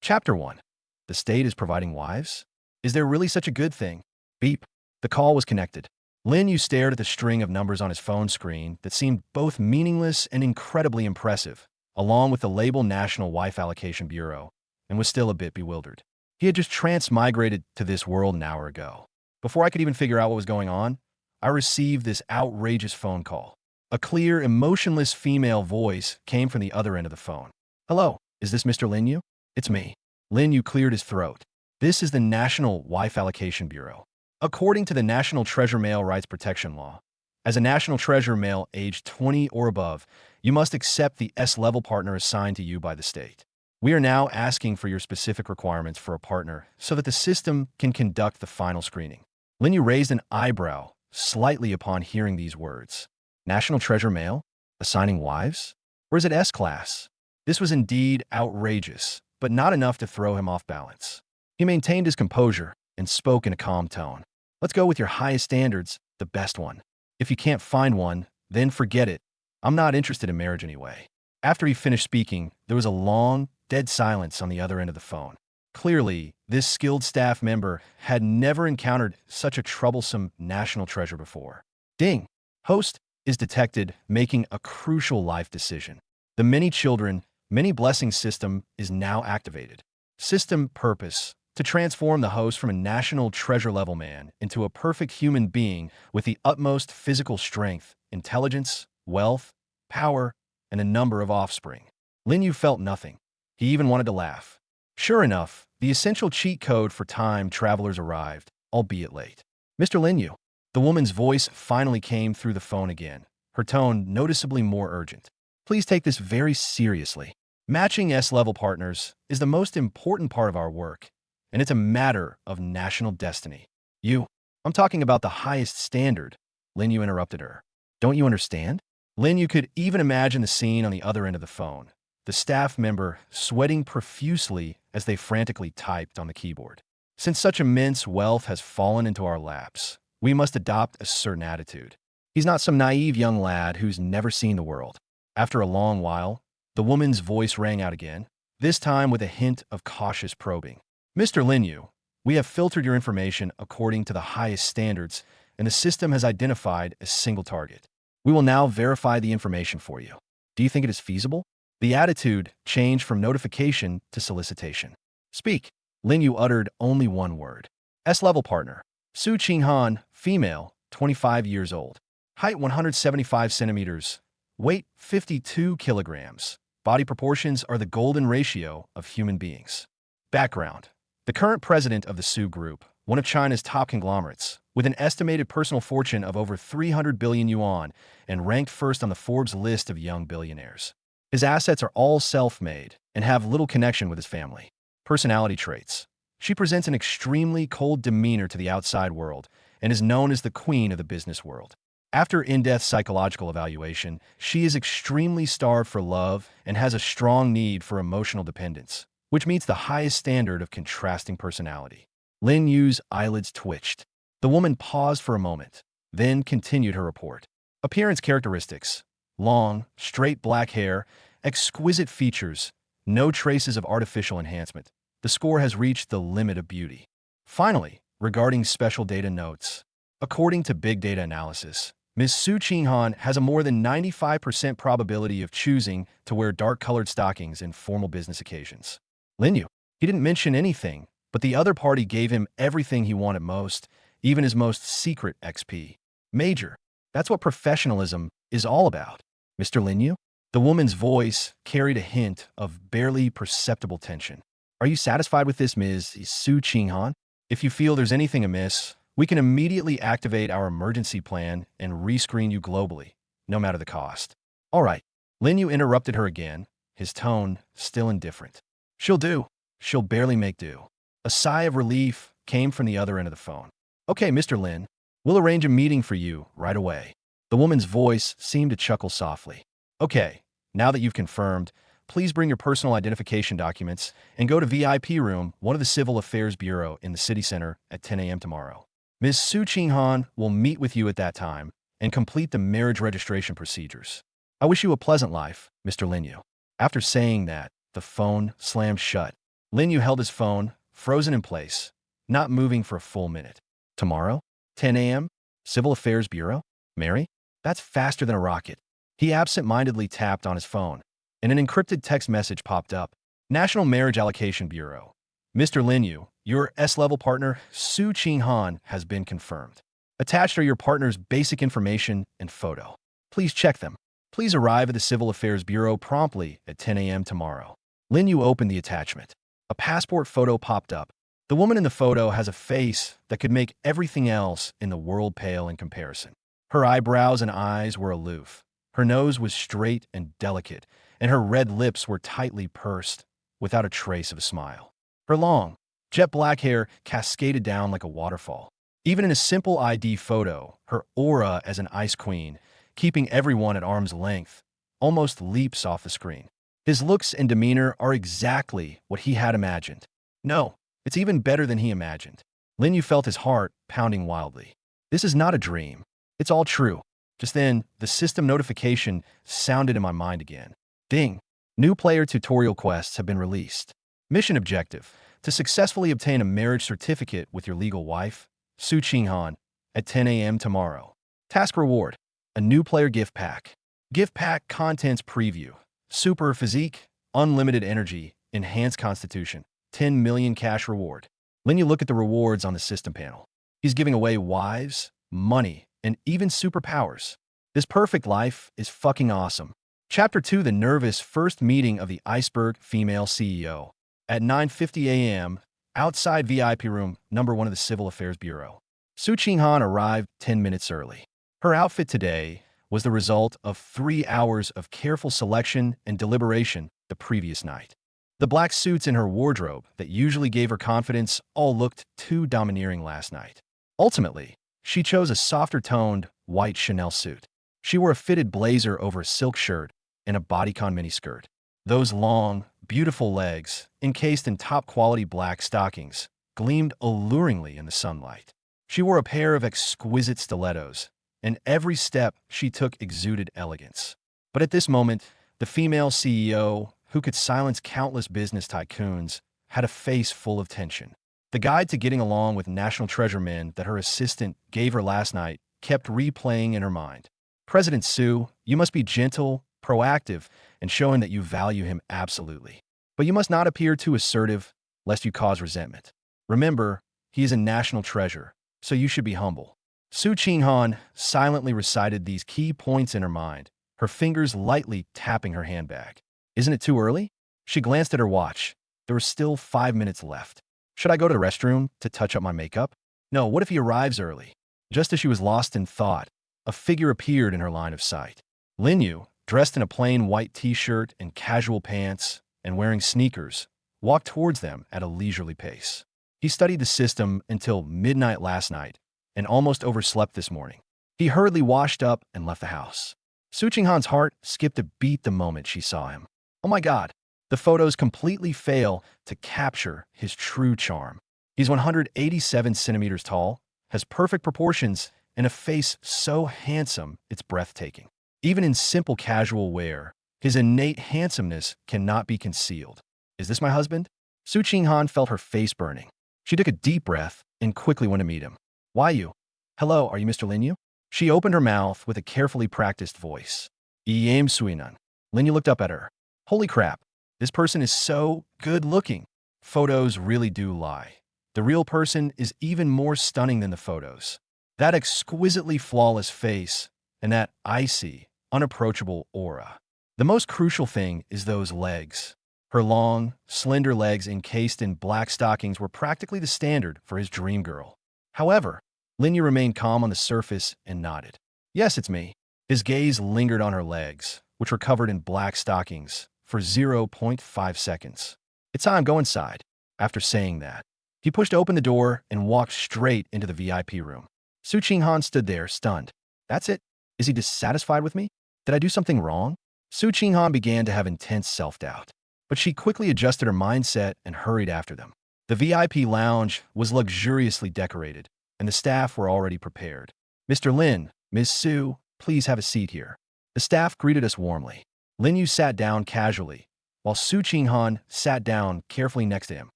Chapter 1. The state is providing wives? Is there really such a good thing? Beep. The call was connected. Lin Yu stared at the string of numbers on his phone screen that seemed both meaningless and incredibly impressive, along with the label National Wife Allocation Bureau, and was still a bit bewildered. He had just transmigrated to this world an hour ago. Before I could even figure out what was going on, I received this outrageous phone call. A clear, emotionless female voice came from the other end of the phone. Hello, is this Mr. Lin Yu? It's me. Lin Yu cleared his throat. This is the National Wife Allocation Bureau. According to the National Treasure Male Rights Protection Law, as a National Treasure male aged 20 or above, you must accept the S-level partner assigned to you by the state. We are now asking for your specific requirements for a partner so that the system can conduct the final screening. Lin Yu raised an eyebrow slightly upon hearing these words. National Treasure Male? Assigning wives? Or is it S-class? This was indeed outrageous, but not enough to throw him off balance. He maintained his composure and spoke in a calm tone. Let's go with your highest standards, the best one. If you can't find one, then forget it. I'm not interested in marriage anyway. After he finished speaking, there was a long, dead silence on the other end of the phone. Clearly, this skilled staff member had never encountered such a troublesome national treasure before. Ding! Host is detected making a crucial life decision. The many children, many blessings system is now activated. System purpose: to transform the host from a national treasure level man into a perfect human being with the utmost physical strength, intelligence, wealth, power, and a number of offspring. Lin Yu felt nothing. He even wanted to laugh. Sure enough, the essential cheat code for time travelers arrived, albeit late. Mr. Lin Yu. The woman's voice finally came through the phone again, her tone noticeably more urgent. Please take this very seriously. Matching S-level partners is the most important part of our work, and it's a matter of national destiny. I'm talking about the highest standard, Lin Yu interrupted her. Don't you understand? Lin Yu could even imagine the scene on the other end of the phone, the staff member sweating profusely as they frantically typed on the keyboard. Since such immense wealth has fallen into our laps, we must adopt a certain attitude. He's not some naive young lad who's never seen the world. After a long while, the woman's voice rang out again, this time with a hint of cautious probing. Mr. Lin Yu, we have filtered your information according to the highest standards, and the system has identified a single target. We will now verify the information for you. Do you think it is feasible? The attitude changed from notification to solicitation. Speak. Lin Yu uttered only one word. S-level partner. Su Qinghan, female, 25 years old. Height 175 centimeters. Weight 52 kilograms. Body proportions are the golden ratio of human beings. Background. The current president of the Su Group, one of China's top conglomerates, with an estimated personal fortune of over 300 billion yuan and ranked first on the Forbes list of young billionaires. His assets are all self-made and have little connection with his family. Personality traits. She presents an extremely cold demeanor to the outside world and is known as the queen of the business world. After in-depth psychological evaluation, she is extremely starved for love and has a strong need for emotional dependence, which meets the highest standard of contrasting personality. Lin Yu's eyelids twitched. The woman paused for a moment, then continued her report. Appearance characteristics: long, straight black hair, exquisite features, no traces of artificial enhancement. The score has reached the limit of beauty. Finally, regarding special data notes. According to big data analysis, Ms. Su Qinghan has a more than 95% probability of choosing to wear dark-colored stockings in formal business occasions. Lin Yu, he didn't mention anything, but the other party gave him everything he wanted most, even his most secret XP. Major. That's what professionalism is all about. Mr. Lin Yu? The woman's voice carried a hint of barely perceptible tension. Are you satisfied with this, Ms. Su Qinghan? If you feel there's anything amiss, we can immediately activate our emergency plan and rescreen you globally, no matter the cost. All right. Lin Yu interrupted her again, his tone still indifferent. She'll do. She'll barely make do. A sigh of relief came from the other end of the phone. Okay, Mr. Lin, we'll arrange a meeting for you right away. The woman's voice seemed to chuckle softly. Okay, now that you've confirmed, please bring your personal identification documents and go to VIP room, one of the Civil Affairs Bureau in the city center at 10 a.m. tomorrow. Ms. Su Qinghan will meet with you at that time and complete the marriage registration procedures. I wish you a pleasant life, Mr. Lin Yu. After saying that, the phone slammed shut. Lin Yu held his phone, frozen in place, not moving for a full minute. Tomorrow? 10 a.m.? Civil Affairs Bureau? Mary? That's faster than a rocket. He absent-mindedly tapped on his phone, and an encrypted text message popped up. National Marriage Allocation Bureau. Mr. Lin Yu, your S-level partner, Su Qinghan, has been confirmed. Attached are your partner's basic information and photo. Please check them. Please arrive at the Civil Affairs Bureau promptly at 10 a.m. tomorrow. Lin Yu opened the attachment. A passport photo popped up. The woman in the photo has a face that could make everything else in the world pale in comparison. Her eyebrows and eyes were aloof. Her nose was straight and delicate, and her red lips were tightly pursed, without a trace of a smile. Her long, jet black hair cascaded down like a waterfall. Even in a simple ID photo, her aura as an ice queen, keeping everyone at arm's length, almost leaps off the screen. His looks and demeanor are exactly what he had imagined. No, it's even better than he imagined. Lin Yu felt his heart pounding wildly. This is not a dream. It's all true. Just then, the system notification sounded in my mind again. Ding! New player tutorial quests have been released. Mission objective: to successfully obtain a marriage certificate with your legal wife, Su Qinghan, at 10 a.m. tomorrow. Task reward: a new player gift pack. Gift pack contents preview: super physique, unlimited energy, enhanced constitution, 10 million cash reward. Lin Yu looked at the rewards on the system panel. He's giving away wives, money, and even superpowers. This perfect life is fucking awesome. Chapter 2: The nervous first meeting of the Iceberg female CEO. At 9:50 a.m., outside VIP room number 1 of the Civil Affairs Bureau. Su Qinghan arrived 10 minutes early. Her outfit today was the result of 3 hours of careful selection and deliberation the previous night. The black suits in her wardrobe that usually gave her confidence all looked too domineering last night. Ultimately, she chose a softer-toned, white Chanel suit. She wore a fitted blazer over a silk shirt and a bodycon miniskirt. Those long, beautiful legs, encased in top-quality black stockings, gleamed alluringly in the sunlight. She wore a pair of exquisite stilettos, and every step she took exuded elegance. But at this moment, the female CEO, who could silence countless business tycoons, had a face full of tension. The guide to getting along with national treasure men that her assistant gave her last night kept replaying in her mind. President Su, you must be gentle, proactive, and showing that you value him absolutely. But you must not appear too assertive, lest you cause resentment. Remember, he is a national treasure, so you should be humble. Su Qinghan silently recited these key points in her mind, her fingers lightly tapping her handbag. Isn't it too early? She glanced at her watch. There were still 5 minutes left. Should I go to the restroom to touch up my makeup? No, what if he arrives early? Just as she was lost in thought, a figure appeared in her line of sight. Lin Yu, dressed in a plain white t-shirt and casual pants and wearing sneakers, walked towards them at a leisurely pace. He studied the system until midnight last night and almost overslept this morning. He hurriedly washed up and left the house. Su Qinghan's heart skipped a beat the moment she saw him. Oh my God, the photos completely fail to capture his true charm. He's 187 centimeters tall, has perfect proportions, and a face so handsome it's breathtaking. Even in simple casual wear, his innate handsomeness cannot be concealed. Is this my husband? Su Qinghan felt her face burning. She took a deep breath and quickly went to meet him. Why you? Hello, are you Mr. Lin Yu? She opened her mouth with a carefully practiced voice. Yam Suinan. Lin Yu looked up at her. Holy crap, this person is so good-looking. Photos really do lie. The real person is even more stunning than the photos. That exquisitely flawless face and that icy, unapproachable aura. The most crucial thing is those legs. Her long, slender legs encased in black stockings were practically the standard for his dream girl. However, Lin Yu remained calm on the surface and nodded. Yes, it's me. His gaze lingered on her legs, which were covered in black stockings, for 0.5 seconds. It's time, go inside. After saying that, he pushed open the door and walked straight into the VIP room. Su Qinghan stood there, stunned. That's it? Is he dissatisfied with me? Did I do something wrong? Su Qinghan began to have intense self-doubt, but she quickly adjusted her mindset and hurried after them. The VIP lounge was luxuriously decorated, and the staff were already prepared. Mr. Lin, Ms. Su, please have a seat here. The staff greeted us warmly. Lin Yu sat down casually, while Su Qinghan sat down carefully next to him.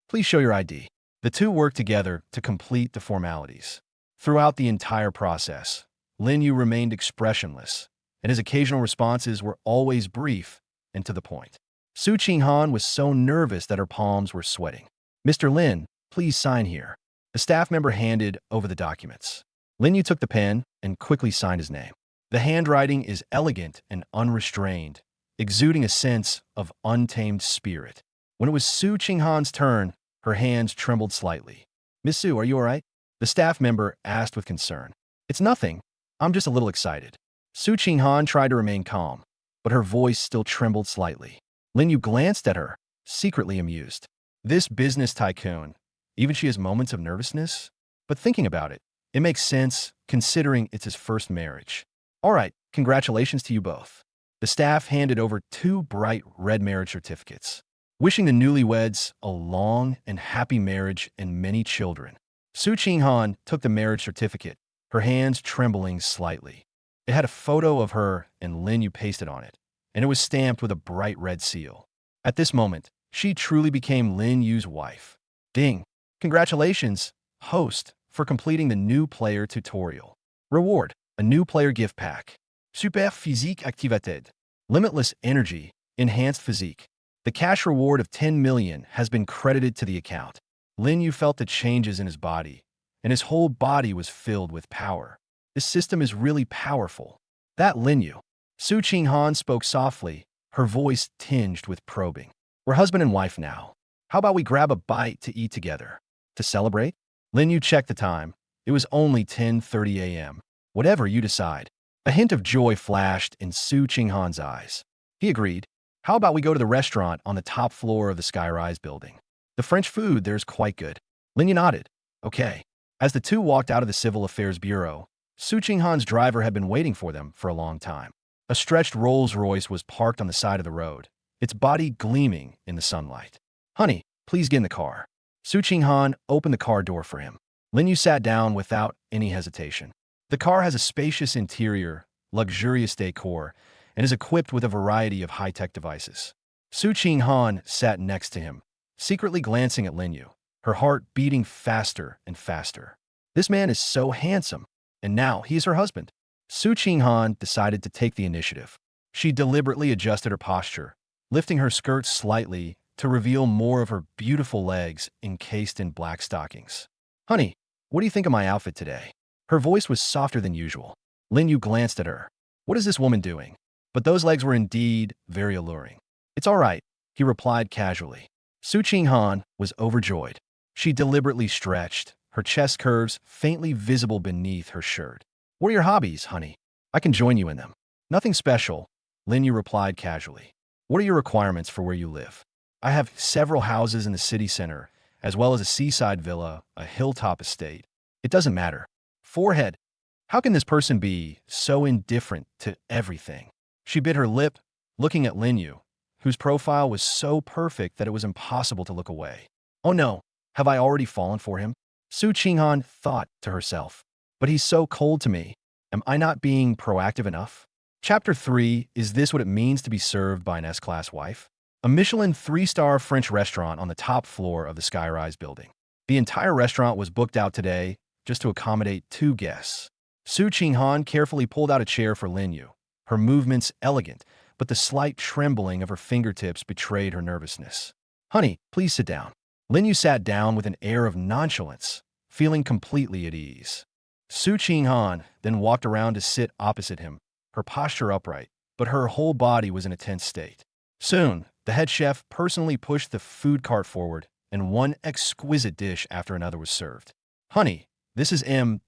Please show your ID. The two worked together to complete the formalities. Throughout the entire process, Lin Yu remained expressionless, and his occasional responses were always brief and to the point. Su Qinghan was so nervous that her palms were sweating. Mr. Lin, please sign here. The staff member handed over the documents. Lin Yu took the pen and quickly signed his name. The handwriting is elegant and unrestrained, exuding a sense of untamed spirit. When it was Su Qinghan's turn, her hands trembled slightly. Miss Su, are you all right? The staff member asked with concern. It's nothing. I'm just a little excited. Su Qinghan tried to remain calm, but her voice still trembled slightly. Lin Yu glanced at her, secretly amused. This business tycoon, even she has moments of nervousness? But thinking about it, it makes sense, considering it's his first marriage. All right, congratulations to you both. The staff handed over 2 bright red marriage certificates, wishing the newlyweds a long and happy marriage and many children. Su Qinghan took the marriage certificate, her hands trembling slightly. It had a photo of her and Lin Yu pasted on it, and it was stamped with a bright red seal. At this moment, she truly became Lin Yu's wife. Ding! Congratulations, host, for completing the new player tutorial. Reward, a new player gift pack. Super physique activated. Limitless energy, enhanced physique. The cash reward of 10 million has been credited to the account. Lin Yu felt the changes in his body, and his whole body was filled with power. This system is really powerful. That Lin Yu. Su Qinghan spoke softly, her voice tinged with probing. We're husband and wife now. How about we grab a bite to eat together? To celebrate? Lin Yu checked the time. It was only 10:30 a.m. Whatever you decide. A hint of joy flashed in Su Qinghan's eyes. He agreed. How about we go to the restaurant on the top floor of the Skyrise building? The French food there's quite good. Lin Yu nodded. Okay. As the two walked out of the Civil Affairs Bureau, Su Qinghan's driver had been waiting for them for a long time. A stretched Rolls-Royce was parked on the side of the road, its body gleaming in the sunlight. Honey, please get in the car. Su Qinghan opened the car door for him. Lin Yu sat down without any hesitation. The car has a spacious interior, luxurious decor, and is equipped with a variety of high-tech devices. Su Qinghan sat next to him, secretly glancing at Lin Yu, her heart beating faster and faster. This man is so handsome, and now he is her husband. Su Qinghan decided to take the initiative. She deliberately adjusted her posture, lifting her skirt slightly to reveal more of her beautiful legs encased in black stockings. Honey, what do you think of my outfit today? Her voice was softer than usual. Lin Yu glanced at her. What is this woman doing? But those legs were indeed very alluring. It's all right, he replied casually. Su Qinghan was overjoyed. She deliberately stretched, her chest curves faintly visible beneath her shirt. What are your hobbies, honey? I can join you in them. Nothing special, Lin Yu replied casually. What are your requirements for where you live? I have several houses in the city center, as well as a seaside villa, a hilltop estate. It doesn't matter. Forehead. How can this person be so indifferent to everything? She bit her lip, looking at Lin Yu, whose profile was so perfect that it was impossible to look away. Oh no, have I already fallen for him? Su Qinghan thought to herself. But he's so cold to me. Am I not being proactive enough? Chapter 3, Is This What It Means to Be Served by an S-Class Wife? A Michelin 3-star French restaurant on the top floor of the Skyrise building. The entire restaurant was booked out today just to accommodate 2 guests. Su Qinghan carefully pulled out a chair for Lin Yu, her movements elegant, but the slight trembling of her fingertips betrayed her nervousness. Honey, please sit down. Lin Yu sat down with an air of nonchalance, feeling completely at ease. Su Qinghan then walked around to sit opposite him, her posture upright, but her whole body was in a tense state. Soon, the head chef personally pushed the food cart forward, and one exquisite dish after another was served. Honey, this is M12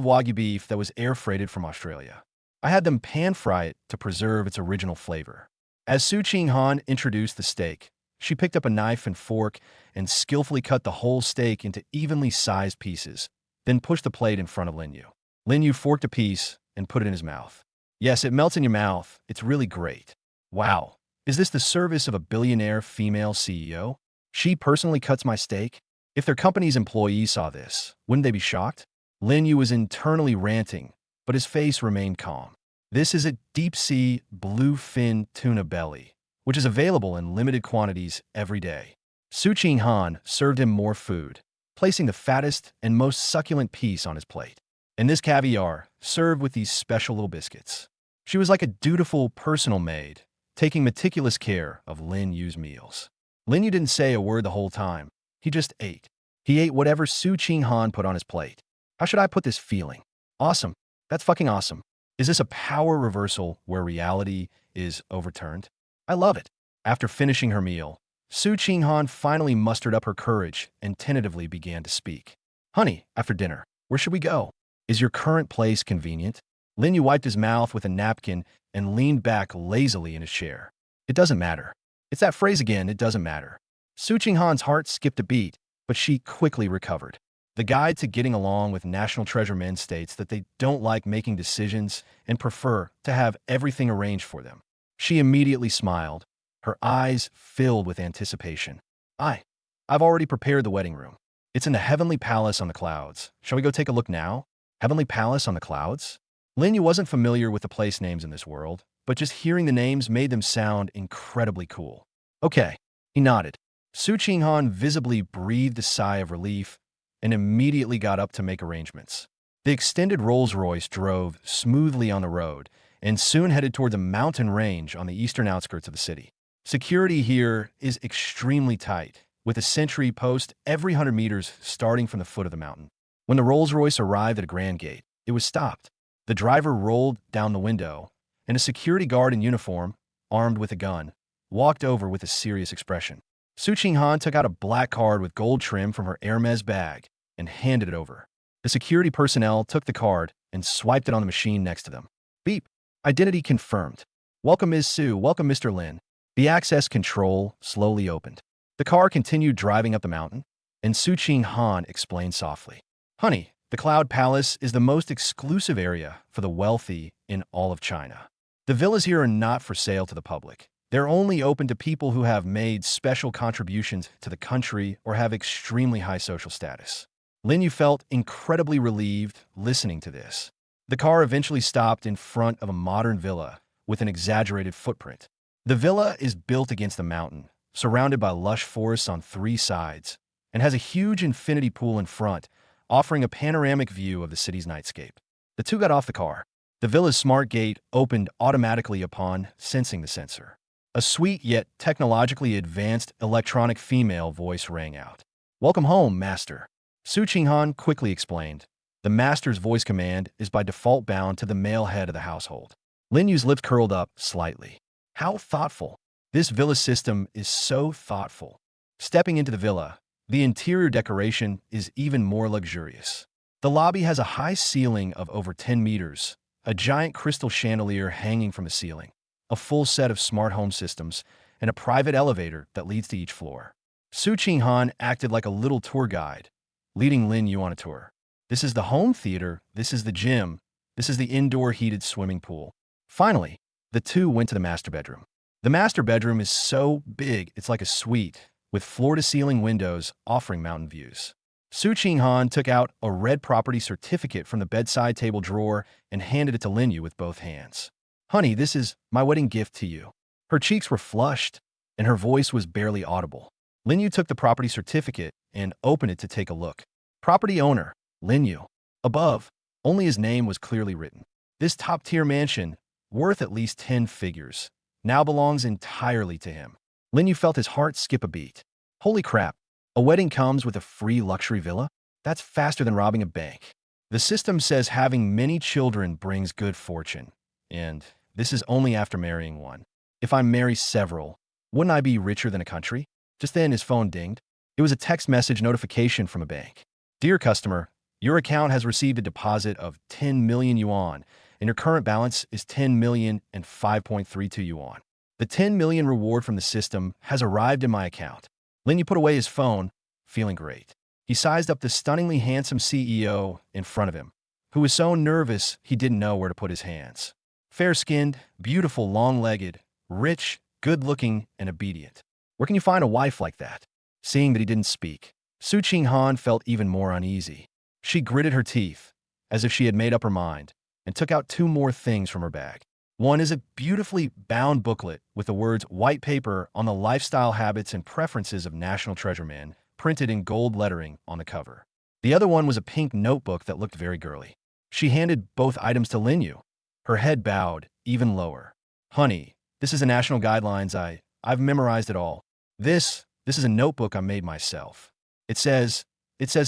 Wagyu beef that was air-freighted from Australia. I had them pan-fry it to preserve its original flavor. As Su Qinghan introduced the steak, she picked up a knife and fork and skillfully cut the whole steak into evenly sized pieces, then pushed the plate in front of Lin Yu. Lin Yu forked a piece and put it in his mouth. Yes, it melts in your mouth. It's really great. Wow. Is this the service of a billionaire female CEO? She personally cuts my steak? If their company's employees saw this, wouldn't they be shocked? Lin Yu was internally ranting, but his face remained calm. This is a deep-sea bluefin tuna belly, which is available in limited quantities every day. Su Han served him more food, placing the fattest and most succulent piece on his plate. And this caviar, served with these special little biscuits. She was like a dutiful personal maid, taking meticulous care of Lin Yu's meals. Lin Yu didn't say a word the whole time. He just ate. He ate whatever Su Han put on his plate. How should I put this feeling? Awesome. That's fucking awesome. Is this a power reversal where reality is overturned? I love it. After finishing her meal, Su Han finally mustered up her courage and tentatively began to speak. Honey, after dinner, where should we go? Is your current place convenient? Lin Yu wiped his mouth with a napkin and leaned back lazily in his chair. It doesn't matter. It's that phrase again, it doesn't matter. Su Han's heart skipped a beat, but she quickly recovered. The Guide to Getting Along with National Treasure Men states that they don't like making decisions and prefer to have everything arranged for them. She immediately smiled, her eyes filled with anticipation. I've already prepared the wedding room. It's in the Heavenly Palace on the clouds. Shall we go take a look now? Heavenly Palace on the clouds? Lin Yu wasn't familiar with the place names in this world, but just hearing the names made them sound incredibly cool. Okay, he nodded. Su Han visibly breathed a sigh of relief and immediately got up to make arrangements. The extended Rolls-Royce drove smoothly on the road and soon headed toward the mountain range on the eastern outskirts of the city. Security here is extremely tight, with a sentry post every 100 meters starting from the foot of the mountain. When the Rolls-Royce arrived at a grand gate, it was stopped. The driver rolled down the window, and a security guard in uniform, armed with a gun, walked over with a serious expression. Su Han took out a black card with gold trim from her Hermes bag and handed it over. The security personnel took the card and swiped it on the machine next to them. Beep. Identity confirmed. Welcome, Ms. Su. Welcome, Mr. Lin. The access control slowly opened. The car continued driving up the mountain, and Su Han explained softly. Honey, the Cloud Palace is the most exclusive area for the wealthy in all of China. The villas here are not for sale to the public. They're only open to people who have made special contributions to the country or have extremely high social status. Lin Yu felt incredibly relieved listening to this. The car eventually stopped in front of a modern villa with an exaggerated footprint. The villa is built against the mountain, surrounded by lush forests on 3 sides, and has a huge infinity pool in front, offering a panoramic view of the city's nightscape. The two got off the car. The villa's smart gate opened automatically upon sensing the sensor. A sweet yet technologically advanced electronic female voice rang out. Welcome home, Master. Su Han quickly explained. The Master's voice command is by default bound to the male head of the household. Lin Yu's lips curled up slightly. How thoughtful. This villa system is so thoughtful. Stepping into the villa, the interior decoration is even more luxurious. The lobby has a high ceiling of over 10 meters, a giant crystal chandelier hanging from the ceiling, a full set of smart home systems, and a private elevator that leads to each floor. Su Han acted like a little tour guide, leading Lin Yu on a tour. This is the home theater, this is the gym, this is the indoor heated swimming pool. Finally, the two went to the master bedroom. The master bedroom is so big it's like a suite, with floor-to-ceiling windows offering mountain views. Su Han took out a red property certificate from the bedside table drawer and handed it to Lin Yu with both hands. Honey, this is my wedding gift to you. Her cheeks were flushed, and her voice was barely audible. Lin Yu took the property certificate and opened it to take a look. Property owner, Lin Yu. Above, only his name was clearly written. This top-tier mansion, worth at least 10 figures, now belongs entirely to him. Lin Yu felt his heart skip a beat. Holy crap, a wedding comes with a free luxury villa? That's faster than robbing a bank. The system says having many children brings good fortune, and this is only after marrying one. If I marry several, wouldn't I be richer than a country? Just then his phone dinged. It was a text message notification from a bank. Dear customer, your account has received a deposit of 10 million yuan, and your current balance is 10 million and 5.32 yuan. The 10 million reward from the system has arrived in my account. Lin Yu put away his phone, feeling great. He sized up the stunningly handsome CEO in front of him, who was so nervous he didn't know where to put his hands. Fair-skinned, beautiful, long-legged, rich, good-looking, and obedient. Where can you find a wife like that? Seeing that he didn't speak, Su Han felt even more uneasy. She gritted her teeth, as if she had made up her mind, and took out 2 more things from her bag. One is a beautifully bound booklet with the words white paper on the lifestyle habits and preferences of National Treasure Man printed in gold lettering on the cover. The other one was a pink notebook that looked very girly. She handed both items to Linyu, her head bowed even lower. Honey, this is a national guidelines. I've memorized it all. This is a notebook I made myself. It says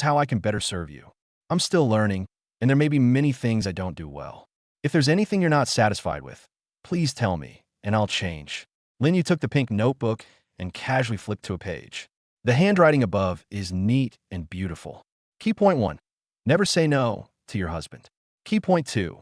how I can better serve you. I'm still learning, and there may be many things I don't do well. If there's anything you're not satisfied with, please tell me, and I'll change. Linyu took the pink notebook and casually flipped to a page. The handwriting above is neat and beautiful. Key point 1. Never say no to your husband. Key point 2.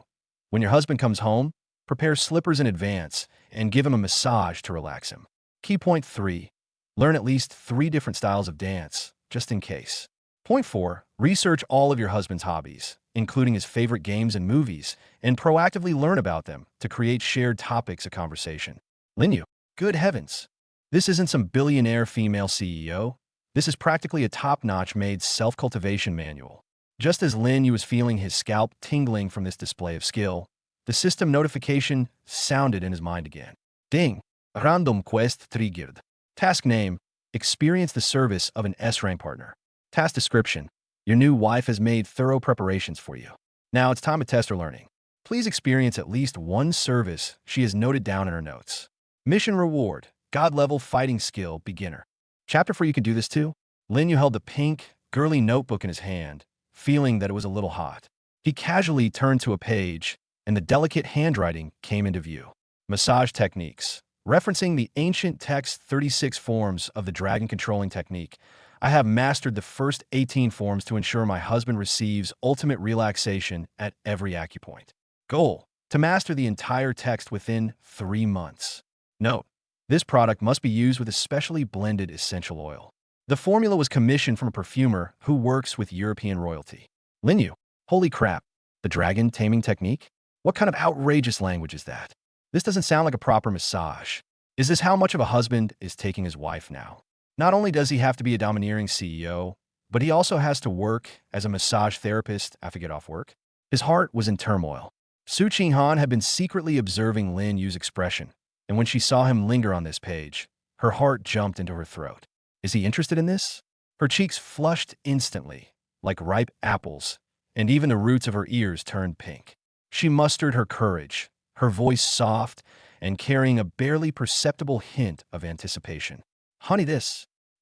When your husband comes home, prepare slippers in advance and give him a massage to relax him. Key point 3. Learn at least 3 different styles of dance, just in case. Point 4. Research all of your husband's hobbies, including his favorite games and movies, and proactively learn about them to create shared topics of conversation. Linyu, good heavens. This isn't some billionaire female CEO. This is practically a top-notch made self-cultivation manual. Just as Linyu was feeling his scalp tingling from this display of skill, the system notification sounded in his mind again. Ding! Random quest triggered. Task name, experience the service of an S-rank partner. Task description, your new wife has made thorough preparations for you. Now it's time to test her learning. Please experience at least one service she has noted down in her notes. Mission reward, God-level fighting skill, beginner. Chapter 4, you can do this too. Linyu held the pink, girly notebook in his hand, feeling that it was a little hot. He casually turned to a page, and the delicate handwriting came into view. Massage techniques. Referencing the ancient text 36 forms of the dragon controlling technique, I have mastered the first 18 forms to ensure my husband receives ultimate relaxation at every acupoint. Goal: to master the entire text within 3 months. Note: this product must be used with a specially blended essential oil. The formula was commissioned from a perfumer who works with European royalty. Linyu, holy crap, the dragon taming technique? What kind of outrageous language is that? This doesn't sound like a proper massage. Is this how much of a husband is taking his wife now? Not only does he have to be a domineering CEO, but he also has to work as a massage therapist after get off work. His heart was in turmoil. Su Qinghan had been secretly observing Lin Yu's expression, and when she saw him linger on this page, her heart jumped into her throat. Is he interested in this? Her cheeks flushed instantly, like ripe apples, and even the roots of her ears turned pink. She mustered her courage, her voice soft and carrying a barely perceptible hint of anticipation. Honey,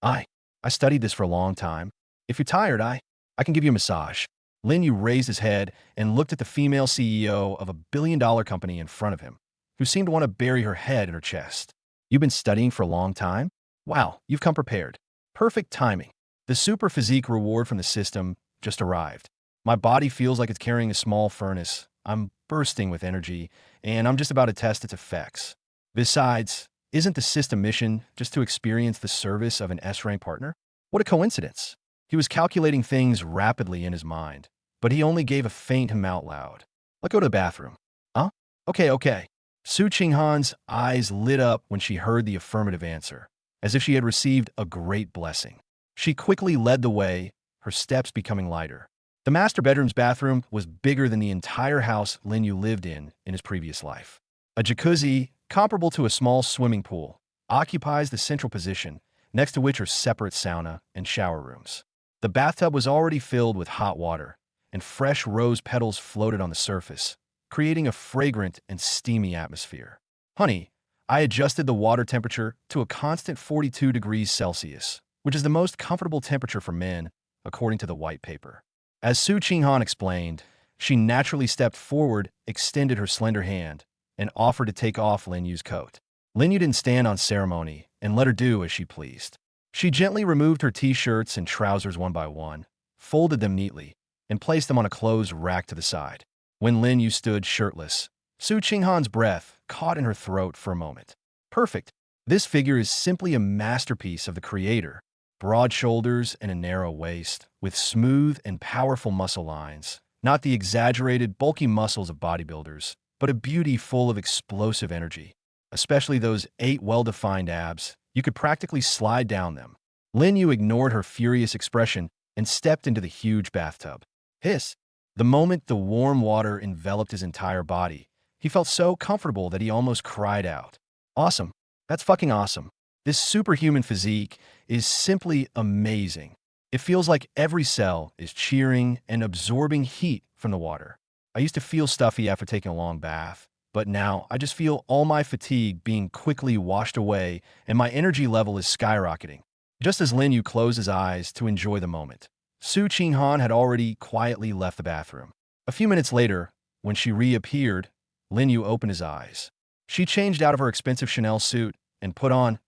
I studied this for a long time. If you're tired, I can give you a massage. Linyu raised his head and looked at the female CEO of a billion-dollar company in front of him, who seemed to want to bury her head in her chest. You've been studying for a long time? Wow, you've come prepared. Perfect timing. The super physique reward from the system just arrived. My body feels like it's carrying a small furnace. I'm bursting with energy, and I'm just about to test its effects. Besides, isn't the system mission just to experience the service of an S-rank partner? What a coincidence. He was calculating things rapidly in his mind, but he only gave a faint him out loud. Let's go to the bathroom. Huh? Okay. Su Qinghan's eyes lit up when she heard the affirmative answer, as if she had received a great blessing. She quickly led the way, her steps becoming lighter. The master bedroom's bathroom was bigger than the entire house Linyu lived in his previous life. A jacuzzi, comparable to a small swimming pool, occupies the central position, next to which are separate sauna and shower rooms. The bathtub was already filled with hot water, and fresh rose petals floated on the surface, creating a fragrant and steamy atmosphere. Honey, I adjusted the water temperature to a constant 42 degrees Celsius, which is the most comfortable temperature for men, according to the white paper. As Su Qinghan explained, she naturally stepped forward, extended her slender hand, and offered to take off Linyu's coat. Linyu didn't stand on ceremony and let her do as she pleased. She gently removed her t-shirts and trousers one by one, folded them neatly, and placed them on a clothes rack to the side. When Linyu stood shirtless, Su Qinghan's breath caught in her throat for a moment. Perfect. This figure is simply a masterpiece of the creator. Broad shoulders and a narrow waist, with smooth and powerful muscle lines. Not the exaggerated, bulky muscles of bodybuilders, but a beauty full of explosive energy. Especially those 8 well-defined abs, you could practically slide down them. Linyu ignored her furious expression and stepped into the huge bathtub. Hiss! The moment the warm water enveloped his entire body, He felt so comfortable that he almost cried out. Awesome. That's fucking awesome. This superhuman physique is simply amazing. It feels like every cell is cheering and absorbing heat from the water. I used to feel stuffy after taking a long bath, but now I just feel all my fatigue being quickly washed away and my energy level is skyrocketing. Just as Lin Yu closed his eyes to enjoy the moment, Su Qinghan had already quietly left the bathroom. A few minutes later, when she reappeared, Lin Yu opened his eyes. She changed out of her expensive Chanel suit and put on,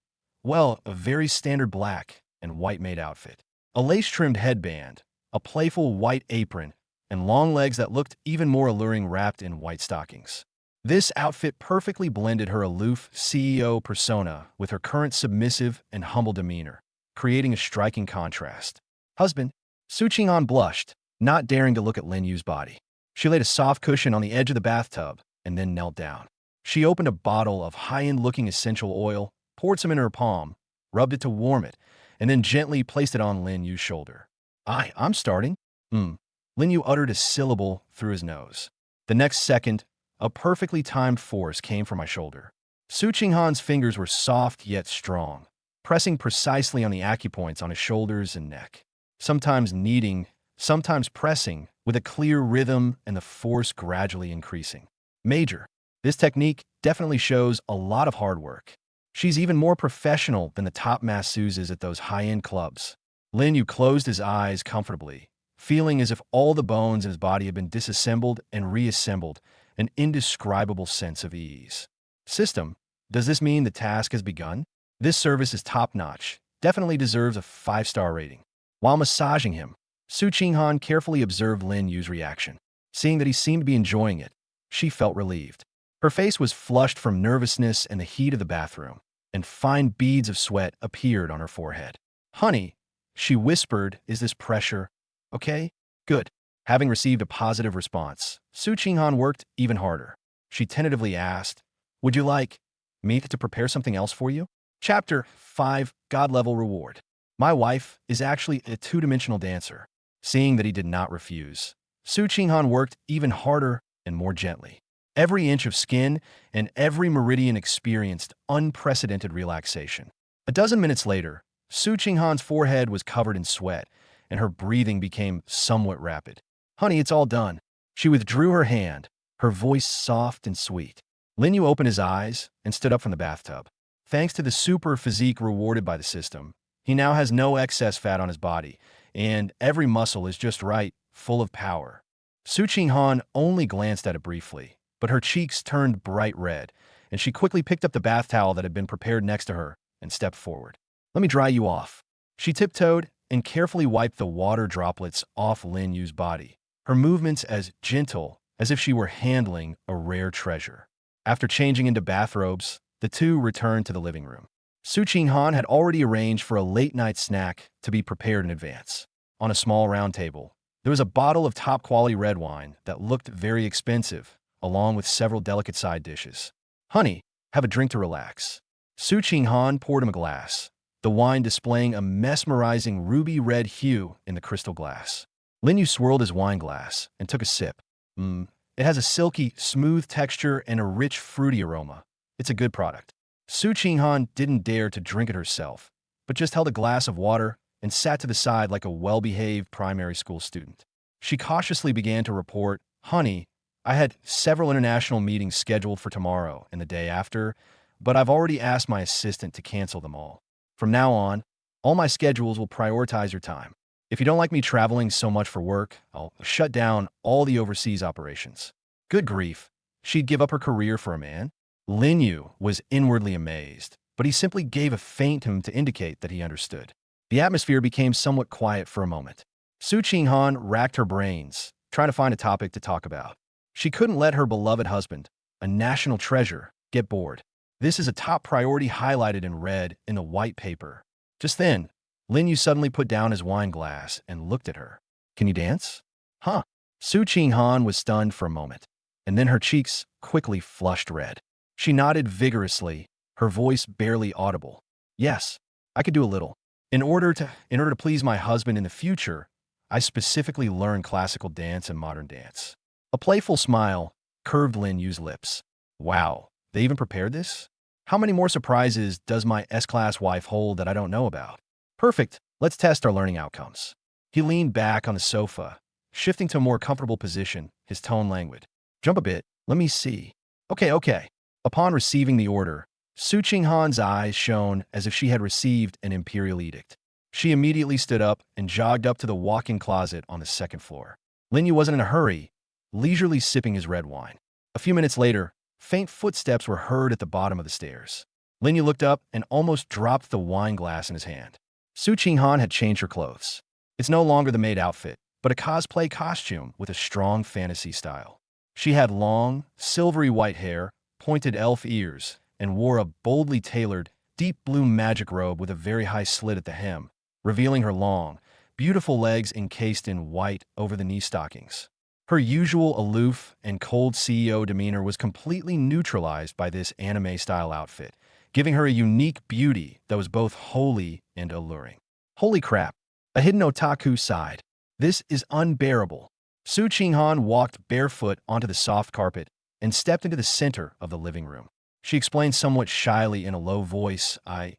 well, a very standard black and white maid outfit. A lace-trimmed headband, a playful white apron, and long legs that looked even more alluring wrapped in white stockings. This outfit perfectly blended her aloof CEO persona with her current submissive and humble demeanor, creating a striking contrast. Husband, Su Qinghan blushed, not daring to look at Lin Yu's body. She laid a soft cushion on the edge of the bathtub and then knelt down. She opened a bottle of high-end-looking essential oil, poured some in her palm, rubbed it to warm it, and then gently placed it on Lin Yu's shoulder. I'm starting. Lin Yu uttered a syllable through his nose. The next second, a perfectly timed force came from my shoulder. Su Qinghan's fingers were soft yet strong, pressing precisely on the acupoints on his shoulders and neck. Sometimes kneading, sometimes pressing, with a clear rhythm and the force gradually increasing. Major. This technique definitely shows a lot of hard work. She's even more professional than the top masseuses at those high-end clubs. Lin Yu closed his eyes comfortably, feeling as if all the bones in his body had been disassembled and reassembled, an indescribable sense of ease. System, does this mean the task has begun? This service is top-notch, definitely deserves a 5-star rating. While massaging him, Su Qinghan carefully observed Lin Yu's reaction. Seeing that he seemed to be enjoying it, she felt relieved. Her face was flushed from nervousness and the heat of the bathroom, and fine beads of sweat appeared on her forehead. Honey, she whispered, is this pressure? Okay? Good. Having received a positive response, Su Qinghan worked even harder. She tentatively asked, would you like me to prepare something else for you? Chapter 5, God-Level Reward. My wife is actually a two-dimensional dancer. Seeing that he did not refuse, Su Qinghan worked even harder and more gently. Every inch of skin and every meridian experienced unprecedented relaxation. A dozen minutes later, Su Qinghan's forehead was covered in sweat, and her breathing became somewhat rapid. Honey, it's all done. She withdrew her hand, her voice soft and sweet. Lin Yu opened his eyes and stood up from the bathtub. Thanks to the super physique rewarded by the system, he now has no excess fat on his body, and every muscle is just right, full of power. Su Qinghan only glanced at it briefly, but her cheeks turned bright red, and she quickly picked up the bath towel that had been prepared next to her and stepped forward. Let me dry you off. She tiptoed and carefully wiped the water droplets off Lin Yu's body, her movements as gentle as if she were handling a rare treasure. After changing into bathrobes, the two returned to the living room. Su Qinghan had already arranged for a late-night snack to be prepared in advance. On a small round table, there was a bottle of top-quality red wine that looked very expensive, along with several delicate side dishes. Honey, have a drink to relax. Su Qinghan poured him a glass, the wine displaying a mesmerizing ruby-red hue in the crystal glass. Lin Yu swirled his wine glass and took a sip. It has a silky, smooth texture and a rich, fruity aroma. It's a good product. Su Qinghan didn't dare to drink it herself, but just held a glass of water and sat to the side like a well-behaved primary school student. She cautiously began to report, Honey, I had several international meetings scheduled for tomorrow and the day after, but I've already asked my assistant to cancel them all. From now on, all my schedules will prioritize your time. If you don't like me traveling so much for work, I'll shut down all the overseas operations. Good grief. She'd give up her career for a man? Lin Yu was inwardly amazed, but he simply gave a feint to indicate that he understood. The atmosphere became somewhat quiet for a moment. Su Qinghan racked her brains, trying to find a topic to talk about. She couldn't let her beloved husband, a national treasure, get bored. This is a top priority highlighted in red in the white paper. Just then, Lin Yu suddenly put down his wine glass and looked at her. Can you dance? Huh? Su Qinghan was stunned for a moment, and then her cheeks quickly flushed red. She nodded vigorously, her voice barely audible. Yes, I could do a little. In order to please my husband in the future, I specifically learned classical dance and modern dance. A playful smile curved Lin Yu's lips. Wow, they even prepared this? How many more surprises does my S-class wife hold that I don't know about? Perfect, let's test our learning outcomes. He leaned back on the sofa, shifting to a more comfortable position, his tone languid. Jump a bit, let me see. Okay. Upon receiving the order, Su Qinghan's eyes shone as if she had received an imperial edict. She immediately stood up and jogged up to the walk-in closet on the second floor. Lin Yu wasn't in a hurry, leisurely sipping his red wine. A few minutes later, faint footsteps were heard at the bottom of the stairs. Lin Yu looked up and almost dropped the wine glass in his hand. Su Qinghan had changed her clothes. It's no longer the maid outfit, but a cosplay costume with a strong fantasy style. She had long, silvery white hair, pointed elf ears, and wore a boldly tailored, deep blue magic robe with a very high slit at the hem, revealing her long, beautiful legs encased in white over-the-knee stockings. Her usual aloof and cold CEO demeanor was completely neutralized by this anime-style outfit, giving her a unique beauty that was both holy and alluring. Holy crap, a hidden otaku sighed. This is unbearable. Su Qinghan walked barefoot onto the soft carpet and stepped into the center of the living room. She explained somewhat shyly in a low voice, I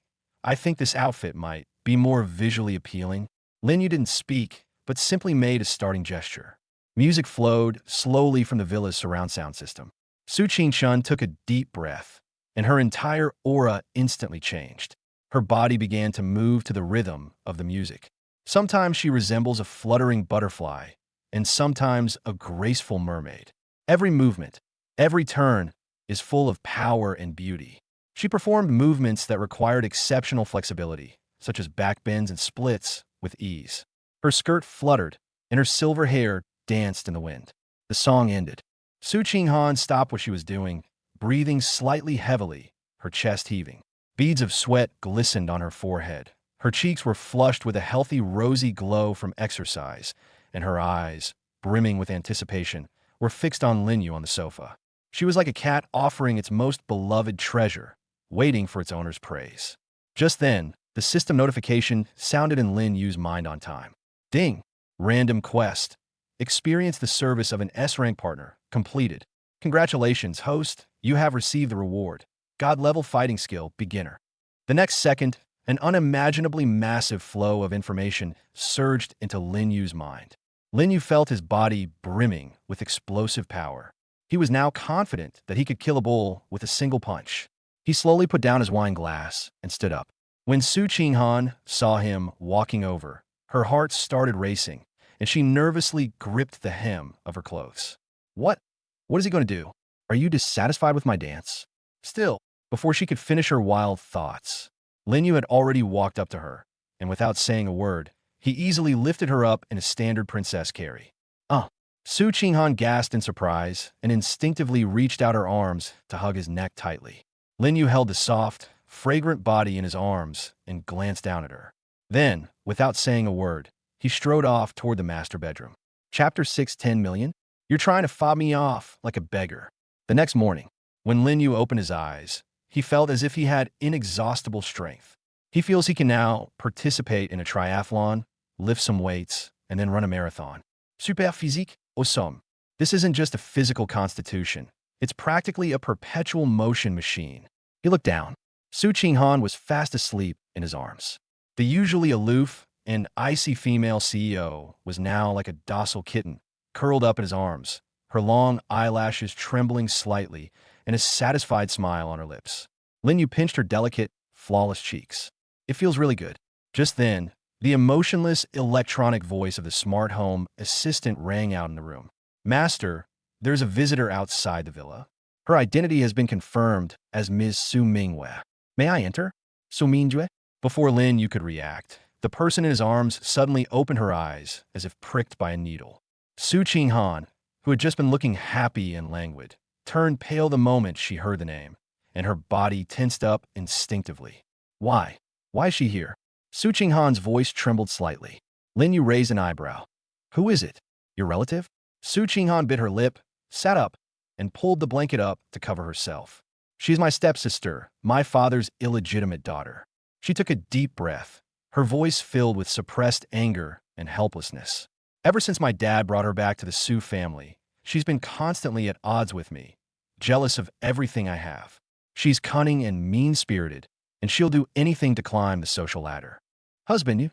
think this outfit might be more visually appealing. Lin Yu didn't speak, but simply made a starting gesture. Music flowed slowly from the villa's surround sound system. Su Qingchun took a deep breath, and her entire aura instantly changed. Her body began to move to the rhythm of the music. Sometimes she resembles a fluttering butterfly, and sometimes a graceful mermaid. Every movement, every turn, is full of power and beauty. She performed movements that required exceptional flexibility, such as backbends and splits, with ease. Her skirt fluttered, and her silver hair danced in the wind. The song ended. Su Qinghan stopped what she was doing, breathing slightly heavily, her chest heaving. Beads of sweat glistened on her forehead. Her cheeks were flushed with a healthy rosy glow from exercise, and her eyes, brimming with anticipation, were fixed on Lin Yu on the sofa. She was like a cat offering its most beloved treasure, waiting for its owner's praise. Just then, the system notification sounded in Lin Yu's mind on time. Ding! Random quest. Experience the service of an S-rank partner. Completed. Congratulations, host. You have received the reward. God-level fighting skill, beginner. The next second, an unimaginably massive flow of information surged into Lin Yu's mind. Lin Yu felt his body brimming with explosive power. He was now confident that he could kill a bull with a single punch. He slowly put down his wine glass and stood up. When Su Qinghan saw him walking over, her heart started racing, and she nervously gripped the hem of her clothes. What? What is he going to do? Are you dissatisfied with my dance? Still, before she could finish her wild thoughts, Lin Yu had already walked up to her, and without saying a word, he easily lifted her up in a standard princess carry. Su Qinghan gasped in surprise and instinctively reached out her arms to hug his neck tightly. Lin Yu held the soft, fragrant body in his arms and glanced down at her. Then, without saying a word, he strode off toward the master bedroom. Chapter 6, 10 million? You're trying to fob me off like a beggar. The next morning, when Lin Yu opened his eyes, he felt as if he had inexhaustible strength. He feels he can now participate in a triathlon, lift some weights, and then run a marathon. Super physique, awesome. This isn't just a physical constitution. It's practically a perpetual motion machine. He looked down. Su Qinghan was fast asleep in his arms. The usually aloof and icy female CEO was now like a docile kitten, curled up in his arms, her long eyelashes trembling slightly and a satisfied smile on her lips. Lin Yu pinched her delicate, flawless cheeks. It feels really good. Just then, the emotionless electronic voice of the smart home assistant rang out in the room. Master, there's a visitor outside the villa. Her identity has been confirmed as Ms. Su Mingwei. May I enter? Su Mingjue? Before Lin Yu could react, the person in his arms suddenly opened her eyes as if pricked by a needle. Su Qinghan, who had just been looking happy and languid, turned pale the moment she heard the name, and her body tensed up instinctively. Why? Why is she here? Su Qinghan's voice trembled slightly. Lin Yu raised an eyebrow. Who is it? Your relative? Su Qinghan bit her lip, sat up, and pulled the blanket up to cover herself. She's my stepsister, my father's illegitimate daughter. She took a deep breath, her voice filled with suppressed anger and helplessness. Ever since my dad brought her back to the Su family, She's been constantly at odds with me, jealous of everything I have. She's cunning and mean-spirited, and she'll do anything to climb the social ladder. Husband,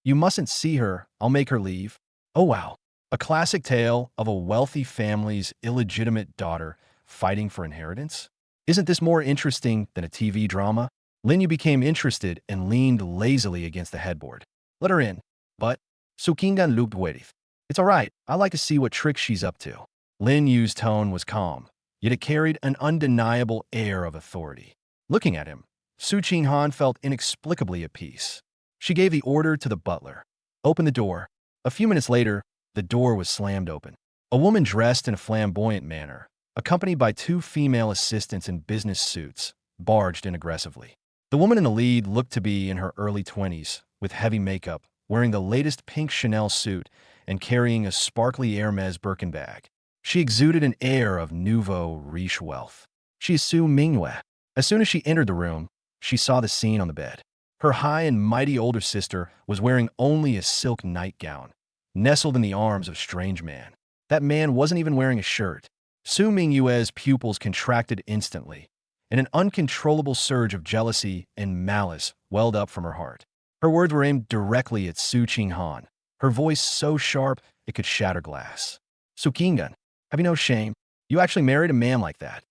you mustn't see her. I'll make her leave. Oh wow. A classic tale of a wealthy family's illegitimate daughter fighting for inheritance? Isn't this more interesting than a TV drama? Linyu became interested and leaned lazily against the headboard. Let her in. But Sukingan looked with. It's all right. I like to see what tricks she's up to. Lin Yu's tone was calm, yet it carried an undeniable air of authority. Looking at him, Su Qinghan felt inexplicably at peace. She gave the order to the butler. Open the door. A few minutes later, the door was slammed open. A woman dressed in a flamboyant manner, accompanied by two female assistants in business suits, barged in aggressively. The woman in the lead looked to be in her early 20s, with heavy makeup, wearing the latest pink Chanel suit and carrying a sparkly Hermes Birkin bag. She exuded an air of nouveau riche wealth. She is Su Mingyue. As soon as she entered the room, she saw the scene on the bed. Her high and mighty older sister was wearing only a silk nightgown, nestled in the arms of a strange man. That man wasn't even wearing a shirt. Su Mingyue's pupils contracted instantly, and an uncontrollable surge of jealousy and malice welled up from her heart. Her words were aimed directly at Su Qinghan, her voice so sharp it could shatter glass. Su Qinghan, have you no shame? You actually married a man like that.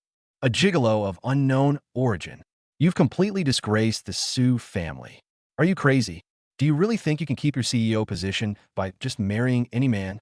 A gigolo of unknown origin. You've completely disgraced the Su family. Are you crazy? Do you really think you can keep your CEO position by just marrying any man?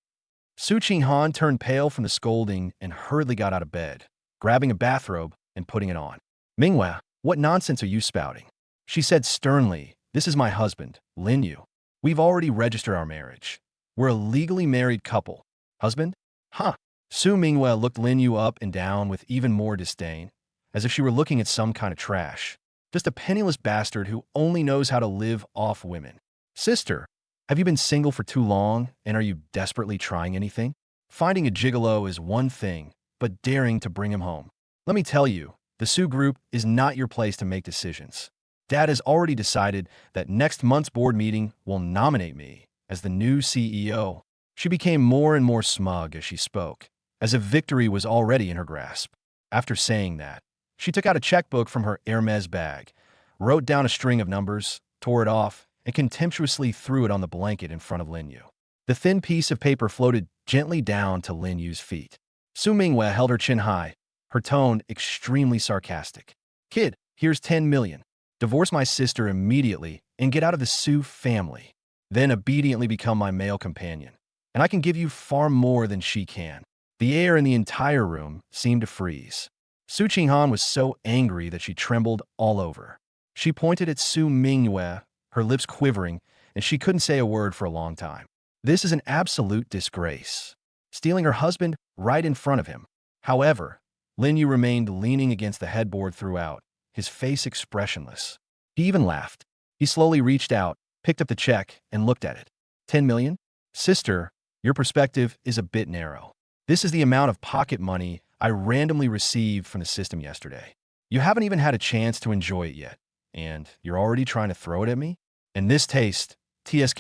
Su Qinghan turned pale from the scolding and hurriedly got out of bed, grabbing a bathrobe and putting it on. Mingyue, what nonsense are you spouting? She said sternly, this is my husband, Lin Yu. We've already registered our marriage. We're a legally married couple. Husband? Huh. Su Mingyue looked Lin Yu up and down with even more disdain, as if she were looking at some kind of trash. Just a penniless bastard who only knows how to live off women. Sister, have you been single for too long, and are you desperately trying anything? Finding a gigolo is one thing, but daring to bring him home. Let me tell you, the Su Group is not your place to make decisions. Dad has already decided that next month's board meeting will nominate me as the new CEO. She became more and more smug as she spoke, as if victory was already in her grasp. After saying that, she took out a checkbook from her Hermes bag, wrote down a string of numbers, tore it off, and contemptuously threw it on the blanket in front of Lin Yu. The thin piece of paper floated gently down to Lin Yu's feet. Su Mingyue held her chin high, her tone extremely sarcastic. Kid, here's 10 million. Divorce my sister immediately and get out of the Su family. Then obediently become my male companion. And I can give you far more than she can. The air in the entire room seemed to freeze. Su Qinghan was so angry that she trembled all over. She pointed at Su Mingyue, her lips quivering, and she couldn't say a word for a long time. This is an absolute disgrace. Stealing her husband right in front of him. However, Lin Yu remained leaning against the headboard throughout, his face expressionless. He even laughed. He slowly reached out, picked up the check, and looked at it. 10 million? Sister, your perspective is a bit narrow. This is the amount of pocket money I randomly received from the system yesterday. You haven't even had a chance to enjoy it yet, and you're already trying to throw it at me? And this taste, TSK,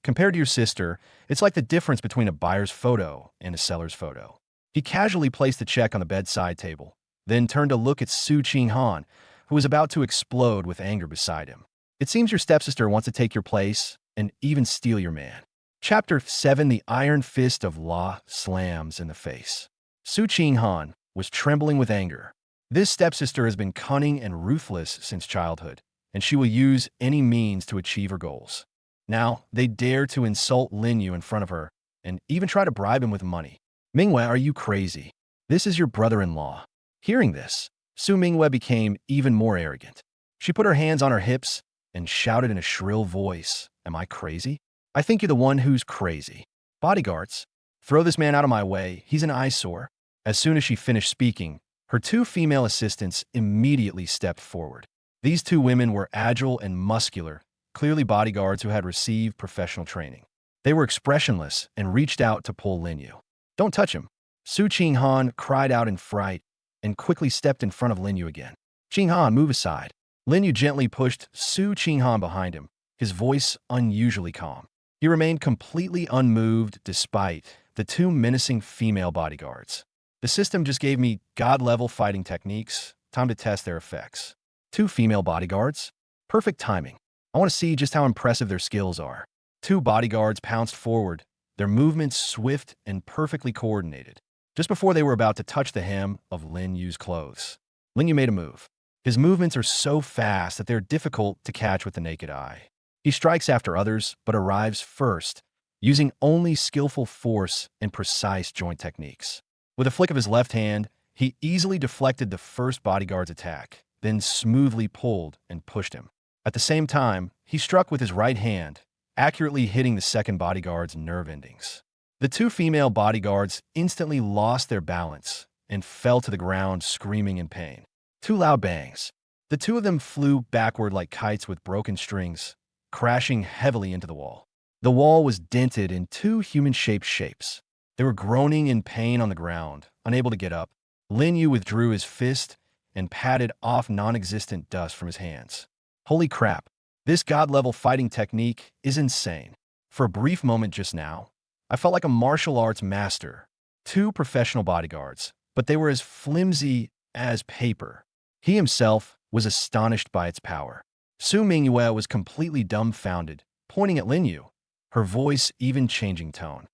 compared to your sister, it's like the difference between a buyer's photo and a seller's photo. He casually placed the check on the bedside table, then turned to look at Su Qinghan, who was about to explode with anger beside him. It seems your stepsister wants to take your place and even steal your man. Chapter 7 The Iron Fist of Law slams in the face. Su Qinghan was trembling with anger. This stepsister has been cunning and ruthless since childhood, and she will use any means to achieve her goals. Now, they dare to insult Lin Yu in front of her and even try to bribe him with money. Mingyue, are you crazy? This is your brother-in-law. Hearing this, Su Mingyue became even more arrogant. She put her hands on her hips and shouted in a shrill voice, Am I crazy? I think you're the one who's crazy. Bodyguards, throw this man out of my way. He's an eyesore. As soon as she finished speaking, her two female assistants immediately stepped forward. These two women were agile and muscular, clearly bodyguards who had received professional training. They were expressionless and reached out to pull Lin Yu. Don't touch him. Su Qinghan cried out in fright and quickly stepped in front of Lin Yu again. Qinghan, move aside. Lin Yu gently pushed Su Qinghan behind him, his voice unusually calm. He remained completely unmoved despite the two menacing female bodyguards. The system just gave me god-level fighting techniques. Time to test their effects. Two female bodyguards? Perfect timing. I want to see just how impressive their skills are. Two bodyguards pounced forward, their movements swift and perfectly coordinated. Just before they were about to touch the hem of Lin Yu's clothes, Lin Yu made a move. His movements are so fast that they're difficult to catch with the naked eye. He strikes after others, but arrives first, using only skillful force and precise joint techniques. With a flick of his left hand, he easily deflected the first bodyguard's attack, then smoothly pulled and pushed him. At the same time, he struck with his right hand, accurately hitting the second bodyguard's nerve endings. The two female bodyguards instantly lost their balance and fell to the ground screaming in pain. Two loud bangs. The two of them flew backward like kites with broken strings, crashing heavily into the wall. The wall was dented in two human-shaped shapes. They were groaning in pain on the ground, unable to get up. Lin Yu withdrew his fist and patted off non-existent dust from his hands. Holy crap, this god-level fighting technique is insane. For a brief moment just now, I felt like a martial arts master. Two professional bodyguards, but they were as flimsy as paper. He himself was astonished by its power. Su Mingyue was completely dumbfounded, pointing at Lin Yu, her voice even changing tone.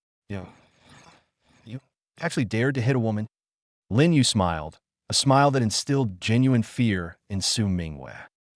You actually dared to hit a woman? Lin Yu smiled, a smile that instilled genuine fear in Su Mingyue.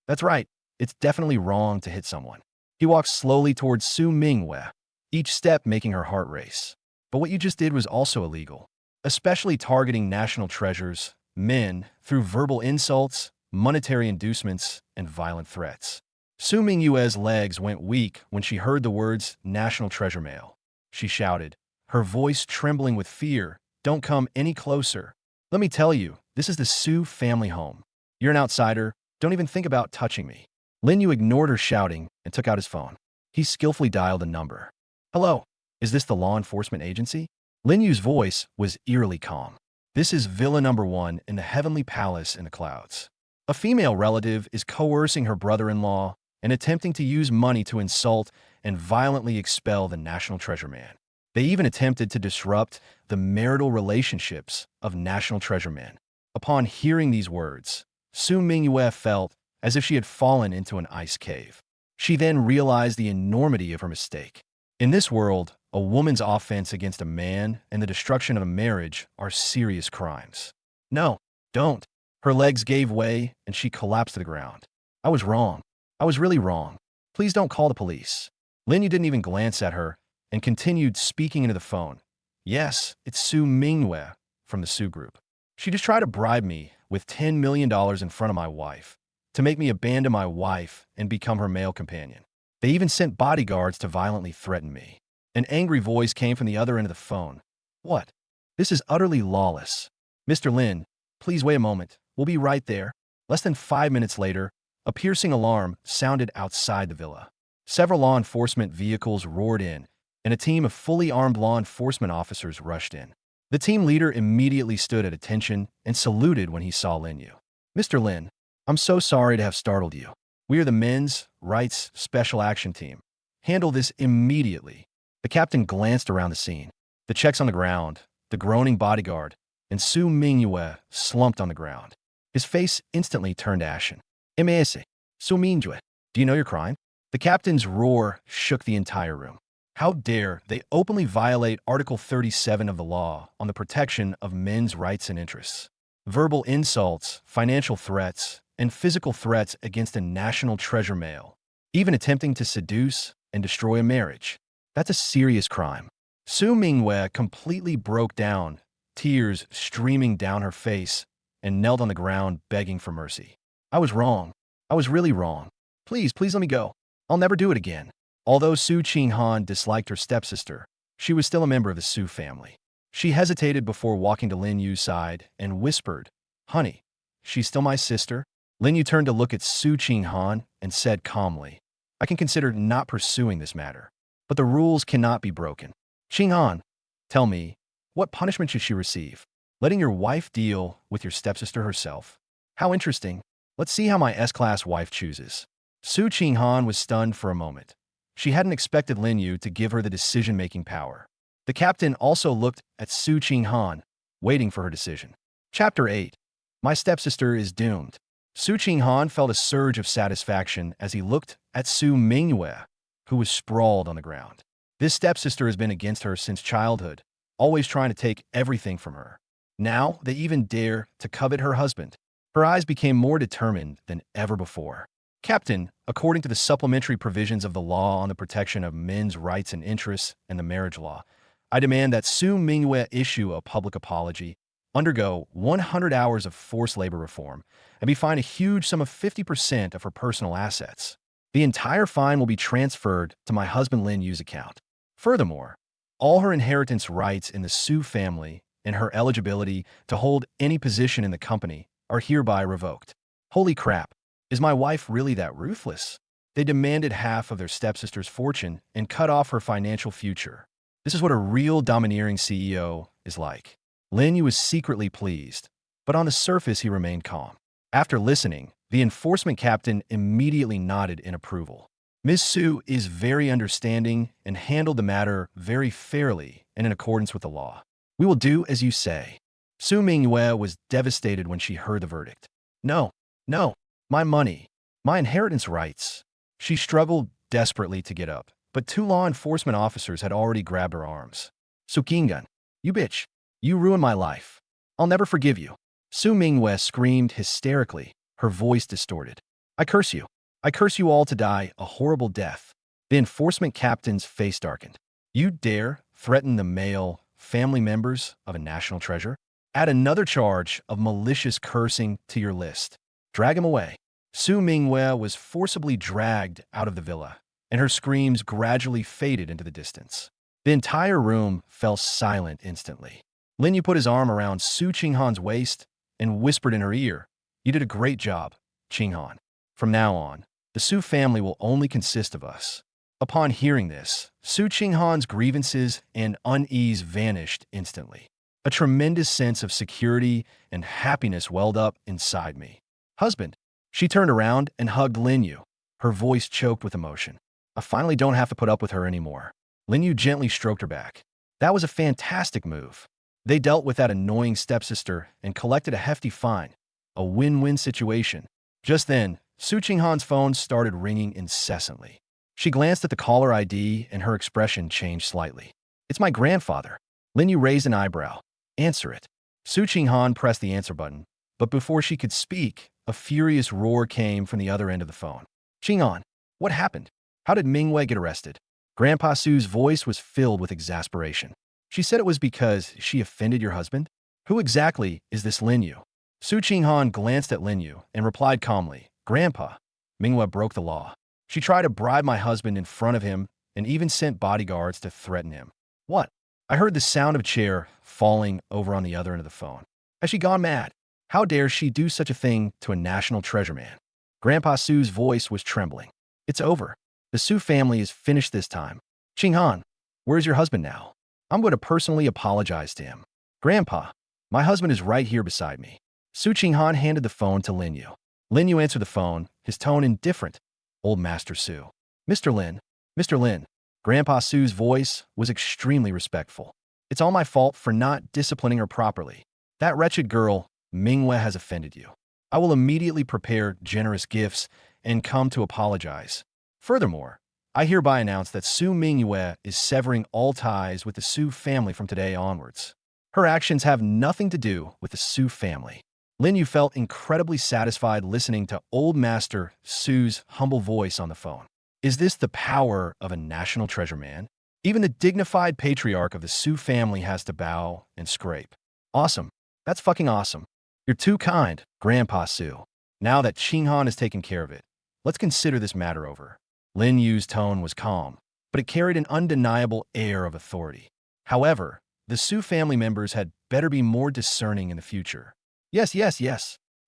That's right, it's definitely wrong to hit someone. He walked slowly towards Su Mingyue, each step making her heart race. But what you just did was also illegal, especially targeting national treasures, men, through verbal insults, monetary inducements, and violent threats. Su Mingyue's legs went weak when she heard the words national treasure mail. She shouted, her voice trembling with fear, "Don't come any closer. Let me tell you, this is the Su family home. You're an outsider. Don't even think about touching me." Lin Yu ignored her shouting and took out his phone. He skillfully dialed a number. "Hello, is this the law enforcement agency?" Lin Yu's voice was eerily calm. "This is Villa Number 1 in the Heavenly Palace in the clouds. A female relative is coercing her brother-in-law and attempting to use money to insult and violently expel the National Treasure Man. They even attempted to disrupt the marital relationships of National Treasure Men." Upon hearing these words, Su Mingyue felt as if she had fallen into an ice cave. She then realized the enormity of her mistake. In this world, a woman's offense against a man and the destruction of a marriage are serious crimes. "No, don't." Her legs gave way and she collapsed to the ground. "I was wrong. I was really wrong. Please don't call the police." Lin Yu didn't even glance at her and continued speaking into the phone. "Yes, it's Su Mingyue from the Su Group. She just tried to bribe me with $10 million in front of my wife to make me abandon my wife and become her male companion. They even sent bodyguards to violently threaten me." An angry voice came from the other end of the phone. "What? This is utterly lawless. Mr. Lin, please wait a moment. We'll be right there." Less than 5 minutes later, a piercing alarm sounded outside the villa. Several law enforcement vehicles roared in, and a team of fully armed law enforcement officers rushed in. The team leader immediately stood at attention and saluted when he saw Lin Yu. "Mr. Lin, I'm so sorry to have startled you. We are the Men's Rights Special Action Team. Handle this immediately." The captain glanced around the scene. The checks on the ground, the groaning bodyguard, and Su Mingyue slumped on the ground. His face instantly turned ashen. "M.A.S. Su Mingyue, do you know your crime?" The captain's roar shook the entire room. How dare they openly violate Article 37 of the law on the protection of men's rights and interests? Verbal insults, financial threats, and physical threats against a national treasure male, even attempting to seduce and destroy a marriage. That's a serious crime. Su Mingyue completely broke down, tears streaming down her face, and knelt on the ground begging for mercy. "I was wrong. I was really wrong. Please let me go. I'll never do it again." Although Su Qinghan disliked her stepsister, she was still a member of the Su family. She hesitated before walking to Lin Yu's side and whispered, "Honey, she's still my sister." Lin Yu turned to look at Su Qinghan and said calmly, "I can consider not pursuing this matter, but the rules cannot be broken. Qinghan, tell me, what punishment should she receive? Letting your wife deal with your stepsister herself? How interesting. Let's see how my S-class wife chooses." Su Qinghan was stunned for a moment. She hadn't expected Lin Yu to give her the decision-making power. The captain also looked at Su Qinghan, waiting for her decision. Chapter 8. My stepsister is doomed. Su Qinghan felt a surge of satisfaction as he looked at Su Mingyue, who was sprawled on the ground. This stepsister has been against her since childhood, always trying to take everything from her. Now they even dare to covet her husband. Her eyes became more determined than ever before. Captain, according to the supplementary provisions of the law on the protection of men's rights and interests and the marriage law, I demand that Su Mingyue issue a public apology, undergo 100 hours of forced labor reform, and be fined a huge sum of 50% of her personal assets. The entire fine will be transferred to my husband Lin Yu's account. Furthermore, all her inheritance rights in the Su family and her eligibility to hold any position in the company are hereby revoked. Holy crap, is my wife really that ruthless? They demanded half of their stepsister's fortune and cut off her financial future. This is what a real domineering CEO is like. Lin Yu was secretly pleased, but on the surface he remained calm. After listening, the enforcement captain immediately nodded in approval. Ms. Su is very understanding and handled the matter very fairly and in accordance with the law. We will do as you say. Su Mingyue was devastated when she heard the verdict. No, no, my money, my inheritance rights. She struggled desperately to get up, but two law enforcement officers had already grabbed her arms. Su Qinghan, you bitch, you ruined my life. I'll never forgive you. Su Mingyue screamed hysterically, her voice distorted. I curse you. I curse you all to die a horrible death. The enforcement captain's face darkened. You dare threaten the male family members of a national treasure? Add another charge of malicious cursing to your list. Drag him away. Su Mingyue was forcibly dragged out of the villa, and her screams gradually faded into the distance. The entire room fell silent instantly. Lin Yu put his arm around Su Qinghan's waist and whispered in her ear, You did a great job, Qinghan. From now on, the Su family will only consist of us. Upon hearing this, Su Qinghan's grievances and unease vanished instantly. A tremendous sense of security and happiness welled up inside me. Husband. She turned around and hugged Lin Yu, her voice choked with emotion. I finally don't have to put up with her anymore. Lin Yu gently stroked her back. That was a fantastic move. They dealt with that annoying stepsister and collected a hefty fine. A win-win situation. Just then, Su Qinghan's phone started ringing incessantly. She glanced at the caller ID and her expression changed slightly. It's my grandfather. Lin Yu raised an eyebrow. Answer it. Su Qinghan pressed the answer button, but before she could speak, a furious roar came from the other end of the phone. Qinghan, what happened? How did Mingyue get arrested? Grandpa Su's voice was filled with exasperation. She said it was because she offended your husband? Who exactly is this Lin Yu? Su Qinghan glanced at Lin Yu and replied calmly, Grandpa, Mingyue broke the law. She tried to bribe my husband in front of him and even sent bodyguards to threaten him. What? I heard the sound of a chair falling over on the other end of the phone. Has she gone mad? How dare she do such a thing to a national treasure man? Grandpa Su's voice was trembling. It's over. The Su family is finished this time. Qinghan, where's your husband now? I'm going to personally apologize to him. Grandpa, my husband is right here beside me. Su Qinghan handed the phone to Lin Yu. Lin Yu answered the phone, his tone indifferent. Old Master Su. Mr. Lin. Mr. Lin. Grandpa Su's voice was extremely respectful. It's all my fault for not disciplining her properly. That wretched girl, Mingyue, has offended you. I will immediately prepare generous gifts and come to apologize. Furthermore, I hereby announce that Su Mingyue is severing all ties with the Su family from today onwards. Her actions have nothing to do with the Su family. Lin Yu felt incredibly satisfied listening to Old Master Su's humble voice on the phone. Is this the power of a national treasure man? Even the dignified patriarch of the Su family has to bow and scrape. Awesome. That's fucking awesome. You're too kind, Grandpa Su. Now that Qinghan has taken care of it, let's consider this matter over. Lin Yu's tone was calm, but it carried an undeniable air of authority. However, the Su family members had better be more discerning in the future. Yes.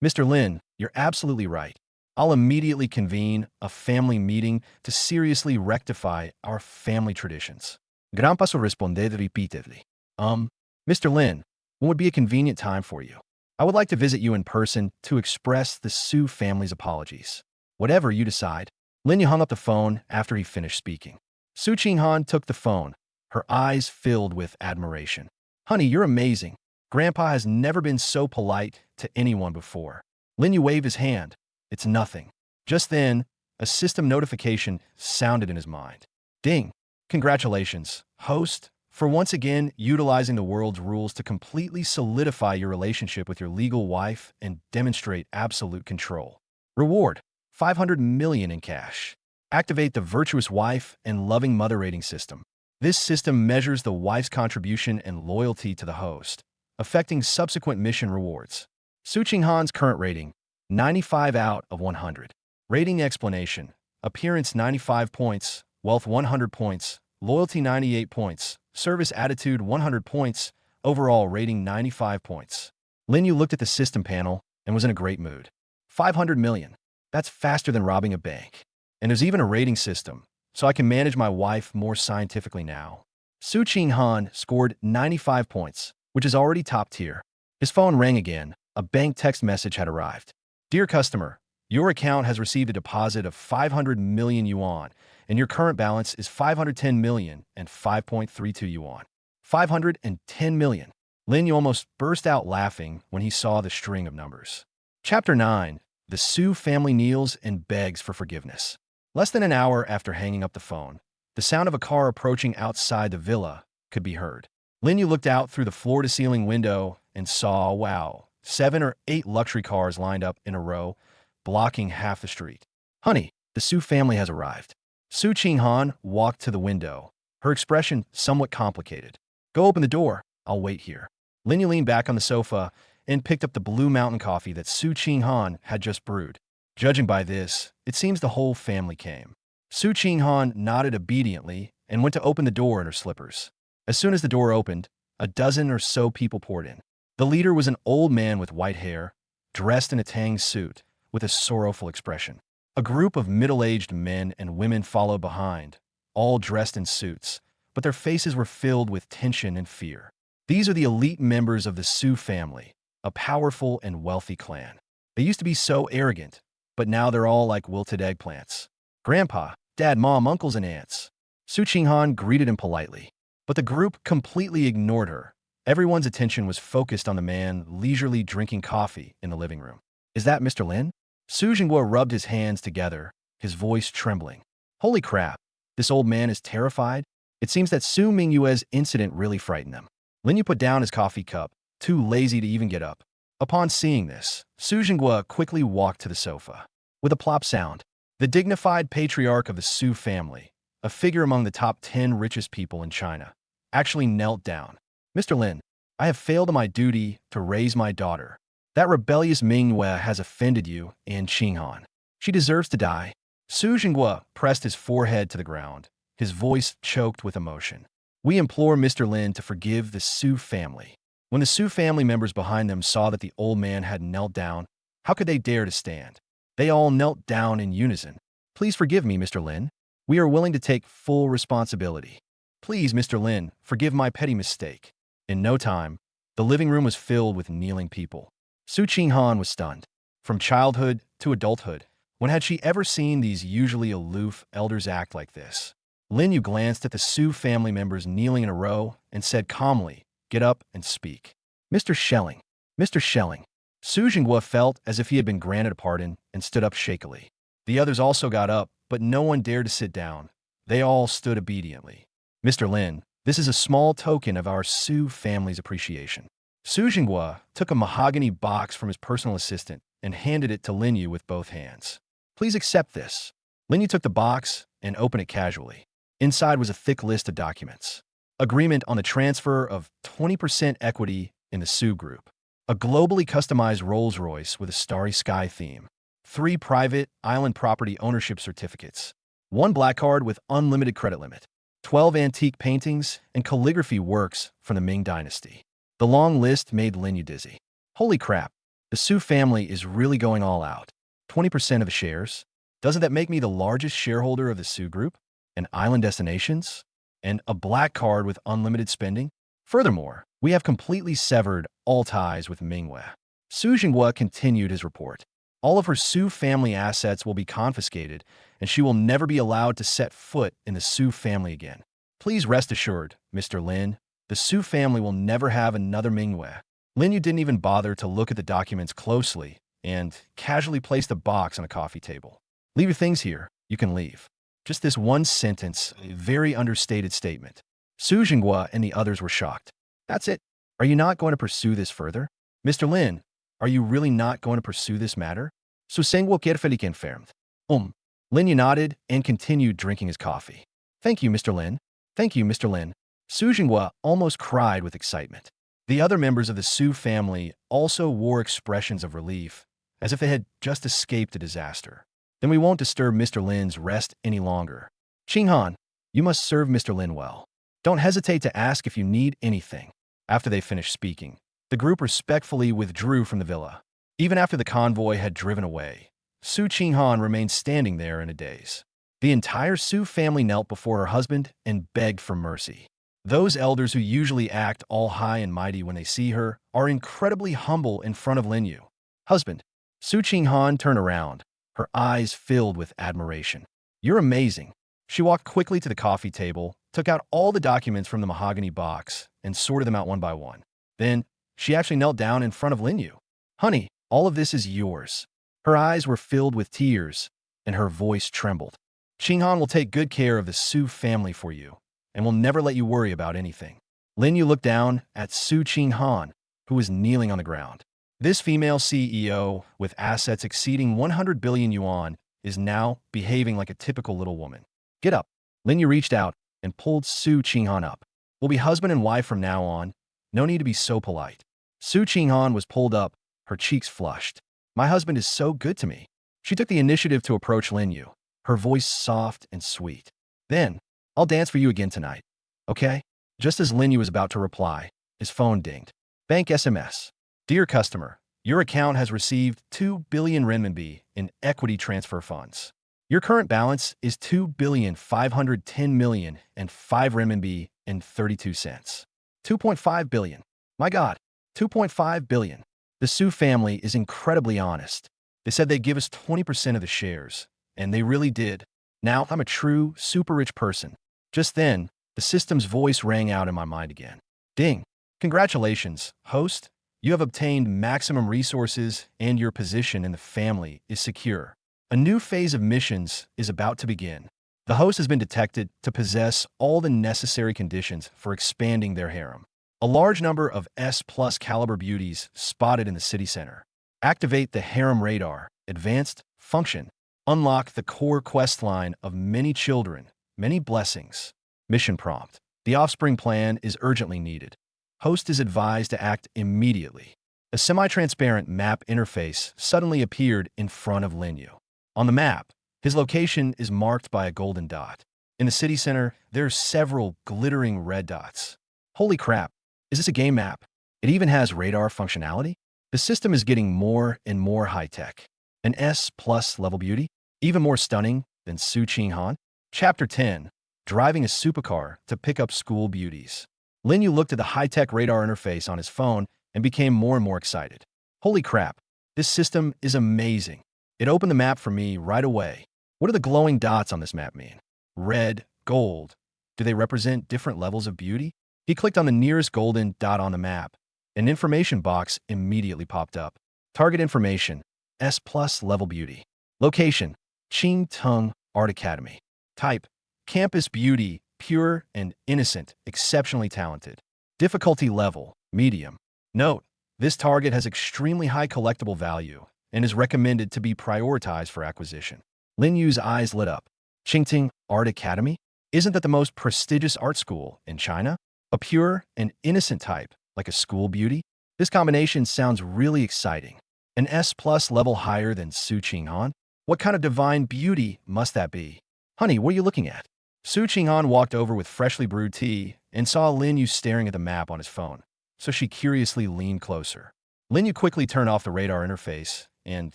Mr. Lin, you're absolutely right. I'll immediately convene a family meeting to seriously rectify our family traditions. Grandpa responded repeatedly. Mr. Lin, when would be a convenient time for you? I would like to visit you in person to express the Su family's apologies. Whatever you decide. Lin Yu hung up the phone after he finished speaking. Su Qinghan took the phone, her eyes filled with admiration. "Honey, you're amazing. Grandpa has never been so polite to anyone before." Lin Yu waved his hand. "It's nothing." Just then, a system notification sounded in his mind. Ding! "Congratulations, host, for once again utilizing the world's rules to completely solidify your relationship with your legal wife and demonstrate absolute control. Reward: 500 million in cash. Activate the virtuous wife and loving mother rating system. This system measures the wife's contribution and loyalty to the host, affecting subsequent mission rewards. Su Qinghan's current rating: 95 out of 100. Rating explanation: appearance 95 points, wealth 100 points, loyalty 98 points, service attitude 100 points, overall rating 95 points. Lin Yu looked at the system panel and was in a great mood. 500 million. That's faster than robbing a bank. And there's even a rating system, so I can manage my wife more scientifically now. Su Qinghan scored 95 points, which is already top tier. His phone rang again. A bank text message had arrived. "Dear customer, your account has received a deposit of 500 million yuan, and your current balance is 510 million and 5.32 yuan. 510 million. Lin Yu almost burst out laughing when he saw the string of numbers. Chapter 9. The Su family kneels and begs for forgiveness. Less than an hour after hanging up the phone, the sound of a car approaching outside the villa could be heard. Lin Yu looked out through the floor-to-ceiling window and saw, wow, 7 or 8 luxury cars lined up in a row, blocking half the street. "Honey, the Su family has arrived." Su Qinghan walked to the window, her expression somewhat complicated. "Go open the door. I'll wait here." Lin Yu leaned back on the sofa and picked up the Blue Mountain coffee that Su Qinghan had just brewed. Judging by this, it seems the whole family came. Su Qinghan nodded obediently and went to open the door in her slippers. As soon as the door opened, a dozen or so people poured in. The leader was an old man with white hair, dressed in a tang suit, with a sorrowful expression. A group of middle-aged men and women followed behind, all dressed in suits, but their faces were filled with tension and fear. These are the elite members of the Su family, a powerful and wealthy clan. They used to be so arrogant, but now they're all like wilted eggplants. Grandpa, Dad, Mom, uncles, and aunts. Su Qinghan greeted him politely, but the group completely ignored her. Everyone's attention was focused on the man leisurely drinking coffee in the living room. "Is that Mr. Lin?" Su Jinghua rubbed his hands together, his voice trembling. "Holy crap, this old man is terrified." It seems that Su Mingyue's incident really frightened him. Lin Yu put down his coffee cup, too lazy to even get up. Upon seeing this, Su Jinghua quickly walked to the sofa. With a plop sound, the dignified patriarch of the Su family, a figure among the top 10 richest people in China, actually knelt down. "Mr. Lin, I have failed in my duty to raise my daughter. That rebellious Mingyue has offended you and Qinghan. She deserves to die." Su Jinghua pressed his forehead to the ground, his voice choked with emotion. "We implore Mr. Lin to forgive the Su family." When the Su family members behind them saw that the old man had knelt down, how could they dare to stand? They all knelt down in unison. "Please forgive me, Mr. Lin. We are willing to take full responsibility. Please, Mr. Lin, forgive my petty mistake." In no time, the living room was filled with kneeling people. Su Qinghan was stunned. From childhood to adulthood, when had she ever seen these usually aloof elders act like this? Lin Yu glanced at the Su family members kneeling in a row and said calmly, "Get up and speak." "Mr. Schelling, Mr. Schelling." Su Jinghua felt as if he had been granted a pardon and stood up shakily. The others also got up, but no one dared to sit down. They all stood obediently. "Mr. Lin, this is a small token of our Su family's appreciation." Su Jinghua took a mahogany box from his personal assistant and handed it to Lin Yu with both hands. "Please accept this." Lin Yu took the box and opened it casually. Inside was a thick list of documents. Agreement on the transfer of 20% equity in the Su Group. A globally customized Rolls-Royce with a starry sky theme. 3 private island property ownership certificates. 1 black card with unlimited credit limit. 12 antique paintings and calligraphy works from the Ming Dynasty. The long list made Lin Yu dizzy. Holy crap, the Su family is really going all out. 20% of the shares? Doesn't that make me the largest shareholder of the Su Group? And island destinations? And a black card with unlimited spending? Furthermore, we have completely severed all ties with Mingyue. Su Jinghua continued his report. All of her Su family assets will be confiscated, and she will never be allowed to set foot in the Su family again. Please rest assured, Mr. Lin, the Su family will never have another Mingwei. Lin Yu didn't even bother to look at the documents closely and casually placed a box on a coffee table. Leave your things here. You can leave. Just this one sentence, a very understated statement. Su Jinghua and the others were shocked. That's it. Are you not going to pursue this further? Mr. Lin, are you really not going to pursue this matter? Su Sengwo quer enfermed. Lin Yu nodded and continued drinking his coffee. Thank you, Mr. Lin. Thank you, Mr. Lin. Su Jinghua almost cried with excitement. The other members of the Su family also wore expressions of relief, as if they had just escaped a disaster. Then we won't disturb Mr. Lin's rest any longer. Qinghan, you must serve Mr. Lin well. Don't hesitate to ask if you need anything. After they finished speaking, the group respectfully withdrew from the villa. Even after the convoy had driven away, Su Qinghan remained standing there in a daze. The entire Su family knelt before her husband and begged for mercy. Those elders who usually act all high and mighty when they see her are incredibly humble in front of Lin Yu. Husband, Su Qinghan turned around, her eyes filled with admiration. You're amazing. She walked quickly to the coffee table, took out all the documents from the mahogany box, and sorted them out one by one. Then, she actually knelt down in front of Lin Yu. Honey, all of this is yours. Her eyes were filled with tears, and her voice trembled. Qinghan will take good care of the Su family for you, and will never let you worry about anything. Lin Yu looked down at Su Qinghan, who was kneeling on the ground. This female CEO, with assets exceeding 100 billion yuan, is now behaving like a typical little woman. Get up. Lin Yu reached out and pulled Su Qinghan up. We'll be husband and wife from now on. No need to be so polite. Su Qinghan was pulled up, her cheeks flushed. My husband is so good to me. She took the initiative to approach Lin Yu, her voice soft and sweet. Then, I'll dance for you again tonight. Okay? Just as Lin Yu was about to reply, his phone dinged. Bank SMS. Dear customer, your account has received 2 billion renminbi in equity transfer funds. Your current balance is 2,510,000,005 renminbi and 32 cents. 2.5 billion. My God, 2.5 billion. The Su family is incredibly honest. They said they'd give us 20% of the shares, and they really did. Now I'm a true, super rich person. Just then, the system's voice rang out in my mind again. Ding. Congratulations, host. You have obtained maximum resources and your position in the family is secure. A new phase of missions is about to begin. The host has been detected to possess all the necessary conditions for expanding their harem. A large number of S+ caliber beauties spotted in the city center. Activate the harem radar. Advanced function. Unlock the core quest line of many children, many blessings. Mission prompt. The offspring plan is urgently needed. Host is advised to act immediately. A semi-transparent map interface suddenly appeared in front of Lin Yu. On the map, his location is marked by a golden dot. In the city center, there are several glittering red dots. Holy crap, is this a game map? It even has radar functionality? The system is getting more and more high-tech. An S+ level beauty? Even more stunning than Su Qinghan? Chapter 10. Driving a supercar to pick up school beauties. Lin Yu looked at the high-tech radar interface on his phone and became more and more excited. Holy crap, this system is amazing. It opened the map for me right away. What do the glowing dots on this map mean? Red, gold. Do they represent different levels of beauty? He clicked on the nearest golden dot on the map. An information box immediately popped up. Target information, S+ level beauty. Location, Qingtung Art Academy. Type, campus beauty, pure and innocent, exceptionally talented. Difficulty level, medium. Note, this target has extremely high collectible value and is recommended to be prioritized for acquisition. Lin Yu's eyes lit up. Qingtung Art Academy? Isn't that the most prestigious art school in China? A pure and innocent type, like a school beauty? This combination sounds really exciting. An S+ level higher than Su Qinghan? What kind of divine beauty must that be? Honey, what are you looking at? Su Qinghan walked over with freshly brewed tea and saw Lin Yu staring at the map on his phone, so she curiously leaned closer. Lin Yu quickly turned off the radar interface and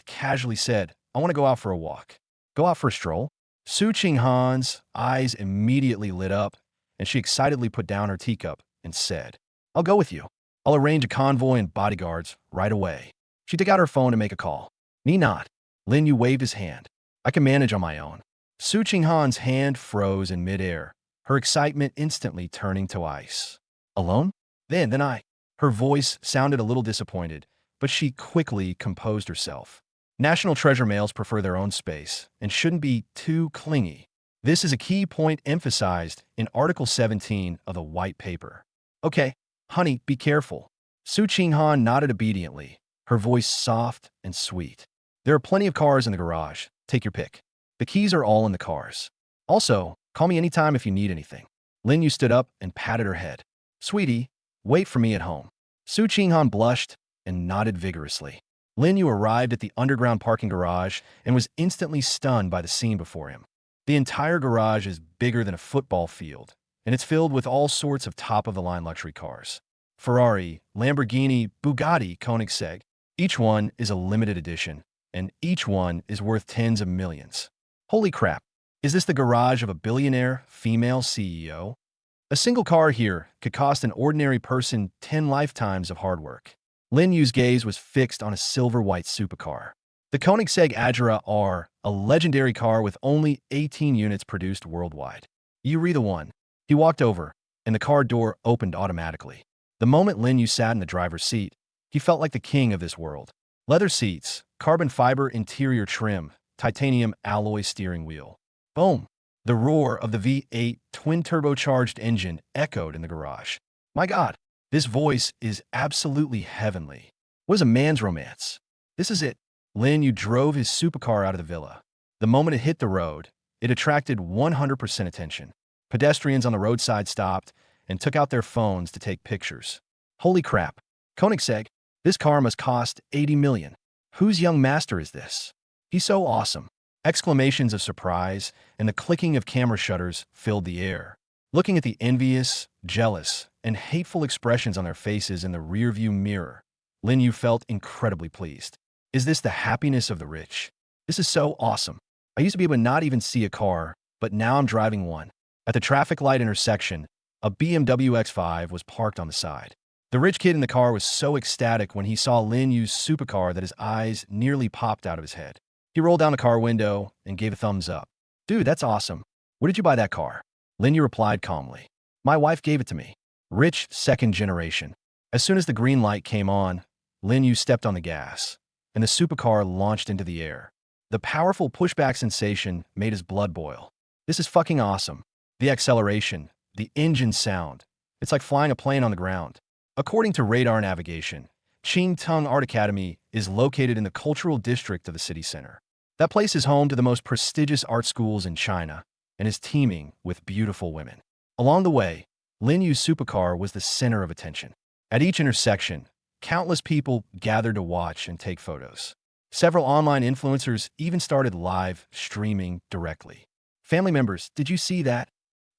casually said, I want to go out for a walk. Go out for a stroll? Su Qinghan's eyes immediately lit up, and she excitedly put down her teacup and said, I'll go with you. I'll arrange a convoy and bodyguards right away. She took out her phone to make a call. Need not. Lin Yu waved his hand. I can manage on my own. Su Qinghan's hand froze in midair. her excitement instantly turning to ice. Alone? Then I. Her voice sounded a little disappointed, but she quickly composed herself. National Treasure males prefer their own space and shouldn't be too clingy. This is a key point emphasized in Article 17 of the White Paper. Okay, honey, be careful. Su Qinghan nodded obediently, her voice soft and sweet. There are plenty of cars in the garage. Take your pick. The keys are all in the cars. Also, call me anytime if you need anything. Lin Yu stood up and patted her head. Sweetie, wait for me at home. Su Qinghan blushed and nodded vigorously. Lin Yu arrived at the underground parking garage and was instantly stunned by the scene before him. The entire garage is bigger than a football field, and it's filled with all sorts of top-of-the-line luxury cars. Ferrari, Lamborghini, Bugatti, Koenigsegg. Each one is a limited edition, and each one is worth tens of millions. Holy crap, is this the garage of a billionaire female CEO? A single car here could cost an ordinary person 10 lifetimes of hard work. Lin Yu's gaze was fixed on a silver-white supercar. The Koenigsegg Agera R, a legendary car with only 18 units produced worldwide. You read the one. He walked over, and the car door opened automatically. The moment Lin Yu sat in the driver's seat, he felt like the king of this world. Leather seats, carbon fiber interior trim, titanium alloy steering wheel. Boom! The roar of the V8 twin-turbocharged engine echoed in the garage. My God, this voice is absolutely heavenly. What is a man's romance? This is it. Lin Yu drove his supercar out of the villa. The moment it hit the road, it attracted 100% attention. Pedestrians on the roadside stopped and took out their phones to take pictures. Holy crap! Koenigsegg, this car must cost 80 million. Whose young master is this? He's so awesome. Exclamations of surprise and the clicking of camera shutters filled the air. Looking at the envious, jealous, and hateful expressions on their faces in the rearview mirror, Lin Yu felt incredibly pleased. Is this the happiness of the rich? This is so awesome. I used to be able to not even see a car, but now I'm driving one. At the traffic light intersection, a BMW X5 was parked on the side. The rich kid in the car was so ecstatic when he saw Lin Yu's supercar that his eyes nearly popped out of his head. He rolled down the car window and gave a thumbs up. Dude, that's awesome. Where did you buy that car? Lin Yu replied calmly. My wife gave it to me. Rich second generation. As soon as the green light came on, Lin Yu stepped on the gas, and the supercar launched into the air. The powerful pushback sensation made his blood boil. This is fucking awesome. The acceleration, the engine sound. It's like flying a plane on the ground. According to radar navigation, Qingtung Art Academy is located in the cultural district of the city center. That place is home to the most prestigious art schools in China and is teeming with beautiful women. Along the way, Lin Yu's supercar was the center of attention. At each intersection, countless people gathered to watch and take photos. Several online influencers even started live streaming directly. Family members, did you see that?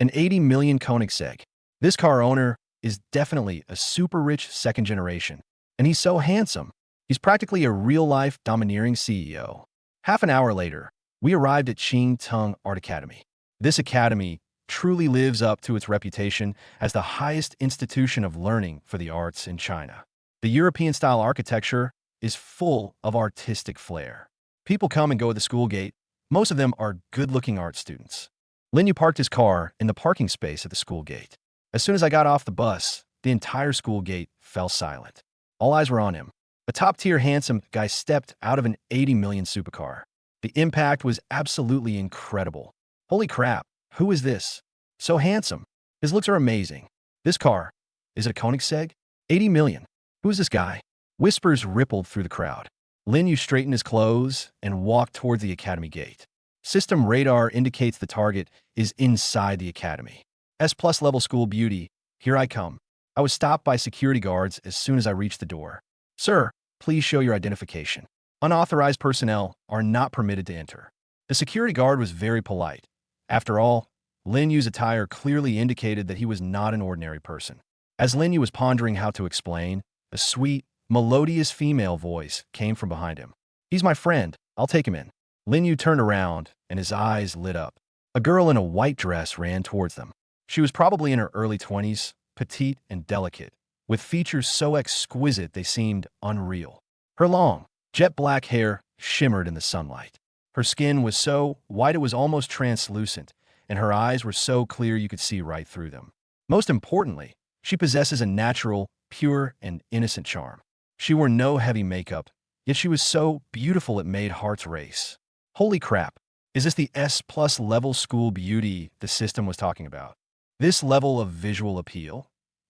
An 80 million Koenigsegg. This car owner is definitely a super rich second generation. And he's so handsome. He's practically a real-life domineering CEO. Half an hour later, we arrived at Qingtung Art Academy. This academy truly lives up to its reputation as the highest institution of learning for the arts in China. The European-style architecture is full of artistic flair. People come and go at the school gate. Most of them are good-looking art students. Lin Yu parked his car in the parking space at the school gate. As soon as I got off the bus, the entire school gate fell silent. All eyes were on him. A top-tier handsome guy stepped out of an 80 million supercar. The impact was absolutely incredible. Holy crap, who is this? So handsome. His looks are amazing. This car, is it a Koenigsegg? 80 million. Who is this guy? Whispers rippled through the crowd. Lin Yu straightened his clothes and walked towards the academy gate. System radar indicates the target is inside the academy. S+ level school beauty, here I come. I was stopped by security guards as soon as I reached the door. Sir, please show your identification. Unauthorized personnel are not permitted to enter. The security guard was very polite. After all, Lin Yu's attire clearly indicated that he was not an ordinary person. As Lin Yu was pondering how to explain, a sweet, melodious female voice came from behind him. He's my friend. I'll take him in. Lin Yu turned around, and his eyes lit up. A girl in a white dress ran towards them. She was probably in her early 20s, petite and delicate, with features so exquisite they seemed unreal. Her long, jet-black hair shimmered in the sunlight. Her skin was so white it was almost translucent, and her eyes were so clear you could see right through them. Most importantly, she possesses a natural, pure, and innocent charm. She wore no heavy makeup, yet she was so beautiful it made hearts race. Holy crap, is this the S+ level school beauty the system was talking about? This level of visual appeal?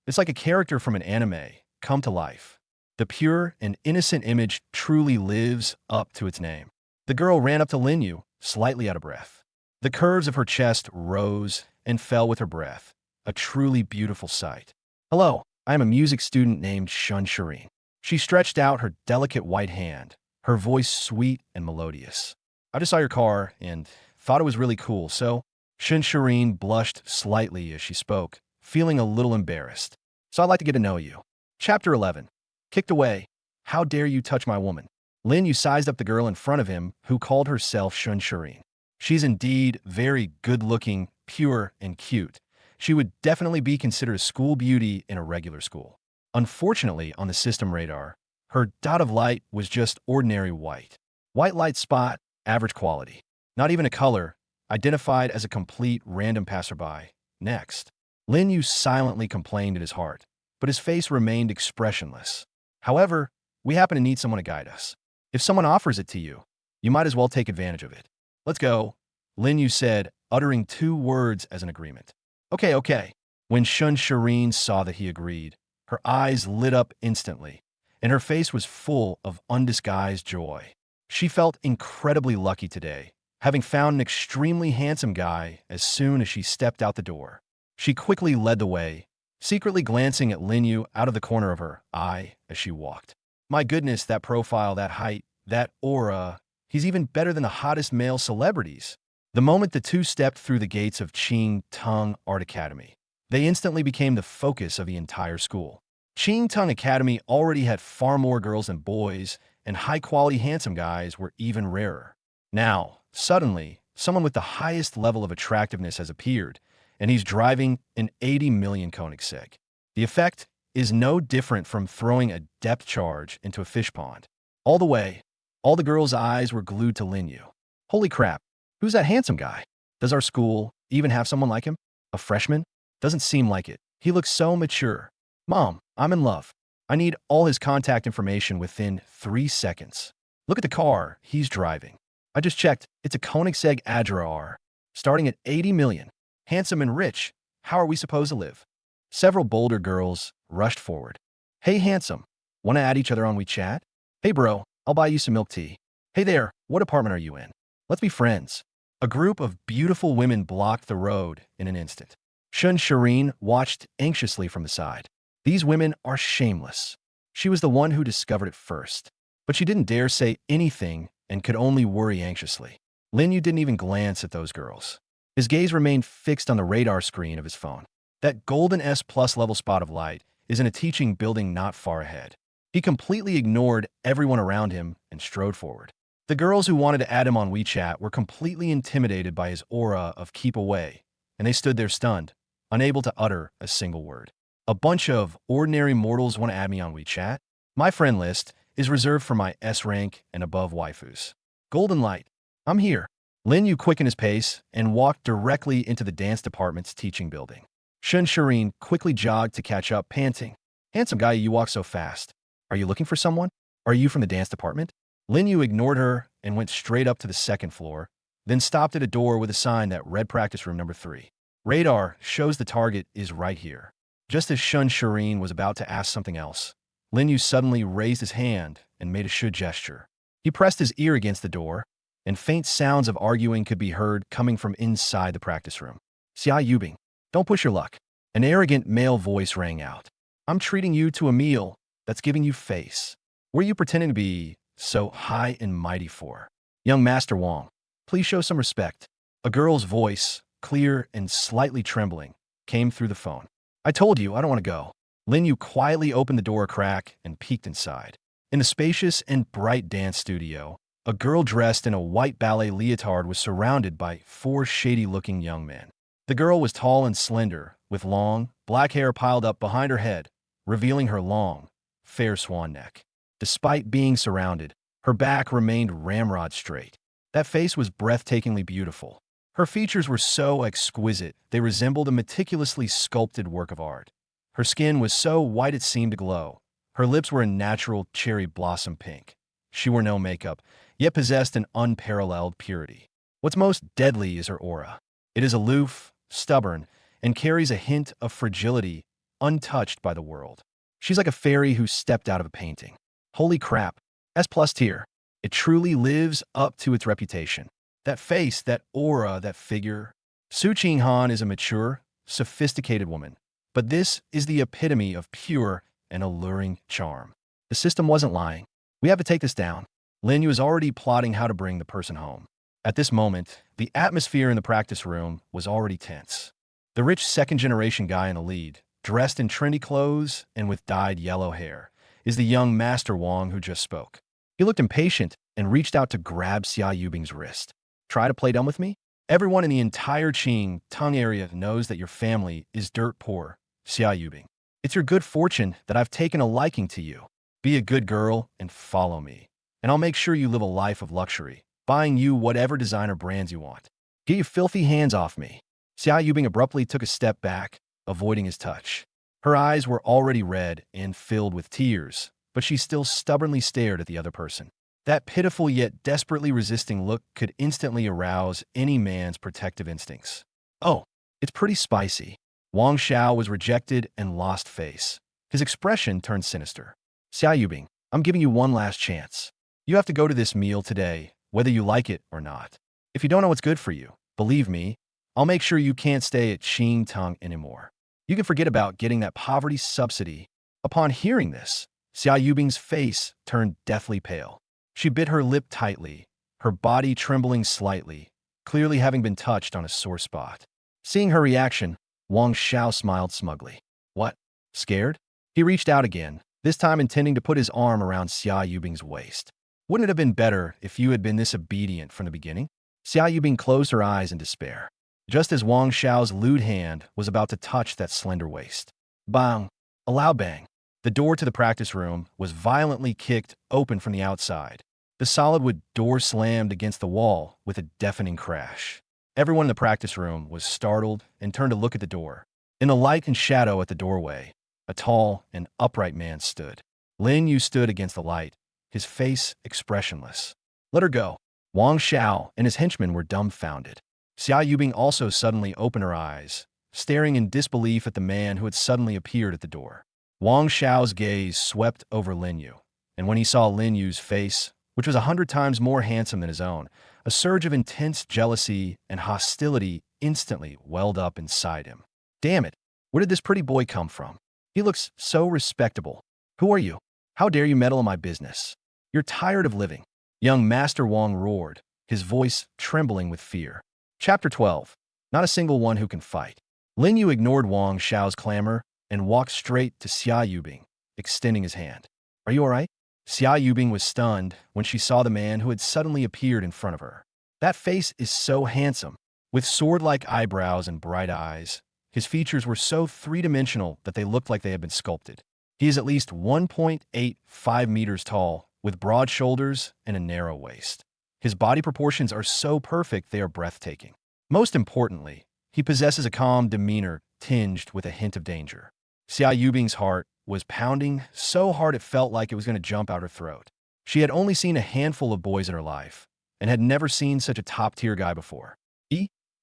It's like a character from an anime come to life. The pure and innocent image truly lives up to its name. The girl ran up to Linyu, slightly out of breath. The curves of her chest rose and fell with her breath, a truly beautiful sight. Hello, I am a music student named Shun Shireen. She stretched out her delicate white hand, her voice sweet and melodious. I just saw your car and thought it was really cool, so Shun Shireen blushed slightly as she spoke, feeling a little embarrassed. So I'd like to get to know you. Chapter 11. Kicked away. How dare you touch my woman? Linyu sized up the girl in front of him, who called herself Shun Shireen. She's indeed very good-looking, pure, and cute. She would definitely be considered a school beauty in a regular school. Unfortunately, on the system radar, her dot of light was just ordinary white. White light spot, average quality. Not even a color, identified as a complete random passerby. Next. Linyu silently complained in his heart, but his face remained expressionless. However, we happen to need someone to guide us. If someone offers it to you, you might as well take advantage of it. Let's go, Linyu said, uttering 2 words as an agreement. Okay. When Shun Shireen saw that he agreed, her eyes lit up instantly, and her face was full of undisguised joy. She felt incredibly lucky today, having found an extremely handsome guy as soon as she stepped out the door. She quickly led the way, secretly glancing at Linyu out of the corner of her eye as she walked. My goodness, that profile, that height, that aura, he's even better than the hottest male celebrities. The moment the two stepped through the gates of Ching Tung Art Academy, they instantly became the focus of the entire school. Ching Tung Academy already had far more girls than boys, and high-quality handsome guys were even rarer. Now, suddenly, someone with the highest level of attractiveness has appeared, and he's driving an 80 million Koenigsegg. The effect is no different from throwing a depth charge into a fish pond. All the way, all the girls' eyes were glued to Linyu. Holy crap, who's that handsome guy? Does our school even have someone like him? A freshman? Doesn't seem like it. He looks so mature. Mom, I'm in love. I need all his contact information within 3 seconds. Look at the car he's driving. I just checked. It's a Koenigsegg Adra R, starting at 80 million. Handsome and rich. How are we supposed to live? Several bolder girls rushed forward. Hey, handsome. Want to add each other on WeChat? Hey, bro, I'll buy you some milk tea. Hey there, what apartment are you in? Let's be friends. A group of beautiful women blocked the road in an instant. Shun Shireen watched anxiously from the side. These women are shameless. She was the one who discovered it first, but she didn't dare say anything and could only worry anxiously. Linyu didn't even glance at those girls. His gaze remained fixed on the radar screen of his phone. That golden S+ level spot of light is in a teaching building not far ahead. He completely ignored everyone around him and strode forward. The girls who wanted to add him on WeChat were completely intimidated by his aura of keep away, and they stood there stunned, unable to utter a single word. A bunch of ordinary mortals want to add me on WeChat? My friend list is reserved for my S rank and above waifus. Golden light. I'm here. Linyu quickened his pace and walked directly into the dance department's teaching building. Shun Shireen quickly jogged to catch up, panting. Handsome guy, you walk so fast. Are you looking for someone? Are you from the dance department? Linyu ignored her and went straight up to the 2nd floor, then stopped at a door with a sign that read practice room number 3. Radar shows the target is right here. Just as Shun Shireen was about to ask something else, Linyu suddenly raised his hand and made a should gesture. He pressed his ear against the door, and faint sounds of arguing could be heard coming from inside the practice room. Xia Yubing, don't push your luck. An arrogant male voice rang out. I'm treating you to a meal that's giving you face. What are you pretending to be so high and mighty for? Young Master Wong, please show some respect. A girl's voice, clear and slightly trembling, came through the phone. I told you, I don't want to go. Linyu quietly opened the door a crack and peeked inside. In the spacious and bright dance studio, a girl dressed in a white ballet leotard was surrounded by 4 shady-looking young men. The girl was tall and slender, with long, black hair piled up behind her head, revealing her long, fair swan neck. Despite being surrounded, her back remained ramrod straight. That face was breathtakingly beautiful. Her features were so exquisite, they resembled a meticulously sculpted work of art. Her skin was so white it seemed to glow. Her lips were a natural cherry blossom pink. She wore no makeup, yet possessed an unparalleled purity. What's most deadly is her aura. It is aloof, stubborn, and carries a hint of fragility, untouched by the world. She's like a fairy who stepped out of a painting. Holy crap, S+ tier. It truly lives up to its reputation. That face, that aura, that figure. Su Qinghan is a mature, sophisticated woman, but this is the epitome of pure and alluring charm. The system wasn't lying. We have to take this down. Lin Yu is already plotting how to bring the person home. At this moment, the atmosphere in the practice room was already tense. The rich second-generation guy in the lead, dressed in trendy clothes and with dyed yellow hair, is the young Master Wang who just spoke. He looked impatient and reached out to grab Xia Yubing's wrist. Try to play dumb with me? Everyone in the entire Qing tongue area knows that your family is dirt poor, Xia Yubing. It's your good fortune that I've taken a liking to you. Be a good girl and follow me, and I'll make sure you live a life of luxury, buying you whatever designer brands you want. Get your filthy hands off me. Xia Yubing abruptly took a step back, avoiding his touch. Her eyes were already red and filled with tears, but she still stubbornly stared at the other person. That pitiful yet desperately resisting look could instantly arouse any man's protective instincts. Oh, it's pretty spicy. Wang Xiao was rejected and lost face. His expression turned sinister. Xia Yubing, I'm giving you one last chance. You have to go to this meal today, whether you like it or not. If you don't know what's good for you, believe me, I'll make sure you can't stay at Qing Tongue anymore. You can forget about getting that poverty subsidy. Upon hearing this, Xia Yubing's face turned deathly pale. She bit her lip tightly, her body trembling slightly, clearly having been touched on a sore spot. Seeing her reaction, Wang Xiao smiled smugly. What? Scared? He reached out again, this time intending to put his arm around Xia Yubing's waist. Wouldn't it have been better if you had been this obedient from the beginning? Xia Yubing closed her eyes in despair, just as Wang Xiao's lewd hand was about to touch that slender waist. Bang! A loud bang. The door to the practice room was violently kicked open from the outside. The solid wood door slammed against the wall with a deafening crash. Everyone in the practice room was startled and turned to look at the door. In the light and shadow at the doorway, a tall and upright man stood. Lin Yu stood against the light, his face expressionless. Let her go. Wang Xiao and his henchmen were dumbfounded. Xia Yubing also suddenly opened her eyes, staring in disbelief at the man who had suddenly appeared at the door. Wang Xiao's gaze swept over Lin Yu, and when he saw Lin Yu's face, which was 100 times more handsome than his own, a surge of intense jealousy and hostility instantly welled up inside him. Damn it, where did this pretty boy come from? He looks so respectable. Who are you? How dare you meddle in my business? You're tired of living. Young Master Wang roared, his voice trembling with fear. Chapter 12. Not a single one who can fight. Lin Yu ignored Wang Xiao's clamor and walked straight to Xia Yubing, extending his hand. Are you all right? Xia Yubing was stunned when she saw the man who had suddenly appeared in front of her. That face is so handsome, with sword-like eyebrows and bright eyes. His features were so three-dimensional that they looked like they had been sculpted. He is at least 1.85 meters tall, with broad shoulders and a narrow waist. His body proportions are so perfect they are breathtaking. Most importantly, he possesses a calm demeanor tinged with a hint of danger. Xia Yubing's heart was pounding so hard it felt like it was going to jump out her throat. She had only seen a handful of boys in her life, and had never seen such a top-tier guy before.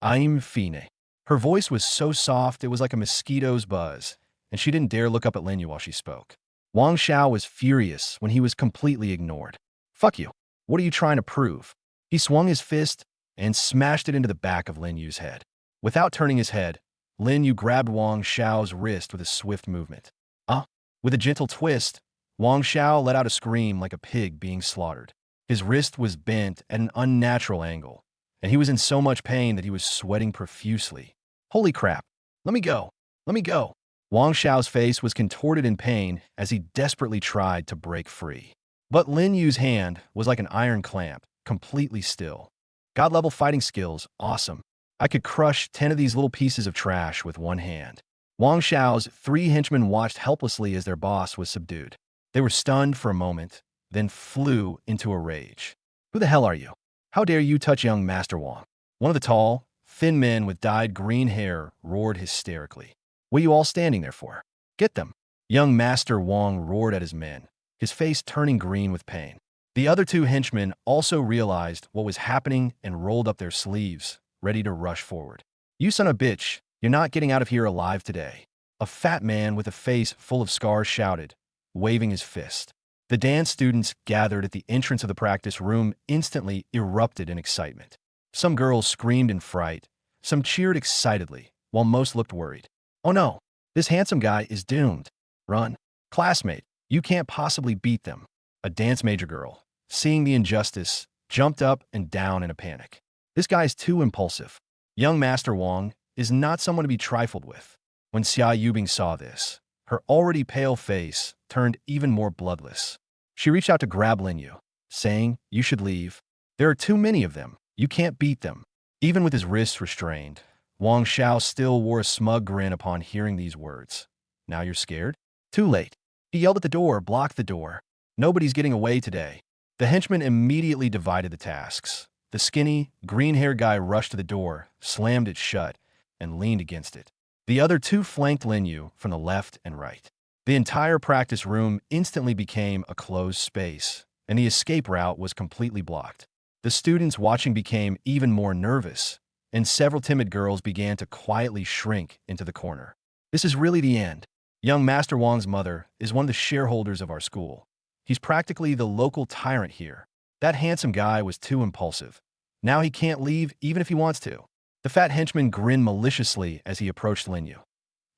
I'm Fine. Her voice was so soft it was like a mosquito's buzz, and she didn't dare look up at Lin Yu while she spoke. Wang Xiao was furious when he was completely ignored. Fuck you. What are you trying to prove? He swung his fist and smashed it into the back of Lin Yu's head. Without turning his head, Lin Yu grabbed Wang Xiao's wrist with a swift movement. With a gentle twist, Wang Xiao let out a scream like a pig being slaughtered. His wrist was bent at an unnatural angle, and he was in so much pain that he was sweating profusely. Holy crap! Let me go! Let me go! Wang Xiao's face was contorted in pain as he desperately tried to break free. But Lin Yu's hand was like an iron clamp, completely still. God-level fighting skills, awesome. I could crush 10 of these little pieces of trash with one hand. Wang Xiao's 3 henchmen watched helplessly as their boss was subdued. They were stunned for a moment, then flew into a rage. Who the hell are you? How dare you touch young Master Wang? One of the tall, Thin men with dyed green hair roared hysterically. "What are you all standing there for? Get them!" Young Master Wong roared at his men, his face turning green with pain. The other two henchmen also realized what was happening and rolled up their sleeves, ready to rush forward. "You son of a bitch, you're not getting out of here alive today," a fat man with a face full of scars shouted, waving his fist. The dance students gathered at the entrance of the practice room instantly erupted in excitement. Some girls screamed in fright, some cheered excitedly, while most looked worried. "Oh no, this handsome guy is doomed. Run. Classmate, you can't possibly beat them." A dance major girl, seeing the injustice, jumped up and down in a panic. "This guy is too impulsive." Young Master Wong is not someone to be trifled with. When Xia Yubing saw this, her already pale face turned even more bloodless. She reached out to grab Lin Yu, saying, "You should leave. There are too many of them. You can't beat them." Even with his wrists restrained, Wang Xiao still wore a smug grin upon hearing these words. "Now you're scared? Too late." He yelled at the door, "Block the door. Nobody's getting away today." The henchmen immediately divided the tasks. The skinny, green-haired guy rushed to the door, slammed it shut, and leaned against it. The other two flanked Lin Yu from the left and right. The entire practice room instantly became a closed space, and the escape route was completely blocked. The students watching became even more nervous, and several timid girls began to quietly shrink into the corner. "This is really the end." Young Master Wang's mother is one of the shareholders of our school. He's practically the local tyrant here. That handsome guy was too impulsive. Now he can't leave even if he wants to. The fat henchman grinned maliciously as he approached Lin Yu.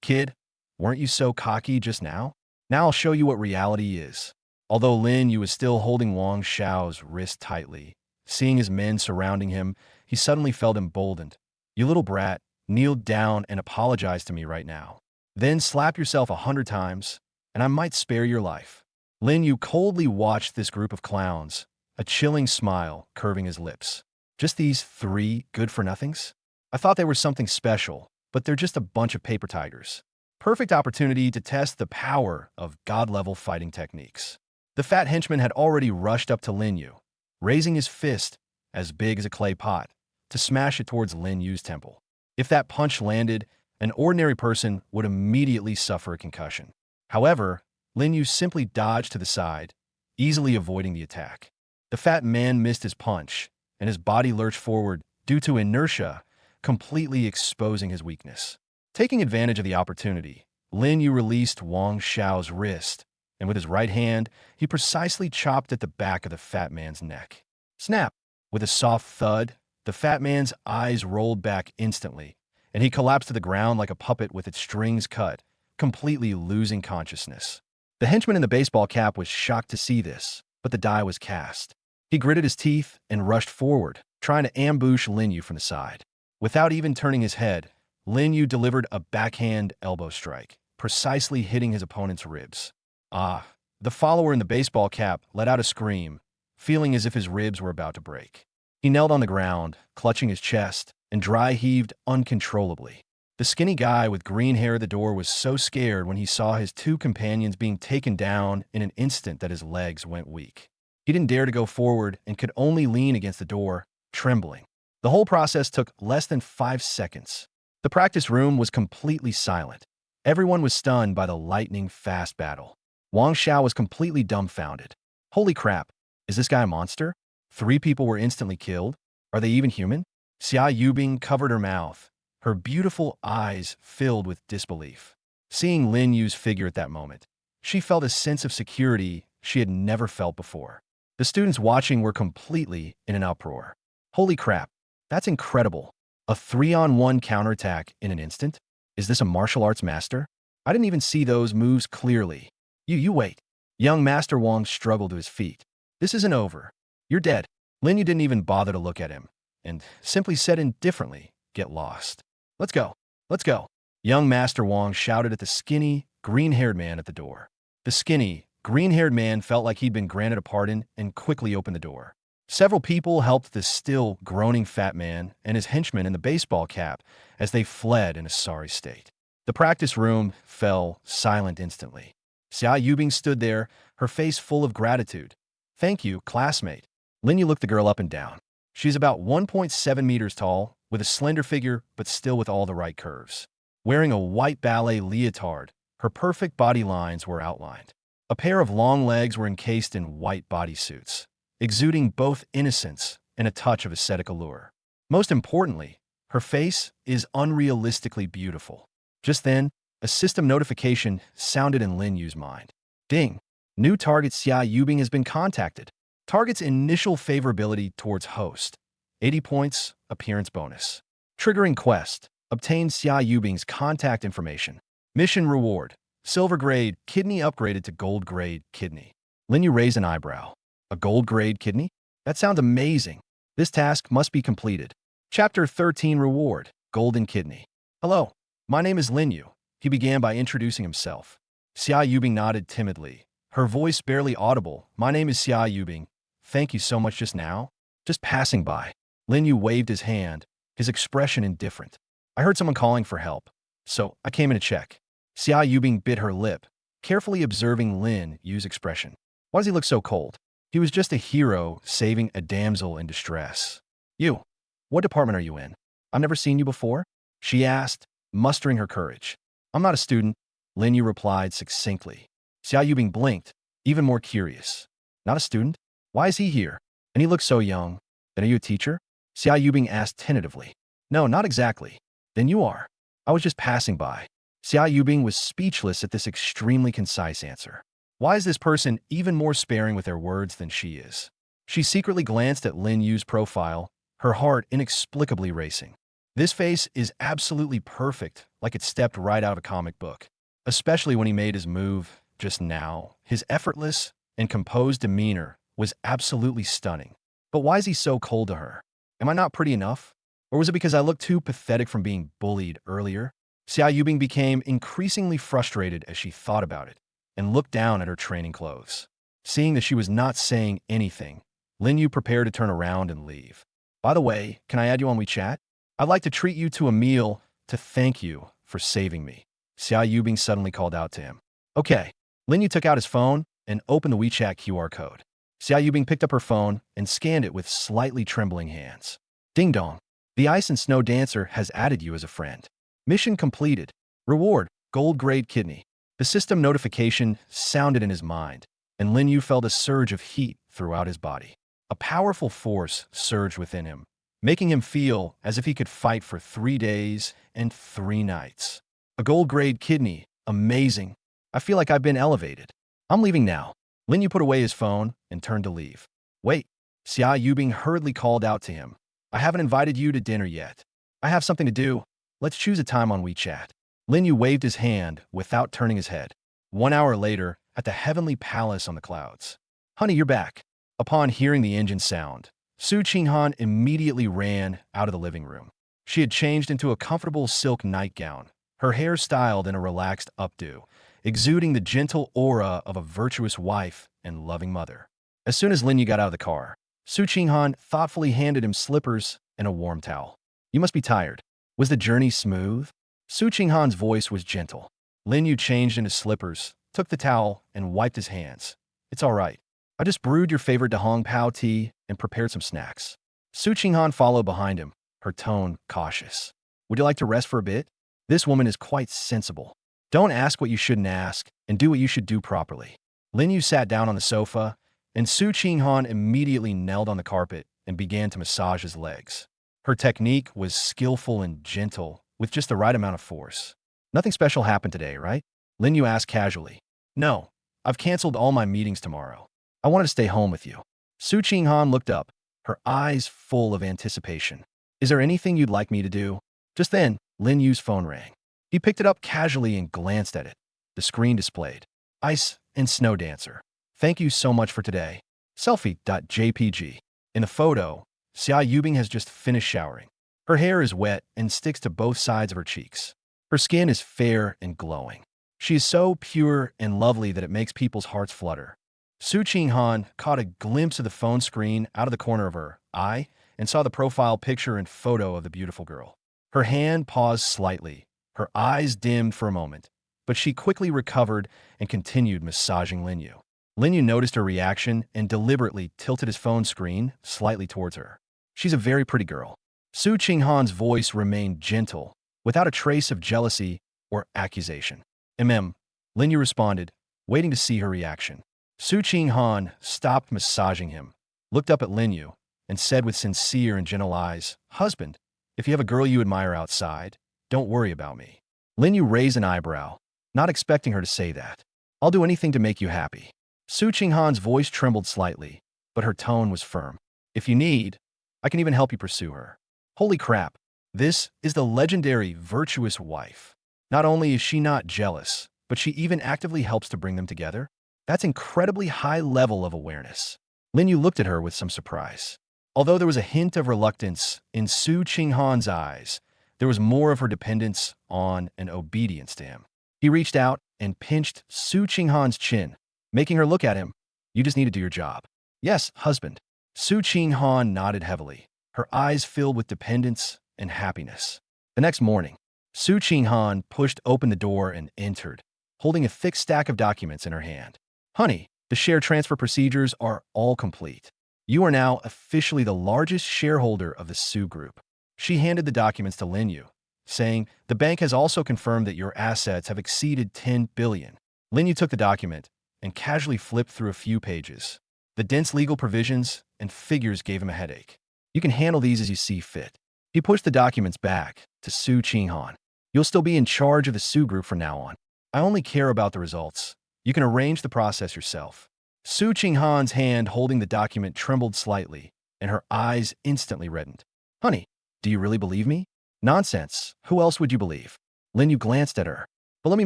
"Kid, weren't you so cocky just now? Now I'll show you what reality is." Although Lin Yu was still holding Wang Xiao's wrist tightly, seeing his men surrounding him, he suddenly felt emboldened. "You little brat, kneel down and apologize to me right now. Then slap yourself 100 times, and I might spare your life." Lin Yu coldly watched this group of clowns, a chilling smile curving his lips. "Just these 3 good-for-nothings? I thought they were something special, but they're just a bunch of paper tigers. Perfect opportunity to test the power of god-level fighting techniques." The fat henchman had already rushed up to Lin Yu, raising his fist, as big as a clay pot, to smash it towards Lin Yu's temple. If that punch landed, an ordinary person would immediately suffer a concussion. However, Lin Yu simply dodged to the side, easily avoiding the attack. The fat man missed his punch, and his body lurched forward due to inertia, completely exposing his weakness. Taking advantage of the opportunity, Lin Yu released Wang Xiao's wrist, and with his right hand, he precisely chopped at the back of the fat man's neck. Snap! With a soft thud, the fat man's eyes rolled back instantly, and he collapsed to the ground like a puppet with its strings cut, completely losing consciousness. The henchman in the baseball cap was shocked to see this, but the die was cast. He gritted his teeth and rushed forward, trying to ambush Lin Yu from the side. Without even turning his head, Lin Yu delivered a backhand elbow strike, precisely hitting his opponent's ribs. Ah! The follower in the baseball cap let out a scream, feeling as if his ribs were about to break. He knelt on the ground, clutching his chest, and dry heaved uncontrollably. The skinny guy with green hair at the door was so scared when he saw his two companions being taken down in an instant that his legs went weak. He didn't dare to go forward and could only lean against the door, trembling. The whole process took less than 5 seconds. The practice room was completely silent. Everyone was stunned by the lightning-fast battle. Wang Xiao was completely dumbfounded. Holy crap, is this guy a monster? 3 people were instantly killed? Are they even human? Xia Yubing covered her mouth, her beautiful eyes filled with disbelief. Seeing Lin Yu's figure at that moment, she felt a sense of security she had never felt before. The students watching were completely in an uproar. Holy crap, that's incredible. A 3-on-1 counterattack in an instant? Is this a martial arts master? I didn't even see those moves clearly. You wait. Young Master Wang struggled to his feet. This isn't over. You're dead. Lin Yu didn't even bother to look at him, and simply said indifferently, "Get lost." Let's go. Let's go. Young Master Wang shouted at the skinny, green-haired man at the door. The skinny, green-haired man felt like he'd been granted a pardon and quickly opened the door. Several people helped the still groaning fat man and his henchman in the baseball cap as they fled in a sorry state. The practice room fell silent instantly. Xia Yubing stood there, her face full of gratitude. "Thank you, classmate." Lin Yu looked the girl up and down. She's about 1.7 meters tall, with a slender figure but still with all the right curves. Wearing a white ballet leotard, her perfect body lines were outlined. A pair of long legs were encased in white bodysuits, exuding both innocence and a touch of ascetic allure. Most importantly, her face is unrealistically beautiful. Just then, a system notification sounded in Lin Yu's mind. Ding! New target Xia Yubing has been contacted. Target's initial favorability towards host. 80 points, appearance bonus. Triggering quest. Obtain Xia Yubing's contact information. Mission reward. Silver grade, kidney upgraded to gold grade, kidney. Lin Yu raised an eyebrow. A gold grade kidney? That sounds amazing. This task must be completed. Chapter 13 Reward. Golden kidney. Hello, my name is Lin Yu. He began by introducing himself. Xia Yubing nodded timidly, her voice barely audible. My name is Xia Yubing. Thank you so much just now. Just passing by. Lin Yu waved his hand, his expression indifferent. I heard someone calling for help, so I came in to check. Xia Yubing bit her lip, carefully observing Lin Yu's expression. Why does he look so cold? He was just a hero saving a damsel in distress. You, what department are you in? I've never seen you before, she asked, mustering her courage. I'm not a student, Lin Yu replied succinctly. Xia Yubing blinked, even more curious. Not a student? Why is he here? And he looks so young. Then are you a teacher? Xia Yubing asked tentatively. No, not exactly. Then you are. I was just passing by. Xia Yubing was speechless at this extremely concise answer. Why is this person even more sparing with their words than she is? She secretly glanced at Lin Yu's profile, her heart inexplicably racing. This face is absolutely perfect, like it stepped right out of a comic book. Especially when he made his move just now. His effortless and composed demeanor was absolutely stunning. But why is he so cold to her? Am I not pretty enough? Or was it because I looked too pathetic from being bullied earlier? Xia Yubing became increasingly frustrated as she thought about it and looked down at her training clothes. Seeing that she was not saying anything, Lin Yu prepared to turn around and leave. By the way, can I add you on WeChat? I'd like to treat you to a meal to thank you for saving me. Xia Yubing suddenly called out to him. Okay. Lin Yu took out his phone and opened the WeChat QR code. Xia Yubing picked up her phone and scanned it with slightly trembling hands. Ding dong. The Ice and Snow Dancer has added you as a friend. Mission completed. Reward, gold grade kidney. The system notification sounded in his mind, and Lin Yu felt a surge of heat throughout his body. A powerful force surged within him, making him feel as if he could fight for 3 days and 3 nights. A gold grade kidney. Amazing. I feel like I've been elevated. I'm leaving now. Lin Yu put away his phone and turned to leave. Wait. Xia Yubing hurriedly called out to him. I haven't invited you to dinner yet. I have something to do. Let's choose a time on WeChat. Lin Yu waved his hand without turning his head. 1 hour later, at the heavenly palace on the clouds. Honey, you're back. Upon hearing the engine sound, Su Qinghan immediately ran out of the living room. She had changed into a comfortable silk nightgown, her hair styled in a relaxed updo, exuding the gentle aura of a virtuous wife and loving mother. As soon as Lin Yu got out of the car, Su Qinghan thoughtfully handed him slippers and a warm towel. You must be tired. Was the journey smooth? Su Qinghan's voice was gentle. Lin Yu changed into slippers, took the towel, and wiped his hands. It's all right. I just brewed your favorite Dahong Pao tea and prepared some snacks. Su Qinghan followed behind him, her tone cautious. Would you like to rest for a bit? This woman is quite sensible. Don't ask what you shouldn't ask, and do what you should do properly. Lin Yu sat down on the sofa, and Su Qinghan immediately knelt on the carpet and began to massage his legs. Her technique was skillful and gentle, with just the right amount of force. Nothing special happened today, right? Lin Yu asked casually. No, I've canceled all my meetings tomorrow. I wanted to stay home with you. Su Qinghan looked up, her eyes full of anticipation. Is there anything you'd like me to do? Just then, Lin Yu's phone rang. He picked it up casually and glanced at it. The screen displayed Ice and Snow Dancer. Thank you so much for today. Selfie.jpg. In the photo, Xia Yubing has just finished showering. Her hair is wet and sticks to both sides of her cheeks. Her skin is fair and glowing. She is so pure and lovely that it makes people's hearts flutter. Su Qinghan caught a glimpse of the phone screen out of the corner of her eye and saw the profile picture and photo of the beautiful girl. Her hand paused slightly. Her eyes dimmed for a moment, but she quickly recovered and continued massaging Lin Yu. Lin Yu noticed her reaction and deliberately tilted his phone screen slightly towards her. She's a very pretty girl. Su Qinghan's voice remained gentle, without a trace of jealousy or accusation. Lin Yu responded, waiting to see her reaction. Su Qinghan stopped massaging him, looked up at Lin Yu, and said with sincere and gentle eyes, "Husband, if you have a girl you admire outside, don't worry about me." Lin Yu raised an eyebrow, not expecting her to say that. "I'll do anything to make you happy." Su Qinghan's voice trembled slightly, but her tone was firm. "If you need, I can even help you pursue her." Holy crap, this is the legendary virtuous wife. Not only is she not jealous, but she even actively helps to bring them together. That's incredibly high level of awareness. Lin Yu looked at her with some surprise. Although there was a hint of reluctance in Su Qinghan's eyes, there was more of her dependence on and obedience to him. He reached out and pinched Su Qinghan's chin, making her look at him. "You just need to do your job." "Yes, husband." Su Qinghan nodded heavily, her eyes filled with dependence and happiness. The next morning, Su Qinghan pushed open the door and entered, holding a thick stack of documents in her hand. "Honey, the share transfer procedures are all complete. You are now officially the largest shareholder of the Su Group." She handed the documents to Lin Yu, saying, "The bank has also confirmed that your assets have exceeded 10 billion. Lin Yu took the document and casually flipped through a few pages. The dense legal provisions and figures gave him a headache. "You can handle these as you see fit." He pushed the documents back to Su Qinghan. "You'll still be in charge of the Su Group from now on. I only care about the results. You can arrange the process yourself." Su Qinghan's hand holding the document trembled slightly, and her eyes instantly reddened. "Honey, do you really believe me?" "Nonsense. Who else would you believe?" Lin Yu glanced at her. "But let me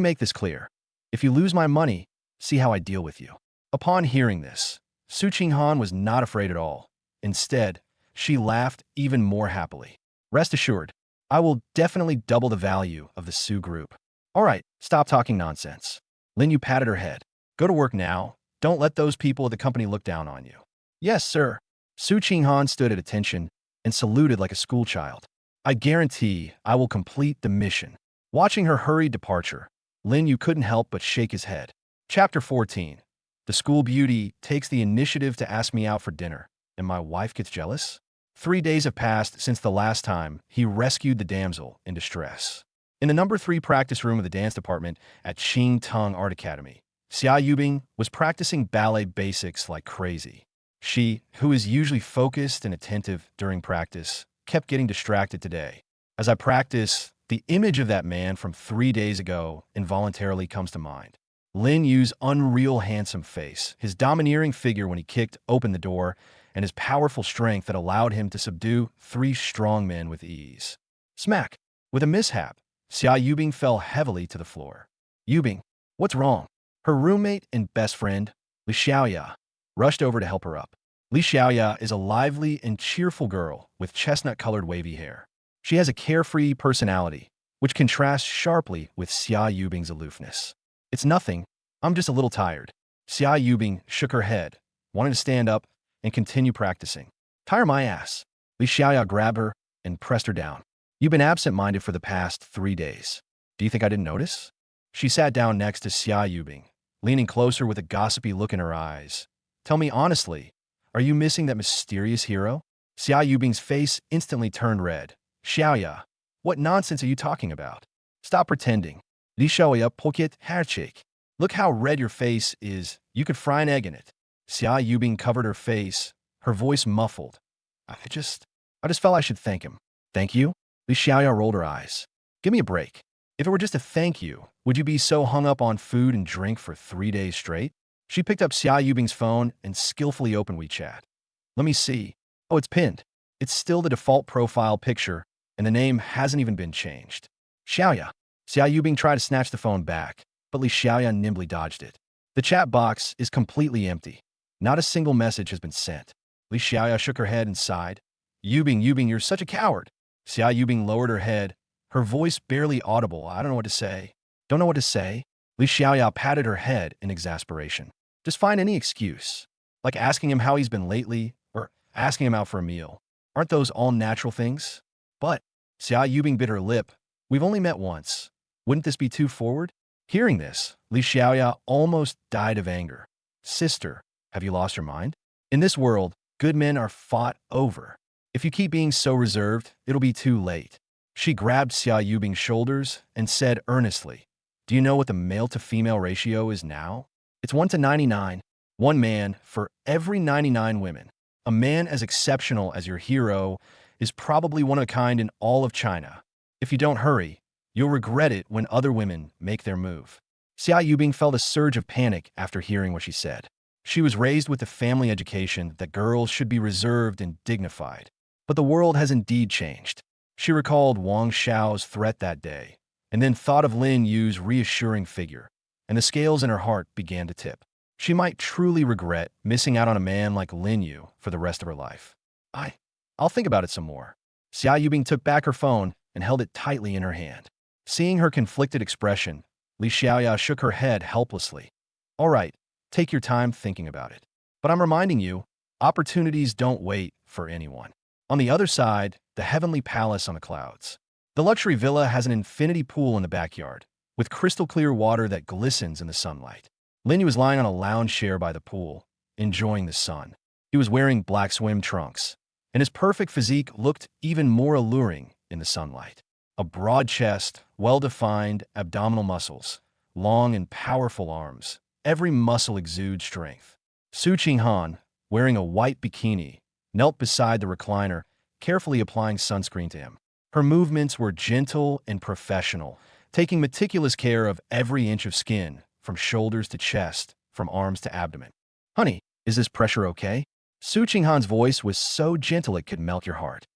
make this clear. If you lose my money, see how I deal with you." Upon hearing this, Su Qinghan was not afraid at all. Instead, she laughed even more happily. "Rest assured, I will definitely double the value of the Su Group." "All right, stop talking nonsense." Lin Yu patted her head. "Go to work now. Don't let those people at the company look down on you." "Yes, sir." Su Qinghan stood at attention and saluted like a schoolchild. "I guarantee I will complete the mission." Watching her hurried departure, Lin Yu couldn't help but shake his head. Chapter 14. The school beauty takes the initiative to ask me out for dinner, and my wife gets jealous? 3 days have passed since the last time he rescued the damsel in distress. In the number 3 practice room of the dance department at Qing Tung Art Academy, Xia Yubing was practicing ballet basics like crazy. She, who is usually focused and attentive during practice, kept getting distracted today. As I practice, the image of that man from 3 days ago involuntarily comes to mind. Lin Yu's unreal handsome face, his domineering figure when he kicked open the door, and his powerful strength that allowed him to subdue 3 strong men with ease. Smack! With a mishap, Xia Yubing fell heavily to the floor. "Yubing, what's wrong?" Her roommate and best friend, Li Xiaoya, rushed over to help her up. Li Xiaoya is a lively and cheerful girl with chestnut-colored wavy hair. She has a carefree personality, which contrasts sharply with Xia Yubing's aloofness. "It's nothing. I'm just a little tired." Xia Yubing shook her head, wanting to stand up and continue practicing. "Tire my ass." Li Xiaoya grabbed her and pressed her down. "You've been absent-minded for the past 3 days. Do you think I didn't notice?" She sat down next to Xia Yubing, leaning closer with a gossipy look in her eyes. "Tell me honestly, are you missing that mysterious hero?" Xia Yubing's face instantly turned red. "Xiaoya, what nonsense are you talking about?" "Stop pretending." Li Xiaoya pocket hatchik. "Look how red your face is. You could fry an egg in it." Xia Yubing covered her face, her voice muffled. I just felt I should thank him." "Thank you?" Li Xiaoya rolled her eyes. "Give me a break. If it were just a thank you, would you be so hung up on food and drink for 3 days straight?" She picked up Xia Yubing's phone and skillfully opened WeChat. "Let me see. Oh, it's pinned. It's still the default profile picture, and the name hasn't even been changed." "Xiaoya." Xia Yubing tried to snatch the phone back, but Li Xiaoya nimbly dodged it. "The chat box is completely empty. Not a single message has been sent." Li Xiaoya shook her head and sighed. Yubing, you're such a coward." Xia Yubing lowered her head, her voice barely audible. "I don't know what to say." "Don't know what to say?" Li Xiaoya patted her head in exasperation. "Just find any excuse. Like asking him how he's been lately, or asking him out for a meal. Aren't those all natural things?" "But," Xia Yubing bit her lip, "we've only met once. Wouldn't this be too forward?" Hearing this, Li Xiaoya almost died of anger. "Sister, have you lost your mind? In this world, good men are fought over. If you keep being so reserved, it'll be too late. She grabbed Xia Yubing's shoulders and said earnestly, "Do you know what the male-to-female ratio is now? It's 1 to 99. One man for every 99 women. A man as exceptional as your hero is probably one of a kind in all of China. If you don't hurry, you'll regret it when other women make their move." Xia Yubing felt a surge of panic after hearing what she said. She was raised with the family education that girls should be reserved and dignified. But the world has indeed changed. She recalled Wang Xiao's threat that day, and then thought of Lin Yu's reassuring figure, and the scales in her heart began to tip. She might truly regret missing out on a man like Lin Yu for the rest of her life. I'll think about it some more. Xia Yubing took back her phone and held it tightly in her hand. Seeing her conflicted expression, Li Xiaoya shook her head helplessly. "All right, take your time thinking about it. But I'm reminding you, opportunities don't wait for anyone." On the other side, the heavenly palace on the clouds. The luxury villa has an infinity pool in the backyard, with crystal-clear water that glistens in the sunlight. Lin Yu was lying on a lounge chair by the pool, enjoying the sun. He was wearing black swim trunks, and his perfect physique looked even more alluring in the sunlight. A broad chest, well-defined abdominal muscles, long and powerful arms. Every muscle exudes strength. Su Qinghan, wearing a white bikini, knelt beside the recliner, carefully applying sunscreen to him. Her movements were gentle and professional, taking meticulous care of every inch of skin, from shoulders to chest, from arms to abdomen. "Honey, is this pressure okay?" Su Qinghan's voice was so gentle it could melt your heart.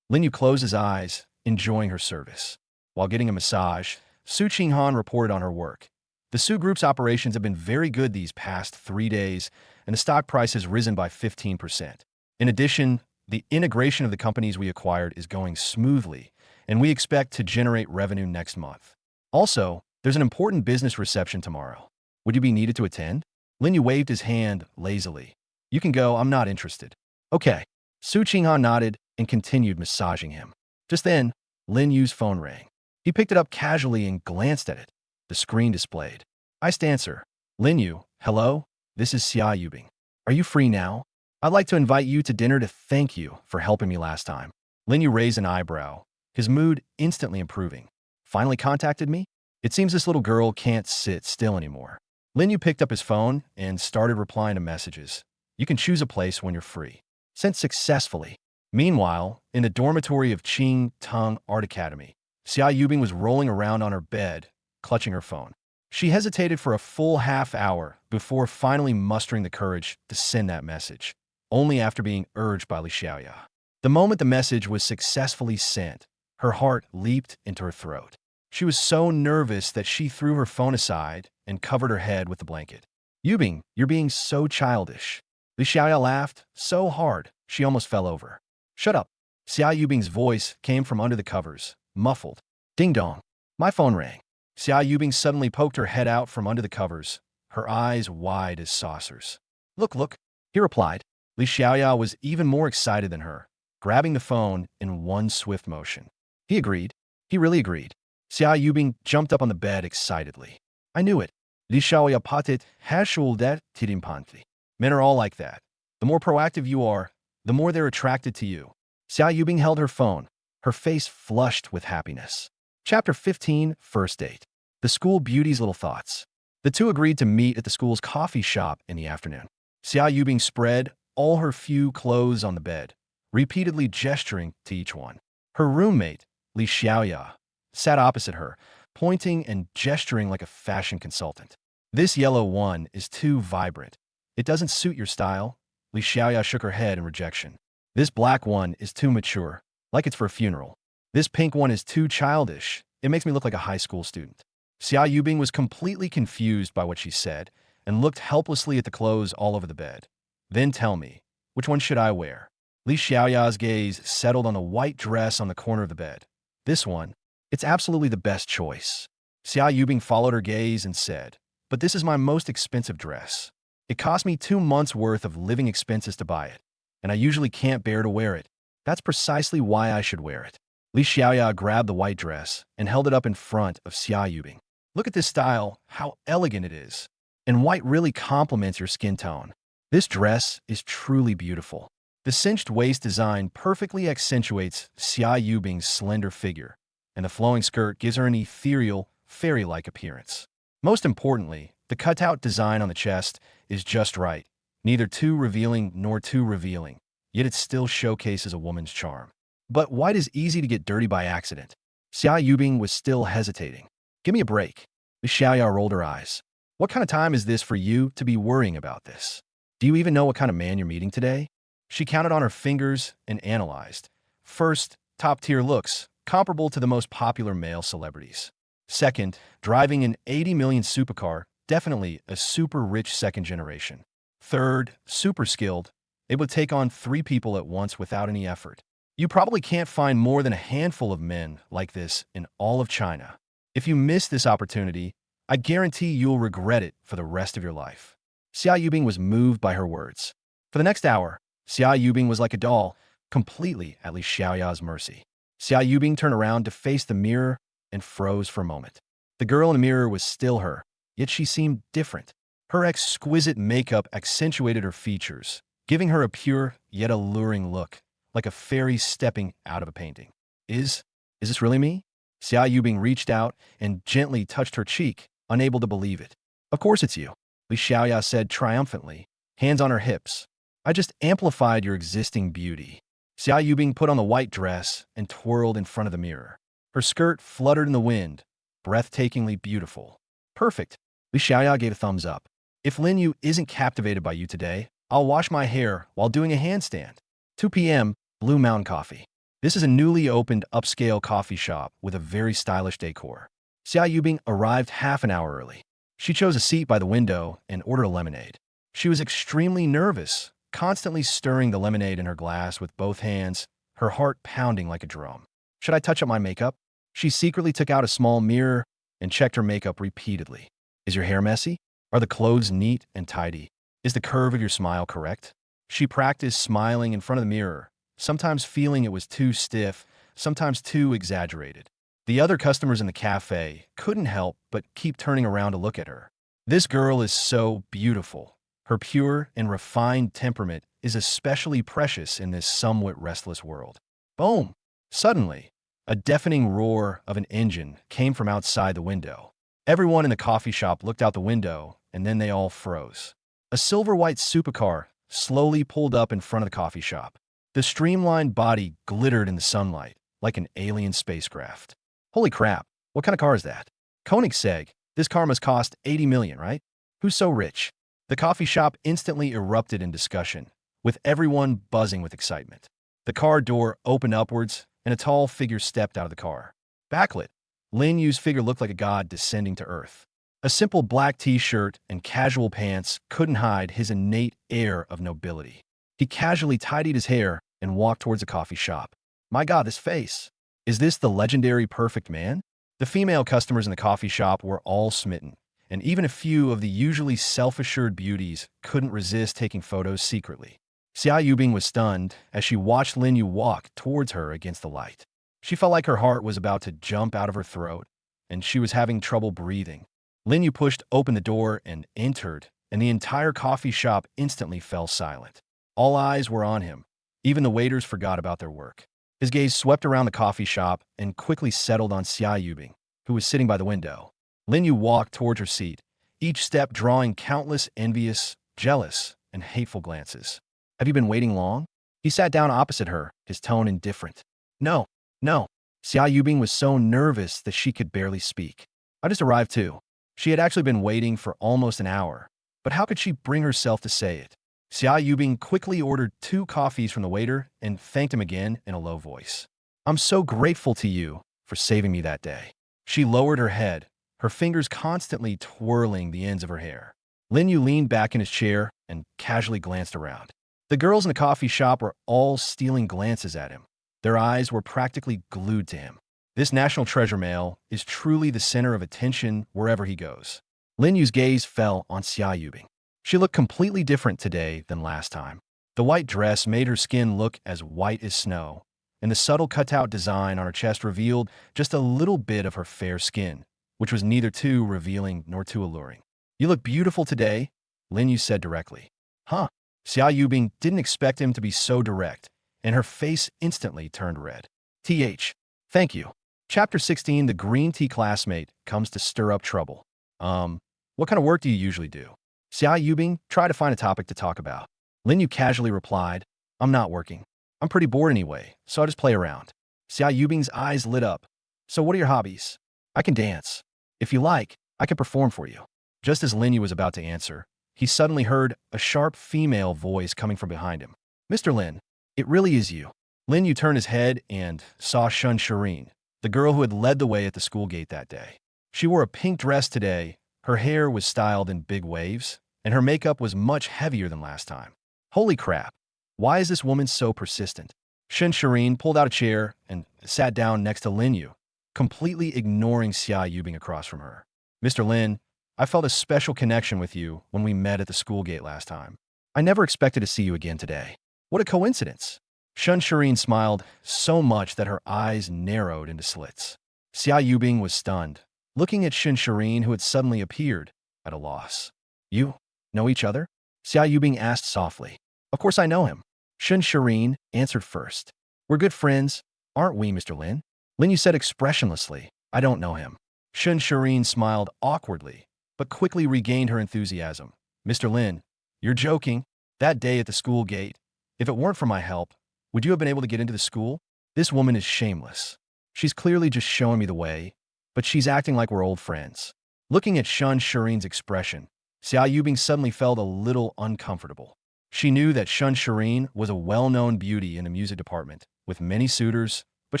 Lin Yu closed his eyes, enjoying her service. While getting a massage, Su Qinghan reported on her work. "The Su Group's operations have been very good these past 3 days, and the stock price has risen by 15%. In addition, the integration of the companies we acquired is going smoothly, and we expect to generate revenue next month. Also, there's an important business reception tomorrow. Would you be needed to attend?" Lin Yu waved his hand lazily. "You can go, I'm not interested." "Okay." Su Qinghan nodded and continued massaging him. Just then, Lin Yu's phone rang. He picked it up casually and glanced at it. The screen displayed. "Iced answer. Lin Yu, hello? This is Xia Yubing. Are you free now? I'd like to invite you to dinner to thank you for helping me last time." Lin Yu raised an eyebrow, his mood instantly improving. "Finally contacted me? It seems this little girl can't sit still anymore." Lin Yu picked up his phone and started replying to messages. "You can choose a place when you're free." Sent successfully. Meanwhile, in the dormitory of Qing Tung Art Academy, Xia Yubing was rolling around on her bed, clutching her phone. She hesitated for a full half hour before finally mustering the courage to send that message, only after being urged by Li Xiaoya. The moment the message was successfully sent, her heart leaped into her throat. She was so nervous that she threw her phone aside and covered her head with the blanket. "Yubing, you're being so childish." Li Xiaoya laughed so hard she almost fell over. "Shut up." Xia Yubing's voice came from under the covers, muffled. "Ding dong." My phone rang. Xia Yubing suddenly poked her head out from under the covers, her eyes wide as saucers. Look, he replied. Li Xiaoya was even more excited than her, grabbing the phone in one swift motion. He agreed. He really agreed. Xia Yubing jumped up on the bed excitedly. "I knew it. Li Xiaoya patit hashuldet tidimpanti." Men are all like that. The more proactive you are, the more they're attracted to you. Xia Yubing held her phone, her face flushed with happiness. Chapter 15, First Date. The School Beauty's Little Thoughts. The two agreed to meet at the school's coffee shop in the afternoon. Xia Yubing spread all her few clothes on the bed, repeatedly gesturing to each one. Her roommate, Li Xiaoya, sat opposite her, pointing and gesturing like a fashion consultant. "This yellow one is too vibrant. It doesn't suit your style." Li Xiaoya shook her head in rejection. "This black one is too mature, like it's for a funeral. This pink one is too childish. It makes me look like a high school student." Xia Yubing was completely confused by what she said and looked helplessly at the clothes all over the bed. "Then tell me, which one should I wear?" Li Xiaoya's gaze settled on the white dress on the corner of the bed. "This one. It's absolutely the best choice." Xia Yubing followed her gaze and said, "But this is my most expensive dress. It cost me 2 months' worth of living expenses to buy it, and I usually can't bear to wear it. That's precisely why I should wear it." Li Xiaoya grabbed the white dress and held it up in front of Xia Yubing. "Look at this style, how elegant it is. And white really complements your skin tone. This dress is truly beautiful." The cinched waist design perfectly accentuates Xia Yubing's slender figure, and the flowing skirt gives her an ethereal, fairy-like appearance. Most importantly, the cutout design on the chest is just right, neither too revealing nor too revealing, yet it still showcases a woman's charm. But white is easy to get dirty by accident. Xia Yubing was still hesitating. Give me a break. Li Xiaoya rolled her eyes. What kind of time is this for you to be worrying about this? Do you even know what kind of man you're meeting today? She counted on her fingers and analyzed. First, top-tier looks, comparable to the most popular male celebrities. Second, driving an 80 million supercar, definitely a super-rich second generation. Third, super skilled. It would take on 3 people at once without any effort. You probably can't find more than a handful of men like this in all of China. If you miss this opportunity, I guarantee you'll regret it for the rest of your life. Xia Yubing was moved by her words. For the next hour, Xia Yubing was like a doll, completely at Li Xiaoya's mercy. Xia Yubing turned around to face the mirror and froze for a moment. The girl in the mirror was still her, yet she seemed different. Her exquisite makeup accentuated her features, giving her a pure yet alluring look, like a fairy stepping out of a painting. Is this really me? Xia Yubing reached out and gently touched her cheek, unable to believe it. Of course it's you, Li Xiaoya said triumphantly, hands on her hips. I just amplified your existing beauty. Xia Yubing put on the white dress and twirled in front of the mirror. Her skirt fluttered in the wind, breathtakingly beautiful. Perfect. Li Xiaoya gave a thumbs up. If Lin Yu isn't captivated by you today, I'll wash my hair while doing a handstand. 2 p.m., Blue Mountain Coffee. This is a newly opened upscale coffee shop with a very stylish decor. Xia Yubing arrived half an hour early. She chose a seat by the window and ordered a lemonade. She was extremely nervous, constantly stirring the lemonade in her glass with both hands, her heart pounding like a drum. Should I touch up my makeup? She secretly took out a small mirror and checked her makeup repeatedly. Is your hair messy? Are the clothes neat and tidy? Is the curve of your smile correct? She practiced smiling in front of the mirror, sometimes feeling it was too stiff, sometimes too exaggerated. The other customers in the cafe couldn't help but keep turning around to look at her. This girl is so beautiful. Her pure and refined temperament is especially precious in this somewhat restless world. Boom! Suddenly, a deafening roar of an engine came from outside the window. Everyone in the coffee shop looked out the window, and then they all froze. A silver-white supercar slowly pulled up in front of the coffee shop. The streamlined body glittered in the sunlight, like an alien spacecraft. Holy crap, what kind of car is that? Koenigsegg, this car must cost 80 million, right? Who's so rich? The coffee shop instantly erupted in discussion, with everyone buzzing with excitement. The car door opened upwards, and a tall figure stepped out of the car. Backlit, Lin Yu's figure looked like a god descending to earth. A simple black t-shirt and casual pants couldn't hide his innate air of nobility. He casually tidied his hair and walked towards the coffee shop. My god, this face! Is this the legendary perfect man? The female customers in the coffee shop were all smitten, and even a few of the usually self-assured beauties couldn't resist taking photos secretly. Xia Yubing was stunned as she watched Lin Yu walk towards her against the light. She felt like her heart was about to jump out of her throat, and she was having trouble breathing. Lin Yu pushed open the door and entered, and the entire coffee shop instantly fell silent. All eyes were on him. Even the waiters forgot about their work. His gaze swept around the coffee shop and quickly settled on Xia Yubing, who was sitting by the window. Lin Yu walked towards her seat, each step drawing countless envious, jealous, and hateful glances. Have you been waiting long? He sat down opposite her, his tone indifferent. No. Xia Yubing was so nervous that she could barely speak. I just arrived too. She had actually been waiting for almost an hour, but how could she bring herself to say it? Xia Yubing quickly ordered 2 coffees from the waiter and thanked him again in a low voice. I'm so grateful to you for saving me that day. She lowered her head, her fingers constantly twirling the ends of her hair. Lin Yu leaned back in his chair and casually glanced around. The girls in the coffee shop were all stealing glances at him. Their eyes were practically glued to him. This national treasure male is truly the center of attention wherever he goes. Lin Yu's gaze fell on Xia Yubing. She looked completely different today than last time. The white dress made her skin look as white as snow, and the subtle cutout design on her chest revealed just a little bit of her fair skin, which was neither too revealing nor too alluring. You look beautiful today, Lin Yu said directly. Huh? Xia Yubing didn't expect him to be so direct, and her face instantly turned red. Thank you. Chapter 16, The Green Tea Classmate Comes to Stir Up Trouble. What kind of work do you usually do? Xia Yubing tried to find a topic to talk about. Lin Yu casually replied, I'm not working. I'm pretty bored anyway, so I'll just play around. Xia Yubing's eyes lit up. So what are your hobbies? I can dance. If you like, I can perform for you. Just as Lin Yu was about to answer, he suddenly heard a sharp female voice coming from behind him. Mr. Lin, it really is you. Lin Yu turned his head and saw Shun Shireen, the girl who had led the way at the school gate that day. She wore a pink dress today, her hair was styled in big waves, and her makeup was much heavier than last time. Holy crap, why is this woman so persistent? Shun Shireen pulled out a chair and sat down next to Lin Yu, completely ignoring Xia Yubing across from her. Mr. Lin, I felt a special connection with you when we met at the school gate last time. I never expected to see you again today. What a coincidence. Shun Shireen smiled so much that her eyes narrowed into slits. Xia Yubing was stunned, looking at Shun Shireen, who had suddenly appeared, at a loss. You know each other? Xia Yubing asked softly. Of course I know him. Shun Shireen answered first. We're good friends, aren't we, Mr. Lin? Lin Yu said expressionlessly, I don't know him. Shun Shireen smiled awkwardly, but quickly regained her enthusiasm. Mr. Lin, you're joking. That day at the school gate, if it weren't for my help, would you have been able to get into the school? This woman is shameless. She's clearly just showing me the way, but she's acting like we're old friends. Looking at Shun Shireen's expression, Xia Yubing suddenly felt a little uncomfortable. She knew that Shun Shireen was a well-known beauty in the music department, with many suitors, but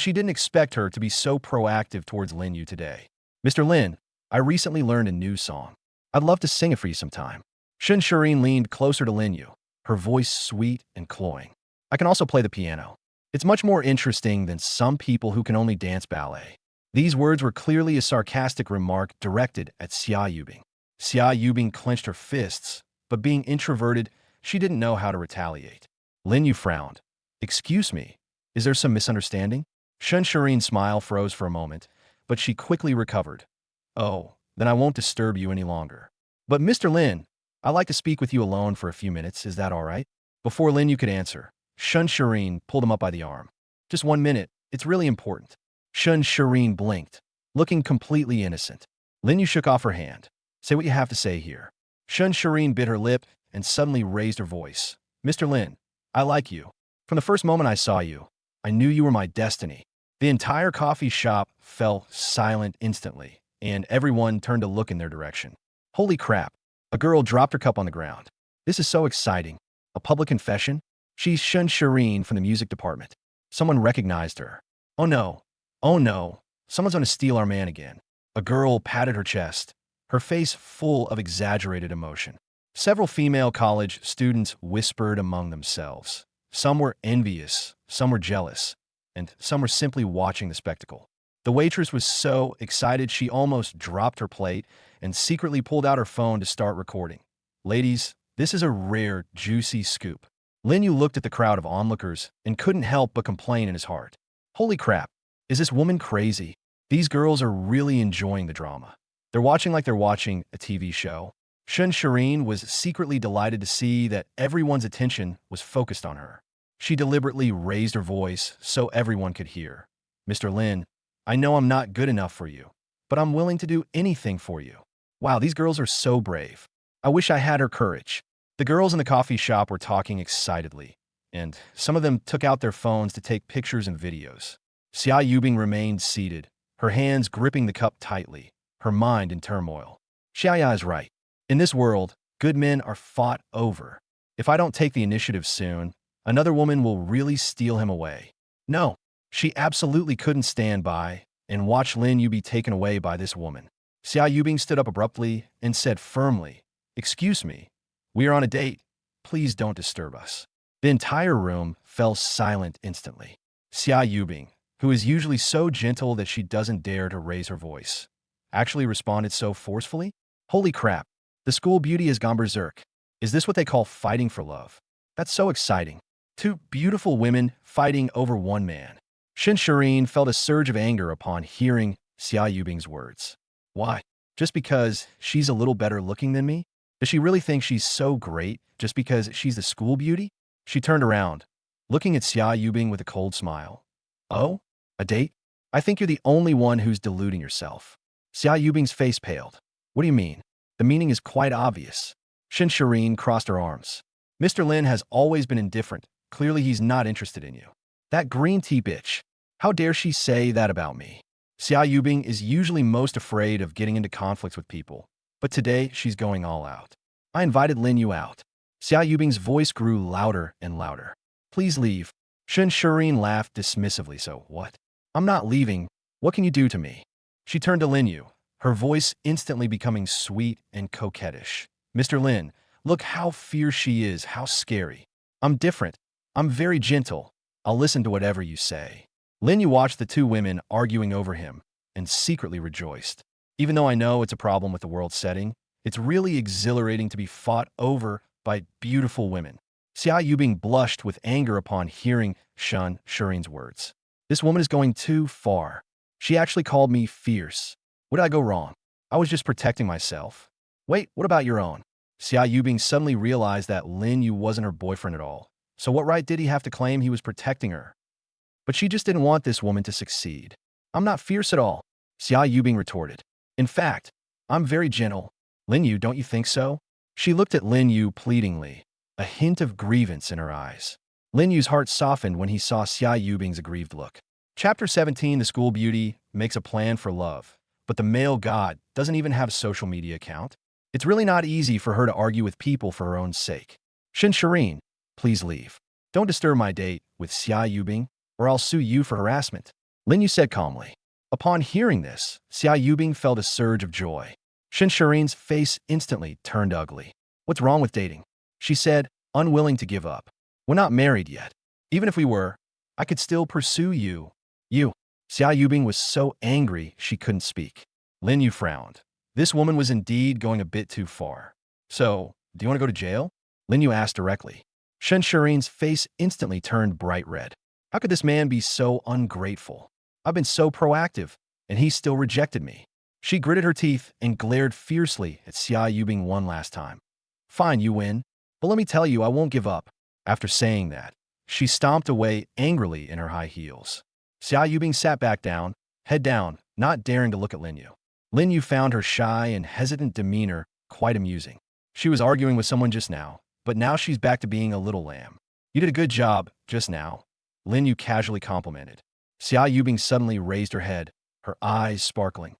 she didn't expect her to be so proactive towards Lin Yu today. Mr. Lin, I recently learned a new song. I'd love to sing it for you sometime. Shun Shireen leaned closer to Lin Yu, her voice sweet and cloying. I can also play the piano. It's much more interesting than some people who can only dance ballet. These words were clearly a sarcastic remark directed at Xia Yubing. Xia Yubing clenched her fists, but being introverted, she didn't know how to retaliate. Lin Yu frowned. Excuse me, is there some misunderstanding? Shun Shireen's smile froze for a moment, but she quickly recovered. Oh, then I won't disturb you any longer. But Mr. Lin, I'd like to speak with you alone for a few minutes, is that all right? Before Lin Yu could answer, Shun Shireen pulled him up by the arm. Just 1 minute, it's really important. Shun Shireen blinked, looking completely innocent. Lin Yu shook off her hand. Say what you have to say here. Shun Shireen bit her lip and suddenly raised her voice. Mr. Lin, I like you. From the first moment I saw you, I knew you were my destiny. The entire coffee shop fell silent instantly, and everyone turned to look in their direction. Holy crap, a girl dropped her cup on the ground. This is so exciting. A public confession? She's Shun Shireen from the music department. Someone recognized her. Oh no, someone's gonna steal our man again. A girl patted her chest, her face full of exaggerated emotion. Several female college students whispered among themselves. Some were envious, some were jealous, and some were simply watching the spectacle. The waitress was so excited she almost dropped her plate and secretly pulled out her phone to start recording. Ladies, this is a rare, juicy scoop. Lin Yu looked at the crowd of onlookers and couldn't help but complain in his heart. Holy crap, is this woman crazy? These girls are really enjoying the drama. They're watching like they're watching a TV show. Shun Shireen was secretly delighted to see that everyone's attention was focused on her. She deliberately raised her voice so everyone could hear. Mr. Lin, I know I'm not good enough for you, but I'm willing to do anything for you. Wow, these girls are so brave. I wish I had her courage. The girls in the coffee shop were talking excitedly, and some of them took out their phones to take pictures and videos. Xia Yubing remained seated, her hands gripping the cup tightly, her mind in turmoil. Xiaya is right. In this world, good men are fought over. If I don't take the initiative soon, another woman will really steal him away. No, she absolutely couldn't stand by and watch Lin Yu be taken away by this woman. Xia Yubing stood up abruptly and said firmly, Excuse me, we are on a date. Please don't disturb us. The entire room fell silent instantly. Xia Yubing, who is usually so gentle that she doesn't dare to raise her voice, actually responded so forcefully? Holy crap, the school beauty has gone berserk. Is this what they call fighting for love? That's so exciting. Two beautiful women fighting over one man. Shun Shireen felt a surge of anger upon hearing Xia Yubing's words. Why? Just because she's a little better looking than me? Does she really think she's so great just because she's the school beauty? She turned around, looking at Xia Yubing with a cold smile. Oh? A date? I think you're the only one who's deluding yourself. Xia Yubing's face paled. What do you mean? The meaning is quite obvious. Shin Shireen crossed her arms. Mr. Lin has always been indifferent. Clearly he's not interested in you. That green tea bitch. How dare she say that about me? Xia Yubing is usually most afraid of getting into conflicts with people, but today she's going all out. I invited Lin Yu out. Xia Yubing's voice grew louder and louder. Please leave. Shin Shireen laughed dismissively. So what? I'm not leaving. What can you do to me? She turned to Lin Yu, her voice instantly becoming sweet and coquettish. Mr. Lin, look how fierce she is, how scary. I'm different. I'm very gentle. I'll listen to whatever you say. Lin Yu watched the two women arguing over him and secretly rejoiced. Even though I know it's a problem with the world setting, it's really exhilarating to be fought over by beautiful women. Xia Yubing blushed with anger upon hearing Shin Shireen's words. This woman is going too far. She actually called me fierce. What did I go wrong? I was just protecting myself. Wait, what about your own? Xia Yubing suddenly realized that Lin Yu wasn't her boyfriend at all. So what right did he have to claim he was protecting her? But she just didn't want this woman to succeed. I'm not fierce at all, Xia Yubing retorted. In fact, I'm very gentle. Lin Yu, don't you think so? She looked at Lin Yu pleadingly, a hint of grievance in her eyes. Lin Yu's heart softened when he saw Xia Yubing's aggrieved look. Chapter 17, The School Beauty makes a plan for love, but the male god doesn't even have a social media account. It's really not easy for her to argue with people for her own sake. Shin Shireen, please leave. Don't disturb my date with Xia Yubing, or I'll sue you for harassment. Lin Yu said calmly. Upon hearing this, Xia Yubing felt a surge of joy. Shin Shireen's face instantly turned ugly. What's wrong with dating? She said, unwilling to give up. We're not married yet. Even if we were, I could still pursue you. You. Xia Yubing was so angry she couldn't speak. Lin Yu frowned. This woman was indeed going a bit too far. So, do you want to go to jail? Lin Yu asked directly. Shin Shireen's face instantly turned bright red. How could this man be so ungrateful? I've been so proactive, and he still rejected me. She gritted her teeth and glared fiercely at Xia Yubing one last time. Fine, you win. But let me tell you, I won't give up. After saying that, she stomped away angrily in her high heels. Xia Yubing sat back down, head down, not daring to look at Lin Yu. Lin Yu found her shy and hesitant demeanor quite amusing. She was arguing with someone just now, but now she's back to being a little lamb. You did a good job just now, Lin Yu casually complimented. Xia Yubing suddenly raised her head, her eyes sparkling.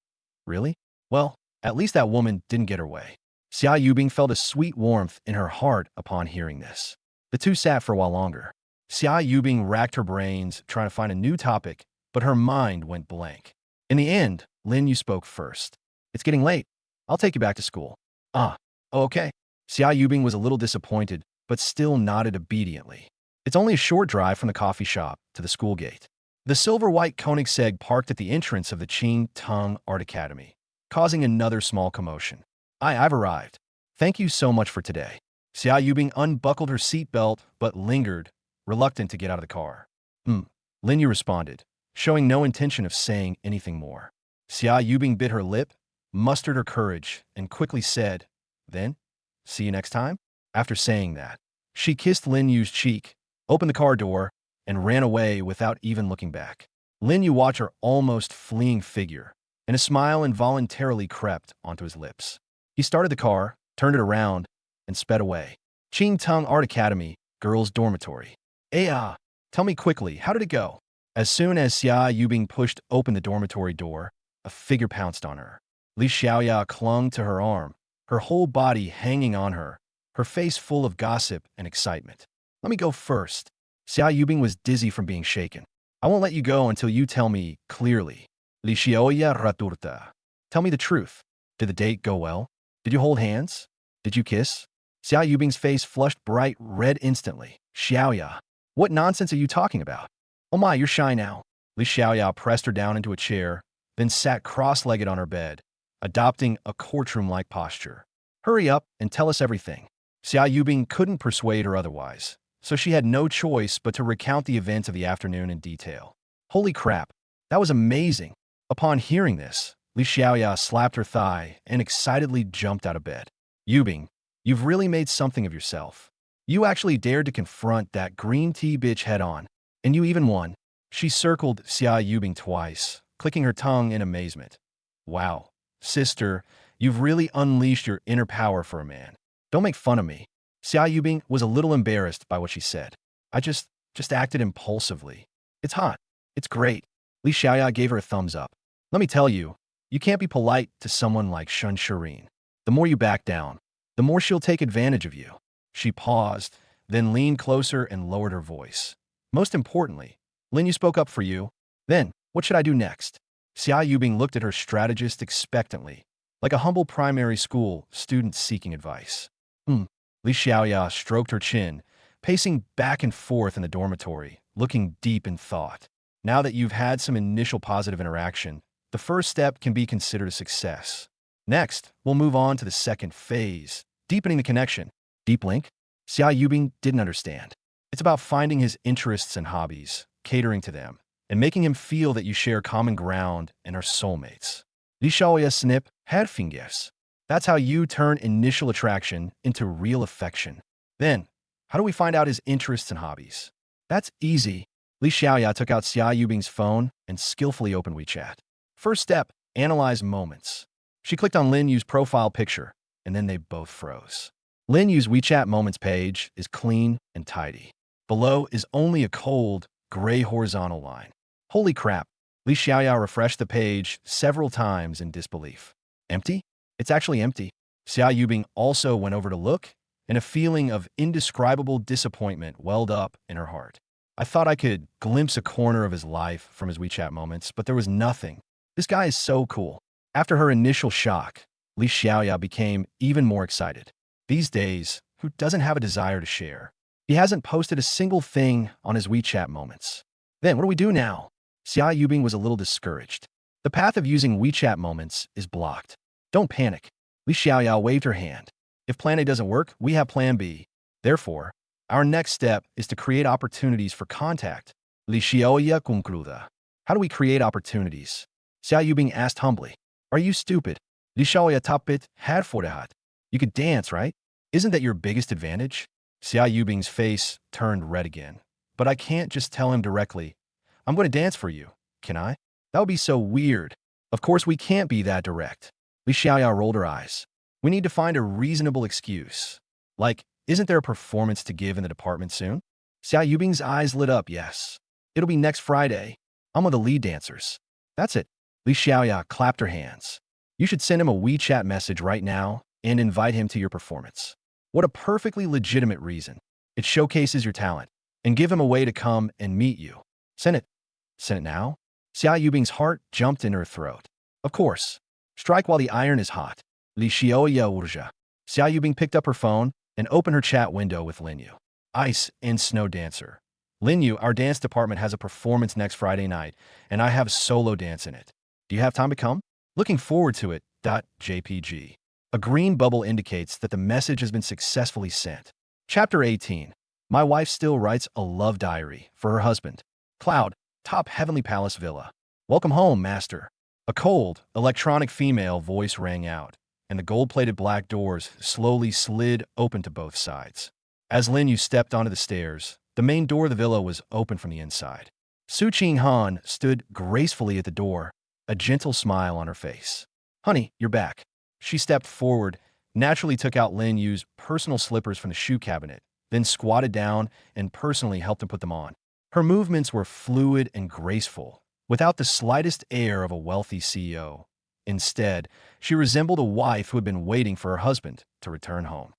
Really? Well, at least that woman didn't get her way. Xia Yubing felt a sweet warmth in her heart upon hearing this. The two sat for a while longer. Xia Yubing racked her brains trying to find a new topic, but her mind went blank. In the end, Lin Yu spoke first. It's getting late. I'll take you back to school. Oh, okay. Xia Yubing was a little disappointed, but still nodded obediently. It's only a short drive from the coffee shop to the school gate. The silver-white Koenigsegg parked at the entrance of the Qing Tung Art Academy, causing another small commotion. I've arrived. Thank you so much for today. Xia Yubing unbuckled her seatbelt but lingered, reluctant to get out of the car. Lin Yu responded, showing no intention of saying anything more. Xia Yubing bit her lip, mustered her courage, and quickly said, Then, see you next time? After saying that, she kissed Lin Yu's cheek, opened the car door, and ran away without even looking back. Lin Yu watched her almost fleeing figure, and a smile involuntarily crept onto his lips. He started the car, turned it around, and sped away. Qing Tung Art Academy, girls' dormitory. Tell me quickly, how did it go? As soon as Xia Yubing pushed open the dormitory door, a figure pounced on her. Li Xiaoya clung to her arm, her whole body hanging on her, her face full of gossip and excitement. Let me go first. Xia Yubing was dizzy from being shaken. I won't let you go until you tell me clearly. Li Xiaoya raturta. Tell me the truth. Did the date go well? Did you hold hands? Did you kiss? Xia Yubing's face flushed bright red instantly. Xiaoya, what nonsense are you talking about? Oh my, you're shy now. Li Xiaoya pressed her down into a chair, then sat cross-legged on her bed, adopting a courtroom-like posture. Hurry up and tell us everything. Xia Yubing couldn't persuade her otherwise, so she had no choice but to recount the events of the afternoon in detail. Holy crap, that was amazing. Upon hearing this, Li Xiaoya slapped her thigh and excitedly jumped out of bed. Yubing, You've really made something of yourself. You actually dared to confront that green tea bitch head on. And you even won. She circled Xia Yubing twice, clicking her tongue in amazement. Wow, sister, you've really unleashed your inner power for a man. Don't make fun of me. Xia Yubing was a little embarrassed by what she said. I just acted impulsively. It's hot. It's great. Li Xiaoya gave her a thumbs up. Let me tell you, you can't be polite to someone like Shun Shireen. The more you back down, the more she'll take advantage of you. She paused, then leaned closer and lowered her voice. Most importantly, Lin Yu spoke up for you. Then, what should I do next? Xia Yubing looked at her strategist expectantly, like a humble primary school student seeking advice. Li Xiaoya stroked her chin, pacing back and forth in the dormitory, looking deep in thought. Now that you've had some initial positive interaction, the first step can be considered a success. Next, we'll move on to the second phase, deepening the connection. Deep link? Xia Yubing didn't understand. It's about finding his interests and hobbies, catering to them, and making him feel that you share common ground and are soulmates. Li Xiaoya snip had fingers. That's how you turn initial attraction into real affection. Then, how do we find out his interests and hobbies? That's easy. Li Xiaoya took out Xia Yubing's phone and skillfully opened WeChat. First step, analyze moments. She clicked on Lin Yu's profile picture, and then they both froze. Lin Yu's WeChat moments page is clean and tidy. Below is only a cold, gray horizontal line. Holy crap! Li Xiaoya refreshed the page several times in disbelief. Empty? It's actually empty. Xia Yubing also went over to look, and a feeling of indescribable disappointment welled up in her heart. I thought I could glimpse a corner of his life from his WeChat moments, but there was nothing. This guy is so cool. After her initial shock, Li Xiaoya became even more excited. These days, who doesn't have a desire to share? He hasn't posted a single thing on his WeChat moments. Then what do we do now? Xia Yubing was a little discouraged. The path of using WeChat moments is blocked. Don't panic. Li Xiaoya waved her hand. If plan A doesn't work, we have plan B. Therefore, our next step is to create opportunities for contact. Li Xiaoya concluda. How do we create opportunities? Xia Yubing asked humbly. Are you stupid? Li Xiaoya tapit had forehat. You could dance, right? Isn't that your biggest advantage? Xia Yubing's face turned red again. But I can't just tell him directly, I'm going to dance for you, can I? That would be so weird. Of course we can't be that direct. Li Xiaoya rolled her eyes. We need to find a reasonable excuse. Like, isn't there a performance to give in the department soon? Xia Yubing's eyes lit up, yes. It'll be next Friday. I'm one of the lead dancers. That's it. Li Xiaoya clapped her hands. You should send him a WeChat message right now and invite him to your performance. What a perfectly legitimate reason. It showcases your talent and give him a way to come and meet you. Send it. Send it now? Xia Yubing's heart jumped in her throat. Of course. Strike while the iron is hot. Li Xiaoya urja. Xia Yubing picked up her phone and opened her chat window with Lin Yu. Ice and snow dancer. Lin Yu, our dance department has a performance next Friday night, and I have a solo dance in it. Do you have time to come? Looking forward to it. .jpg. A green bubble indicates that the message has been successfully sent. Chapter 18. My wife still writes a love diary for her husband. Cloud, top Heavenly Palace Villa. Welcome home, master. A cold, electronic female voice rang out, and the gold-plated black doors slowly slid open to both sides. As Lin Yu stepped onto the stairs, the main door of the villa was open from the inside. Su Qing Han stood gracefully at the door, a gentle smile on her face. Honey, you're back. She stepped forward, naturally took out Lin Yu's personal slippers from the shoe cabinet, then squatted down and personally helped him put them on. Her movements were fluid and graceful, without the slightest air of a wealthy CEO. Instead, she resembled a wife who had been waiting for her husband to return home.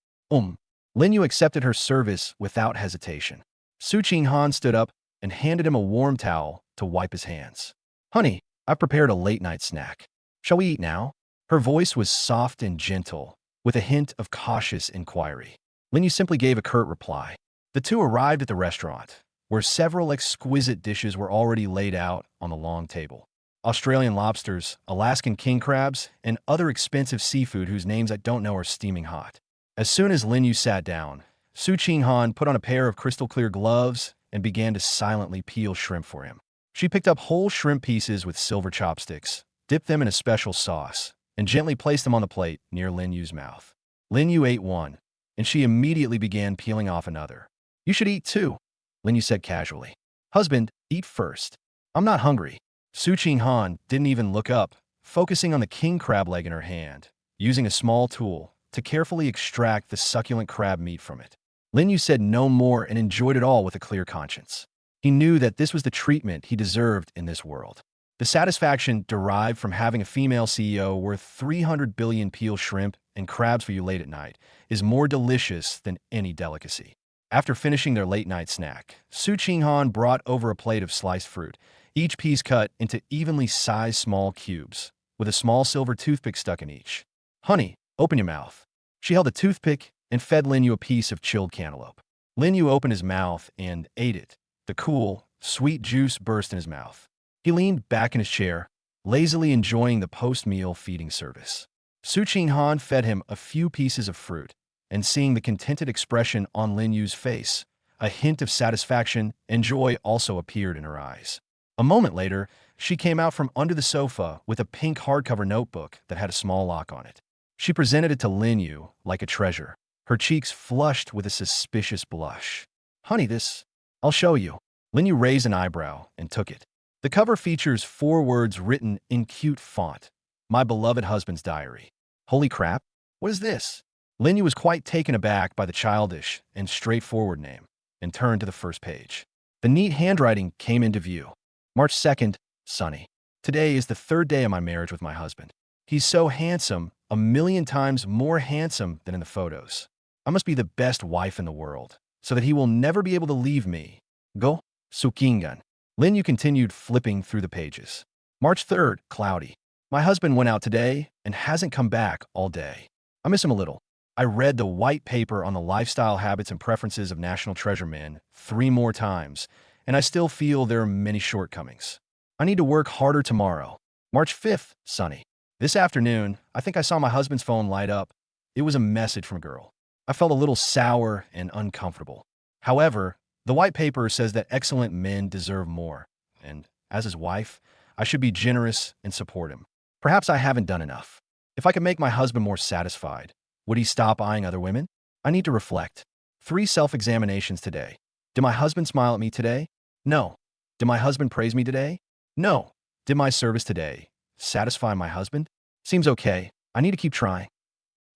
Lin Yu accepted her service without hesitation. Su Qing Han stood up and handed him a warm towel to wipe his hands. Honey, I've prepared a late-night snack. Shall we eat now? Her voice was soft and gentle, with a hint of cautious inquiry. Lin Yu simply gave a curt reply. The two arrived at the restaurant, where several exquisite dishes were already laid out on the long table. Australian lobsters, Alaskan king crabs, and other expensive seafood whose names I don't know are steaming hot. As soon as Lin Yu sat down, Su Qing Han put on a pair of crystal-clear gloves and began to silently peel shrimp for him. She picked up whole shrimp pieces with silver chopsticks, dipped them in a special sauce, and gently placed them on the plate near Lin Yu's mouth. Lin Yu ate one, and she immediately began peeling off another. You should eat too, Lin Yu said casually. Husband, eat first. I'm not hungry. Su Qinghan didn't even look up, focusing on the king crab leg in her hand, using a small tool to carefully extract the succulent crab meat from it. Lin Yu said no more and enjoyed it all with a clear conscience. He knew that this was the treatment he deserved in this world. The satisfaction derived from having a female CEO worth 300 billion peel shrimp and crabs for you late at night is more delicious than any delicacy. After finishing their late-night snack, Su Qinghan brought over a plate of sliced fruit, each piece cut into evenly sized small cubes, with a small silver toothpick stuck in each. Honey, open your mouth. She held a toothpick and fed Lin Yu a piece of chilled cantaloupe. Lin Yu opened his mouth and ate it. The cool, sweet juice burst in his mouth. He leaned back in his chair, lazily enjoying the post-meal feeding service. Su Qinghan fed him a few pieces of fruit, and seeing the contented expression on Lin Yu's face, a hint of satisfaction and joy also appeared in her eyes. A moment later, she came out from under the sofa with a pink hardcover notebook that had a small lock on it. She presented it to Lin Yu like a treasure, her cheeks flushed with a suspicious blush. Honey, this, I'll show you. Lin Yu raised an eyebrow and took it. The cover features 4 words written in cute font. My beloved husband's diary. Holy crap, what is this? Lin Yu was quite taken aback by the childish and straightforward name and turned to the first page. The neat handwriting came into view. March 2nd, Sunny. Today is the 3rd day of my marriage with my husband. He's so handsome, a million times more handsome than in the photos. I must be the best wife in the world, so that he will never be able to leave me. Go, Sukingan. Lin Yu continued flipping through the pages. March 3rd, cloudy. My husband went out today and hasn't come back all day. I miss him a little. I read the white paper on the lifestyle habits and preferences of National Treasure Men 3 more times, and I still feel there are many shortcomings. I need to work harder tomorrow. March 5th, sunny. This afternoon, I think I saw my husband's phone light up. It was a message from a girl. I felt a little sour and uncomfortable. However, the white paper says that excellent men deserve more, and as his wife, I should be generous and support him. Perhaps I haven't done enough. If I could make my husband more satisfied, would he stop eyeing other women? I need to reflect. 3 self-examinations today. Did my husband smile at me today? No. Did my husband praise me today? No. Did my service today satisfy my husband? Seems okay. I need to keep trying.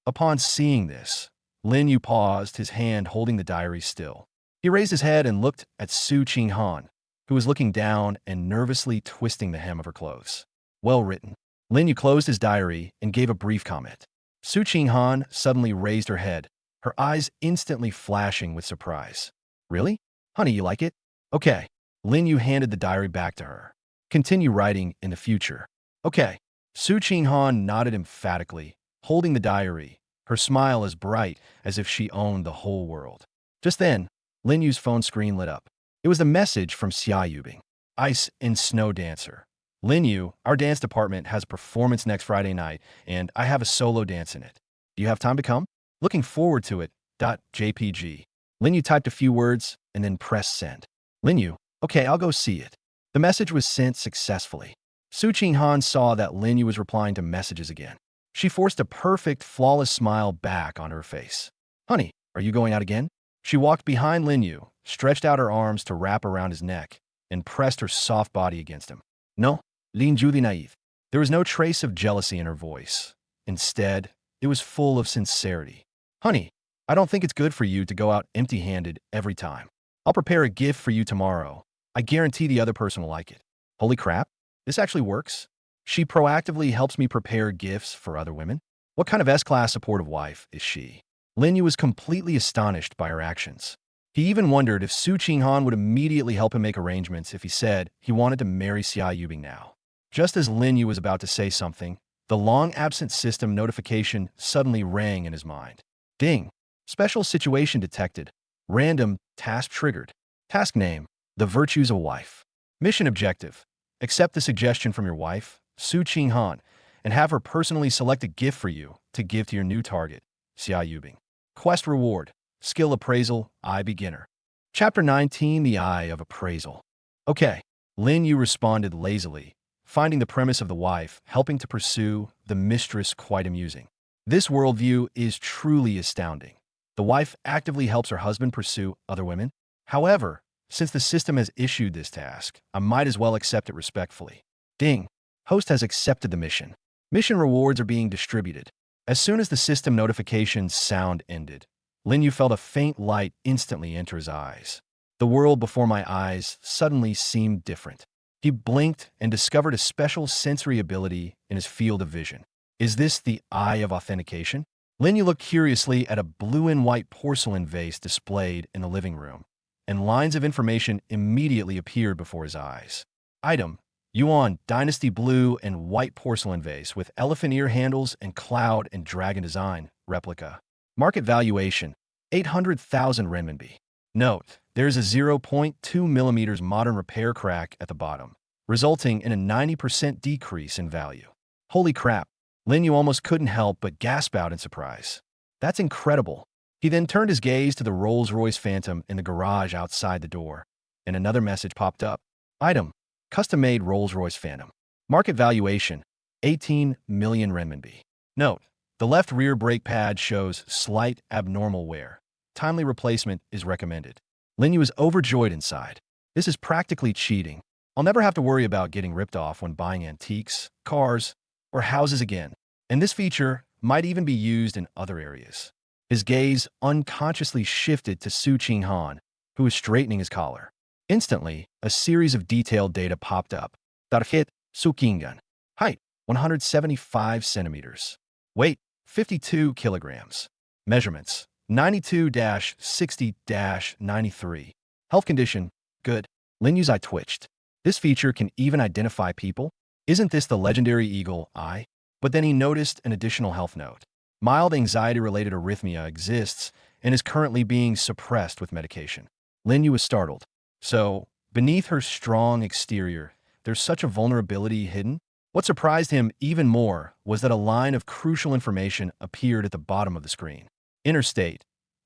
Upon seeing this, Lin Yu paused, his hand holding the diary still. He raised his head and looked at Su Qinghan, who was looking down and nervously twisting the hem of her clothes. Well written. Lin Yu closed his diary and gave a brief comment. Su Qinghan suddenly raised her head, her eyes instantly flashing with surprise. Really? Honey, you like it? Okay. Lin Yu handed the diary back to her. Continue writing in the future. Okay. Su Qinghan nodded emphatically, holding the diary, her smile as bright as if she owned the whole world. Just then, Lin Yu's phone screen lit up. It was the message from Xia Yubing, ice and snow dancer. Lin Yu, our dance department has a performance next Friday night, and I have a solo dance in it. Do you have time to come? Looking forward to it. .jpg. Lin Yu typed a few words and then pressed send. Lin Yu, okay, I'll go see it. The message was sent successfully. Su Qinghan saw that Lin Yu was replying to messages again. She forced a perfect, flawless smile back on her face. Honey, are you going out again? She walked behind Lin Yu, stretched out her arms to wrap around his neck, and pressed her soft body against him. No, Lin Ju the naive. There was no trace of jealousy in her voice. Instead, it was full of sincerity. Honey, I don't think it's good for you to go out empty-handed every time. I'll prepare a gift for you tomorrow. I guarantee the other person will like it. Holy crap, this actually works. She proactively helps me prepare gifts for other women. What kind of S-class supportive wife is she? Lin Yu was completely astonished by her actions. He even wondered if Su Qinghan would immediately help him make arrangements if he said he wanted to marry Xia Yubing now. Just as Lin Yu was about to say something, the long-absent system notification suddenly rang in his mind. Ding! Special situation detected. Random task triggered. Task name: The Virtues of Wife. Mission objective: accept the suggestion from your wife, Su Qinghan, and have her personally select a gift for you to give to your new target, Xia Yubing. Quest reward: skill appraisal, I beginner. Chapter 19: The Eye of Appraisal. Okay, Lin Yu responded lazily, finding the premise of the wife helping to pursue the mistress quite amusing. This worldview is truly astounding. The wife actively helps her husband pursue other women. However, since the system has issued this task, I might as well accept it respectfully. Ding. Host has accepted the mission. Mission rewards are being distributed. As soon as the system notification sound ended, Lin Yu felt a faint light instantly enter his eyes. The world before my eyes suddenly seemed different. He blinked and discovered a special sensory ability in his field of vision. Is this the eye of authentication? Lin Yu looked curiously at a blue and white porcelain vase displayed in the living room, and lines of information immediately appeared before his eyes. Item: Yuan Dynasty blue and white porcelain vase with elephant ear handles and cloud and dragon design, replica. Market valuation: 800,000 renminbi. Note: there is a 0.2 millimeters modern repair crack at the bottom, resulting in a 90% decrease in value. Holy crap! Lin Yu almost couldn't help but gasp out in surprise. That's incredible. He then turned his gaze to the Rolls-Royce Phantom in the garage outside the door, and another message popped up. Item: custom-made Rolls-Royce Phantom. Market valuation: 18 million renminbi. Note: the left rear brake pad shows slight abnormal wear. Timely replacement is recommended. Lin Yu is overjoyed inside. This is practically cheating. I'll never have to worry about getting ripped off when buying antiques, cars, or houses again. And this feature might even be used in other areas. His gaze unconsciously shifted to Su Qinghan, who was straightening his collar. Instantly, a series of detailed data popped up. Target: Su Qinghan. Height: 175 centimeters. Weight: 52 kilograms. Measurements: 92-60-93. Health condition: good. Lin Yu's eye twitched. This feature can even identify people? Isn't this the legendary eagle eye? But then he noticed an additional health note. Mild anxiety-related arrhythmia exists and is currently being suppressed with medication. Lin Yu was startled. So, beneath her strong exterior, there's such a vulnerability hidden? What surprised him even more was that a line of crucial information appeared at the bottom of the screen. Interstate: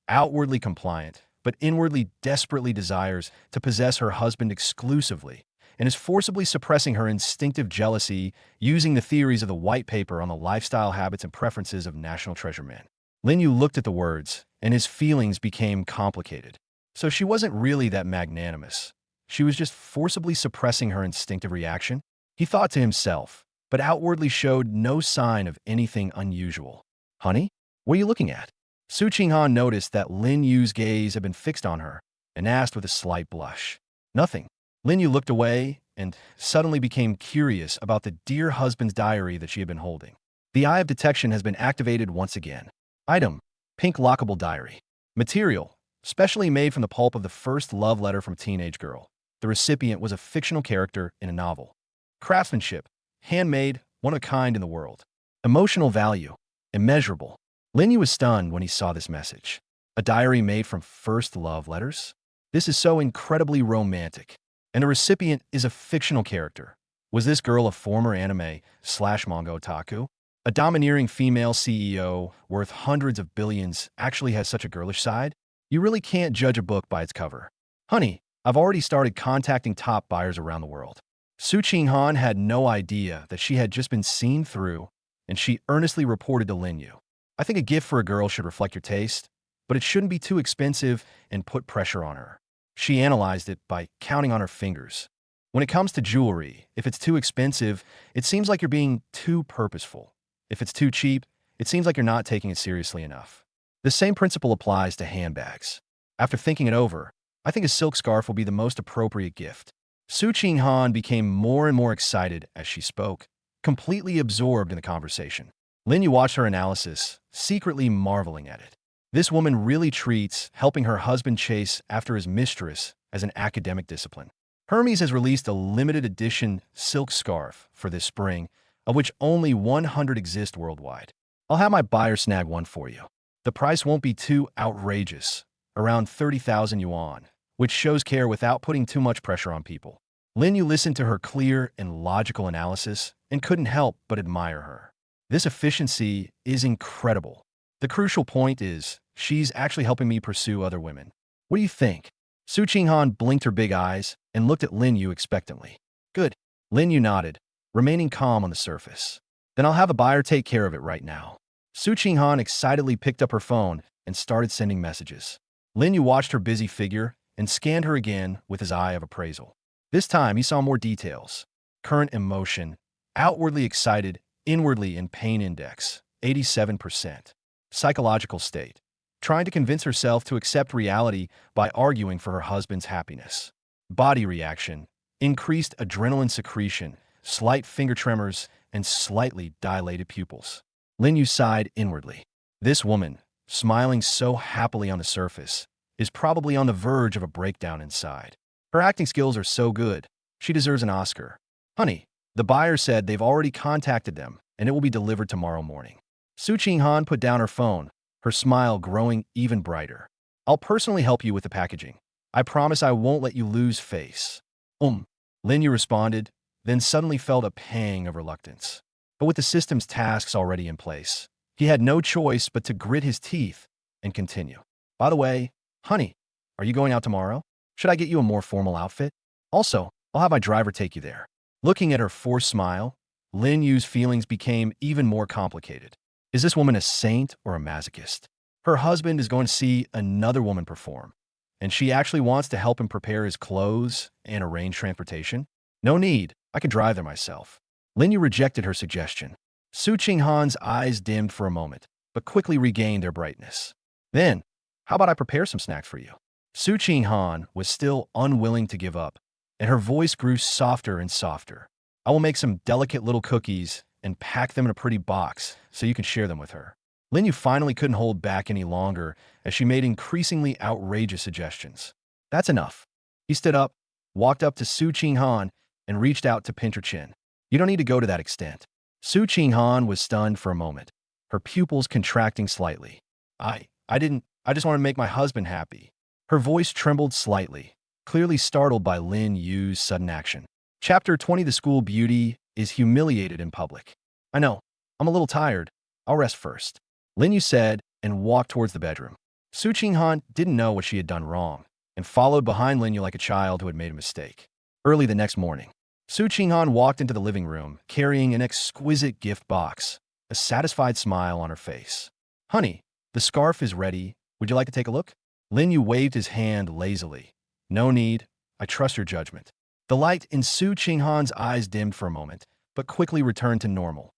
outwardly compliant, but inwardly desperately desires to possess her husband exclusively, and is forcibly suppressing her instinctive jealousy using the theories of the white paper on the lifestyle habits and preferences of National Treasure Men. Lin Yu looked at the words, and his feelings became complicated. So she wasn't really that magnanimous. She was just forcibly suppressing her instinctive reaction? He thought to himself, but outwardly showed no sign of anything unusual. Honey, what are you looking at? Su Qinghan noticed that Lin Yu's gaze had been fixed on her and asked with a slight blush. Nothing. Lin Yu looked away and suddenly became curious about the dear husband's diary that she had been holding. The eye of detection has been activated once again. Item: pink lockable diary. Material: specially made from the pulp of the first love letter from a teenage girl. The recipient was a fictional character in a novel. Craftsmanship: handmade, one of a kind in the world. Emotional value: immeasurable. Lin Yu was stunned when he saw this message. A diary made from first love letters? This is so incredibly romantic. And the recipient is a fictional character. Was this girl a former anime/manga otaku? A domineering female CEO worth hundreds of billions actually has such a girlish side? You really can't judge a book by its cover. Honey, I've already started contacting top buyers around the world. Su Qinghan had no idea that she had just been seen through, and she earnestly reported to Lin Yu. I think a gift for a girl should reflect your taste, but it shouldn't be too expensive and put pressure on her. She analyzed it by counting on her fingers. When it comes to jewelry, if it's too expensive, it seems like you're being too purposeful. If it's too cheap, it seems like you're not taking it seriously enough. The same principle applies to handbags. After thinking it over, I think a silk scarf will be the most appropriate gift. Su Qinghan became more and more excited as she spoke, completely absorbed in the conversation. Lin Yu watched her analysis, secretly marveling at it. This woman really treats helping her husband chase after his mistress as an academic discipline. Hermes has released a limited edition silk scarf for this spring, of which only 100 exist worldwide. I'll have my buyer snag one for you. The price won't be too outrageous, around 30,000 yuan, which shows care without putting too much pressure on people. Lin Yu listened to her clear and logical analysis and couldn't help but admire her. This efficiency is incredible. The crucial point is, she's actually helping me pursue other women. What do you think? Su Qinghan blinked her big eyes and looked at Lin Yu expectantly. Good. Lin Yu nodded, remaining calm on the surface. Then I'll have a buyer take care of it right now. Su Qinghan excitedly picked up her phone and started sending messages. Lin Yu watched her busy figure and scanned her again with his eye of appraisal. This time, he saw more details. Current emotion, outwardly excited, inwardly in pain index, 87%. Psychological state, trying to convince herself to accept reality by arguing for her husband's happiness. Body reaction, increased adrenaline secretion, slight finger tremors, and slightly dilated pupils. Lin Yu sighed inwardly. This woman, smiling so happily on the surface, is probably on the verge of a breakdown inside. Her acting skills are so good, she deserves an Oscar. Honey, the buyer said they've already contacted them, and it will be delivered tomorrow morning. Su Qinghan put down her phone, her smile growing even brighter. I'll personally help you with the packaging. I promise I won't let you lose face. Lin Yu responded, then suddenly felt a pang of reluctance. But with the system's tasks already in place, he had no choice but to grit his teeth and continue. By the way, honey, are you going out tomorrow? Should I get you a more formal outfit? Also, I'll have my driver take you there. Looking at her forced smile, Lin Yu's feelings became even more complicated. Is this woman a saint or a masochist? Her husband is going to see another woman perform, and she actually wants to help him prepare his clothes and arrange transportation? No need, I can drive there myself. Lin Yu rejected her suggestion. Su Qinghan's eyes dimmed for a moment, but quickly regained their brightness. Then, how about I prepare some snacks for you? Su Qinghan was still unwilling to give up, and her voice grew softer and softer. I will make some delicate little cookies and pack them in a pretty box so you can share them with her. Lin Yu finally couldn't hold back any longer as she made increasingly outrageous suggestions. That's enough. He stood up, walked up to Su Qinghan, and reached out to pinch her chin. You don't need to go to that extent. Su Qinghan was stunned for a moment, her pupils contracting slightly. I just want to make my husband happy. Her voice trembled slightly, clearly startled by Lin Yu's sudden action. Chapter 20 The School Beauty is humiliated in public. I know, I'm a little tired. I'll rest first. Lin Yu said and walked towards the bedroom. Su Qinghan didn't know what she had done wrong and followed behind Lin Yu like a child who had made a mistake. Early the next morning, Su Qinghan walked into the living room carrying an exquisite gift box, a satisfied smile on her face. Honey, the scarf is ready. Would you like to take a look? Lin Yu waved his hand lazily. No need. I trust your judgment. The light in Su Qinghan's eyes dimmed for a moment, but quickly returned to normal.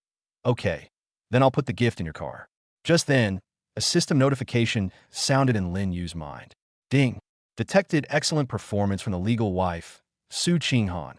Okay, then I'll put the gift in your car. Just then, a system notification sounded in Lin Yu's mind. Ding! Detected excellent performance from the legal wife, Su Qinghan.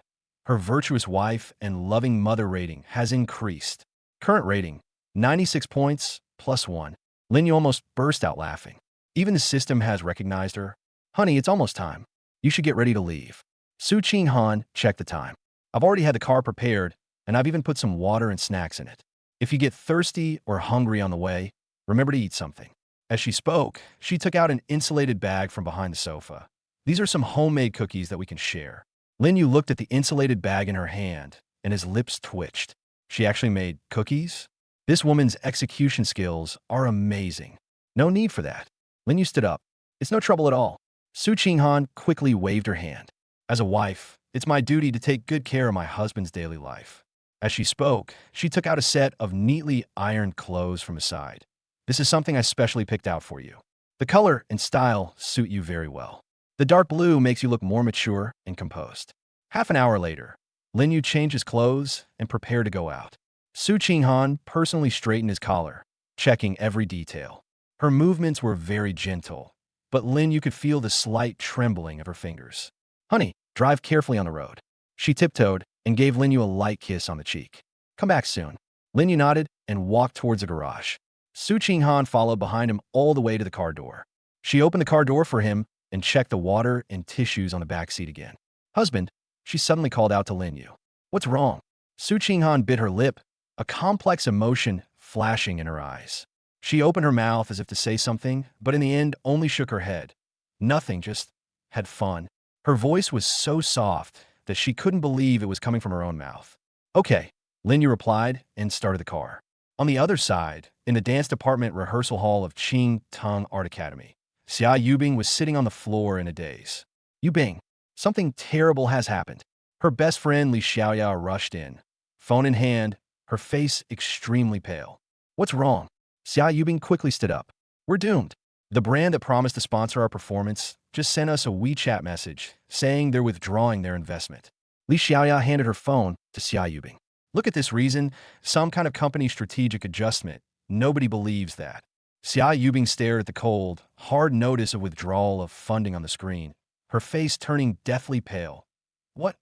Her virtuous wife and loving mother rating has increased. Current rating, 96 points, +1. Lin Yu almost burst out laughing. Even the system has recognized her. Honey, it's almost time. You should get ready to leave. Su Qinghan checked the time. I've already had the car prepared, and I've even put some water and snacks in it. If you get thirsty or hungry on the way, remember to eat something. As she spoke, she took out an insulated bag from behind the sofa. These are some homemade cookies that we can share. Lin Yu looked at the insulated bag in her hand, and his lips twitched. She actually made cookies? This woman's execution skills are amazing. No need for that. Lin Yu stood up. It's no trouble at all. Su Qinghan quickly waved her hand. As a wife, it's my duty to take good care of my husband's daily life. As she spoke, she took out a set of neatly ironed clothes from his side. This is something I specially picked out for you. The color and style suit you very well. The dark blue makes you look more mature and composed. Half an hour later, Lin Yu changed his clothes and prepared to go out. Su Qinghan personally straightened his collar, checking every detail. Her movements were very gentle, but Lin Yu could feel the slight trembling of her fingers. Honey, drive carefully on the road. She tiptoed and gave Lin Yu a light kiss on the cheek. Come back soon. Lin Yu nodded and walked towards the garage. Su Qinghan followed behind him all the way to the car door. She opened the car door for him and checked the water and tissues on the back seat again. Husband, she suddenly called out to Lin Yu. What's wrong? Su Qinghan bit her lip, a complex emotion flashing in her eyes. She opened her mouth as if to say something, but in the end only shook her head. Nothing, just had fun. Her voice was so soft that she couldn't believe it was coming from her own mouth. Okay, Lin Yu replied and started the car. On the other side, in the dance department rehearsal hall of Qing Tong Art Academy, Xia Yubing was sitting on the floor in a daze. Yubing, something terrible has happened. Her best friend Li Xiaoya rushed in, phone in hand, her face extremely pale. What's wrong? Xia Yubing quickly stood up. We're doomed. The brand that promised to sponsor our performance just sent us a WeChat message saying they're withdrawing their investment. Li Xiaoya handed her phone to Xia Yubing. Look at this reason, some kind of company strategic adjustment. Nobody believes that. Xia Yubing stared at the cold, hard notice of withdrawal of funding on the screen, her face turning deathly pale. What?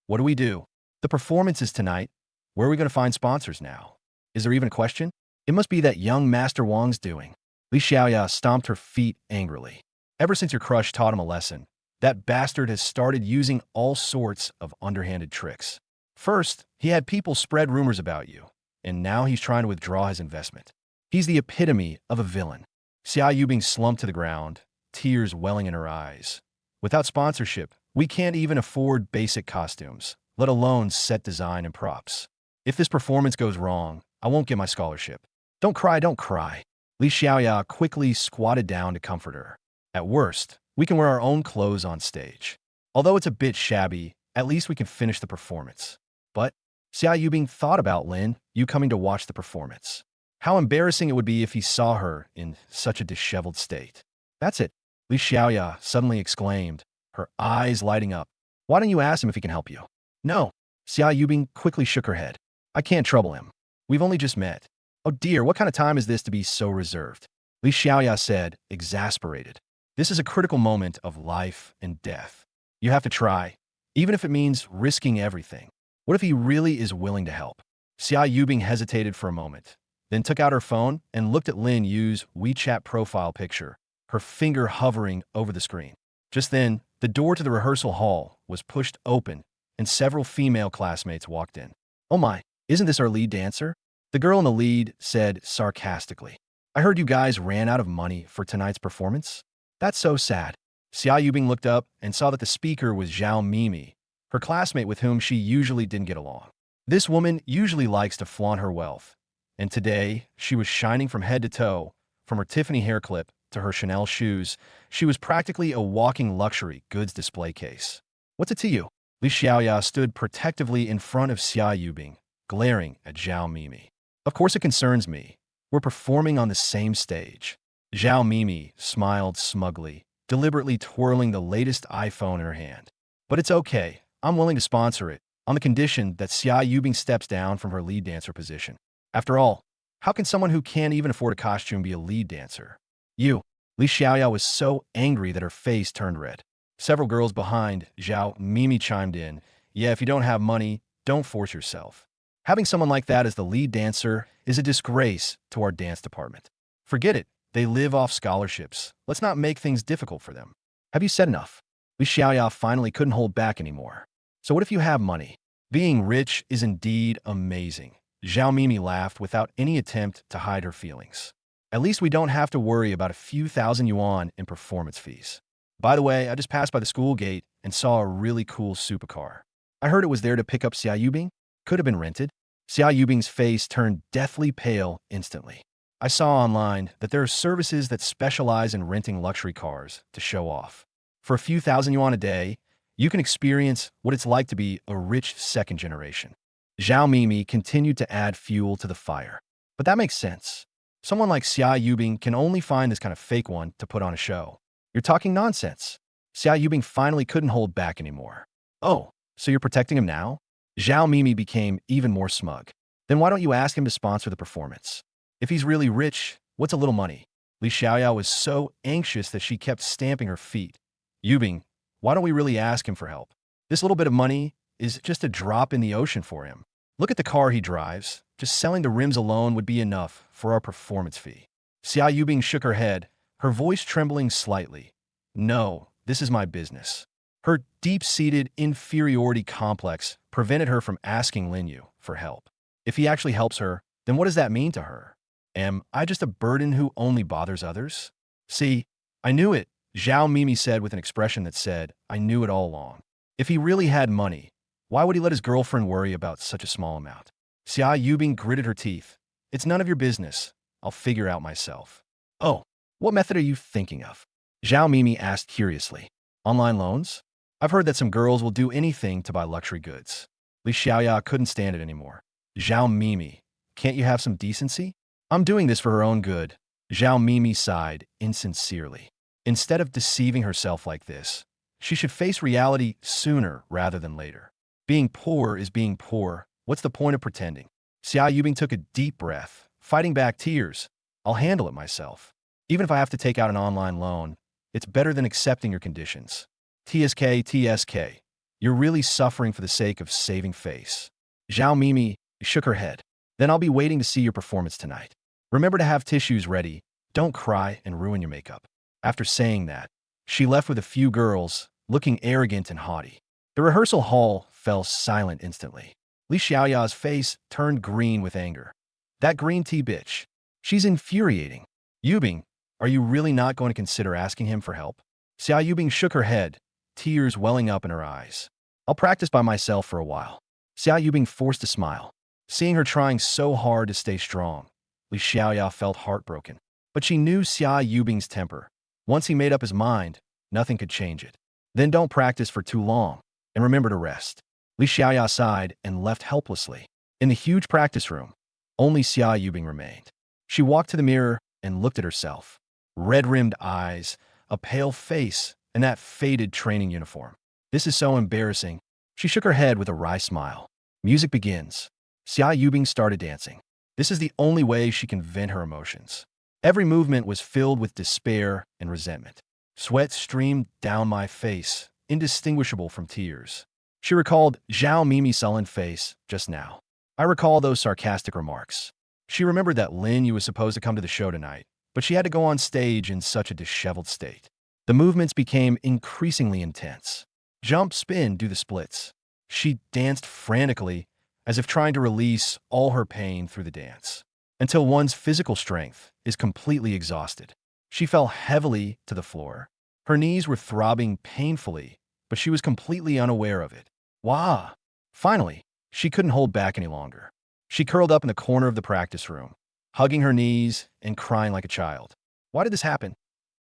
What do we do? The performance is tonight. Where are we going to find sponsors now? Is there even a question? It must be that young Master Wang's doing. Li Xiaoya stomped her feet angrily. Ever since your crush taught him a lesson, that bastard has started using all sorts of underhanded tricks. First, he had people spread rumors about you, and now he's trying to withdraw his investment. He's the epitome of a villain. Xia Yubing slumped to the ground, tears welling in her eyes. Without sponsorship, we can't even afford basic costumes, let alone set design and props. If this performance goes wrong, I won't get my scholarship. Don't cry, don't cry. Li Xiaoya quickly squatted down to comfort her. At worst, we can wear our own clothes on stage. Although it's a bit shabby, at least we can finish the performance. But Xia Yubing thought about Lin Yu coming to watch the performance. How embarrassing it would be if he saw her in such a disheveled state. That's it, Li Xiaoya suddenly exclaimed, her eyes lighting up. Why don't you ask him if he can help you? No. Xia Yubing quickly shook her head. I can't trouble him. We've only just met. Oh dear, what kind of time is this to be so reserved? Li Xiaoya said, exasperated. This is a critical moment of life and death. You have to try, even if it means risking everything. What if he really is willing to help? Xia Yubing hesitated for a moment, then took out her phone and looked at Lin Yu's WeChat profile picture, her finger hovering over the screen. Just then, the door to the rehearsal hall was pushed open and several female classmates walked in. Oh my, isn't this our lead dancer? The girl in the lead said sarcastically. I heard you guys ran out of money for tonight's performance? That's so sad. Xia Yubing looked up and saw that the speaker was Zhao Mimi, her classmate with whom she usually didn't get along. This woman usually likes to flaunt her wealth, and today she was shining from head to toe, from her Tiffany hair clip to her Chanel shoes. She was practically a walking luxury goods display case. What's it to you? Li Xiaoya stood protectively in front of Xia Yubing, glaring at Zhao Mimi. Of course it concerns me. We're performing on the same stage. Zhao Mimi smiled smugly, deliberately twirling the latest iPhone in her hand. But it's okay. I'm willing to sponsor it, on the condition that Xia Yubing steps down from her lead dancer position. After all, how can someone who can't even afford a costume be a lead dancer? You. Li Xiaoya was so angry that her face turned red. Several girls behind Zhao Mimi chimed in. Yeah, if you don't have money, don't force yourself. Having someone like that as the lead dancer is a disgrace to our dance department. Forget it. They live off scholarships. Let's not make things difficult for them. Have you said enough? Li Xiaoya finally couldn't hold back anymore. So what if you have money? Being rich is indeed amazing. Zhao Mimi laughed without any attempt to hide her feelings. At least we don't have to worry about a few thousand yuan in performance fees. By the way, I just passed by the school gate and saw a really cool supercar. I heard it was there to pick up Xia Yubing. Could have been rented. Xia Yubing's face turned deathly pale instantly. I saw online that there are services that specialize in renting luxury cars to show off. For a few thousand yuan a day, you can experience what it's like to be a rich second generation. Zhao Mimi continued to add fuel to the fire. But that makes sense. Someone like Xia Yubing can only find this kind of fake one to put on a show. You're talking nonsense. Xia Yubing finally couldn't hold back anymore. Oh, so you're protecting him now? Zhao Mimi became even more smug. Then why don't you ask him to sponsor the performance? If he's really rich, what's a little money? Li Xiaoya was so anxious that she kept stamping her feet. Yubing, why don't we really ask him for help? This little bit of money is just a drop in the ocean for him. Look at the car he drives. Just selling the rims alone would be enough for our performance fee. Xia Yubing shook her head, her voice trembling slightly. No, this is my business. Her deep-seated inferiority complex prevented her from asking Lin Yu for help. If he actually helps her, then what does that mean to her? Am I just a burden who only bothers others? See, I knew it, Zhao Mimi said with an expression that said, I knew it all along. If he really had money, why would he let his girlfriend worry about such a small amount? Xia Yubing gritted her teeth. It's none of your business. I'll figure out myself. Oh, what method are you thinking of? Zhao Mimi asked curiously. Online loans? I've heard that some girls will do anything to buy luxury goods. Li Xiaoya couldn't stand it anymore. Zhao Mimi, can't you have some decency? I'm doing this for her own good. Zhao Mimi sighed insincerely. Instead of deceiving herself like this, she should face reality sooner rather than later. Being poor is being poor. What's the point of pretending? Xia Yubing took a deep breath, fighting back tears. I'll handle it myself. Even if I have to take out an online loan, it's better than accepting your conditions. TSK. You're really suffering for the sake of saving face. Zhao Mimi shook her head. Then I'll be waiting to see your performance tonight. Remember to have tissues ready. Don't cry and ruin your makeup. After saying that, she left with a few girls, looking arrogant and haughty. The rehearsal hall fell silent instantly. Li Xiaoya's face turned green with anger. That green tea bitch. She's infuriating. Yubing, are you really not going to consider asking him for help? Xia Yubing shook her head, tears welling up in her eyes. I'll practice by myself for a while. Xia Yubing forced a smile. Seeing her trying so hard to stay strong, Li Xiaoya felt heartbroken. But she knew Xia Yubing's temper. Once he made up his mind, nothing could change it. Then don't practice for too long, and remember to rest. Li Xiaoya sighed and left helplessly. In the huge practice room, only Xia Yubing remained. She walked to the mirror and looked at herself. Red-rimmed eyes, a pale face, and that faded training uniform. This is so embarrassing. She shook her head with a wry smile. Music begins. Xia Yubing started dancing. This is the only way she can vent her emotions. Every movement was filled with despair and resentment. Sweat streamed down my face, indistinguishable from tears. She recalled Zhao Mimi's sullen face just now. I recall those sarcastic remarks. She remembered that Lin Yu was supposed to come to the show tonight, but she had to go on stage in such a disheveled state. The movements became increasingly intense. Jump, spin, do the splits. She danced frantically, as if trying to release all her pain through the dance, until one's physical strength is completely exhausted. She fell heavily to the floor. Her knees were throbbing painfully, but she was completely unaware of it. Wah! Finally, she couldn't hold back any longer. She curled up in the corner of the practice room, hugging her knees and crying like a child. Why did this happen?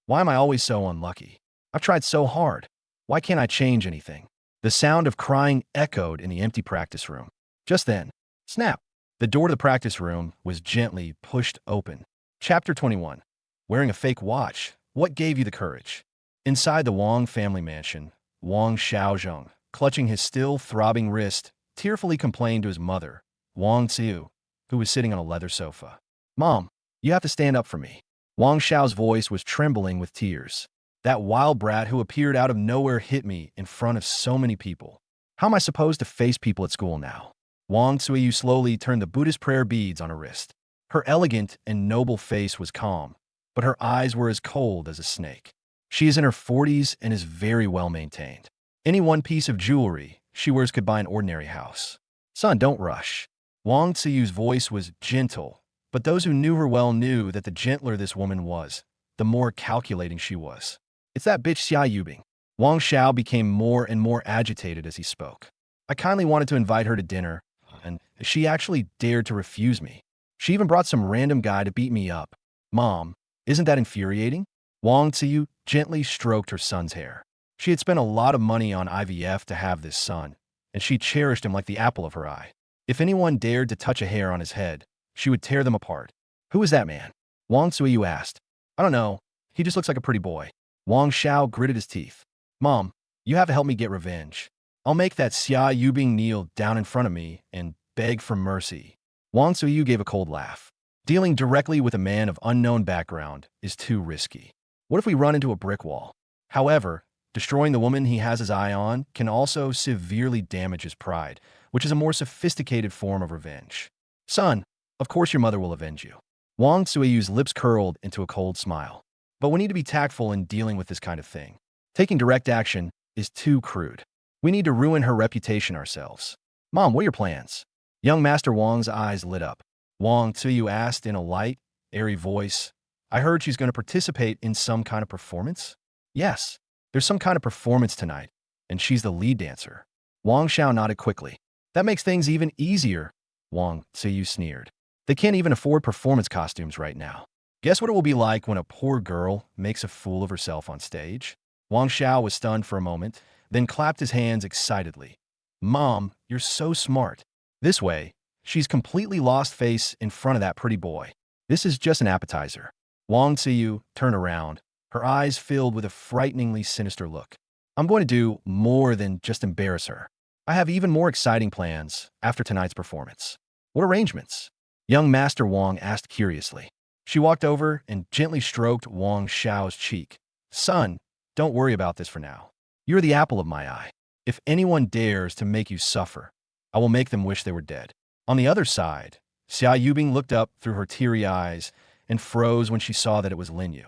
Why am I always so unlucky? I've tried so hard. Why can't I change anything? The sound of crying echoed in the empty practice room. Just then, snap! The door to the practice room was gently pushed open. Chapter 21. Wearing a fake watch. What gave you the courage? Inside the Wang family mansion, Wang Xiaozheng, clutching his still throbbing wrist, tearfully complained to his mother, Wang Xiu, who was sitting on a leather sofa. Mom, you have to stand up for me. Wang Xiao's voice was trembling with tears. That wild brat who appeared out of nowhere hit me in front of so many people. How am I supposed to face people at school now? Wang Xiu slowly turned the Buddhist prayer beads on her wrist. Her elegant and noble face was calm, but her eyes were as cold as a snake. She is in her 40s and is very well maintained. Any one piece of jewelry she wears could buy an ordinary house. Son, don't rush. Wang Xiu's voice was gentle, but those who knew her well knew that the gentler this woman was, the more calculating she was. It's that bitch Xia Yubing. Wang Xiao became more and more agitated as he spoke. I kindly wanted to invite her to dinner, and she actually dared to refuse me. She even brought some random guy to beat me up. Mom, isn't that infuriating? Wang Xiu gently stroked her son's hair. She had spent a lot of money on IVF to have this son, and she cherished him like the apple of her eye. If anyone dared to touch a hair on his head, she would tear them apart. Who is that man? Wang Xiu asked. I don't know. He just looks like a pretty boy. Wang Xiao gritted his teeth. Mom, you have to help me get revenge. I'll make that Xia Yubing kneel down in front of me and beg for mercy. Wang Xiu gave a cold laugh. Dealing directly with a man of unknown background is too risky. What if we run into a brick wall? However, destroying the woman he has his eye on can also severely damage his pride, which is a more sophisticated form of revenge. Son, of course your mother will avenge you. Wang Xiu's lips curled into a cold smile. But we need to be tactful in dealing with this kind of thing. Taking direct action is too crude. We need to ruin her reputation ourselves. Mom, what are your plans? Young Master Wang's eyes lit up. Wang Xiu asked in a light, airy voice. I heard she's going to participate in some kind of performance? Yes, there's some kind of performance tonight, and she's the lead dancer. Wang Xiao nodded quickly. That makes things even easier, Wang Xiu sneered. They can't even afford performance costumes right now. Guess what it will be like when a poor girl makes a fool of herself on stage? Wang Xiao was stunned for a moment, then clapped his hands excitedly. Mom, you're so smart. This way, she's completely lost face in front of that pretty boy. This is just an appetizer. Wang Xiyu turned around, her eyes filled with a frighteningly sinister look. I'm going to do more than just embarrass her. I have even more exciting plans after tonight's performance. What arrangements? Young Master Wang asked curiously. She walked over and gently stroked Wang Xiao's cheek. Son, don't worry about this for now. You're the apple of my eye. If anyone dares to make you suffer, I will make them wish they were dead. On the other side, Xia Yubing looked up through her teary eyes and froze when she saw that it was Lin Yu.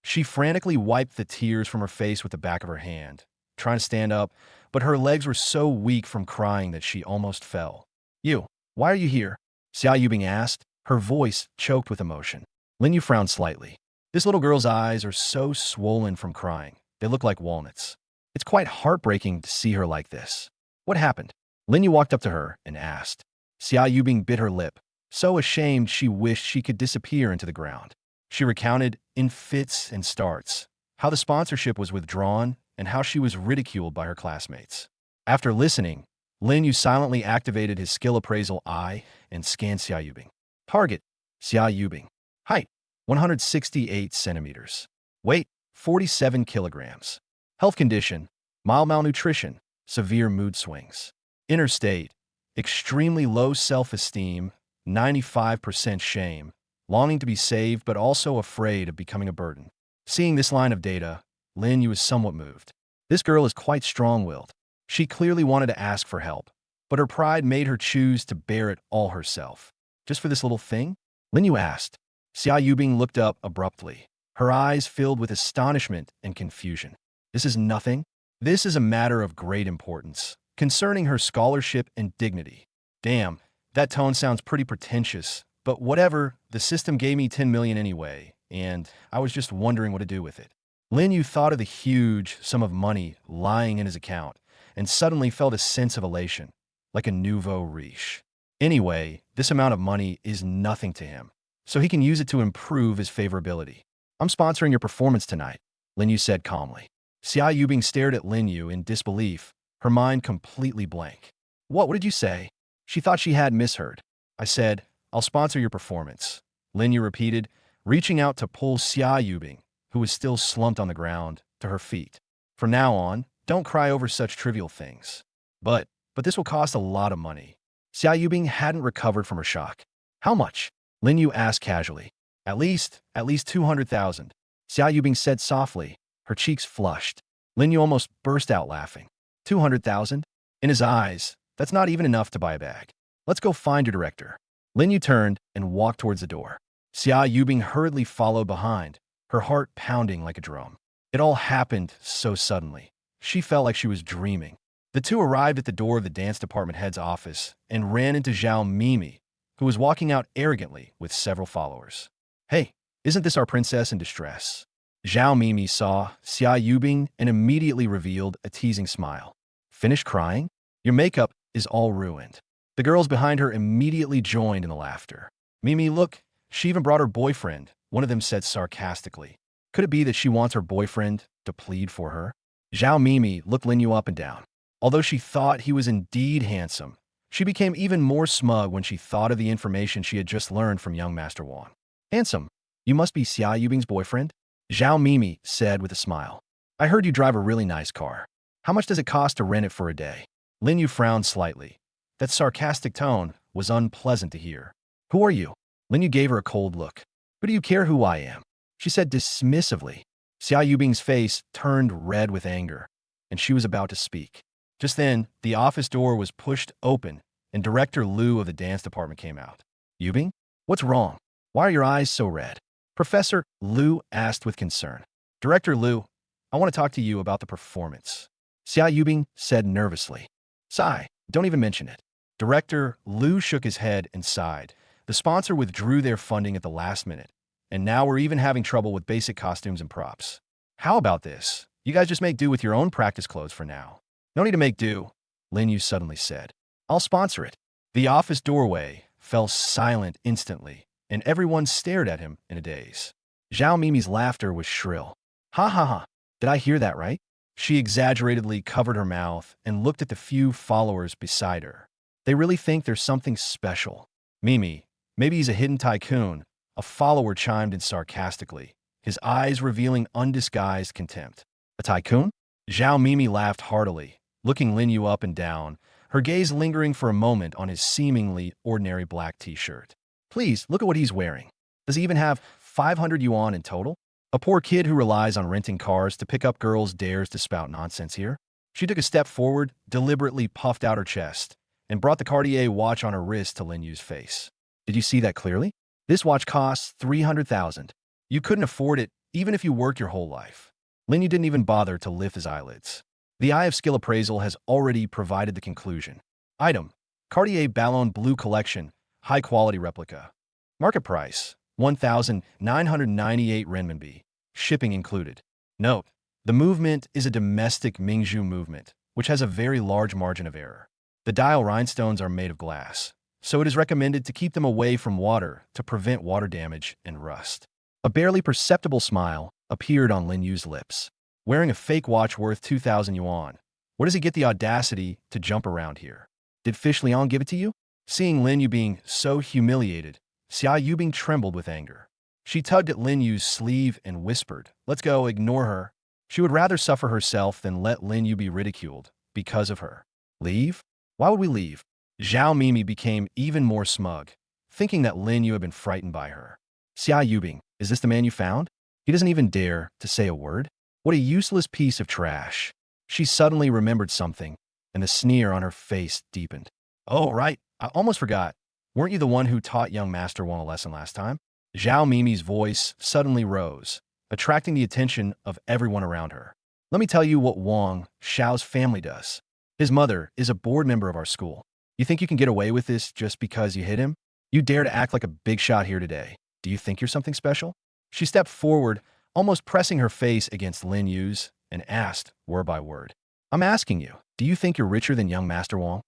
She frantically wiped the tears from her face with the back of her hand, trying to stand up, but her legs were so weak from crying that she almost fell. You, why are you here? Xia Yubing asked, her voice choked with emotion. Lin Yu frowned slightly. This little girl's eyes are so swollen from crying. They look like walnuts. It's quite heartbreaking to see her like this. What happened? Lin Yu walked up to her and asked. Xia Yubing bit her lip, so ashamed she wished she could disappear into the ground. She recounted, in fits and starts, how the sponsorship was withdrawn and how she was ridiculed by her classmates. After listening, Lin Yu silently activated his skill appraisal eye and scanned Xia Yubing. Target, Xia Yubing. Height, 168 centimeters. Weight, 47 kilograms. Health condition, mild malnutrition, severe mood swings. Inner state, extremely low self-esteem, 95% shame, longing to be saved but also afraid of becoming a burden. Seeing this line of data, Lin Yu was somewhat moved. This girl is quite strong-willed. She clearly wanted to ask for help, but her pride made her choose to bear it all herself. Just for this little thing? Lin Yu asked. Xia Yubing looked up abruptly, her eyes filled with astonishment and confusion. This is nothing. This is a matter of great importance, concerning her scholarship and dignity. Damn, that tone sounds pretty pretentious, but whatever, the system gave me 10 million anyway, and I was just wondering what to do with it. Lin Yu thought of the huge sum of money lying in his account, and suddenly felt a sense of elation, like a nouveau riche. Anyway, this amount of money is nothing to him, so he can use it to improve his favorability. I'm sponsoring your performance tonight, Lin Yu said calmly. Xia Yubing stared at Lin Yu in disbelief, her mind completely blank. What did you say? She thought she had misheard. I said, I'll sponsor your performance, Lin Yu repeated, reaching out to pull Xia Yubing, who was still slumped on the ground, to her feet. From now on, don't cry over such trivial things. But this will cost a lot of money. Xia Yubing hadn't recovered from her shock. How much? Lin Yu asked casually. At least 200,000. Xia Yubing said softly, her cheeks flushed. Lin Yu almost burst out laughing. 200,000? In his eyes, that's not even enough to buy a bag. Let's go find your director. Lin Yu turned and walked towards the door. Xia Yubing hurriedly followed behind, her heart pounding like a drum. It all happened so suddenly. She felt like she was dreaming. The two arrived at the door of the dance department head's office and ran into Zhao Mimi, who was walking out arrogantly with several followers. Hey, isn't this our princess in distress? Zhao Mimi saw Xia Yubing and immediately revealed a teasing smile. Finished crying? Your makeup is all ruined. The girls behind her immediately joined in the laughter. Mimi, look, she even brought her boyfriend, one of them said sarcastically. Could it be that she wants her boyfriend to plead for her? Zhao Mimi looked Lin Yu up and down. Although she thought he was indeed handsome, she became even more smug when she thought of the information she had just learned from young Master Wang. Handsome, you must be Xia Yubing's boyfriend? Zhao Mimi said with a smile. I heard you drive a really nice car. How much does it cost to rent it for a day? Lin Yu frowned slightly. That sarcastic tone was unpleasant to hear. Who are you? Lin Yu gave her a cold look. Who do you care who I am? She said dismissively. Xia Yubing's face turned red with anger, and she was about to speak. Just then, the office door was pushed open, and Director Liu of the dance department came out. Yubing? What's wrong? Why are your eyes so red? Professor Liu asked with concern. Director Liu, I want to talk to you about the performance. Xia Yubing said nervously. Sigh, don't even mention it. Director Liu shook his head and sighed. The sponsor withdrew their funding at the last minute, and now we're even having trouble with basic costumes and props. How about this? You guys just make do with your own practice clothes for now. No need to make do, Lin Yu suddenly said. I'll sponsor it. The office doorway fell silent instantly, and everyone stared at him in a daze. Zhao Mimi's laughter was shrill. Ha ha ha, did I hear that right? She exaggeratedly covered her mouth and looked at the few followers beside her. They really think there's something special. Mimi, maybe he's a hidden tycoon, A follower chimed in sarcastically, his eyes revealing undisguised contempt. A tycoon? Zhao Mimi laughed heartily, looking Lin Yu up and down, her gaze lingering for a moment on his seemingly ordinary black t-shirt. Please, look at what he's wearing. Does he even have 500 yuan in total? A poor kid who relies on renting cars to pick up girls dares to spout nonsense here? She took a step forward, deliberately puffed out her chest, and brought the Cartier watch on her wrist to Lin Yu's face. Did you see that clearly? This watch costs 300,000. You couldn't afford it, even if you worked your whole life. Lin Yu didn't even bother to lift his eyelids. The eye of skill appraisal has already provided the conclusion. Item: Cartier Ballon Bleu Collection, high-quality replica. Market price: 1,998 renminbi, shipping included. Note: the movement is a domestic Mingzhu movement, which has a very large margin of error. The dial rhinestones are made of glass, so it is recommended to keep them away from water to prevent water damage and rust. A barely perceptible smile appeared on Lin Yu's lips. Wearing a fake watch worth 2,000 yuan. Where does he get the audacity to jump around here? Did Fish Liang give it to you? Seeing Lin Yu being so humiliated, Xia Yubing trembled with anger. She tugged at Lin Yu's sleeve and whispered, "Let's go, ignore her." She would rather suffer herself than let Lin Yu be ridiculed because of her. Leave? Why would we leave? Zhao Mimi became even more smug, thinking that Lin Yu had been frightened by her. Xia Yubing, is this the man you found? He doesn't even dare to say a word? What a useless piece of trash. She suddenly remembered something, and the sneer on her face deepened. Oh, right, I almost forgot. Weren't you the one who taught young Master Wang a lesson last time? Zhao Mimi's voice suddenly rose, attracting the attention of everyone around her. Let me tell you what Wang Xiao's family does. His mother is a board member of our school. You think you can get away with this just because you hit him? You dare to act like a big shot here today. Do you think you're something special? She stepped forward, almost pressing her face against Lin Yu's, and asked, word by word, "I'm asking you, do you think you're richer than young Master Wang?"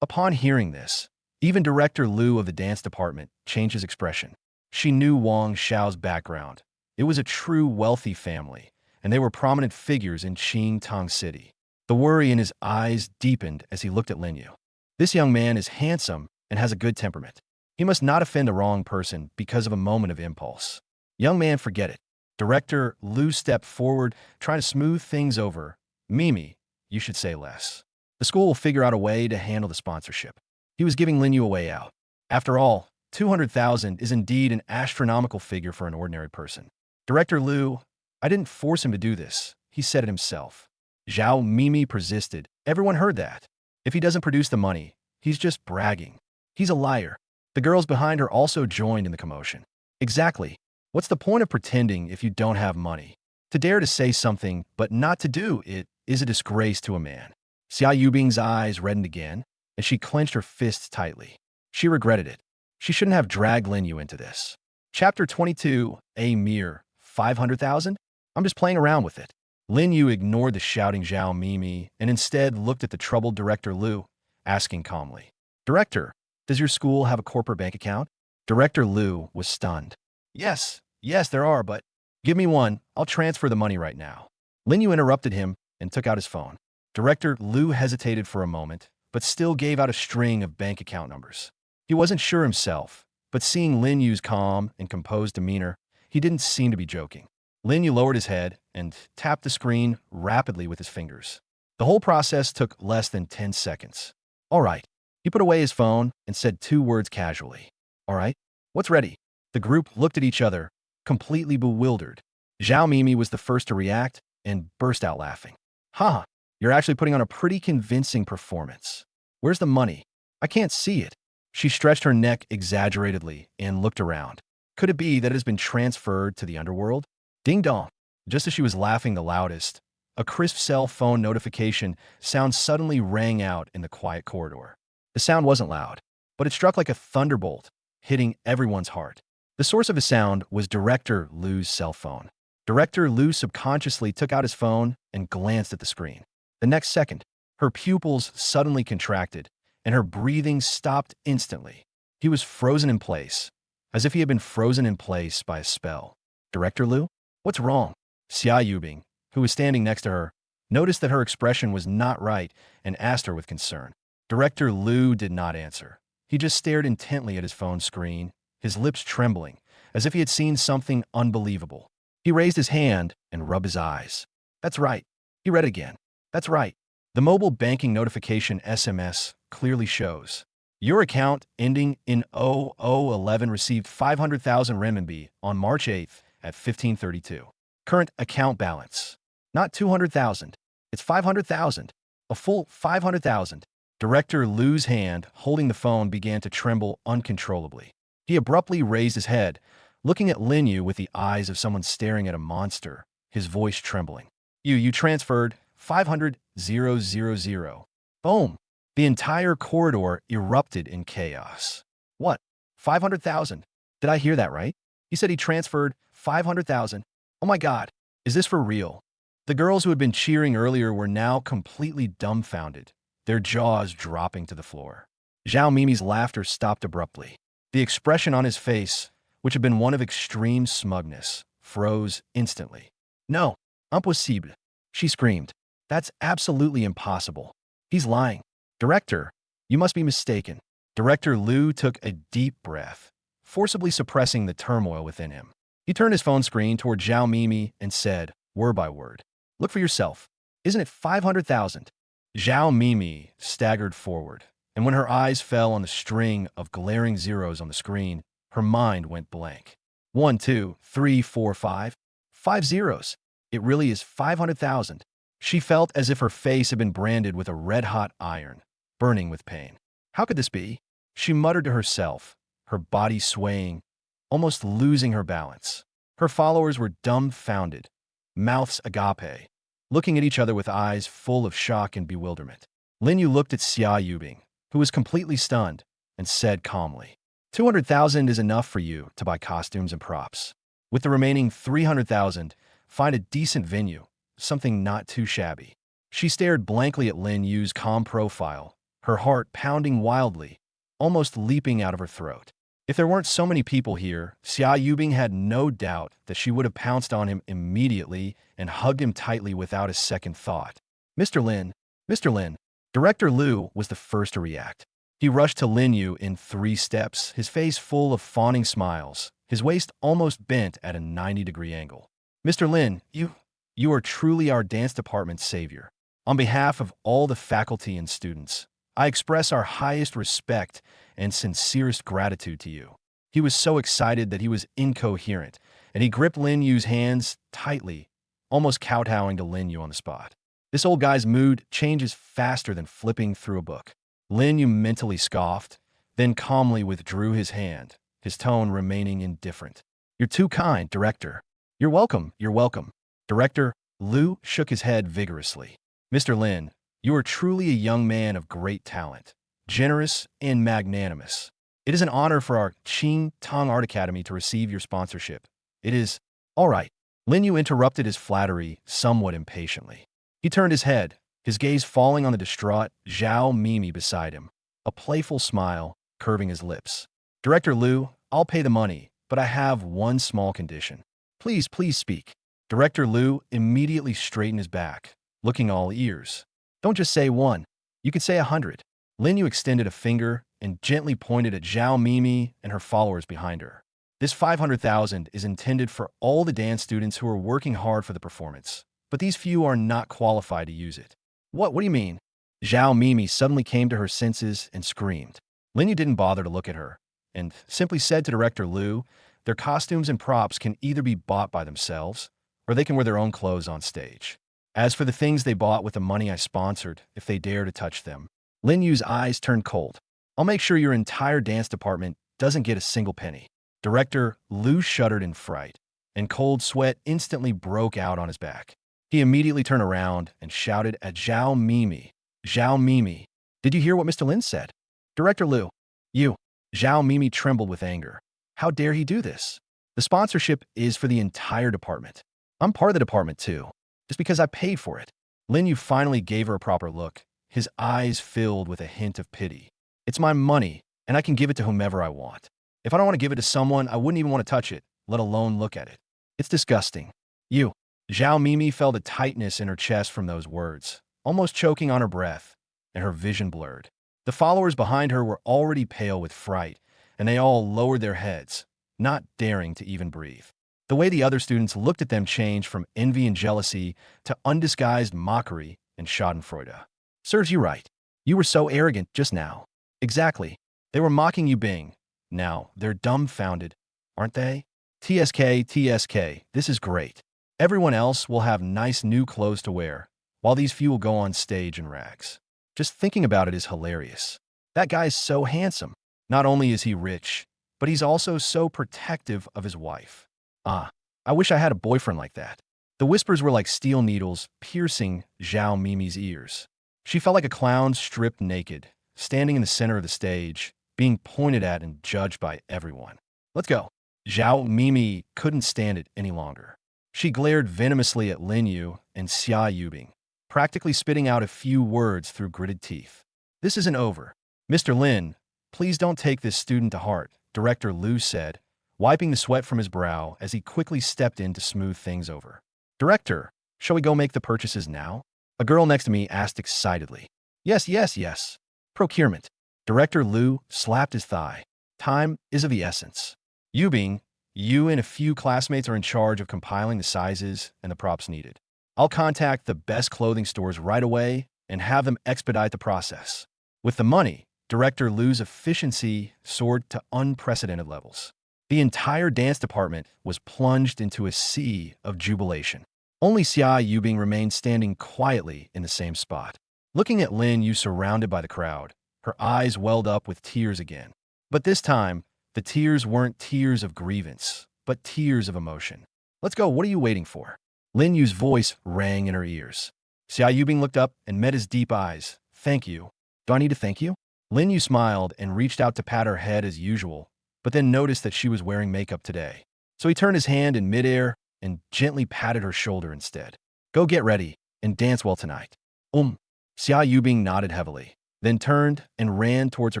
Upon hearing this, even Director Liu of the dance department changed his expression. She knew Wang Xiao's background. It was a true wealthy family, and they were prominent figures in Qingtang City. The worry in his eyes deepened as he looked at Lin Yu. This young man is handsome and has a good temperament. He must not offend the wrong person because of a moment of impulse. Young man, forget it. Director Liu stepped forward, trying to smooth things over. Mimi, you should say less. The school will figure out a way to handle the sponsorship. He was giving Lin Yu a way out. After all, 200,000 is indeed an astronomical figure for an ordinary person. Director Liu, I didn't force him to do this. He said it himself. Zhao Mimi persisted. Everyone heard that. If he doesn't produce the money, he's just bragging. He's a liar. The girls behind her also joined in the commotion. Exactly. What's the point of pretending if you don't have money? To dare to say something, but not to do it, is a disgrace to a man. Xia Yubing's eyes reddened again, and she clenched her fists tightly. She regretted it. She shouldn't have dragged Lin Yu into this. Chapter 22, a mere 500,000? I'm just playing around with it. Lin Yu ignored the shouting Zhao Mimi and instead looked at the troubled Director Liu, asking calmly, "Director, does your school have a corporate bank account?" Director Liu was stunned. Yes, there are, but give me one. I'll transfer the money right now." Lin Yu interrupted him and took out his phone. Director Liu hesitated for a moment, but still gave out a string of bank account numbers. He wasn't sure himself, but seeing Lin Yu's calm and composed demeanor, he didn't seem to be joking. Lin Yu lowered his head and tapped the screen rapidly with his fingers. The whole process took less than 10 seconds. All right. He put away his phone and said 2 words casually. All right, what's ready? The group looked at each other, completely bewildered. Zhao Mimi was the first to react and burst out laughing. "Ha, you're actually putting on a pretty convincing performance. Where's the money? I can't see it." She stretched her neck exaggeratedly and looked around. Could it be that it has been transferred to the underworld? Ding dong. Just as she was laughing the loudest, a crisp cell phone notification sound suddenly rang out in the quiet corridor. The sound wasn't loud, but it struck like a thunderbolt, hitting everyone's heart. The source of the sound was Director Liu's cell phone. Director Liu subconsciously took out his phone and glanced at the screen. The next second, her pupils suddenly contracted, and her breathing stopped instantly. He was frozen in place, as if he had been frozen in place by a spell. "Director Liu? What's wrong?" Xia Yubing, who was standing next to her, noticed that her expression was not right and asked her with concern. Director Liu did not answer. He just stared intently at his phone screen, his lips trembling, as if he had seen something unbelievable. He raised his hand and rubbed his eyes. That's right. He read again. That's right. The mobile banking notification SMS clearly shows. Your account ending in 0011 received 500,000 renminbi on March 8th at 15:32. Current account balance. Not 200,000. It's 500,000. A full 500,000. Director Lu's hand holding the phone began to tremble uncontrollably. He abruptly raised his head, looking at Lin Yu with the eyes of someone staring at a monster, his voice trembling. You transferred 500,000. Boom. The entire corridor erupted in chaos. What? 500,000? Did I hear that right? He said he transferred 500,000. Oh my God. Is this for real? The girls who had been cheering earlier were now completely dumbfounded, their jaws dropping to the floor. Zhao Mimi's laughter stopped abruptly. The expression on his face, which had been one of extreme smugness, froze instantly. No, impossible, she screamed. That's absolutely impossible. He's lying. Director, you must be mistaken. Director Lu took a deep breath, forcibly suppressing the turmoil within him. He turned his phone screen toward Zhao Mimi and said, word by word, look for yourself. Isn't it 500,000? Zhao Mimi staggered forward, and when her eyes fell on the string of glaring zeros on the screen, her mind went blank. 1, 2, 3, 4, 5. 5 zeros. It really is 500,000. She felt as if her face had been branded with a red-hot iron, burning with pain. How could this be? She muttered to herself, her body swaying, almost losing her balance. Her followers were dumbfounded, mouths agape, looking at each other with eyes full of shock and bewilderment. Lin Yu looked at Xia Yubing, who was completely stunned, and said calmly, 200,000 is enough for you to buy costumes and props. With the remaining 300,000, find a decent venue, something not too shabby. She stared blankly at Lin Yu's calm profile, her heart pounding wildly, almost leaping out of her throat. If there weren't so many people here, Xia Yubing had no doubt that she would have pounced on him immediately and hugged him tightly without a second thought. Mr. Lin, Mr. Lin. Director Lu was the first to react. He rushed to Lin Yu in 3 steps, his face full of fawning smiles, his waist almost bent at a 90-degree angle. Mr. Lin, you are truly our dance department's savior. On behalf of all the faculty and students, I express our highest respect and sincerest gratitude to you. He was so excited that he was incoherent, and he gripped Lin Yu's hands tightly, almost kowtowing to Lin Yu on the spot. This old guy's mood changes faster than flipping through a book. Lin Yu mentally scoffed, then calmly withdrew his hand, his tone remaining indifferent. You're too kind, Director. You're welcome, you're welcome. Director Lu shook his head vigorously. Mr. Lin, you are truly a young man of great talent, generous and magnanimous. It is an honor for our Qing Tong Art Academy to receive your sponsorship. It is... All right. Lin Yu interrupted his flattery somewhat impatiently. He turned his head, his gaze falling on the distraught Zhao Mimi beside him, a playful smile curving his lips. Director Lu, I'll pay the money, but I have one small condition. Please speak. Director Lu immediately straightened his back, looking all ears. Don't just say 1. You could say 100. Lin Yu extended a finger and gently pointed at Zhao Mimi and her followers behind her. This 500,000 is intended for all the dance students who are working hard for the performance, but these few are not qualified to use it. What do you mean? Zhao Mimi suddenly came to her senses and screamed. Lin Yu didn't bother to look at her, and simply said to Director Lu, their costumes and props can either be bought by themselves, or they can wear their own clothes on stage. As for the things they bought with the money I sponsored, if they dare to touch them, Lin Yu's eyes turned cold. I'll make sure your entire dance department doesn't get a single penny. Director Lu shuddered in fright, and cold sweat instantly broke out on his back. He immediately turned around and shouted at Zhao Mimi. Zhao Mimi, did you hear what Mr. Lin said? Director Lu, you. Zhao Mimi trembled with anger. How dare he do this? The sponsorship is for the entire department. I'm part of the department too, just because I paid for it. Lin Yu finally gave her a proper look, his eyes filled with a hint of pity. It's my money, and I can give it to whomever I want. If I don't want to give it to someone, I wouldn't even want to touch it, let alone look at it. It's disgusting. You. Zhao Mimi felt a tightness in her chest from those words, almost choking on her breath, and her vision blurred. The followers behind her were already pale with fright, and they all lowered their heads, not daring to even breathe. The way the other students looked at them changed from envy and jealousy to undisguised mockery and schadenfreude. Serves you right. You were so arrogant just now. Exactly. They were mocking you, Bing. Now, they're dumbfounded, aren't they? TSK, TSK, this is great. Everyone else will have nice new clothes to wear, while these few will go on stage in rags. Just thinking about it is hilarious. That guy's so handsome. Not only is he rich, but he's also so protective of his wife. Ah, I wish I had a boyfriend like that. The whispers were like steel needles piercing Zhao Mimi's ears. She felt like a clown stripped naked, standing in the center of the stage, being pointed at and judged by everyone. Let's go. Zhao Mimi couldn't stand it any longer. She glared venomously at Lin Yu and Xia Yubing, practically spitting out a few words through gritted teeth. This isn't over. Mr. Lin, please don't take this student to heart, Director Liu said, wiping the sweat from his brow as he quickly stepped in to smooth things over. Director, shall we go make the purchases now? A girl next to me asked excitedly. Yes, yes, yes. Procurement. Director Liu slapped his thigh. Time is of the essence. Yubing, you and a few classmates are in charge of compiling the sizes and the props needed. I'll contact the best clothing stores right away and have them expedite the process. With the money, Director Liu's efficiency soared to unprecedented levels. The entire dance department was plunged into a sea of jubilation. Only Xia Yubing remained standing quietly in the same spot. Looking at Lin Yu surrounded by the crowd, her eyes welled up with tears again. But this time, the tears weren't tears of grievance, but tears of emotion. Let's go, what are you waiting for? Lin Yu's voice rang in her ears. Xia Yubing looked up and met his deep eyes. Thank you. Do I need to thank you? Lin Yu smiled and reached out to pat her head as usual, but then noticed that she was wearing makeup today. So he turned his hand in midair and gently patted her shoulder instead. Go get ready and dance well tonight. Xia Yubing nodded heavily, then turned and ran towards her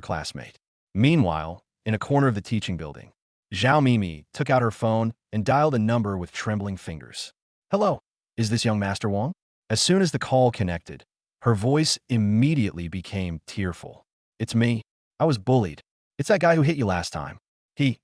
classmate. Meanwhile, in a corner of the teaching building, Zhao Mimi took out her phone and dialed a number with trembling fingers. Hello, is this young Master Wang? As soon as the call connected, her voice immediately became tearful. It's me. I was bullied. It's that guy who hit you last time. He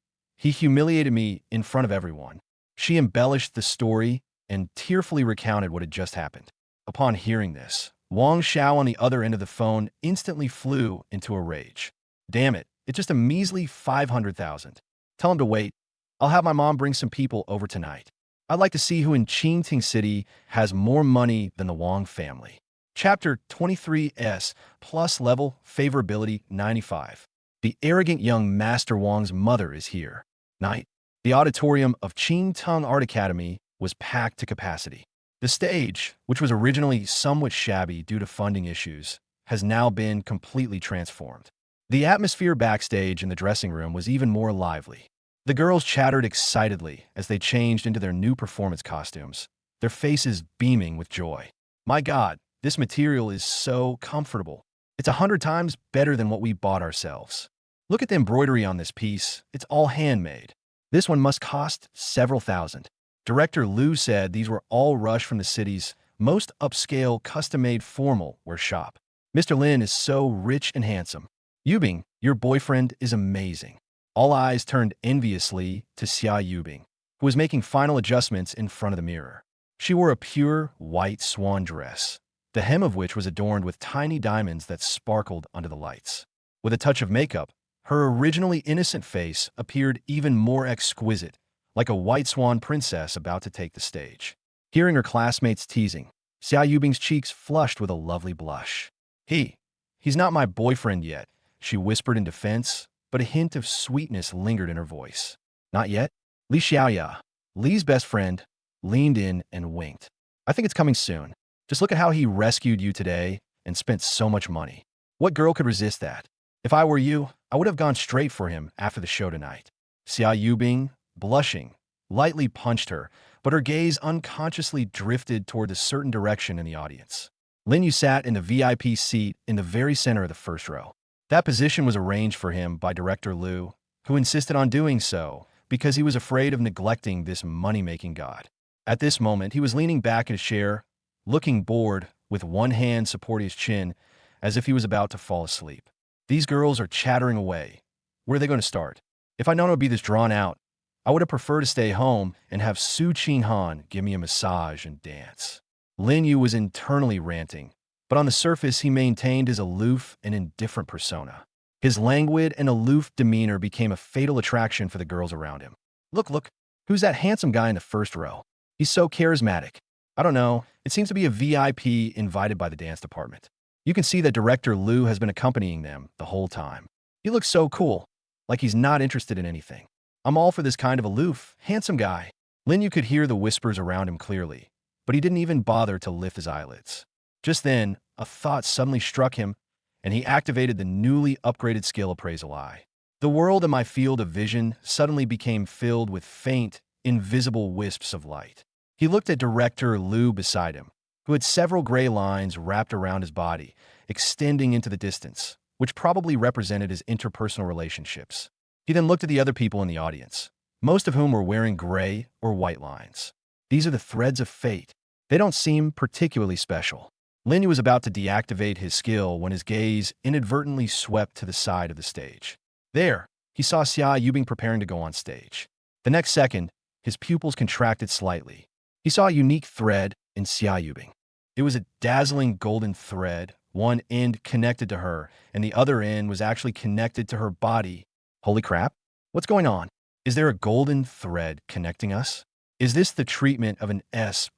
humiliated me in front of everyone. She embellished the story and tearfully recounted what had just happened. Upon hearing this, Wang Xiao on the other end of the phone instantly flew into a rage. Damn it, it's just a measly 500,000. Tell him to wait. I'll have my mom bring some people over tonight. I'd like to see who in Qingting City has more money than the Wang family. Chapter 23S, plus level, favorability 95. The arrogant young Master Wang's mother is here. Night. The auditorium of Qingtung Art Academy was packed to capacity. The stage, which was originally somewhat shabby due to funding issues, has now been completely transformed. The atmosphere backstage in the dressing room was even more lively. The girls chattered excitedly as they changed into their new performance costumes, their faces beaming with joy. My God, this material is so comfortable. It's 100 times better than what we bought ourselves. Look at the embroidery on this piece. It's all handmade. This one must cost several thousand. Director Liu said these were all rushed from the city's most upscale custom-made formal wear shop. Mr. Lin is so rich and handsome. Yubing, your boyfriend is amazing. All eyes turned enviously to Xia Yubing, who was making final adjustments in front of the mirror. She wore a pure white swan dress, the hem of which was adorned with tiny diamonds that sparkled under the lights. With a touch of makeup, her originally innocent face appeared even more exquisite, like a white swan princess about to take the stage. Hearing her classmates teasing, Xia Yubing's cheeks flushed with a lovely blush. He's not my boyfriend yet, she whispered in defense, but a hint of sweetness lingered in her voice. Not yet? Li Xiaoya, Li's best friend, leaned in and winked. I think it's coming soon. Just look at how he rescued you today and spent so much money. What girl could resist that? If I were you, I would have gone straight for him after the show tonight. Xia Yubing, blushing, lightly punched her, but her gaze unconsciously drifted toward a certain direction in the audience. Lin Yu sat in the VIP seat in the very center of the first row. That position was arranged for him by Director Liu, who insisted on doing so because he was afraid of neglecting this money-making god. At this moment, he was leaning back in his chair, looking bored, with one hand supporting his chin, as if he was about to fall asleep. These girls are chattering away. Where are they going to start? If I'd known it would be this drawn out, I would have preferred to stay home and have Su Chin Han give me a massage and dance. Lin Yu was internally ranting, but on the surface he maintained his aloof and indifferent persona. His languid and aloof demeanor became a fatal attraction for the girls around him. Look, look, who's that handsome guy in the first row? He's so charismatic. I don't know, it seems to be a VIP invited by the dance department. You can see that Director Liu has been accompanying them the whole time. He looks so cool, like he's not interested in anything. I'm all for this kind of aloof, handsome guy. Lin Yu could hear the whispers around him clearly, but he didn't even bother to lift his eyelids. Just then, a thought suddenly struck him, and he activated the newly upgraded skill Appraisal Eye. The world in my field of vision suddenly became filled with faint, invisible wisps of light. He looked at Director Liu beside him, who had several gray lines wrapped around his body, extending into the distance, which probably represented his interpersonal relationships. He then looked at the other people in the audience, most of whom were wearing gray or white lines. These are the threads of fate. They don't seem particularly special. Lin Yu was about to deactivate his skill when his gaze inadvertently swept to the side of the stage. There, he saw Xia Yubing preparing to go on stage. The next second, his pupils contracted slightly. He saw a unique thread in Xia Yubing. It was a dazzling golden thread, one end connected to her, and the other end was actually connected to her body. Holy crap! What's going on? Is there a golden thread connecting us? Is this the treatment of an S+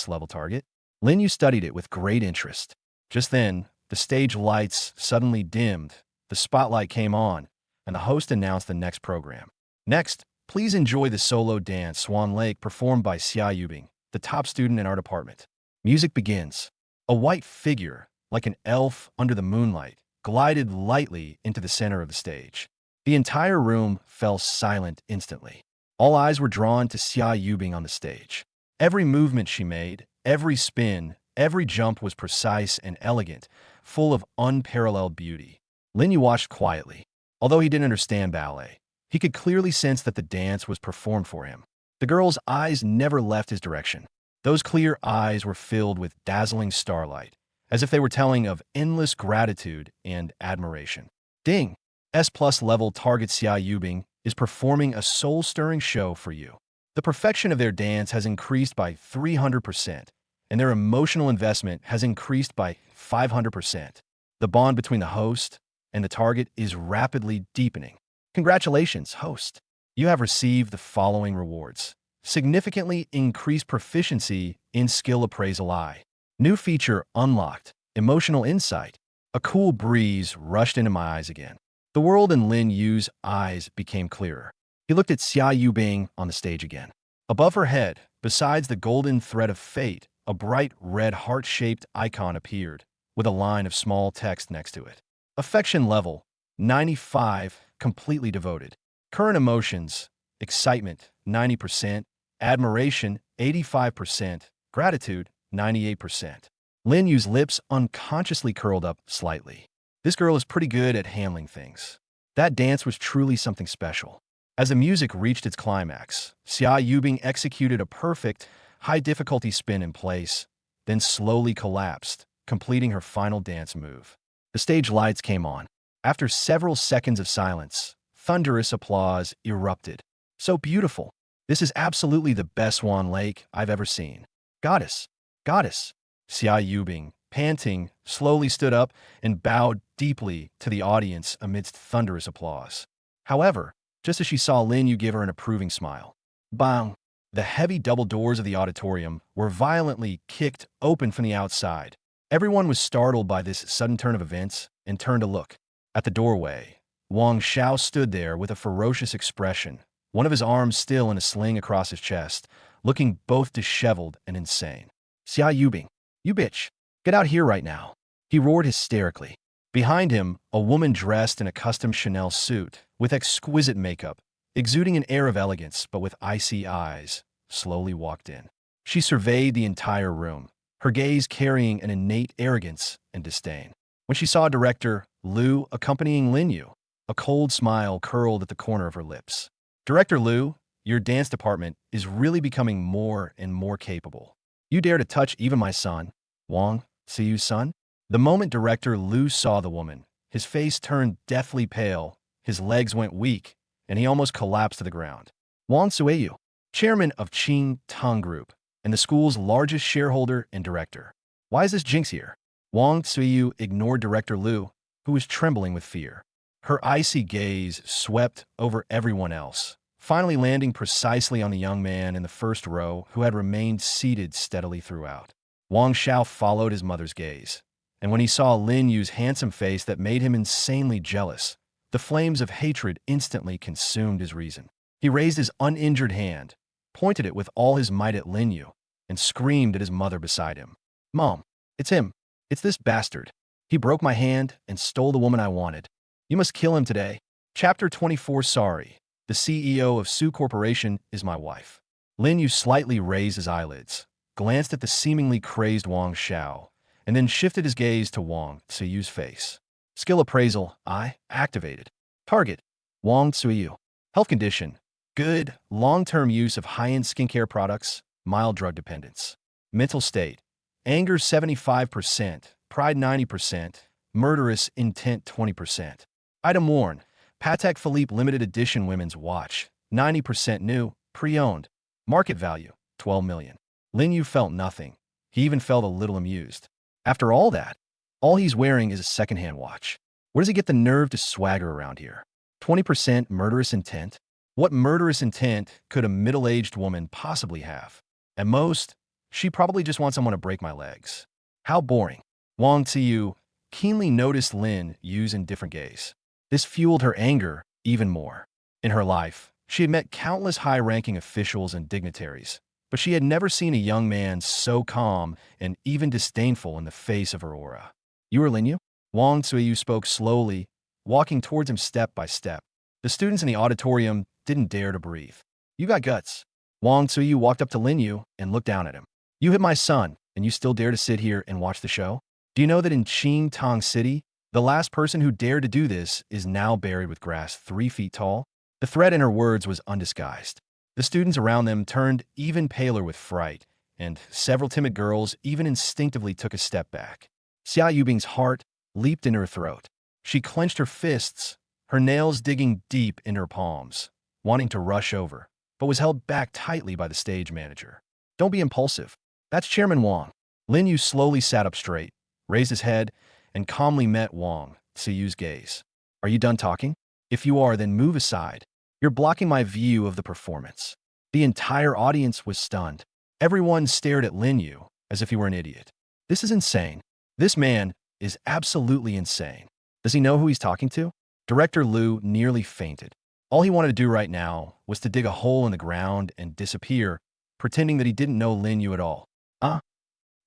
level target? Lin Yu studied it with great interest. Just then, the stage lights suddenly dimmed, the spotlight came on, and the host announced the next program. Next, please enjoy the solo dance Swan Lake performed by Xia Yubing, the top student in our department. Music begins. A white figure, like an elf under the moonlight, glided lightly into the center of the stage. The entire room fell silent instantly. All eyes were drawn to Xia Yubing on the stage. Every movement she made, every spin, every jump was precise and elegant, full of unparalleled beauty. Lin Yu watched quietly. Although he didn't understand ballet, he could clearly sense that the dance was performed for him. The girl's eyes never left his direction. Those clear eyes were filled with dazzling starlight, as if they were telling of endless gratitude and admiration. Ding! S+ level target Xia Yubing is performing a soul-stirring show for you. The perfection of their dance has increased by 300%, and their emotional investment has increased by 500%. The bond between the host and the target is rapidly deepening. Congratulations, host! You have received the following rewards. Significantly increased proficiency in Skill Appraisal Eye. New feature unlocked. Emotional insight. A cool breeze rushed into my eyes again. The world in Lin Yu's eyes became clearer. He looked at Xia Yubing on the stage again. Above her head, besides the golden thread of fate, a bright red heart-shaped icon appeared, with a line of small text next to it. Affection level, 95, completely devoted. Current emotions, excitement, 90%, admiration, 85%, gratitude, 98%. Lin Yu's lips unconsciously curled up slightly. This girl is pretty good at handling things. That dance was truly something special. As the music reached its climax, Xia Yubing executed a perfect, high-difficulty spin in place, then slowly collapsed, completing her final dance move. The stage lights came on. After several seconds of silence, thunderous applause erupted. So beautiful. This is absolutely the best Swan Lake I've ever seen. Goddess, goddess. Xia Yubing, panting, slowly stood up and bowed deeply to the audience amidst thunderous applause. However, just as she saw Lin Yu give her an approving smile, bang! The heavy double doors of the auditorium were violently kicked open from the outside. Everyone was startled by this sudden turn of events and turned to look. At the doorway, Wang Xiao stood there with a ferocious expression, one of his arms still in a sling across his chest, looking both disheveled and insane. Xia Yubing, you bitch, get out here right now, he roared hysterically. Behind him, a woman dressed in a custom Chanel suit, with exquisite makeup, exuding an air of elegance but with icy eyes, slowly walked in. She surveyed the entire room, her gaze carrying an innate arrogance and disdain. When she saw Director Liu accompanying Lin Yu, a cold smile curled at the corner of her lips. Director Liu, your dance department is really becoming more and more capable. You dare to touch even my son, Wang, see you, son? The moment Director Liu saw the woman, his face turned deathly pale, his legs went weak, and he almost collapsed to the ground. Wang Suiyu, chairman of Qing Tong Group, and the school's largest shareholder and director. Why is this jinx here? Wang Suiyu ignored Director Liu, who was trembling with fear. Her icy gaze swept over everyone else, finally landing precisely on the young man in the first row who had remained seated steadily throughout. Wang Xiao followed his mother's gaze, and when he saw Lin Yu's handsome face that made him insanely jealous, the flames of hatred instantly consumed his reason. He raised his uninjured hand, pointed it with all his might at Lin Yu, and screamed at his mother beside him. "Mom, it's him. It's this bastard. He broke my hand and stole the woman I wanted. You must kill him today." Chapter 24. Sorry. The CEO of Su Corporation is my wife. Lin Yu slightly raised his eyelids, glanced at the seemingly crazed Wang Xiao, and then shifted his gaze to Wang Tsuyu's face. Skill appraisal, I, activated. Target, Wang Tsuyu. Health condition, good, long-term use of high-end skincare products, mild drug dependence. Mental state, anger 75%, pride 90%, murderous intent 20%. Item worn, Patek Philippe limited edition women's watch, 90% new, pre-owned. Market value, 12 million. Lin Yu felt nothing. He even felt a little amused. After all that, all he's wearing is a second-hand watch. Where does he get the nerve to swagger around here? 20% murderous intent? What murderous intent could a middle-aged woman possibly have? At most, she probably just wants someone to break my legs. How boring. Wang Tsiyu keenly noticed Lin Yu's indifferent gaze. This fueled her anger even more. In her life, she had met countless high-ranking officials and dignitaries, but she had never seen a young man so calm and even disdainful in the face of her aura. "You are Lin Yu?" Wang Tsiyu spoke slowly, walking towards him step by step. The students in the auditorium didn't dare to breathe. "You got guts." Wang Tsiyu walked up to Lin Yu and looked down at him. "You hit my son, and you still dare to sit here and watch the show? Do you know that in Qing Tong City, the last person who dared to do this is now buried with grass 3 feet tall?" The threat in her words was undisguised. The students around them turned even paler with fright, and several timid girls even instinctively took a step back. Xia Yubing's heart leaped in her throat. She clenched her fists, her nails digging deep in her palms, wanting to rush over, but was held back tightly by the stage manager. "Don't be impulsive. That's Chairman Wang." Lin Yu slowly sat up straight, raised his head, and calmly met Wang Tsiyu's gaze. "Are you done talking? If you are, then move aside. You're blocking my view of the performance." The entire audience was stunned. Everyone stared at Lin Yu as if he were an idiot. This is insane. This man is absolutely insane. Does he know who he's talking to? Director Liu nearly fainted. All he wanted to do right now was to dig a hole in the ground and disappear, pretending that he didn't know Lin Yu at all.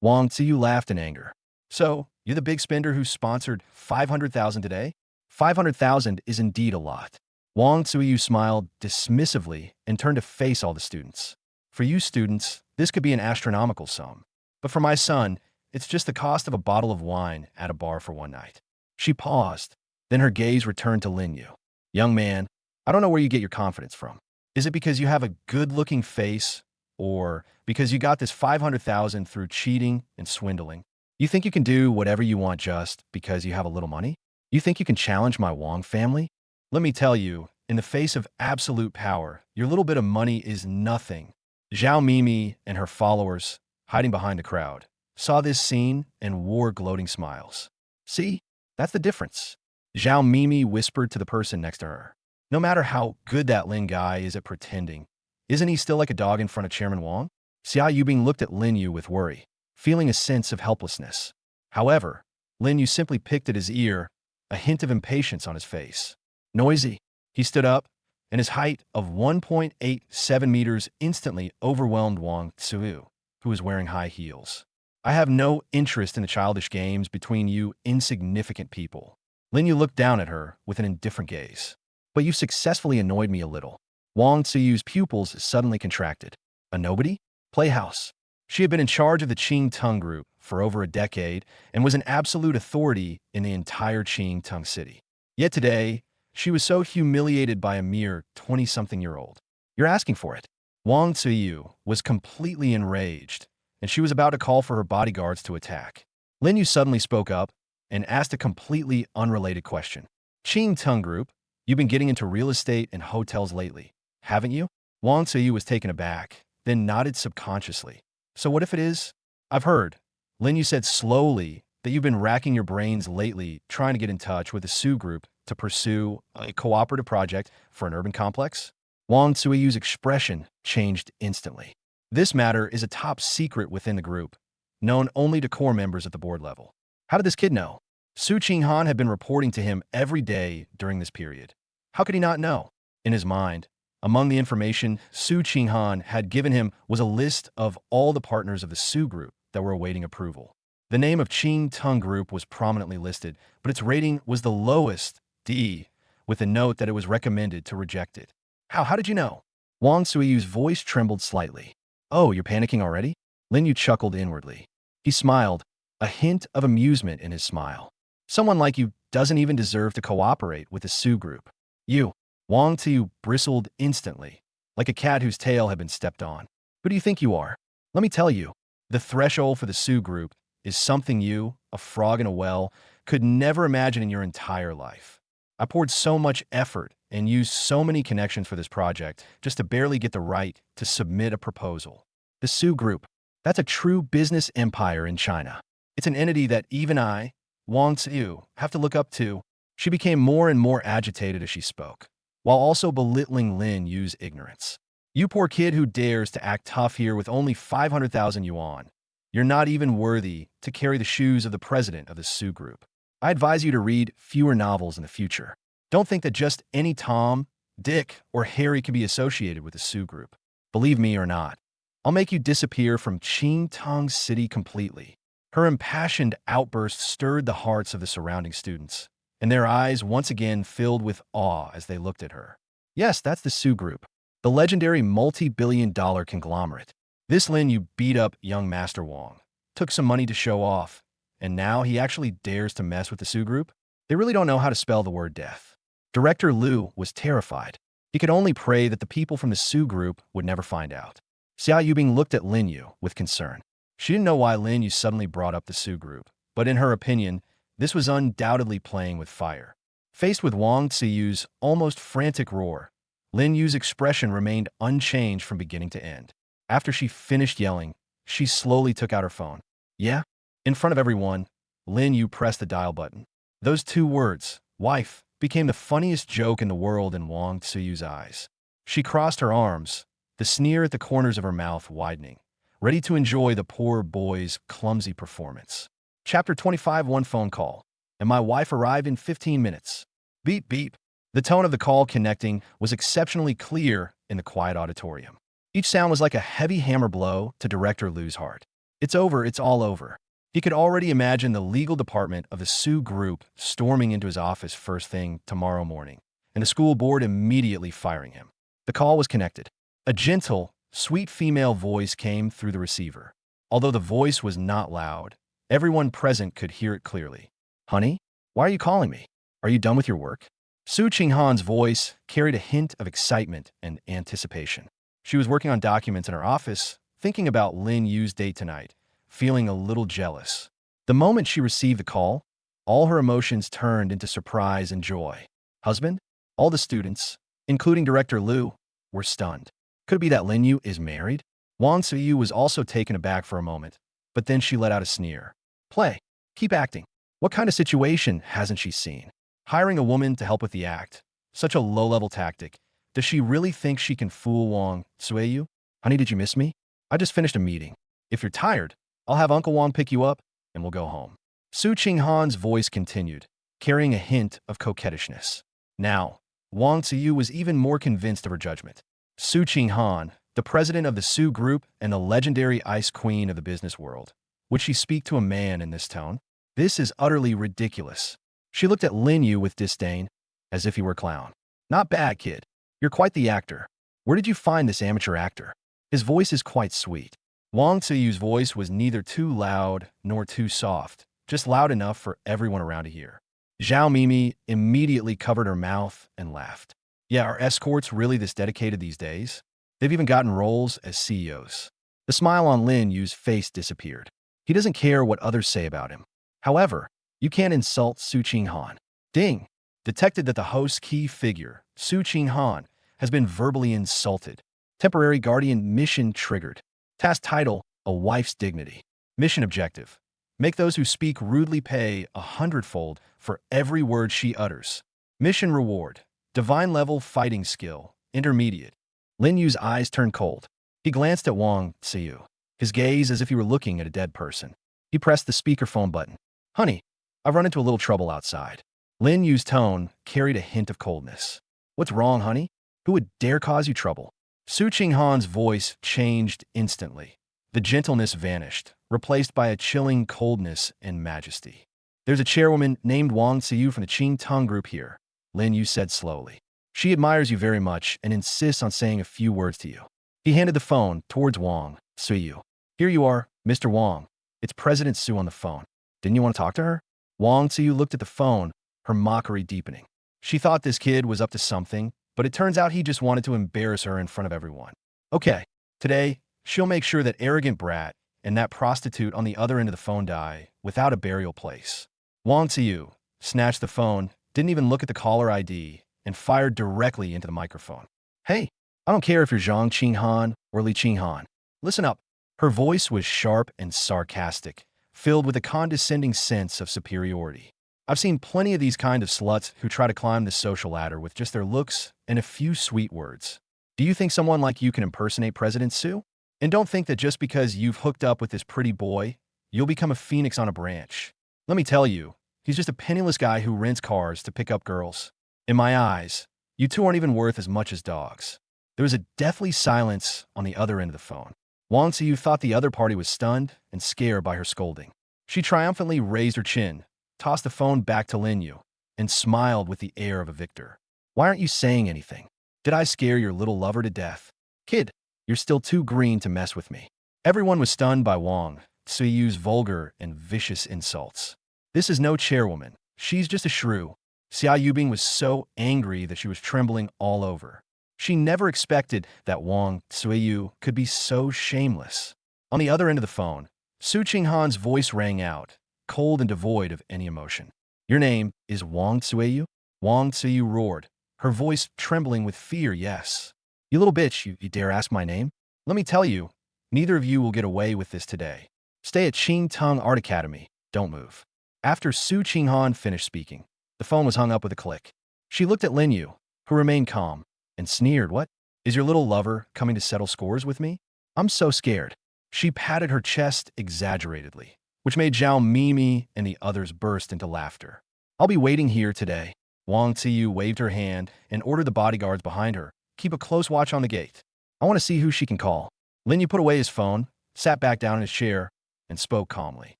Wang Tsiyu laughed in anger. "So, you're the big spender who sponsored 500,000 today? 500,000 is indeed a lot." Wang Tsiyu smiled dismissively and turned to face all the students. "For you students, this could be an astronomical sum. But for my son, it's just the cost of a bottle of wine at a bar for one night." She paused. Then her gaze returned to Lin Yu. "Young man, I don't know where you get your confidence from. Is it because you have a good-looking face, or because you got this 500,000 through cheating and swindling? You think you can do whatever you want just because you have a little money? You think you can challenge my Wang family? Let me tell you, in the face of absolute power, your little bit of money is nothing." Zhao Mimi and her followers, hiding behind the crowd, saw this scene and wore gloating smiles. "See, that's the difference." Zhao Mimi whispered to the person next to her. "No matter how good that Lin guy is at pretending, isn't he still like a dog in front of Chairman Wang?" Xia Yubing looked at Lin Yu with worry, feeling a sense of helplessness. However, Lin Yu simply picked at his ear, a hint of impatience on his face. "Noisy." He stood up, and his height of 1.87 meters instantly overwhelmed Wang Tsiyu, who was wearing high heels. "I have no interest in the childish games between you insignificant people." Lin Yu looked down at her with an indifferent gaze. "But you've successfully annoyed me a little." Wang Tsiyu's pupils suddenly contracted. A nobody? Playhouse. She had been in charge of the Qing Tong Group for over a decade and was an absolute authority in the entire Qing Tong city. Yet today, she was so humiliated by a mere 20-something-year-old. "You're asking for it." Wang Tsiyu was completely enraged, and she was about to call for her bodyguards to attack. Lin Yu suddenly spoke up and asked a completely unrelated question. "Qing Tong Group, you've been getting into real estate and hotels lately, haven't you?" Wang Ziyu was taken aback, then nodded subconsciously. So what if it is? I've heard. Lin Yu said slowly that you've been racking your brains lately trying to get in touch with the Sioux group to pursue a cooperative project for an urban complex. Wang Ziyu's expression changed instantly. This matter is a top secret within the group, known only to core members at the board level. How did this kid know? Su Qinghan had been reporting to him every day during this period. How could he not know? In his mind, among the information Su Qinghan had given him was a list of all the partners of the Su group that were awaiting approval. The name of Qing Tung Group was prominently listed, but its rating was the lowest, D, with a note that it was recommended to reject it. How did you know? Wang Suiyu's voice trembled slightly. Oh, you're panicking already? Lin Yu chuckled inwardly. He smiled, a hint of amusement in his smile. Someone like you doesn't even deserve to cooperate with the Su group. You. Wang Ziyu bristled instantly, like a cat whose tail had been stepped on. Who do you think you are? Let me tell you, the threshold for the Su group is something you, a frog in a well, could never imagine in your entire life. I poured so much effort and used so many connections for this project just to barely get the right to submit a proposal. The Su group, that's a true business empire in China. It's an entity that even I, Wang Ziyu, have to look up to. She became more and more agitated as she spoke, while also belittling Lin Yu's ignorance. You poor kid who dares to act tough here with only 500,000 yuan. You're not even worthy to carry the shoes of the president of the Su group. I advise you to read fewer novels in the future. Don't think that just any Tom, Dick, or Harry can be associated with the Su group. Believe me or not, I'll make you disappear from Qingtong City completely. Her impassioned outburst stirred the hearts of the surrounding students, and their eyes once again filled with awe as they looked at her. Yes, that's the Su group, the legendary multi-billion-dollar conglomerate. This Lin Yu beat up young Master Wang, took some money to show off, and now he actually dares to mess with the Su group? They really don't know how to spell the word death. Director Liu was terrified. He could only pray that the people from the Su group would never find out. Xia Yubing looked at Lin Yu with concern. She didn't know why Lin Yu suddenly brought up the Su group, but in her opinion, this was undoubtedly playing with fire. Faced with Wang Ziyu's almost frantic roar, Lin Yu's expression remained unchanged from beginning to end. After she finished yelling, she slowly took out her phone. Yeah? In front of everyone, Lin Yu pressed the dial button. Those two words, wife, became the funniest joke in the world in Wang Ziyu's eyes. She crossed her arms, the sneer at the corners of her mouth widening, ready to enjoy the poor boy's clumsy performance. Chapter 25. One phone call, and my wife arrived in 15 minutes. Beep, beep. The tone of the call connecting was exceptionally clear in the quiet auditorium. Each sound was like a heavy hammer blow to Director Liu's heart. It's over, it's all over. He could already imagine the legal department of the Su group storming into his office first thing tomorrow morning, and the school board immediately firing him. The call was connected. A gentle, sweet female voice came through the receiver. Although the voice was not loud, everyone present could hear it clearly. Honey, why are you calling me? Are you done with your work? Su Qinghan's voice carried a hint of excitement and anticipation. She was working on documents in her office, thinking about Lin Yu's date tonight, feeling a little jealous. The moment she received the call, all her emotions turned into surprise and joy. Husband? All the students, including Director Liu, were stunned. Could it be that Lin Yu is married? Wang Ziyu was also taken aback for a moment, but then she let out a sneer. Play. Keep acting. What kind of situation hasn't she seen? Hiring a woman to help with the act. Such a low-level tactic. Does she really think she can fool Wang Ziyu? Honey, did you miss me? I just finished a meeting. If you're tired, I'll have Uncle Wang pick you up, and we'll go home. Su Qinghan's voice continued, carrying a hint of coquettishness. Now, Wang Ziyu was even more convinced of her judgment. Su Qinghan, the president of the Su group and the legendary ice queen of the business world. Would she speak to a man in this tone? This is utterly ridiculous. She looked at Lin Yu with disdain, as if he were a clown. Not bad, kid. You're quite the actor. Where did you find this amateur actor? His voice is quite sweet. Wang Ziyu's voice was neither too loud nor too soft, just loud enough for everyone around to hear. Zhao Mimi immediately covered her mouth and laughed. Yeah, are escorts really this dedicated these days? They've even gotten roles as CEOs. The smile on Lin Yu's face disappeared. He doesn't care what others say about him. However, you can't insult Su Qinghan. Ding! Detected that the host's key figure, Su Qinghan, has been verbally insulted. Temporary guardian mission triggered. Task title, a wife's dignity. Mission objective. Make those who speak rudely pay 100-fold for every word she utters. Mission reward. Divine level fighting skill. Intermediate. Lin Yu's eyes turned cold. He glanced at Wang Xiu, his gaze as if he were looking at a dead person. He pressed the speakerphone button. Honey, I've run into a little trouble outside. Lin Yu's tone carried a hint of coldness. What's wrong, honey? Who would dare cause you trouble? Su Qinghan's voice changed instantly. The gentleness vanished, replaced by a chilling coldness and majesty. There's a chairwoman named Wang Xiu from the Qing Tong group here, Lin Yu said slowly. She admires you very much and insists on saying a few words to you. He handed the phone towards Wang Xiu. Here you are, Mr. Wang. It's President Su on the phone. Didn't you want to talk to her? Wang Xiu looked at the phone, her mockery deepening. She thought this kid was up to something, but it turns out he just wanted to embarrass her in front of everyone. Okay, today, she'll make sure that arrogant brat and that prostitute on the other end of the phone die without a burial place. Wang Xiu snatched the phone, didn't even look at the caller ID, and fired directly into the microphone. Hey, I don't care if you're Zhang Qinghan or Li Qinghan. Listen up. Her voice was sharp and sarcastic, filled with a condescending sense of superiority. I've seen plenty of these kind of sluts who try to climb the social ladder with just their looks and a few sweet words. Do you think someone like you can impersonate President Su? And don't think that just because you've hooked up with this pretty boy, you'll become a phoenix on a branch. Let me tell you, he's just a penniless guy who rents cars to pick up girls. In my eyes, you two aren't even worth as much as dogs. There was a deathly silence on the other end of the phone. Wang Xiu thought the other party was stunned and scared by her scolding. She triumphantly raised her chin, tossed the phone back to Lin Yu, and smiled with the air of a victor. Why aren't you saying anything? Did I scare your little lover to death? Kid, you're still too green to mess with me. Everyone was stunned by Wang Xiu's vulgar and vicious insults. This is no chairwoman. She's just a shrew. Xia Yubing was so angry that she was trembling all over. She never expected that Wang Xiu could be so shameless. On the other end of the phone, Su Qinghan's voice rang out, cold and devoid of any emotion. Your name is Wang Xiu? Wang Xiu roared, her voice trembling with fear. Yes. You little bitch, you dare ask my name? Let me tell you, neither of you will get away with this today. Stay at Qing Tong Art Academy. Don't move. After Su Qinghan finished speaking, the phone was hung up with a click. She looked at Lin Yu, who remained calm, and sneered. What? Is your little lover coming to settle scores with me? I'm so scared. She patted her chest exaggeratedly, which made Zhao Mimi and the others burst into laughter. I'll be waiting here today. Wang Xiu waved her hand and ordered the bodyguards behind her, keep a close watch on the gate. I want to see who she can call. Lin Yu put away his phone, sat back down in his chair, and spoke calmly.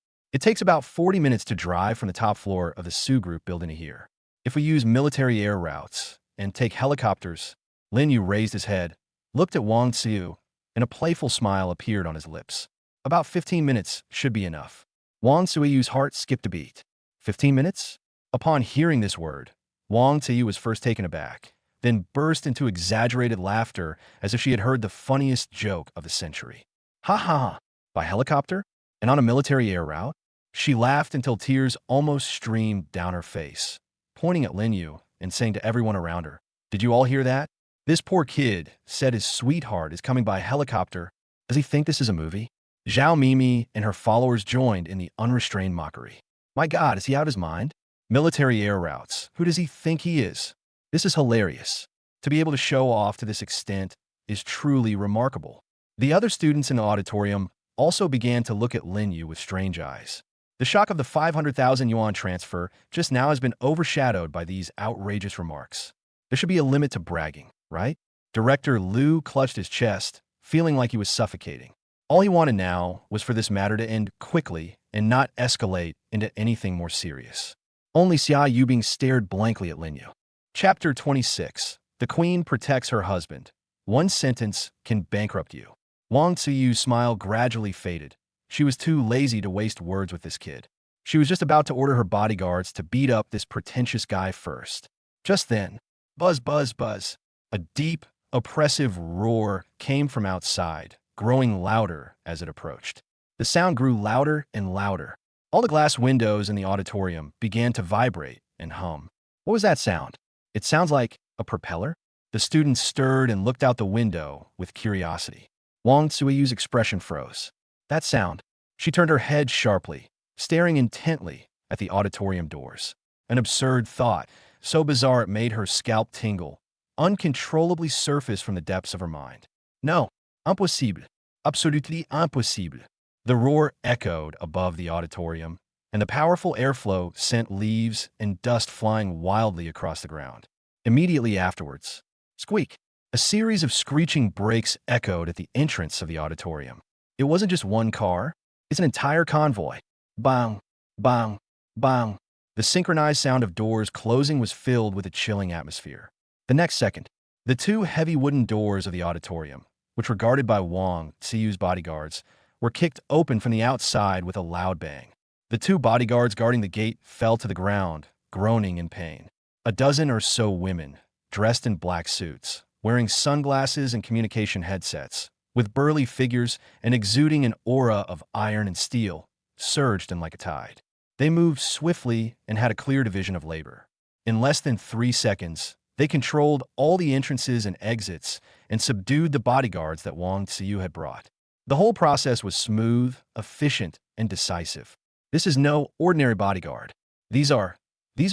It takes about 40 minutes to drive from the top floor of the Su Group building to here. If we use military air routes and take helicopters, Lin Yu raised his head, looked at Wang Xiu, and a playful smile appeared on his lips. About 15 minutes should be enough. Wang Xiu's heart skipped a beat. 15 minutes? Upon hearing this word, Wang Xiu was first taken aback, then burst into exaggerated laughter as if she had heard the funniest joke of the century. Ha ha ha! By helicopter? And on a military air route? She laughed until tears almost streamed down her face, pointing at Lin Yu and saying to everyone around her, Did you all hear that? This poor kid said his sweetheart is coming by helicopter. Does he think this is a movie? Zhao Mimi and her followers joined in the unrestrained mockery. My God, is he out of his mind? Military air routes. Who does he think he is? This is hilarious. To be able to show off to this extent is truly remarkable. The other students in the auditorium also began to look at Lin Yu with strange eyes. The shock of the 500,000 yuan transfer just now has been overshadowed by these outrageous remarks. There should be a limit to bragging, right? Director Liu clutched his chest, feeling like he was suffocating. All he wanted now was for this matter to end quickly and not escalate into anything more serious. Only Xia Yubing stared blankly at Lin Yu. Chapter 26. The Queen Protects Her Husband. One sentence can bankrupt you. Wang Xiu's smile gradually faded. She was too lazy to waste words with this kid. She was just about to order her bodyguards to beat up this pretentious guy first. Just then, buzz, buzz, buzz. A deep, oppressive roar came from outside, growing louder as it approached. The sound grew louder and louder. All the glass windows in the auditorium began to vibrate and hum. What was that sound? It sounds like a propeller? The student stirred and looked out the window with curiosity. Wang Tsuyu's expression froze. That sound. She turned her head sharply, staring intently at the auditorium doors. An absurd thought, so bizarre it made her scalp tingle, uncontrollably surfaced from the depths of her mind. No, impossible. Absolutely impossible. The roar echoed above the auditorium, and the powerful airflow sent leaves and dust flying wildly across the ground. Immediately afterwards, squeak! A series of screeching brakes echoed at the entrance of the auditorium. It wasn't just one car, it's an entire convoy. Bang, bang, bang. The synchronized sound of doors closing was filled with a chilling atmosphere. The next second, the two heavy wooden doors of the auditorium, which were guarded by Wang Tsiyu's bodyguards, were kicked open from the outside with a loud bang. The two bodyguards guarding the gate fell to the ground, groaning in pain. A dozen or so women, dressed in black suits, wearing sunglasses and communication headsets, with burly figures and exuding an aura of iron and steel, surged in like a tide. They moved swiftly and had a clear division of labor. In less than 3 seconds, they controlled all the entrances and exits and subdued the bodyguards that Wang Tsiyu had brought. The whole process was smooth, efficient, and decisive. This is no ordinary bodyguard. These are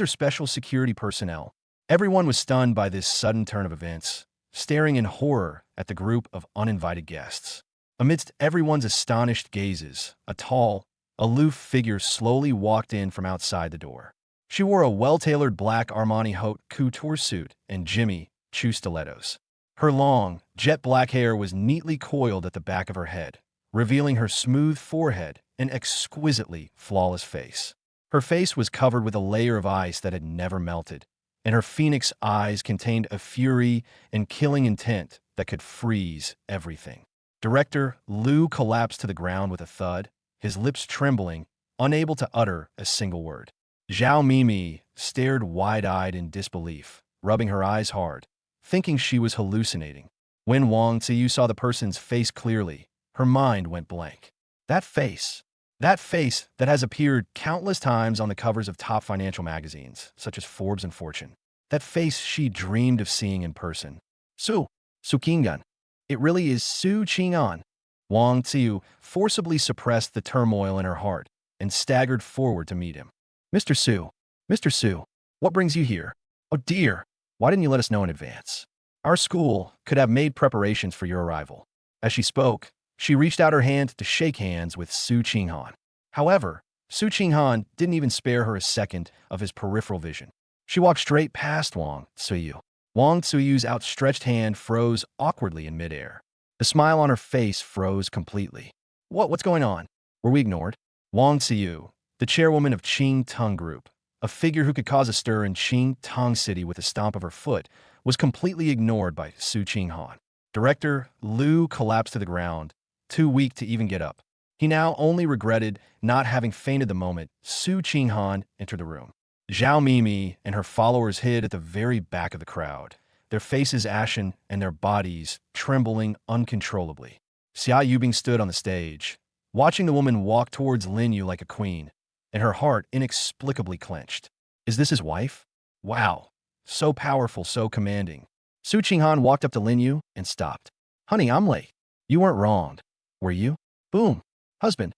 special security personnel. Everyone was stunned by this sudden turn of events, staring in horror at the group of uninvited guests. Amidst everyone's astonished gazes, a tall, aloof figure slowly walked in from outside the door. She wore a well-tailored black Armani haute couture suit and Jimmy Choo stilettos. Her long, jet-black hair was neatly coiled at the back of her head, revealing her smooth forehead and exquisitely flawless face. Her face was covered with a layer of ice that had never melted, and her phoenix eyes contained a fury and killing intent that could freeze everything. Director Liu collapsed to the ground with a thud, his lips trembling, unable to utter a single word. Zhao Mimi stared wide-eyed in disbelief, rubbing her eyes hard, thinking she was hallucinating. When Wang Tsiyu saw the person's face clearly, her mind went blank. That face that has appeared countless times on the covers of top financial magazines, such as Forbes and Fortune. That face she dreamed of seeing in person. Su Qinggan. It really is Su Qing'an. Wang Tsiyu forcibly suppressed the turmoil in her heart and staggered forward to meet him. Mr. Su, what brings you here? Oh dear, why didn't you let us know in advance? Our school could have made preparations for your arrival. As she spoke, she reached out her hand to shake hands with Su Qinghan. However, Su Qinghan didn't even spare her a second of his peripheral vision. She walked straight past Wang Tsiyu. Wang Tsiyu's outstretched hand froze awkwardly in midair. The smile on her face froze completely. What's going on? Were we ignored? Wang Tsiyu, the chairwoman of Qing Tong Group, a figure who could cause a stir in Qing Tong City with a stomp of her foot, was completely ignored by Su Qinghan. Director Liu collapsed to the ground, too weak to even get up. He now only regretted not having fainted the moment Su Qinghan entered the room. Zhao Mimi and her followers hid at the very back of the crowd, their faces ashen and their bodies trembling uncontrollably. Xia Yubing stood on the stage, watching the woman walk towards Lin Yu like a queen, and her heart inexplicably clenched. Is this his wife? Wow, so powerful, so commanding. Su Qinghan walked up to Lin Yu and stopped. Honey, I'm late. You weren't wronged, were you? Boom. Husband.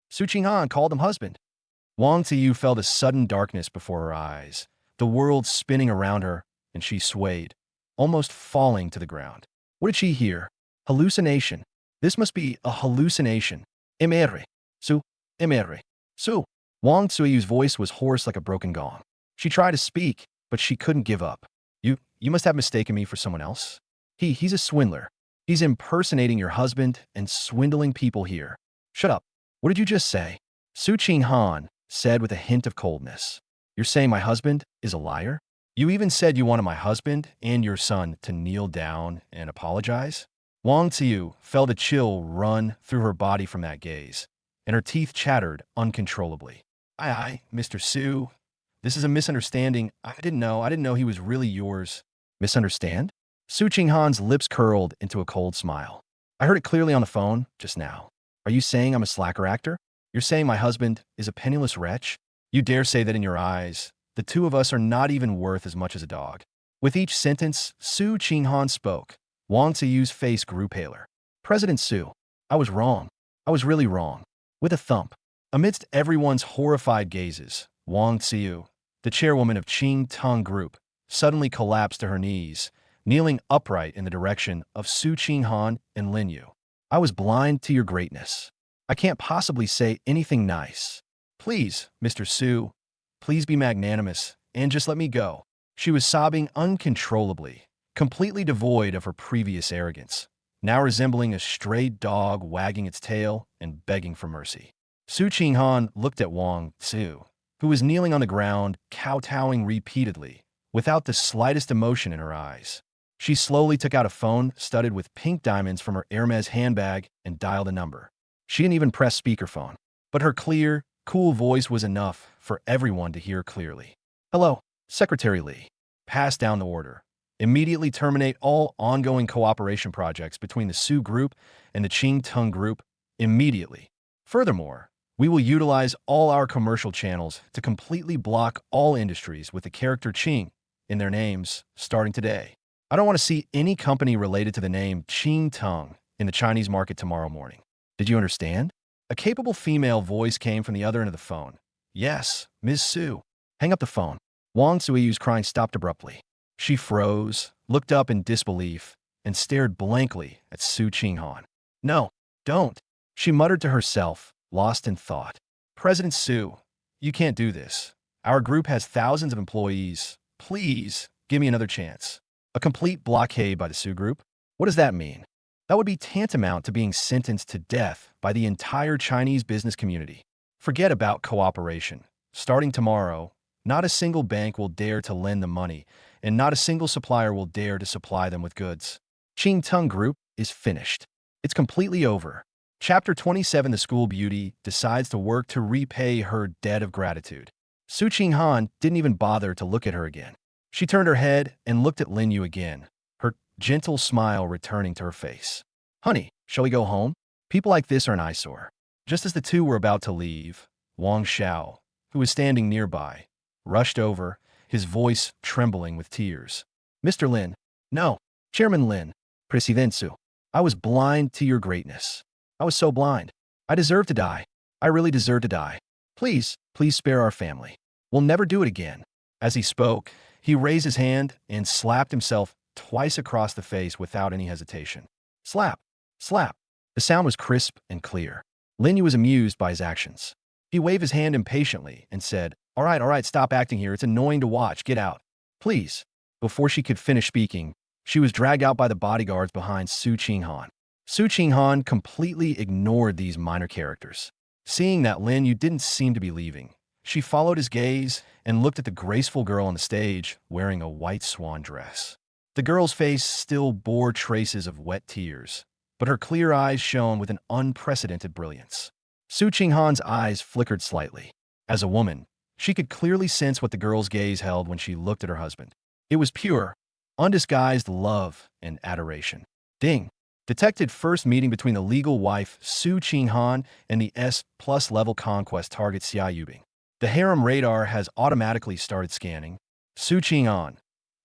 Su Qinghan called him husband. Wang Tsiyu felt a sudden darkness before her eyes, the world spinning around her, and she swayed, almost falling to the ground. What did she hear? Hallucination. This must be a hallucination. Emere. Su. Emere. Su. Wang Tsuyu's voice was hoarse like a broken gong. She tried to speak, but she couldn't give up. You must have mistaken me for someone else. He's a swindler. He's impersonating your husband and swindling people here. Shut up. What did you just say? Su Qinghan said with a hint of coldness. You're saying my husband is a liar? You even said you wanted my husband and your son to kneel down and apologize? Wang Tsiyu felt a chill run through her body from that gaze, and her teeth chattered uncontrollably. Mr. Su, this is a misunderstanding. I didn't know he was really yours. Misunderstand? Su Qinghan's lips curled into a cold smile. I heard it clearly on the phone just now. Are you saying I'm a slacker actor? You're saying my husband is a penniless wretch? You dare say that in your eyes, the two of us are not even worth as much as a dog. With each sentence Su Qinghan spoke, Wang Ziyu's face grew paler. President Su, I was wrong. I was really wrong. With a thump. Amidst everyone's horrified gazes, Wang Ziyu, the chairwoman of Qing Tong Group, suddenly collapsed to her knees, kneeling upright in the direction of Su Qinghan and Lin Yu. I was blind to your greatness. I can't possibly say anything nice. Please, Mr. Su, please be magnanimous and just let me go. She was sobbing uncontrollably, completely devoid of her previous arrogance, now resembling a stray dog wagging its tail and begging for mercy. Su Qinghan looked at Wang Ziyu, who was kneeling on the ground, kowtowing repeatedly, without the slightest emotion in her eyes. She slowly took out a phone studded with pink diamonds from her Hermes handbag and dialed a number. She didn't even press speakerphone, but her clear, cool voice was enough for everyone to hear clearly. Hello, Secretary Li. Pass down the order. Immediately terminate all ongoing cooperation projects between the Su Group and the Qing Tong Group. Immediately. Furthermore, we will utilize all our commercial channels to completely block all industries with the character Qing in their names starting today. I don't want to see any company related to the name Qing Tong in the Chinese market tomorrow morning. Did you understand? A capable female voice came from the other end of the phone. Yes, Ms. Su. Hang up the phone. Wang Ziyu's crying stopped abruptly. She froze, looked up in disbelief, and stared blankly at Su Qinghan. No, don't. She muttered to herself, lost in thought. President Su, you can't do this. Our group has thousands of employees. Please, give me another chance. A complete blockade by the Su Group? What does that mean? That would be tantamount to being sentenced to death by the entire Chinese business community. Forget about cooperation. Starting tomorrow, not a single bank will dare to lend them money, and not a single supplier will dare to supply them with goods. Qing Tong Group is finished. It's completely over. Chapter 27 The School Beauty decides to work to repay her debt of gratitude. Su Qinghan didn't even bother to look at her again. She turned her head and looked at Lin Yu again, her gentle smile returning to her face. Honey, shall we go home? People like this are an eyesore. Just as the two were about to leave, Wang Xiao, who was standing nearby, rushed over, his voice trembling with tears. Mr. Lin, no, Chairman Lin, President Su, I was blind to your greatness. I was so blind. I deserve to die. I really deserve to die. Please, please spare our family. We'll never do it again. As he spoke, he raised his hand and slapped himself twice across the face without any hesitation. Slap, slap. The sound was crisp and clear. Lin Yu was amused by his actions. He waved his hand impatiently and said, all right, stop acting here. It's annoying to watch. Get out. Please. Before she could finish speaking, she was dragged out by the bodyguards behind Su Qinghan. Su Qinghan completely ignored these minor characters. Seeing that Lin Yu didn't seem to be leaving, she followed his gaze and looked at the graceful girl on the stage wearing a white swan dress. The girl's face still bore traces of wet tears, but her clear eyes shone with an unprecedented brilliance. Su Qinghan's eyes flickered slightly. As a woman, she could clearly sense what the girl's gaze held when she looked at her husband. It was pure, undisguised love and adoration. Ding! Detected first meeting between the legal wife Su Qinghan and the S+ level conquest target Xia Yubing. The harem radar has automatically started scanning. Su Qinghan.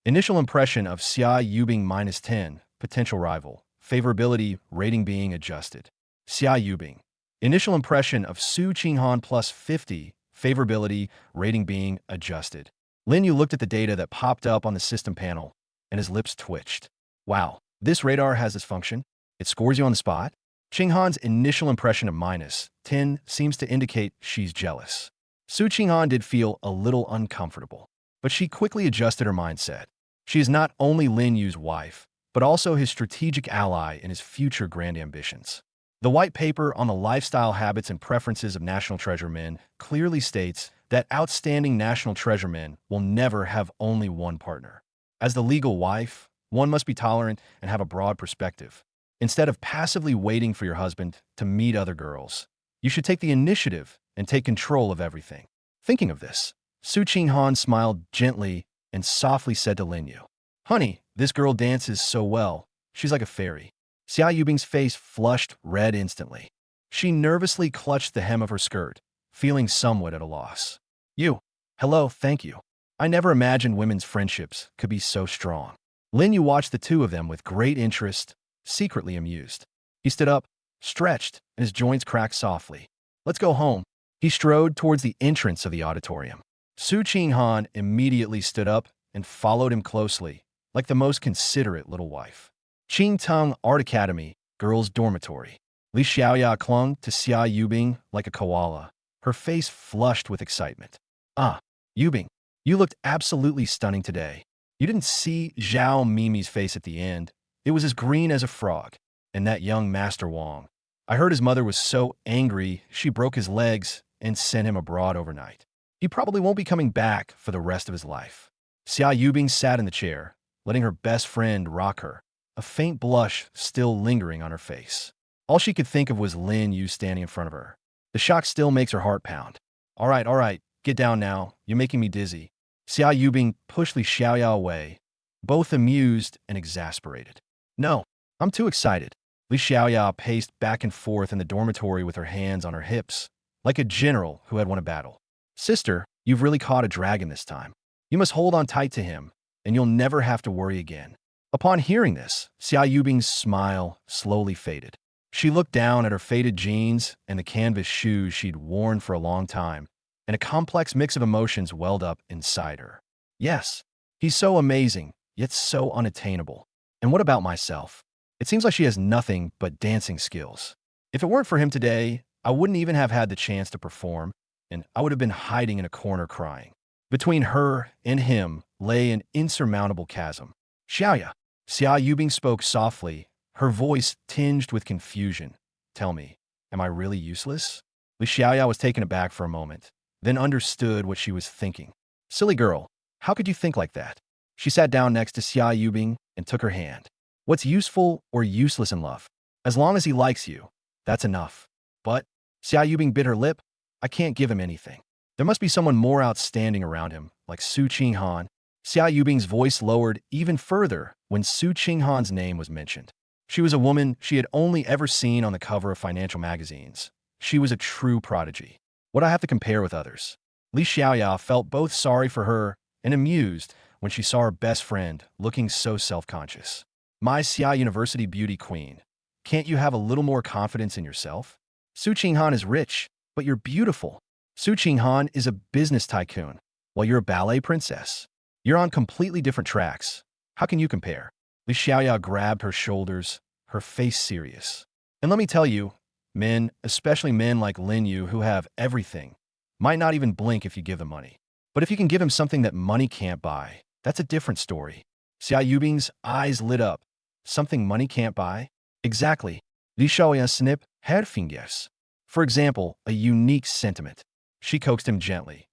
Initial impression of Xia Yubing -10, potential rival. Favorability rating being adjusted. Xia Yubing. Initial impression of Su Qinghan +50, favorability rating being adjusted. Lin Yu looked at the data that popped up on the system panel, and his lips twitched. Wow, this radar has this function? It scores you on the spot? Qinghan's initial impression of -10 seems to indicate she's jealous. Su Qinghan did feel a little uncomfortable, but she quickly adjusted her mindset. She is not only Lin Yu's wife, but also his strategic ally in his future grand ambitions. The white paper on the lifestyle habits and preferences of National Treasure men clearly states that outstanding National Treasure men will never have only one partner. As the legal wife, one must be tolerant and have a broad perspective. Instead of passively waiting for your husband to meet other girls, you should take the initiative and take control of everything. Thinking of this, Su Qinghan smiled gently and softly said to Lin Yu, Honey, this girl dances so well. She's like a fairy. Xia Yubing's face flushed red instantly. She nervously clutched the hem of her skirt, feeling somewhat at a loss. You. Hello, thank you. I never imagined women's friendships could be so strong. Lin Yu watched the two of them with great interest, secretly amused. He stood up, stretched, and his joints cracked softly. Let's go home. He strode towards the entrance of the auditorium. Su Qinghan immediately stood up and followed him closely, like the most considerate little wife. Qingtung Art Academy, girls' dormitory. Li Xiaoya clung to Xia Yubing like a koala, her face flushed with excitement. Ah, Yubing, you looked absolutely stunning today. You didn't see Zhao Mimi's face at the end. It was as green as a frog. And that young Master Wang. I heard his mother was so angry she broke his legs and sent him abroad overnight. He probably won't be coming back for the rest of his life. Xia Yubing sat in the chair, letting her best friend rock her, a faint blush still lingering on her face. All she could think of was Lin Yu standing in front of her. The shock still makes her heart pound. All right, get down now. You're making me dizzy. Xia Yubing pushed Li Xiaoya away, both amused and exasperated. No, I'm too excited. Li Xiaoya paced back and forth in the dormitory with her hands on her hips, like a general who had won a battle. Sister, you've really caught a dragon this time. You must hold on tight to him, and you'll never have to worry again. Upon hearing this, Xia Yubing's smile slowly faded. She looked down at her faded jeans and the canvas shoes she'd worn for a long time, and a complex mix of emotions welled up inside her. Yes, he's so amazing, yet so unattainable. And what about myself? It seems like she has nothing but dancing skills. If it weren't for him today, I wouldn't even have had the chance to perform, and I would have been hiding in a corner crying. Between her and him lay an insurmountable chasm. Xia Yubing spoke softly, her voice tinged with confusion. Tell me, am I really useless? Li Xiaoya was taken aback for a moment, then understood what she was thinking. Silly girl, how could you think like that? She sat down next to Xia Yubing and took her hand. What's useful or useless in love? As long as he likes you, that's enough. But, Xia Yubing bit her lip, I can't give him anything. There must be someone more outstanding around him, like Su Qinghan. Xia Yubing's voice lowered even further when Su Qinghan's name was mentioned. She was a woman she had only ever seen on the cover of financial magazines. She was a true prodigy. What I have to compare with others? Li Xiaoya felt both sorry for her and amused when she saw her best friend looking so self-conscious. My Xia University beauty queen, can't you have a little more confidence in yourself? Su Qinghan is rich, but you're beautiful. Su Qinghan is a business tycoon, while you're a ballet princess. You're on completely different tracks. How can you compare? Li Xiaoya grabbed her shoulders, her face serious. And let me tell you, men, especially men like Lin Yu who have everything, might not even blink if you give them money. But if you can give him something that money can't buy, that's a different story. Xia Yubing's eyes lit up. Something money can't buy? Exactly. Li Xiaoya snip her fingers. For example, a unique sentiment. She coaxed him gently.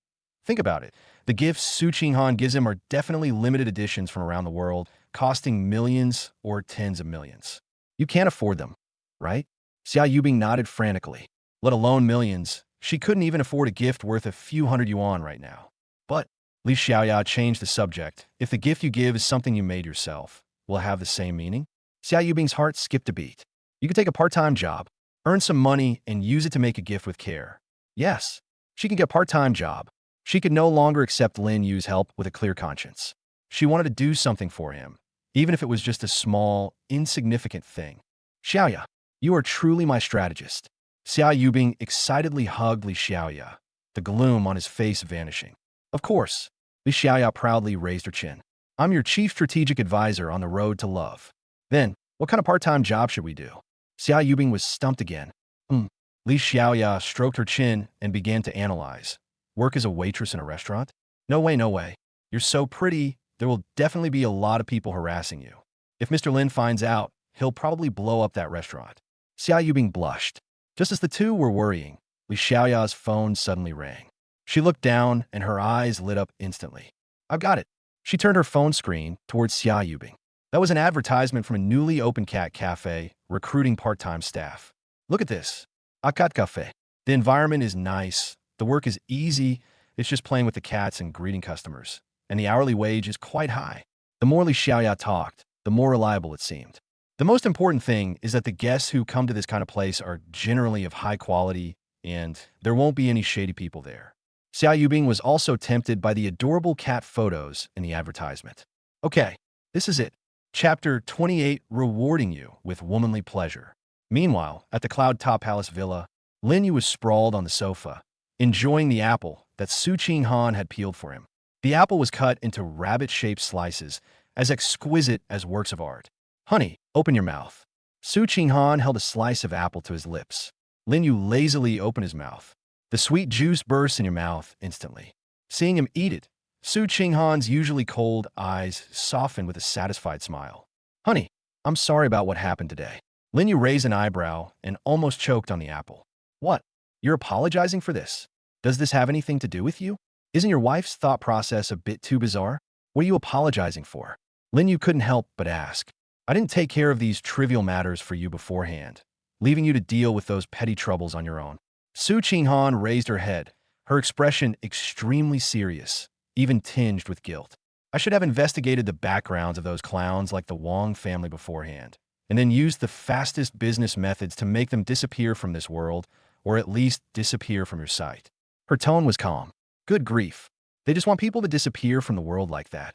Think about it. The gifts Su Qinghan gives him are definitely limited editions from around the world, costing millions or tens of millions. You can't afford them, right? Xia Yubing nodded frantically. Let alone millions, she couldn't even afford a gift worth a few hundred yuan right now. But, Li Xiaoya changed the subject. If the gift you give is something you made yourself, will it have the same meaning? Xia Yubing's heart skipped a beat. You could take a part-time job, earn some money, and use it to make a gift with care. Yes, she could get a part-time job. She could no longer accept Lin Yu's help with a clear conscience. She wanted to do something for him, even if it was just a small, insignificant thing. Xiaoya, you are truly my strategist. Xia Yubing excitedly hugged Li Xiaoya, the gloom on his face vanishing. Of course, Li Xiaoya proudly raised her chin. I'm your chief strategic advisor on the road to love. Then, what kind of part-time job should we do? Xia Yubing was stumped again. Li Xiaoya stroked her chin and began to analyze. Work as a waitress in a restaurant? No way, no way. You're so pretty, there will definitely be a lot of people harassing you. If Mr. Lin finds out, he'll probably blow up that restaurant. Xia Yubing blushed. Just as the two were worrying, Li Xiaoya's phone suddenly rang. She looked down and her eyes lit up instantly. I've got it. She turned her phone screen towards Xia Yubing. That was an advertisement from a newly opened cat cafe recruiting part-time staff. Look at this. A cat cafe. The environment is nice. The work is easy. It's just playing with the cats and greeting customers. And the hourly wage is quite high. The more Li Xiaoya talked, the more reliable it seemed. The most important thing is that the guests who come to this kind of place are generally of high quality, and there won't be any shady people there. Xiao Yubing was also tempted by the adorable cat photos in the advertisement. Okay, this is it. Chapter 28, Rewarding You with Womanly Pleasure. Meanwhile, at the Cloud Top Palace Villa, Lin Yu was sprawled on the sofa, enjoying the apple that Su Qinghan had peeled for him. The apple was cut into rabbit-shaped slices, as exquisite as works of art. Honey, open your mouth. Su Qinghan held a slice of apple to his lips. Lin Yu lazily opened his mouth. The sweet juice burst in your mouth instantly. Seeing him eat it, Su Qinghan's usually cold eyes softened with a satisfied smile. Honey, I'm sorry about what happened today. Lin Yu raised an eyebrow and almost choked on the apple. What? You're apologizing for this? Does this have anything to do with you? Isn't your wife's thought process a bit too bizarre? What are you apologizing for? Lin Yu couldn't help but ask. I didn't take care of these trivial matters for you beforehand, leaving you to deal with those petty troubles on your own. Su Qinghan raised her head, her expression extremely serious, even tinged with guilt. I should have investigated the backgrounds of those clowns like the Wang family beforehand, and then used the fastest business methods to make them disappear from this world, or at least disappear from your sight. Her tone was calm. Good grief. They just want people to disappear from the world like that.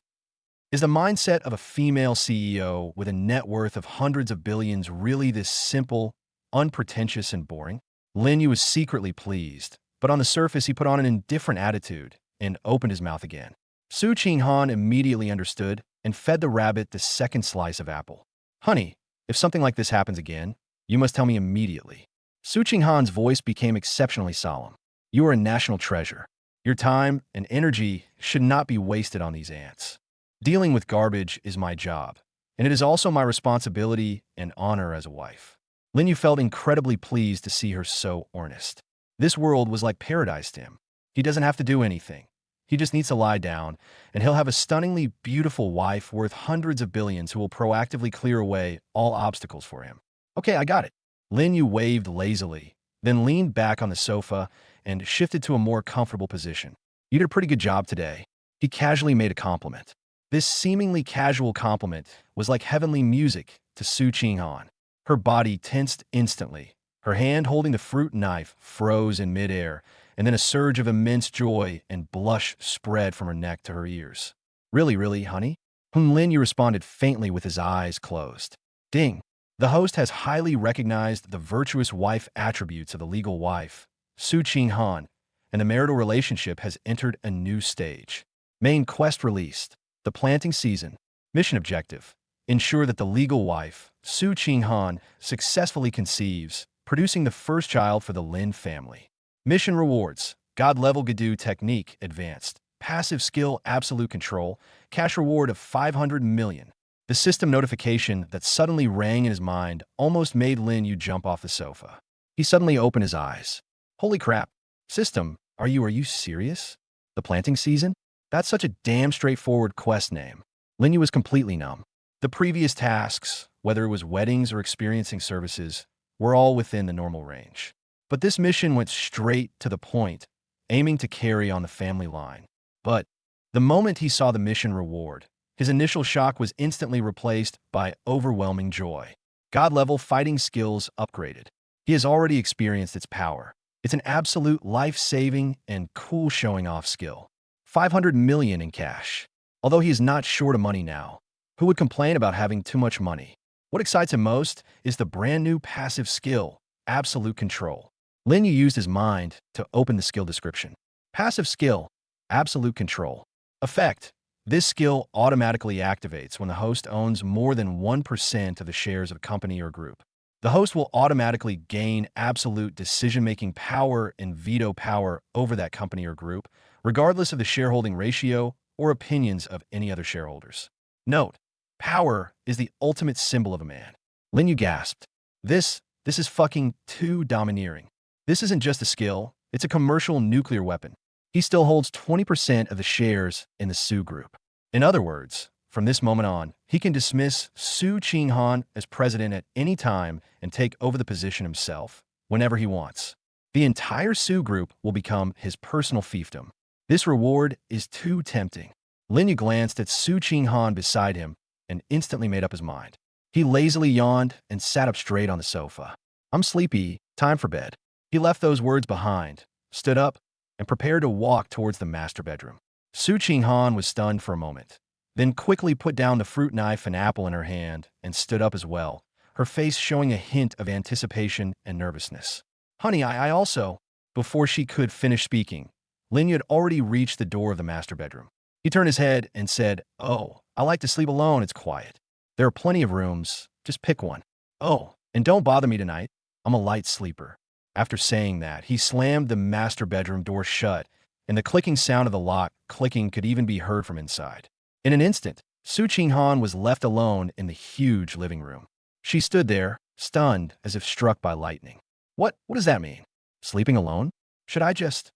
Is the mindset of a female CEO with a net worth of hundreds of billions really this simple, unpretentious, and boring? Lin Yu was secretly pleased, but on the surface he put on an indifferent attitude and opened his mouth again. Su Qinghan immediately understood and fed the rabbit the second slice of apple. Honey, if something like this happens again, you must tell me immediately. Su Qinghan's voice became exceptionally solemn. You are a national treasure. Your time and energy should not be wasted on these ants. Dealing with garbage is my job, and it is also my responsibility and honor as a wife. Lin Yu felt incredibly pleased to see her so earnest. This world was like paradise to him. He doesn't have to do anything. He just needs to lie down, and he'll have a stunningly beautiful wife worth hundreds of billions who will proactively clear away all obstacles for him. Okay, I got it. Lin Yu waved lazily, then leaned back on the sofa and shifted to a more comfortable position. You did a pretty good job today. He casually made a compliment. This seemingly casual compliment was like heavenly music to Su Qinghan. Her body tensed instantly. Her hand holding the fruit knife froze in midair, and then a surge of immense joy and blush spread from her neck to her ears. Really, honey? Lin Yu responded faintly with his eyes closed. Ding! The host has highly recognized the virtuous wife attributes of the legal wife, Su Qinghan, and the marital relationship has entered a new stage. Main quest released. The planting season. Mission objective. Ensure that the legal wife, Su Qinghan, successfully conceives, producing the first child for the Lin family. Mission rewards. God level Gadu technique advanced. Passive skill absolute control. Cash reward of 500 million. The system notification that suddenly rang in his mind almost made Lin Yu jump off the sofa. He suddenly opened his eyes. Holy crap. System, are you serious? The planting season? That's such a damn straightforward quest name. Lin Yu was completely numb. The previous tasks, whether it was weddings or experiencing services, were all within the normal range. But this mission went straight to the point, aiming to carry on the family line. But the moment he saw the mission reward, his initial shock was instantly replaced by overwhelming joy. God-level fighting skills upgraded. He has already experienced its power. It's an absolute life-saving and cool showing-off skill. 500 million in cash. Although he is not short of money now, who would complain about having too much money? What excites him most is the brand new passive skill, absolute control. Lin Yu used his mind to open the skill description. Passive skill, absolute control. Effect. This skill automatically activates when the host owns more than 1% of the shares of a company or group. The host will automatically gain absolute decision-making power and veto power over that company or group, regardless of the shareholding ratio or opinions of any other shareholders. Note, power is the ultimate symbol of a man. Lin Yu gasped. This is fucking too domineering. This isn't just a skill, it's a commercial nuclear weapon. He still holds 20% of the shares in the Su Group. In other words, from this moment on, he can dismiss Su Qinghan as president at any time and take over the position himself, whenever he wants. The entire Su Group will become his personal fiefdom. This reward is too tempting. Lin Yu glanced at Su Qinghan beside him and instantly made up his mind. He lazily yawned and sat up straight on the sofa. I'm sleepy, time for bed. He left those words behind, stood up, and prepared to walk towards the master bedroom. Su Qinghan was stunned for a moment, then quickly put down the fruit knife and apple in her hand and stood up as well, her face showing a hint of anticipation and nervousness. Honey, I also... Before she could finish speaking, Lin Yu had already reached the door of the master bedroom. He turned his head and said, "Oh, I like to sleep alone, it's quiet. There are plenty of rooms, just pick one. Oh, and don't bother me tonight, I'm a light sleeper." After saying that, he slammed the master bedroom door shut, and the clicking sound of the lock clicking could even be heard from inside. In an instant, Su Qinghan was left alone in the huge living room. She stood there, stunned as if struck by lightning. What does that mean? Sleeping alone? Should I just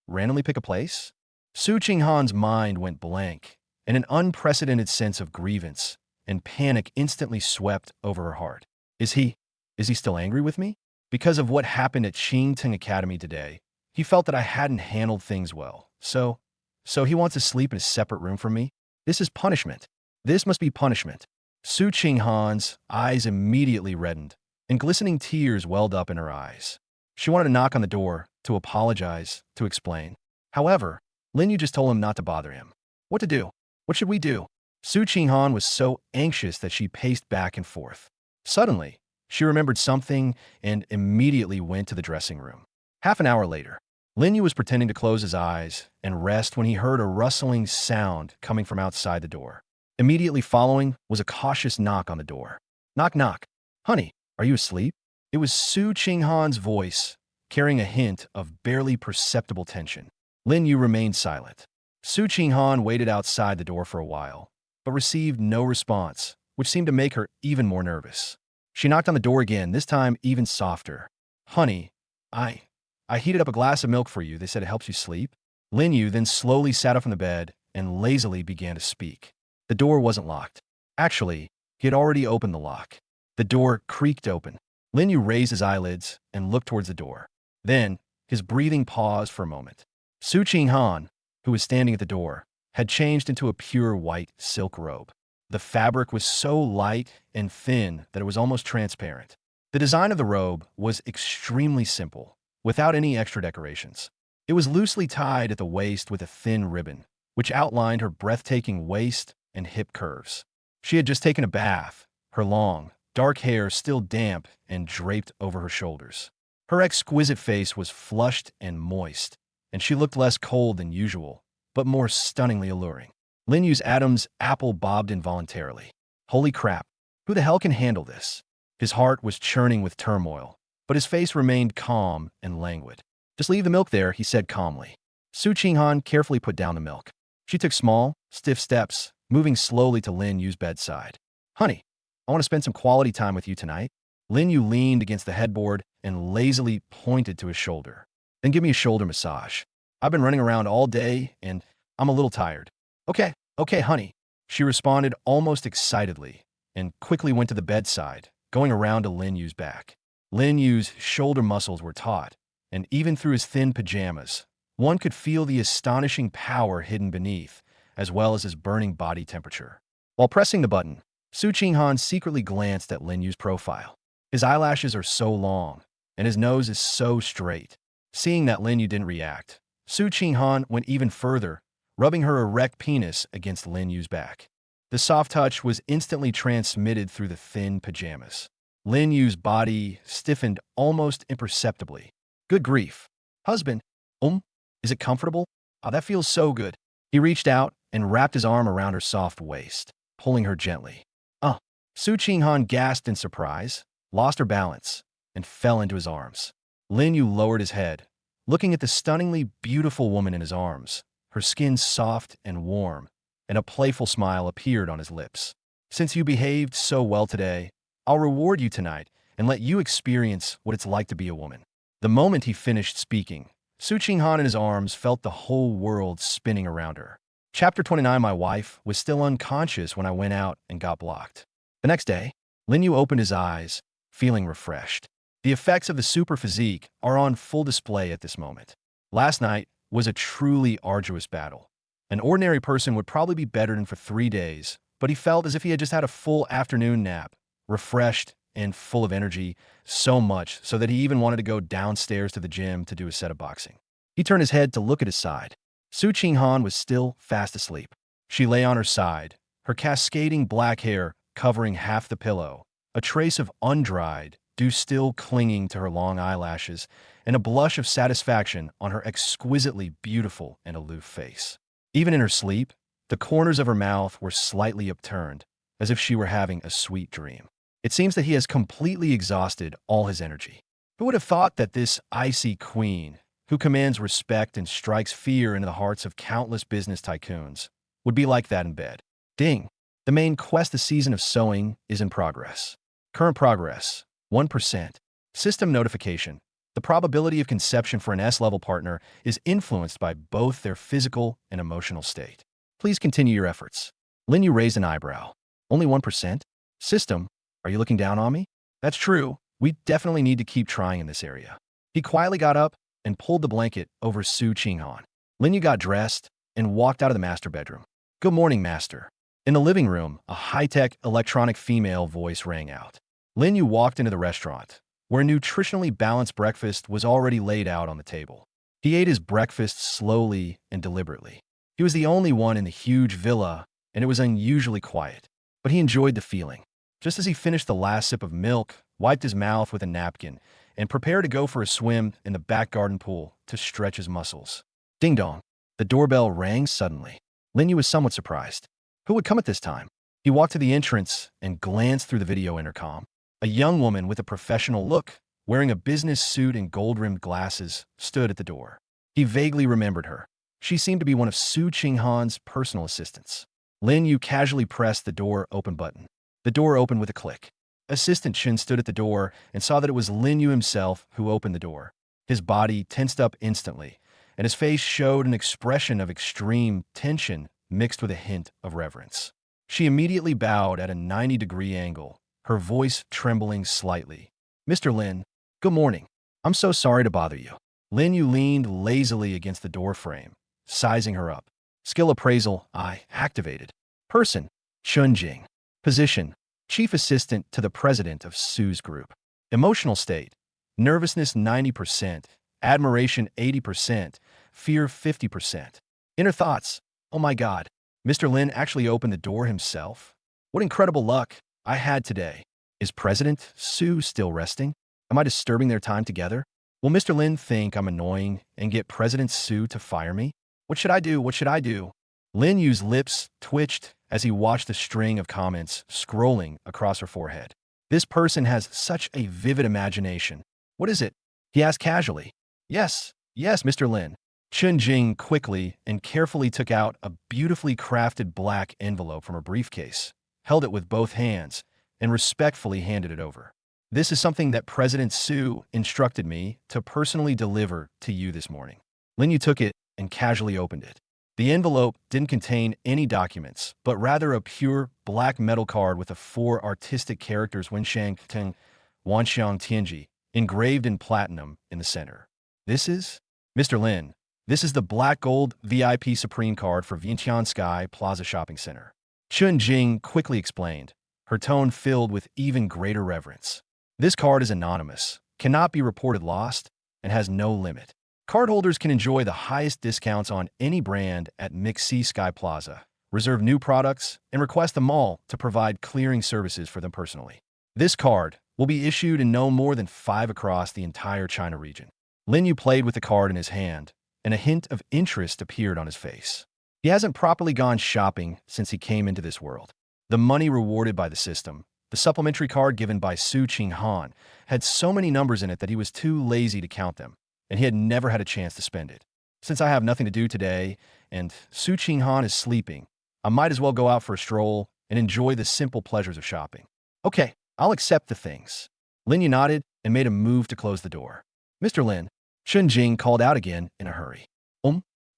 randomly pick a place? Su Qinghan's mind went blank, and an unprecedented sense of grievance and panic instantly swept over her heart. Is he still angry with me? Because of what happened at Qingteng Academy today, he felt that I hadn't handled things well. So he wants to sleep in a separate room from me? This is punishment. This must be punishment. Su Qinghan's eyes immediately reddened, and glistening tears welled up in her eyes. She wanted to knock on the door, to apologize, to explain. However, Lin Yu just told him not to bother him. What to do? What should we do? Su Qinghan was so anxious that she paced back and forth. Suddenly, she remembered something and immediately went to the dressing room. Half an hour later, Lin Yu was pretending to close his eyes and rest when he heard a rustling sound coming from outside the door. Immediately following was a cautious knock on the door. Knock, knock. Honey, are you asleep? It was Su Qinghan's voice, carrying a hint of barely perceptible tension. Lin Yu remained silent. Su Qinghan waited outside the door for a while, but received no response, which seemed to make her even more nervous. She knocked on the door again, this time even softer. Honey, I heated up a glass of milk for you. They said it helps you sleep. Lin Yu then slowly sat up from the bed and lazily began to speak. The door wasn't locked. Actually, he had already opened the lock. The door creaked open. Lin Yu raised his eyelids and looked towards the door. Then, his breathing paused for a moment. Su Qinghan, who was standing at the door, had changed into a pure white silk robe. The fabric was so light and thin that it was almost transparent. The design of the robe was extremely simple, without any extra decorations. It was loosely tied at the waist with a thin ribbon, which outlined her breathtaking waist and hip curves. She had just taken a bath, her long, dark hair still damp and draped over her shoulders. Her exquisite face was flushed and moist, and she looked less cold than usual, but more stunningly alluring. Lin Yu's Adam's apple bobbed involuntarily. Holy crap, who the hell can handle this? His heart was churning with turmoil, but his face remained calm and languid. Just leave the milk there, he said calmly. Su Qinghan carefully put down the milk. She took small, stiff steps, moving slowly to Lin Yu's bedside. Honey, I want to spend some quality time with you tonight. Lin Yu leaned against the headboard and lazily pointed to his shoulder. Then give me a shoulder massage. I've been running around all day and I'm a little tired. Okay, honey. She responded almost excitedly and quickly went to the bedside, going around to Lin Yu's back. Lin Yu's shoulder muscles were taut, and even through his thin pajamas, one could feel the astonishing power hidden beneath, as well as his burning body temperature. While pressing the button, Su Qinghan secretly glanced at Lin Yu's profile. His eyelashes are so long, and his nose is so straight. Seeing that Lin Yu didn't react, Su Qinghan went even further, rubbing her erect penis against Lin Yu's back. The soft touch was instantly transmitted through the thin pajamas. Lin Yu's body stiffened almost imperceptibly. Good grief. Husband, is it comfortable? Oh, that feels so good. He reached out and wrapped his arm around her soft waist, pulling her gently. Su Qinghan gasped in surprise, lost her balance, and fell into his arms. Lin Yu lowered his head, looking at the stunningly beautiful woman in his arms, her skin soft and warm, and a playful smile appeared on his lips. Since you behaved so well today, I'll reward you tonight and let you experience what it's like to be a woman. The moment he finished speaking, Su Qinghan in his arms felt the whole world spinning around her. Chapter 29. My wife was still unconscious when I went out and got blocked. The next day, Lin Yu opened his eyes, feeling refreshed. The effects of the super physique are on full display at this moment. Last night was a truly arduous battle. An ordinary person would probably be bedridden for 3 days, but he felt as if he had just had a full afternoon nap, refreshed and full of energy, so much so that he even wanted to go downstairs to the gym to do a set of boxing. He turned his head to look at his side. Su Qinghan was still fast asleep. She lay on her side, her cascading black hair covering half the pillow, a trace of undried dew still clinging to her long eyelashes, and a blush of satisfaction on her exquisitely beautiful and aloof face. Even in her sleep, the corners of her mouth were slightly upturned, as if she were having a sweet dream. It seems that he has completely exhausted all his energy. Who would have thought that this icy queen, who commands respect and strikes fear into the hearts of countless business tycoons, would be like that in bed? Ding! The main quest, the season of sowing, is in progress. Current progress, 1%. System notification. The probability of conception for an S-level partner is influenced by both their physical and emotional state. Please continue your efforts. Lin Yu raised an eyebrow. Only 1%? System, are you looking down on me? That's true. We definitely need to keep trying in this area. He quietly got up and pulled the blanket over Su Qinghan. Lin Yu got dressed and walked out of the master bedroom. Good morning, master. In the living room, a high-tech electronic female voice rang out. Lin Yu walked into the restaurant, where a nutritionally balanced breakfast was already laid out on the table. He ate his breakfast slowly and deliberately. He was the only one in the huge villa, and it was unusually quiet, but he enjoyed the feeling. Just as he finished the last sip of milk, wiped his mouth with a napkin, and prepared to go for a swim in the back garden pool to stretch his muscles. Ding dong. The doorbell rang suddenly. Lin Yu was somewhat surprised. Who would come at this time? He walked to the entrance and glanced through the video intercom. A young woman with a professional look, wearing a business suit and gold-rimmed glasses, stood at the door. He vaguely remembered her. She seemed to be one of Su Qinghan's personal assistants. Lin Yu casually pressed the door open button. The door opened with a click. Assistant Chen stood at the door and saw that it was Lin Yu himself who opened the door. His body tensed up instantly, and his face showed an expression of extreme tension mixed with a hint of reverence. She immediately bowed at a 90-degree angle, her voice trembling slightly. Mr. Lin, good morning. I'm so sorry to bother you. Lin Yu leaned lazily against the doorframe, sizing her up. Skill appraisal, activated. Person, Chun Jing. Position, chief assistant to the president of Su's group. Emotional state, nervousness 90%, admiration 80%, fear 50%. Inner thoughts, oh my God, Mr. Lin actually opened the door himself? What incredible luck I had today. Is President Su still resting? Am I disturbing their time together? Will Mr. Lin think I'm annoying and get President Su to fire me? What should I do? What should I do? Lin Yu's lips twitched as he watched the string of comments scrolling across her forehead. This person has such a vivid imagination. What is it? He asked casually. Yes, Mr. Lin. Chun Jing quickly and carefully took out a beautifully crafted black envelope from her briefcase, held it with both hands, and respectfully handed it over. This is something that President Su instructed me to personally deliver to you this morning. Lin Yu took it and casually opened it. The envelope didn't contain any documents, but rather a pure black metal card with the 4 artistic characters Wenshang Teng, Wanxiang Tianji, engraved in platinum in the center. This is? Mr. Lin, this is the black gold VIP Supreme card for Vientiane Sky Plaza Shopping Center. Chun Jing quickly explained, her tone filled with even greater reverence. This card is anonymous, cannot be reported lost, and has no limit. Cardholders can enjoy the highest discounts on any brand at MixC Sky Plaza, reserve new products, and request the mall to provide clearing services for them personally. This card will be issued in no more than 5 across the entire China region. Lin Yu played with the card in his hand, and a hint of interest appeared on his face. He hasn't properly gone shopping since he came into this world. The money rewarded by the system, the supplementary card given by Su Qinghan, had so many numbers in it that he was too lazy to count them, and he had never had a chance to spend it. Since I have nothing to do today, and Su Qinghan is sleeping, I might as well go out for a stroll and enjoy the simple pleasures of shopping. Okay, I'll accept the things. Lin Yu nodded and made a move to close the door. Mr. Lin, Chun Jing called out again in a hurry.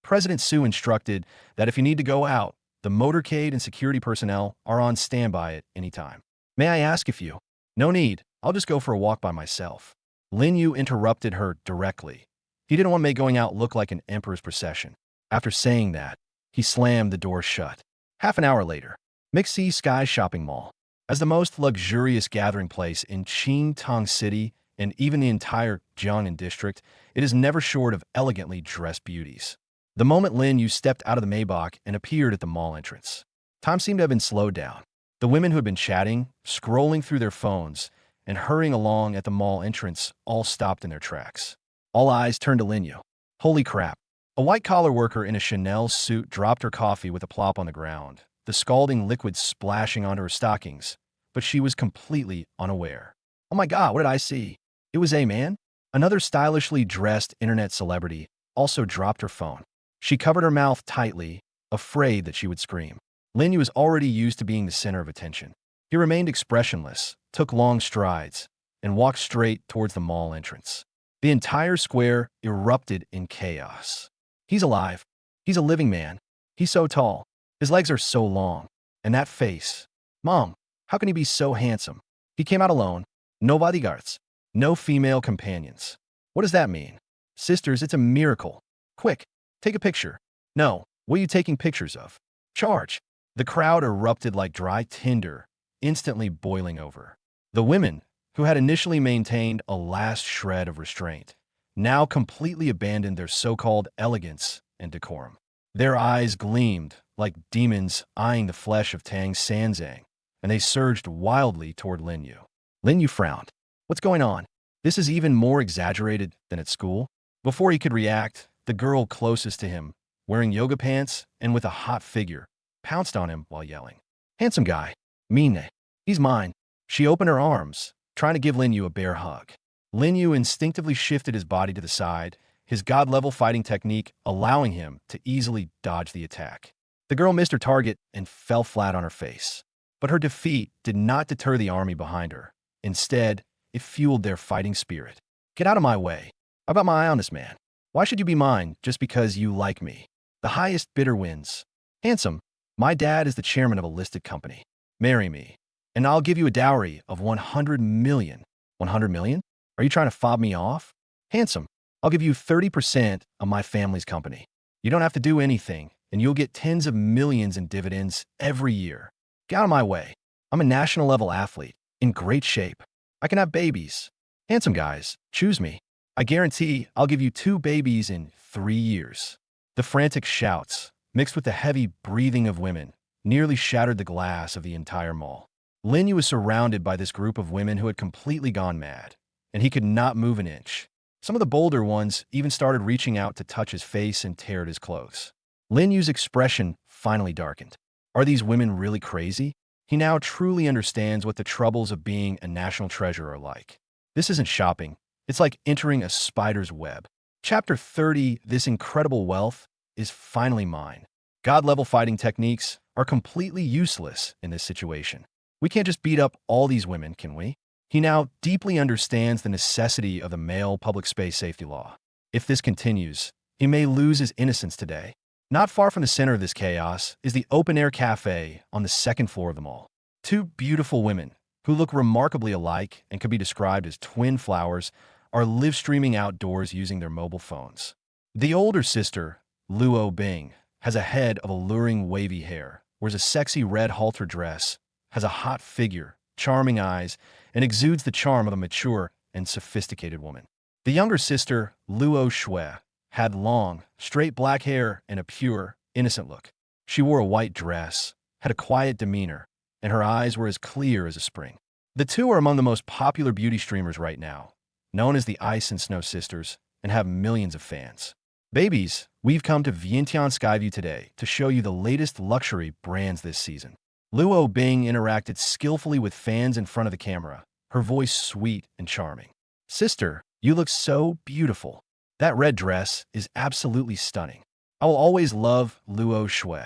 President Su instructed that if you need to go out, the motorcade and security personnel are on standby at any time. May I ask if you? No need, I'll just go for a walk by myself. Lin Yu interrupted her directly. He didn't want to make going out look like an emperor's procession. After saying that, he slammed the door shut. Half an hour later, MixC Sky Shopping Mall. As the most luxurious gathering place in Qingtang City and even the entire Jiangnan district, it is never short of elegantly dressed beauties. The moment Lin Yu stepped out of the Maybach and appeared at the mall entrance, time seemed to have been slowed down. The women who had been chatting, scrolling through their phones, and hurrying along at the mall entrance all stopped in their tracks. All eyes turned to Lin Yu. Holy crap. A white-collar worker in a Chanel suit dropped her coffee with a plop on the ground, the scalding liquid splashing onto her stockings, but she was completely unaware. Oh my god, what did I see? It was a man. Another stylishly dressed internet celebrity also dropped her phone. She covered her mouth tightly, afraid that she would scream. Lin Yu was already used to being the center of attention. He remained expressionless, took long strides, and walked straight towards the mall entrance. The entire square erupted in chaos. He's alive. He's a living man. He's so tall. His legs are so long. And that face. Mom, how can he be so handsome? He came out alone. No bodyguards. No female companions. What does that mean? Sisters, it's a miracle. Quick, take a picture. No, what are you taking pictures of? Charge. The crowd erupted like dry tinder, instantly boiling over. The women, who had initially maintained a last shred of restraint, now completely abandoned their so-called elegance and decorum. Their eyes gleamed like demons eyeing the flesh of Tang Sanzang, and they surged wildly toward Lin Yu. Lin Yu frowned. What's going on? This is even more exaggerated than at school. Before he could react, the girl closest to him, wearing yoga pants and with a hot figure, pounced on him while yelling. Handsome guy. Mine. He's mine. She opened her arms, trying to give Lin Yu a bear hug. Lin Yu instinctively shifted his body to the side, his god-level fighting technique allowing him to easily dodge the attack. The girl missed her target and fell flat on her face. But her defeat did not deter the army behind her. Instead, it fueled their fighting spirit. Get out of my way. I've got my eye on this man. Why should you be mine just because you like me? The highest bidder wins. Handsome, my dad is the chairman of a listed company. Marry me, and I'll give you a dowry of 100 million. 100 million? Are you trying to fob me off? Handsome, I'll give you 30% of my family's company. You don't have to do anything, and you'll get tens of millions in dividends every year. Get out of my way. I'm a national-level athlete, in great shape. I can have babies. Handsome guys, choose me. I guarantee I'll give you 2 babies in 3 years. The frantic shouts, mixed with the heavy breathing of women, nearly shattered the glass of the entire mall. Lin Yu was surrounded by this group of women who had completely gone mad, and he could not move an inch. Some of the bolder ones even started reaching out to touch his face and tear at his clothes. Lin Yu's expression finally darkened. Are these women really crazy? He now truly understands what the troubles of being a national treasure are like. This isn't shopping. It's like entering a spider's web. Chapter 30, This incredible wealth is finally mine. God-level fighting techniques are completely useless in this situation. We can't just beat up all these women, can we? He now deeply understands the necessity of the male public space safety law. If this continues, he may lose his innocence today. Not far from the center of this chaos is the open-air cafe on the second floor of the mall. 2 beautiful women, who look remarkably alike and could be described as twin flowers, are live-streaming outdoors using their mobile phones. The older sister, Luo Bing, has a head of alluring wavy hair, wears a sexy red halter dress, has a hot figure, charming eyes, and exudes the charm of a mature and sophisticated woman. The younger sister, Luo Shui, had long, straight black hair and a pure, innocent look. She wore a white dress, had a quiet demeanor, and her eyes were as clear as a spring. The 2 are among the most popular beauty streamers right now, known as the Ice and Snow Sisters, and have millions of fans. Babies, we've come to Vientiane Skyview today to show you the latest luxury brands this season. Luo Bing interacted skillfully with fans in front of the camera, her voice sweet and charming. Sister, you look so beautiful. That red dress is absolutely stunning. I will always love Luo Shui.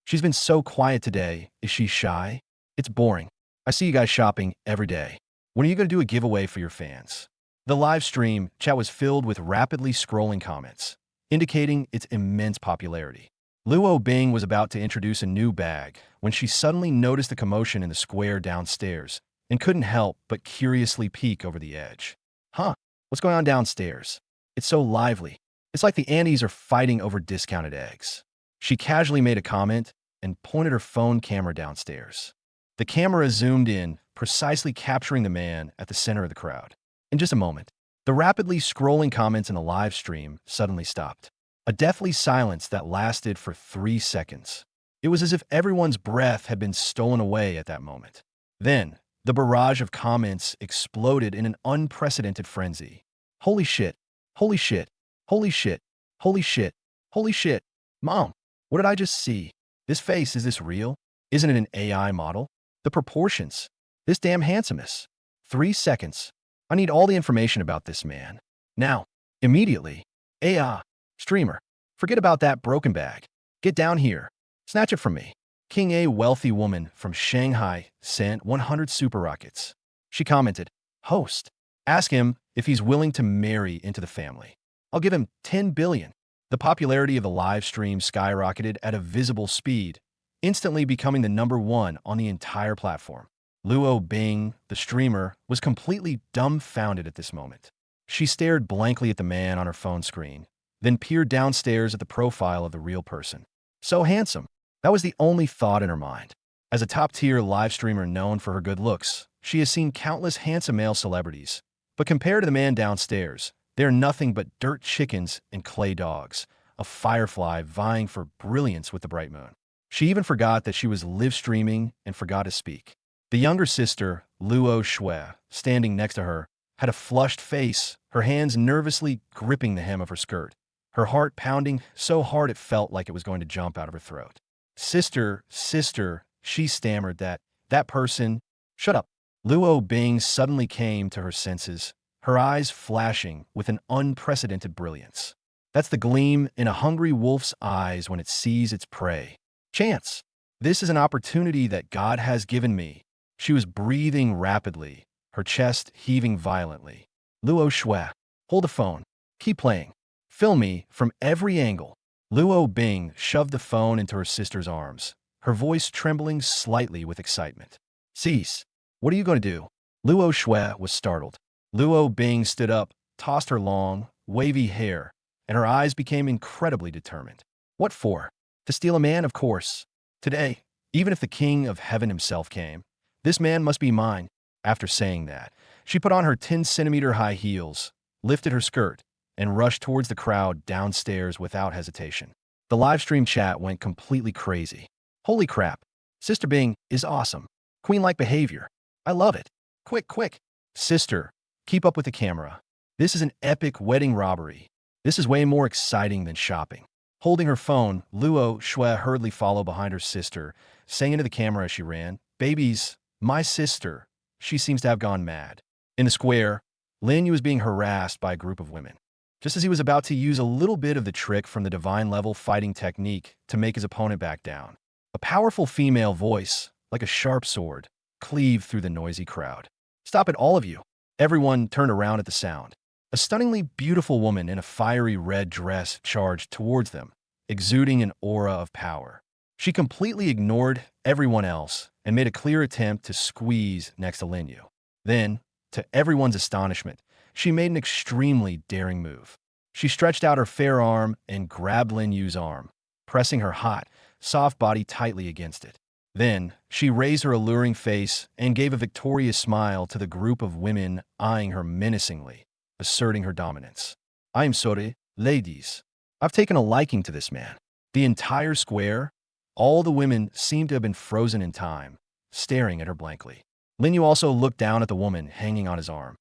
She's been so quiet today. Is she shy? It's boring. I see you guys shopping every day. When are you going to do a giveaway for your fans? The live stream chat was filled with rapidly scrolling comments, indicating its immense popularity. Luo Bing was about to introduce a new bag when she suddenly noticed the commotion in the square downstairs and couldn't help but curiously peek over the edge. Huh, what's going on downstairs? It's so lively. It's like the Andes are fighting over discounted eggs. She casually made a comment and pointed her phone camera downstairs. The camera zoomed in, precisely capturing the man at the center of the crowd. In just a moment, the rapidly scrolling comments in the live stream suddenly stopped. A deathly silence that lasted for 3 seconds. It was as if everyone's breath had been stolen away at that moment. Then, the barrage of comments exploded in an unprecedented frenzy. Holy shit! Holy shit! Holy shit! Holy shit! Holy shit! Mom, what did I just see? This face, is this real? Isn't it an AI model? The proportions. This damn handsomeness. 3 seconds. I need all the information about this man. Now. Immediately. AI. Streamer. Forget about that broken bag. Get down here. Snatch it from me. King, a wealthy woman from Shanghai, sent 100 super rockets. She commented, host. Ask him if he's willing to marry into the family. I'll give him 10 billion. The popularity of the live stream skyrocketed at a visible speed, instantly becoming the #1 on the entire platform. Luo Bing, the streamer, was completely dumbfounded at this moment. She stared blankly at the man on her phone screen, then peered downstairs at the profile of the real person. So handsome. That was the only thought in her mind. As a top-tier live streamer known for her good looks, she has seen countless handsome male celebrities. But compared to the man downstairs, they are nothing but dirt chickens and clay dogs, a firefly vying for brilliance with the bright moon. She even forgot that she was live streaming and forgot to speak. The younger sister, Luo Shui, standing next to her, had a flushed face, her hands nervously gripping the hem of her skirt, her heart pounding so hard it felt like it was going to jump out of her throat. Sister, she stammered that person. Shut up. Luo Bing suddenly came to her senses, her eyes flashing with an unprecedented brilliance. That's the gleam in a hungry wolf's eyes when it sees its prey. Chance. This is an opportunity that God has given me. She was breathing rapidly, her chest heaving violently. Luo Shui, hold the phone. Keep playing. Film me from every angle. Luo Bing shoved the phone into her sister's arms, her voice trembling slightly with excitement. Cease. What are you going to do? Luo Shui was startled. Luo Bing stood up, tossed her long, wavy hair, and her eyes became incredibly determined. What for? To steal a man, of course. Today, even if the king of heaven himself came, this man must be mine. After saying that, she put on her 10-centimeter high heels, lifted her skirt, and rushed towards the crowd downstairs without hesitation. The livestream chat went completely crazy. Holy crap. Sister Bing is awesome. Queen-like behavior. I love it. Quick. Sister, keep up with the camera. This is an epic wedding robbery. This is way more exciting than shopping. Holding her phone, Luo Shui hurriedly followed behind her sister, saying into the camera as she ran, Babies, my sister. She seems to have gone mad. In the square, Lin Yu was being harassed by a group of women. Just as he was about to use a little bit of the trick from the divine level fighting technique to make his opponent back down, a powerful female voice, like a sharp sword, cleaved through the noisy crowd. Stop it, all of you. Everyone turned around at the sound. A stunningly beautiful woman in a fiery red dress charged towards them, exuding an aura of power. She completely ignored everyone else and made a clear attempt to squeeze next to Lin Yu. Then, to everyone's astonishment, she made an extremely daring move. She stretched out her fair arm and grabbed Lin Yu's arm, pressing her hot, soft body tightly against it. Then, she raised her alluring face and gave a victorious smile to the group of women eyeing her menacingly, asserting her dominance. I am sorry, ladies. I've taken a liking to this man. The entire square, all the women seemed to have been frozen in time, staring at her blankly. Lin Yu also looked down at the woman hanging on his arm.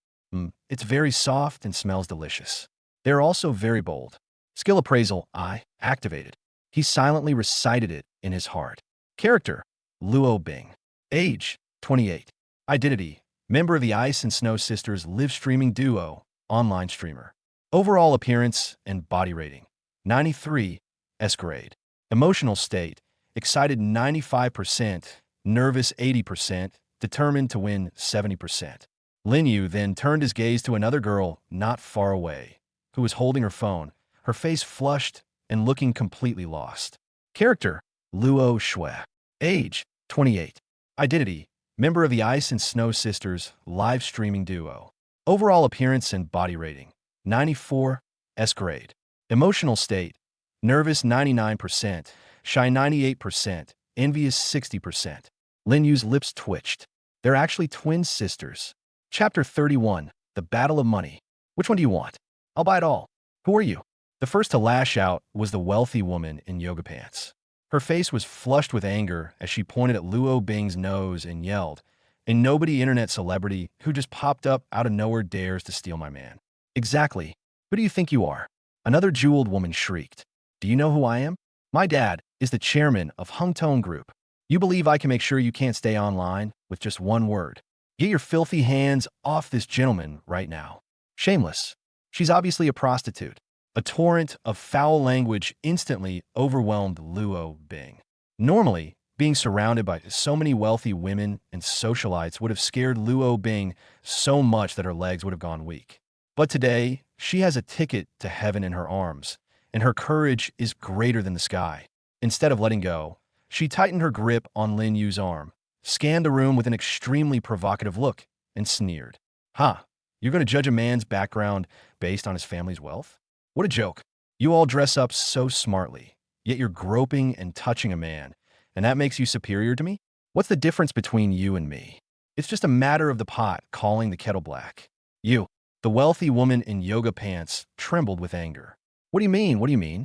It's very soft and smells delicious. They're also very bold. Skill appraisal, I activated. He silently recited it in his heart. Character, Luo Bing. Age, 28. Identity, member of the Ice and Snow Sisters live streaming duo, online streamer. Overall appearance and body rating, 93, S grade. Emotional state, excited 95%, nervous 80%, determined to win 70%. Lin Yu then turned his gaze to another girl not far away, who was holding her phone, her face flushed and looking completely lost. Character, Luo Shui. Age, 28. Identity, member of the Ice and Snow Sisters live streaming duo. Overall appearance and body rating, 94, S grade. Emotional state, nervous 99%, shy 98%, envious 60%. Lin Yu's lips twitched. They're actually twin sisters. Chapter 31, The battle of money. Which one do you want? I'll buy it all. Who are you? The first to lash out was the wealthy woman in yoga pants. Her face was flushed with anger as she pointed at Luo Bing's nose and yelled, "A nobody internet celebrity who just popped up out of nowhere dares to steal my man." Exactly. Who do you think you are? Another jeweled woman shrieked. Do you know who I am? My dad is the chairman of Hungtone Group. You believe I can make sure you can't stay online with just one word? Get your filthy hands off this gentleman right now. Shameless. She's obviously a prostitute. A torrent of foul language instantly overwhelmed Luo Bing. Normally, being surrounded by so many wealthy women and socialites would have scared Luo Bing so much that her legs would have gone weak. But today, she has a ticket to heaven in her arms, and her courage is greater than the sky. Instead of letting go, she tightened her grip on Lin Yu's arm, scanned the room with an extremely provocative look, and sneered. "Ha, you're going to judge a man's background based on his family's wealth? What a joke. You all dress up so smartly, yet you're groping and touching a man, and that makes you superior to me? What's the difference between you and me? It's just a matter of the pot calling the kettle black." You, the wealthy woman in yoga pants, trembled with anger. What do you mean? What do you mean?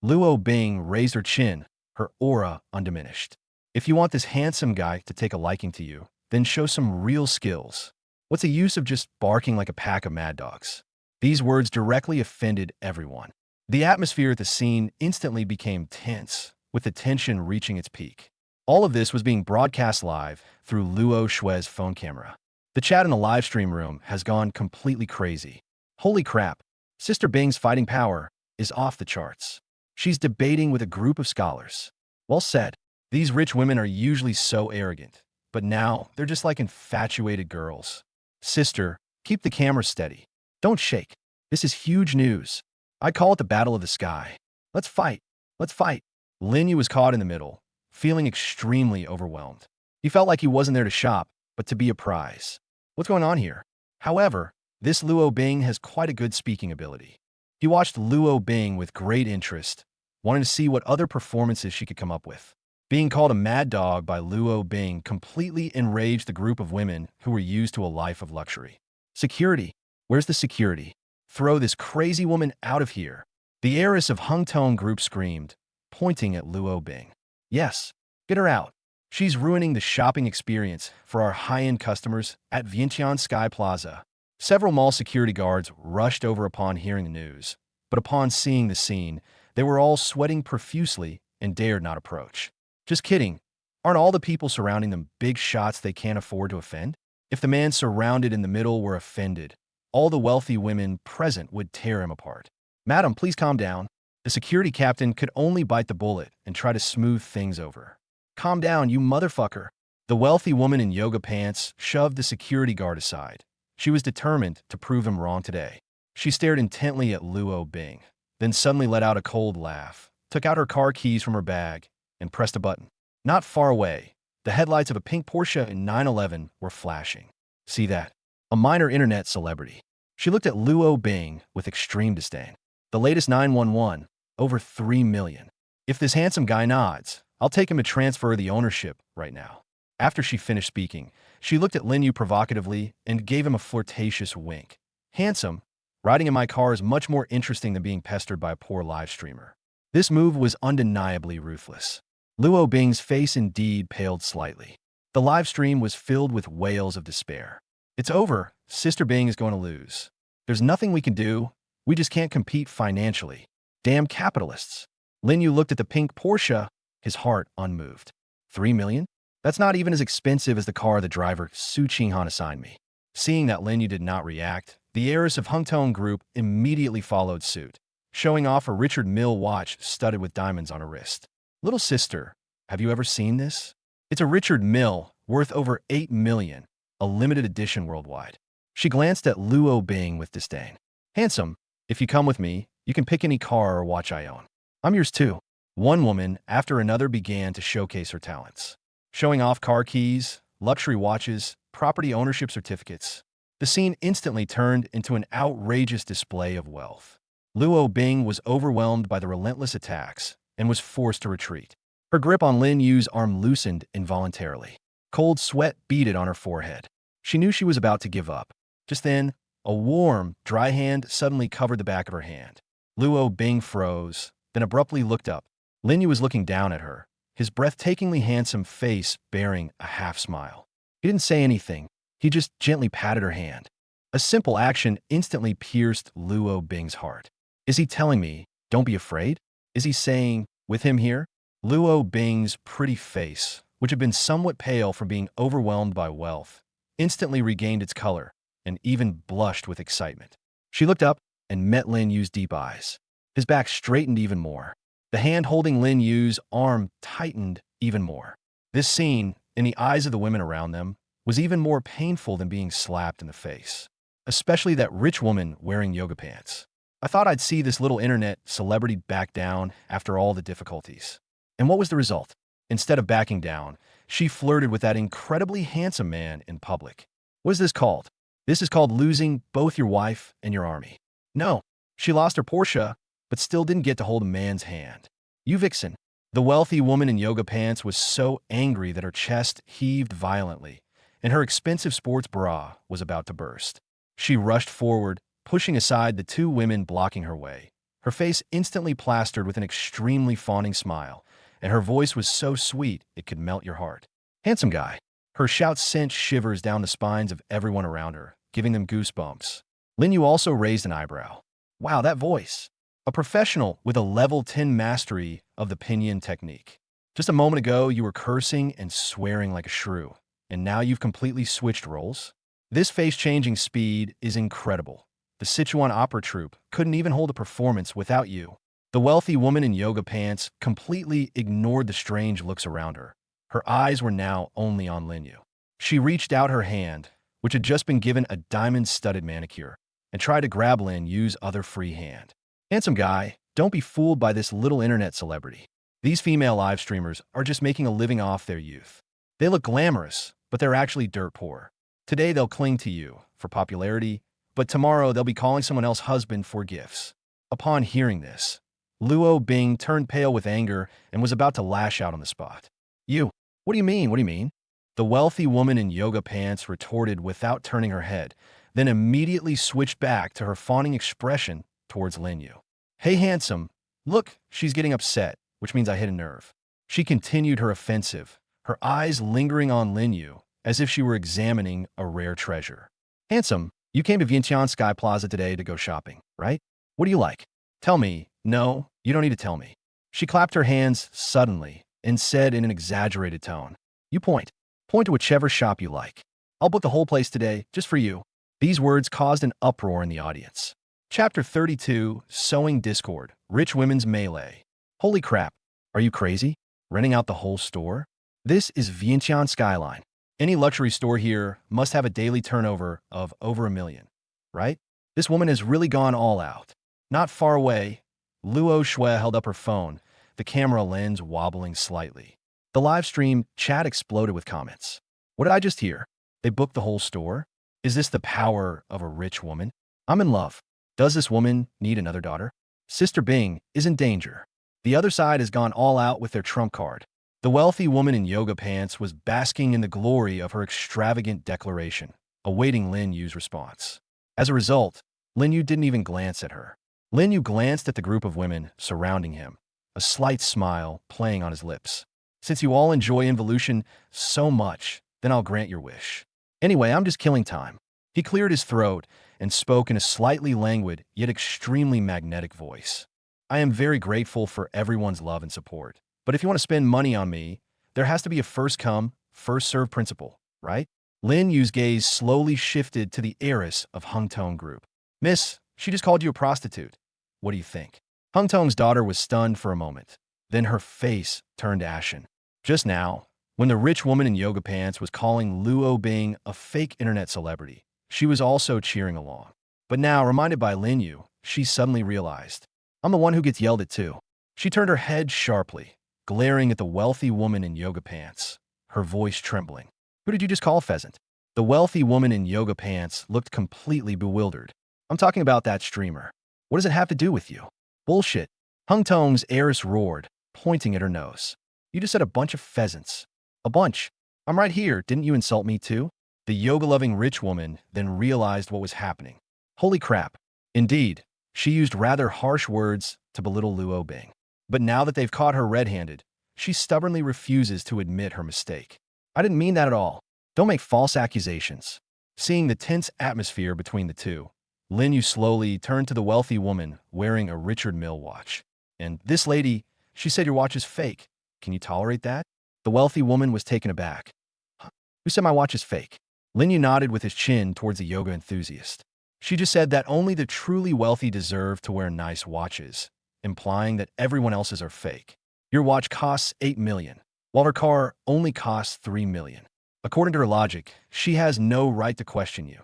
Luo Bing raised her chin, her aura undiminished. If you want this handsome guy to take a liking to you, then show some real skills. What's the use of just barking like a pack of mad dogs? These words directly offended everyone. The atmosphere at the scene instantly became tense, with the tension reaching its peak. All of this was being broadcast live through Luo Shui's phone camera. The chat in the live stream room has gone completely crazy. Holy crap, Sister Bing's fighting power is off the charts. She's debating with a group of scholars. Well said. These rich women are usually so arrogant, but now they're just like infatuated girls. Sister, keep the camera steady. Don't shake. This is huge news. I call it the battle of the sky. Let's fight. Let's fight. Lin Yu was caught in the middle, feeling extremely overwhelmed. He felt like he wasn't there to shop, but to be a prize. What's going on here? However, this Luo Bing has quite a good speaking ability. He watched Luo Bing with great interest, wanting to see what other performances she could come up with. Being called a mad dog by Luo Bing completely enraged the group of women who were used to a life of luxury. Security. Where's the security? Throw this crazy woman out of here. The heiress of Hungtone Group screamed, pointing at Luo Bing. Yes, get her out. She's ruining the shopping experience for our high-end customers at Vientiane Sky Plaza. Several mall security guards rushed over upon hearing the news, but upon seeing the scene, they were all sweating profusely and dared not approach. Just kidding. Aren't all the people surrounding them big shots they can't afford to offend? If the man surrounded in the middle were offended, all the wealthy women present would tear him apart. Madam, please calm down. The security captain could only bite the bullet and try to smooth things over. Calm down, you motherfucker. The wealthy woman in yoga pants shoved the security guard aside. She was determined to prove him wrong today. She stared intently at Luo Bing, then suddenly let out a cold laugh, took out her car keys from her bag, and pressed a button. Not far away, the headlights of a pink Porsche in 911 were flashing. See that? A minor internet celebrity. She looked at Luo Bing with extreme disdain. The latest 911, over 3 million. If this handsome guy nods, I'll take him to transfer the ownership right now. After she finished speaking, she looked at Lin Yu provocatively and gave him a flirtatious wink. Handsome, riding in my car is much more interesting than being pestered by a poor live streamer. This move was undeniably ruthless. Luo Bing's face indeed paled slightly. The live stream was filled with wails of despair. It's over. Sister Bing is going to lose. There's nothing we can do. We just can't compete financially. Damn capitalists. Lin Yu looked at the pink Porsche, his heart unmoved. 3 million? That's not even as expensive as the car the driver Su Qinghan assigned me. Seeing that Lin Yu did not react, the heiress of Hungtone Group immediately followed suit, showing off a Richard Mille watch studded with diamonds on her wrist. Little sister, have you ever seen this? It's a Richard Mille worth over 8 million, a limited edition worldwide. She glanced at Luo Bing with disdain. Handsome, if you come with me, you can pick any car or watch I own. I'm yours too. One woman after another began to showcase her talents, showing off car keys, luxury watches, property ownership certificates. The scene instantly turned into an outrageous display of wealth. Luo Bing was overwhelmed by the relentless attacks and was forced to retreat. Her grip on Lin Yu's arm loosened involuntarily. Cold sweat beaded on her forehead. She knew she was about to give up. Just then, A warm, dry hand suddenly covered the back of her hand. Luo Bing froze, then abruptly looked up. Lin Yu was looking down at her, his breathtakingly handsome face bearing a half-smile. He didn't say anything. He just gently patted her hand. A simple action instantly pierced Luo Bing's heart. Is he telling me, don't be afraid? Is he saying, with him here? Luo Bing's pretty face, which had been somewhat pale from being overwhelmed by wealth, instantly regained its color and even blushed with excitement. She looked up and met Lin Yu's deep eyes. His back straightened even more. The hand holding Lin Yu's arm tightened even more. This scene, in the eyes of the women around them, was even more painful than being slapped in the face. Especially that rich woman wearing yoga pants. I thought I'd see this little internet celebrity back down after all the difficulties. And what was the result? Instead of backing down, she flirted with that incredibly handsome man in public. What is this called? This is called losing both your wife and your army. No, she lost her Porsche, but still didn't get to hold a man's hand. You vixen. The wealthy woman in yoga pants was so angry that her chest heaved violently, and her expensive sports bra was about to burst. She rushed forward, pushing aside the two women blocking her way. Her face instantly plastered with an extremely fawning smile, and her voice was so sweet it could melt your heart. Handsome guy. Her shout sent shivers down the spines of everyone around her, giving them goosebumps. Lin Yu also raised an eyebrow. Wow, that voice. A professional with a level 10 mastery of the pinyin technique. Just a moment ago, you were cursing and swearing like a shrew, and now you've completely switched roles? This face-changing speed is incredible. The Sichuan opera troupe couldn't even hold a performance without you. The wealthy woman in yoga pants completely ignored the strange looks around her. Her eyes were now only on Lin Yu. She reached out her hand, which had just been given a diamond-studded manicure, and tried to grab Lin Yu's other free hand. Handsome guy, don't be fooled by this little internet celebrity. These female live streamers are just making a living off their youth. They look glamorous, but they're actually dirt poor. Today they'll cling to you for popularity, but tomorrow they'll be calling someone else husband for gifts. Upon hearing this, Luo Bing turned pale with anger and was about to lash out on the spot. You, what do you mean? What do you mean? The wealthy woman in yoga pants retorted without turning her head, then immediately switched back to her fawning expression towards Lin Yu. Hey, handsome. Look, she's getting upset, which means I hit a nerve. She continued her offensive, her eyes lingering on Lin Yu, as if she were examining a rare treasure. Handsome, you came to Vientiane Sky Plaza today to go shopping, right? What do you like? Tell me. No, you don't need to tell me. She clapped her hands suddenly and said in an exaggerated tone, You point. Point to whichever shop you like. I'll book the whole place today, just for you. These words caused an uproar in the audience. Chapter 32, Sowing Discord, Rich Women's Melee. Holy crap, are you crazy? Renting out the whole store? This is Vientiane Skyline. Any luxury store here must have a daily turnover of over 1 million, right? This woman has really gone all out. Not far away, Luo Shui held up her phone, the camera lens wobbling slightly. The live stream chat exploded with comments. What did I just hear? They booked the whole store? Is this the power of a rich woman? I'm in love. Does this woman need another daughter? Sister Bing is in danger. The other side has gone all out with their trump card. The wealthy woman in yoga pants was basking in the glory of her extravagant declaration, awaiting Lin Yu's response. As a result, Lin Yu didn't even glance at her. Lin Yu glanced at the group of women surrounding him, a slight smile playing on his lips. Since you all enjoy involution so much, then I'll grant your wish. Anyway, I'm just killing time. He cleared his throat and spoke in a slightly languid yet extremely magnetic voice. I am very grateful for everyone's love and support. But if you want to spend money on me, there has to be a first-come, first-served principle, right? Lin Yu's gaze slowly shifted to the heiress of Hung Tong Group. Miss, she just called you a prostitute. What do you think? Hung Tong's daughter was stunned for a moment. Then her face turned ashen. Just now, when the rich woman in yoga pants was calling Luo Bing a fake internet celebrity, she was also cheering along. But now, reminded by Lin Yu, she suddenly realized, I'm the one who gets yelled at too. She turned her head sharply, glaring at the wealthy woman in yoga pants, her voice trembling. Who did you just call pheasant? The wealthy woman in yoga pants looked completely bewildered. I'm talking about that streamer. What does it have to do with you? Bullshit. Hung Tong's heiress roared, pointing at her nose. You just said a bunch of pheasants. A bunch. I'm right here. Didn't you insult me too? The yoga-loving rich woman then realized what was happening. Holy crap. Indeed, she used rather harsh words to belittle Luo Bing. But now that they've caught her red-handed, she stubbornly refuses to admit her mistake. I didn't mean that at all. Don't make false accusations. Seeing the tense atmosphere between the two, Lin Yu slowly turned to the wealthy woman wearing a Richard Mille watch. And this lady, she said your watch is fake. Can you tolerate that? The wealthy woman was taken aback. Huh? Who said my watch is fake? Lin Yu nodded with his chin towards the yoga enthusiast. She just said that only the truly wealthy deserve to wear nice watches, implying that everyone else's are fake. Your watch costs 8 million, while her car only costs 3 million. According to her logic, she has no right to question you,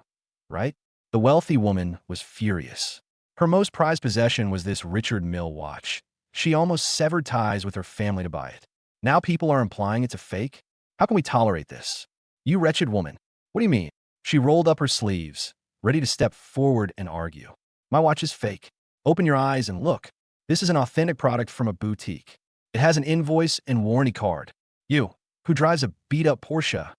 right? The wealthy woman was furious. Her most prized possession was this Richard Mille watch. She almost severed ties with her family to buy it. Now people are implying it's a fake? How can we tolerate this? You wretched woman. What do you mean? She rolled up her sleeves, ready to step forward and argue. My watch is fake. Open your eyes and look. This is an authentic product from a boutique. It has an invoice and warranty card. You, who drives a beat-up Porsche,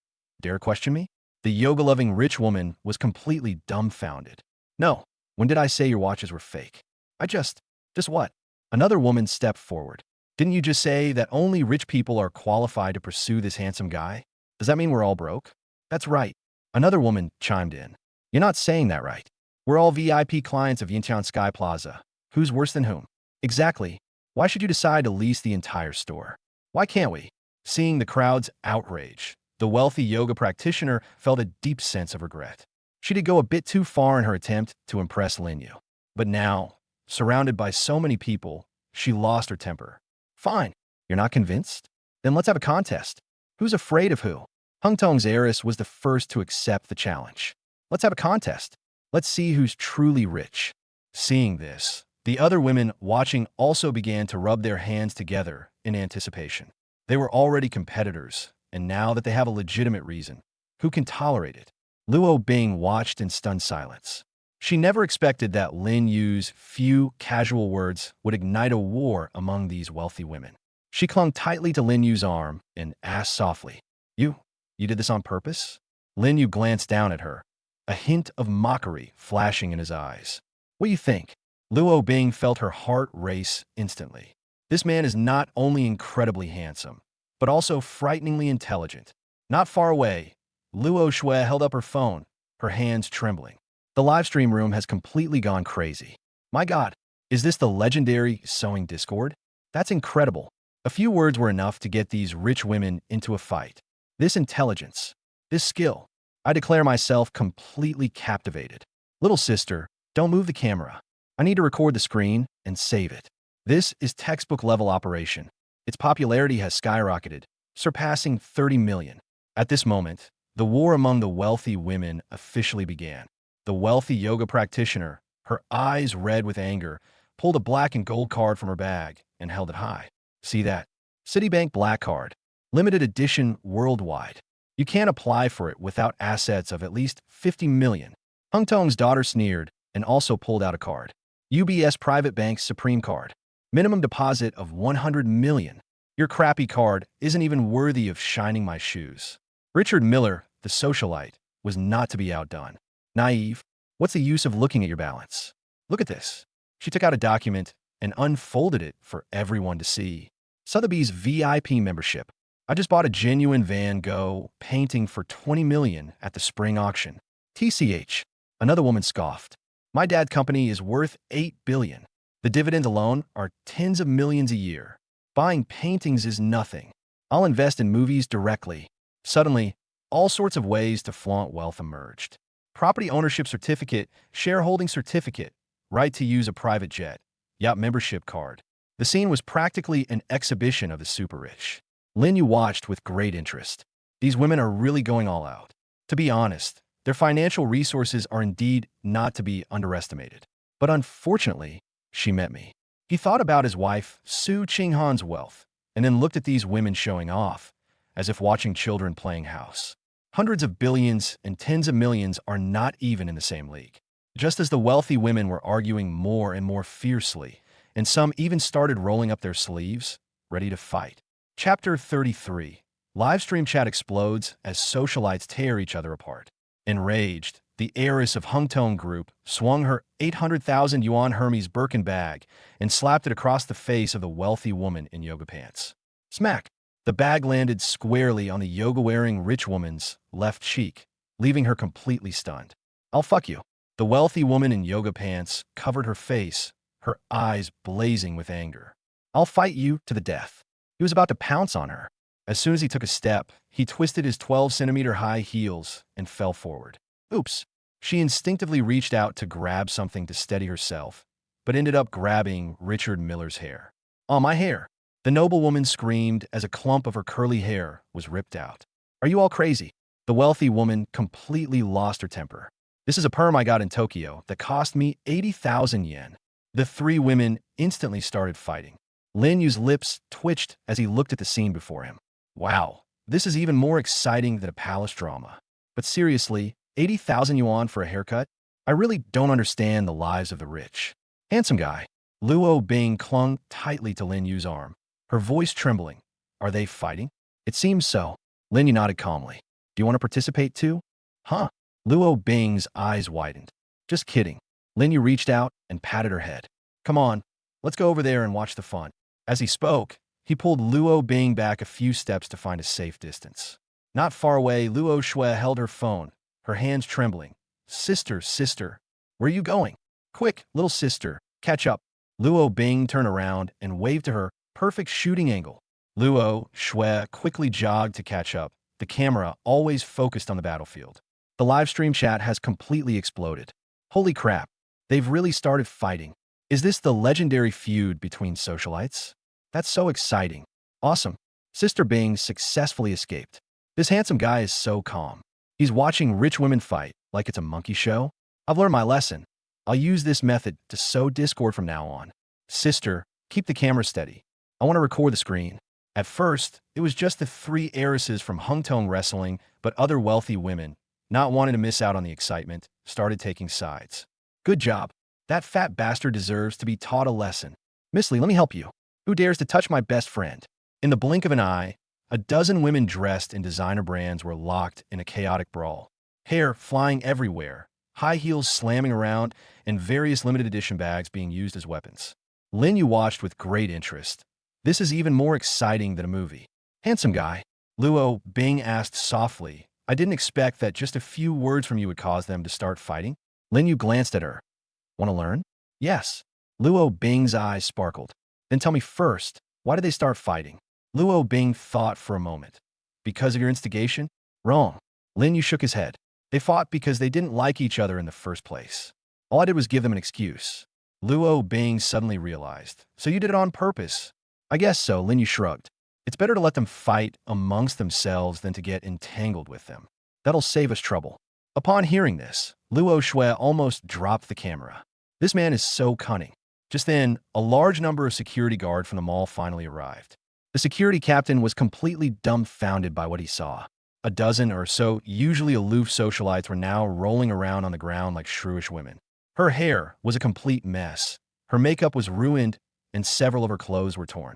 dare question me? The yoga-loving rich woman was completely dumbfounded. No, when did I say your watches were fake? Just what? Another woman stepped forward. Didn't you just say that only rich people are qualified to pursue this handsome guy? Does that mean we're all broke? That's right. Another woman chimed in. You're not saying that right. We're all VIP clients of Yintian Sky Plaza. Who's worse than whom? Exactly. Why should you decide to lease the entire store? Why can't we? Seeing the crowd's outrage, the wealthy yoga practitioner felt a deep sense of regret. She did go a bit too far in her attempt to impress Lin Yu. But now, surrounded by so many people, she lost her temper. Fine. You're not convinced? Then let's have a contest. Who's afraid of who? Hung Tong's heiress was the first to accept the challenge. Let's have a contest. Let's see who's truly rich. Seeing this, the other women watching also began to rub their hands together in anticipation. They were already competitors, and now that they have a legitimate reason, who can tolerate it? Luo Bing watched in stunned silence. She never expected that Lin Yu's few casual words would ignite a war among these wealthy women. She clung tightly to Lin Yu's arm and asked softly, You did this on purpose? Lin Yu glanced down at her, a hint of mockery flashing in his eyes. What do you think? Luo Bing felt her heart race instantly. This man is not only incredibly handsome, but also frighteningly intelligent. Not far away, Luo Shui held up her phone, her hands trembling. The livestream room has completely gone crazy. My God, is this the legendary sewing Discord? That's incredible. A few words were enough to get these rich women into a fight. This intelligence, this skill, I declare myself completely captivated. Little sister, don't move the camera. I need to record the screen and save it. This is textbook-level operation. Its popularity has skyrocketed, surpassing 30 million. At this moment, the war among the wealthy women officially began. The wealthy yoga practitioner, her eyes red with anger, pulled a black and gold card from her bag and held it high. See that? Citibank Black Card. Limited edition worldwide. You can't apply for it without assets of at least 50 million. Hung Tong's daughter sneered and also pulled out a card. UBS Private Bank's Supreme Card. Minimum deposit of 100 million. Your crappy card isn't even worthy of shining my shoes. Richard Miller, the socialite, was not to be outdone. Naive, what's the use of looking at your balance? Look at this. She took out a document and unfolded it for everyone to see. Sotheby's VIP membership. I just bought a genuine Van Gogh painting for 20 million at the spring auction. TCH. Another woman scoffed. My dad company is worth 8 billion. The dividends alone are tens of millions a year. Buying paintings is nothing. I'll invest in movies directly. Suddenly, all sorts of ways to flaunt wealth emerged. Property ownership certificate, shareholding certificate, right to use a private jet, yacht membership card. The scene was practically an exhibition of the super rich. Lin Yu watched with great interest. These women are really going all out. To be honest, their financial resources are indeed not to be underestimated. But unfortunately, she met me. He thought about his wife, Su Qinghan's wealth, and then looked at these women showing off, as if watching children playing house. Hundreds of billions and tens of millions are not even in the same league. Just as the wealthy women were arguing more and more fiercely, and some even started rolling up their sleeves, ready to fight. Chapter 33. Livestream chat explodes as socialites tear each other apart. Enraged, the heiress of Hungtong Group, swung her 800,000 yuan Hermes Birkin bag and slapped it across the face of the wealthy woman in yoga pants. Smack! The bag landed squarely on the yoga-wearing rich woman's left cheek, leaving her completely stunned. "I'll fuck you." The wealthy woman in yoga pants covered her face, her eyes blazing with anger. "I'll fight you to the death." He was about to pounce on her. As soon as he took a step, he twisted his 12-centimeter high heels and fell forward. Oops. She instinctively reached out to grab something to steady herself, but ended up grabbing Richard Miller's hair. "Oh, my hair!" The noblewoman screamed as a clump of her curly hair was ripped out. "Are you all crazy?" The wealthy woman completely lost her temper. "This is a perm I got in Tokyo that cost me 80,000 yen. The three women instantly started fighting. Lin Yu's lips twitched as he looked at the scene before him. Wow, this is even more exciting than a palace drama. But seriously, 80,000 yuan for a haircut? I really don't understand the lives of the rich. Handsome guy. Luo Bing clung tightly to Lin Yu's arm, her voice trembling. Are they fighting? It seems so. Lin Yu nodded calmly. Do you want to participate too? Huh? Luo Bing's eyes widened. Just kidding. Lin Yu reached out and patted her head. Come on, let's go over there and watch the fun. As he spoke, he pulled Luo Bing back a few steps to find a safe distance. Not far away, Luo Shui held her phone, her hands trembling. Sister, where are you going? Quick, little sister, catch up. Luo Bing turned around and waved to her, perfect shooting angle. Luo Shui quickly jogged to catch up, the camera always focused on the battlefield. The live stream chat has completely exploded. Holy crap, they've really started fighting. Is this the legendary feud between socialites? That's so exciting. Awesome. Sister Bing successfully escaped. This handsome guy is so calm. He's watching rich women fight like it's a monkey show. I've learned my lesson. I'll use this method to sow discord from now on. Sister, keep the camera steady. I want to record the screen. At first, it was just the three heiresses from Hungtong Wrestling, but other wealthy women, not wanting to miss out on the excitement, started taking sides. Good job. That fat bastard deserves to be taught a lesson. Miss Lee, let me help you. Who dares to touch my best friend? In the blink of an eye, a dozen women dressed in designer brands were locked in a chaotic brawl. Hair flying everywhere, high heels slamming around, and various limited edition bags being used as weapons. Lin Yu watched with great interest. This is even more exciting than a movie. Handsome guy, Luo Bing asked softly. I didn't expect that just a few words from you would cause them to start fighting. Lin Yu glanced at her. Want to learn? Yes. Luo Bing's eyes sparkled. Then tell me first, why did they start fighting? Luo Bing thought for a moment. Because of your instigation? Wrong. Lin Yu shook his head. They fought because they didn't like each other in the first place. All I did was give them an excuse. Luo Bing suddenly realized. So you did it on purpose? I guess so, Lin Yu shrugged. It's better to let them fight amongst themselves than to get entangled with them. That'll save us trouble. Upon hearing this, Luo Shui almost dropped the camera. This man is so cunning. Just then, a large number of security guards from the mall finally arrived. The security captain was completely dumbfounded by what he saw. A dozen or so usually aloof socialites were now rolling around on the ground like shrewish women. Her hair was a complete mess. Her makeup was ruined, and several of her clothes were torn.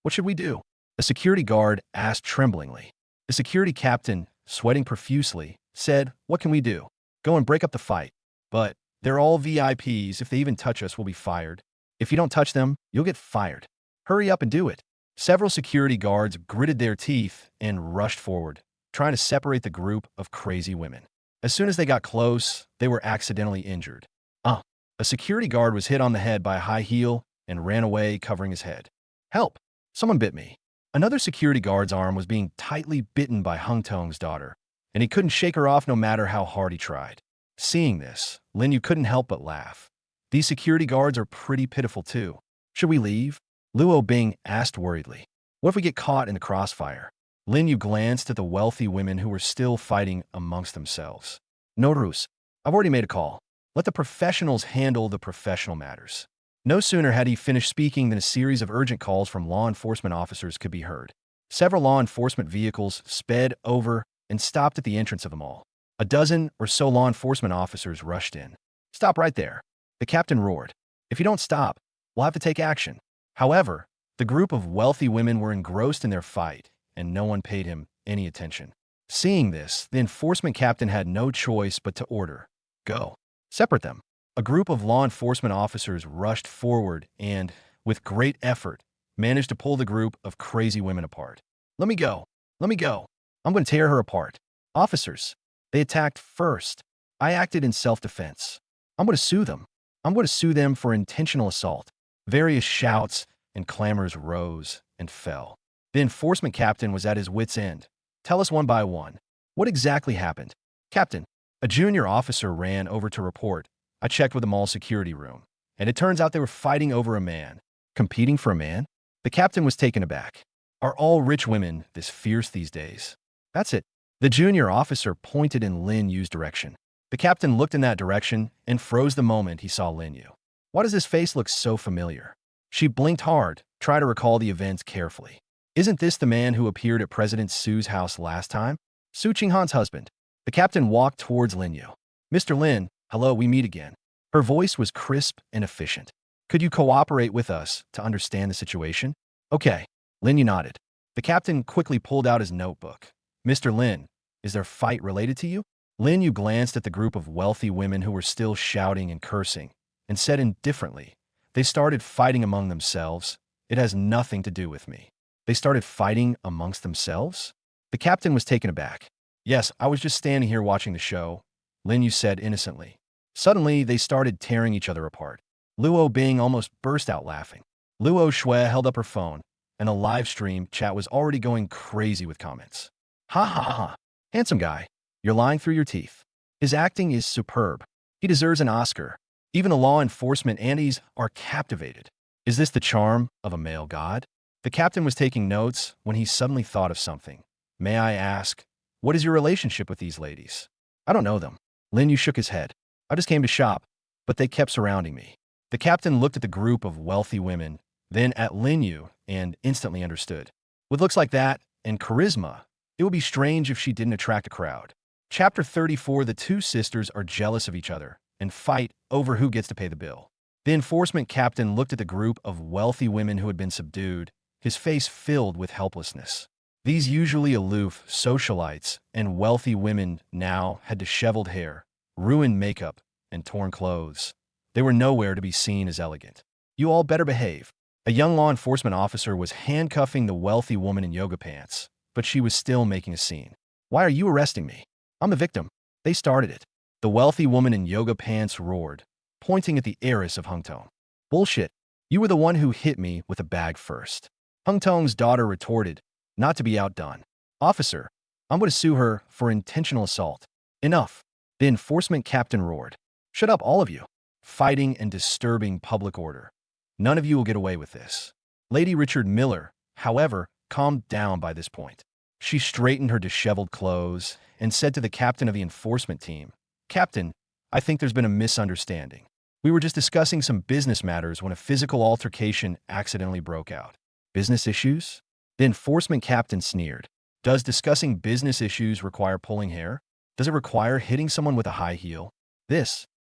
What should we do? A security guard asked tremblingly. The security captain, sweating profusely, said, What can we do? Go and break up the fight. But they're all VIPs. If they even touch us, we'll be fired. If you don't touch them, you'll get fired. Hurry up and do it. Several security guards gritted their teeth and rushed forward, trying to separate the group of crazy women. As soon as they got close, they were accidentally injured. A security guard was hit on the head by a high heel and ran away, covering his head. Help! Someone bit me. Another security guard's arm was being tightly bitten by Hungtong's daughter, and he couldn't shake her off no matter how hard he tried. Seeing this, Lin Yu couldn't help but laugh. These security guards are pretty pitiful too. Should we leave? Luo Bing asked worriedly. What if we get caught in the crossfire? Lin Yu glanced at the wealthy women who were still fighting amongst themselves. No, Rus. I've already made a call. Let the professionals handle the professional matters. No sooner had he finished speaking than a series of urgent calls from law enforcement officers could be heard. Several law enforcement vehicles sped over and stopped at the entrance of the mall. A dozen or so law enforcement officers rushed in. Stop right there. The captain roared. If you don't stop, we'll have to take action. However, the group of wealthy women were engrossed in their fight, and no one paid him any attention. Seeing this, the enforcement captain had no choice but to order, "Go. Separate them." A group of law enforcement officers rushed forward and, with great effort, managed to pull the group of crazy women apart. "Let me go. Let me go. I'm going to tear her apart." "Officers, they attacked first. I acted in self-defense. I'm going to sue them. I'm going to sue them for intentional assault." Various shouts and clamors rose and fell. The enforcement captain was at his wit's end. "Tell us one by one. What exactly happened?" "Captain." A junior officer ran over to report. "I checked with the mall security room, and it turns out they were fighting over a man." "Competing for a man?" The captain was taken aback. "Are all rich women this fierce these days?" "That's it." The junior officer pointed in Lin Yu's direction. The captain looked in that direction and froze the moment he saw Lin Yu. Why does his face look so familiar? She blinked hard, trying to recall the events carefully. Isn't this the man who appeared at President Su's house last time? Su Qinghan's husband. The captain walked towards Lin Yu. "Mr. Lin, hello, we meet again." Her voice was crisp and efficient. "Could you cooperate with us to understand the situation?" "Okay." Lin Yu nodded. The captain quickly pulled out his notebook. "Mr. Lin, is there a fight related to you?" Lin Yu glanced at the group of wealthy women who were still shouting and cursing, and said indifferently, "They started fighting among themselves. It has nothing to do with me." "They started fighting amongst themselves?" The captain was taken aback. "Yes, I was just standing here watching the show," Lin Yu said innocently. Suddenly, they started tearing each other apart. Luo Bing almost burst out laughing. Luo Shui held up her phone, and the live stream chat was already going crazy with comments. "Ha ha ha. Handsome guy. You're lying through your teeth. His acting is superb. He deserves an Oscar." Even the law enforcement antis are captivated. Is this the charm of a male god? The captain was taking notes when he suddenly thought of something. "May I ask, what is your relationship with these ladies?" "I don't know them." Lin Yu shook his head. "I just came to shop, but they kept surrounding me." The captain looked at the group of wealthy women, then at Lin Yu, and instantly understood. With looks like that and charisma, it would be strange if she didn't attract a crowd. Chapter 34. The two sisters are jealous of each other and fight over who gets to pay the bill. The enforcement captain looked at the group of wealthy women who had been subdued, his face filled with helplessness. These usually aloof socialites and wealthy women now had disheveled hair, ruined makeup, and torn clothes. They were nowhere to be seen as elegant. "You all better behave." A young law enforcement officer was handcuffing the wealthy woman in yoga pants, but she was still making a scene. "Why are you arresting me? I'm the victim. They started it." The wealthy woman in yoga pants roared, pointing at the heiress of Hungtong. "Bullshit. You were the one who hit me with a bag first." Hungtong's daughter retorted, not to be outdone. "Officer, I'm going to sue her for intentional assault." "Enough." The enforcement captain roared. "Shut up, all of you. Fighting and disturbing public order. None of you will get away with this." Lady Richard Miller, however, calmed down by this point. She straightened her disheveled clothes and said to the captain of the enforcement team, "Captain, I think there's been a misunderstanding. We were just discussing some business matters when a physical altercation accidentally broke out." "Business issues?" The enforcement captain sneered. "Does discussing business issues require pulling hair? Does it require hitting someone with a high heel?"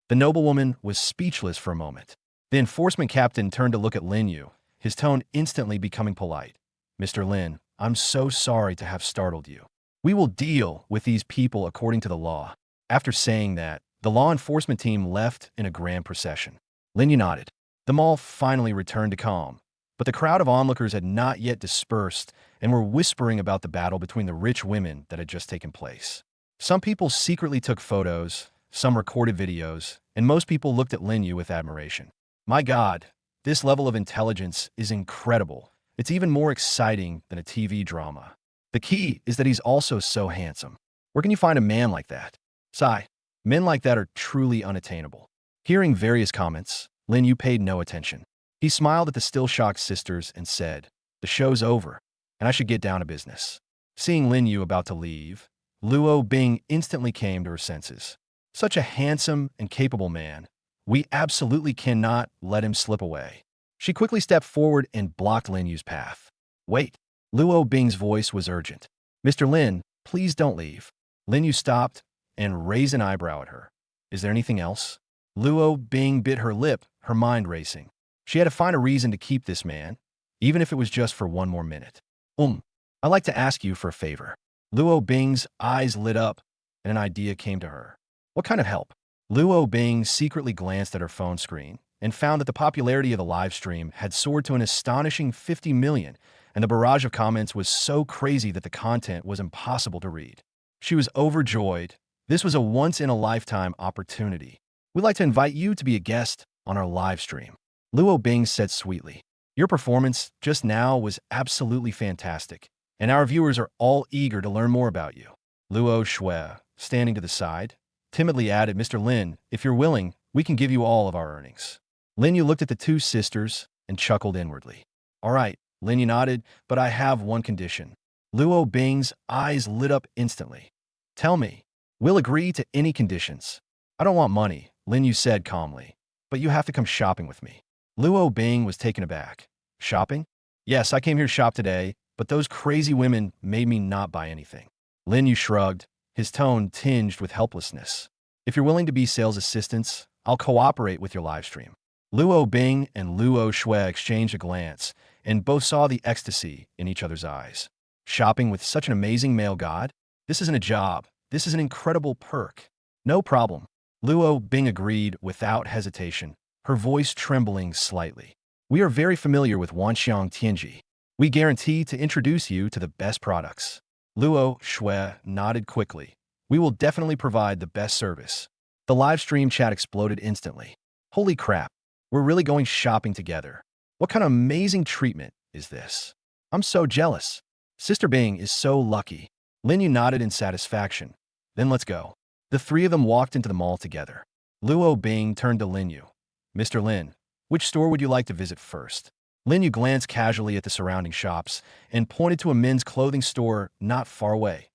The noblewoman was speechless for a moment. The enforcement captain turned to look at Lin Yu, his tone instantly becoming polite. "Mr. Lin, I'm so sorry to have startled you. We will deal with these people according to the law." After saying that, the law enforcement team left in a grand procession. Lin Yu nodded. The mall finally returned to calm, but the crowd of onlookers had not yet dispersed and were whispering about the battle between the rich women that had just taken place. Some people secretly took photos, some recorded videos, and most people looked at Lin Yu with admiration. "My God, this level of intelligence is incredible. It's even more exciting than a TV drama. The key is that he's also so handsome. Where can you find a man like that? Sigh. Men like that are truly unattainable." Hearing various comments, Lin Yu paid no attention. He smiled at the still-shocked sisters and said, "The show's over, and I should get down to business." Seeing Lin Yu about to leave, Luo Bing instantly came to her senses. Such a handsome and capable man. We absolutely cannot let him slip away. She quickly stepped forward and blocked Lin Yu's path. "Wait." Luo Bing's voice was urgent. "Mr. Lin, please don't leave." Lin Yu stopped and raised an eyebrow at her. "Is there anything else?" Luo Bing bit her lip, her mind racing. She had to find a reason to keep this man, even if it was just for one more minute. I'd like to ask you for a favor." Luo Bing's eyes lit up, and an idea came to her. What kind of help? Luo Bing secretly glanced at her phone screen and found that the popularity of the live stream had soared to an astonishing 50 million, and the barrage of comments was so crazy that the content was impossible to read. She was overjoyed. This was a once-in-a-lifetime opportunity. We'd like to invite you to be a guest on our live stream. Luo Bing said sweetly. Your performance just now was absolutely fantastic, and our viewers are all eager to learn more about you. Luo Shui, standing to the side, timidly added, Mr. Lin, if you're willing, we can give you all of our earnings. Lin Yu looked at the two sisters and chuckled inwardly. All right, Lin Yu nodded, but I have one condition. Luo Bing's eyes lit up instantly. Tell me, we'll agree to any conditions. I don't want money, Lin Yu said calmly, but you have to come shopping with me. Luo Bing was taken aback. Shopping? Yes, I came here to shop today, but those crazy women made me not buy anything. Lin Yu shrugged, his tone tinged with helplessness. If you're willing to be sales assistants, I'll cooperate with your live stream. Luo Bing and Luo Shui exchanged a glance, and both saw the ecstasy in each other's eyes. Shopping with such an amazing male god? This isn't a job. This is an incredible perk. No problem. Luo Bing agreed without hesitation, her voice trembling slightly. We are very familiar with Wanxiang Tianji. We guarantee to introduce you to the best products. Luo Shui nodded quickly. We will definitely provide the best service. The live stream chat exploded instantly. Holy crap, we're really going shopping together. What kind of amazing treatment is this? I'm so jealous. Sister Bing is so lucky. Lin Yu nodded in satisfaction. Then let's go. The three of them walked into the mall together. Luo Bing turned to Lin Yu. Mr. Lin, which store would you like to visit first? Lin Yu glanced casually at the surrounding shops and pointed to a men's clothing store not far away.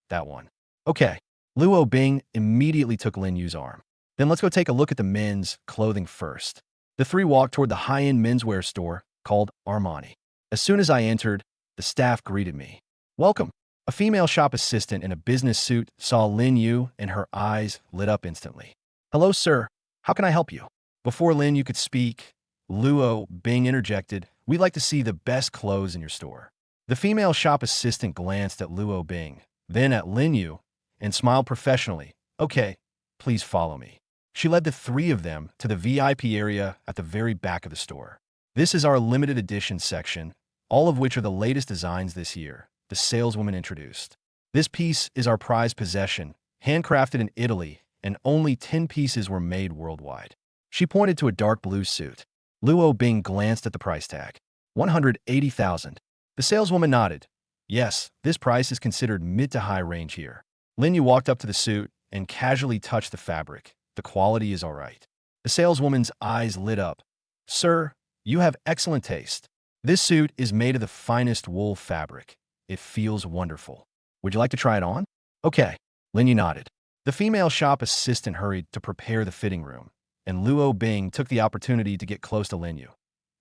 That one. Okay. Luo Bing immediately took Lin Yu's arm. Then let's go take a look at the men's clothing first. The three walked toward the high-end menswear store called Armani. As soon as I entered, the staff greeted me. Welcome. A female shop assistant in a business suit saw Lin Yu and her eyes lit up instantly. Hello, sir. How can I help you? Before Lin Yu could speak, Luo Bing interjected, we'd like to see the best clothes in your store. The female shop assistant glanced at Luo Bing, then at Lin Yu, and smiled professionally. Okay, please follow me. She led the three of them to the VIP area at the very back of the store. This is our limited edition section, all of which are the latest designs this year, the saleswoman introduced. This piece is our prized possession, handcrafted in Italy, and only 10 pieces were made worldwide. She pointed to a dark blue suit. Luo Bing glanced at the price tag. 180,000. The saleswoman nodded. Yes, this price is considered mid to high range here. Lin Yu walked up to the suit and casually touched the fabric. The quality is all right. The saleswoman's eyes lit up. Sir, you have excellent taste. This suit is made of the finest wool fabric. It feels wonderful. Would you like to try it on? Okay. Lin Yu nodded. The female shop assistant hurried to prepare the fitting room, and Luo Bing took the opportunity to get close to Lin Yu.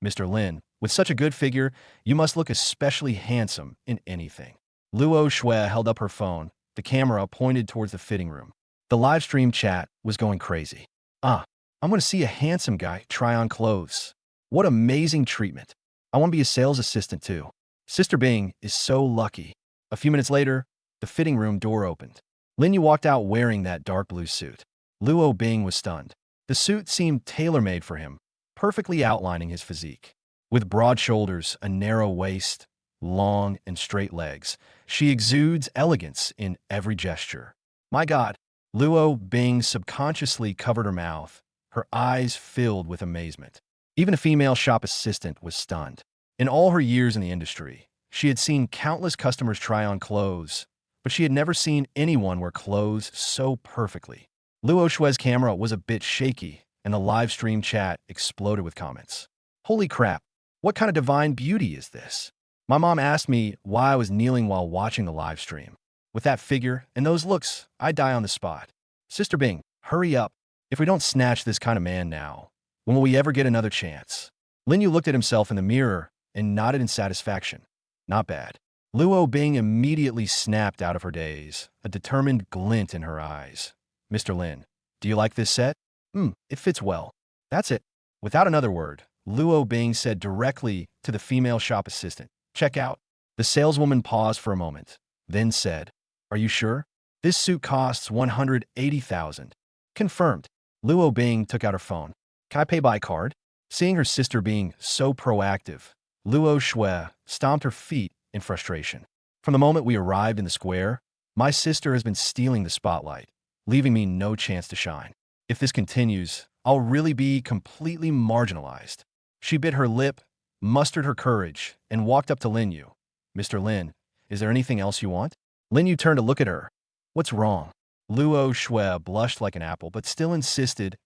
Mr. Lin, with such a good figure, you must look especially handsome in anything. Luo Shui held up her phone, the camera pointed towards the fitting room. The live stream chat was going crazy. I'm going to see a handsome guy try on clothes. What amazing treatment. I want to be a sales assistant too. Sister Bing is so lucky. A few minutes later, the fitting room door opened. Lin Yu walked out wearing that dark blue suit. Luo Bing was stunned. The suit seemed tailor-made for him, perfectly outlining his physique. With broad shoulders, a narrow waist, long and straight legs, she exudes elegance in every gesture. My God, Luo Bing subconsciously covered her mouth, her eyes filled with amazement. Even a female shop assistant was stunned. In all her years in the industry, she had seen countless customers try on clothes, but she had never seen anyone wear clothes so perfectly. Luo Shui's camera was a bit shaky, and the live stream chat exploded with comments. Holy crap, what kind of divine beauty is this? My mom asked me why I was kneeling while watching the live stream. With that figure and those looks, I'd die on the spot. Sister Bing, hurry up. If we don't snatch this kind of man now, when will we ever get another chance? Lin Yu looked at himself in the mirror and nodded in satisfaction. Not bad. Luo Bing immediately snapped out of her daze, a determined glint in her eyes. Mr. Lin, do you like this set? It fits well. That's it. Without another word, Luo Bing said directly to the female shop assistant, check out. The saleswoman paused for a moment, then said, Are you sure? This suit costs 180,000. Confirmed. Luo Bing took out her phone. Can I pay by card? Seeing her sister being so proactive, Luo Shui stomped her feet in frustration. From the moment we arrived in the square, my sister has been stealing the spotlight, leaving me no chance to shine. If this continues, I'll really be completely marginalized. She bit her lip, mustered her courage, and walked up to Lin Yu. Mr. Lin, is there anything else you want? Lin Yu turned to look at her. What's wrong? Luo Shui blushed like an apple, but still insisted.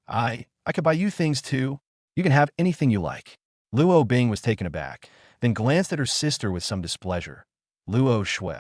I could buy you things too. You can have anything you like. Luo Bing was taken aback, then glanced at her sister with some displeasure. Luo Shui,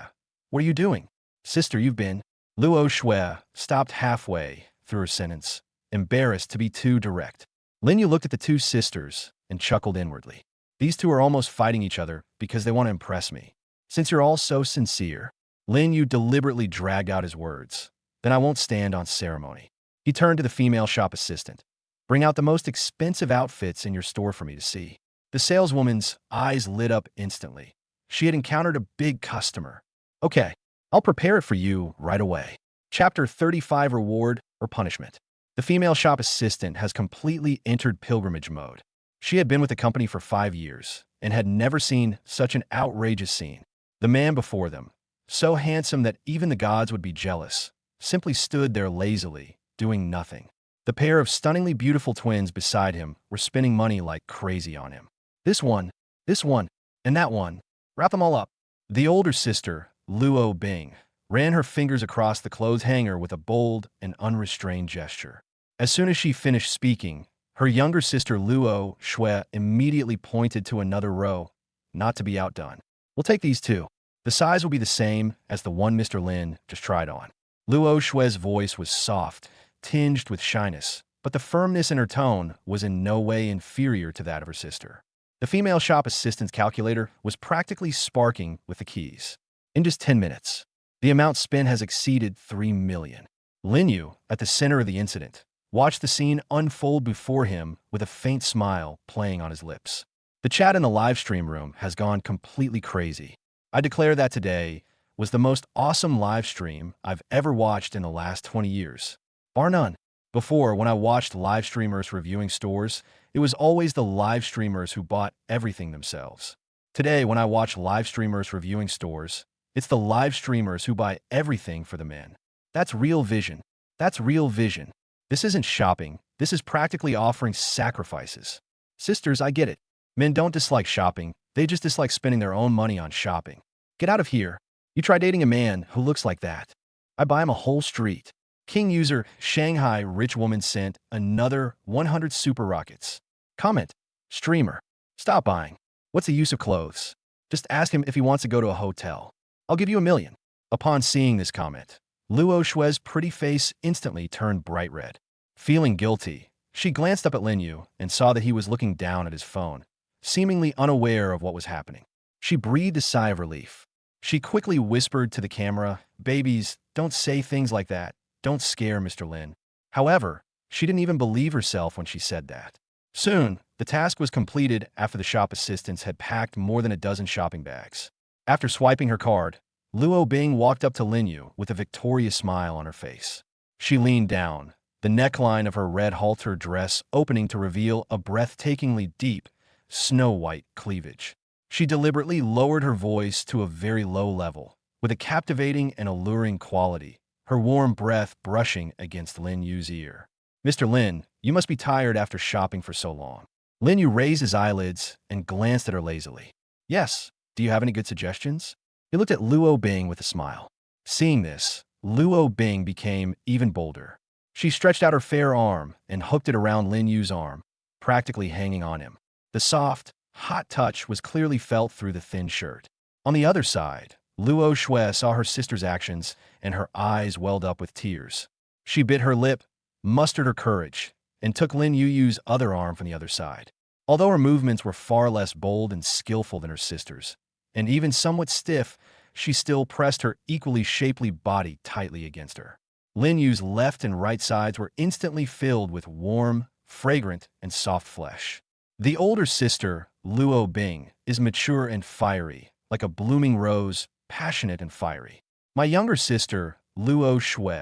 what are you doing? Sister, you've been. Luo Shui stopped halfway through her sentence, embarrassed to be too direct. Lin Yu looked at the two sisters and chuckled inwardly. These two are almost fighting each other because they want to impress me. Since you're all so sincere, Lin Yu deliberately dragged out his words. Then I won't stand on ceremony. He turned to the female shop assistant. Bring out the most expensive outfits in your store for me to see. The saleswoman's eyes lit up instantly. She had encountered a big customer. Okay, I'll prepare it for you right away. Chapter 35, Reward or Punishment. The female shop assistant has completely entered pilgrimage mode. She had been with the company for 5 years and had never seen such an outrageous scene. The man before them, so handsome that even the gods would be jealous, simply stood there lazily, doing nothing. The pair of stunningly beautiful twins beside him were spending money like crazy on him. This one, and that one. Wrap them all up. The older sister, Luo Bing, ran her fingers across the clothes hanger with a bold and unrestrained gesture. As soon as she finished speaking, her younger sister Luo Shui immediately pointed to another row, not to be outdone. We'll take these two. The size will be the same as the one Mr. Lin just tried on. Luo Shui's voice was soft, tinged with shyness, but the firmness in her tone was in no way inferior to that of her sister. The female shop assistant's calculator was practically sparking with the keys. In just 10 minutes, the amount spent has exceeded 3 million. Lin Yu, at the center of the incident, watched the scene unfold before him with a faint smile playing on his lips. The chat in the live stream room has gone completely crazy. I declare that today was the most awesome live stream I've ever watched in the last 20 years. Bar none. Before, when I watched live streamers reviewing stores, it was always the live streamers who bought everything themselves. Today, when I watch live streamers reviewing stores, it's the live streamers who buy everything for the men. That's real vision. That's real vision. This isn't shopping. This is practically offering sacrifices. Sisters, I get it. Men don't dislike shopping. They just dislike spending their own money on shopping. Get out of here. You try dating a man who looks like that. I buy him a whole street. King user Shanghai rich woman sent another 100 super rockets. Comment. Streamer. Stop buying. What's the use of clothes? Just ask him if he wants to go to a hotel. I'll give you $1 million. Upon seeing this comment, Luo Shui's pretty face instantly turned bright red. Feeling guilty, she glanced up at Lin Yu and saw that he was looking down at his phone, seemingly unaware of what was happening. She breathed a sigh of relief. She quickly whispered to the camera, "Babies, don't say things like that. Don't scare Mr. Lin." However, she didn't even believe herself when she said that. Soon, the task was completed after the shop assistants had packed more than a dozen shopping bags. After swiping her card, Luo Bing walked up to Lin Yu with a victorious smile on her face. She leaned down, the neckline of her red halter dress opening to reveal a breathtakingly deep, snow-white cleavage. She deliberately lowered her voice to a very low level, with a captivating and alluring quality, her warm breath brushing against Lin Yu's ear. "Mr. Lin, you must be tired after shopping for so long." Lin Yu raised his eyelids and glanced at her lazily. "Yes, do you have any good suggestions?" He looked at Luo Bing with a smile. Seeing this, Luo Bing became even bolder. She stretched out her fair arm and hooked it around Lin Yu's arm, practically hanging on him. The soft, hot touch was clearly felt through the thin shirt. On the other side, Luo Shui saw her sister's actions and her eyes welled up with tears. She bit her lip, mustered her courage, and took Lin Yu's other arm from the other side. Although her movements were far less bold and skillful than her sister's, and even somewhat stiff, she still pressed her equally shapely body tightly against her. Lin Yu's left and right sides were instantly filled with warm, fragrant, and soft flesh. The older sister, Luo Bing, is mature and fiery, like a blooming rose, passionate and fiery. My younger sister, Luo Shui,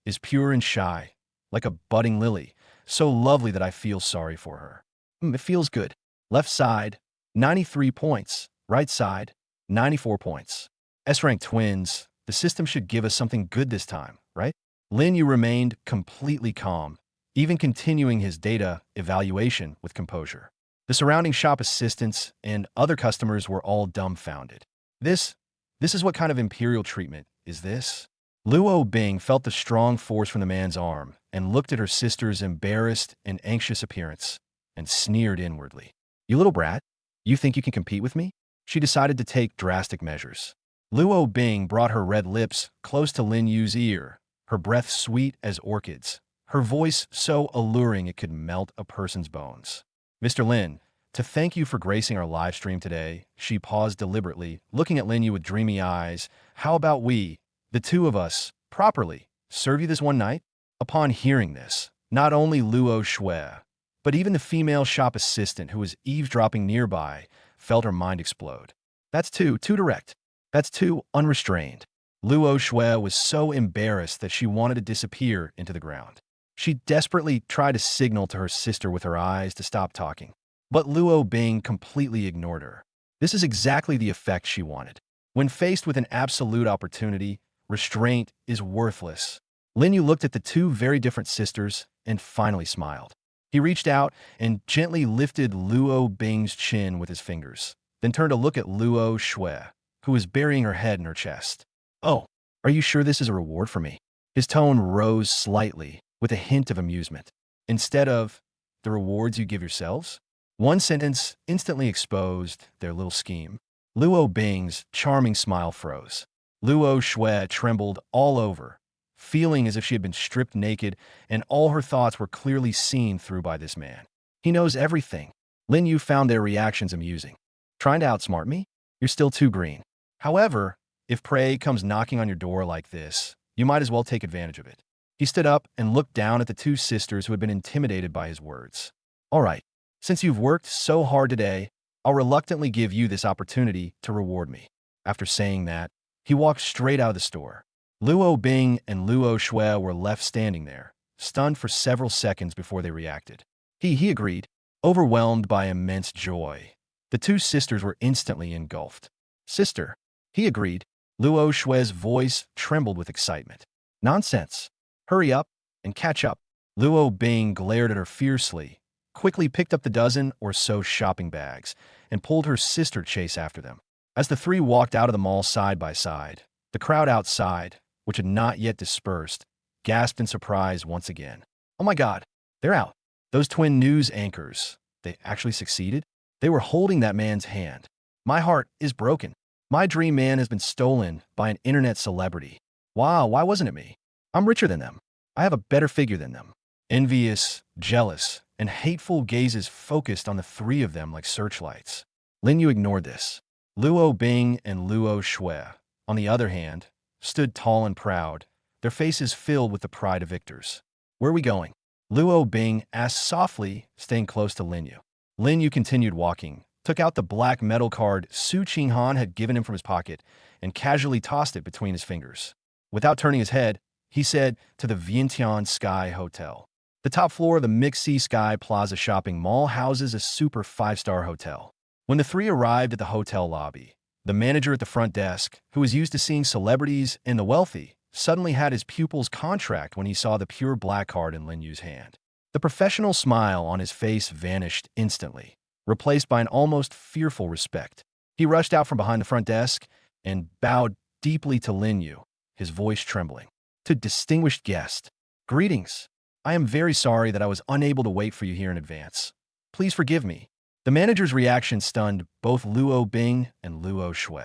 is pure and shy, like a budding lily, so lovely that I feel sorry for her. It feels good. Left side, 93 points. Right side, 94 points. S-rank twins, the system should give us something good this time, right? Lin Yu remained completely calm, even continuing his data evaluation with composure. The surrounding shop assistants and other customers were all dumbfounded. This is what kind of imperial treatment is this? Luo Bing felt the strong force from the man's arm and looked at her sister's embarrassed and anxious appearance and sneered inwardly. You little brat, you think you can compete with me? She decided to take drastic measures. Luo Bing brought her red lips close to Lin Yu's ear, her breath sweet as orchids, her voice so alluring it could melt a person's bones. Mr. Lin, to thank you for gracing our live stream today, she paused deliberately, looking at Lin Yu with dreamy eyes. How about we, the two of us, properly serve you this one night? Upon hearing this, not only Luo Shui, but even the female shop assistant who was eavesdropping nearby felt her mind explode. That's too direct. That's too unrestrained. Luo Shui was so embarrassed that she wanted to disappear into the ground. She desperately tried to signal to her sister with her eyes to stop talking. But Luo Bing completely ignored her. This is exactly the effect she wanted. When faced with an absolute opportunity, restraint is worthless. Lin Yu looked at the two very different sisters and finally smiled. He reached out and gently lifted Luo Bing's chin with his fingers, then turned to look at Luo Shui, who was burying her head in her chest. Oh, are you sure this is a reward for me? His tone rose slightly, with a hint of amusement. Instead of, the rewards you give yourselves? One sentence instantly exposed their little scheme. Luo Bing's charming smile froze. Luo Shui trembled all over, feeling as if she had been stripped naked, and all her thoughts were clearly seen through by this man. He knows everything. Lin Yu found their reactions amusing. Trying to outsmart me? You're still too green. However, if prey comes knocking on your door like this, you might as well take advantage of it. He stood up and looked down at the two sisters who had been intimidated by his words. All right, since you've worked so hard today, I'll reluctantly give you this opportunity to reward me. After saying that, he walked straight out of the store. Luo Bing and Luo Shui were left standing there, stunned for several seconds before they reacted. He agreed, overwhelmed by immense joy. The two sisters were instantly engulfed. Sister, he agreed. Luo Shui's voice trembled with excitement. Nonsense. Hurry up and catch up. Luo Bing glared at her fiercely, quickly picked up the dozen or so shopping bags, and pulled her sister Chase after them. As the three walked out of the mall side by side, the crowd outside, which had not yet dispersed, gasped in surprise once again. Oh my God, they're out. Those twin news anchors, they actually succeeded? They were holding that man's hand. My heart is broken. My dream man has been stolen by an internet celebrity. Wow, why wasn't it me? I'm richer than them. I have a better figure than them. Envious, jealous, and hateful gazes focused on the three of them like searchlights. Lin Yu ignored this. Luo Bing and Luo Shui, on the other hand, stood tall and proud, their faces filled with the pride of victors. Where are we going? Luo Bing asked softly, staying close to Lin Yu. Lin Yu continued walking, took out the black metal card Su Qinghan had given him from his pocket, and casually tossed it between his fingers. Without turning his head, he said to the Vientiane Sky Hotel. The top floor of the Mixi Sky Plaza shopping mall houses a super 5-star hotel. When the three arrived at the hotel lobby, the manager at the front desk, who was used to seeing celebrities and the wealthy, suddenly had his pupil's contract when he saw the pure black card in Lin Yu's hand. The professional smile on his face vanished instantly, replaced by an almost fearful respect. He rushed out from behind the front desk and bowed deeply to Lin Yu, his voice trembling. To distinguished guest, greetings. I am very sorry that I was unable to wait for you here in advance. Please forgive me. The manager's reaction stunned both Luo Bing and Luo Shui.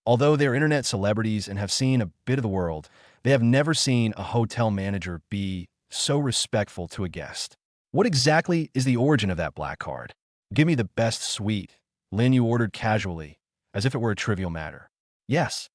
Although they're internet celebrities and have seen a bit of the world, they have never seen a hotel manager be so respectful to a guest. What exactly is the origin of that black card? Give me the best suite, Lin Yu ordered casually, as if it were a trivial matter. Yes,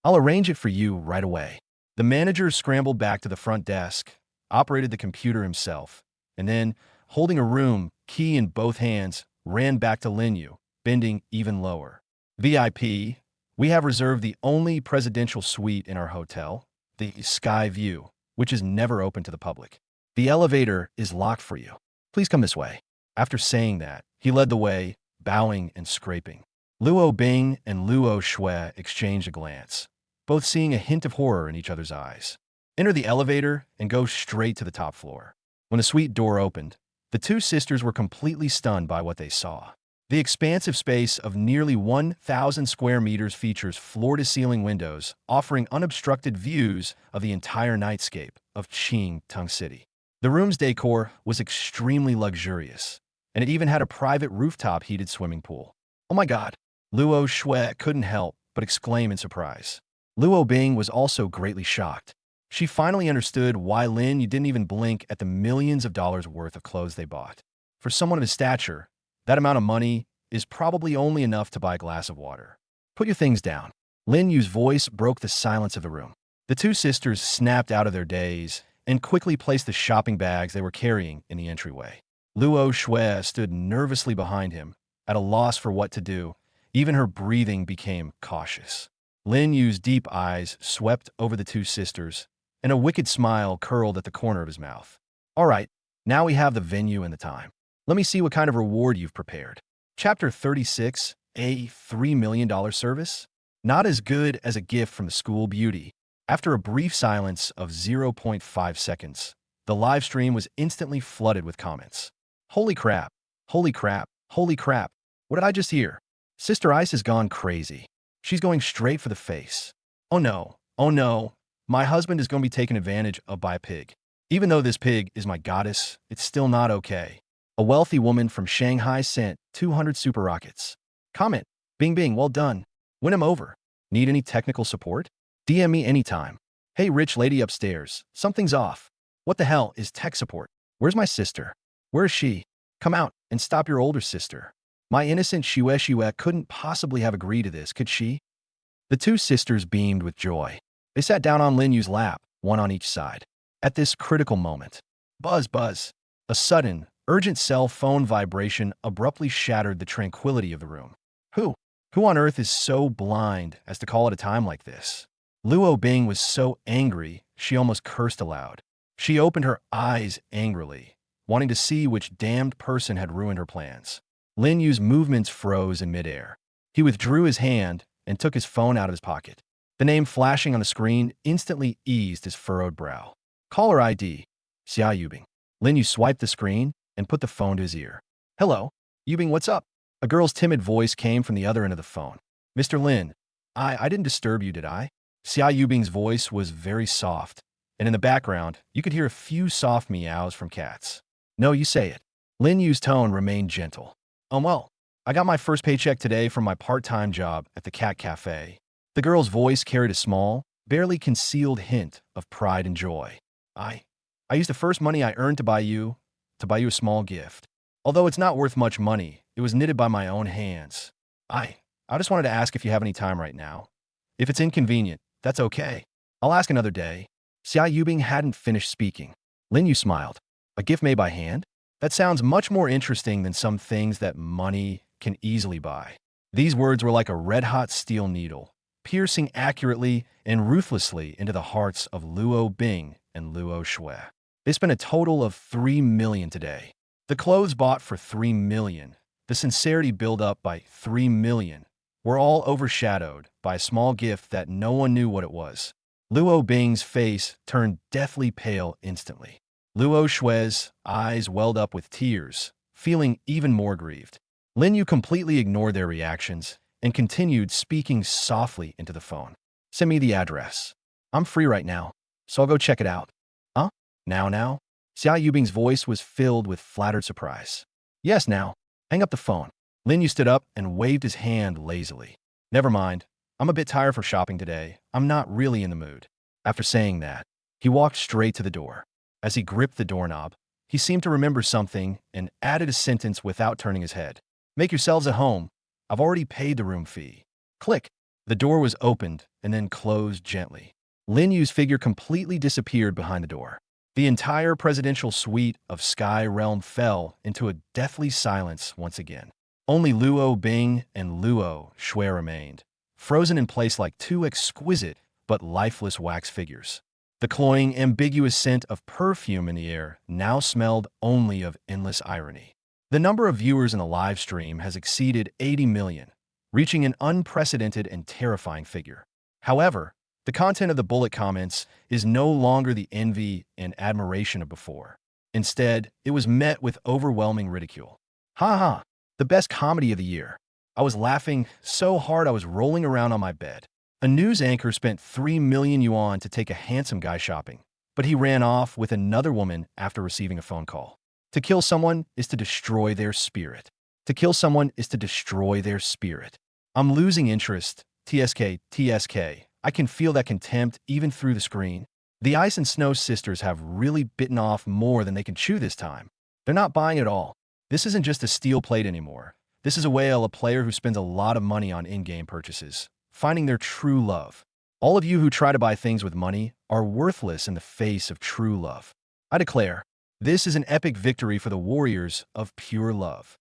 I'll arrange it for you right away. The manager scrambled back to the front desk, operated the computer himself, and then, holding a room key in both hands, ran back to Lin Yu, bending even lower. VIP, We have reserved the only presidential suite in our hotel, the Sky View, which is never open to the public. The elevator is locked for you. Please come this way." After saying that, he led the way, bowing and scraping. Luo Bing and Luo Shui exchanged a glance, both seeing a hint of horror in each other's eyes. Enter the elevator and go straight to the top floor. When the suite door opened, the two sisters were completely stunned by what they saw. The expansive space of nearly 1,000 square meters features floor-to-ceiling windows, offering unobstructed views of the entire nightscape of Qing Tung City. The room's decor was extremely luxurious, and it even had a private rooftop heated swimming pool. "Oh my God!" Luo Shui couldn't help but exclaim in surprise. Luo Bing was also greatly shocked. She finally understood why Lin Yu didn't even blink at the millions of dollars worth of clothes they bought. For someone of his stature, that amount of money is probably only enough to buy a glass of water. "Put your things down." Lin Yu's voice broke the silence of the room. The two sisters snapped out of their daze and quickly placed the shopping bags they were carrying in the entryway. Luo Shui stood nervously behind him, at a loss for what to do. Even her breathing became cautious. Lin Yu's deep eyes swept over the two sisters, and a wicked smile curled at the corner of his mouth. "All right, now we have the venue and the time. Let me see what kind of reward you've prepared." Chapter 36, a $3 million service? Not as good as a gift from the school beauty. After a brief silence of 0.5 seconds, the live stream was instantly flooded with comments. "Holy crap, holy crap, holy crap. What did I just hear? Sister Ice has gone crazy. She's going straight for the face. Oh no, my husband is going to be taken advantage of by a pig. Even though this pig is my goddess, it's still not okay. A wealthy woman from Shanghai sent 200 super rockets. Comment, Bing Bing, well done. Win him over. Need any technical support? DM me anytime. Hey rich lady upstairs, something's off. What the hell is tech support? Where's my sister? Where is she? Come out and stop your older sister. My innocent Shue couldn't possibly have agreed to this, could she?" The two sisters beamed with joy. They sat down on Lin Yu's lap, one on each side. At this critical moment, buzz, buzz. A sudden, urgent cell phone vibration abruptly shattered the tranquility of the room. Who on earth is so blind as to call at a time like this? Luo Bing was so angry, she almost cursed aloud. She opened her eyes angrily, wanting to see which damned person had ruined her plans. Lin Yu's movements froze in midair. He withdrew his hand and took his phone out of his pocket. The name flashing on the screen instantly eased his furrowed brow. Caller ID, Xia Yubing. Lin Yu swiped the screen and put the phone to his ear. "Hello, Yubing, what's up?" A girl's timid voice came from the other end of the phone. "Mr. Lin, I didn't disturb you, did I?" Xia Yubing's voice was very soft, and in the background, you could hear a few soft meows from cats. "No, you say it." Lin Yu's tone remained gentle. Well, I got my first paycheck today from my part-time job at the Cat Cafe." The girl's voice carried a small, barely concealed hint of pride and joy. I used the first money I earned to buy you a small gift. Although it's not worth much money, it was knitted by my own hands. I just wanted to ask if you have any time right now. If it's inconvenient, that's okay. I'll ask another day." Xia Yubing hadn't finished speaking. Lin Yu smiled. "A gift made by hand? That sounds much more interesting than some things that money can easily buy." These words were like a red-hot steel needle, piercing accurately and ruthlessly into the hearts of Luo Bing and Luo Shui. They spent a total of $3 million today. The clothes bought for $3 million, the sincerity built up by $3 million, were all overshadowed by a small gift that no one knew what it was. Luo Bing's face turned deathly pale instantly. Luo Shui's eyes welled up with tears, feeling even more grieved. Lin Yu completely ignored their reactions and continued speaking softly into the phone. "Send me the address. I'm free right now, so I'll go check it out." "Huh? Now? Xia Yubing's voice was filled with flattered surprise. "Yes, now. Hang up the phone." Lin Yu stood up and waved his hand lazily. "Never mind. I'm a bit tired for shopping today. I'm not really in the mood." After saying that, he walked straight to the door. As he gripped the doorknob, he seemed to remember something and added a sentence without turning his head. "Make yourselves at home. I've already paid the room fee." Click. The door was opened and then closed gently. Lin Yu's figure completely disappeared behind the door. The entire presidential suite of Sky Realm fell into a deathly silence once again. Only Luo Bing and Luo Shui remained, frozen in place like two exquisite but lifeless wax figures. The cloying, ambiguous scent of perfume in the air now smelled only of endless irony. The number of viewers in the live stream has exceeded 80 million, reaching an unprecedented and terrifying figure. However, the content of the bullet comments is no longer the envy and admiration of before. Instead, it was met with overwhelming ridicule. Ha ha, the best comedy of the year. I was laughing so hard I was rolling around on my bed. A news anchor spent 3 million yuan to take a handsome guy shopping, but he ran off with another woman after receiving a phone call. To kill someone is to destroy their spirit. To kill someone is to destroy their spirit. I'm losing interest. TSK, TSK. I can feel that contempt even through the screen. The Ice and Snow sisters have really bitten off more than they can chew this time. They're not buying it all. This isn't just a steel plate anymore. This is a whale, a player who spends a lot of money on in-game purchases, finding their true love. All of you who try to buy things with money are worthless in the face of true love. I declare, this is an epic victory for the warriors of pure love.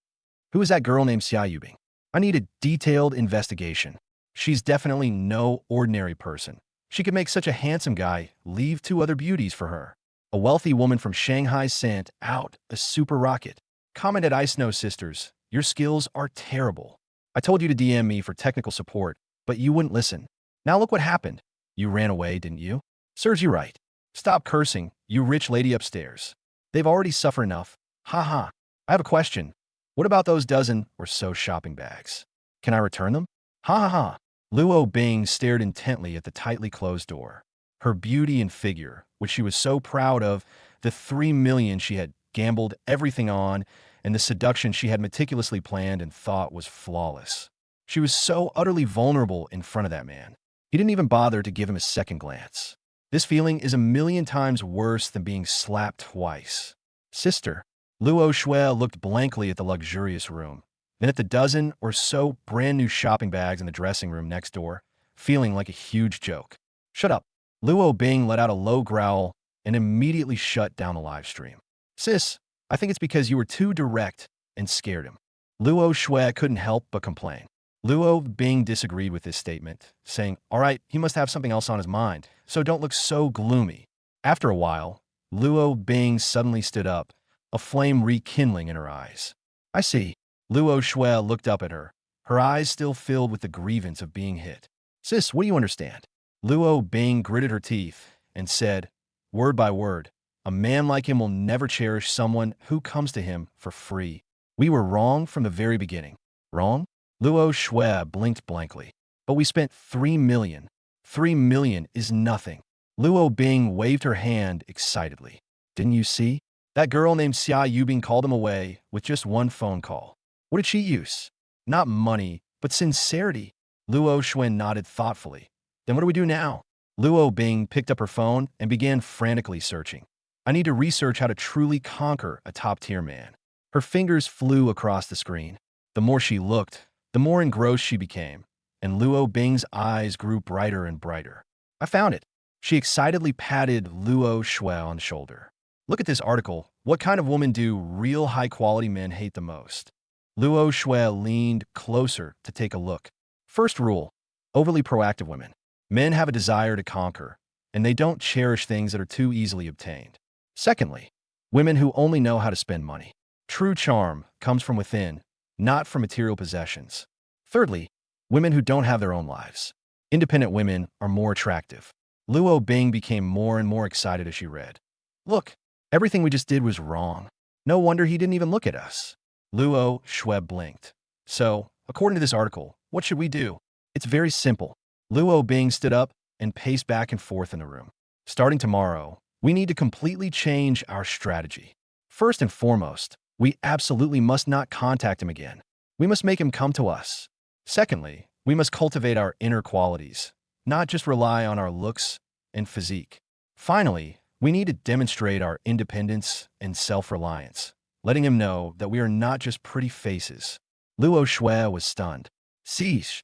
Who is that girl named Xia Yubing? I need a detailed investigation. She's definitely no ordinary person. She could make such a handsome guy leave 2 other beauties for her. A wealthy woman from Shanghai sent out a super rocket. Commented Ice Snow Sisters, your skills are terrible. I told you to DM me for technical support, but you wouldn't listen. Now look what happened. You ran away, didn't you? Serves you right. Stop cursing, you rich lady upstairs. They've already suffered enough. Ha ha. I have a question. What about those dozen or so shopping bags? Can I return them? Ha ha ha. Luo Bing stared intently at the tightly closed door. Her beauty and figure, which she was so proud of, the 3 million she had gambled everything on, and the seduction she had meticulously planned and thought was flawless. She was so utterly vulnerable in front of that man. He didn't even bother to give him a second glance. This feeling is a million times worse than being slapped twice. Sister. Luo Shui looked blankly at the luxurious room, then at the dozen or so brand new shopping bags in the dressing room next door, feeling like a huge joke. Shut up. Luo Bing let out a low growl and immediately shut down the live stream. Sis, I think it's because you were too direct and scared him. Luo Shui couldn't help but complain. Luo Bing disagreed with this statement, saying, all right, he must have something else on his mind, so don't look so gloomy. After a while, Luo Bing suddenly stood up, a flame rekindling in her eyes. I see. Luo Shui looked up at her, her eyes still filled with the grievance of being hit. Sis, what do you understand? Luo Bing gritted her teeth and said, word by word, a man like him will never cherish someone who comes to him for free. We were wrong from the very beginning. Wrong? Luo Shui blinked blankly. But we spent 3 million. 3 million is nothing. Luo Bing waved her hand excitedly. Didn't you see? That girl named Xia Yubing called him away with just one phone call. What did she use? Not money, but sincerity. Luo Shui nodded thoughtfully. Then what do we do now? Luo Bing picked up her phone and began frantically searching. I need to research how to truly conquer a top-tier man. Her fingers flew across the screen. The more she looked, the more engrossed she became, and Luo Bing's eyes grew brighter and brighter. I found it. She excitedly patted Luo Shui on the shoulder. Look at this article. What kind of woman do real high-quality men hate the most? Luo Shui leaned closer to take a look. First rule, overly proactive women. Men have a desire to conquer, and they don't cherish things that are too easily obtained. Secondly, women who only know how to spend money. True charm comes from within, not from material possessions. Thirdly, women who don't have their own lives. Independent women are more attractive. Luo Bing became more and more excited as she read. Look, everything we just did was wrong. No wonder he didn't even look at us. Luo Shui blinked. So, according to this article, what should we do? It's very simple. Luo Bing stood up and paced back and forth in the room. Starting tomorrow, we need to completely change our strategy. First and foremost, we absolutely must not contact him again. We must make him come to us. Secondly, we must cultivate our inner qualities, not just rely on our looks and physique. Finally, we need to demonstrate our independence and self-reliance, letting him know that we are not just pretty faces. Luo Shui was stunned. Sheesh.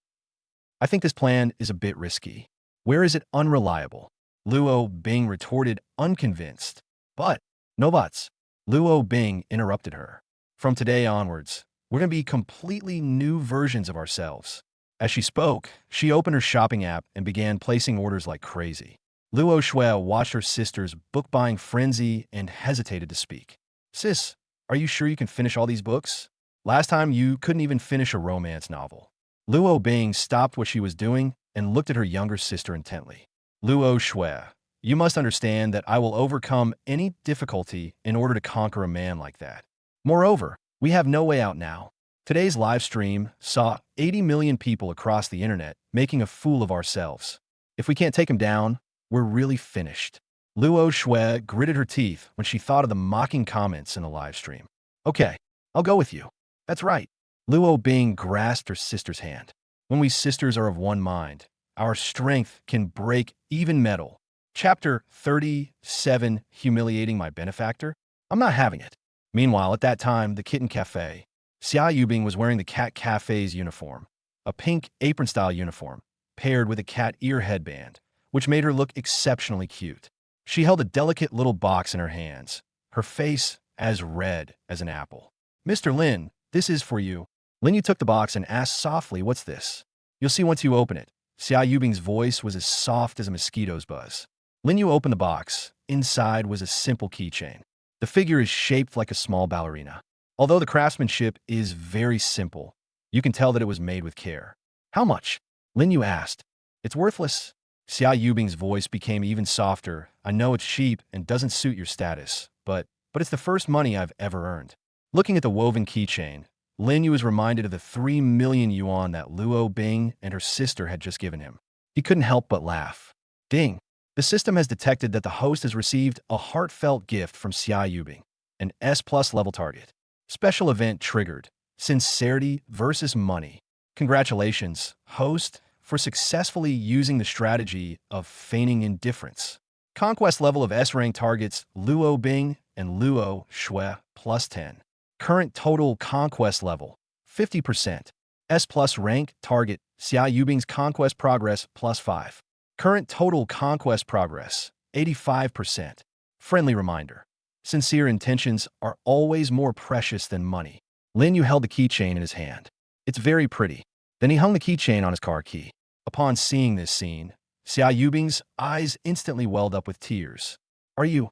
I think this plan is a bit risky. Where is it unreliable? Luo Bing retorted, unconvinced. But, no buts. Luo Bing interrupted her. From today onwards, we're going to be completely new versions of ourselves. As she spoke, she opened her shopping app and began placing orders like crazy. Luo Shui watched her sister's book-buying frenzy and hesitated to speak. Sis, are you sure you can finish all these books? Last time you couldn't even finish a romance novel. Luo Bing stopped what she was doing and looked at her younger sister intently. Luo Shui, you must understand that I will overcome any difficulty in order to conquer a man like that. Moreover, we have no way out now. Today's live stream saw 80 million people across the internet making a fool of ourselves. If we can't take him down, we're really finished. Luo Shui gritted her teeth when she thought of the mocking comments in the live stream. Okay, I'll go with you. That's right. Luo Bing grasped her sister's hand. When we sisters are of one mind, our strength can break even metal. Chapter 37, Humiliating My Benefactor? I'm not having it. Meanwhile, at that time, the Kitten Cafe. Xia Yubing was wearing the Cat Cafe's uniform, a pink apron-style uniform, paired with a cat ear headband, which made her look exceptionally cute. She held a delicate little box in her hands, her face as red as an apple. Mr. Lin, this is for you. Lin Yu took the box and asked softly, what's this? You'll see once you open it. Xia Yubing's voice was as soft as a mosquito's buzz. Lin Yu opened the box. Inside was a simple keychain. The figure is shaped like a small ballerina. Although the craftsmanship is very simple, you can tell that it was made with care. How much? Lin Yu asked. It's worthless. Xia Yubing's voice became even softer. I know it's cheap and doesn't suit your status, but it's the first money I've ever earned. Looking at the woven keychain, Lin Yu was reminded of the 3 million yuan that Luo Bing and her sister had just given him. He couldn't help but laugh. Ding! The system has detected that the host has received a heartfelt gift from Xia Yubing, an S+ level target. Special event triggered. Sincerity versus money. Congratulations, host, for successfully using the strategy of feigning indifference. Conquest level of S-rank targets Luo Bing and Luo Shui +10. Current total conquest level 50%. S+ rank target Xia Yubing's conquest progress +5. Current total conquest progress 85%. Friendly reminder. Sincere intentions are always more precious than money. Lin Yu held the keychain in his hand. It's very pretty. Then he hung the keychain on his car key. Upon seeing this scene, Xia Yubing's eyes instantly welled up with tears. Are you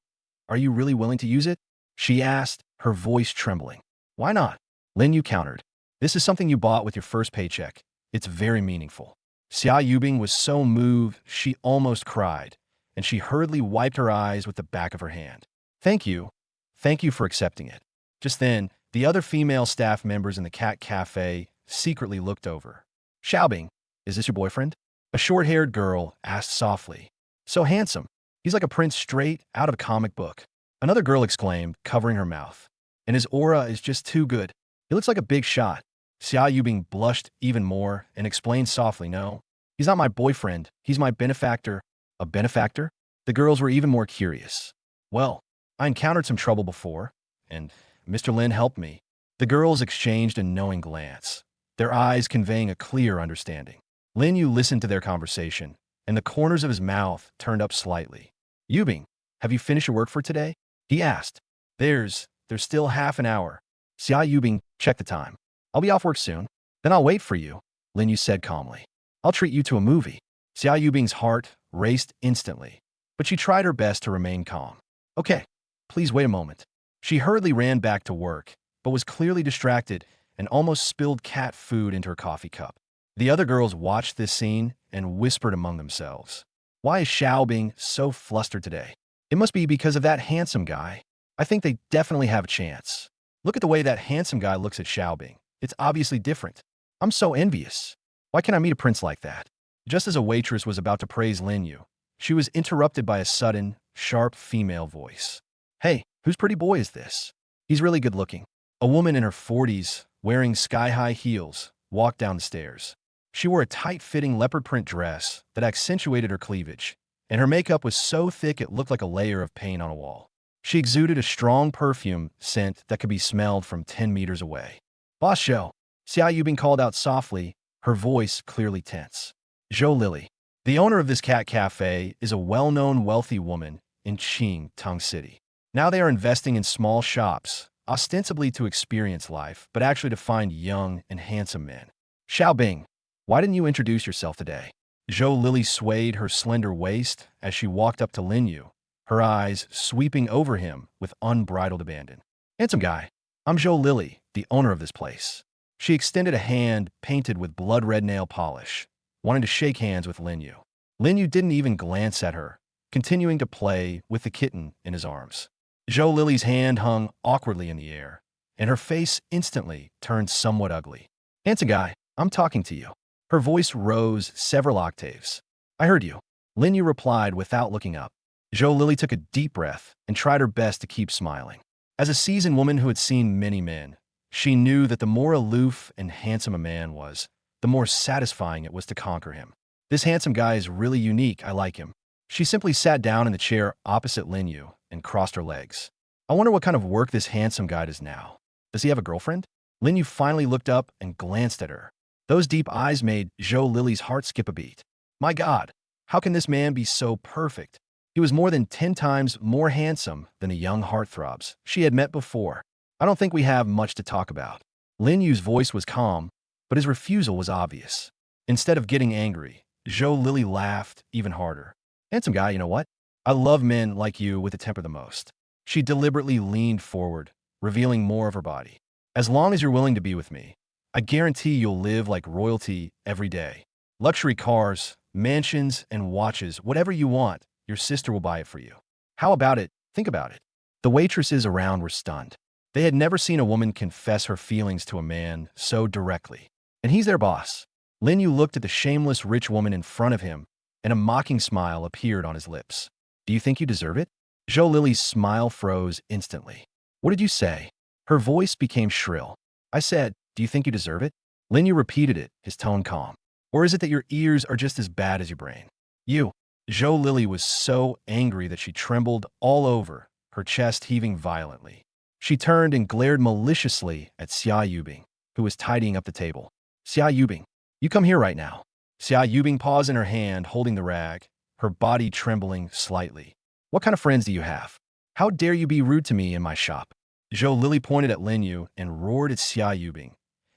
really willing to use it? She asked, her voice trembling. Why not? Lin Yu countered. This is something you bought with your first paycheck. It's very meaningful. Xia Yubing was so moved she almost cried, and she hurriedly wiped her eyes with the back of her hand. Thank you. Thank you for accepting it. Just then, the other female staff members in the Cat Cafe secretly looked over. Xiaobing, is this your boyfriend? A short-haired girl asked softly. So handsome. He's like a prince straight out of a comic book. Another girl exclaimed, covering her mouth. And his aura is just too good. He looks like a big shot. Xia Yubing blushed even more and explained softly, no, he's not my boyfriend. He's my benefactor. A benefactor? The girls were even more curious. Well, I encountered some trouble before, and Mr. Lin helped me. The girls exchanged a knowing glance, their eyes conveying a clear understanding. Lin Yu listened to their conversation, and the corners of his mouth turned up slightly. Yubing, have you finished your work for today? He asked. There's still half an hour. Xia Yubing checked the time. I'll be off work soon. Then I'll wait for you, Lin Yu said calmly. I'll treat you to a movie. Xia Yubing's heart raced instantly, but she tried her best to remain calm. Okay, please wait a moment. She hurriedly ran back to work, but was clearly distracted and almost spilled cat food into her coffee cup. The other girls watched this scene and whispered among themselves. Why is Xiaobing so flustered today? It must be because of that handsome guy. I think they definitely have a chance. Look at the way that handsome guy looks at Xiaobing. It's obviously different. I'm so envious. Why can't I meet a prince like that? Just as a waitress was about to praise Lin Yu, she was interrupted by a sudden, sharp female voice. Hey, whose pretty boy is this? He's really good looking. A woman in her 40s, wearing sky-high heels, walked down the stairs. She wore a tight-fitting leopard print dress that accentuated her cleavage, and her makeup was so thick it looked like a layer of paint on a wall. She exuded a strong perfume scent that could be smelled from 10 meters away. Boss Zhou, Xia Yubing called out softly, her voice clearly tense. Zhou Lily, the owner of this cat cafe, is a well-known wealthy woman in Qing, Tong City. Now they are investing in small shops, ostensibly to experience life, but actually to find young and handsome men. Xiaobing, Why didn't you introduce yourself today? Zhou Lily swayed her slender waist as she walked up to Lin Yu, her eyes sweeping over him with unbridled abandon. Handsome guy, I'm Zhou Lily, the owner of this place. She extended a hand painted with blood-red nail polish, wanting to shake hands with Lin Yu. Lin Yu didn't even glance at her, continuing to play with the kitten in his arms. Zhou Lily's hand hung awkwardly in the air, and her face instantly turned somewhat ugly. Handsome guy, I'm talking to you. Her voice rose several octaves. I heard you. Lin Yu replied without looking up. Zhou Lily took a deep breath and tried her best to keep smiling. As a seasoned woman who had seen many men, she knew that the more aloof and handsome a man was, the more satisfying it was to conquer him. This handsome guy is really unique, I like him. She simply sat down in the chair opposite Lin Yu and crossed her legs. I wonder what kind of work this handsome guy does now. Does he have a girlfriend? Lin Yu finally looked up and glanced at her. Those deep eyes made Zhou Lily's heart skip a beat. My God, how can this man be so perfect? He was more than 10 times more handsome than the young heartthrobs she had met before. I don't think we have much to talk about. Lin Yu's voice was calm, but his refusal was obvious. Instead of getting angry, Zhou Lily laughed even harder. Handsome guy, you know what? I love men like you with a temper the most. She deliberately leaned forward, revealing more of her body. As long as you're willing to be with me, I guarantee you'll live like royalty every day. Luxury cars, mansions, and watches, whatever you want, your sister will buy it for you. How about it? Think about it. The waitresses around were stunned. They had never seen a woman confess her feelings to a man so directly. And he's their boss. Lin Yu looked at the shameless rich woman in front of him, and a mocking smile appeared on his lips. Do you think you deserve it? Zhou Lily's smile froze instantly. What did you say? Her voice became shrill. I said, do you think you deserve it? Lin Yu repeated it, his tone calm. Or is it that your ears are just as bad as your brain? You. Zhou Lily was so angry that she trembled all over, her chest heaving violently. She turned and glared maliciously at Xia Yubing, who was tidying up the table. Xia Yubing, you come here right now. Xia Yubing paused in her hand, holding the rag, her body trembling slightly. What kind of friends do you have? How dare you be rude to me in my shop? Zhou Lily pointed at Lin Yu and roared at Xia Yubing.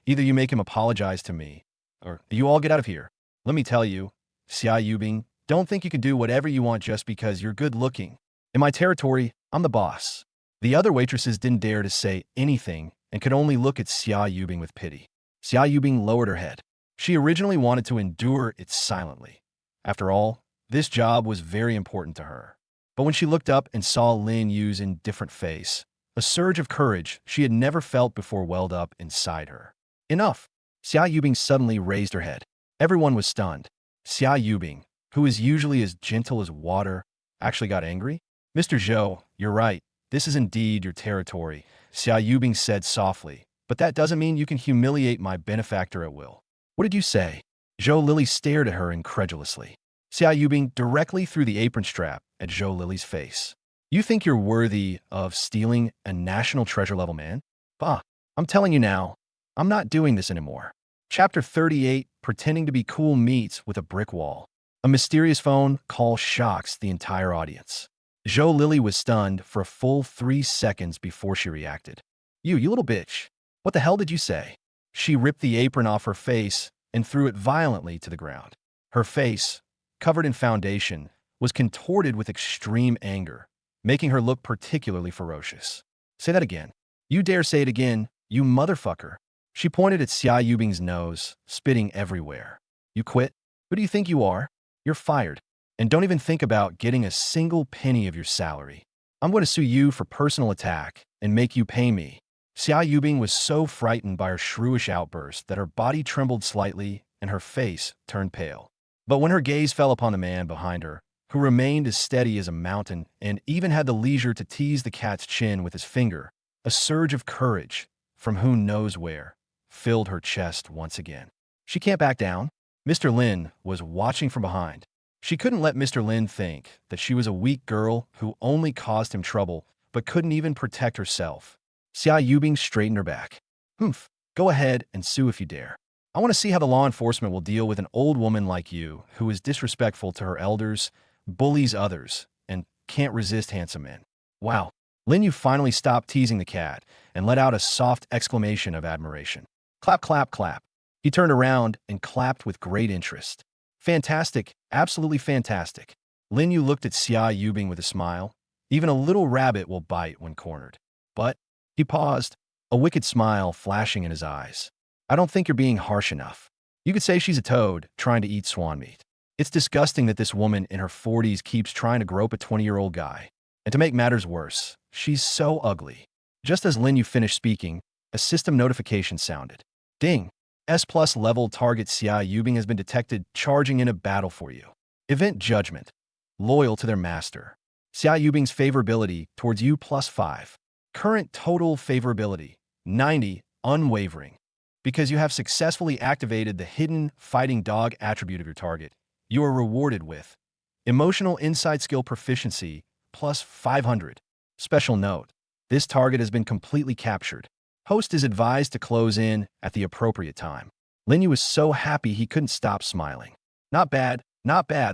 Either you make him apologize to me, or you all get out of here. Let me tell you, Xia Yubing, don't think you can do whatever you want just because you're good looking. In my territory, I'm the boss. The other waitresses didn't dare to say anything and could only look at Xia Yubing with pity. Xia Yubing lowered her head. She originally wanted to endure it silently. After all, this job was very important to her. But when she looked up and saw Lin Yu's indifferent face, a surge of courage she had never felt before welled up inside her. Enough! Xia Yubing suddenly raised her head. Everyone was stunned. Xia Yubing, who is usually as gentle as water, actually got angry. Mr. Zhou, you're right. This is indeed your territory, Xia Yubing said softly. But that doesn't mean you can humiliate my benefactor at will. What did you say? Zhou Lily stared at her incredulously. Xia Yubing directly threw the apron strap at Zhou Lily's face. You think you're worthy of stealing a national treasure-level man? Bah, I'm telling you now, I'm not doing this anymore. Chapter 38, Pretending to be Cool meets with a brick wall. A mysterious phone call shocks the entire audience. Zhou Lily was stunned for a full 3 seconds before she reacted. You little bitch. What the hell did you say? She ripped the apron off her face and threw it violently to the ground. Her face, covered in foundation, was contorted with extreme anger, making her look particularly ferocious. Say that again. You dare say it again, you motherfucker. She pointed at Xia Yubing's nose, spitting everywhere. You quit? Who do you think you are? You're fired. And don't even think about getting a single penny of your salary. I'm going to sue you for personal attack and make you pay me. Xia Yubing was so frightened by her shrewish outburst that her body trembled slightly and her face turned pale. But when her gaze fell upon the man behind her, who remained as steady as a mountain and even had the leisure to tease the cat's chin with his finger, a surge of courage, from who knows where, filled her chest once again. She can't back down. Mr. Lin was watching from behind. She couldn't let Mr. Lin think that she was a weak girl who only caused him trouble but couldn't even protect herself. Xia Yubing straightened her back. Humph, go ahead and sue if you dare. I want to see how the law enforcement will deal with an old woman like you who is disrespectful to her elders, bullies others, and can't resist handsome men. Wow. Lin Yu finally stopped teasing the cat and let out a soft exclamation of admiration. Clap, clap, clap. He turned around and clapped with great interest. Fantastic, absolutely fantastic. Lin Yu looked at Xia Yubing with a smile. Even a little rabbit will bite when cornered. But he paused, a wicked smile flashing in his eyes. I don't think you're being harsh enough. You could say she's a toad trying to eat swan meat. It's disgusting that this woman in her 40s keeps trying to grope a 20-year-old guy. And to make matters worse, she's so ugly. Just as Lin Yu finished speaking, a system notification sounded. Ding! S+ level target Xia Yubing has been detected charging in a battle for you. Event Judgment. Loyal to their master. Xia Yubing's favorability towards you +5. Current total favorability, 90, unwavering. Because you have successfully activated the hidden fighting dog attribute of your target, you are rewarded with Emotional Insight Skill Proficiency, +500. Special note, this target has been completely captured. Host is advised to close in at the appropriate time. Lin Yu was so happy he couldn't stop smiling. Not bad,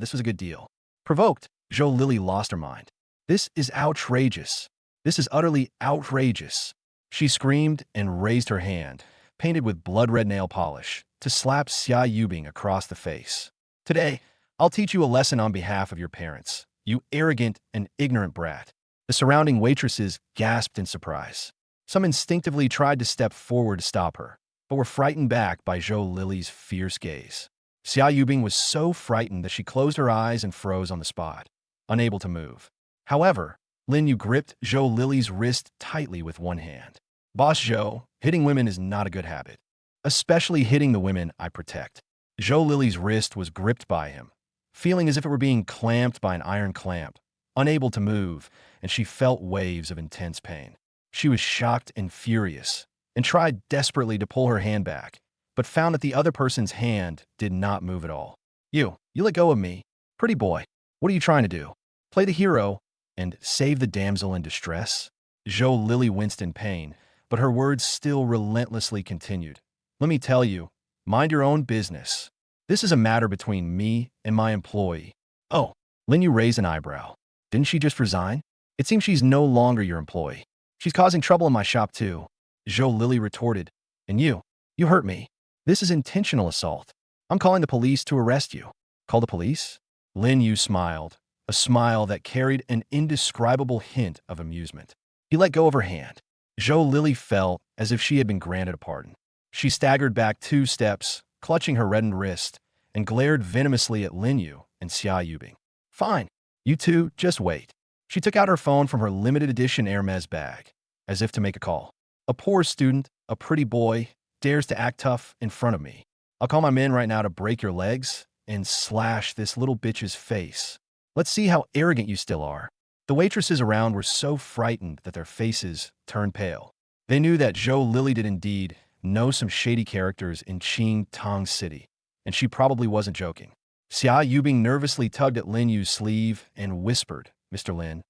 this was a good deal. Provoked, Zhou Lily lost her mind. This is outrageous. This is utterly outrageous. She screamed and raised her hand, painted with blood-red nail polish, to slap Xia Yubing across the face. Today, I'll teach you a lesson on behalf of your parents, you arrogant and ignorant brat. The surrounding waitresses gasped in surprise. Some instinctively tried to step forward to stop her, but were frightened back by Zhou Lily's fierce gaze. Xia Yubing was so frightened that she closed her eyes and froze on the spot, unable to move. However, Lin Yu gripped Zhou Lily's wrist tightly with one hand. Boss Zhou, hitting women is not a good habit. Especially hitting the women I protect. Zhou Lily's wrist was gripped by him, feeling as if it were being clamped by an iron clamp, unable to move, and she felt waves of intense pain. She was shocked and furious, and tried desperately to pull her hand back, but found that the other person's hand did not move at all. You let go of me. Pretty boy, what are you trying to do? Play the hero and save the damsel in distress? Zhou Lily winced in pain, but her words still relentlessly continued. Let me tell you, mind your own business. This is a matter between me and my employee. Oh, Lin Yu raised an eyebrow. Didn't she just resign? It seems she's no longer your employee. She's causing trouble in my shop too. Zhou Lily retorted. And you hurt me. This is intentional assault. I'm calling the police to arrest you. Call the police? Lin Yu smiled, a smile that carried an indescribable hint of amusement. He let go of her hand. Zhou Lily felt as if she had been granted a pardon. She staggered back 2 steps, clutching her reddened wrist, and glared venomously at Lin Yu and Xia Yubing. Fine. You two, just wait. She took out her phone from her limited edition Hermes bag, as if to make a call. A poor student, a pretty boy, dares to act tough in front of me. I'll call my men right now to break your legs and slash this little bitch's face. Let's see how arrogant you still are. The waitresses around were so frightened that their faces turned pale. They knew that Zhou Lily did indeed know some shady characters in Qing Tong City, and she probably wasn't joking. Xia Yubing nervously tugged at Lin Yu's sleeve and whispered, Mr. Lin,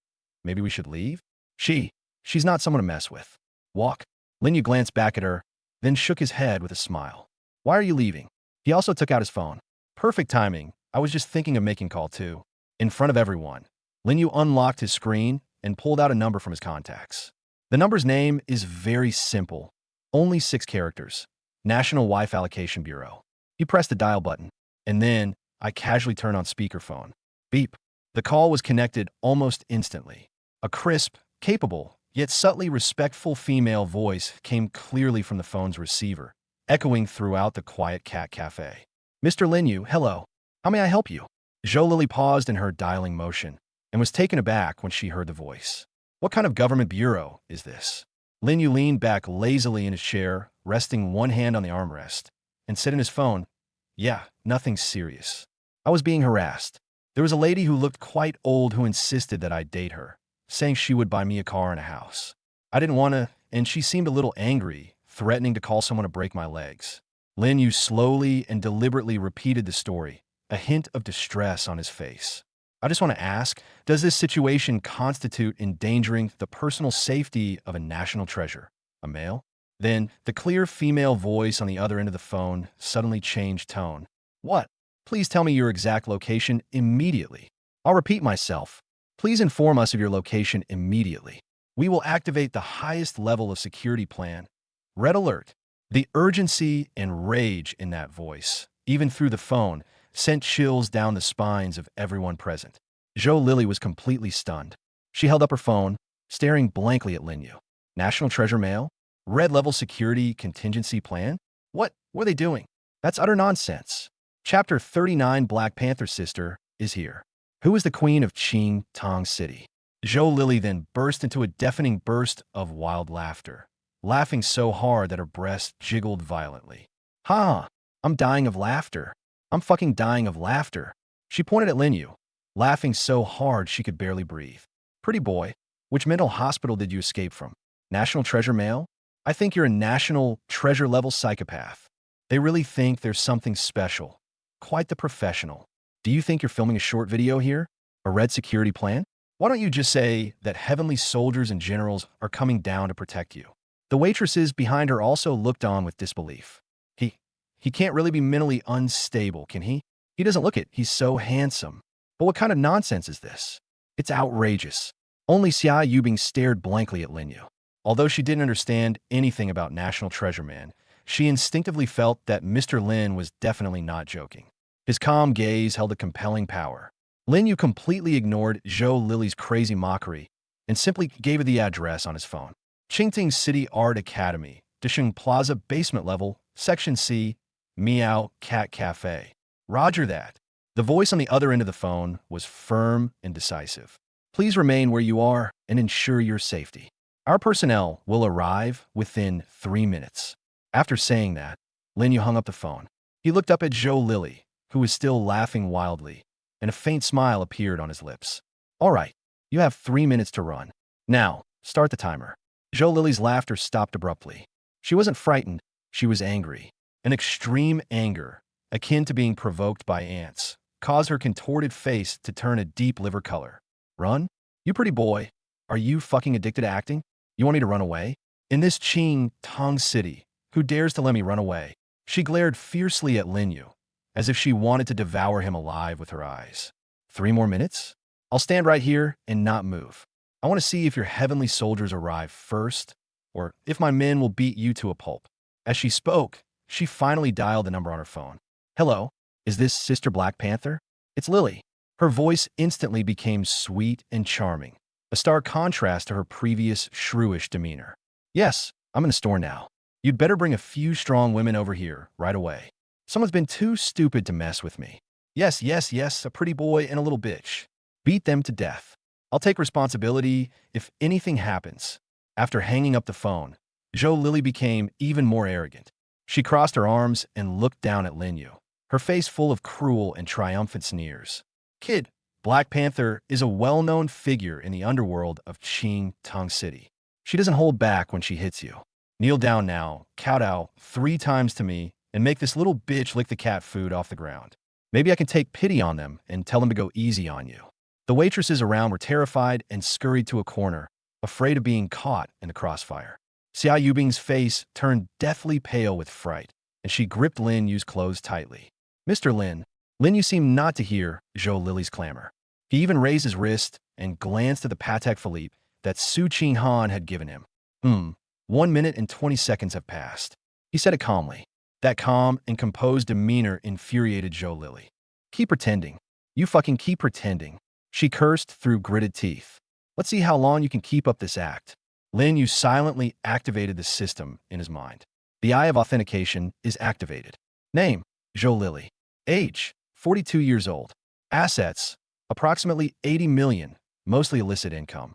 maybe we should leave? She's not someone to mess with. Walk. Lin Yu glanced back at her, then shook his head with a smile. Why are you leaving? He also took out his phone. Perfect timing. I was just thinking of making call too. In front of everyone, Lin Yu unlocked his screen and pulled out a number from his contacts. The number's name is very simple. Only 6 characters. National Wi-Fi Allocation Bureau. He pressed the dial button, and then I casually turned on speakerphone. Beep. The call was connected almost instantly. A crisp, capable, yet subtly respectful female voice came clearly from the phone's receiver, echoing throughout the quiet cat cafe. Mr. Lin Yu, hello. How may I help you? Zhou Lily paused in her dialing motion and was taken aback when she heard the voice. What kind of government bureau is this? Lin Yu leaned back lazily in his chair, resting one hand on the armrest, and said in his phone, Yeah, nothing serious. I was being harassed. There was a lady who looked quite old who insisted that I date her, saying she would buy me a car and a house. I didn't want to, and she seemed a little angry, threatening to call someone to break my legs. Lin Yu slowly and deliberately repeated the story, a hint of distress on his face. I just want to ask, does this situation constitute endangering the personal safety of a national treasure, a male? Then, the clear female voice on the other end of the phone suddenly changed tone. What? Please tell me your exact location immediately. I'll repeat myself. Please inform us of your location immediately. We will activate the highest level of security plan. Red alert. The urgency and rage in that voice, even through the phone, sent chills down the spines of everyone present. Zhou Lily was completely stunned. She held up her phone, staring blankly at Lin Yu. National Treasure Mail? Red level security contingency plan? What were they doing? That's utter nonsense. Chapter 39 Black Panther's sister is here. Who is the queen of Qing Tong City? Zhou Lily then burst into a deafening burst of wild laughter, laughing so hard that her breast jiggled violently. Ha! I'm dying of laughter. I'm fucking dying of laughter. She pointed at Lin Yu, laughing so hard she could barely breathe. Pretty boy, which mental hospital did you escape from? National Treasure Mail? I think you're a national treasure level psychopath. They really think there's something special. Quite the professional. Do you think you're filming a short video here? A red security plan? Why don't you just say that heavenly soldiers and generals are coming down to protect you? The waitresses behind her also looked on with disbelief. He can't really be mentally unstable, can he? He doesn't look it. He's so handsome. But what kind of nonsense is this? It's outrageous. Only Xia Yubing stared blankly at Lin Yu. Although she didn't understand anything about National Treasure Man, she instinctively felt that Mr. Lin was definitely not joking. His calm gaze held a compelling power. Lin Yu completely ignored Zhou Lily's crazy mockery and simply gave her the address on his phone. Qingting City Art Academy, Disheng Plaza Basement Level, Section C, Meow Cat Cafe. Roger that. The voice on the other end of the phone was firm and decisive. Please remain where you are and ensure your safety. Our personnel will arrive within 3 minutes. After saying that, Lin Yu hung up the phone. He looked up at Zhou Lily, who was still laughing wildly, and a faint smile appeared on his lips. All right, you have 3 minutes to run. Now, start the timer. Zhou Lily's laughter stopped abruptly. She wasn't frightened, she was angry. An extreme anger, akin to being provoked by ants, caused her contorted face to turn a deep liver color. Run? You pretty boy. Are you fucking addicted to acting? You want me to run away? In this Qing Tong City, who dares to let me run away? She glared fiercely at Lin Yu, as if she wanted to devour him alive with her eyes. 3 more minutes? I'll stand right here and not move. I want to see if your heavenly soldiers arrive first, or if my men will beat you to a pulp. As she spoke, she finally dialed the number on her phone. Hello, is this Sister Black Panther? It's Lily. Her voice instantly became sweet and charming, a stark contrast to her previous shrewish demeanor. Yes, I'm in the store now. You'd better bring a few strong women over here right away. Someone's been too stupid to mess with me. Yes, yes, yes, a pretty boy and a little bitch. Beat them to death. I'll take responsibility if anything happens. After hanging up the phone, Zhou Lily became even more arrogant. She crossed her arms and looked down at Lin Yu, her face full of cruel and triumphant sneers. Kid, Black Panther is a well-known figure in the underworld of Qing Tong City. She doesn't hold back when she hits you. Kneel down now, kowtow 3 times to me, and make this little bitch lick the cat food off the ground. Maybe I can take pity on them and tell them to go easy on you. The waitresses around were terrified and scurried to a corner, afraid of being caught in the crossfire. Xia Yubing's face turned deathly pale with fright, and she gripped Lin Yu's clothes tightly. Mr. Lin Yu seemed not to hear Zhou Lily's clamor. He even raised his wrist and glanced at the Patek Philippe that Su Qinghan had given him. 1 minute and 20 seconds have passed. He said it calmly. That calm and composed demeanor infuriated Zhou Lily. Keep pretending. You fucking keep pretending. She cursed through gritted teeth. Let's see how long you can keep up this act. Lin Yu silently activated the system in his mind. The Eye of Authentication is activated. Name, Zhou Lily. Age, 42 years old. Assets, approximately 80 million, mostly illicit income.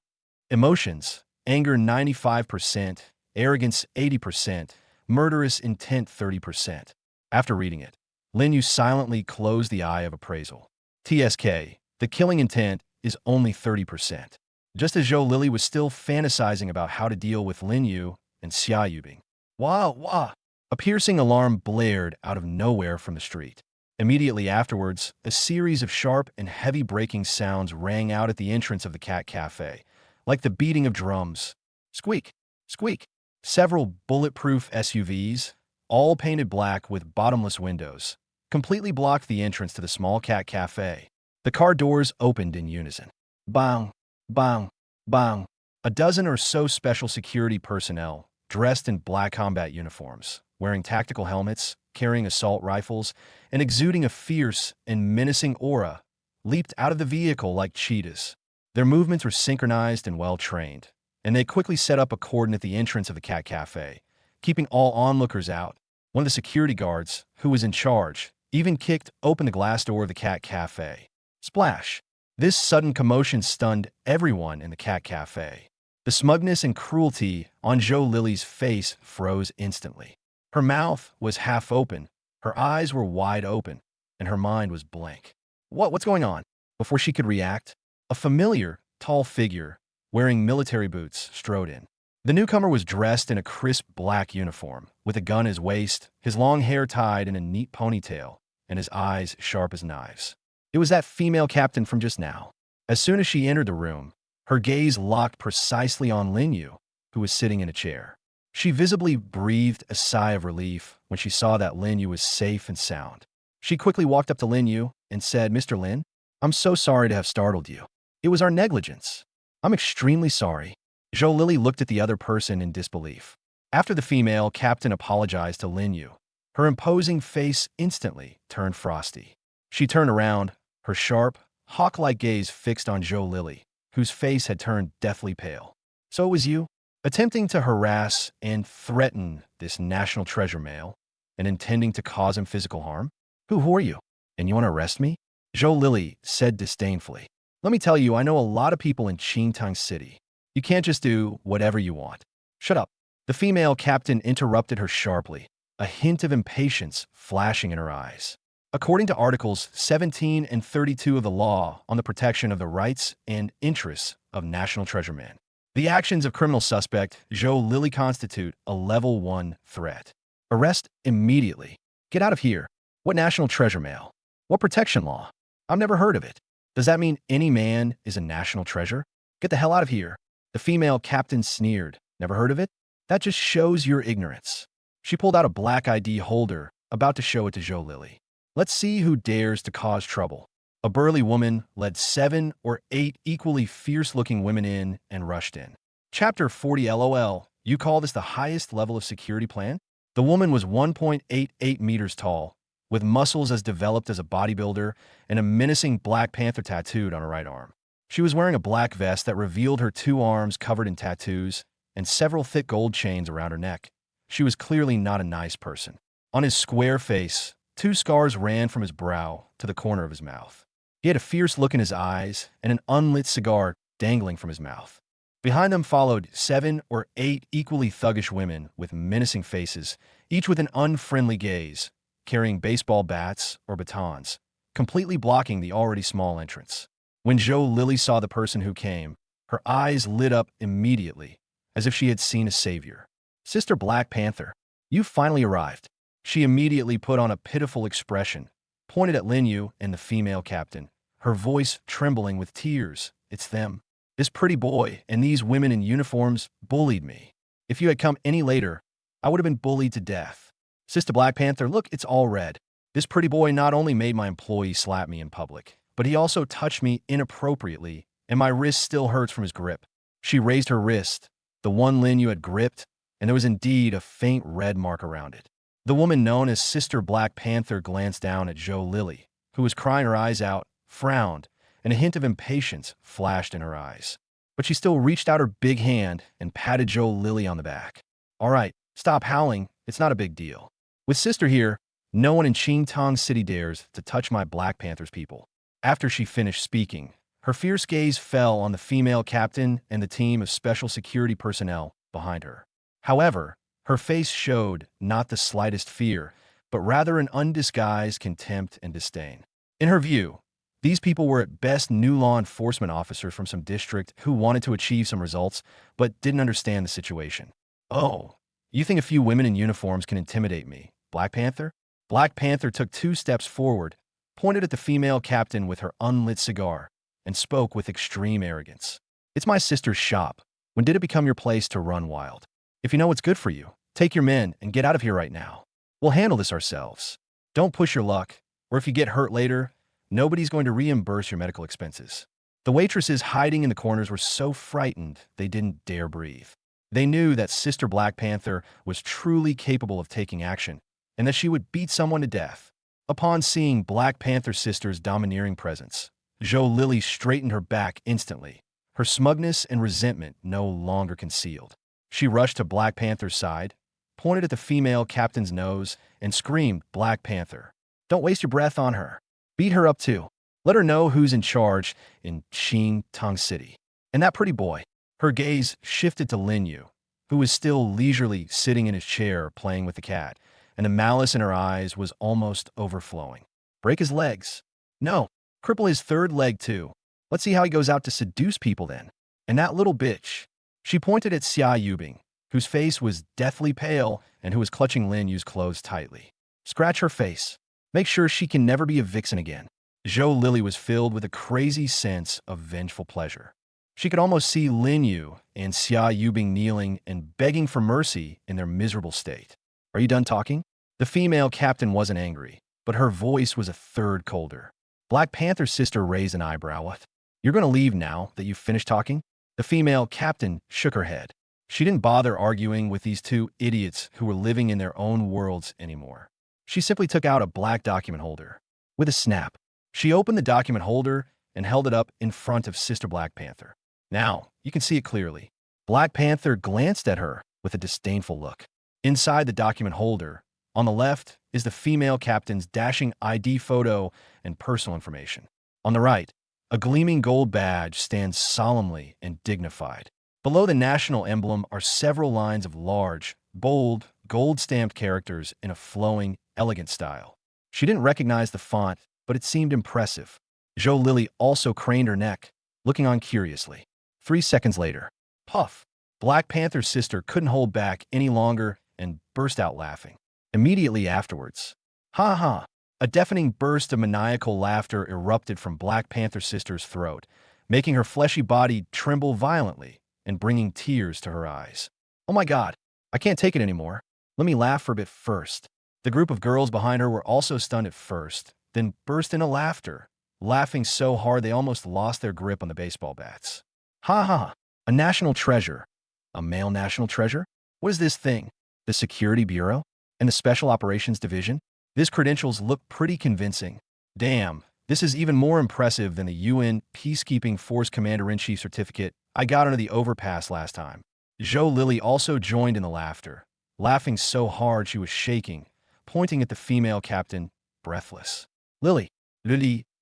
Emotions, anger 95%, arrogance 80%, murderous intent 30%. After reading it, Lin Yu silently closed the Eye of Appraisal. TSK, the killing intent is only 30%. Just as Zhou Lily was still fantasizing about how to deal with Lin Yu and Xia Yubing. Wah, wah! A piercing alarm blared out of nowhere from the street. Immediately afterwards, a series of sharp and heavy braking sounds rang out at the entrance of the Cat Cafe, like the beating of drums. Squeak, squeak. Several bulletproof SUVs, all painted black with bottomless windows, completely blocked the entrance to the small Cat Cafe. The car doors opened in unison. Bang, bang, bang. A dozen or so special security personnel, dressed in black combat uniforms, wearing tactical helmets, carrying assault rifles, and exuding a fierce and menacing aura, leaped out of the vehicle like cheetahs. Their movements were synchronized and well-trained, and they quickly set up a cordon at the entrance of the cat cafe, keeping all onlookers out. One of the security guards, who was in charge, even kicked open the glass door of the cat cafe. Splash! This sudden commotion stunned everyone in the cat cafe. The smugness and cruelty on Joe Lily's face froze instantly. Her mouth was half open, her eyes were wide open, and her mind was blank. What's going on? Before she could react, a familiar, tall figure, wearing military boots, strode in. The newcomer was dressed in a crisp black uniform, with a gun at his waist, his long hair tied in a neat ponytail, and his eyes sharp as knives. It was that female captain from just now. As soon as she entered the room, her gaze locked precisely on Lin Yu, who was sitting in a chair. She visibly breathed a sigh of relief when she saw that Lin Yu was safe and sound. She quickly walked up to Lin Yu and said, "Mr. Lin, I'm so sorry to have startled you. It was our negligence. I'm extremely sorry." Zhou Lili looked at the other person in disbelief. After the female captain apologized to Lin Yu, her imposing face instantly turned frosty. She turned around, her sharp, hawk-like gaze fixed on Zhou Lili, whose face had turned deathly pale. "So it was you? Attempting to harass and threaten this national treasure male, and intending to cause him physical harm? Who are you? And you want to arrest me?" Zhou Lili said disdainfully. "Let me tell you, I know a lot of people in Qingtang City. You can't just do whatever you want." "Shut up." The female captain interrupted her sharply, a hint of impatience flashing in her eyes. According to Articles 17 and 32 of the Law on the Protection of the Rights and Interests of National Treasure Men, the actions of criminal suspect Zhou Lili constitute a Level 1 threat. Arrest immediately. Get out of here. What national treasure mail? What protection law? I've never heard of it. Does that mean any man is a national treasure? Get the hell out of here. The female captain sneered. Never heard of it? That just shows your ignorance. She pulled out a black ID holder, about to show it to Zhou Lili. Let's see who dares to cause trouble. A burly woman led 7 or 8 equally fierce-looking women in and rushed in. Chapter 40 LOL. You call this the highest level of security plan? The woman was 1.88 meters tall, with muscles as developed as a bodybuilder and a menacing Black Panther tattooed on her right arm. She was wearing a black vest that revealed her 2 arms covered in tattoos and several thick gold chains around her neck. She was clearly not a nice person. On his square face, 2 scars ran from his brow to the corner of his mouth. He had a fierce look in his eyes and an unlit cigar dangling from his mouth. Behind them followed 7 or 8 equally thuggish women with menacing faces, each with an unfriendly gaze, carrying baseball bats or batons, completely blocking the already small entrance. When Zhou Lili saw the person who came, her eyes lit up immediately, as if she had seen a savior. "Sister Black Panther, you've finally arrived." She immediately put on a pitiful expression, pointed at Lin Yu and the female captain, her voice trembling with tears. "It's them. This pretty boy and these women in uniforms bullied me. If you had come any later, I would have been bullied to death. Sister Black Panther, look, it's all red. This pretty boy not only made my employee slap me in public, but he also touched me inappropriately, and my wrist still hurts from his grip." She raised her wrist, the one Lin Yu had gripped, and there was indeed a faint red mark around it. The woman known as Sister Black Panther glanced down at Zhou Lili, who was crying her eyes out, frowned, and a hint of impatience flashed in her eyes. But she still reached out her big hand and patted Zhou Lili on the back. "All right, stop howling. It's not a big deal. With Sister here, no one in Qingtang City dares to touch my Black Panther's people." After she finished speaking, her fierce gaze fell on the female captain and the team of special security personnel behind her. However, her face showed not the slightest fear, but rather an undisguised contempt and disdain. In her view, these people were at best new law enforcement officers from some district who wanted to achieve some results, but didn't understand the situation. "Oh, you think a few women in uniforms can intimidate me, Black Panther?" Black Panther took 2 steps forward, pointed at the female captain with her unlit cigar, and spoke with extreme arrogance. "It's my sister's shop. When did it become your place to run wild? If you know what's good for you, take your men and get out of here right now. We'll handle this ourselves. Don't push your luck, or if you get hurt later, nobody's going to reimburse your medical expenses." The waitresses hiding in the corners were so frightened they didn't dare breathe. They knew that Sister Black Panther was truly capable of taking action, and that she would beat someone to death. Upon seeing Black Panther Sister's domineering presence, Zhou Lily straightened her back instantly, her smugness and resentment no longer concealed. She rushed to Black Panther's side, pointed at the female captain's nose, and screamed, "Black Panther, don't waste your breath on her. Beat her up too. Let her know who's in charge in Xing Tong City." And that pretty boy. Her gaze shifted to Lin Yu, who was still leisurely sitting in his chair playing with the cat, and the malice in her eyes was almost overflowing. Break his legs. No, cripple his third leg too. Let's see how he goes out to seduce people then. And that little bitch. She pointed at Xia Yubing, whose face was deathly pale and who was clutching Lin Yu's clothes tightly. Scratch her face. Make sure she can never be a vixen again. Zhou Lily was filled with a crazy sense of vengeful pleasure. She could almost see Lin Yu and Xia Yubing kneeling and begging for mercy in their miserable state. Are you done talking? The female captain wasn't angry, but her voice was a third colder. Black Panther's sister raised an eyebrow. What? You're going to leave now that you've finished talking? The female captain shook her head. She didn't bother arguing with these two idiots who were living in their own worlds anymore. She simply took out a black document holder. With a snap, she opened the document holder and held it up in front of Sister Black Panther. Now, you can see it clearly. Black Panther glanced at her with a disdainful look. Inside the document holder, on the left, is the female captain's dashing ID photo and personal information. On the right, a gleaming gold badge stands solemnly and dignified. Below the national emblem are several lines of large, bold, gold-stamped characters in a flowing, elegant style. She didn't recognize the font, but it seemed impressive. Zhou Lily also craned her neck, looking on curiously. 3 seconds later, puff! Black Panther's sister couldn't hold back any longer and burst out laughing. Immediately afterwards, ha ha! A deafening burst of maniacal laughter erupted from Black Panther's sister's throat, making her fleshy body tremble violently and bringing tears to her eyes. Oh my God, I can't take it anymore. Let me laugh for a bit first. The group of girls behind her were also stunned at first, then burst into laughter, laughing so hard they almost lost their grip on the baseball bats. Ha ha! A national treasure. A male national treasure? What is this thing? The Security Bureau? And the Special Operations Division? These credentials look pretty convincing. Damn, this is even more impressive than the UN Peacekeeping Force Commander-in-Chief certificate I got under the overpass last time. Zhou Lily also joined in the laughter, laughing so hard she was shaking, pointing at the female captain, breathless. Lily,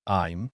I'm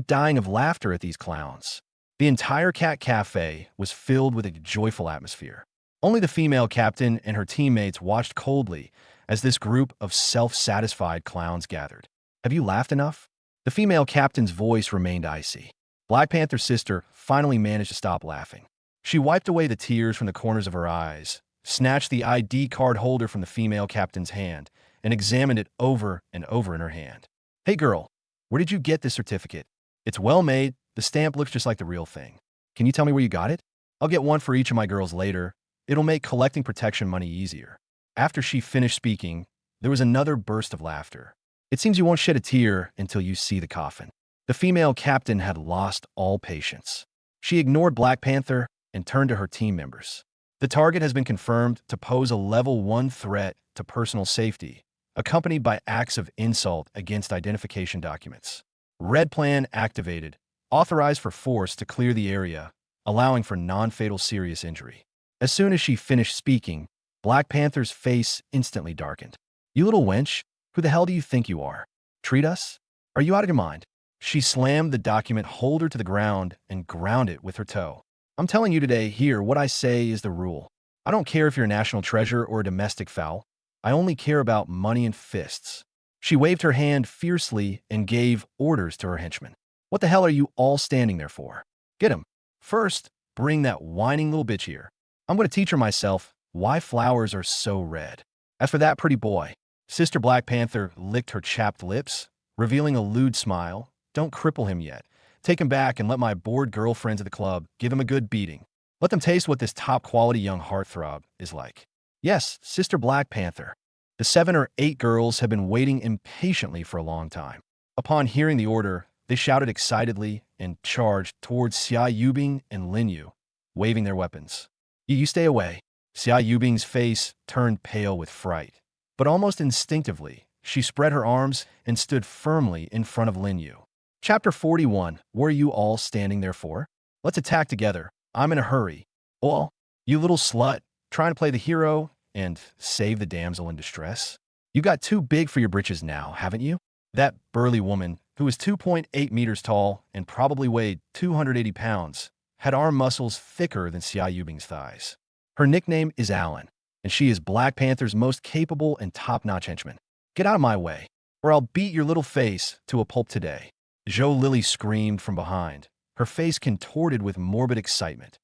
dying of laughter at these clowns. The entire cat cafe was filled with a joyful atmosphere. Only the female captain and her teammates watched coldly as this group of self-satisfied clowns gathered. Have you laughed enough? The female captain's voice remained icy. Black Panther's sister finally managed to stop laughing. She wiped away the tears from the corners of her eyes, snatched the ID card holder from the female captain's hand, and examined it over and over in her hand. Hey girl, where did you get this certificate? It's well made. The stamp looks just like the real thing. Can you tell me where you got it? I'll get one for each of my girls later. It'll make collecting protection money easier. After she finished speaking, there was another burst of laughter. It seems you won't shed a tear until you see the coffin. The female captain had lost all patience. She ignored Black Panther and turned to her team members. The target has been confirmed to pose a level 1 threat to personal safety, accompanied by acts of insult against identification documents. Red Plan activated. Authorized for force to clear the area, allowing for non-fatal serious injury. As soon as she finished speaking, Black Panther's face instantly darkened. You little wench, who the hell do you think you are? Treat us? Are you out of your mind? She slammed the document holder to the ground and ground it with her toe. I'm telling you today, here, what I say is the rule. I don't care if you're a national treasure or a domestic fowl. I only care about money and fists. She waved her hand fiercely and gave orders to her henchmen. What the hell are you all standing there for? Get him. First, bring that whining little bitch here. I'm going to teach her myself why flowers are so red. As for that pretty boy, Sister Black Panther licked her chapped lips, revealing a lewd smile. Don't cripple him yet. Take him back and let my bored girlfriends at the club give him a good beating. Let them taste what this top-quality young heartthrob is like. Yes, Sister Black Panther. The 7 or 8 girls have been waiting impatiently for a long time. Upon hearing the order, they shouted excitedly and charged towards Xia Yubing and Lin Yu, waving their weapons. You stay away. Xia Yubing's face turned pale with fright. But almost instinctively, she spread her arms and stood firmly in front of Lin Yu. Chapter 41. What are you all standing there for? Let's attack together. I'm in a hurry. Well, you little slut, trying to play the hero and save the damsel in distress? You got too big for your britches now, haven't you? That burly woman, who was 2.8 meters tall and probably weighed 280 pounds, had arm muscles thicker than Xia Yubing's thighs. Her nickname is Alan, and she is Black Panther's most capable and top-notch henchman. Get out of my way, or I'll beat your little face to a pulp today. Zhou Lily screamed from behind, her face contorted with morbid excitement.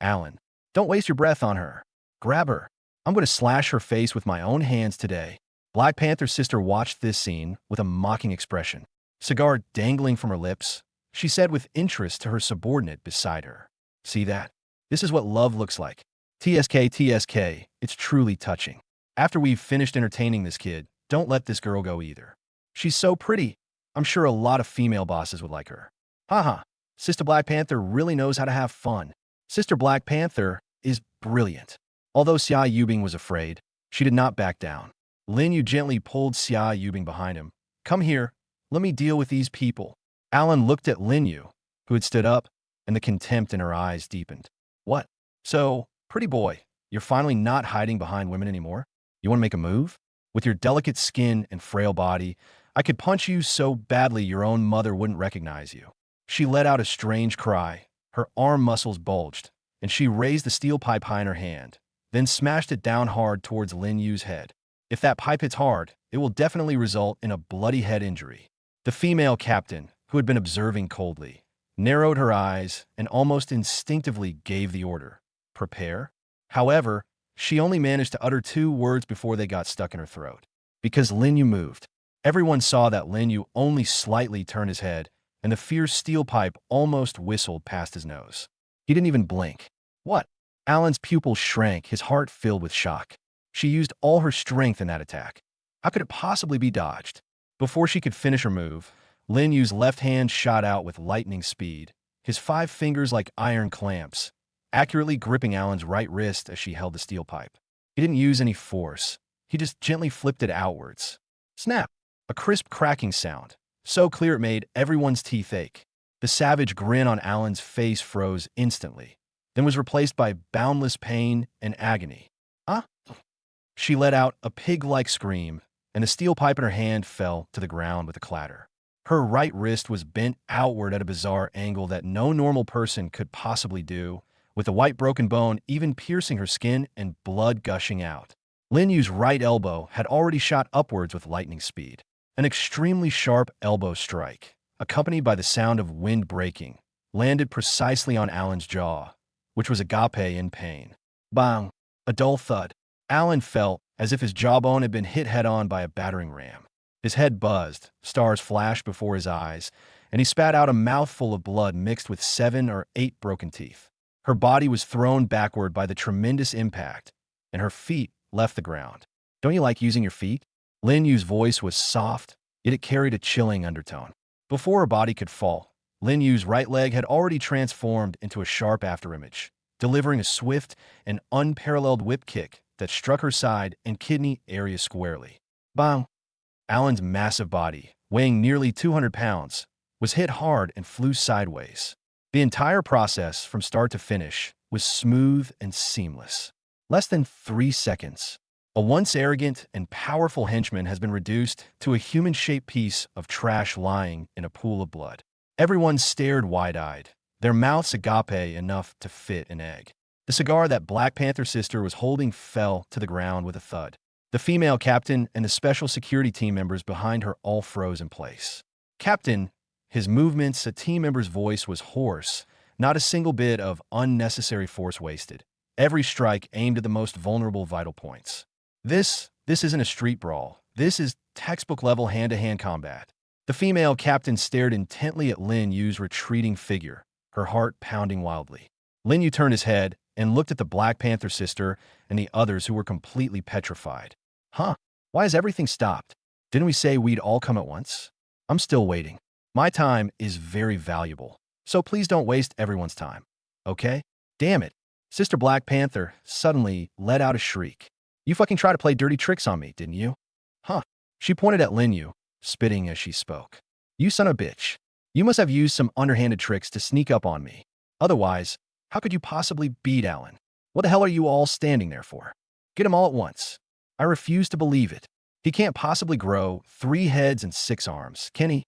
Alan, don't waste your breath on her. Grab her. I'm going to slash her face with my own hands today. Black Panther's sister watched this scene with a mocking expression. Cigar dangling from her lips, she said with interest to her subordinate beside her. See that? This is what love looks like. TSK, it's truly touching. After we've finished entertaining this kid, don't let this girl go either. She's so pretty. I'm sure a lot of female bosses would like her. Haha, Sister Black Panther really knows how to have fun. Sister Black Panther is brilliant. Although Xia Yubing was afraid, she did not back down. Lin Yu gently pulled Xia Yubing behind him. Come here, let me deal with these people. Alan looked at Lin Yu, who had stood up, and the contempt in her eyes deepened. What? So, pretty boy, you're finally not hiding behind women anymore? You want to make a move? With your delicate skin and frail body, I could punch you so badly your own mother wouldn't recognize you. She let out a strange cry. Her arm muscles bulged, and she raised the steel pipe high in her hand, then smashed it down hard towards Lin Yu's head. If that pipe hits hard, it will definitely result in a bloody head injury. The female captain, who had been observing coldly, narrowed her eyes and almost instinctively gave the order. Prepare? However, she only managed to utter 2 words before they got stuck in her throat. Because Lin Yu moved. Everyone saw that Lin Yu only slightly turned his head, and the fierce steel pipe almost whistled past his nose. He didn't even blink. What? Alan's pupils shrank, his heart filled with shock. She used all her strength in that attack. How could it possibly be dodged? Before she could finish her move, Lin Yu's left hand shot out with lightning speed, his 5 fingers like iron clamps, accurately gripping Alan's right wrist as she held the steel pipe. He didn't use any force. He just gently flipped it outwards. Snap! A crisp cracking sound, so clear it made everyone's teeth ache. The savage grin on Alan's face froze instantly, then was replaced by boundless pain and agony. Ah! She let out a pig-like scream, and the steel pipe in her hand fell to the ground with a clatter. Her right wrist was bent outward at a bizarre angle that no normal person could possibly do, with the white broken bone even piercing her skin and blood gushing out. Lin Yu's right elbow had already shot upwards with lightning speed. An extremely sharp elbow strike, accompanied by the sound of wind breaking, landed precisely on Alan's jaw, which was agape in pain. Bang! A dull thud. Alan felt as if his jawbone had been hit head-on by a battering ram. His head buzzed, stars flashed before his eyes, and he spat out a mouthful of blood mixed with 7 or 8 broken teeth. Her body was thrown backward by the tremendous impact, and her feet left the ground. Don't you like using your feet? Lin Yu's voice was soft, yet it carried a chilling undertone. Before her body could fall, Lin Yu's right leg had already transformed into a sharp afterimage, delivering a swift and unparalleled whip kick that struck her side and kidney area squarely. Bang! Alan's massive body, weighing nearly 200 pounds, was hit hard and flew sideways. The entire process, from start to finish, was smooth and seamless. Less than 3 seconds. A once arrogant and powerful henchman has been reduced to a human-shaped piece of trash lying in a pool of blood. Everyone stared wide-eyed, their mouths agape enough to fit an egg. The cigar that Black Panther sister was holding fell to the ground with a thud. The female captain and the special security team members behind her all froze in place. Captain, his movements, a team member's voice was hoarse, not a single bit of unnecessary force wasted. Every strike aimed at the most vulnerable vital points. This isn't a street brawl. This is textbook-level hand-to-hand combat. The female captain stared intently at Lin Yu's retreating figure, her heart pounding wildly. Lin Yu turned his head and looked at the Black Panther sister and the others who were completely petrified. Huh? Why has everything stopped? Didn't we say we'd all come at once? I'm still waiting. My time is very valuable, so please don't waste everyone's time. Okay? Damn it. Sister Black Panther suddenly let out a shriek. You fucking tried to play dirty tricks on me, didn't you? Huh. She pointed at Lin Yu, spitting as she spoke. You son of a bitch. You must have used some underhanded tricks to sneak up on me. Otherwise, how could you possibly beat Alan? What the hell are you all standing there for? Get him all at once. I refuse to believe it. He can't possibly grow 3 heads and 6 arms, can he?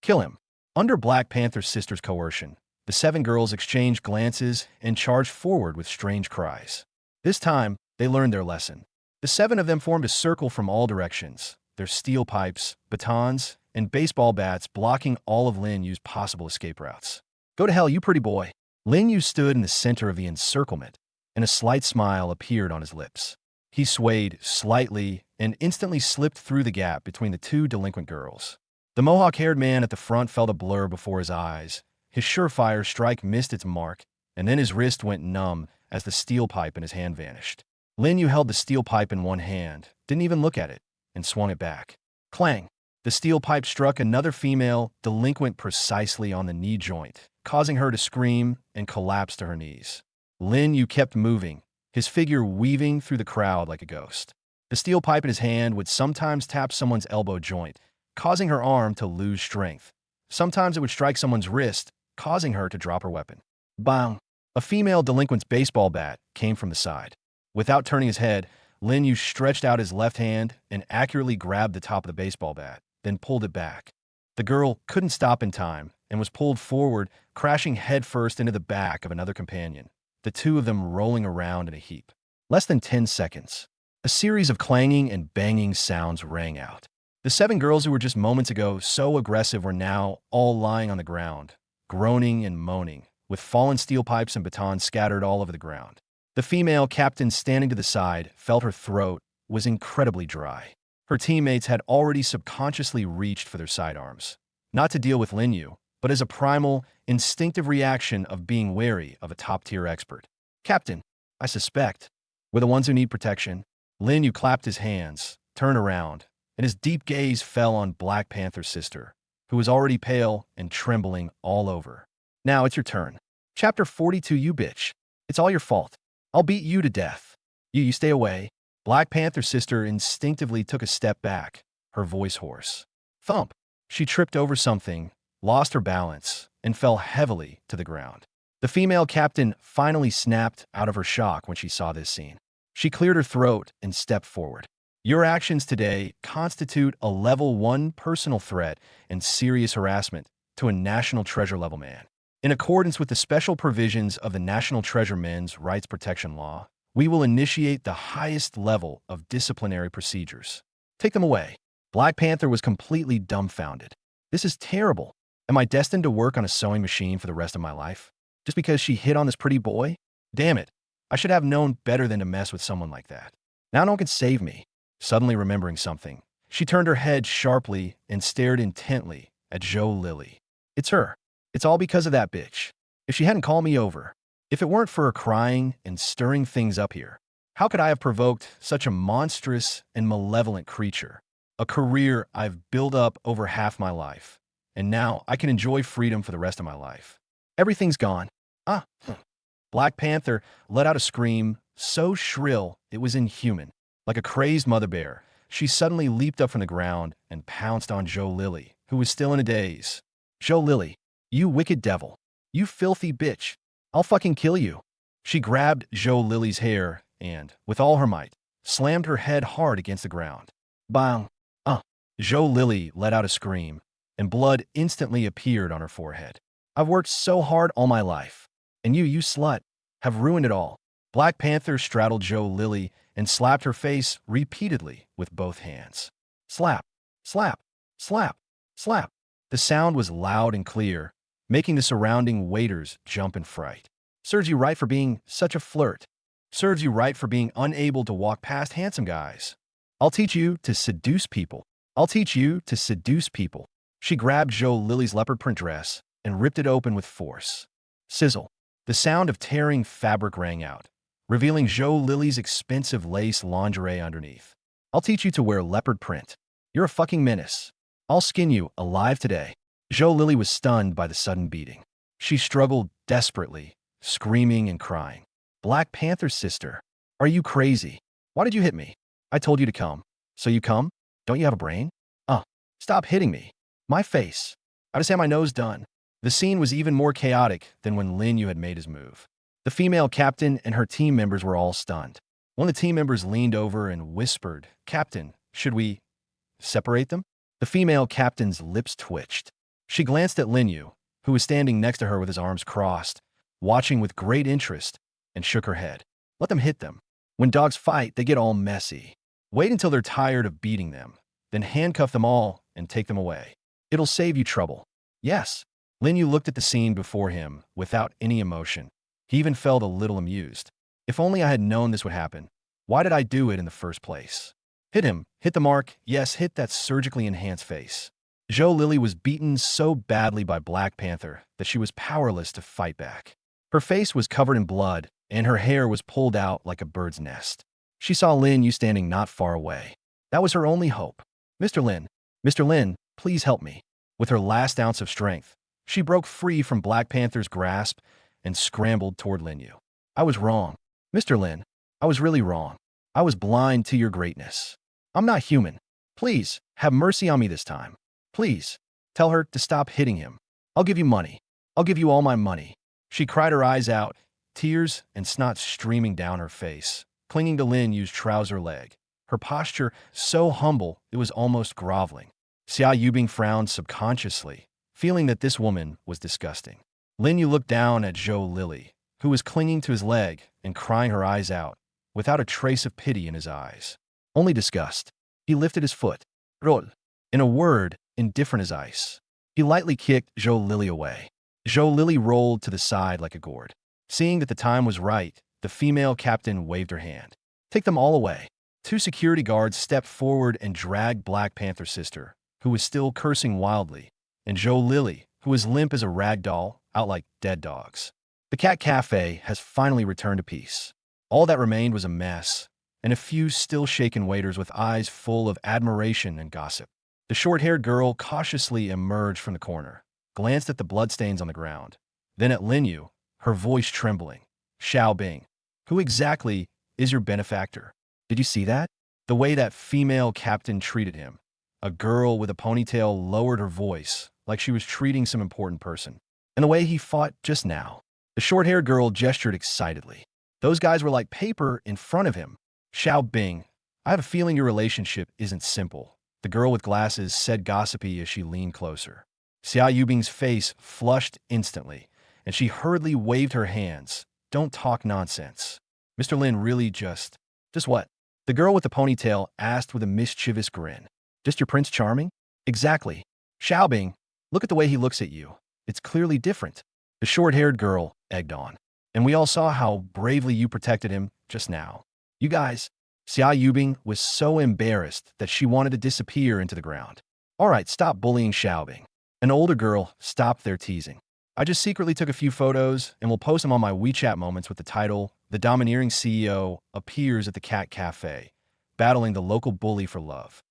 Kill him. Under Black Panther's sister's coercion, the 7 girls exchanged glances and charged forward with strange cries. This time, they learned their lesson. The 7 of them formed a circle from all directions, their steel pipes, batons, and baseball bats blocking all of Lin Yu's possible escape routes. Go to hell, you pretty boy. Lin Yu stood in the center of the encirclement, and a slight smile appeared on his lips. He swayed slightly and instantly slipped through the gap between the 2 delinquent girls. The mohawk-haired man at the front felt a blur before his eyes. His surefire strike missed its mark, and then his wrist went numb as the steel pipe in his hand vanished. Lin Yu held the steel pipe in one hand, didn't even look at it, and swung it back. Clang! The steel pipe struck another female delinquent precisely on the knee joint, causing her to scream and collapse to her knees. Lin Yu kept moving, his figure weaving through the crowd like a ghost. The steel pipe in his hand would sometimes tap someone's elbow joint, causing her arm to lose strength. Sometimes it would strike someone's wrist, causing her to drop her weapon. Bang! A female delinquent's baseball bat came from the side. Without turning his head, Lin Yu stretched out his left hand and accurately grabbed the top of the baseball bat, then pulled it back. The girl couldn't stop in time and was pulled forward, crashing headfirst into the back of another companion, the 2 of them rolling around in a heap. Less than 10 seconds. A series of clanging and banging sounds rang out. The 7 girls who were just moments ago so aggressive were now all lying on the ground, groaning and moaning, with fallen steel pipes and batons scattered all over the ground. The female captain standing to the side felt her throat was incredibly dry. Her teammates had already subconsciously reached for their sidearms, not to deal with Lin Yu, but as a primal, instinctive reaction of being wary of a top-tier expert. Captain, I suspect, we're the ones who need protection. Lin Yu clapped his hands, turned around, and his deep gaze fell on Black Panther's sister, who was already pale and trembling all over. Now it's your turn. Chapter 42, you bitch. It's all your fault. I'll beat you to death. You stay away. Black Panther's sister instinctively took a step back, her voice hoarse. Thump! She tripped over something, lost her balance, and fell heavily to the ground. The female captain finally snapped out of her shock when she saw this scene. She cleared her throat and stepped forward. Your actions today constitute a level 1 personal threat and serious harassment to a National Treasure level man. In accordance with the special provisions of the National Treasure Men's Rights Protection Law, we will initiate the highest level of disciplinary procedures. Take them away. Black Panther was completely dumbfounded. This is terrible. Am I destined to work on a sewing machine for the rest of my life? Just because she hit on this pretty boy? Damn it. I should have known better than to mess with someone like that. Now no one can save me. Suddenly remembering something, she turned her head sharply and stared intently at Zhou Lily. It's her. It's all because of that bitch. If she hadn't called me over, if it weren't for her crying and stirring things up here, how could I have provoked such a monstrous and malevolent creature? A career I've built up over half my life, and now I can enjoy freedom for the rest of my life. Everything's gone. Black Panther let out a scream so shrill it was inhuman. Like a crazed mother bear, she suddenly leaped up from the ground and pounced on Zhou Lily, who was still in a daze. Zhou Lily, you wicked devil. You filthy bitch. I'll fucking kill you. She grabbed Zhou Lily's hair and, with all her might, slammed her head hard against the ground. Bang! Zhou Lily let out a scream, and blood instantly appeared on her forehead. I've worked so hard all my life, and you slut, have ruined it all. Black Panther straddled Zhou Lily and slapped her face repeatedly with both hands. Slap, slap, slap, slap. The sound was loud and clear, making the surrounding waiters jump in fright. Serves you right for being such a flirt. Serves you right for being unable to walk past handsome guys. I'll teach you to seduce people. I'll teach you to seduce people. She grabbed Zhou Lily's leopard print dress and ripped it open with force. Sizzle. The sound of tearing fabric rang out, revealing Zhou Lily's expensive lace lingerie underneath. I'll teach you to wear leopard print. You're a fucking menace. I'll skin you alive today. Zhou Lily was stunned by the sudden beating. She struggled desperately, screaming and crying. Black Panther's sister. Are you crazy? Why did you hit me? I told you to come. So you come? Don't you have a brain? Stop hitting me. My face. I just had my nose done. The scene was even more chaotic than when Lin Yu had made his move. The female captain and her team members were all stunned. One of the team members leaned over and whispered, "Captain, should we separate them?" The female captain's lips twitched. She glanced at Lin Yu, who was standing next to her with his arms crossed, watching with great interest, and shook her head. "Let them hit them. When dogs fight, they get all messy. Wait until they're tired of beating them. Then handcuff them all and take them away. It'll save you trouble." "Yes." Lin Yu looked at the scene before him without any emotion. He even felt a little amused. If only I had known this would happen. Why did I do it in the first place? Hit him. Hit the mark. Yes, hit that surgically enhanced face. Zhou Lily was beaten so badly by Black Panther that she was powerless to fight back. Her face was covered in blood, and her hair was pulled out like a bird's nest. She saw Lin Yu standing not far away. That was her only hope. Mr. Lin, please help me." With her last ounce of strength, she broke free from Black Panther's grasp and scrambled toward Lin Yu. "I was wrong. Mr. Lin, I was really wrong. I was blind to your greatness. I'm not human. Please, have mercy on me this time. Please, tell her to stop hitting him. I'll give you money. I'll give you all my money." She cried her eyes out, tears and snot streaming down her face, clinging to Lin Yu's trouser leg. Her posture so humble it was almost groveling. Xia Yubing frowned subconsciously, feeling that this woman was disgusting. Lin Yu looked down at Zhou Lily, who was clinging to his leg and crying her eyes out, without a trace of pity in his eyes. Only disgust. He lifted his foot. Roll. In a word, indifferent as ice. He lightly kicked Zhou Lily away. Zhou Lily rolled to the side like a gourd. Seeing that the time was right, the female captain waved her hand. "Take them all away." Two security guards stepped forward and dragged Black Panther's sister, who was still cursing wildly, and Zhou Lily, who was limp as a rag doll, out like dead dogs. The Cat Cafe has finally returned to peace. All that remained was a mess, and a few still shaken waiters with eyes full of admiration and gossip. The short-haired girl cautiously emerged from the corner, glanced at the bloodstains on the ground, then at Lin Yu, her voice trembling. "Xiao Bing, who exactly is your benefactor? Did you see that? The way that female captain treated him. A girl with a ponytail lowered her voice, like she was treating some important person. And the way he fought just now." The short-haired girl gestured excitedly. "Those guys were like paper in front of him." "Xiao Bing, I have a feeling your relationship isn't simple," the girl with glasses said gossipy as she leaned closer. Xia Yubing's face flushed instantly, and she hurriedly waved her hands. "Don't talk nonsense. Mr. Lin really just what?" The girl with the ponytail asked with a mischievous grin. "Just your Prince Charming?" "Exactly. Xiao Bing, look at the way he looks at you. It's clearly different." The short-haired girl egged on. "And we all saw how bravely you protected him just now. You guys." Xia Yubing was so embarrassed that she wanted to disappear into the ground. "All right, stop bullying Xiao Bing." An older girl stopped their teasing. "I just secretly took a few photos and will post them on my WeChat moments with the title, 'The Domineering CEO Appears at the Cat Cafe, Battling the Local Bully for Love.'"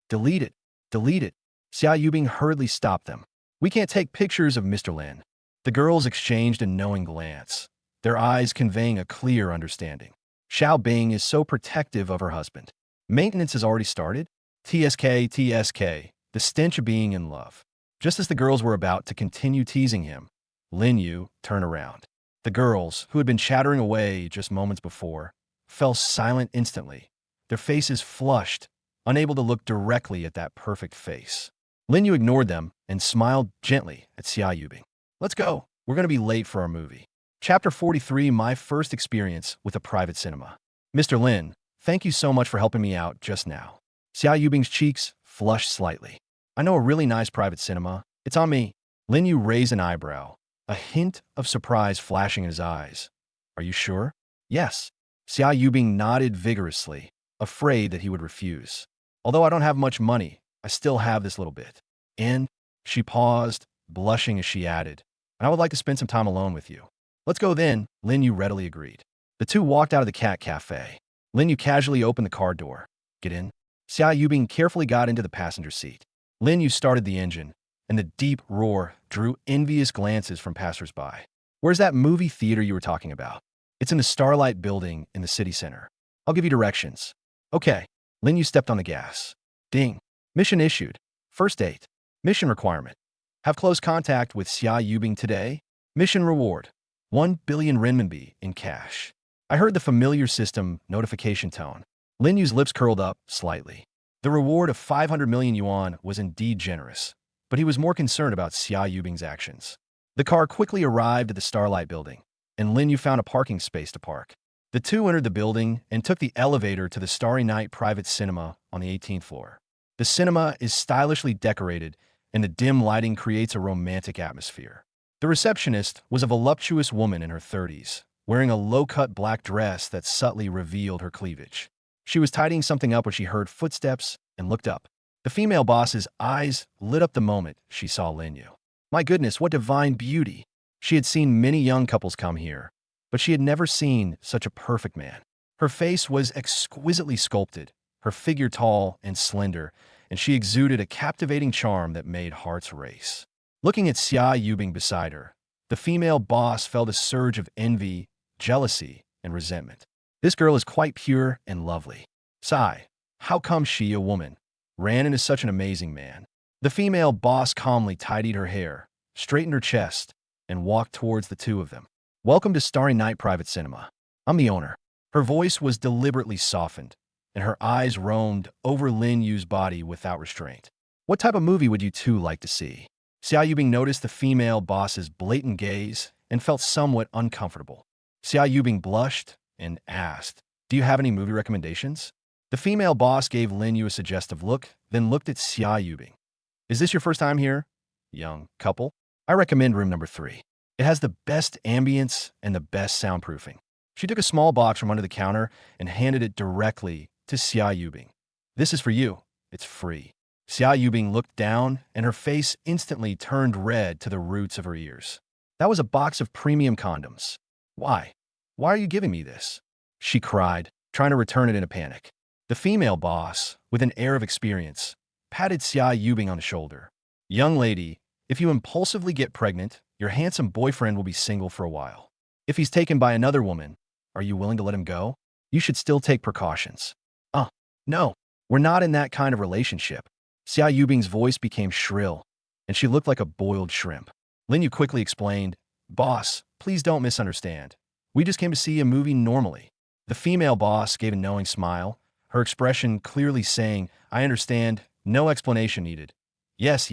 "Delete it. Delete it." Xia Yubing hurriedly stopped them. "We can't take pictures of Mr. Lin." The girls exchanged a knowing glance, their eyes conveying a clear understanding. Xiao Bing is so protective of her husband. Maintenance has already started. TSK, the stench of being in love. Just as the girls were about to continue teasing him, Lin Yu turned around. The girls, who had been chattering away just moments before, fell silent instantly, their faces flushed, unable to look directly at that perfect face. Lin Yu ignored them and smiled gently at Xia Yubing. "Let's go. We're going to be late for our movie." Chapter 43, My First Experience with a Private Cinema. "Mr. Lin, thank you so much for helping me out just now." Xia Yubing's cheeks flushed slightly. "I know a really nice private cinema. It's on me." Lin Yu raised an eyebrow, a hint of surprise flashing in his eyes. "Are you sure?" "Yes." Xia Yubing nodded vigorously, afraid that he would refuse. "Although I don't have much money, I still have this little bit. And," she paused, blushing as she added, "and I would like to spend some time alone with you." "Let's go then," Lin Yu readily agreed. The two walked out of the Cat Cafe. Lin Yu casually opened the car door. "Get in." Xia Yubing carefully got into the passenger seat. Lin Yu started the engine, and the deep roar drew envious glances from passers-by. "Where's that movie theater you were talking about?" It's in the Starlight building in the city center. I'll give you directions. Okay. Lin Yu stepped on the gas. Ding. Mission issued. First date. Mission requirement. Have close contact with Xia Yubing today. Mission reward. 1 billion renminbi in cash. I heard the familiar system notification tone. Lin Yu's lips curled up slightly. The reward of 500 million yuan was indeed generous, but he was more concerned about Xia Yubing's actions. The car quickly arrived at the Starlight building, and Lin Yu found a parking space to park. The two entered the building and took the elevator to the Starry Night private cinema on the 18th floor. The cinema is stylishly decorated, and the dim lighting creates a romantic atmosphere. The receptionist was a voluptuous woman in her 30s, wearing a low-cut black dress that subtly revealed her cleavage. She was tidying something up when she heard footsteps and looked up. The female boss's eyes lit up the moment she saw Lin Yu. My goodness, what divine beauty! She had seen many young couples come here, but she had never seen such a perfect man. Her face was exquisitely sculpted, her figure tall and slender, and she exuded a captivating charm that made hearts race. Looking at Xia Yubing beside her, the female boss felt a surge of envy, jealousy, and resentment. This girl is quite pure and lovely. Sigh, how come she, a woman, ran into such an amazing man? The female boss calmly tidied her hair, straightened her chest, and walked towards the two of them. Welcome to Starry Night Private Cinema. I'm the owner. Her voice was deliberately softened, and her eyes roamed over Lin Yu's body without restraint. What type of movie would you two like to see? Xia Yubing noticed the female boss's blatant gaze and felt somewhat uncomfortable. Xia Yubing blushed and asked, "Do you have any movie recommendations?" The female boss gave Lin Yu a suggestive look, then looked at Xia Yubing. Is this your first time here, young couple? I recommend room number 3. It has the best ambience and the best soundproofing. She took a small box from under the counter and handed it directly to Xia Yubing. This is for you. It's free. Xia Yubing looked down, and her face instantly turned red to the roots of her ears. That was a box of premium condoms. Why? Why are you giving me this? She cried, trying to return it in a panic. The female boss, with an air of experience, patted Xia Yubing on the shoulder. Young lady, if you impulsively get pregnant, your handsome boyfriend will be single for a while. If he's taken by another woman, are you willing to let him go? You should still take precautions. No, we're not in that kind of relationship. Xia Yubing's voice became shrill, and she looked like a boiled shrimp. Lin Yu quickly explained, Boss, please don't misunderstand. We just came to see a movie normally. The female boss gave a knowing smile, her expression clearly saying, I understand, no explanation needed. Yes,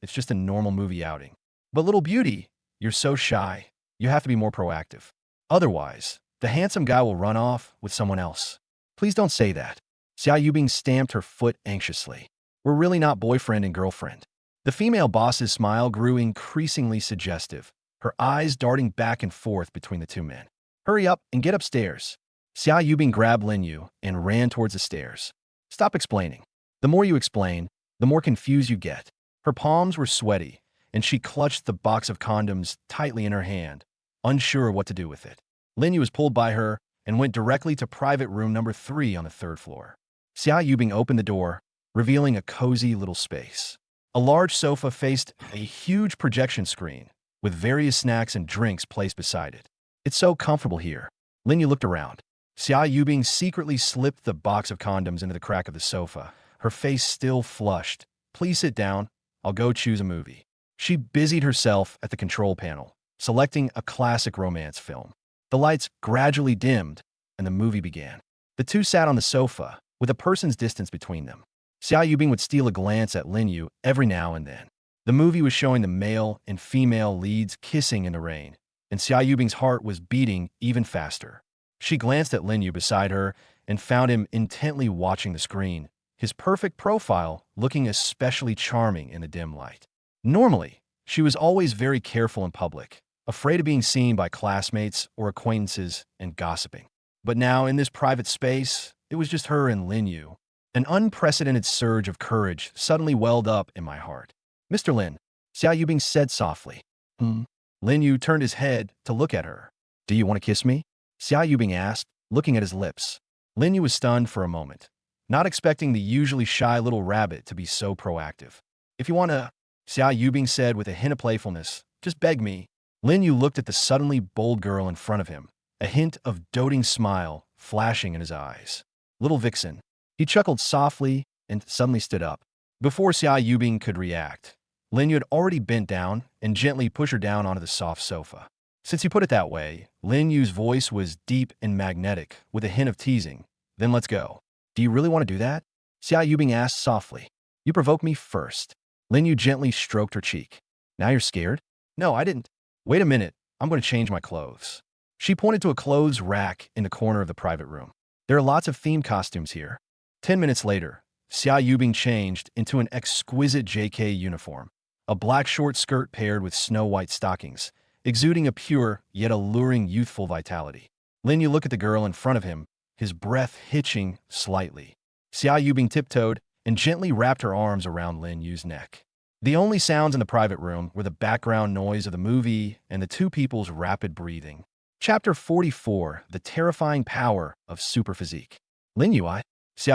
it's just a normal movie outing. But little beauty, you're so shy. You have to be more proactive. Otherwise, the handsome guy will run off with someone else. Please don't say that. Xia Yubing stamped her foot anxiously. We're really not boyfriend and girlfriend. The female boss's smile grew increasingly suggestive, her eyes darting back and forth between the two men. Hurry up and get upstairs. Xia Yubing grabbed Lin Yu and ran towards the stairs. Stop explaining. The more you explain, the more confused you get. Her palms were sweaty, and she clutched the box of condoms tightly in her hand, unsure what to do with it. Lin Yu was pulled by her and went directly to private room number 3 on the 3rd floor. Xia Yubing opened the door, revealing a cozy little space. A large sofa faced a huge projection screen, with various snacks and drinks placed beside it. It's so comfortable here. Lin Yu looked around. Xia Yubing secretly slipped the box of condoms into the crack of the sofa, her face still flushed. Please sit down. I'll go choose a movie. She busied herself at the control panel, selecting a classic romance film. The lights gradually dimmed, and the movie began. The two sat on the sofa, with a person's distance between them. Xia Yubing would steal a glance at Lin Yu every now and then. The movie was showing the male and female leads kissing in the rain, and Xia Yubing's heart was beating even faster. She glanced at Lin Yu beside her and found him intently watching the screen, his perfect profile looking especially charming in the dim light. Normally, she was always very careful in public, afraid of being seen by classmates or acquaintances and gossiping. But now, in this private space, it was just her and Lin Yu. An unprecedented surge of courage suddenly welled up in my heart. Mr. Lin, Xia Yubing said softly. Lin Yu turned his head to look at her. Do you want to kiss me? Xia Yubing asked, looking at his lips. Lin Yu was stunned for a moment, not expecting the usually shy little rabbit to be so proactive. If you want to, Xia Yubing said with a hint of playfulness, just beg me. Lin Yu looked at the suddenly bold girl in front of him, a hint of doting smile flashing in his eyes. Little vixen. He chuckled softly and suddenly stood up. Before Xia Yubing could react, Lin Yu had already bent down and gently pushed her down onto the soft sofa. Since you put it that way, Lin Yu's voice was deep and magnetic, with a hint of teasing. Then let's go. Do you really want to do that? Xia Yubing asked softly. You provoked me first. Lin Yu gently stroked her cheek. Now you're scared? No, I didn't. Wait a minute. I'm going to change my clothes. She pointed to a clothes rack in the corner of the private room. There are lots of themed costumes here. 10 minutes later, Xia Yubing changed into an exquisite JK uniform, a black short skirt paired with snow-white stockings, exuding a pure yet alluring youthful vitality. Lin Yu looked at the girl in front of him, his breath hitching slightly. Xia Yubing tiptoed and gently wrapped her arms around Lin Yu's neck. The only sounds in the private room were the background noise of the movie and the two people's rapid breathing. Chapter 44, The Terrifying Power of Super Physique. Lin Yu, Xia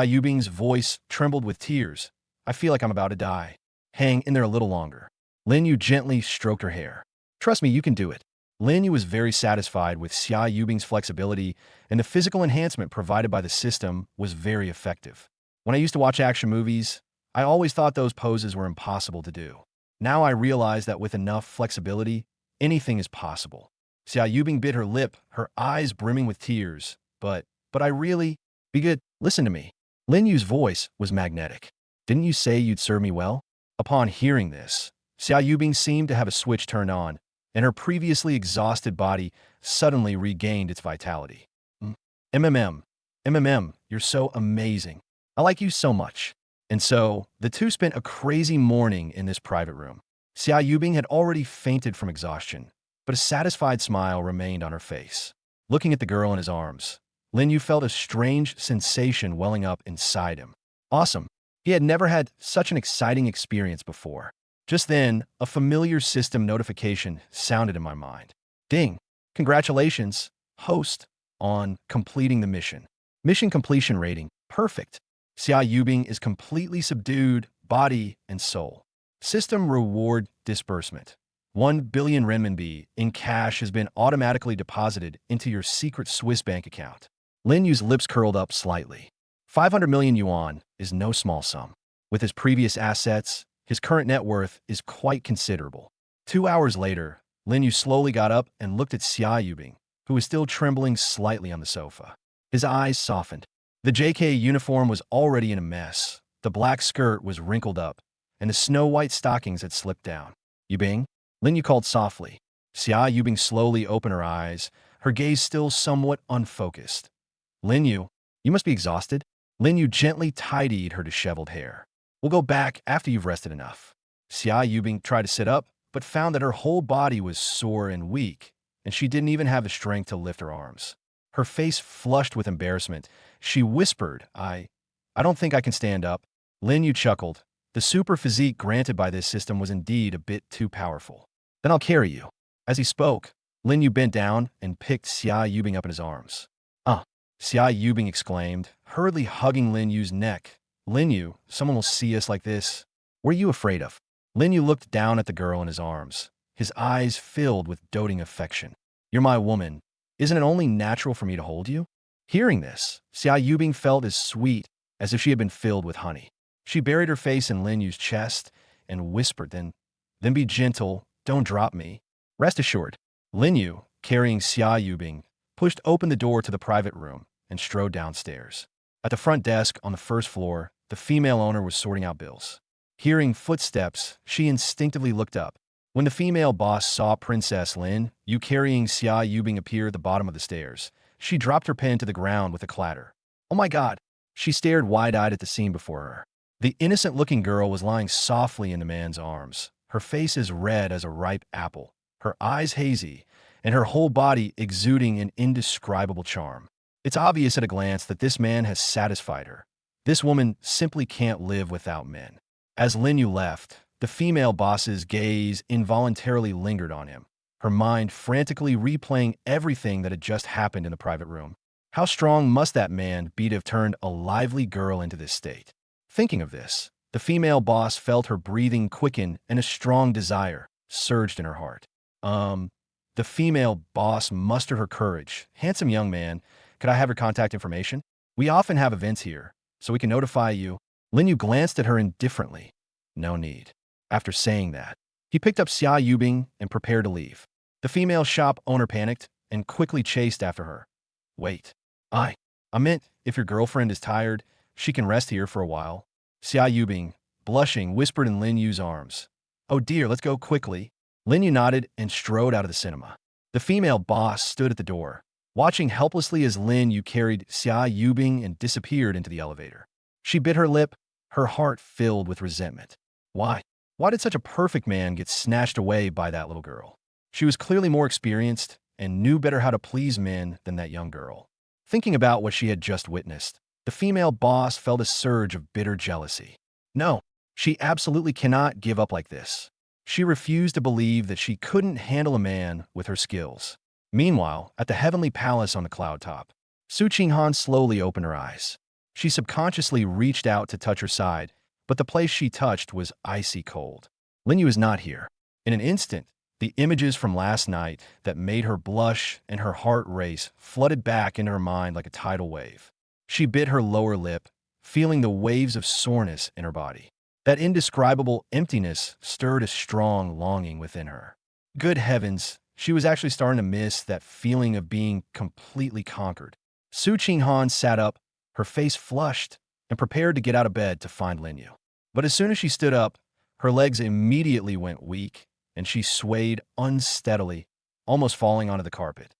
Yubing's voice trembled with tears. I feel like I'm about to die. Hang in there a little longer. Lin Yu gently stroked her hair. Trust me, you can do it. Lin Yu was very satisfied with Xia Yubing's flexibility, and the physical enhancement provided by the system was very effective. When I used to watch action movies, I always thought those poses were impossible to do. Now I realize that with enough flexibility, anything is possible. Xia Yubing bit her lip, her eyes brimming with tears. But I really... Be good, listen to me. Lin Yu's voice was magnetic. Didn't you say you'd serve me well? Upon hearing this, Xia Yubing seemed to have a switch turned on, and her previously exhausted body suddenly regained its vitality. You're so amazing. I like you so much. And so, the two spent a crazy morning in this private room. Xia Yubing had already fainted from exhaustion, but a satisfied smile remained on her face. Looking at the girl in his arms, Lin Yu felt a strange sensation welling up inside him. Awesome. He had never had such an exciting experience before. Just then, a familiar system notification sounded in my mind. Ding! Congratulations, host, on completing the mission. Mission completion rating, perfect. Xia Yubing is completely subdued, body and soul. System reward disbursement. 1 billion renminbi in cash has been automatically deposited into your secret Swiss bank account. Lin Yu's lips curled up slightly. 500 million yuan is no small sum. With his previous assets, his current net worth is quite considerable. 2 hours later, Lin Yu slowly got up and looked at Xia Yubing, who was still trembling slightly on the sofa. His eyes softened. The JK uniform was already in a mess. The black skirt was wrinkled up, and the snow-white stockings had slipped down. Yubing? Lin Yu called softly. Xia Yubing slowly opened her eyes, her gaze still somewhat unfocused. Lin Yu, you must be exhausted. Lin Yu gently tidied her disheveled hair. We'll go back after you've rested enough. Xia Yubing tried to sit up, but found that her whole body was sore and weak, and she didn't even have the strength to lift her arms. Her face flushed with embarrassment. She whispered, I don't think I can stand up. Lin Yu chuckled. The super physique granted by this system was indeed a bit too powerful. Then I'll carry you. As he spoke, Lin Yu bent down and picked Xia Yubing up in his arms. Xia Yubing exclaimed, hurriedly hugging Lin Yu's neck. Lin Yu, someone will see us like this. What are you afraid of? Lin Yu looked down at the girl in his arms, his eyes filled with doting affection. You're my woman. Isn't it only natural for me to hold you? Hearing this, Xia Yubing felt as sweet as if she had been filled with honey. She buried her face in Lin Yu's chest and whispered, then be gentle, don't drop me. Rest assured. Lin Yu, carrying Xia Yubing, pushed open the door to the private room and strode downstairs. At the front desk on the first floor, the female owner was sorting out bills. Hearing footsteps, she instinctively looked up. When the female boss saw Princess Lin Yu carrying Xia Yubing appear at the bottom of the stairs, she dropped her pen to the ground with a clatter. Oh my God! She stared wide-eyed at the scene before her. The innocent-looking girl was lying softly in the man's arms, her face as red as a ripe apple, her eyes hazy, and her whole body exuding an indescribable charm. It's obvious at a glance that this man has satisfied her. This woman simply can't live without men. As Lin Yu left, the female boss's gaze involuntarily lingered on him, her mind frantically replaying everything that had just happened in the private room. How strong must that man be to have turned a lively girl into this state? Thinking of this, the female boss felt her breathing quicken and a strong desire surged in her heart. The The female boss mustered her courage. "Handsome young man, could I have your contact information? We often have events here, so we can notify you." Lin Yu glanced at her indifferently. "No need." After saying that, he picked up Xia Yubing and prepared to leave. The female shop owner panicked and quickly chased after her. "Wait. I meant, if your girlfriend is tired, she can rest here for a while." Xia Yubing, blushing, whispered in Lin Yu's arms. "Oh dear, let's go quickly." Lin Yu nodded and strode out of the cinema. The female boss stood at the door, watching helplessly as Lin Yu carried Xia Yubing and disappeared into the elevator. She bit her lip, her heart filled with resentment. Why? Why did such a perfect man get snatched away by that little girl? She was clearly more experienced and knew better how to please men than that young girl. Thinking about what she had just witnessed, the female boss felt a surge of bitter jealousy. No, she absolutely cannot give up like this. She refused to believe that she couldn't handle a man with her skills. Meanwhile, at the heavenly palace on the cloud top, Su Qinghan slowly opened her eyes. She subconsciously reached out to touch her side, but the place she touched was icy cold. Lin Yu is not here. In an instant, the images from last night that made her blush and her heart race flooded back into her mind like a tidal wave. She bit her lower lip, feeling the waves of soreness in her body. That indescribable emptiness stirred a strong longing within her. Good heavens, she was actually starting to miss that feeling of being completely conquered. Su Qinghan sat up, her face flushed, and prepared to get out of bed to find Lin Yu. But as soon as she stood up, her legs immediately went weak, and she swayed unsteadily, almost falling onto the carpet.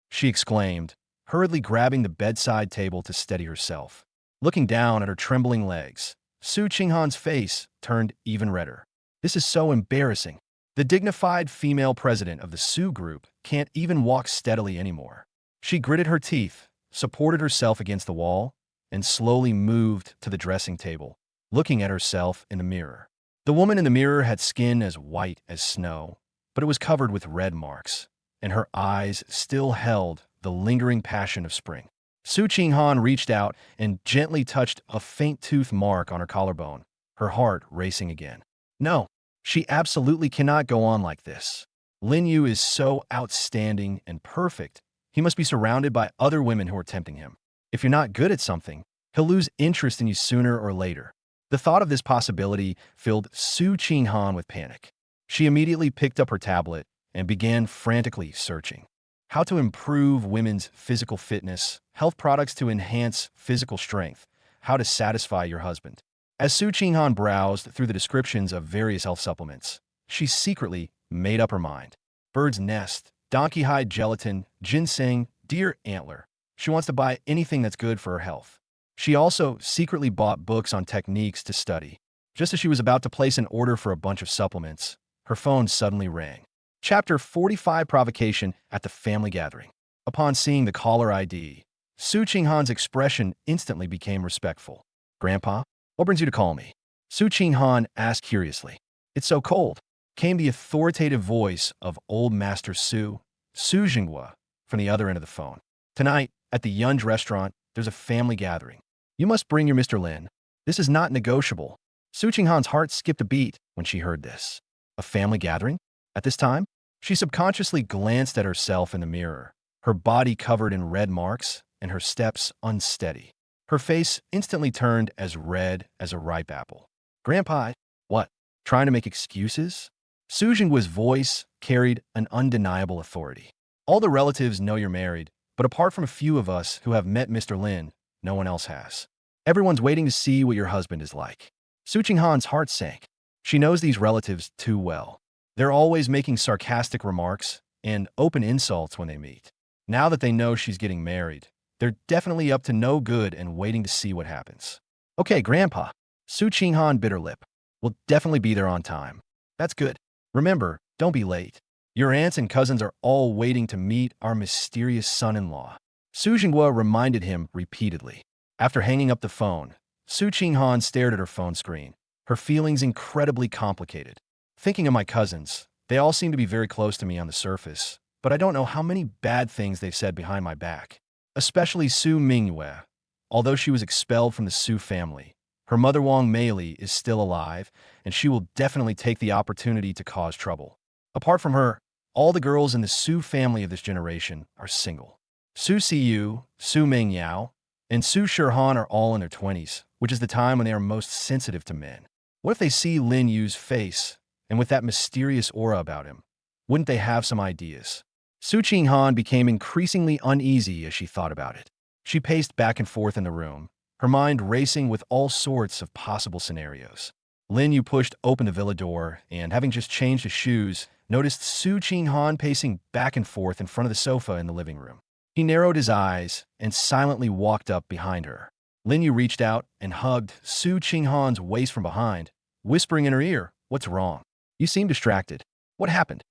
She exclaimed, hurriedly grabbing the bedside table to steady herself. Looking down at her trembling legs, Su Qinghan's face turned even redder. This is so embarrassing. The dignified female president of the Su group can't even walk steadily anymore. She gritted her teeth, supported herself against the wall, and slowly moved to the dressing table, looking at herself in the mirror. The woman in the mirror had skin as white as snow, but it was covered with red marks, and her eyes still held the lingering passion of spring. Su Qinghan reached out and gently touched a faint tooth mark on her collarbone, her heart racing again. No, she absolutely cannot go on like this. Lin Yu is so outstanding and perfect, he must be surrounded by other women who are tempting him. If you're not good at something, he'll lose interest in you sooner or later. The thought of this possibility filled Su Qinghan with panic. She immediately picked up her tablet and began frantically searching. How to improve women's physical fitness, health products to enhance physical strength, how to satisfy your husband. As Su Qinghan browsed through the descriptions of various health supplements, she secretly made up her mind. Bird's nest, donkey hide gelatin, ginseng, deer antler. She wants to buy anything that's good for her health. She also secretly bought books on techniques to study. Just as she was about to place an order for a bunch of supplements, her phone suddenly rang. Chapter 45 Provocation at the Family Gathering. Upon seeing the caller ID, Su Qinghan's expression instantly became respectful. "Grandpa, what brings you to call me?" Su Qinghan asked curiously. "It's so cold," came the authoritative voice of old Master Su Jinghua, from the other end of the phone. "Tonight, at the Yunj restaurant, there's a family gathering. You must bring your Mr. Lin. This is not negotiable." Su Qinghan's heart skipped a beat when she heard this. A family gathering? At this time? She subconsciously glanced at herself in the mirror, her body covered in red marks and her steps unsteady. Her face instantly turned as red as a ripe apple. "Grandpa, what? Trying to make excuses?" Su Jinghua's voice carried an undeniable authority. "All the relatives know you're married, but apart from a few of us who have met Mr. Lin, no one else has. Everyone's waiting to see what your husband is like." Su Qinghan's heart sank. She knows these relatives too well. They're always making sarcastic remarks and open insults when they meet. Now that they know she's getting married, they're definitely up to no good and waiting to see what happens. "Okay, Grandpa." Su Qinghan bit her lip. "We'll definitely be there on time." "That's good. Remember, don't be late. Your aunts and cousins are all waiting to meet our mysterious son-in-law." Su Jinghua reminded him repeatedly. After hanging up the phone, Su Qinghan stared at her phone screen, her feelings incredibly complicated. "Thinking of my cousins, they all seem to be very close to me on the surface, but I don't know how many bad things they've said behind my back. Especially Su Mingyue. Although she was expelled from the Su family, her mother Wang Meili is still alive, and she will definitely take the opportunity to cause trouble. Apart from her, All the girls in the Su family of this generation are single. Su Siyu, Su Mingyao, and Su Shirhan are all in their 20s, which is the time when they are most sensitive to men. What if they see Lin Yu's face, and with that mysterious aura about him? Wouldn't they have some ideas? Su Qinghan became increasingly uneasy as she thought about it. She paced back and forth in the room, her mind racing with all sorts of possible scenarios. Lin Yu pushed open the villa door and, having just changed his shoes, noticed Su Qinghan pacing back and forth in front of the sofa in the living room. He narrowed his eyes and silently walked up behind her. Lin Yu reached out and hugged Su Qinghan's waist from behind, whispering in her ear, "What's wrong? You seem distracted. What happened?"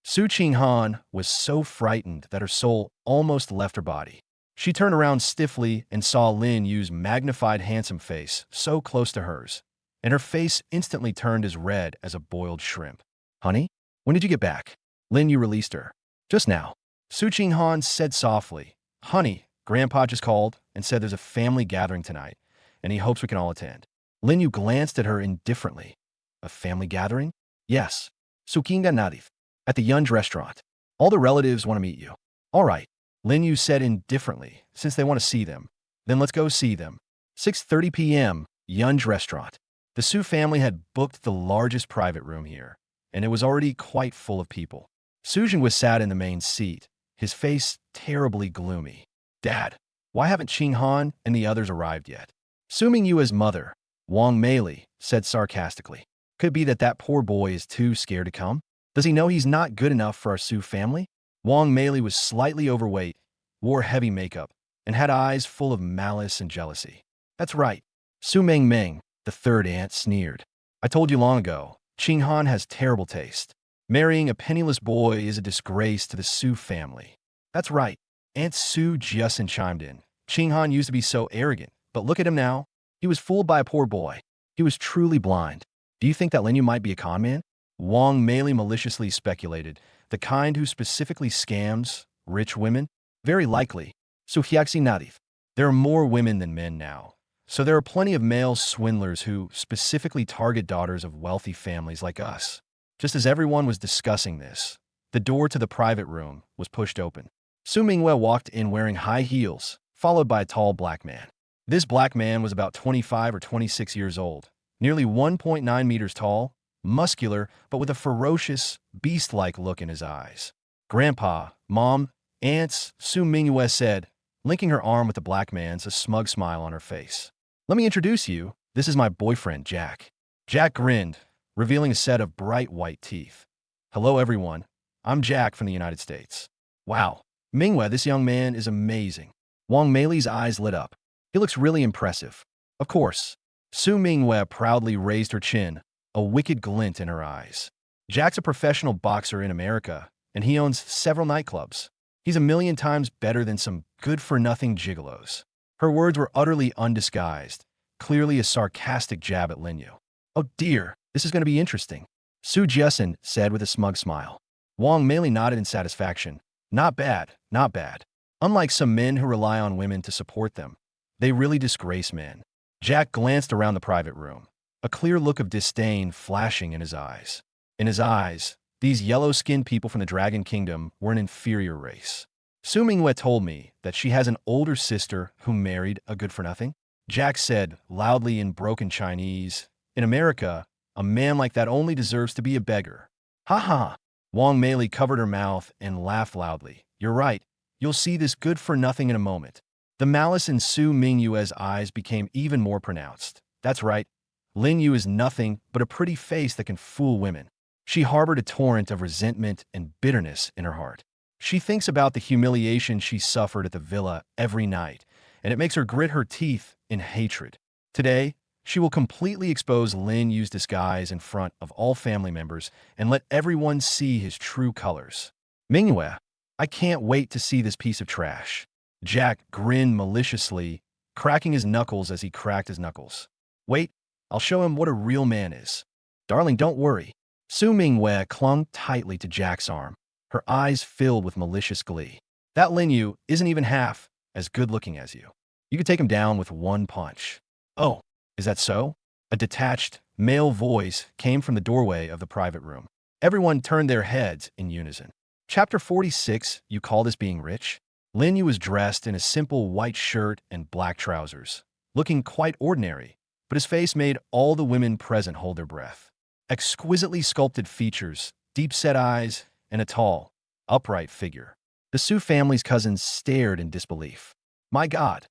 Su Qinghan was so frightened that her soul almost left her body. She turned around stiffly and saw Lin Yu's magnified, handsome face so close to hers, and her face instantly turned as red as a boiled shrimp. "Honey, when did you get back?" Lin Yu released her. "Just now." Su Qinghan said softly, "Honey, Grandpa just called and said there's a family gathering tonight, and he hopes we can all attend." Lin Yu glanced at her indifferently. "A family gathering?" "Yes. Sukinga Nadif. At the Yunj restaurant. All the relatives want to meet you." "All right," Lin Yu said indifferently, "since they want to see them. Then let's go see them." 6:30 p.m., Yunj restaurant. The Su family had booked the largest private room here, and it was already quite full of people. Su Jingwa sat in the main seat, his face terribly gloomy. "Dad, why haven't Qinghan and the others arrived yet?" Su Mingyu's mother, Wang Meili, said sarcastically. "Could be that poor boy is too scared to come. Does he know he's not good enough for our Su family?" Wang Meili was slightly overweight, wore heavy makeup, and had eyes full of malice and jealousy. "That's right." Su Mengmeng, the third aunt, sneered. "I told you long ago, Qinghan has terrible taste. Marrying a penniless boy is a disgrace to the Su family." "That's right." Aunt Su Jiasen chimed in. "Qinghan used to be so arrogant, but look at him now. He was fooled by a poor boy. He was truly blind. Do you think that Lin Yu might be a con man?" Wang Meili maliciously speculated. "The kind who specifically scams rich women?" "Very likely." Su Hyakzi Nadif. "There are more women than men now. So there are plenty of male swindlers who specifically target daughters of wealthy families like us." Just as everyone was discussing this, the door to the private room was pushed open. Su Mingwe walked in wearing high heels, followed by a tall black man. This black man was about 25 or 26 years old, nearly 1.9 meters tall, muscular, but with a ferocious, beast-like look in his eyes. "Grandpa, Mom, aunts," Su Mingyue said, linking her arm with the black man's, a smug smile on her face. "Let me introduce you. This is my boyfriend, Jack." Jack grinned, revealing a set of bright white teeth. "Hello, everyone. I'm Jack from the United States." "Wow, Mingyue, this young man is amazing." Wang Meili's eyes lit up. "He looks really impressive." "Of course." Su Mingyue proudly raised her chin, a wicked glint in her eyes. "Jack's a professional boxer in America, and he owns several nightclubs. He's a million times better than some good-for-nothing gigolos." Her words were utterly undisguised, clearly a sarcastic jab at Lin Yu. "Oh dear, this is going to be interesting," Su Jiasen said with a smug smile. Wang Meili nodded in satisfaction. "Not bad, not bad. Unlike some men who rely on women to support them, they really disgrace men." Jack glanced around the private room, a clear look of disdain flashing in his eyes. In his eyes, these yellow-skinned people from the Dragon Kingdom were an inferior race. "Su Mingyue told me that she has an older sister who married a good-for-nothing," Jack said loudly in broken Chinese. "In America, a man like that only deserves to be a beggar." "Ha ha!" Wang Meili covered her mouth and laughed loudly. "You're right. You'll see this good-for-nothing in a moment." The malice in Su Mingyue's eyes became even more pronounced. "That's right. Lin Yu is nothing but a pretty face that can fool women." She harbored a torrent of resentment and bitterness in her heart. She thinks about the humiliation she suffered at the villa every night, and it makes her grit her teeth in hatred. Today, she will completely expose Lin Yu's disguise in front of all family members and let everyone see his true colors. "Mingyue, I can't wait to see this piece of trash." Jack grinned maliciously, cracking his knuckles as he cracked his knuckles. "Wait, I'll show him what a real man is." "Darling, don't worry." Su Mingyue clung tightly to Jack's arm, her eyes filled with malicious glee. "That Lin Yu isn't even half as good-looking as you. You could take him down with one punch." "Oh, is that so?" A detached, male voice came from the doorway of the private room. Everyone turned their heads in unison. Chapter 46, You Call This Being Rich? Lin Yu was dressed in a simple white shirt and black trousers, looking quite ordinary, but his face made all the women present hold their breath. Exquisitely sculpted features, deep-set eyes, and a tall, upright figure. The Su family's cousins stared in disbelief. My God,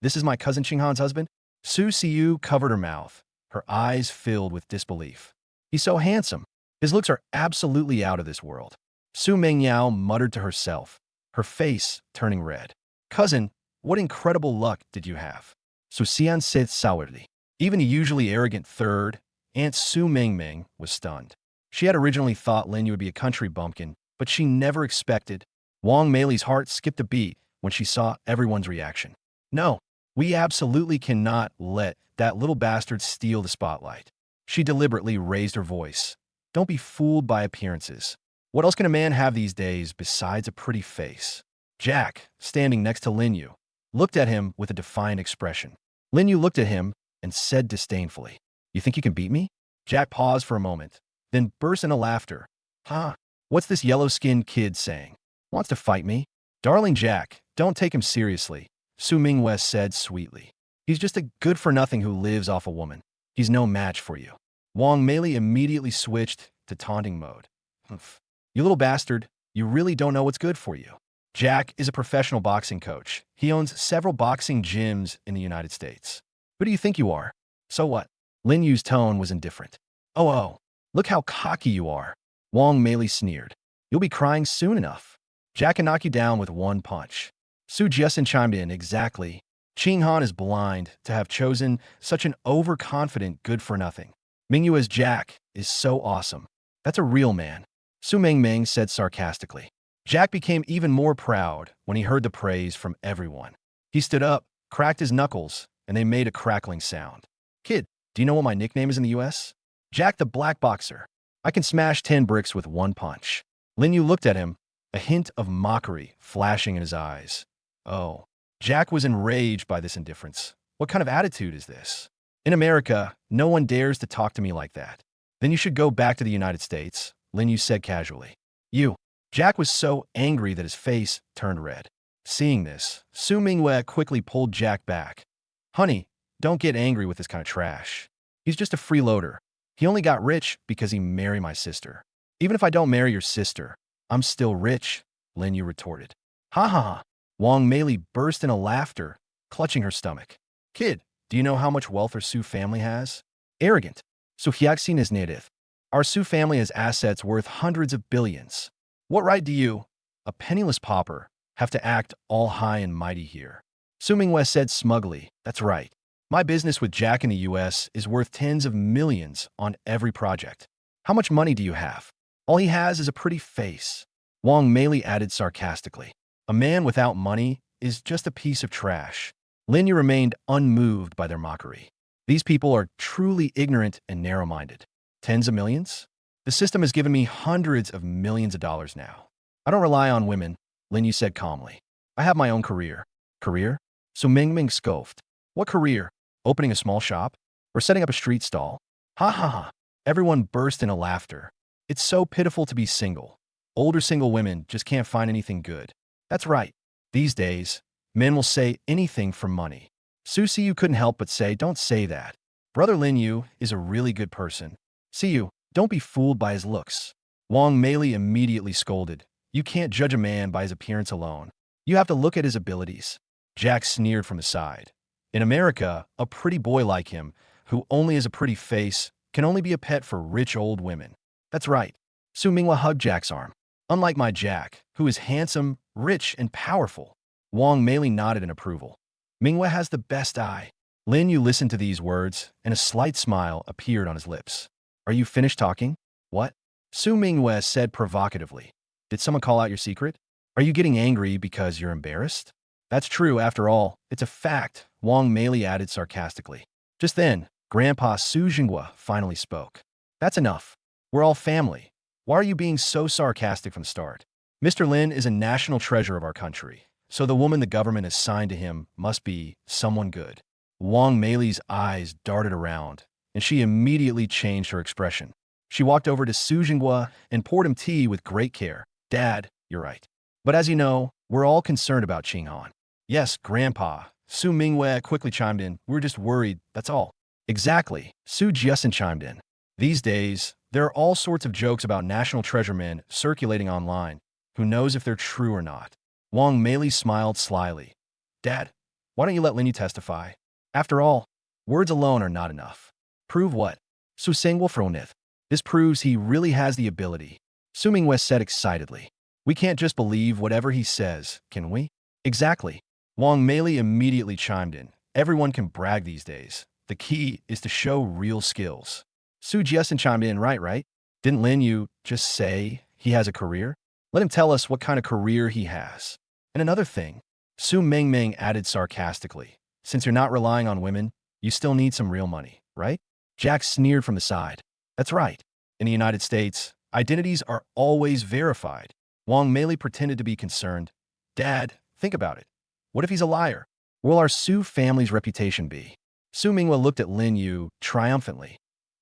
this is my cousin Qinghan's husband? Su Siyu covered her mouth, her eyes filled with disbelief. He's so handsome. His looks are absolutely out of this world. Su Mengyao muttered to herself, her face turning red. Cousin, what incredible luck did you have? Su Xian said sourly. Even the usually arrogant third, Aunt Su Mingming, was stunned. She had originally thought Lin Yu would be a country bumpkin, but she never expected. Wang Meili's heart skipped a beat when she saw everyone's reaction. No, we absolutely cannot let that little bastard steal the spotlight. She deliberately raised her voice. Don't be fooled by appearances. What else can a man have these days besides a pretty face? Jack, standing next to Lin Yu, looked at him with a defiant expression. Lin Yu looked at him and said disdainfully, You think you can beat me? Jack paused for a moment, then burst into laughter. Huh? What's this yellow-skinned kid saying? Wants to fight me? Darling Jack, don't take him seriously, Su Mingwei said sweetly. He's just a good-for-nothing who lives off a woman. He's no match for you. Wang Meili immediately switched to taunting mode. Humph. You little bastard, you really don't know what's good for you. Jack is a professional boxing coach. He owns several boxing gyms in the United States. Who do you think you are? So what? Lin Yu's tone was indifferent. Oh, look how cocky you are. Wang Meili sneered. You'll be crying soon enough. Jack can knock you down with one punch. Su Jiasen chimed in, exactly. Qinghan is blind to have chosen such an overconfident good-for-nothing. Mingyu as Jack is so awesome. That's a real man, Su Mingming said sarcastically. Jack became even more proud when he heard the praise from everyone. He stood up, cracked his knuckles, and they made a crackling sound. Kid, do you know what my nickname is in the U.S.? Jack the Black Boxer. I can smash 10 bricks with one punch. Lin Yu looked at him, a hint of mockery flashing in his eyes. Oh. Jack was enraged by this indifference. What kind of attitude is this? In America, no one dares to talk to me like that. Then you should go back to the United States, Lin Yu said casually. You. Jack was so angry that his face turned red. Seeing this, Su Mingwei quickly pulled Jack back. Honey, don't get angry with this kind of trash. He's just a freeloader. He only got rich because he married my sister. Even if I don't marry your sister, I'm still rich, Lin Yu retorted. Ha ha ha. Wang Meili burst into laughter, clutching her stomach. Kid, do you know how much wealth our Su family has? Arrogant. Su Hyaksin is native. Our Su family has assets worth hundreds of billions. What right do you, a penniless pauper, have to act all high and mighty here? Su Mingwei said smugly, That's right. My business with Jack in the U.S. is worth tens of millions on every project. How much money do you have? All he has is a pretty face. Wang Meili added sarcastically. A man without money is just a piece of trash. Lin Yu remained unmoved by their mockery. These people are truly ignorant and narrow-minded. Tens of millions? The system has given me hundreds of millions of dollars now. I don't rely on women, Lin Yu said calmly. I have my own career. Career? Su Mingming scoffed. What career? Opening a small shop? Or setting up a street stall? Ha ha ha. Everyone burst into laughter. It's so pitiful to be single. Older single women just can't find anything good. That's right. These days, men will say anything for money. Su Siyu couldn't help but say, Don't say that. Brother Lin Yu is a really good person. Siyu, don't be fooled by his looks. Wang Meili immediately scolded. You can't judge a man by his appearance alone. You have to look at his abilities. Jack sneered from the side. In America, a pretty boy like him, who only has a pretty face, can only be a pet for rich old women. That's right. Su Mingwei hugged Jack's arm. Unlike my Jack, who is handsome, rich, and powerful. Wang Meili nodded in approval. Mingwei has the best eye. Lin Yu listened to these words, and a slight smile appeared on his lips. Are you finished talking? What? Su Mingwei said provocatively. Did someone call out your secret? Are you getting angry because you're embarrassed? That's true, after all. It's a fact, Wang Meili added sarcastically. Just then, Grandpa Su Jinghua finally spoke. That's enough. We're all family. Why are you being so sarcastic from the start? Mr. Lin is a national treasure of our country, so the woman the government assigned to him must be someone good. Wang Meili's eyes darted around, and she immediately changed her expression. She walked over to Su Jinghua and poured him tea with great care. Dad, you're right. But as you know, we're all concerned about Qinghan. Yes, Grandpa. Su Mingwei quickly chimed in. We're just worried, that's all. Exactly, Su Jiasen chimed in. These days, there are all sorts of jokes about national treasure men circulating online. Who knows if they're true or not? Wang Meili smiled slyly. Dad, why don't you let Lin Yu testify? After all, words alone are not enough. Prove what? Su Sengwei fronith. This proves he really has the ability. Su Mingwei said excitedly. We can't just believe whatever he says, can we? Exactly. Wang Meili immediately chimed in. Everyone can brag these days. The key is to show real skills. Su Jiasen chimed in, right? Didn't Lin Yu just say he has a career? Let him tell us what kind of career he has. And another thing, Su Mingming added sarcastically, since you're not relying on women, you still need some real money, right? Jack sneered from the side. That's right. In the United States, identities are always verified. Wang Meili pretended to be concerned. Dad, think about it. What if he's a liar? Will our Su family's reputation be? Su Mingwei looked at Lin Yu triumphantly.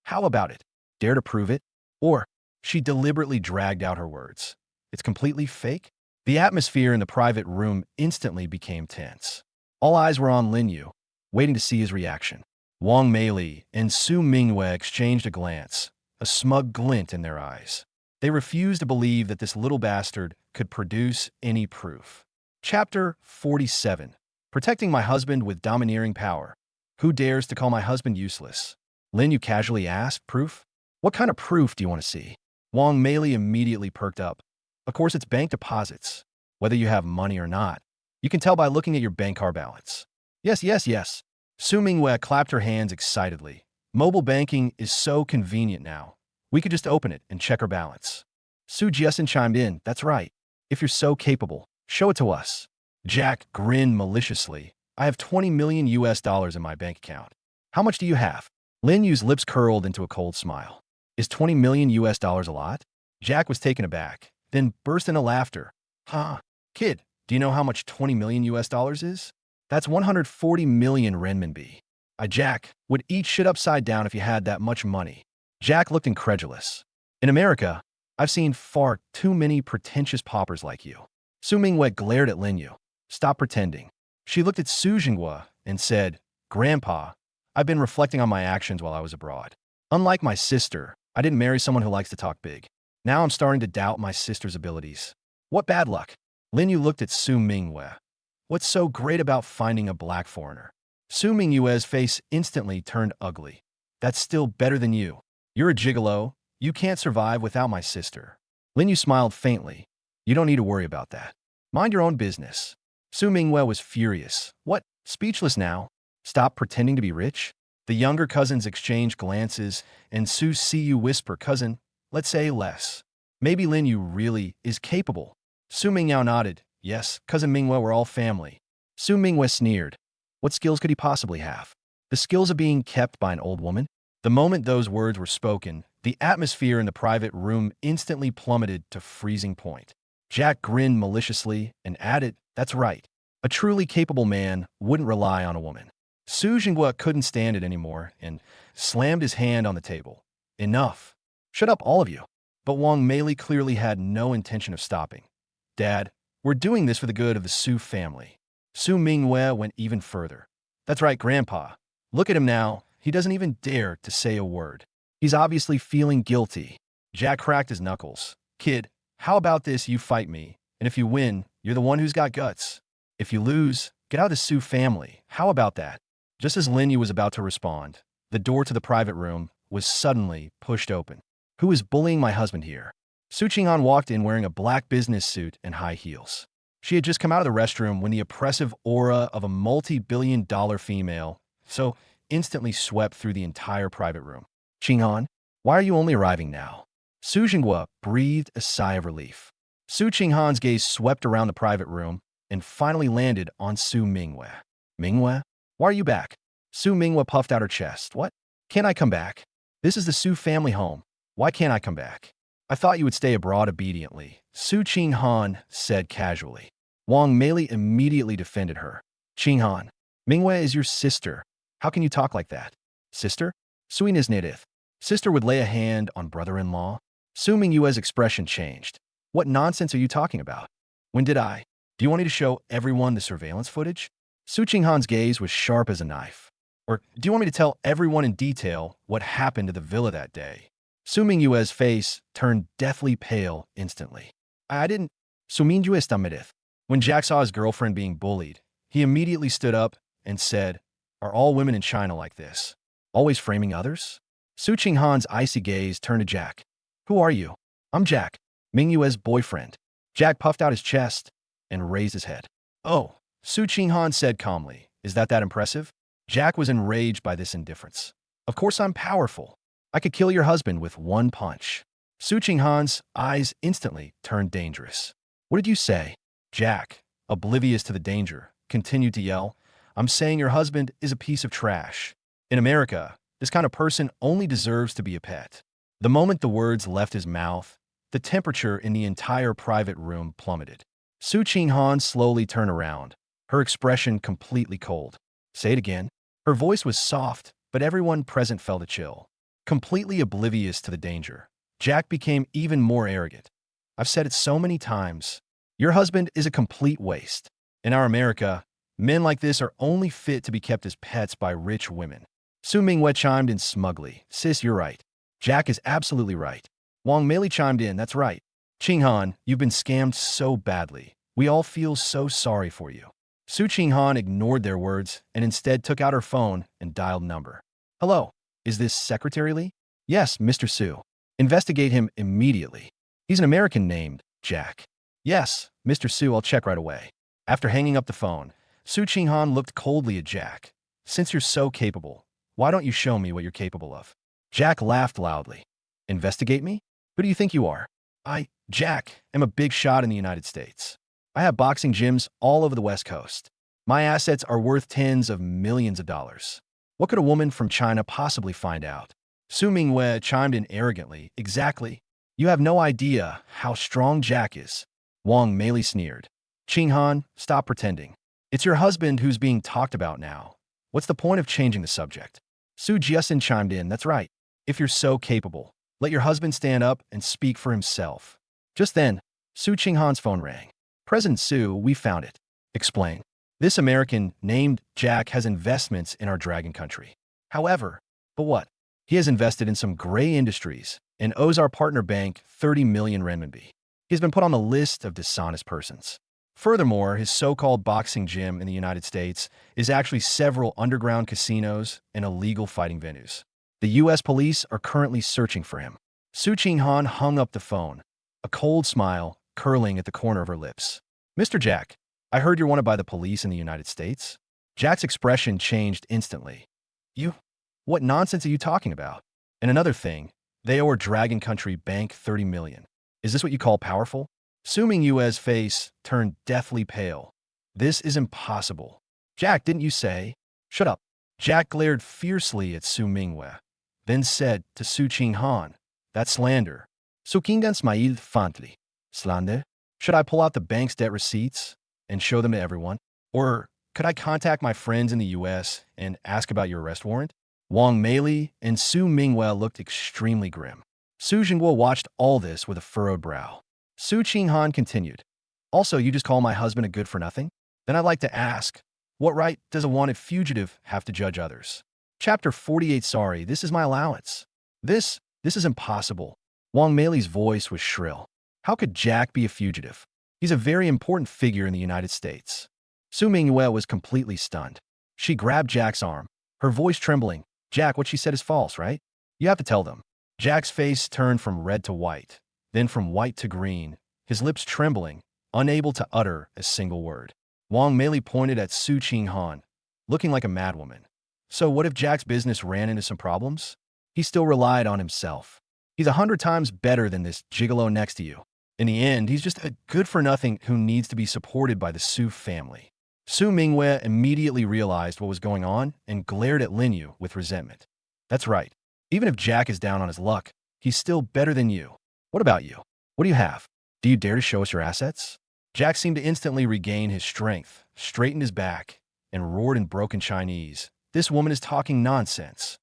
How about it? Dare to prove it? Or, she deliberately dragged out her words. It's completely fake? The atmosphere in the private room instantly became tense. All eyes were on Lin Yu, waiting to see his reaction. Wang Meili and Su Mingwei exchanged a glance, a smug glint in their eyes. They refused to believe that this little bastard could produce any proof. Chapter 47. Protecting my husband with domineering power. Who dares to call my husband useless? Lin Yu casually asked. Proof? What kind of proof do you want to see? Wang Meili immediately perked up. Of course, it's bank deposits. Whether you have money or not, you can tell by looking at your bank card balance. Yes. Su Mingwei clapped her hands excitedly. Mobile banking is so convenient now. We could just open it and check our balance. Su Jiasen chimed in. That's right. If you're so capable, show it to us. Jack grinned maliciously. I have $20 million in my bank account. How much do you have? Lin Yu's lips curled into a cold smile. Is $20 million a lot? Jack was taken aback, then burst into laughter. Huh? Kid, do you know how much $20 million is? That's 140 million renminbi. Jack, would eat shit upside down if you had that much money. Jack looked incredulous. In America, I've seen far too many pretentious paupers like you. Su Mingwei glared at Lin Yu. Stop pretending. She looked at Su Jinghua and said, Grandpa, I've been reflecting on my actions while I was abroad. Unlike my sister, I didn't marry someone who likes to talk big. Now I'm starting to doubt my sister's abilities. What bad luck. Lin Yu looked at Su Mingwei. What's so great about finding a black foreigner? Su Mingwei's face instantly turned ugly. That's still better than you. You're a gigolo. You can't survive without my sister. Lin Yu smiled faintly. You don't need to worry about that. Mind your own business. Su Mingwei was furious. What? Speechless now? Stop pretending to be rich? The younger cousins exchanged glances, and Su Siyu whispered, Cousin, let's say less. Maybe Lin Yu really is capable. Su Mingyao nodded. Yes, Cousin Mingwei, we're all family. Su Mingwei sneered. What skills could he possibly have? The skills of being kept by an old woman? The moment those words were spoken, the atmosphere in the private room instantly plummeted to freezing point. Jack grinned maliciously and added, That's right. A truly capable man wouldn't rely on a woman. Su Jinghua couldn't stand it anymore and slammed his hand on the table. Enough. Shut up, all of you. But Wang Meili clearly had no intention of stopping. Dad, we're doing this for the good of the Su family. Su Mingwei went even further. That's right, Grandpa. Look at him now. He doesn't even dare to say a word. He's obviously feeling guilty. Jack cracked his knuckles. Kid, how about this? You fight me, and if you win, you're the one who's got guts. If you lose, get out of the Su family. How about that? Just as Lin Yu was about to respond, the door to the private room was suddenly pushed open. Who is bullying my husband here? Su Qinghan walked in wearing a black business suit and high heels. She had just come out of the restroom when the oppressive aura of a multi-billion-dollar female so instantly swept through the entire private room. Qinghan, why are you only arriving now? Su Jinghua breathed a sigh of relief. Su Qinghan's gaze swept around the private room and finally landed on Su Mingwei. Mingwei, why are you back? Su Mingwei puffed out her chest. What? Can't I come back? This is the Su family home. Why can't I come back? I thought you would stay abroad obediently, Su Qinghan said casually. Wang Meili immediately defended her. Qinghan, Mingwei is your sister. How can you talk like that? Sister? Suin is native. Sister would lay a hand on brother-in-law. Su Mingyue's expression changed. What nonsense are you talking about? When did I? Do you want me to show everyone the surveillance footage? Su Qinghan's gaze was sharp as a knife. Or do you want me to tell everyone in detail what happened to the villa that day? Su Mingyue's face turned deathly pale instantly. I didn't. Su Mingyue está medith. When Jack saw his girlfriend being bullied, he immediately stood up and said, "Are all women in China like this? Always framing others?" Su Qinghan's icy gaze turned to Jack. Who are you? I'm Jack, Mingyue's boyfriend. Jack puffed out his chest and raised his head. Oh, Su Qinghan said calmly. Is that impressive? Jack was enraged by this indifference. Of course I'm powerful. I could kill your husband with one punch. Su Qinghan's eyes instantly turned dangerous. What did you say? Jack, oblivious to the danger, continued to yell. I'm saying your husband is a piece of trash. In America, this kind of person only deserves to be a pet. The moment the words left his mouth, the temperature in the entire private room plummeted. Su Qinghan slowly turned around, her expression completely cold. Say it again. Her voice was soft, but everyone present felt a chill. Completely oblivious to the danger, Jack became even more arrogant. I've said it so many times. Your husband is a complete waste. In our America, men like this are only fit to be kept as pets by rich women. Su Mingyue chimed in smugly. Sis, you're right. Jack is absolutely right. Wang Meili chimed in. That's right. Qinghan, you've been scammed so badly. We all feel so sorry for you. Su Qinghan ignored their words and instead took out her phone and dialed number. Hello, is this Secretary Lee? Yes, Mr. Su. Investigate him immediately. He's an American named Jack. Yes, Mr. Su, I'll check right away. After hanging up the phone, Su Qinghan looked coldly at Jack. Since you're so capable, why don't you show me what you're capable of? Jack laughed loudly. Investigate me? Who do you think you are? Jack, am a big shot in the United States. I have boxing gyms all over the West Coast. My assets are worth tens of millions of dollars. What could a woman from China possibly find out? Su Mingyue chimed in arrogantly. Exactly. You have no idea how strong Jack is. Wang Meili sneered. Qinghan, stop pretending. It's your husband who's being talked about now. What's the point of changing the subject? Su Jiasin chimed in. That's right. If you're so capable, let your husband stand up and speak for himself. Just then, Su Qinghan's phone rang. President Su, we found it. Explain. This American named Jack has investments in our dragon country. However, but what? He has invested in some gray industries and owes our partner bank 30 million renminbi. He's been put on the list of dishonest persons. Furthermore, his so-called boxing gym in the United States is actually several underground casinos and illegal fighting venues. The U.S. police are currently searching for him. Su Qinghan hung up the phone, a cold smile curling at the corner of her lips. Mr. Jack, I heard you're wanted by the police in the United States. Jack's expression changed instantly. You? What nonsense are you talking about? And another thing, they owe our Dragon Country Bank 30 million. Is this what you call powerful? Su Mingyue's face turned deathly pale. This is impossible. Jack, didn't you say? Shut up. Jack glared fiercely at Su Mingyue, then said to Su Qinghan, that's slander. Su Qinghan smiled fondly. Slander? Should I pull out the bank's debt receipts and show them to everyone? Or could I contact my friends in the U.S. and ask about your arrest warrant? Wang Meili and Su Mingyue looked extremely grim. Su Jingguo watched all this with a furrowed brow. Su Qinghan continued. Also, you just call my husband a good-for-nothing? Then I'd like to ask, what right does a wanted fugitive have to judge others? Chapter 48. Sorry, this is my allowance. This is impossible. Wang Meili's voice was shrill. How could Jack be a fugitive? He's a very important figure in the United States. Su Mingyue was completely stunned. She grabbed Jack's arm, her voice trembling. Jack, what she said is false, right? You have to tell them. Jack's face turned from red to white, then from white to green, his lips trembling, unable to utter a single word. Wang Meili pointed at Su Qinghan, looking like a madwoman. So what if Jack's business ran into some problems? He still relied on himself. He's 100 times better than this gigolo next to you. In the end, he's just a good-for-nothing who needs to be supported by the Su family. Su Mingyue immediately realized what was going on and glared at Lin Yu with resentment. That's right. Even if Jack is down on his luck, he's still better than you. What about you? What do you have? Do you dare to show us your assets? Jack seemed to instantly regain his strength, straightened his back, and roared in broken Chinese. This woman is talking nonsense.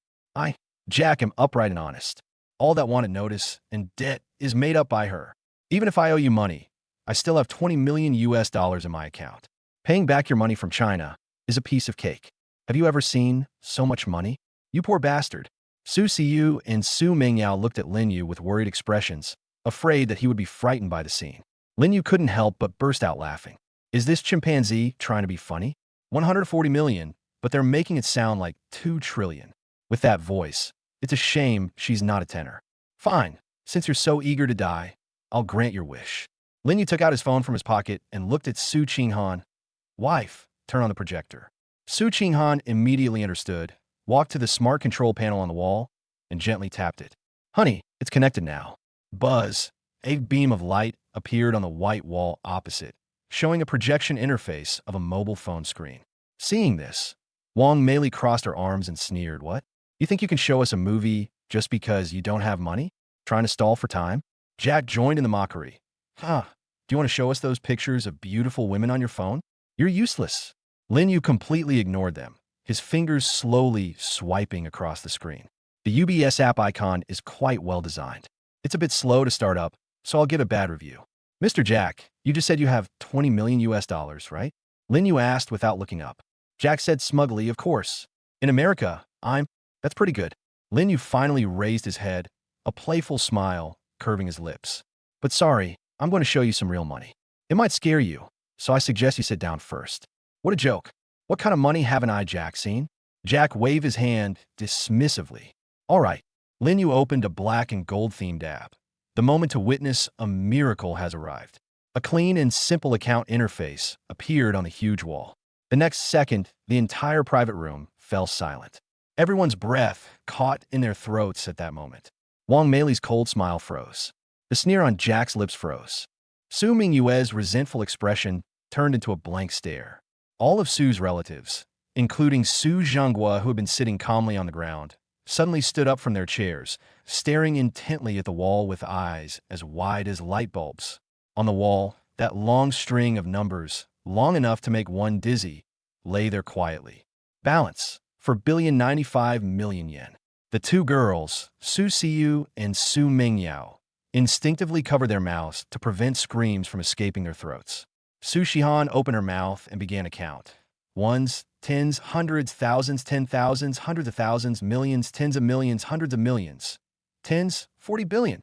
Jack am upright and honest. All that wanted notice and debt is made up by her. Even if I owe you money, I still have 20 million US dollars in my account. Paying back your money from China is a piece of cake. Have you ever seen so much money? You poor bastard. Su Siyu and Su Mingyao looked at Lin Yu with worried expressions, afraid that he would be frightened by the scene. Lin Yu couldn't help but burst out laughing. Is this chimpanzee trying to be funny? 140 million, but they're making it sound like 2 trillion. With that voice, it's a shame she's not a tenor. Fine, since you're so eager to die, I'll grant your wish. Lin Yu took out his phone from his pocket and looked at Su Qinghan. Wife, turn on the projector. Su Qinghan immediately understood, walked to the smart control panel on the wall, and gently tapped it. Honey, it's connected now. Buzz, a beam of light appeared on the white wall opposite, showing a projection interface of a mobile phone screen. Seeing this, Wang Meili crossed her arms and sneered. What? You think you can show us a movie just because you don't have money? Trying to stall for time? Jack joined in the mockery. Huh, do you want to show us those pictures of beautiful women on your phone? You're useless. Lin Yu completely ignored them, his fingers slowly swiping across the screen. The UBS app icon is quite well designed. It's a bit slow to start up, so I'll give a bad review. Mr. Jack, you just said you have 20 million US dollars, right? Lin Yu asked without looking up. Jack said smugly, of course. In America, that's pretty good. Lin Yu finally raised his head, a playful smile curving his lips. But sorry, I'm going to show you some real money. It might scare you, so I suggest you sit down first. What a joke. What kind of money haven't I, Jack, seen? Jack waved his hand dismissively. All right. Lin Yu opened a black and gold-themed app. The moment to witness a miracle has arrived. A clean and simple account interface appeared on the huge wall. The next second, the entire private room fell silent. Everyone's breath caught in their throats at that moment. Wang Meili's cold smile froze. The sneer on Jack's lips froze. Su Mingyue's resentful expression turned into a blank stare. All of Su's relatives, including Su Zhenghua, who had been sitting calmly on the ground, suddenly stood up from their chairs, staring intently at the wall with eyes as wide as light bulbs. On the wall, that long string of numbers, long enough to make one dizzy, lay there quietly. Balance for 1,095,000,000 yen. The two girls, Su Siyu and Su Mingyao, instinctively covered their mouths to prevent screams from escaping their throats. Su Shihan opened her mouth and began to count. Ones, tens, hundreds, thousands, 10,000s, hundreds of thousands, millions, tens of millions, hundreds of millions. Tens, 40 billion.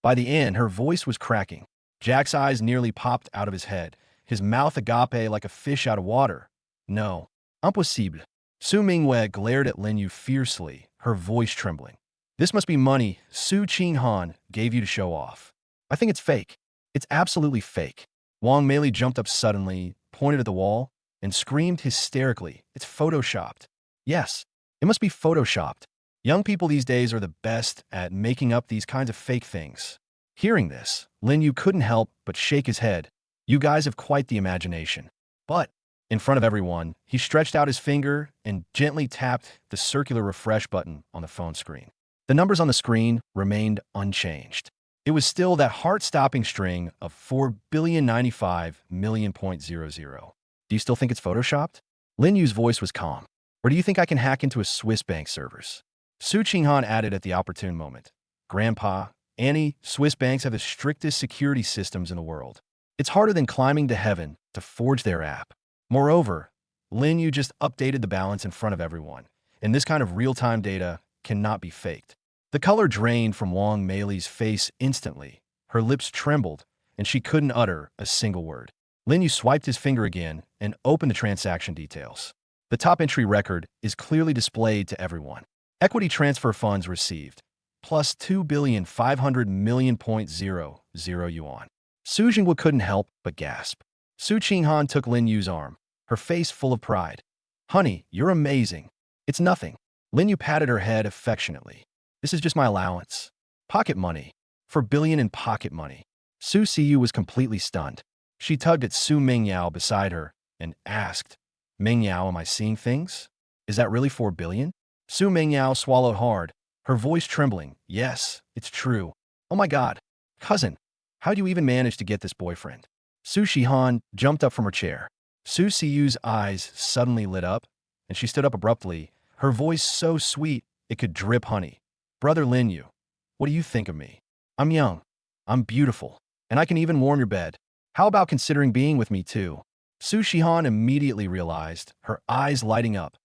By the end, her voice was cracking. Jack's eyes nearly popped out of his head, his mouth agape like a fish out of water. No, impossible. Su Mingyue glared at Lin Yu fiercely, her voice trembling. This must be money Su Qinghan gave you to show off. I think it's fake. It's absolutely fake. Wang Meili jumped up suddenly, pointed at the wall, and screamed hysterically. It's photoshopped. Yes, it must be photoshopped. Young people these days are the best at making up these kinds of fake things. Hearing this, Lin Yu couldn't help but shake his head. You guys have quite the imagination. But, in front of everyone, he stretched out his finger and gently tapped the circular refresh button on the phone screen. The numbers on the screen remained unchanged. It was still that heart-stopping string of 4,095,000,000.00. Do you still think it's photoshopped? Lin Yu's voice was calm. Or do you think I can hack into a Swiss bank servers? Su Qinghan added at the opportune moment. Grandpa, Annie, Swiss banks have the strictest security systems in the world. It's harder than climbing to heaven to forge their app. Moreover, Lin Yu just updated the balance in front of everyone, and this kind of real-time data cannot be faked. The color drained from Wang Meili's face instantly. Her lips trembled, and she couldn't utter a single word. Lin Yu swiped his finger again and opened the transaction details. The top entry record is clearly displayed to everyone. Equity transfer funds received, plus 2,500,000,000.00 yuan. Su Zhenghua couldn't help but gasp. Su Qinghan took Lin Yu's arm, her face full of pride. Honey, you're amazing. It's nothing. Lin Yu patted her head affectionately. This is just my allowance. Pocket money. For billion in pocket money. Su Siyu was completely stunned. She tugged at Su Mingyao beside her and asked, Mingyao, am I seeing things? Is that really 4 billion? Su Mingyao swallowed hard, her voice trembling. Yes, it's true. Oh my God. Cousin, how do you even manage to get this boyfriend? Su Shihan jumped up from her chair. Su Siyu's eyes suddenly lit up, and she stood up abruptly, her voice so sweet it could drip honey. Brother Lin Yu, what do you think of me? I'm young. I'm beautiful. And I can even warm your bed. How about considering being with me too? Su Shihan immediately realized, her eyes lighting up.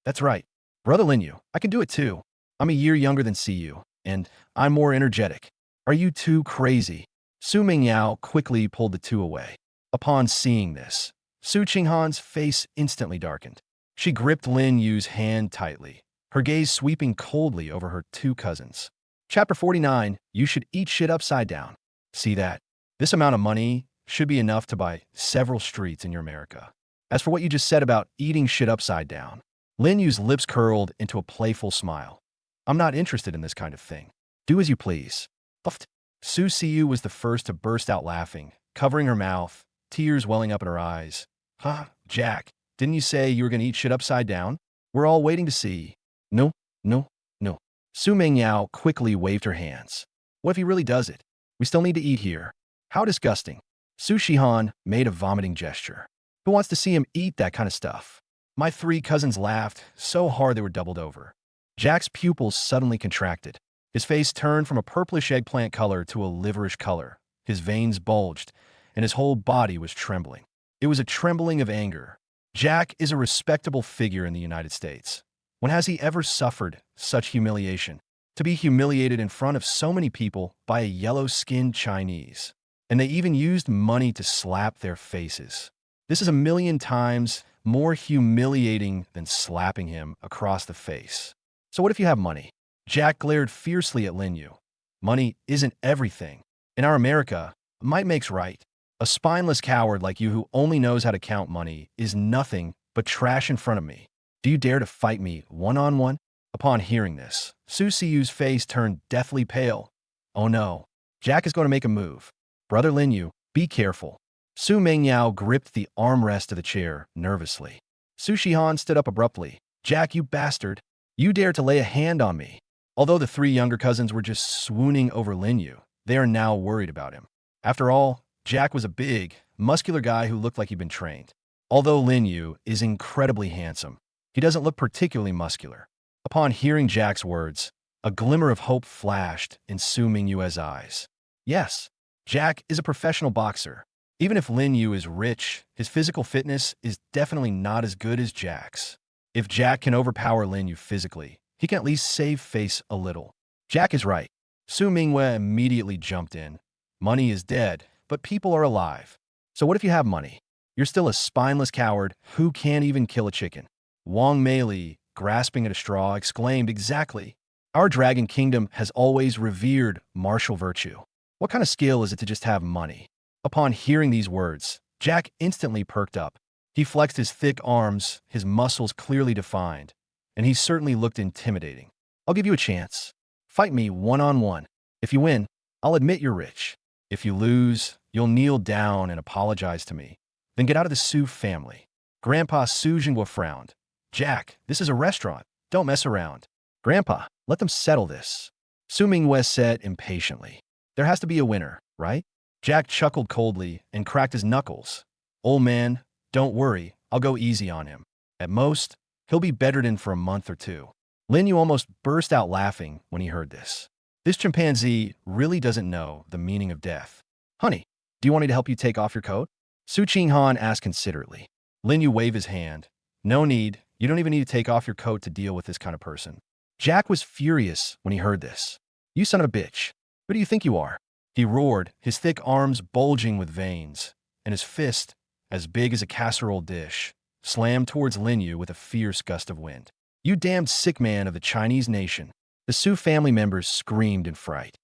That's right. Brother Lin Yu, I can do it too. I'm a year younger than Siyu, and I'm more energetic. Are you too crazy? Su Mingyao quickly pulled the two away. Upon seeing this, Su Qinghan's face instantly darkened. She gripped Lin Yu's hand tightly, her gaze sweeping coldly over her two cousins. Chapter 49, You Should Eat Shit Upside Down. See that? This amount of money should be enough to buy several streets in your America. As for what you just said about eating shit upside down, Lin Yu's lips curled into a playful smile. I'm not interested in this kind of thing. Do as you please. Puffed. Su Siyu was the first to burst out laughing, covering her mouth, tears welling up in her eyes. Huh, Jack, didn't you say you were going to eat shit upside down? We're all waiting to see. No, no, no. Su Mingyao quickly waved her hands. What if he really does it? We still need to eat here. How disgusting. Su Shihan made a vomiting gesture. Who wants to see him eat that kind of stuff? My three cousins laughed so hard they were doubled over. Jack's pupils suddenly contracted. His face turned from a purplish eggplant color to a liverish color. His veins bulged, and his whole body was trembling. It was a trembling of anger. Jack is a respectable figure in the United States. When has he ever suffered such humiliation? To be humiliated in front of so many people by a yellow-skinned Chinese. And they even used money to slap their faces. This is 1,000,000 times more humiliating than slapping him across the face. So what if you have money? Jack glared fiercely at Lin Yu. Money isn't everything. In our America, might makes right. A spineless coward like you who only knows how to count money is nothing but trash in front of me. Do you dare to fight me one-on-one? Upon hearing this, Su Siyu's face turned deathly pale. Oh no, Jack is going to make a move. Brother Lin Yu, be careful. Su Mingyao gripped the armrest of the chair nervously. Su Shihan stood up abruptly. Jack, you bastard. You dare to lay a hand on me. Although the three younger cousins were just swooning over Lin Yu, they are now worried about him. After all, Jack was a big, muscular guy who looked like he'd been trained. Although Lin Yu is incredibly handsome, he doesn't look particularly muscular. Upon hearing Jack's words, a glimmer of hope flashed in Su Mingyue's eyes. Yes, Jack is a professional boxer. Even if Lin Yu is rich, his physical fitness is definitely not as good as Jack's. If Jack can overpower Lin Yu physically, he can at least save face a little. Jack is right. Su Mingyue immediately jumped in. Money is dead, but people are alive. So what if you have money? You're still a spineless coward who can't even kill a chicken. Wang Meili, grasping at a straw, exclaimed, exactly. Our dragon kingdom has always revered martial virtue. What kind of skill is it to just have money? Upon hearing these words, Jack instantly perked up. He flexed his thick arms, his muscles clearly defined, and he certainly looked intimidating. I'll give you a chance. Fight me one-on-one. If you win, I'll admit you're rich. If you lose, you'll kneel down and apologize to me. Then get out of the Su family. Grandpa Su Jinghua frowned. Jack, this is a restaurant. Don't mess around. Grandpa, let them settle this. Su Mingyue said impatiently. There has to be a winner, right? Jack chuckled coldly and cracked his knuckles. Old man, don't worry, I'll go easy on him. At most, he'll be bedridden for a month or two. Lin Yu almost burst out laughing when he heard this. This chimpanzee really doesn't know the meaning of death. Honey, do you want me to help you take off your coat? Su Qinghan asked considerately. Lin Yu waved his hand. No need, you don't even need to take off your coat to deal with this kind of person. Jack was furious when he heard this. You son of a bitch, who do you think you are? He roared, his thick arms bulging with veins, and his fist, as big as a casserole dish, slammed towards Lin Yu with a fierce gust of wind. You damned sick man of the Chinese nation. The Su family members screamed in fright.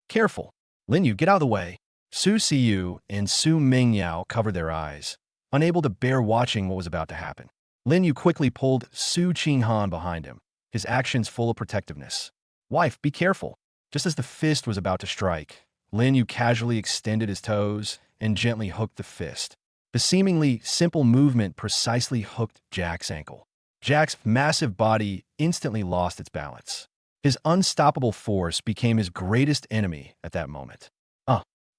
Careful. Lin Yu, get out of the way. Su Siyu and Su Mingyao covered their eyes, unable to bear watching what was about to happen. Lin Yu quickly pulled Su Qinghan behind him, his actions full of protectiveness. Wife, be careful. Just as the fist was about to strike, Lin Yu casually extended his toes and gently hooked the fist. The seemingly simple movement precisely hooked Jack's ankle. Jack's massive body instantly lost its balance. His unstoppable force became his greatest enemy at that moment.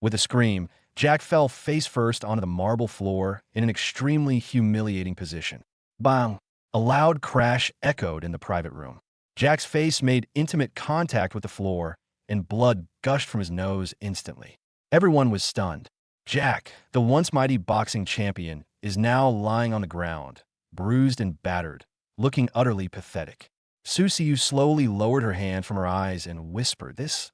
With a scream, Jack fell face first onto the marble floor in an extremely humiliating position. Bang! A loud crash echoed in the private room. Jack's face made intimate contact with the floor, and blood gushed from his nose instantly. Everyone was stunned. Jack, the once mighty boxing champion, is now lying on the ground, bruised and battered, looking utterly pathetic. Su Xiu slowly lowered her hand from her eyes and whispered, This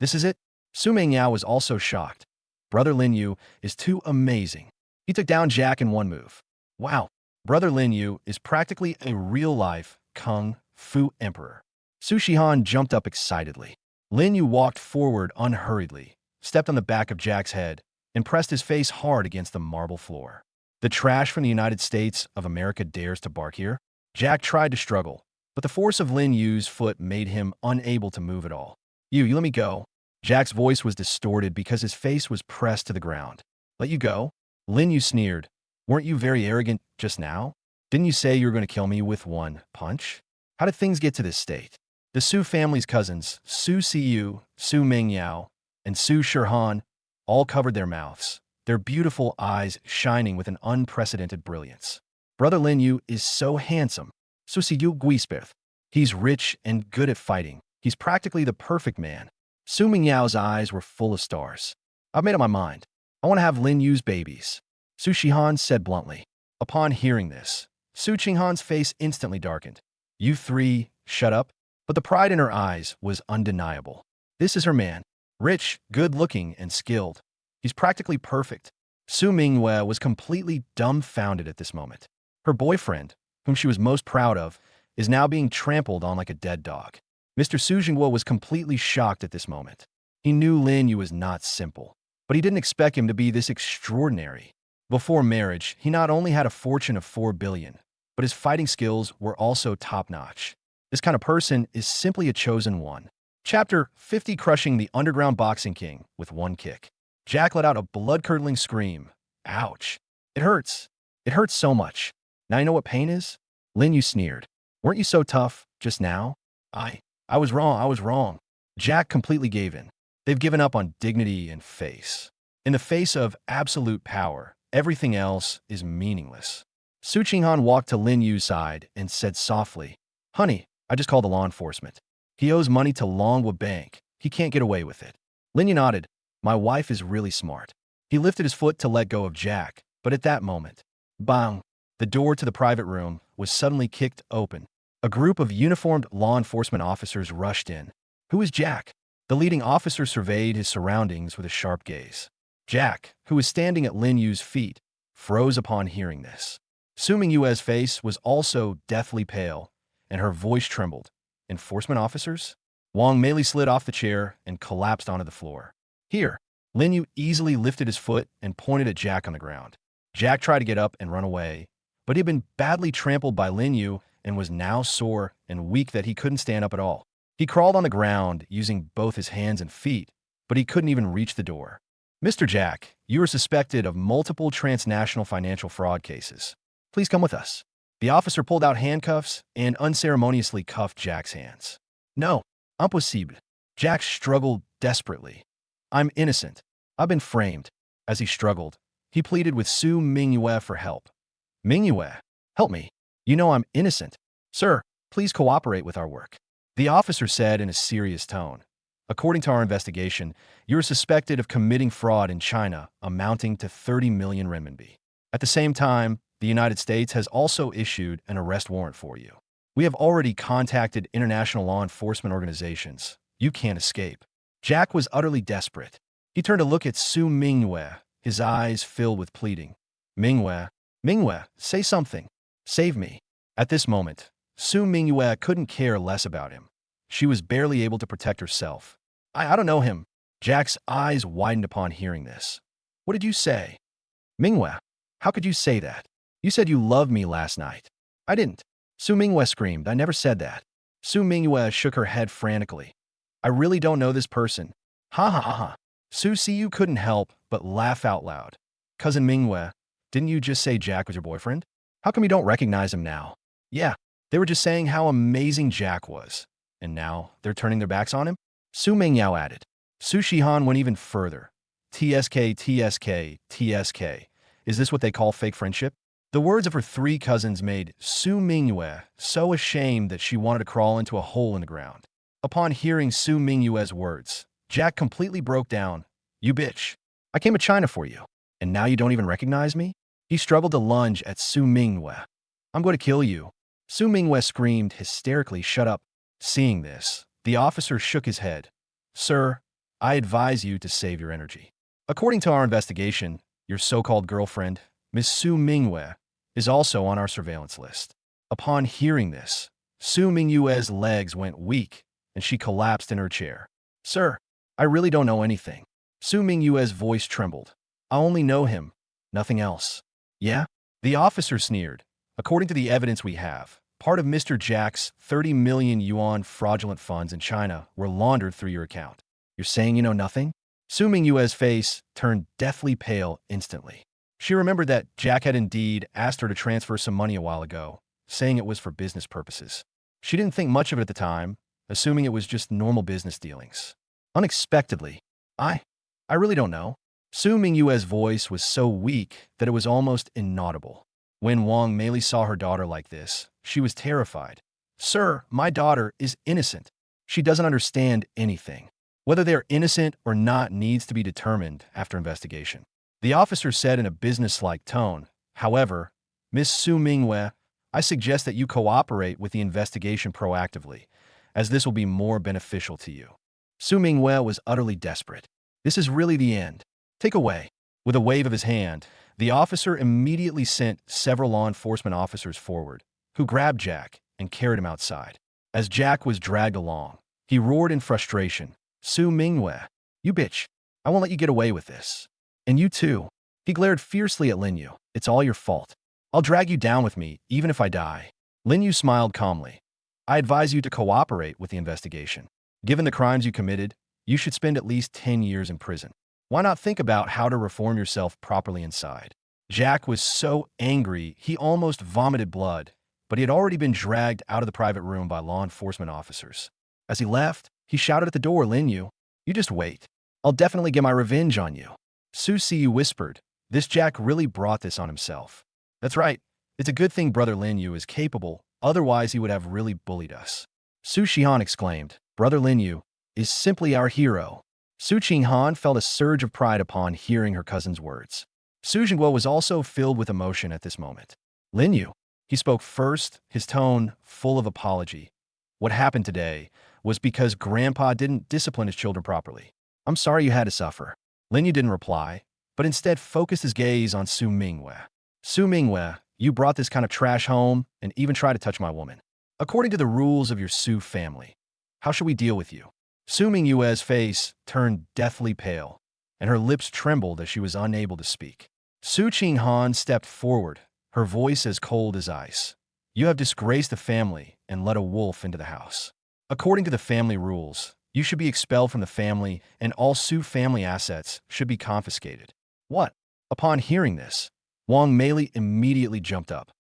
is it? Su Mingyao was also shocked. Brother Lin Yu is too amazing. He took down Jack in one move. Wow, Brother Lin Yu is practically a real-life kung fu emperor. Su Shihan jumped up excitedly. Lin Yu walked forward unhurriedly, stepped on the back of Jack's head, and pressed his face hard against the marble floor. The trash from the United States of America dares to bark here? Jack tried to struggle, but the force of Lin Yu's foot made him unable to move at all. You let me go. Jack's voice was distorted because his face was pressed to the ground. Let you go? Lin Yu sneered. Weren't you very arrogant just now? Didn't you say you were going to kill me with one punch? How did things get to this state? The Su family's cousins, Su Xiu, Su Mingyao, and Su Shihan, all covered their mouths, their beautiful eyes shining with an unprecedented brilliance. Brother Lin Yu is so handsome. Su Xiu Guisperth. He's rich and good at fighting. He's practically the perfect man. Su Mingyao's eyes were full of stars. I've made up my mind. I want to have Lin Yu's babies, Su Shihan said bluntly. Upon hearing this, Su Qinghan's face instantly darkened. You three, shut up. But the pride in her eyes was undeniable. This is her man. Rich, good-looking, and skilled. He's practically perfect. Su Mingyue was completely dumbfounded at this moment. Her boyfriend, whom she was most proud of, is now being trampled on like a dead dog. Mr. Su Jingguo was completely shocked at this moment. He knew Lin Yu was not simple, but he didn't expect him to be this extraordinary. Before marriage, he not only had a fortune of 4 billion, but his fighting skills were also top-notch. This kind of person is simply a chosen one. Chapter 50, crushing the underground boxing king with one kick. Jack let out a blood-curdling scream. Ouch. It hurts. It hurts so much. Now you know what pain is? Lin Yu sneered. Weren't you so tough just now? I was wrong. Jack completely gave in. They've given up on dignity and face. In the face of absolute power, everything else is meaningless. Su Qinghan walked to Lin Yu's side and said softly, Honey, I just called the law enforcement. He owes money to Longwood Bank. He can't get away with it. Lin Yu nodded. My wife is really smart. He lifted his foot to let go of Jack, but at that moment, bang, the door to the private room was suddenly kicked open. A group of uniformed law enforcement officers rushed in. Who is Jack? The leading officer surveyed his surroundings with a sharp gaze. Jack, who was standing at Lin Yu's feet, froze upon hearing this. Su Mingyue's face was also deathly pale, and her voice trembled. Enforcement officers? Wang Meili slid off the chair and collapsed onto the floor. Here, Lin Yu easily lifted his foot and pointed at Jack on the ground. Jack tried to get up and run away, but he had been badly trampled by Lin Yu and was now sore and weak that he couldn't stand up at all. He crawled on the ground using both his hands and feet, but he couldn't even reach the door. Mr. Jack, you are suspected of multiple transnational financial fraud cases. Please come with us. The officer pulled out handcuffs and unceremoniously cuffed Jack's hands. No, impossible. Jack struggled desperately. I'm innocent. I've been framed. As he struggled, he pleaded with Su Mingyue for help. Mingyue, help me. You know I'm innocent. Sir, please cooperate with our work. The officer said in a serious tone. According to our investigation, you're suspected of committing fraud in China amounting to 30 million renminbi. At the same time, the United States has also issued an arrest warrant for you. We have already contacted international law enforcement organizations. You can't escape. Jack was utterly desperate. He turned to look at Su Mingyue, his eyes filled with pleading. Mingyue, say something. Save me. At this moment, Su Mingyue couldn't care less about him. She was barely able to protect herself. I don't know him. Jack's eyes widened upon hearing this. What did you say? Mingyue, how could you say that? You said you loved me last night. I didn't. Su Mingyue screamed. I never said that. Su Mingyue shook her head frantically. I really don't know this person. Ha ha ha ha. Su Xiu couldn't help but laugh out loud. Cousin Mingyue, didn't you just say Jack was your boyfriend? How come you don't recognize him now? Yeah, they were just saying how amazing Jack was. And now they're turning their backs on him? Su Mingyao added. Su Shihan went even further. TSK. Is this what they call fake friendship? The words of her three cousins made Su Mingyue so ashamed that she wanted to crawl into a hole in the ground. Upon hearing Su Mingyue's words, Jack completely broke down. You bitch. I came to China for you, and now you don't even recognize me? He struggled to lunge at Su Mingyue. I'm going to kill you. Su Mingyue screamed hysterically, shut up. Seeing this, the officer shook his head. Sir, I advise you to save your energy. According to our investigation, your so-called girlfriend, Miss Su Mingyue, is also on our surveillance list. Upon hearing this, Su Mingyue's legs went weak, and she collapsed in her chair. Sir, I really don't know anything. Su Mingyue's voice trembled. I only know him, nothing else. Yeah? The officer sneered. According to the evidence we have, part of Mr. Jack's 30 million yuan fraudulent funds in China were laundered through your account. You're saying you know nothing? Su Mingyue's face turned deathly pale instantly. She remembered that Jack had indeed asked her to transfer some money a while ago, saying it was for business purposes. She didn't think much of it at the time, assuming it was just normal business dealings. Unexpectedly, I really don't know. Su Mingyue's voice was so weak that it was almost inaudible. When Wang Meili saw her daughter like this, she was terrified. Sir, my daughter is innocent. She doesn't understand anything. Whether they're innocent or not needs to be determined after investigation. The officer said in a business-like tone, however, Miss Su Mingyue, I suggest that you cooperate with the investigation proactively, as this will be more beneficial to you. Su Mingyue was utterly desperate. This is really the end. Take away. With a wave of his hand, the officer immediately sent several law enforcement officers forward, who grabbed Jack and carried him outside. As Jack was dragged along, he roared in frustration, Su Mingyue, you bitch, I won't let you get away with this. And you too. He glared fiercely at Lin Yu. It's all your fault. I'll drag you down with me, even if I die. Lin Yu smiled calmly. I advise you to cooperate with the investigation. Given the crimes you committed, you should spend at least 10 years in prison. Why not think about how to reform yourself properly inside? Jack was so angry he almost vomited blood, but he had already been dragged out of the private room by law enforcement officers. As he left, he shouted at the door, Lin Yu, you just wait. I'll definitely get my revenge on you. Su Siyu whispered, this Jack really brought this on himself. That's right. It's a good thing Brother Lin Yu is capable, otherwise he would have really bullied us. Su Shihan exclaimed, Brother Lin Yu is simply our hero. Su Qinghan felt a surge of pride upon hearing her cousin's words. Su Jingguo was also filled with emotion at this moment. Lin Yu, he spoke first, his tone full of apology. What happened today was because Grandpa didn't discipline his children properly. I'm sorry you had to suffer. Lin Yu didn't reply, but instead focused his gaze on Su Mingyue. Su Mingyue, you brought this kind of trash home and even tried to touch my woman. According to the rules of your Su family, how should we deal with you? Su Mingyue's face turned deathly pale, and her lips trembled as she was unable to speak. Su Qinghan stepped forward, her voice as cold as ice. You have disgraced the family and let a wolf into the house. According to the family rules, you should be expelled from the family and all Su family assets should be confiscated. What? Upon hearing this, Wang Meili immediately jumped up.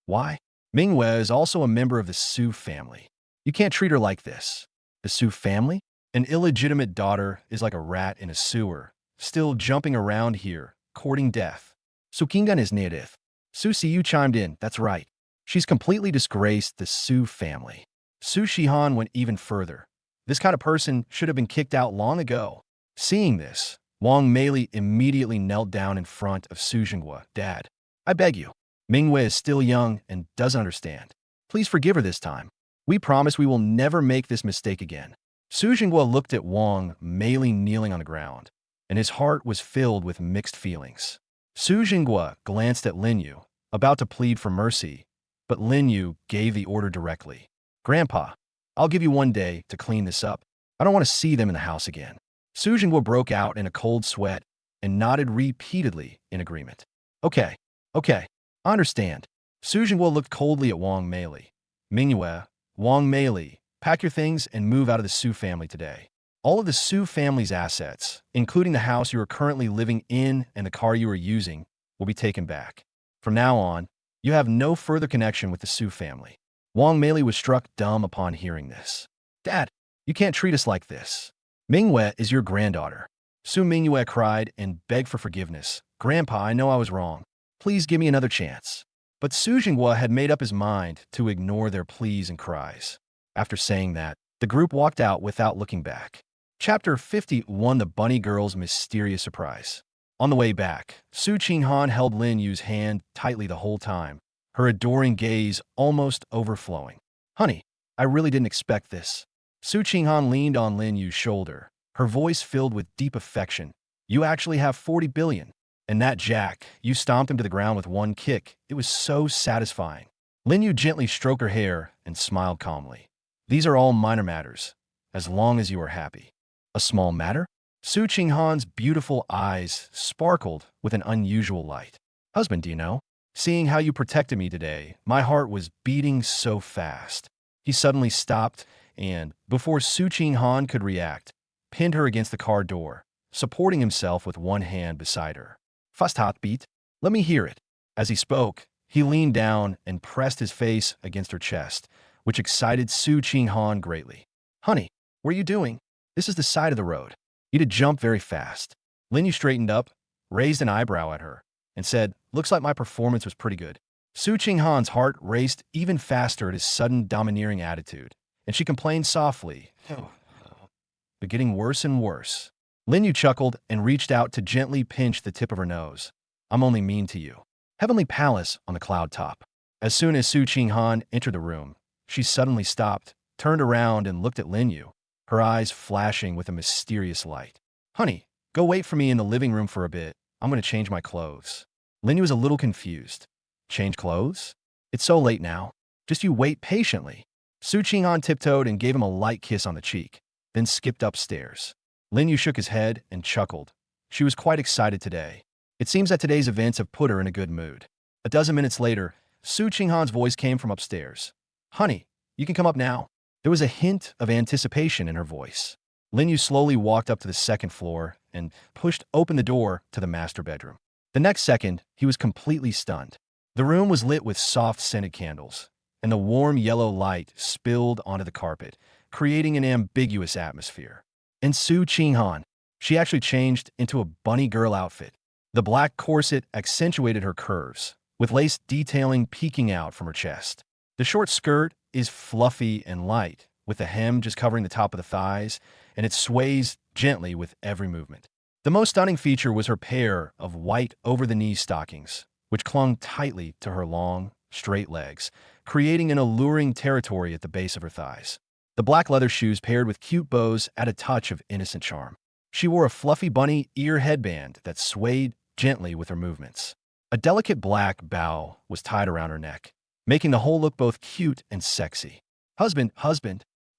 Why? Mingyue is also a member of the Su family. You can't treat her like this. The Su family? An illegitimate daughter is like a rat in a sewer, still jumping around here, courting death. Su Qinggan is native. Su Siyu chimed in, that's right. She's completely disgraced the Su family. Su Shihan went even further. This kind of person should have been kicked out long ago. Seeing this, Wang Meili immediately knelt down in front of Su Jingguo. Dad, I beg you. Mingyue is still young and doesn't understand. Please forgive her this time. We promise we will never make this mistake again. Su Jingguo looked at Wang Meili kneeling on the ground, and his heart was filled with mixed feelings. Su Jingguo glanced at Lin Yu, about to plead for mercy, but Lin Yu gave the order directly. Grandpa, I'll give you 1 day to clean this up. I don't want to see them in the house again. Su Jingguo broke out in a cold sweat and nodded repeatedly in agreement. Okay, I understand. Su Jingguo looked coldly at Wang Meili. Mingyue, Wang Meili, pack your things and move out of the Su family today. All of the Su family's assets, including the house you are currently living in and the car you are using, will be taken back. From now on, you have no further connection with the Su family. Wang Meili was struck dumb upon hearing this. Dad, you can't treat us like this. Mingyue is your granddaughter. Su Mingyue cried and begged for forgiveness. Grandpa, I know I was wrong. Please give me another chance. But Su Jinghua had made up his mind to ignore their pleas and cries. After saying that, the group walked out without looking back. Chapter 51: The Bunny Girl's Mysterious Surprise. On the way back, Su Qinghan held Lin Yu's hand tightly the whole time, her adoring gaze almost overflowing. "Honey, I really didn't expect this." Su Qinghan leaned on Lin Yu's shoulder, her voice filled with deep affection. "You actually have 40 billion. And that Jack, you stomped him to the ground with one kick. It was so satisfying." Lin Yu gently stroked her hair and smiled calmly. "These are all minor matters, as long as you are happy." "A small matter?" Su Qinghan's beautiful eyes sparkled with an unusual light. "Husband, do you know? Seeing how you protected me today, my heart was beating so fast." He suddenly stopped and, before Su Qinghan could react, pinned her against the car door, supporting himself with one hand beside her. "Fast heartbeat? Let me hear it." As he spoke, he leaned down and pressed his face against her chest, which excited Su Qinghan greatly. "Honey, what are you doing? This is the side of the road. You did jump very fast." Lin Yu straightened up, raised an eyebrow at her, and said, "Looks like my performance was pretty good." Su Qinghan's heart raced even faster at his sudden domineering attitude, and she complained softly, but getting worse and worse. Lin Yu chuckled and reached out to gently pinch the tip of her nose. "I'm only mean to you." Heavenly Palace on the cloud top. As soon as Su Qinghan entered the room, she suddenly stopped, turned around and looked at Lin Yu, her eyes flashing with a mysterious light. "Honey, go wait for me in the living room for a bit. I'm going to change my clothes." Lin Yu was a little confused. "Change clothes? It's so late now. Just you wait patiently." Su Qinghan tiptoed and gave him a light kiss on the cheek, then skipped upstairs. Lin Yu shook his head and chuckled. She was quite excited today. It seems that today's events have put her in a good mood. A dozen minutes later, Su Qinghan's voice came from upstairs. "Honey, you can come up now." There was a hint of anticipation in her voice. Lin Yu slowly walked up to the second floor and pushed open the door to the master bedroom. The next second, he was completely stunned. The room was lit with soft scented candles, and the warm yellow light spilled onto the carpet, creating an ambiguous atmosphere. And Su Qinghan, she actually changed into a bunny girl outfit. The black corset accentuated her curves, with lace detailing peeking out from her chest. The short skirt is fluffy and light, with the hem just covering the top of the thighs, and it sways gently with every movement. The most stunning feature was her pair of white over-the-knee stockings, which clung tightly to her long, straight legs, creating an alluring territory at the base of her thighs. The black leather shoes paired with cute bows add a touch of innocent charm. She wore a fluffy bunny ear headband that swayed gently with her movements. A delicate black bow was tied around her neck, making the whole look both cute and sexy. Husband,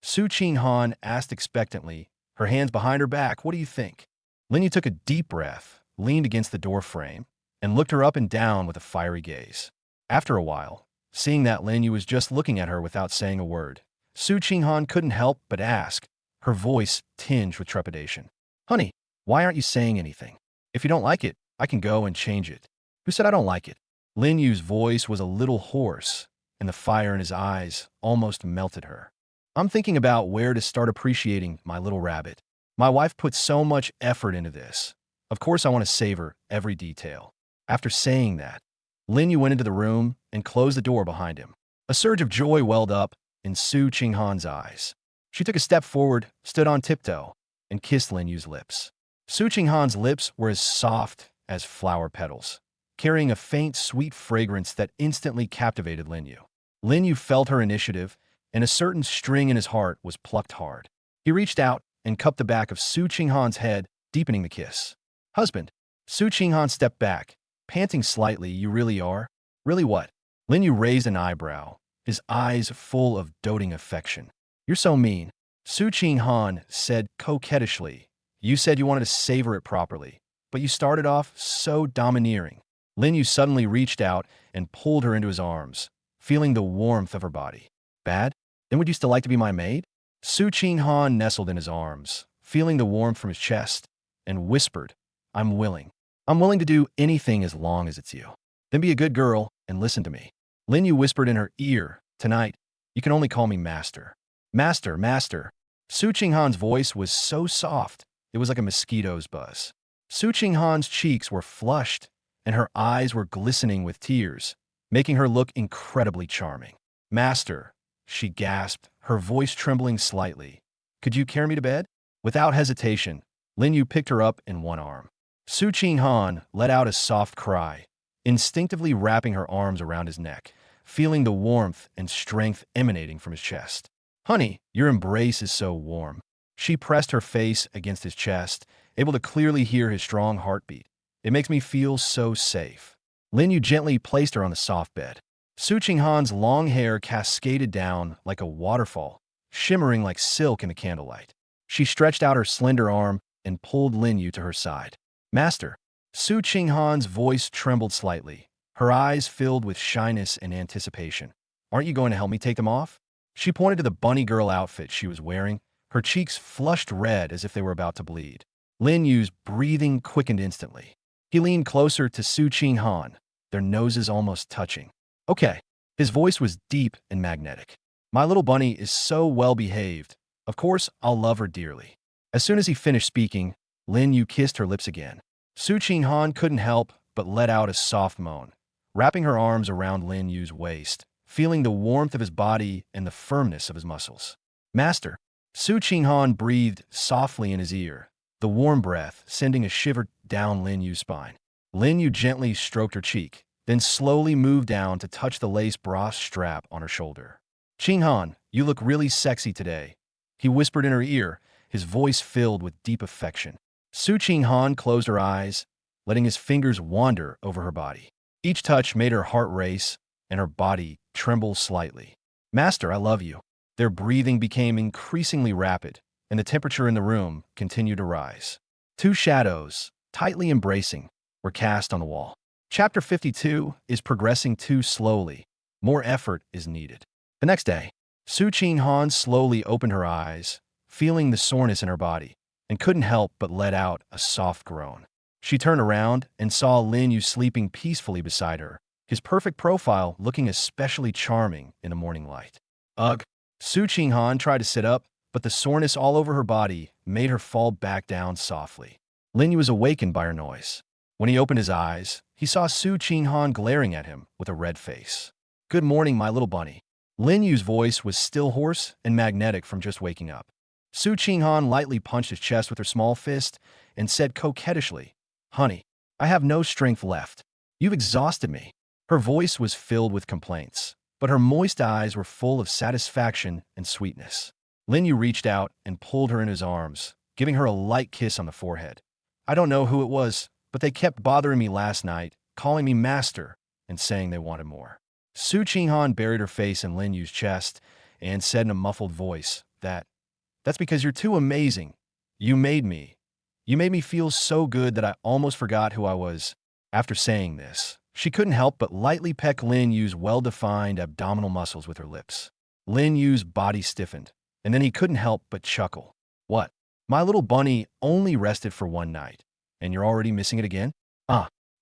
Su Qinghan asked expectantly, her hands behind her back, "What do you think?" Lin Yu took a deep breath, leaned against the door frame, and looked her up and down with a fiery gaze. After a while, seeing that Lin Yu was just looking at her without saying a word, Su Qinghan couldn't help but ask, her voice tinged with trepidation. "Honey, why aren't you saying anything? If you don't like it, I can go and change it." "Who said I don't like it?" Lin Yu's voice was a little hoarse, and the fire in his eyes almost melted her. "I'm thinking about where to start appreciating my little rabbit. My wife put so much effort into this. Of course I want to savor every detail." After saying that, Lin Yu went into the room and closed the door behind him. A surge of joy welled up in Su Qinghan's eyes. She took a step forward, stood on tiptoe, and kissed Lin Yu's lips. Su Qinghan's lips were as soft as flower petals, carrying a faint, sweet fragrance that instantly captivated Lin Yu. Lin Yu felt her initiative, and a certain string in his heart was plucked hard. He reached out and cupped the back of Su Qinghan's head, deepening the kiss. "Husband." Su Qinghan stepped back, panting slightly. "You really are?" "Really what?" Lin Yu raised an eyebrow, his eyes full of doting affection. "You're so mean." Su Qinghan said coquettishly, "You said you wanted to savor it properly, but you started off so domineering." Lin Yu suddenly reached out and pulled her into his arms, feeling the warmth of her body. "Bad? Then would you still like to be my maid?" Su Qinghan nestled in his arms, feeling the warmth from his chest, and whispered, "I'm willing. I'm willing to do anything as long as it's you." "Then be a good girl and listen to me." Lin Yu whispered in her ear, "Tonight, you can only call me Master." "Master, Master." Su Qinghan's voice was so soft, it was like a mosquito's buzz. Su Qinghan's cheeks were flushed, and her eyes were glistening with tears, making her look incredibly charming. "Master," she gasped, her voice trembling slightly. "Could you carry me to bed?" Without hesitation, Lin Yu picked her up in one arm. Su Qinghan let out a soft cry, instinctively wrapping her arms around his neck, feeling the warmth and strength emanating from his chest. "Honey, your embrace is so warm." She pressed her face against his chest, able to clearly hear his strong heartbeat. "It makes me feel so safe." Lin Yu gently placed her on the soft bed. Su Qinghan's long hair cascaded down like a waterfall, shimmering like silk in the candlelight. She stretched out her slender arm and pulled Lin Yu to her side. "Master." Su Qinghan's voice trembled slightly, her eyes filled with shyness and anticipation. "Aren't you going to help me take them off?" She pointed to the bunny girl outfit she was wearing, her cheeks flushed red as if they were about to bleed. Lin Yu's breathing quickened instantly. He leaned closer to Su Qinghan, their noses almost touching. "Okay." His voice was deep and magnetic. "My little bunny is so well behaved. Of course, I'll love her dearly." As soon as he finished speaking, Lin Yu kissed her lips again. Su Qinghan couldn't help but let out a soft moan, wrapping her arms around Lin Yu's waist, feeling the warmth of his body and the firmness of his muscles. "Master." Su Qinghan breathed softly in his ear, the warm breath sending a shiver down Lin Yu's spine. Lin Yu gently stroked her cheek, then slowly moved down to touch the lace bra strap on her shoulder. "Qinghan, you look really sexy today," he whispered in her ear, his voice filled with deep affection. Su Qinghan closed her eyes, letting his fingers wander over her body. Each touch made her heart race and her body tremble slightly. "Master, I love you." Their breathing became increasingly rapid, and the temperature in the room continued to rise. Two shadows, tightly embracing, were cast on the wall. Chapter 52 is progressing too slowly. More effort is needed. The next day, Su Qinghan slowly opened her eyes, feeling the soreness in her body, and couldn't help but let out a soft groan. She turned around and saw Lin Yu sleeping peacefully beside her, his perfect profile looking especially charming in the morning light. "Ugh." Su Qinghan tried to sit up, but the soreness all over her body made her fall back down softly. Lin Yu was awakened by her noise. When he opened his eyes, he saw Su Qinghan glaring at him with a red face. "Good morning, my little bunny." Lin Yu's voice was still hoarse and magnetic from just waking up. Su Qinghan lightly punched his chest with her small fist and said coquettishly, "Honey, I have no strength left. You've exhausted me." Her voice was filled with complaints, but her moist eyes were full of satisfaction and sweetness. Lin Yu reached out and pulled her in his arms, giving her a light kiss on the forehead. "I don't know who it was, but they kept bothering me last night, calling me master and saying they wanted more." Su Qinghan buried her face in Lin Yu's chest and said in a muffled voice, That's because you're too amazing. You made me feel so good that I almost forgot who I was." After saying this, she couldn't help but lightly peck Lin Yu's well-defined abdominal muscles with her lips. Lin Yu's body stiffened, and then he couldn't help but chuckle. "What? My little bunny only rested for one night, and you're already missing it again?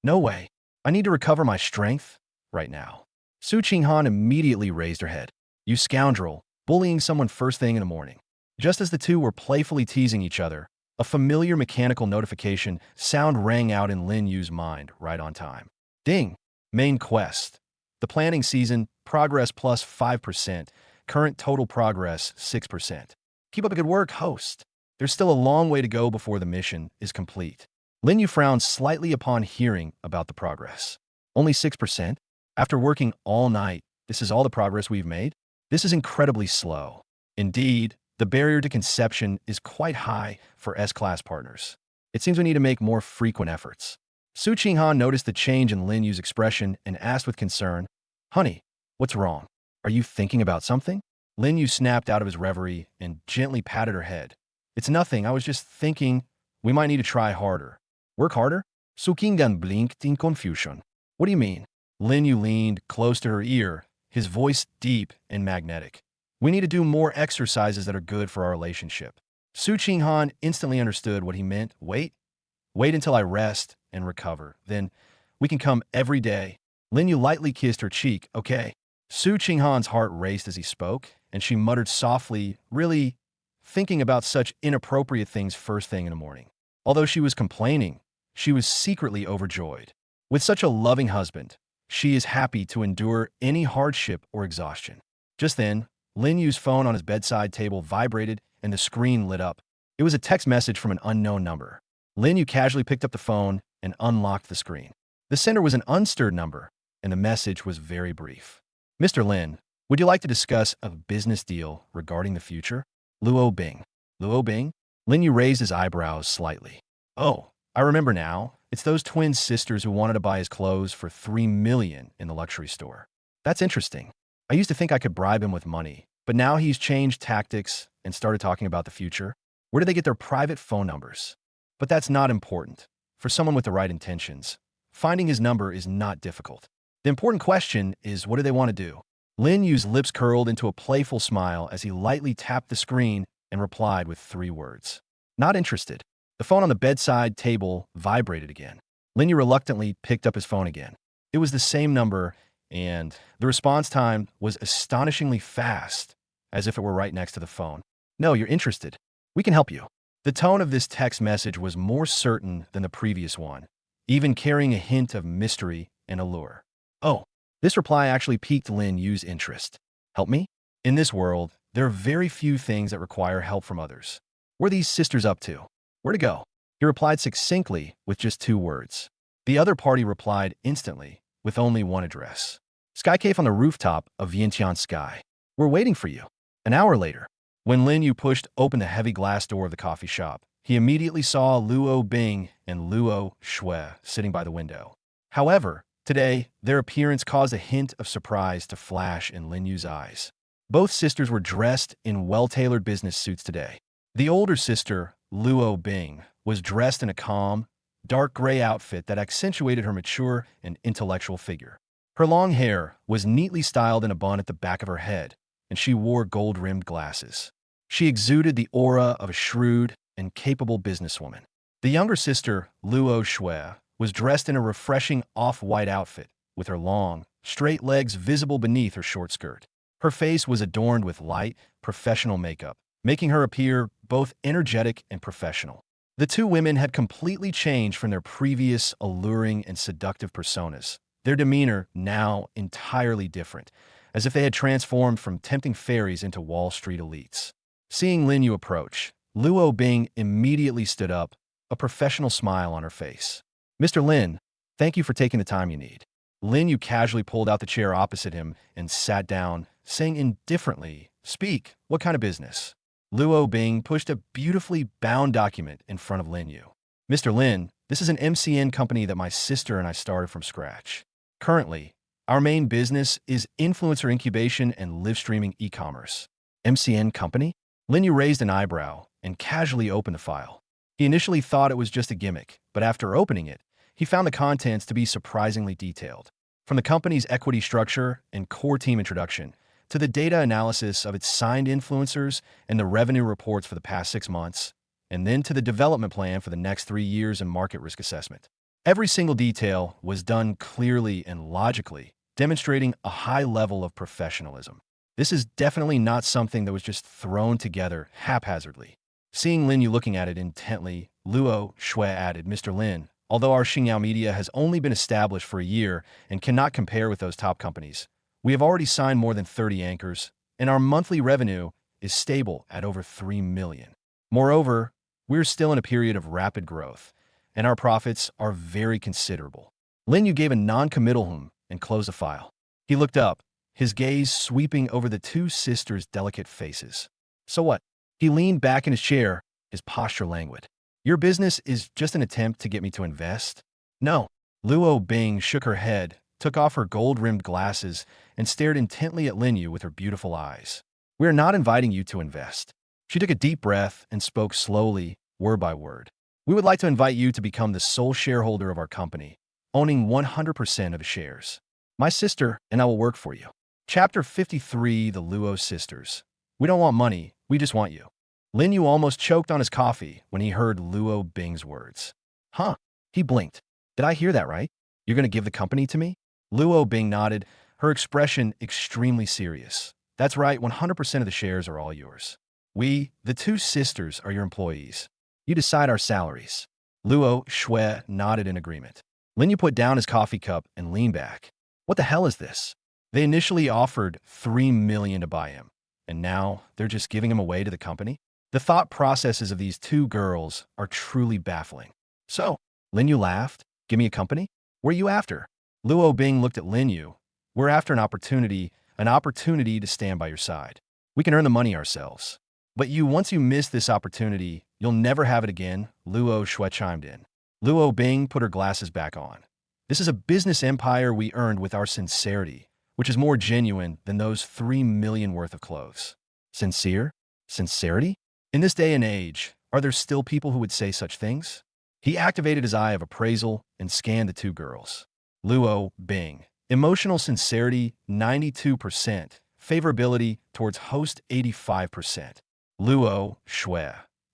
No way. I need to recover my strength right now." Su Qinghan immediately raised her head. "You scoundrel, bullying someone first thing in the morning." Just as the two were playfully teasing each other, a familiar mechanical notification sound rang out in Lin Yu's mind right on time. "Ding! Main quest. The planning season, progress plus 5%. Current total progress, 6%. Keep up the good work, host. There's still a long way to go before the mission is complete." Lin Yu frowned slightly upon hearing about the progress. "Only 6%? After working all night, this is all the progress we've made? This is incredibly slow." Indeed, the barrier to conception is quite high for S-class partners. It seems we need to make more frequent efforts. Su Qinghan noticed the change in Lin Yu's expression and asked with concern, "Honey, what's wrong? Are you thinking about something?" Lin Yu snapped out of his reverie and gently patted her head. "It's nothing. I was just thinking we might need to try harder." "Work harder?" Su Qinghan blinked in confusion. "What do you mean?" Lin Yu leaned close to her ear, his voice deep and magnetic. "We need to do more exercises that are good for our relationship." Su Qinghan instantly understood what he meant. Wait until I rest and recover. Then we can come every day." Lin Yu lightly kissed her cheek. "Okay." Su Qinghan's heart raced as he spoke, and she muttered softly, really thinking about such inappropriate things first thing in the morning. Although she was complaining, she was secretly overjoyed. With such a loving husband, She is happy to endure any hardship or exhaustion. Just then, Lin Yu's phone on his bedside table vibrated and the screen lit up. It was a text message from an unknown number. Lin Yu casually picked up the phone and unlocked the screen. The sender was an unstirred number, and the message was very brief. Mr. Lin, would you like to discuss a business deal regarding the future? Luo Bing. Luo Bing? Lin Yu raised his eyebrows slightly. Oh, I remember now. It's those twin sisters who wanted to buy his clothes for $3 million in the luxury store. That's interesting. I used to think I could bribe him with money, but now he's changed tactics and started talking about the future. Where do they get their private phone numbers? But that's not important. For someone with the right intentions, finding his number is not difficult. The important question is, what do they want to do? Lin Yu's lips curled into a playful smile as he lightly tapped the screen and replied with 3 words. Not interested. The phone on the bedside table vibrated again. Lin Yu reluctantly picked up his phone again. It was the same number, and the response time was astonishingly fast, as if it were right next to the phone. No, you're interested. We can help you. The tone of this text message was more certain than the previous one, even carrying a hint of mystery and allure. Oh, this reply actually piqued Lin Yu's interest. Help me? In this world, there are very few things that require help from others. What are these sisters up to? Where to go? He replied succinctly with just 2 words. The other party replied instantly with only 1 address. Sky Cave on the rooftop of Vientiane Sky. We're waiting for you. An hour later, when Lin Yu pushed open the heavy glass door of the coffee shop, he immediately saw Luo Bing and Luo Shui sitting by the window. However, today, their appearance caused a hint of surprise to flash in Lin Yu's eyes. Both sisters were dressed in well-tailored business suits today. The older sister, Luo Bing, was dressed in a calm, dark gray outfit that accentuated her mature and intellectual figure. Her long hair was neatly styled in a bun at the back of her head, and she wore gold-rimmed glasses. She exuded the aura of a shrewd and capable businesswoman. The younger sister, Luo Shui, was dressed in a refreshing off-white outfit, with her long, straight legs visible beneath her short skirt. Her face was adorned with light, professional makeup, making her appear both energetic and professional. The 2 women had completely changed from their previous alluring and seductive personas, their demeanor now entirely different, as if they had transformed from tempting fairies into Wall Street elites. Seeing Lin Yu approach, Luo Bing immediately stood up, a professional smile on her face. Mr. Lin, thank you for taking the time you need. Lin Yu casually pulled out the chair opposite him and sat down, saying indifferently, Speak, what kind of business? Luo Bing pushed a beautifully bound document in front of Lin Yu. Mr. Lin, this is an MCN company that my sister and I started from scratch. Currently, our main business is influencer incubation and live streaming e-commerce. MCN company? Lin Yu raised an eyebrow and casually opened the file. He initially thought it was just a gimmick, but after opening it, he found the contents to be surprisingly detailed. From the company's equity structure and core team introduction, to the data analysis of its signed influencers and the revenue reports for the past 6 months, and then to the development plan for the next 3 years and market risk assessment. Every single detail was done clearly and logically, demonstrating a high level of professionalism. This is definitely not something that was just thrown together haphazardly. Seeing Lin Yu looking at it intently, Luo Shui added, Mr. Lin, although our Xingyao Media has only been established for a year and cannot compare with those top companies, we have already signed more than 30 anchors, and our monthly revenue is stable at over $3 million. Moreover, we're still in a period of rapid growth, and our profits are very considerable. Lin Yu gave a non-committal hum and closed the file. He looked up, his gaze sweeping over the 2 sisters' delicate faces. So what? He leaned back in his chair, his posture languid. Your business is just an attempt to get me to invest? No. Luo Bing shook her head, took off her gold-rimmed glasses, and stared intently at Lin Yu with her beautiful eyes. We are not inviting you to invest. She took a deep breath and spoke slowly, word by word. We would like to invite you to become the sole shareholder of our company, owning 100% of the shares. My sister and I will work for you. Chapter 53, The Luo Sisters. We don't want money, we just want you. Lin Yu almost choked on his coffee when he heard Luo Bing's words. Huh? He blinked. Did I hear that right? You're going to give the company to me? Luo Bing nodded, her expression extremely serious. That's right, 100% of the shares are all yours. We, the 2 sisters, are your employees. You decide our salaries. Luo Shui nodded in agreement. Lin Yu put down his coffee cup and leaned back. What the hell is this? They initially offered $3 million to buy him, and now they're just giving him away to the company? The thought processes of these two girls are truly baffling. So, Lin Yu laughed. Give me a company? What are you after? Luo Bing looked at Lin Yu. We're after an opportunity to stand by your side. We can earn the money ourselves. But once you miss this opportunity, you'll never have it again, Luo Shui chimed in. Luo Bing put her glasses back on. This is a business empire we earned with our sincerity, which is more genuine than those 3 million worth of clothes. Sincere? Sincerity? In this day and age, are there still people who would say such things? He activated his eye of appraisal and scanned the two girls. Luo Bing. Emotional sincerity, 92%. Favorability towards host, 85%. Luo Shui.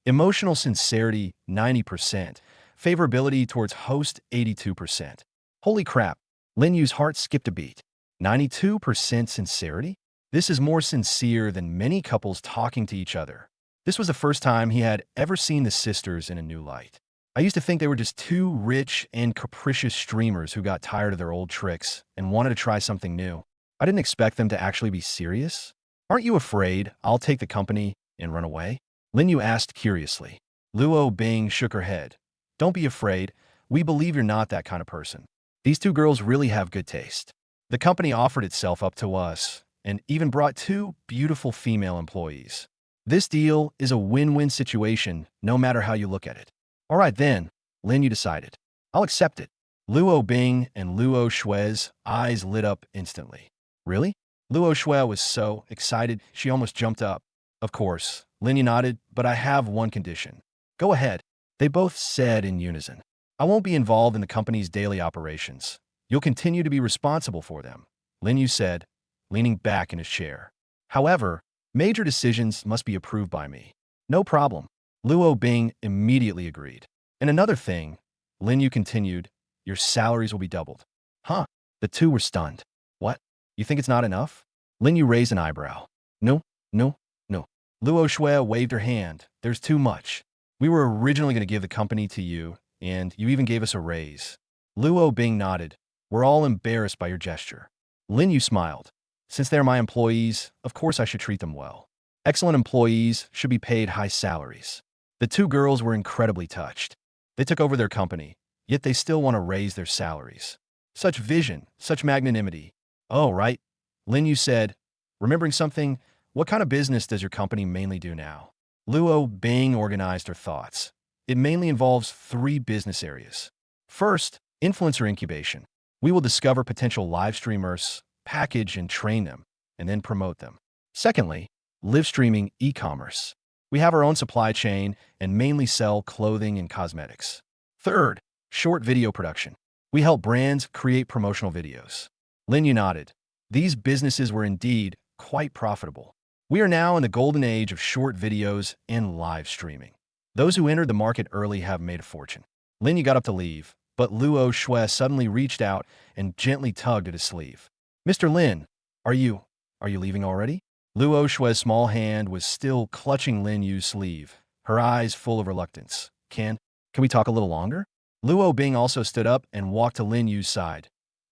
Emotional sincerity, 90%. Favorability towards host, 82%. Holy crap, Lin Yu's heart skipped a beat. 92% sincerity? This is more sincere than many couples talking to each other. This was the first time he had ever seen the sisters in a new light. I used to think they were just two rich and capricious streamers who got tired of their old tricks and wanted to try something new. I didn't expect them to actually be serious. Aren't you afraid I'll take the company and run away? Lin Yu asked curiously. Luo Bing shook her head. Don't be afraid. We believe you're not that kind of person. These two girls really have good taste. The company offered itself up to us and even brought two beautiful female employees. This deal is a win-win situation, no matter how you look at it. All right then, Lin Yu decided. I'll accept it. Luo Bing and Luo Shui's eyes lit up instantly. Really? Luo Shui was so excited she almost jumped up. Of course, Lin Yu nodded, but I have one condition. Go ahead, they both said in unison. I won't be involved in the company's daily operations. You'll continue to be responsible for them, Lin Yu said, leaning back in his chair. However, major decisions must be approved by me. No problem. Luo Bing immediately agreed. And another thing, Lin Yu continued, your salaries will be doubled. Huh? The two were stunned. What? You think it's not enough? Lin Yu raised an eyebrow. No. Luo Shui waved her hand. There's too much. We were originally going to give the company to you, and you even gave us a raise. Luo Bing nodded. We're all embarrassed by your gesture. Lin Yu smiled. Since they're my employees, of course I should treat them well. Excellent employees should be paid high salaries. The two girls were incredibly touched. They took over their company, yet they still want to raise their salaries. Such vision, such magnanimity. Oh, right. Lin Yu said, remembering something, what kind of business does your company mainly do now? Luo Bing organized her thoughts. It mainly involves 3 business areas. First, influencer incubation. We will discover potential live streamers, package and train them, and then promote them. Secondly, live streaming e-commerce. We have our own supply chain and mainly sell clothing and cosmetics. Third, short video production. We help brands create promotional videos. Lin Yu nodded. These businesses were indeed quite profitable. We are now in the golden age of short videos and live streaming. Those who entered the market early have made a fortune. Lin Yu got up to leave, but Luo Shui suddenly reached out and gently tugged at his sleeve. Mr. Lin, are you leaving already? Luo Shui's small hand was still clutching Lin Yu's sleeve, her eyes full of reluctance. Can we talk a little longer? Luo Bing also stood up and walked to Lin Yu's side.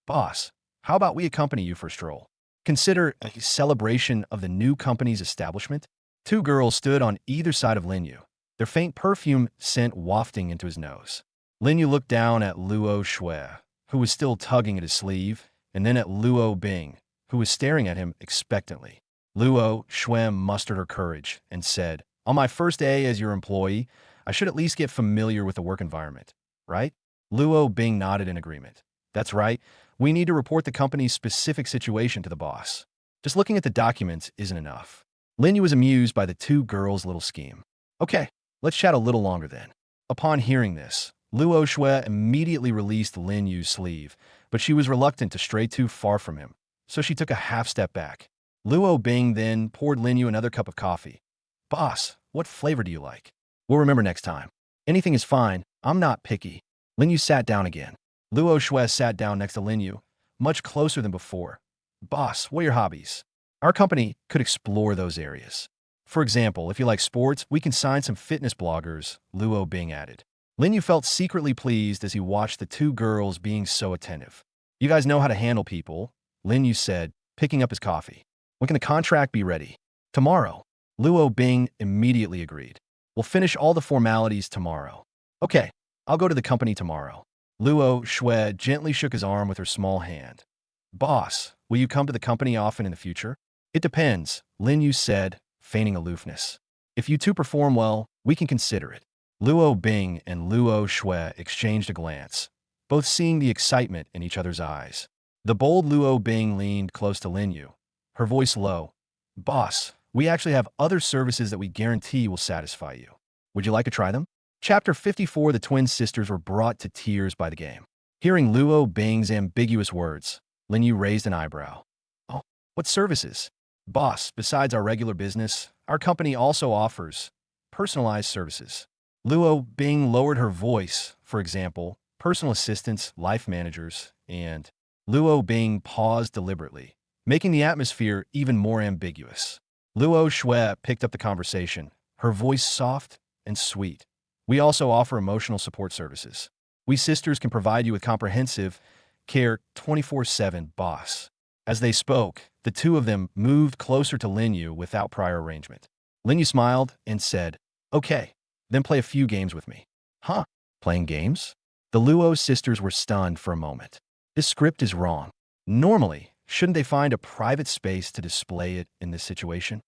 Boss, how about we accompany you for a stroll? Consider a celebration of the new company's establishment. Two girls stood on either side of Lin Yu, their faint perfume scent wafting into his nose. Lin Yu looked down at Luo Shui, who was still tugging at his sleeve, and then at Luo Bing, who was staring at him expectantly. Luo Shui mustered her courage and said, on my first day as your employee, I should at least get familiar with the work environment, right? Luo Bing nodded in agreement. That's right. We need to report the company's specific situation to the boss. Just looking at the documents isn't enough. Lin Yu was amused by the two girls' little scheme. Okay, let's chat a little longer then. Upon hearing this, Luo Shui immediately released Lin Yu's sleeve, but she was reluctant to stray too far from him, so she took a half step back. Luo Bing then poured Lin Yu another cup of coffee. Boss, what flavor do you like? We'll remember next time. Anything is fine. I'm not picky. Lin Yu sat down again. Luo Shui sat down next to Lin Yu, much closer than before. Boss, what are your hobbies? Our company could explore those areas. For example, if you like sports, we can sign some fitness bloggers, Luo Bing added. Lin Yu felt secretly pleased as he watched the two girls being so attentive. You guys know how to handle people, Lin Yu said, picking up his coffee. When can the contract be ready? Tomorrow. Luo Bing immediately agreed. We'll finish all the formalities tomorrow. Okay, I'll go to the company tomorrow. Luo Shui gently shook his arm with her small hand. Boss, will you come to the company often in the future? It depends, Lin Yu said, feigning aloofness. If you two perform well, we can consider it. Luo Bing and Luo Shui exchanged a glance, both seeing the excitement in each other's eyes. The bold Luo Bing leaned close to Lin Yu, her voice low. Boss, we actually have other services that we guarantee will satisfy you. Would you like to try them? Chapter 54. The twin sisters were brought to tears by the game. Hearing Luo Bing's ambiguous words, Lin Yu raised an eyebrow. Oh, what services? Boss, besides our regular business, our company also offers personalized services. Luo Bing lowered her voice, for example, personal assistants, life managers, and Luo Bing paused deliberately, making the atmosphere even more ambiguous. Luo Shui picked up the conversation, her voice soft and sweet. We also offer emotional support services. We sisters can provide you with comprehensive care 24/7, boss. As they spoke, the two of them moved closer to Lin Yu without prior arrangement. Lin Yu smiled and said, Okay, then play a few games with me. Huh? Playing games? The Luo sisters were stunned for a moment. This script is wrong. Normally, shouldn't they find a private space to display it in this situation?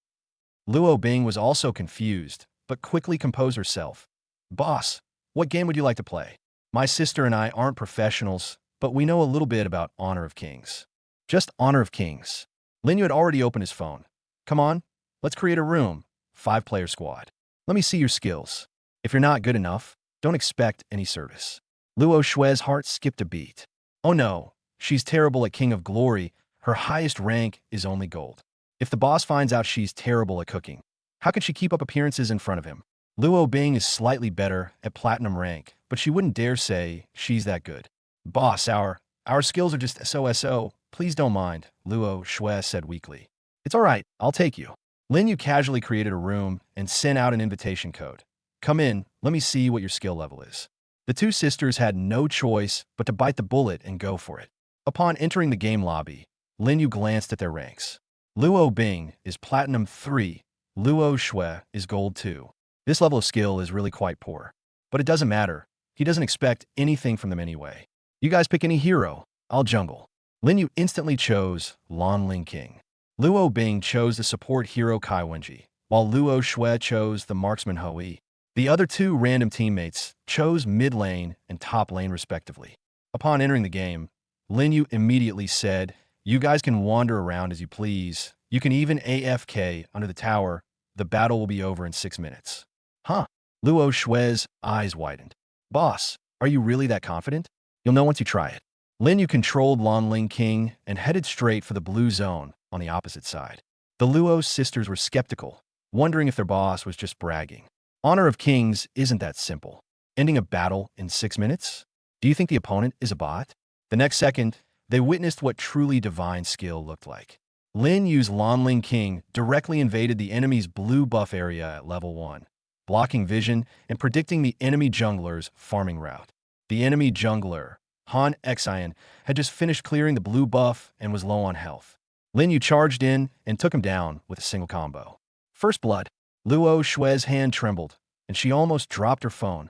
Luo Bing was also confused, but quickly composed herself. Boss, what game would you like to play? My sister and I aren't professionals, but we know a little bit about Honor of Kings. Just Honor of Kings. Lin Yu had already opened his phone. Come on, let's create a room. 5-player squad. Let me see your skills. If you're not good enough, don't expect any service. Luo Shui's heart skipped a beat. Oh no, she's terrible at King of Glory. Her highest rank is only gold. If the boss finds out she's terrible at cooking, how can she keep up appearances in front of him? Luo Bing is slightly better at platinum rank, but she wouldn't dare say she's that good. Boss, our skills are just so. Please don't mind, Luo Shui said weakly. It's all right, I'll take you. Lin Yu casually created a room and sent out an invitation code. Come in, let me see what your skill level is. The two sisters had no choice but to bite the bullet and go for it. Upon entering the game lobby, Lin Yu glanced at their ranks. Luo Bing is Platinum 3, Luo Shui is Gold 2. This level of skill is really quite poor. But it doesn't matter. He doesn't expect anything from them anyway. You guys pick any hero. I'll jungle. Lin Yu instantly chose Lan Ling King. Luo Bing chose the support hero Kai Wenji, while Luo Shui chose the marksman Hui. The other two random teammates chose mid lane and top lane respectively. Upon entering the game, Lin Yu immediately said, You guys can wander around as you please. You can even AFK under the tower. The battle will be over in 6 minutes. Huh? Luo Shui's eyes widened. Boss, are you really that confident? You'll know once you try it. Lin Yu controlled Lan Ling King and headed straight for the blue zone on the opposite side. The Luo sisters were skeptical, wondering if their boss was just bragging. Honor of Kings isn't that simple. Ending a battle in 6 minutes? Do you think the opponent is a bot? The next second, they witnessed what truly divine skill looked like. Lin Yu's Lan Ling King directly invaded the enemy's blue buff area at level 1, blocking vision and predicting the enemy jungler's farming route. The enemy jungler, Han Xian, had just finished clearing the blue buff and was low on health. Lin Yu charged in and took him down with a single combo. First blood. Luo Shui's hand trembled, and she almost dropped her phone.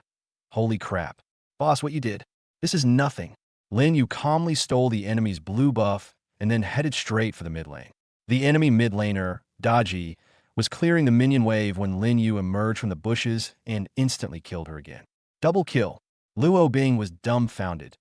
Holy crap. Boss, what you did? This is nothing. Lin Yu calmly stole the enemy's blue buff and then headed straight for the mid lane. The enemy mid laner, Daji, was clearing the minion wave when Lin Yu emerged from the bushes and instantly killed her again. Double kill. Luo Bing was dumbfounded.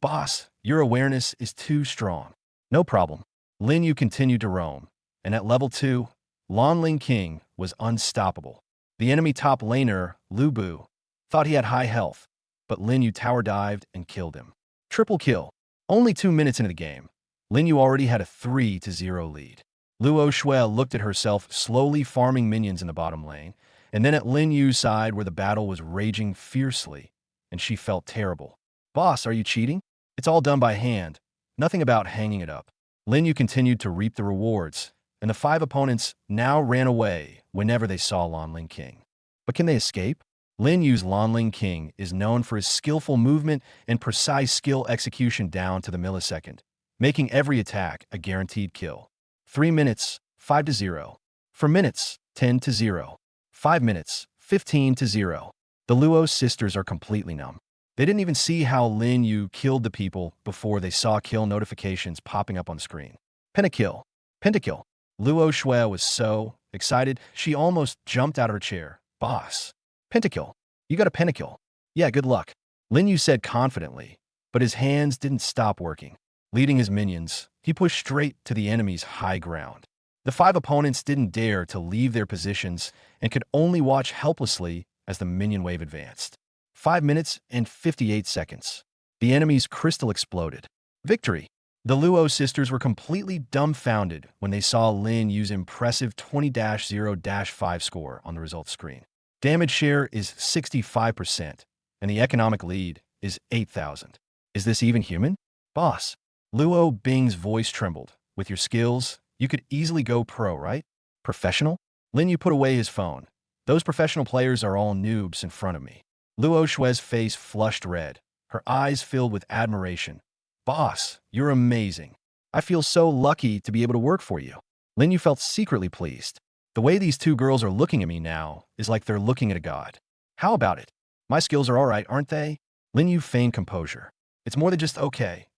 Boss, your awareness is too strong. No problem. Lin Yu continued to roam, and at level 2, Lan Ling King was unstoppable. The enemy top laner, Lu Bu, thought he had high health, but Lin Yu tower dived and killed him. Triple kill. Only 2 minutes into the game, Lin Yu already had a 3-0 lead. Luo Shui looked at herself slowly farming minions in the bottom lane, and then at Lin Yu's side where the battle was raging fiercely, and she felt terrible. Boss, are you cheating? It's all done by hand. Nothing about hanging it up. Lin Yu continued to reap the rewards, and the 5 opponents now ran away whenever they saw Lan Ling King. But can they escape? Lin Yu's Lan Ling King is known for his skillful movement and precise skill execution down to the millisecond. making every attack a guaranteed kill. 3 minutes, 5-0. For minutes, 10-0. 5 minutes, 15-0. The Luo sisters are completely numb. They didn't even see how Lin Yu killed the people before they saw kill notifications popping up on the screen. Pentakill. Pentakill. Luo Shui was so excited, she almost jumped out of her chair. Boss. Pentakill. You got a pentakill. Yeah, good luck. Lin Yu said confidently, but his hands didn't stop working. Leading his minions, he pushed straight to the enemy's high ground. The 5 opponents didn't dare to leave their positions and could only watch helplessly as the minion wave advanced. 5 minutes and 58 seconds. The enemy's crystal exploded. Victory! The Luo sisters were completely dumbfounded when they saw Lin Yu's impressive 20-0-5 score on the results screen. Damage share is 65%, and the economic lead is 8,000. Is this even human? Boss. Luo Bing's voice trembled. With your skills, you could easily go pro, right? Professional? Lin Yu put away his phone. Those professional players are all noobs in front of me. Luo Shui's face flushed red, her eyes filled with admiration. Boss, you're amazing. I feel so lucky to be able to work for you. Lin Yu felt secretly pleased. The way these 2 girls are looking at me now is like they're looking at a god. How about it? My skills are all right, aren't they? Lin Yu feigned composure. It's more than just okay.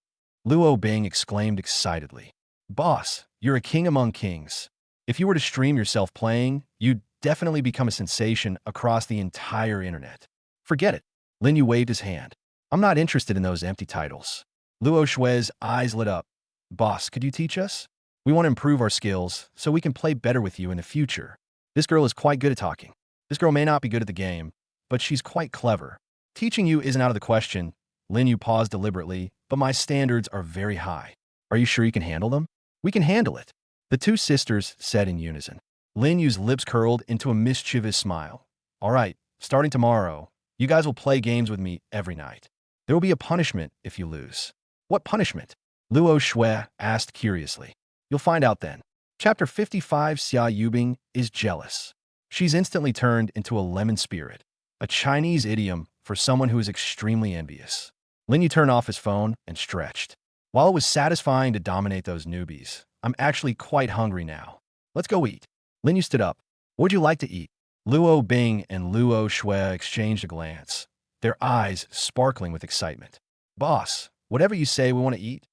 Luo Bing exclaimed excitedly. Boss, you're a king among kings. If you were to stream yourself playing, you'd definitely become a sensation across the entire internet. Forget it. Lin Yu waved his hand. I'm not interested in those empty titles. Luo Shui's eyes lit up. Boss, could you teach us? We want to improve our skills so we can play better with you in the future. This girl is quite good at talking. This girl may not be good at the game, but she's quite clever. Teaching you isn't out of the question. Lin Yu paused deliberately, but my standards are very high. Are you sure you can handle them? We can handle it. The 2 sisters said in unison. Lin Yu's lips curled into a mischievous smile. All right, starting tomorrow, you guys will play games with me every night. There will be a punishment if you lose. What punishment? Luo Shui asked curiously. You'll find out then. Chapter 55. Xia Yubing is jealous. She's instantly turned into a lemon spirit, a Chinese idiom for someone who is extremely envious. Lin Yu turned off his phone and stretched. While it was satisfying to dominate those newbies, I'm actually quite hungry now. Let's go eat. Lin Yu stood up. What would you like to eat? Luo Bing and Luo Shui exchanged a glance, their eyes sparkling with excitement. Boss, whatever you say we want to eat,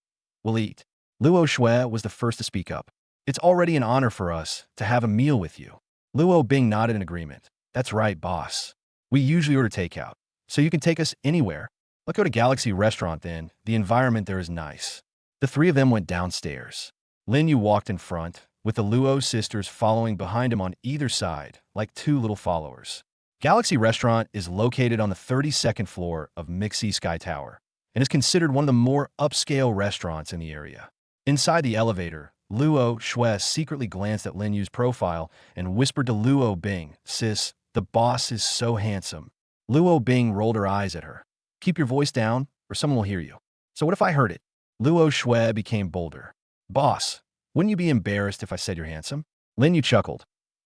we'll eat. Luo Shui was the first to speak up. It's already an honor for us to have a meal with you. Luo Bing nodded in agreement. That's right, boss. We usually order takeout, so you can take us anywhere. Let's go to Galaxy Restaurant then. The environment there is nice. The 3 of them went downstairs. Lin Yu walked in front, with the Luo sisters following behind him on either side, like 2 little followers. Galaxy Restaurant is located on the 32nd floor of Mixi Sky Tower and is considered one of the more upscale restaurants in the area. Inside the elevator, Luo Shui secretly glanced at Lin Yu's profile and whispered to Luo Bing, Sis, the boss is so handsome. Luo Bing rolled her eyes at her. Keep your voice down, or someone will hear you. So what if I heard it? Luo Shui became bolder. Boss, wouldn't you be embarrassed if I said you're handsome? Lin Yu chuckled.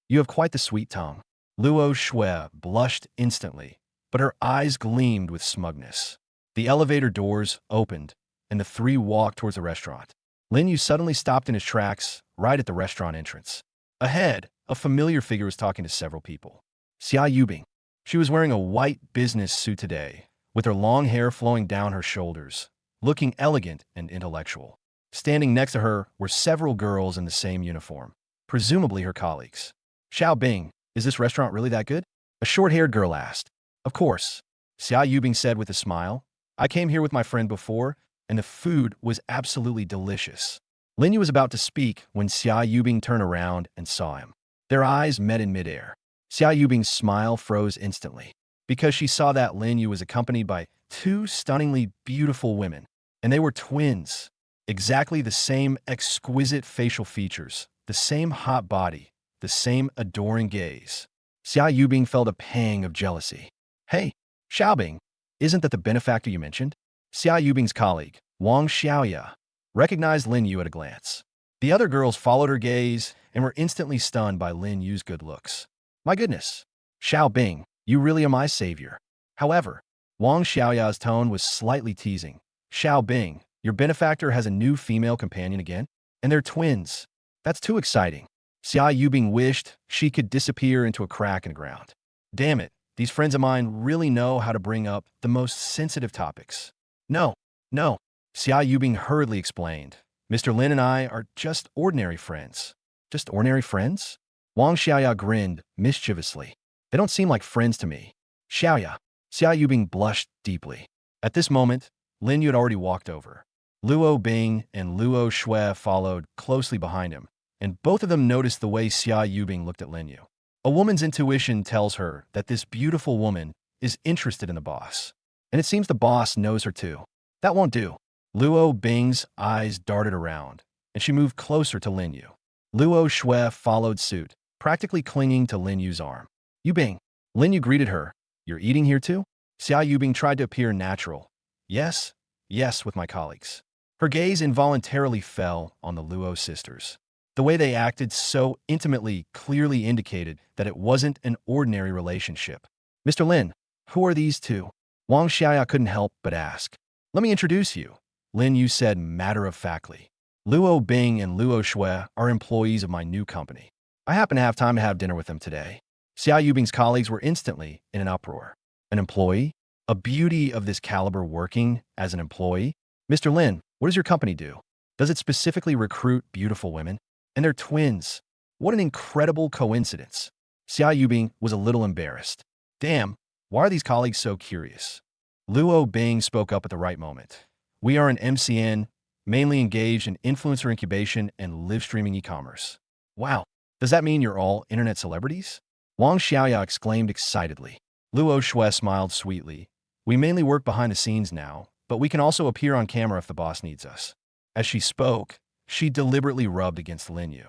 You have quite the sweet tongue. Luo Shui blushed instantly, but her eyes gleamed with smugness. The elevator doors opened, and the 3 walked towards the restaurant. Lin Yu suddenly stopped in his tracks, right at the restaurant entrance. Ahead, a familiar figure was talking to several people. Xia Yubing. She was wearing a white business suit today, with her long hair flowing down her shoulders, looking elegant and intellectual. Standing next to her were several girls in the same uniform, presumably her colleagues. Xiao Bing, is this restaurant really that good? A short-haired girl asked. Of course, Xia Yubing said with a smile. I came here with my friend before, and the food was absolutely delicious. Lin Yu was about to speak when Xia Yubing turned around and saw him. Their eyes met in midair. Xia Yubing's smile froze instantly, because she saw that Lin Yu was accompanied by 2 stunningly beautiful women, and they were twins. Exactly the same exquisite facial features, the same hot body, the same adoring gaze. Xia Yubing felt a pang of jealousy. Hey, Xiaobing, isn't that the benefactor you mentioned? Xia Yubing's colleague, Wang Xiaoya, recognized Lin Yu at a glance. The other girls followed her gaze and were instantly stunned by Lin Yu's good looks. My goodness, Xiaobing, you really are my savior. However, Wang Xiaoya's tone was slightly teasing. Xiaobing, Your benefactor has a new female companion again? And they're twins. That's too exciting. Xia Yubing wished she could disappear into a crack in the ground. Damn it, these friends of mine really know how to bring up the most sensitive topics. No, no, Xia Yubing hurriedly explained. Mr. Lin and I are just ordinary friends. Just ordinary friends? Wang Xiaoya grinned mischievously. They don't seem like friends to me. Xiaoya. Xia Yubing blushed deeply. At this moment, Lin Yu had already walked over. Luo Bing and Luo Shui followed closely behind him, and both of them noticed the way Xia Yubing looked at Lin Yu. A woman's intuition tells her that this beautiful woman is interested in the boss. And it seems the boss knows her too. That won't do. Luo Bing's eyes darted around, and she moved closer to Lin Yu. Luo Shui followed suit, practically clinging to Lin Yu's arm. Yubing. Lin Yu greeted her. You're eating here too? Xia Yubing tried to appear natural. Yes, yes, with my colleagues. Her gaze involuntarily fell on the Luo sisters. The way they acted so intimately clearly indicated that it wasn't an ordinary relationship. Mr. Lin, who are these two? Wang Xiaoya couldn't help but ask. Let me introduce you, Lin Yu said matter-of-factly. Luo Bing and Luo Shui are employees of my new company. I happen to have time to have dinner with them today. Xia Yubing's colleagues were instantly in an uproar. An employee? A beauty of this caliber working as an employee? Mr. Lin, what does your company do? Does it specifically recruit beautiful women? And they're twins. What an incredible coincidence. Xia Yubing was a little embarrassed. Damn, why are these colleagues so curious? Luo Bing spoke up at the right moment. We are an MCN, mainly engaged in influencer incubation and live streaming e-commerce. Wow, does that mean you're all internet celebrities? Wang Xiaoya exclaimed excitedly. Luo Shui smiled sweetly. We mainly work behind the scenes now, but we can also appear on camera if the boss needs us. As she spoke, she deliberately rubbed against Lin Yu.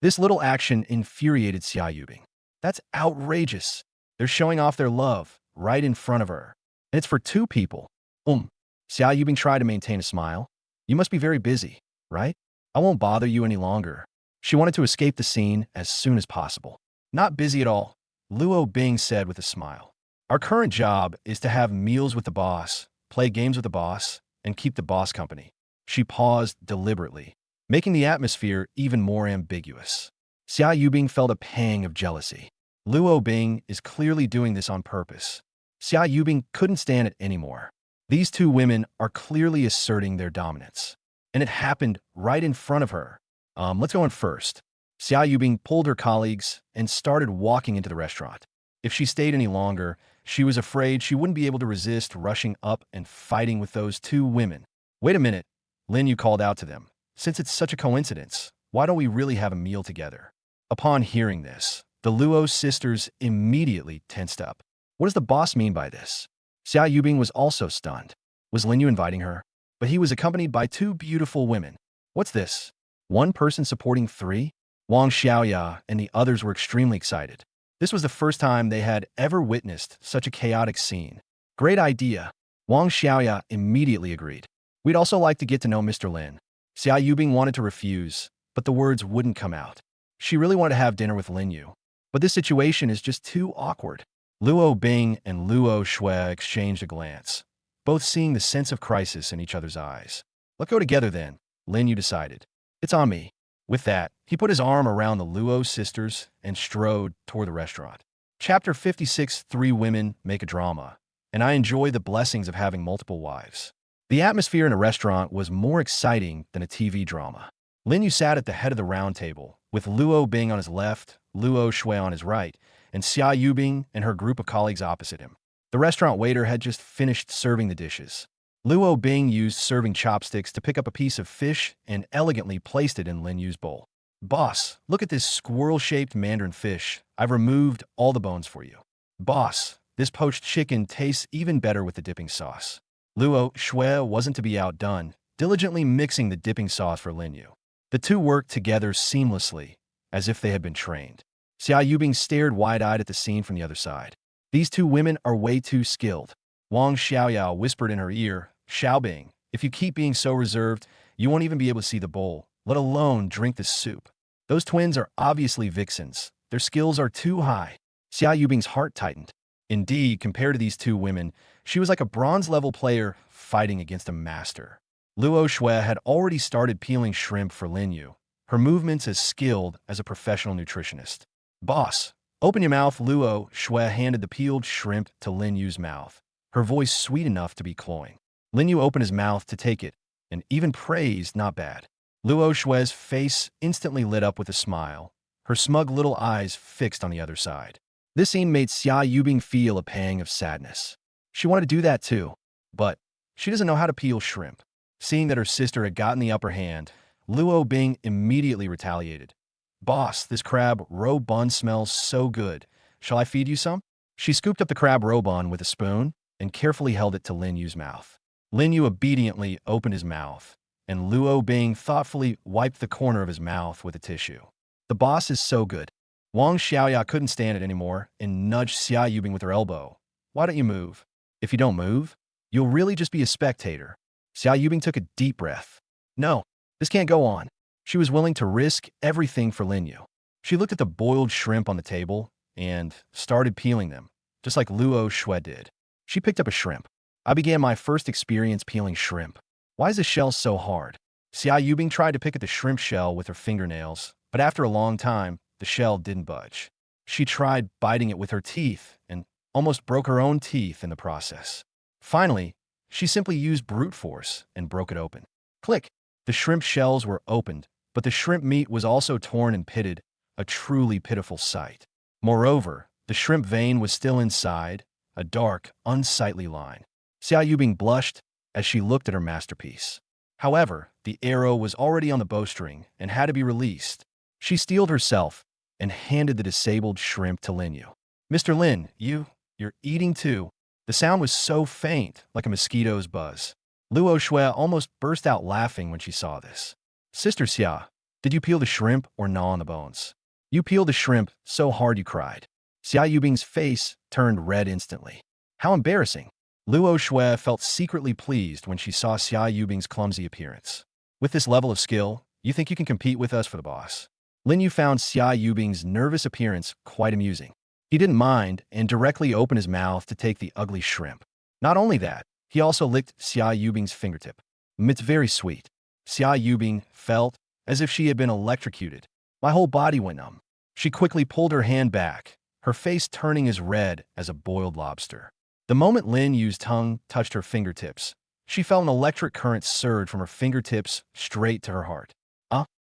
This little action infuriated Xia Yubing. That's outrageous. They're showing off their love right in front of her. And it's for two people. Xia Yubing tried to maintain a smile. You must be very busy, right? I won't bother you any longer. She wanted to escape the scene as soon as possible. Not busy at all, Luo Bing said with a smile. Our current job is to have meals with the boss, play games with the boss, and keep the boss company. She paused deliberately, making the atmosphere even more ambiguous. Xia Yubing felt a pang of jealousy. Luo Bing is clearly doing this on purpose. Xia Yubing couldn't stand it anymore. These two women are clearly asserting their dominance. And it happened right in front of her. Let's go in first. Xia Yubing pulled her colleagues and started walking into the restaurant. If she stayed any longer, she was afraid she wouldn't be able to resist rushing up and fighting with those two women. Wait a minute, Lin Yu called out to them. Since it's such a coincidence, why don't we really have a meal together? Upon hearing this, the Luo sisters immediately tensed up. What does the boss mean by this? Xia Yubing was also stunned. Was Lin Yu inviting her? But he was accompanied by two beautiful women. What's this? One person supporting three? Wang Xiaoya and the others were extremely excited. This was the first time they had ever witnessed such a chaotic scene. Great idea. Wang Xiaoya immediately agreed. We'd also like to get to know Mr. Lin. Xia Yubing wanted to refuse, but the words wouldn't come out. She really wanted to have dinner with Lin Yu. But this situation is just too awkward. Luo Bing and Luo Shui exchanged a glance, both seeing the sense of crisis in each other's eyes. Let's go together then, Lin Yu decided. It's on me. With that, he put his arm around the Luo sisters and strode toward the restaurant. Chapter 56, Three Women Make a Drama, and I enjoy the blessings of having multiple wives. The atmosphere in a restaurant was more exciting than a TV drama. Lin Yu sat at the head of the round table, with Luo Bing on his left, Luo Shui on his right, and Xia Yubing and her group of colleagues opposite him. The restaurant waiter had just finished serving the dishes. Luo Bing used serving chopsticks to pick up a piece of fish and elegantly placed it in Lin Yu's bowl. Boss, look at this squirrel-shaped mandarin fish. I've removed all the bones for you. Boss, this poached chicken tastes even better with the dipping sauce. Luo Shui wasn't to be outdone, diligently mixing the dipping sauce for Lin Yu. The two worked together seamlessly, as if they had been trained. Xia Yubing stared wide-eyed at the scene from the other side. These two women are way too skilled. Wang Xiaoyao whispered in her ear, Xiaobing, if you keep being so reserved, you won't even be able to see the bowl, let alone drink the soup. Those twins are obviously vixens. Their skills are too high. Xia Yubing's heart tightened. Indeed, compared to these two women, she was like a bronze-level player fighting against a master. Luo Shui had already started peeling shrimp for Lin Yu, her movements as skilled as a professional nutritionist. Boss, open your mouth. Luo Shui handed the peeled shrimp to Lin Yu's mouth, her voice sweet enough to be cloying. Lin Yu opened his mouth to take it, and even praised not bad. Luo Shui's face instantly lit up with a smile, her smug little eyes fixed on the other side. This scene made Xia Yubing feel a pang of sadness. She wanted to do that too, but she doesn't know how to peel shrimp. Seeing that her sister had gotten the upper hand, Luo Bing immediately retaliated. Boss, this crab roe bun smells so good. Shall I feed you some? She scooped up the crab roe bun with a spoon and carefully held it to Lin Yu's mouth. Lin Yu obediently opened his mouth, and Luo Bing thoughtfully wiped the corner of his mouth with a tissue. The boss is so good. Wang Xiaoya couldn't stand it anymore and nudged Xia Yubing with her elbow. Why don't you move? If you don't move, you'll really just be a spectator. Xia Yubing took a deep breath. No, this can't go on. She was willing to risk everything for Lin Yu. She looked at the boiled shrimp on the table and started peeling them, just like Luo Shui did. She picked up a shrimp. I began my first experience peeling shrimp. Why is the shell so hard? Xia Yubing tried to pick at the shrimp shell with her fingernails, but after a long time, the shell didn't budge. She tried biting it with her teeth and almost broke her own teeth in the process. Finally, she simply used brute force and broke it open. Click! The shrimp shells were opened, but the shrimp meat was also torn and pitted, a truly pitiful sight. Moreover, the shrimp vein was still inside, a dark, unsightly line. Xia Yubing blushed as she looked at her masterpiece. However, the arrow was already on the bowstring and had to be released. She steeled herself and handed the disabled shrimp to Lin Yu. Mr. Lin, you're eating too. The sound was so faint, like a mosquito's buzz. Luo Shui almost burst out laughing when she saw this. Sister Xia, did you peel the shrimp or gnaw on the bones? You peeled the shrimp so hard you cried. Xia Yubing's face turned red instantly. How embarrassing. Luo Shui felt secretly pleased when she saw Xia Yubing's clumsy appearance. With this level of skill, you think you can compete with us for the boss? Lin Yu found Xia Yubing's nervous appearance quite amusing. He didn't mind and directly opened his mouth to take the ugly shrimp. Not only that, he also licked Xia Yubing's fingertip. It's very sweet. Xia Yubing felt as if she had been electrocuted. My whole body went numb. She quickly pulled her hand back, her face turning as red as a boiled lobster. The moment Lin Yu's tongue touched her fingertips, she felt an electric current surge from her fingertips straight to her heart.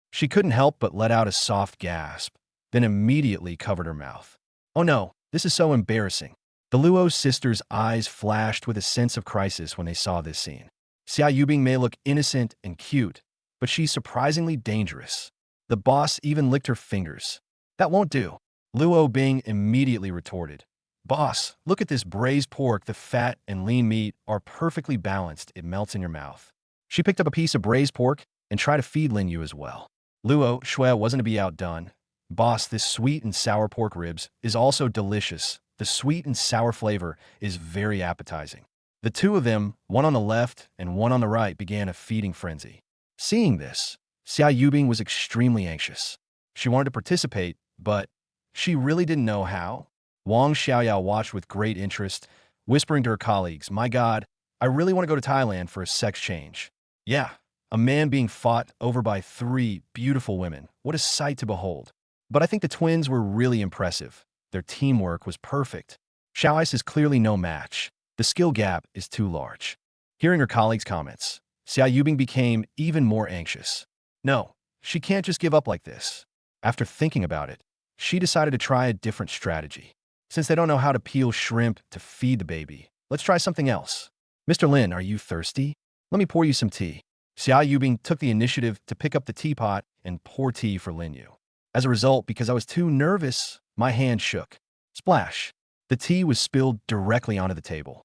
She couldn't help but let out a soft gasp, then immediately covered her mouth. Oh no, this is so embarrassing. The Luo sisters' eyes flashed with a sense of crisis when they saw this scene. Xia Yubing may look innocent and cute, but she's surprisingly dangerous. The boss even licked her fingers. That won't do. Luo Bing immediately retorted. Boss, look at this braised pork. The fat and lean meat are perfectly balanced. It melts in your mouth. She picked up a piece of braised pork and tried to feed Lin Yu as well. Luo Shui wasn't to be outdone. Boss, this sweet and sour pork ribs is also delicious. The sweet and sour flavor is very appetizing. The two of them, one on the left and one on the right, began a feeding frenzy. Seeing this, Xia Yubing was extremely anxious. She wanted to participate, but she really didn't know how. Wang Xiaoyao watched with great interest, whispering to her colleagues, My God, I really want to go to Thailand for a sex change. Yeah, a man being fought over by 3 beautiful women. What a sight to behold. But I think the twins were really impressive. Their teamwork was perfect. Xiaoi's is clearly no match. The skill gap is too large. Hearing her colleagues' comments, Xia Yubing became even more anxious. No, she can't just give up like this. After thinking about it, she decided to try a different strategy. Since they don't know how to peel shrimp to feed the baby, let's try something else. Mr. Lin, are you thirsty? Let me pour you some tea. Xia Yubing took the initiative to pick up the teapot and pour tea for Lin Yu. As a result, because I was too nervous, my hand shook. Splash! The tea was spilled directly onto the table.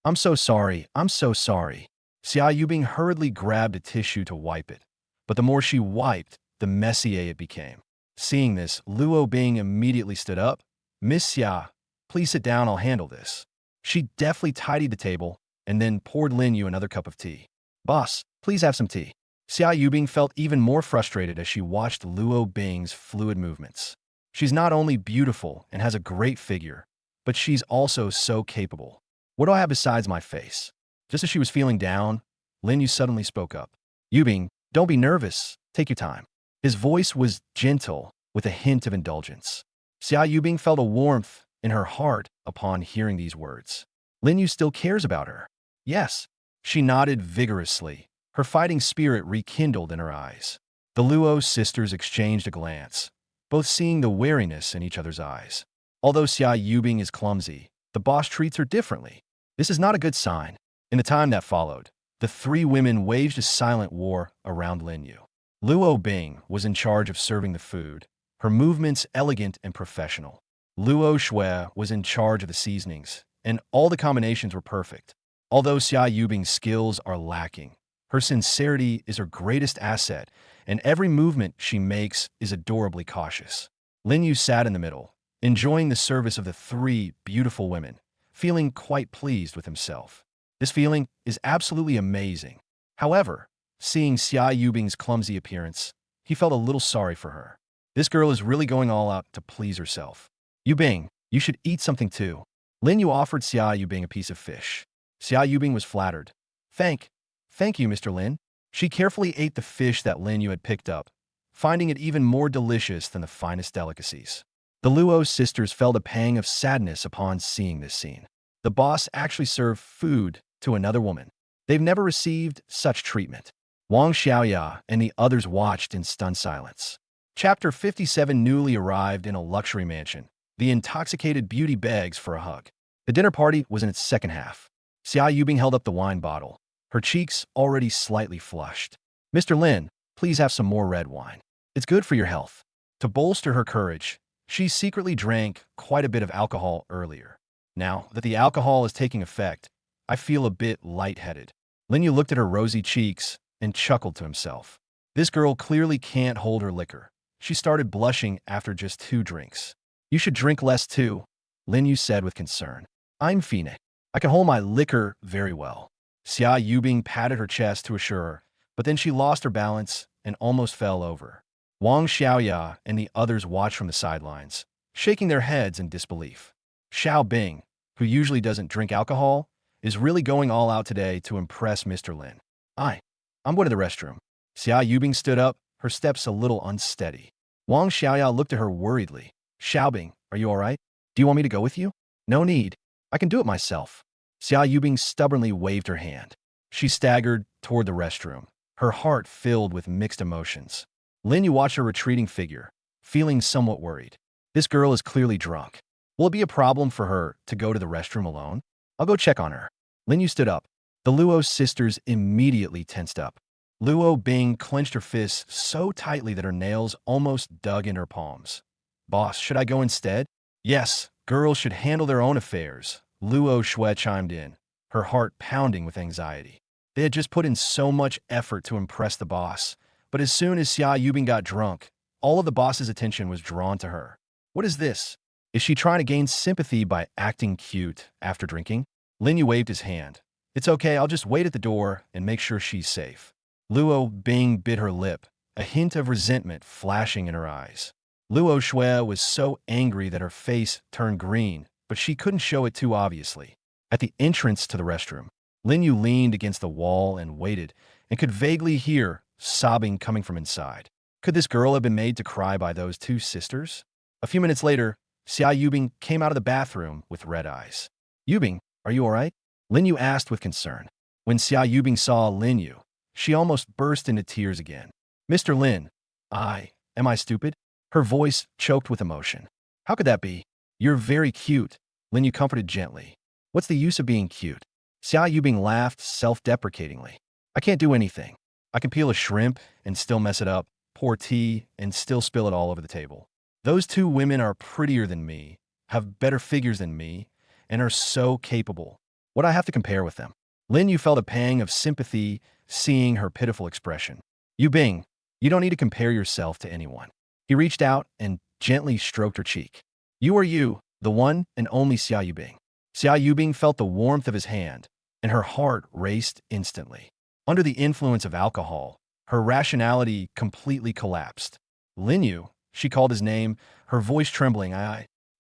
I'm so sorry. Xia Yubing hurriedly grabbed a tissue to wipe it, but the more she wiped, the messier it became. Seeing this, Luo Bing immediately stood up. Miss Xia, please sit down, I'll handle this. She deftly tidied the table and then poured Lin Yu another cup of tea. Boss, please have some tea. Xia Yubing felt even more frustrated as she watched Luo Bing's fluid movements. She's not only beautiful and has a great figure, but she's also so capable. What do I have besides my face? Just as she was feeling down, Lin Yu suddenly spoke up. Yubing, don't be nervous. Take your time. His voice was gentle, with a hint of indulgence. Xia Yubing felt a warmth in her heart upon hearing these words. Lin Yu still cares about her. Yes. She nodded vigorously, her fighting spirit rekindled in her eyes. The Luo sisters exchanged a glance, both seeing the wariness in each other's eyes. Although Xia Yubing is clumsy, the boss treats her differently. This is not a good sign. In the time that followed, the three women waged a silent war around Lin Yu. Luo Bing was in charge of serving the food, her movements elegant and professional. Luo Shui was in charge of the seasonings, and all the combinations were perfect. Although Xia Yubing's skills are lacking, her sincerity is her greatest asset, and every movement she makes is adorably cautious. Lin Yu sat in the middle, enjoying the service of the three beautiful women, feeling quite pleased with himself. This feeling is absolutely amazing. However, seeing Xia Yubing's clumsy appearance, he felt a little sorry for her. This girl is really going all out to please herself. Yubing, you should eat something too. Lin Yu offered Xia Yubing a piece of fish. Xia Yubing was flattered. Thank you, Mr. Lin. She carefully ate the fish that Lin Yu had picked up, finding it even more delicious than the finest delicacies. The Luo sisters felt a pang of sadness upon seeing this scene. The boss actually served food to another woman. They've never received such treatment. Wang Xiaoya and the others watched in stunned silence. Chapter 57. Newly arrived in a luxury mansion, the intoxicated beauty begs for a hug. The dinner party was in its second half. Xia Yubing held up the wine bottle, her cheeks already slightly flushed. Mr. Lin, please have some more red wine. It's good for your health. To bolster her courage, she secretly drank quite a bit of alcohol earlier. Now that the alcohol is taking effect, I feel a bit lightheaded. Lin Yu looked at her rosy cheeks and chuckled to himself. This girl clearly can't hold her liquor. She started blushing after just 2 drinks. You should drink less too, Lin Yu said with concern. I'm Fina. I can hold my liquor very well. Xia Yubing patted her chest to assure her, but then she lost her balance and almost fell over. Wang Xiaoya and the others watched from the sidelines, shaking their heads in disbelief. Xiao Bing, who usually doesn't drink alcohol, is really going all out today to impress Mr. Lin. I'm going to the restroom. Xia Yubing stood up, her steps a little unsteady. Wang Xiaoya looked at her worriedly. Xiaobing, are you all right? Do you want me to go with you? No need. I can do it myself. Xia Yubing stubbornly waved her hand. She staggered toward the restroom, her heart filled with mixed emotions. Lin Yu watched her retreating figure, feeling somewhat worried. This girl is clearly drunk. Will it be a problem for her to go to the restroom alone? I'll go check on her. Lin Yu stood up. The Luo sisters immediately tensed up. Luo Bing clenched her fists so tightly that her nails almost dug in her palms. Boss, should I go instead? Yes, girls should handle their own affairs, Luo Shui chimed in, her heart pounding with anxiety. They had just put in so much effort to impress the boss, but as soon as Xia Yubing got drunk, all of the boss's attention was drawn to her. What is this? Is she trying to gain sympathy by acting cute after drinking? Lin Yu waved his hand. It's okay, I'll just wait at the door and make sure she's safe. Luo Bing bit her lip, a hint of resentment flashing in her eyes. Luo Shui was so angry that her face turned green, but she couldn't show it too obviously. At the entrance to the restroom, Lin Yu leaned against the wall and waited, and could vaguely hear sobbing coming from inside. Could this girl have been made to cry by those 2 sisters? A few minutes later, Xia Yubing came out of the bathroom with red eyes. Yubing, are you all right? Lin Yu asked with concern. When Xia Yubing saw Lin Yu, she almost burst into tears again. Mr. Lin, am I stupid? Her voice choked with emotion. How could that be? You're very cute, Lin Yu comforted gently. What's the use of being cute? Xia Yubing laughed self-deprecatingly. I can't do anything. I can peel a shrimp and still mess it up, pour tea and still spill it all over the table. Those 2 women are prettier than me, have better figures than me, and are so capable. What do I have to compare with them? Lin Yu felt a pang of sympathy seeing her pitiful expression. Yubing, you don't need to compare yourself to anyone. He reached out and gently stroked her cheek. You are you, the one and only Xia Yubing. Xia Yubing felt the warmth of his hand, and her heart raced instantly. Under the influence of alcohol, her rationality completely collapsed. Lin Yu, she called his name, her voice trembling.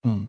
Lin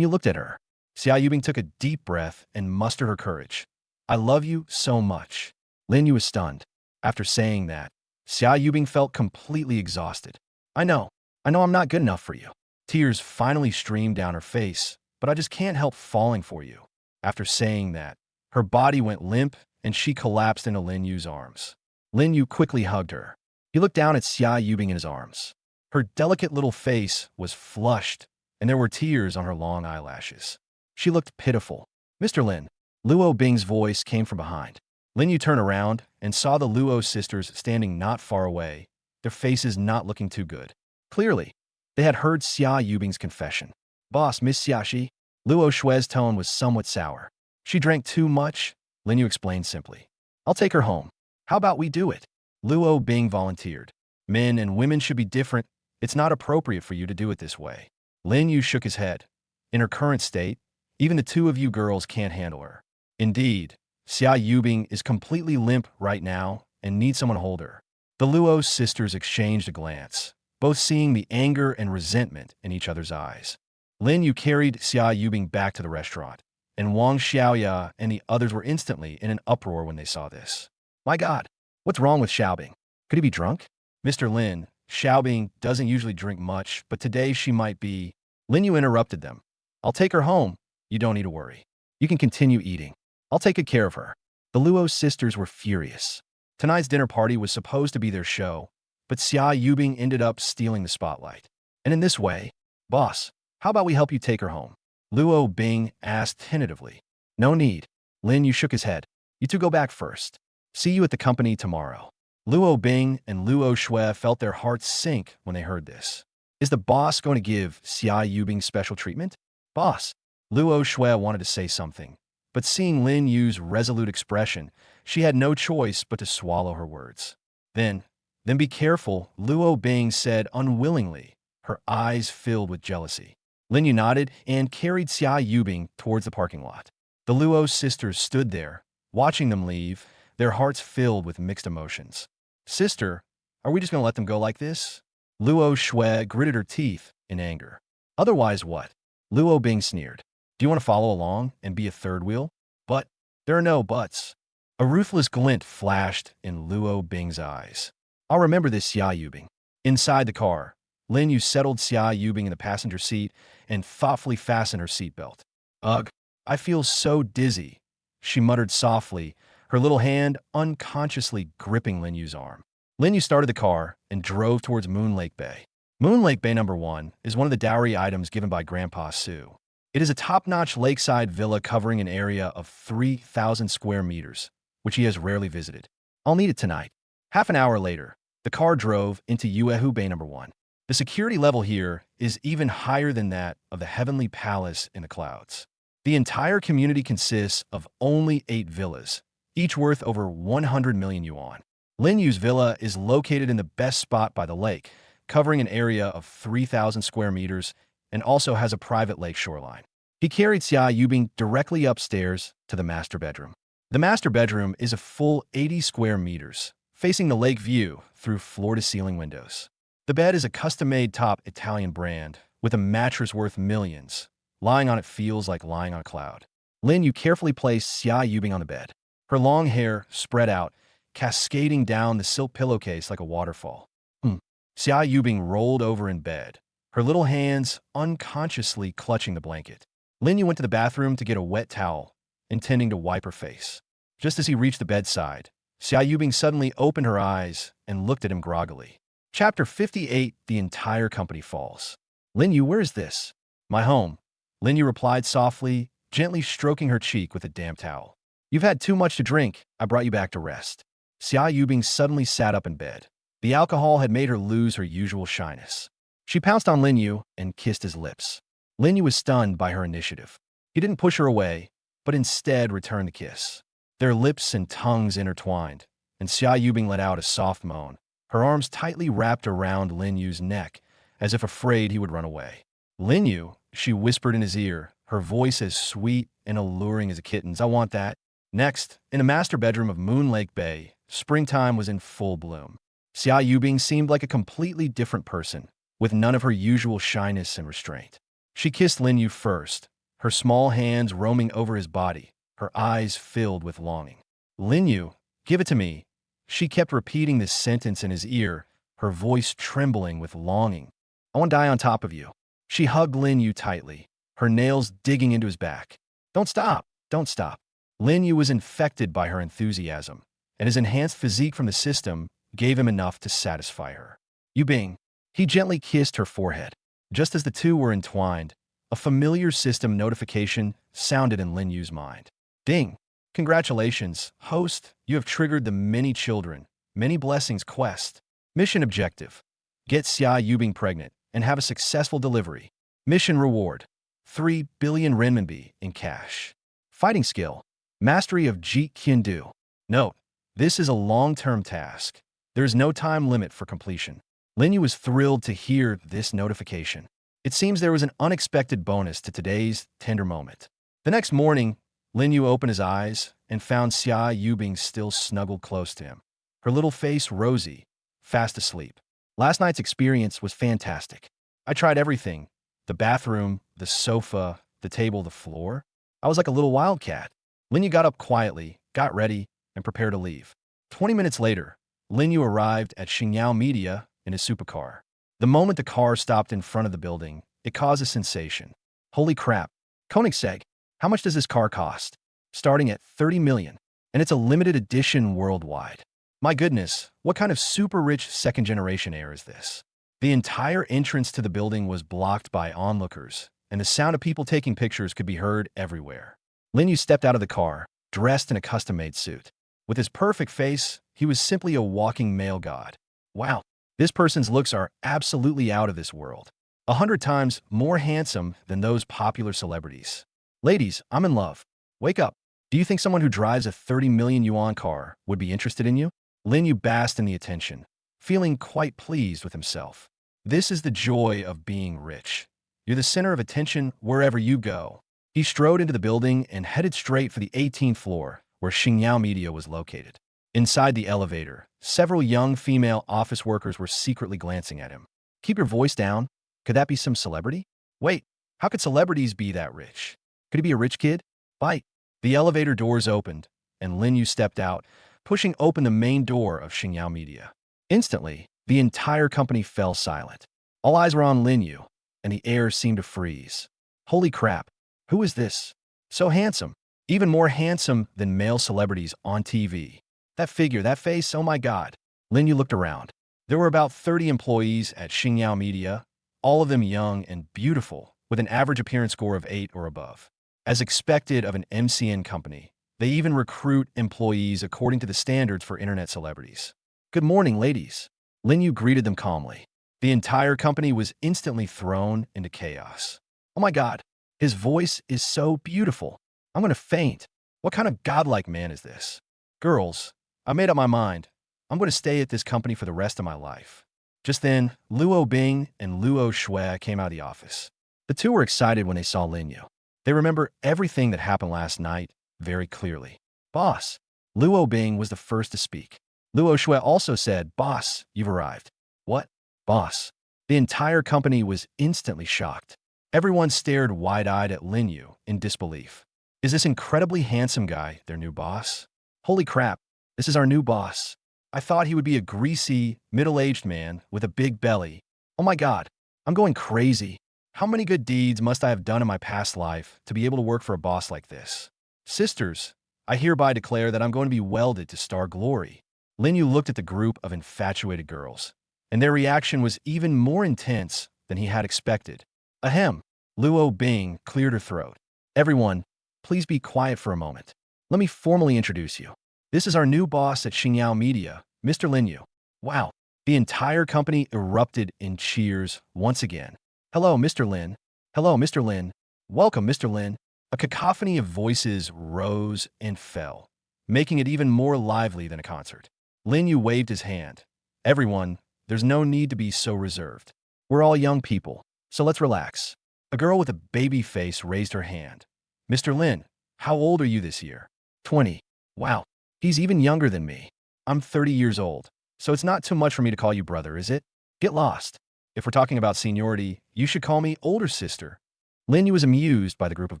Yu looked at her. Xia Yubing took a deep breath and mustered her courage. I love you so much. Lin Yu was stunned. After saying that, Xia Yubing felt completely exhausted. I know I'm not good enough for you. Tears finally streamed down her face, but I just can't help falling for you. After saying that, her body went limp and she collapsed into Lin Yu's arms. Lin Yu quickly hugged her. He looked down at Xia Yubing in his arms. Her delicate little face was flushed, and there were tears on her long eyelashes. She looked pitiful. Mr. Lin, Luo Bing's voice came from behind. Lin Yu turned around and saw the Luo sisters standing not far away, their faces not looking too good. Clearly, they had heard Xia Yubing's confession. Boss, Miss Xiaxi. Luo Shui's tone was somewhat sour. She drank too much, Lin Yu explained simply. I'll take her home. How about we do it? Luo Bing volunteered. Men and women should be different. It's not appropriate for you to do it this way. Lin Yu shook his head. In her current state, even the two of you girls can't handle her. Indeed, Xia Yubing is completely limp right now and needs someone to hold her. The Luo sisters exchanged a glance, both seeing the anger and resentment in each other's eyes. Lin Yu carried Xia Yubing back to the restaurant, and Wang Xiaoya and the others were instantly in an uproar when they saw this. My God, what's wrong with Xiaobing? Could he be drunk? Mr. Lin, Xiaobing doesn't usually drink much, but today she might be. Lin Yu interrupted them. I'll take her home. You don't need to worry. You can continue eating. I'll take good care of her. The Luo sisters were furious. Tonight's dinner party was supposed to be their show, but Xia Yubing ended up stealing the spotlight. And in this way, boss, how about we help you take her home? Luo Bing asked tentatively. No need. Lin Yu shook his head. You two go back first. See you at the company tomorrow. Luo Bing and Luo Shui felt their hearts sink when they heard this. Is the boss going to give Xia Yubing special treatment? Boss. Luo Shui wanted to say something, but seeing Lin Yu's resolute expression, she had no choice but to swallow her words. Then be careful, Luo Bing said unwillingly, her eyes filled with jealousy. Lin Yu nodded and carried Xia Yubing towards the parking lot. The Luo sisters stood there, watching them leave, their hearts filled with mixed emotions. Sister, are we just going to let them go like this? Luo Shui gritted her teeth in anger. Otherwise what? Luo Bing sneered. Do you want to follow along and be a third wheel? But there are no buts. A ruthless glint flashed in Luo Bing's eyes. I'll remember this, Xia Yubing. Inside the car, Lin Yu settled Xia Yubing in the passenger seat and thoughtfully fastened her seatbelt. Ugh, I feel so dizzy, she muttered softly, her little hand unconsciously gripping Lin Yu's arm. Lin Yu started the car and drove towards Moon Lake Bay. Moon Lake Bay No. 1 is one of the dowry items given by Grandpa Su. It is a top-notch lakeside villa covering an area of 3,000 square meters, which he has rarely visited. I'll need it tonight. Half an hour later, the car drove into Yuehu Bay No. 1. The security level here is even higher than that of the Heavenly Palace in the clouds. The entire community consists of only 8 villas, each worth over 100 million yuan. Lin Yu's villa is located in the best spot by the lake, covering an area of 3,000 square meters, and also has a private lake shoreline. He carried Xia Yubing directly upstairs to the master bedroom. The master bedroom is a full 80 square meters, facing the lake view through floor-to-ceiling windows. The bed is a custom-made top Italian brand, with a mattress worth millions. Lying on it feels like lying on a cloud. Lin Yu carefully placed Xia Yubing on the bed. Her long hair spread out, cascading down the silk pillowcase like a waterfall. Xia Yubing rolled over in bed, her little hands unconsciously clutching the blanket. Lin Yu went to the bathroom to get a wet towel, intending to wipe her face. Just as he reached the bedside, Xia Yubing suddenly opened her eyes and looked at him groggily. Chapter 58, The Entire Company Falls. Lin Yu, where is this? My home. Lin Yu replied softly, gently stroking her cheek with a damp towel. You've had too much to drink. I brought you back to rest. Xia Yubing suddenly sat up in bed. The alcohol had made her lose her usual shyness. She pounced on Lin Yu and kissed his lips. Lin Yu was stunned by her initiative. He didn't push her away, but instead returned the kiss. Their lips and tongues intertwined, and Xia Yubing let out a soft moan. Her arms tightly wrapped around Lin Yu's neck, as if afraid he would run away. Lin Yu, she whispered in his ear, her voice as sweet and alluring as a kitten's. I want that. Next, in the master bedroom of Moon Lake Bay, springtime was in full bloom. Xia Yubing seemed like a completely different person, with none of her usual shyness and restraint. She kissed Lin Yu first, her small hands roaming over his body, her eyes filled with longing. Lin Yu, Give it to me. She kept repeating this sentence in his ear, her voice trembling with longing. I want to die on top of you. She hugged Lin Yu tightly, her nails digging into his back. Don't stop. Don't stop. Lin Yu was infected by her enthusiasm, and his enhanced physique from the system gave him enough to satisfy her. Yu Bing. He gently kissed her forehead. Just as the two were entwined, a familiar system notification sounded in Lin Yu's mind. Ding. Congratulations, host. You have triggered the Many Children, Many Blessings quest. Mission objective. Get Xia Yubing pregnant and have a successful delivery. Mission reward. 3 billion renminbi in cash. Fighting skill. Mastery of Jeet Kune Do. Note, this is a long-term task. There is no time limit for completion. Lin Yu was thrilled to hear this notification. It seems there was an unexpected bonus to today's tender moment. The next morning, Lin Yu opened his eyes and found Xia Yubing still snuggled close to him, her little face rosy, fast asleep. Last night's experience was fantastic. I tried everything: the bathroom, the sofa, the table, the floor. I was like a little wildcat. Lin Yu got up quietly, got ready, and prepared to leave. 20 minutes later, Lin Yu arrived at Xingyao Media in his supercar. The moment the car stopped in front of the building, it caused a sensation. Holy crap. Koenigsegg, how much does this car cost? Starting at 30 million, and it's a limited edition worldwide. My goodness, what kind of super rich second-generation heir is this? The entire entrance to the building was blocked by onlookers, and the sound of people taking pictures could be heard everywhere. Lin Yu stepped out of the car, dressed in a custom-made suit. With his perfect face, he was simply a walking male god. Wow, this person's looks are absolutely out of this world. 100 times more handsome than those popular celebrities. Ladies, I'm in love. Wake up. Do you think someone who drives a 30 million yuan car would be interested in you? Lin Yu basked in the attention, feeling quite pleased with himself. This is the joy of being rich. You're the center of attention wherever you go. He strode into the building and headed straight for the 18th floor, where Xingyao Media was located. Inside the elevator, several young female office workers were secretly glancing at him. Keep your voice down. Could that be some celebrity? Wait, how could celebrities be that rich? Could he be a rich kid? Bite. The elevator doors opened, and Lin Yu stepped out, pushing open the main door of Xingyao Media. Instantly, the entire company fell silent. All eyes were on Lin Yu, and the air seemed to freeze. Holy crap, who is this? So handsome, even more handsome than male celebrities on TV. That figure, that face, oh my god. Lin Yu looked around. There were about 30 employees at Xingyao Media, all of them young and beautiful, with an average appearance score of 8 or above. As expected of an MCN company, they even recruit employees according to the standards for internet celebrities. Good morning, ladies. Lin Yu greeted them calmly. The entire company was instantly thrown into chaos. Oh my god, his voice is so beautiful. I'm going to faint. What kind of godlike man is this? Girls, I made up my mind. I'm going to stay at this company for the rest of my life. Just then, Luo Bing and Luo Shui came out of the office. The two were excited when they saw Lin Yu. They remember everything that happened last night very clearly. Boss. Luo Bing was the first to speak. Luo Shui also said, Boss, you've arrived. What? Boss. The entire company was instantly shocked. Everyone stared wide-eyed at Lin Yu in disbelief. Is this incredibly handsome guy their new boss? Holy crap, this is our new boss. I thought he would be a greasy, middle-aged man with a big belly. Oh my god, I'm going crazy. How many good deeds must I have done in my past life to be able to work for a boss like this? Sisters, I hereby declare that I'm going to be welded to star glory. Lin Yu looked at the group of infatuated girls, and their reaction was even more intense than he had expected. Ahem. Luo Bing cleared her throat. Everyone, please be quiet for a moment. Let me formally introduce you. This is our new boss at Xingyao Media, Mr. Lin Yu. Wow. The entire company erupted in cheers once again. Hello, Mr. Lin. Hello, Mr. Lin. Welcome, Mr. Lin. A cacophony of voices rose and fell, making it even more lively than a concert. Lin Yu waved his hand. Everyone, there's no need to be so reserved. We're all young people, so let's relax. A girl with a baby face raised her hand. Mr. Lin, how old are you this year? 20. Wow, he's even younger than me. I'm 30 years old, so it's not too much for me to call you brother, is it? Get lost. If we're talking about seniority, you should call me older sister. Lin Yu was amused by the group of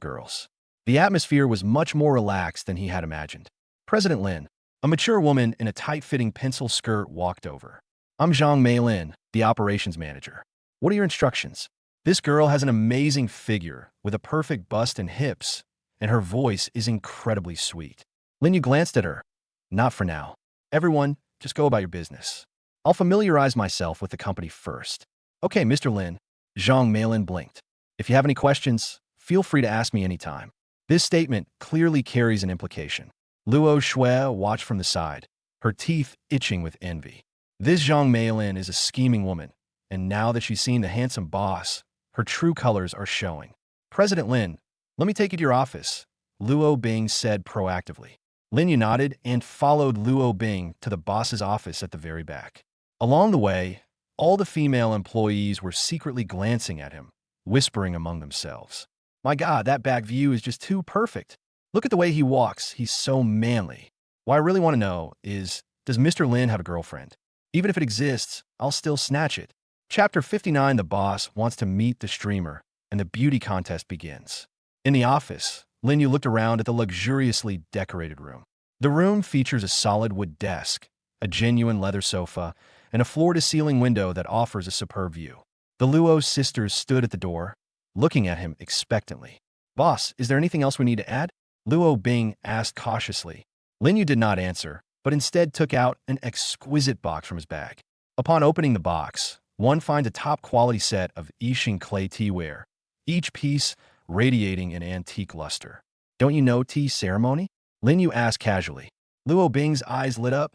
girls. The atmosphere was much more relaxed than he had imagined. President Lin, A mature woman in a tight-fitting pencil skirt walked over. I'm Zhang Meilin, the operations manager. What are your instructions? This girl has an amazing figure with a perfect bust and hips, and her voice is incredibly sweet. Lin Yu glanced at her. Not for now. Everyone, just go about your business. I'll familiarize myself with the company first. Okay, Mr. Lin. Zhang Meilin blinked. If you have any questions, feel free to ask me anytime. This statement clearly carries an implication. Luo Shui watched from the side, her teeth itching with envy. This Zhang Meilin is a scheming woman, and now that she's seen the handsome boss, her true colors are showing. President Lin, let me take you to your office, Luo Bing said proactively. Lin Yu nodded and followed Luo Bing to the boss's office at the very back. Along the way, all the female employees were secretly glancing at him, whispering among themselves. My God, that back view is just too perfect. Look at the way he walks. He's so manly. What I really want to know is, does Mr. Lin have a girlfriend? Even if it exists, I'll still snatch it. Chapter 59, the boss wants to meet the streamer, and the beauty contest begins. In the office, Lin Yu looked around at the luxuriously decorated room. The room features a solid wood desk, a genuine leather sofa, and a floor-to-ceiling window that offers a superb view. The Luo sisters stood at the door, looking at him expectantly. Boss, is there anything else we need to add? Luo Bing asked cautiously. Lin Yu did not answer, but instead took out an exquisite box from his bag. Upon opening the box, one finds a top-quality set of Yixing clay teaware, each piece radiating an antique luster. Don't you know tea ceremony? Lin Yu asked casually. Luo Bing's eyes lit up.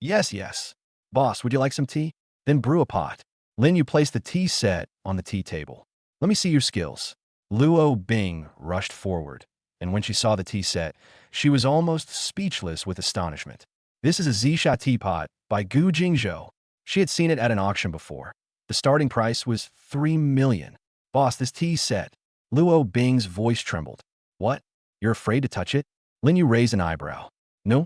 Yes. Boss, would you like some tea? Then brew a pot. Lin Yu placed the tea set on the tea table. Let me see your skills. Luo Bing rushed forward, and when she saw the tea set, she was almost speechless with astonishment. This is a Zisha teapot by Gu Jingzhou. She had seen it at an auction before. The starting price was 3 million. Boss, this tea set. Luo Bing's voice trembled. What? You're afraid to touch it? Lin Yu raised an eyebrow. No.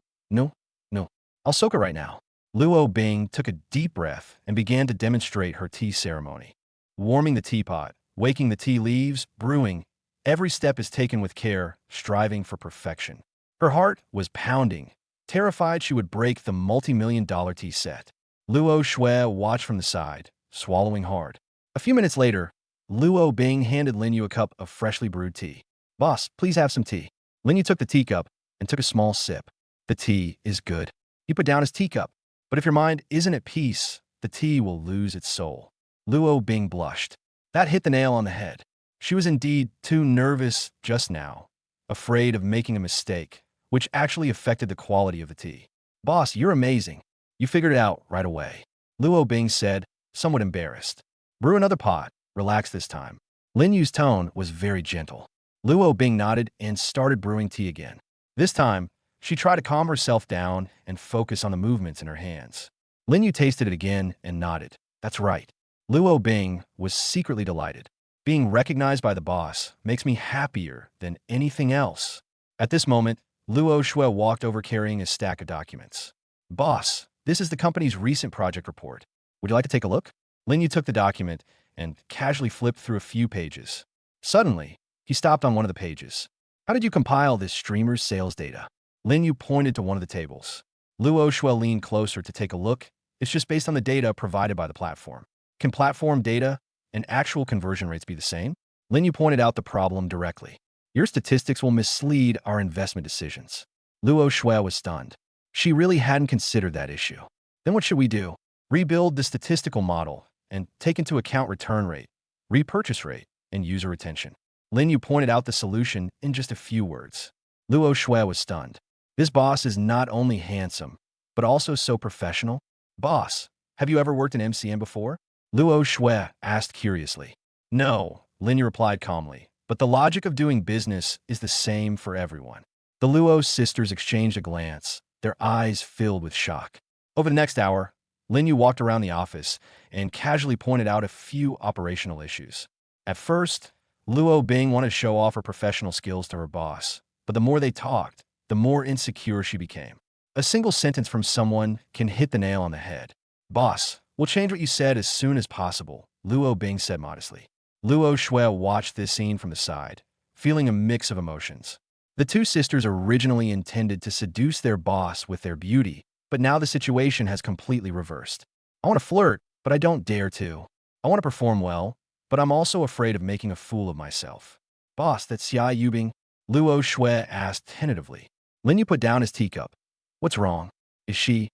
I'll soak it right now. Luo Bing took a deep breath and began to demonstrate her tea ceremony. Warming the teapot, waking the tea leaves, brewing, every step is taken with care, striving for perfection. Her heart was pounding, terrified she would break the multi-million-dollar tea set. Luo Shui watched from the side, swallowing hard. A few minutes later, Luo Bing handed Lin Yu a cup of freshly brewed tea. Boss, please have some tea. Lin Yu took the teacup and took a small sip. The tea is good. He put down his teacup. But if your mind isn't at peace, the tea will lose its soul. Luo Bing blushed. That hit the nail on the head. She was indeed too nervous just now, afraid of making a mistake, which actually affected the quality of the tea. Boss, you're amazing. You figured it out right away. Luo Bing said, somewhat embarrassed. Brew another pot. Relax this time. Lin Yu's tone was very gentle. Luo Bing nodded and started brewing tea again. This time, she tried to calm herself down and focus on the movements in her hands. Lin Yu tasted it again and nodded. That's right. Luo Bing was secretly delighted. Being recognized by the boss makes me happier than anything else. At this moment, Luo Shui walked over carrying a stack of documents. Boss, this is the company's recent project report. Would you like to take a look? Lin Yu took the document and casually flipped through a few pages. Suddenly, he stopped on one of the pages. How did you compile this streamer's sales data? Lin Yu pointed to one of the tables. Luo Shui leaned closer to take a look. It's just based on the data provided by the platform. Can platform data and actual conversion rates be the same? Lin Yu pointed out the problem directly. Your statistics will mislead our investment decisions. Luo Shui was stunned. She really hadn't considered that issue. Then what should we do? Rebuild the statistical model and take into account return rate, repurchase rate, and user retention. Lin Yu pointed out the solution in just a few words. Luo Shui was stunned. This boss is not only handsome, but also so professional. Boss, have you ever worked in MCM before? Luo Shui asked curiously. No, Lin Yu replied calmly, but the logic of doing business is the same for everyone. The Luo sisters exchanged a glance, their eyes filled with shock. Over the next hour, Lin Yu walked around the office and casually pointed out a few operational issues. At first, Luo Bing wanted to show off her professional skills to her boss, but the more they talked, the more insecure she became. A single sentence from someone can hit the nail on the head. Boss, we'll change what you said as soon as possible, Luo Bing said modestly. Luo Shui watched this scene from the side, feeling a mix of emotions. The two sisters originally intended to seduce their boss with their beauty, but now the situation has completely reversed. I want to flirt, but I don't dare to. I want to perform well, but I'm also afraid of making a fool of myself. Boss, that's Xia Yubing, Luo Shui asked tentatively. Lin Yu put down his teacup. What's wrong? Is she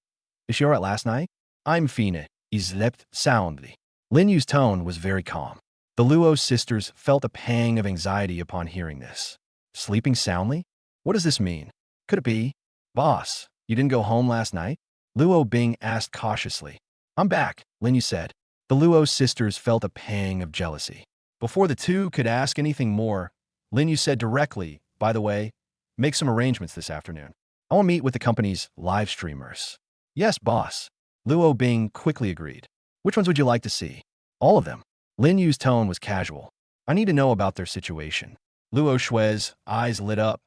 all right last night? I'm fine. He slept soundly. Lin Yu's tone was very calm. The Luo sisters felt a pang of anxiety upon hearing this. Sleeping soundly? What does this mean? Could it be? Boss, you didn't go home last night? Luo Bing asked cautiously. I'm back, Lin Yu said. The Luo sisters felt a pang of jealousy. Before the two could ask anything more, Lin Yu said directly, by the way, make some arrangements this afternoon. I will meet with the company's live streamers. Yes, boss. Luo Bing quickly agreed. Which ones would you like to see? All of them. Lin Yu's tone was casual. I need to know about their situation. Luo Shui's eyes lit up.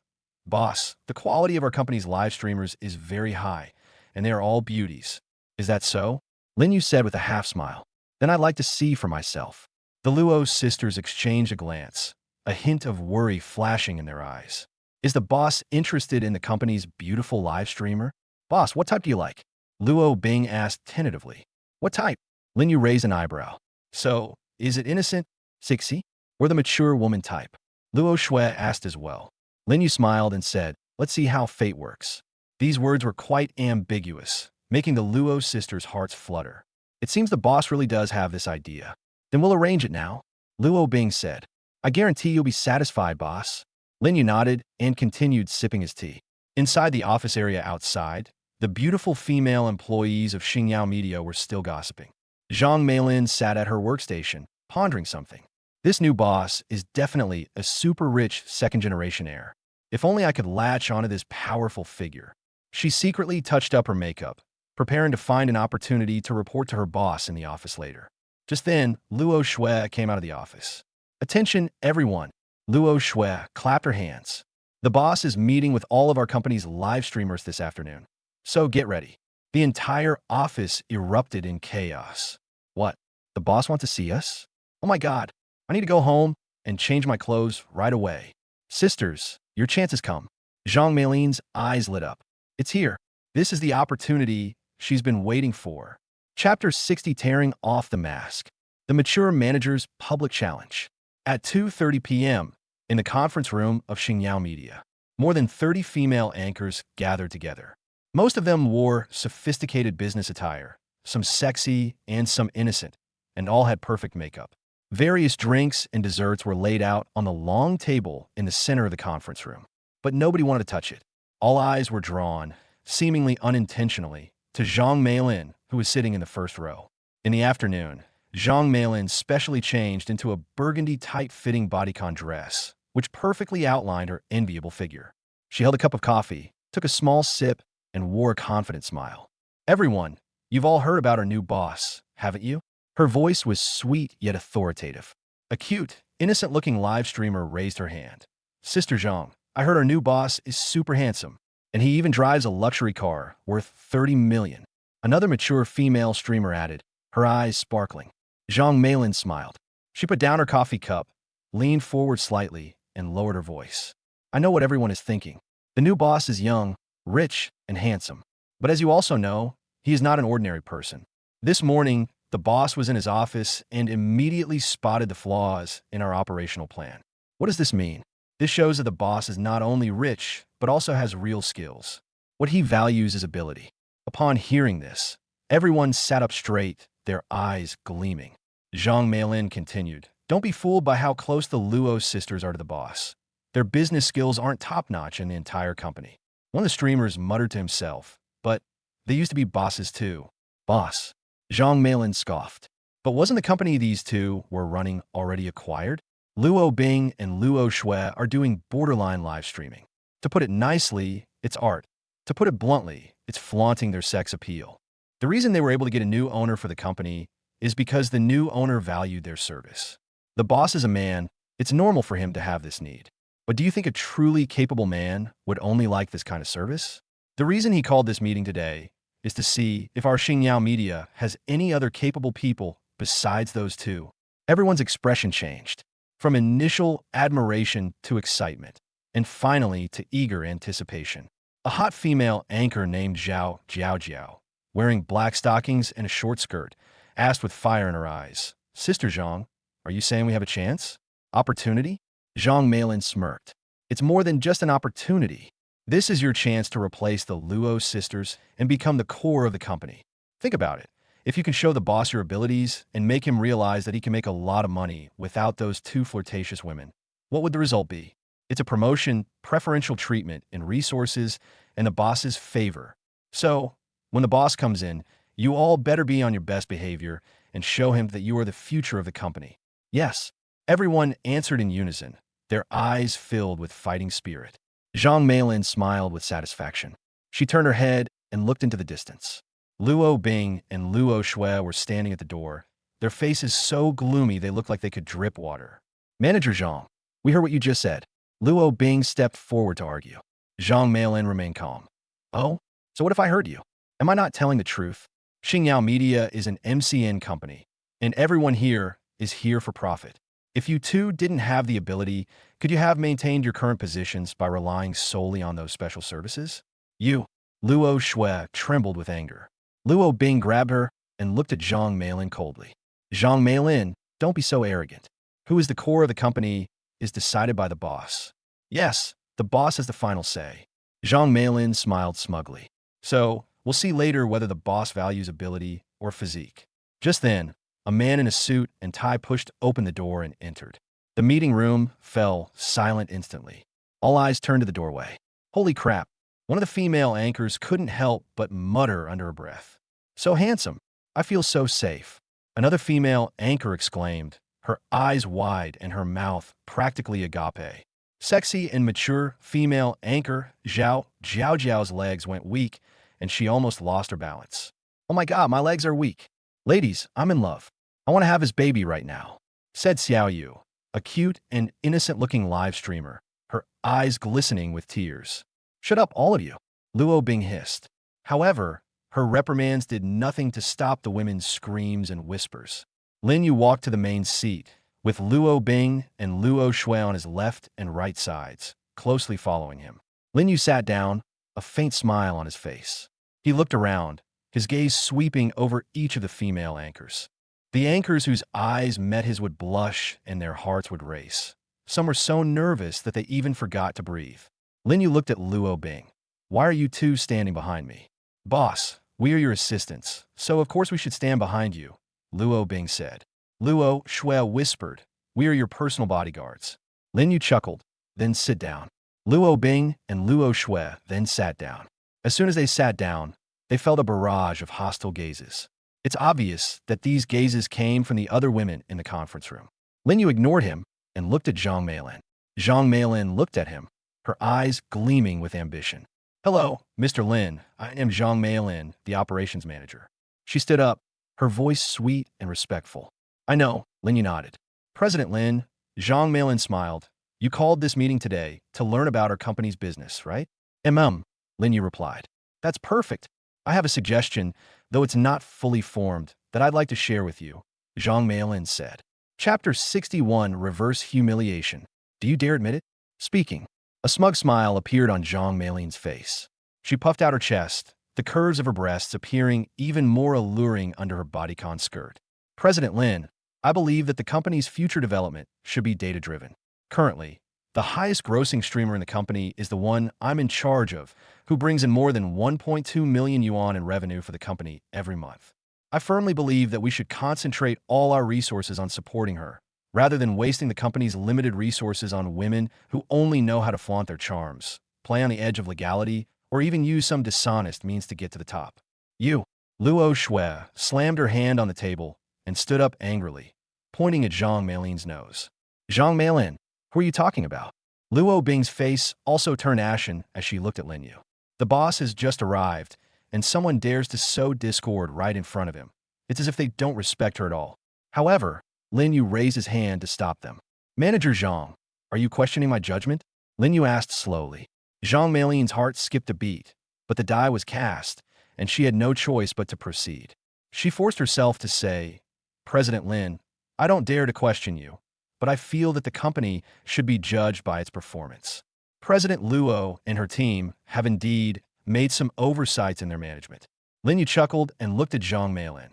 Boss, the quality of our company's live streamers is very high, and they are all beauties. Is that so? Lin Yu said with a half smile. Then I'd like to see for myself. The Luo sisters exchanged a glance, a hint of worry flashing in their eyes. Is the boss interested in the company's beautiful live streamer? Boss, what type do you like? Luo Bing asked tentatively. What type? Lin Yu raised an eyebrow. So, is it innocent, sexy, or the mature woman type? Luo Shui asked as well. Lin Yu smiled and said, let's see how fate works. These words were quite ambiguous, making the Luo sisters' hearts flutter. It seems the boss really does have this idea. Then we'll arrange it now, Luo Bing said. I guarantee you'll be satisfied, boss. Lin Yu nodded and continued sipping his tea. Inside the office area outside, the beautiful female employees of Xingyao Media were still gossiping. Zhang Meilin sat at her workstation, pondering something. This new boss is definitely a super rich second-generation heir. If only I could latch onto this powerful figure. She secretly touched up her makeup, preparing to find an opportunity to report to her boss in the office later. Just then, Luo Shui came out of the office. Attention, everyone. Luo Shui clapped her hands. The boss is meeting with all of our company's live streamers this afternoon. So get ready. The entire office erupted in chaos. What? The boss wants to see us? Oh my God. I need to go home and change my clothes right away. Sisters, your chance has come. Zhang Meilin's eyes lit up. It's here. This is the opportunity she's been waiting for. Chapter 60, Tearing Off the Mask. The Mature Manager's Public Challenge. At 2:30 p.m., in the conference room of Xingyao Media, more than 30 female anchors gathered together. Most of them wore sophisticated business attire, some sexy and some innocent, and all had perfect makeup. Various drinks and desserts were laid out on the long table in the center of the conference room, but nobody wanted to touch it. All eyes were drawn, seemingly unintentionally, to Zhang Meilin, who was sitting in the first row. In the afternoon, Zhang Meilin specially changed into a burgundy tight-fitting bodycon dress, which perfectly outlined her enviable figure. She held a cup of coffee, took a small sip, and wore a confident smile. Everyone, you've all heard about our new boss, haven't you? Her voice was sweet yet authoritative. A cute, innocent-looking live streamer raised her hand. Sister Zhang, I heard our new boss is super handsome, and he even drives a luxury car worth 30 million. Another mature female streamer added, her eyes sparkling. Zhang Meilin smiled. She put down her coffee cup, leaned forward slightly, and lowered her voice. I know what everyone is thinking. The new boss is young, rich, and handsome. But as you also know, he is not an ordinary person. This morning, the boss was in his office and immediately spotted the flaws in our operational plan. What does this mean? This shows that the boss is not only rich, but also has real skills. What he values is ability. Upon hearing this, everyone sat up straight, their eyes gleaming. Zhang Meilin continued, don't be fooled by how close the Luo sisters are to the boss. Their business skills aren't top-notch in the entire company. One of the streamers muttered to himself, but they used to be bosses too. Boss. Zhang Meilin scoffed. But wasn't the company these two were running already acquired? Luo Bing and Luo Shui are doing borderline live streaming. To put it nicely, it's art. To put it bluntly, it's flaunting their sex appeal. The reason they were able to get a new owner for the company is because the new owner valued their service. The boss is a man, it's normal for him to have this need. But do you think a truly capable man would only like this kind of service? The reason he called this meeting today is to see if our Xingyao Media has any other capable people besides those two. Everyone's expression changed, from initial admiration to excitement. and finally to eager anticipation. A hot female anchor named Jiao, wearing black stockings and a short skirt, asked with fire in her eyes, "Sister Zhang, are you saying we have a chance? Opportunity?" Zhang Meilin smirked. "It's more than just an opportunity. This is your chance to replace the Luo sisters and become the core of the company. Think about it. If you can show the boss your abilities and make him realize that he can make a lot of money without those two flirtatious women, what would the result be? It's a promotion, preferential treatment in resources, and the boss's favor. So, when the boss comes in, you all better be on your best behavior and show him that you are the future of the company." "Yes." Everyone answered in unison, their eyes filled with fighting spirit. Zhang Meilin smiled with satisfaction. She turned her head and looked into the distance. Luo Bing and Luo Shui were standing at the door, their faces so gloomy they looked like they could drip water. "Manager Zhang, we heard what you just said." Luo Bing stepped forward to argue. Zhang Meilin remained calm. "Oh? So what if I heard you? Am I not telling the truth? Xingyao Media is an MCN company, and everyone here is here for profit. If you two didn't have the ability, could you have maintained your current positions by relying solely on those special services?" "You." Luo Shui trembled with anger. Luo Bing grabbed her and looked at Zhang Meilin coldly. "Zhang Meilin, don't be so arrogant. Who is the core of the company is decided by the boss. Yes, the boss has the final say." Zhang Meilin smiled smugly. "So, we'll see later whether the boss values ability or physique." Just then, a man in a suit and tie pushed open the door and entered. The meeting room fell silent instantly. All eyes turned to the doorway. "Holy crap." One of the female anchors couldn't help but mutter under her breath. "So handsome. I feel so safe." Another female anchor exclaimed, her eyes wide and her mouth practically agape. Sexy and mature female anchor Zhao's legs went weak, and she almost lost her balance. "Oh my god, my legs are weak. Ladies, I'm in love. I want to have his baby right now," said Xiao Yu, a cute and innocent-looking live streamer, her eyes glistening with tears. "Shut up, all of you," Luo Bing hissed. However, her reprimands did nothing to stop the women's screams and whispers. Lin Yu walked to the main seat, with Luo Bing and Luo Shui on his left and right sides, closely following him. Lin Yu sat down, a faint smile on his face. He looked around, his gaze sweeping over each of the female anchors. The anchors whose eyes met his would blush and their hearts would race. Some were so nervous that they even forgot to breathe. Lin Yu looked at Luo Bing. "Why are you two standing behind me?" "Boss, we are your assistants, so of course we should stand behind you," Luo Bing said. Luo Shui whispered, "We are your personal bodyguards." Lin Yu chuckled, "Then sit down." Luo Bing and Luo Shui then sat down. As soon as they sat down, they felt a barrage of hostile gazes. It's obvious that these gazes came from the other women in the conference room. Lin Yu ignored him and looked at Zhang Meilin. Zhang Meilin looked at him, her eyes gleaming with ambition. "Hello, Mr. Lin. I am Zhang Meilin, the operations manager." She stood up, her voice sweet and respectful. "I know," Lin Yu nodded. "President Lin," Zhang Meilin smiled. "You called this meeting today to learn about our company's business, right?" Lin Yu replied. "That's perfect. I have a suggestion, though it's not fully formed, that I'd like to share with you," Zhang Meilin said. Chapter 61, Reverse Humiliation. "Do you dare admit it?" Speaking. A smug smile appeared on Zhang Meilin's face. She puffed out her chest, the curves of her breasts appearing even more alluring under her bodycon skirt. "President Lin, I believe that the company's future development should be data-driven. Currently, the highest grossing streamer in the company is the one I'm in charge of, who brings in more than 1.2 million yuan in revenue for the company every month. I firmly believe that we should concentrate all our resources on supporting her, rather than wasting the company's limited resources on women who only know how to flaunt their charms, play on the edge of legality, or even use some dishonest means to get to the top." "You." Luo Shui slammed her hand on the table and stood up angrily, pointing at Zhang Meilin's nose. "Zhang Meilin, who are you talking about?" Luo Bing's face also turned ashen as she looked at Lin Yu. The boss has just arrived, and someone dares to sow discord right in front of him. It's as if they don't respect her at all. However, Lin Yu raised his hand to stop them. "Manager Zhang, are you questioning my judgment?" Lin Yu asked slowly. Zhang Meilin's heart skipped a beat, but the die was cast, and she had no choice but to proceed. She forced herself to say, "President Lin, I don't dare to question you, but I feel that the company should be judged by its performance." President Luo and her team have indeed made some oversights in their management. Lin Yu chuckled and looked at Zhang Meilin.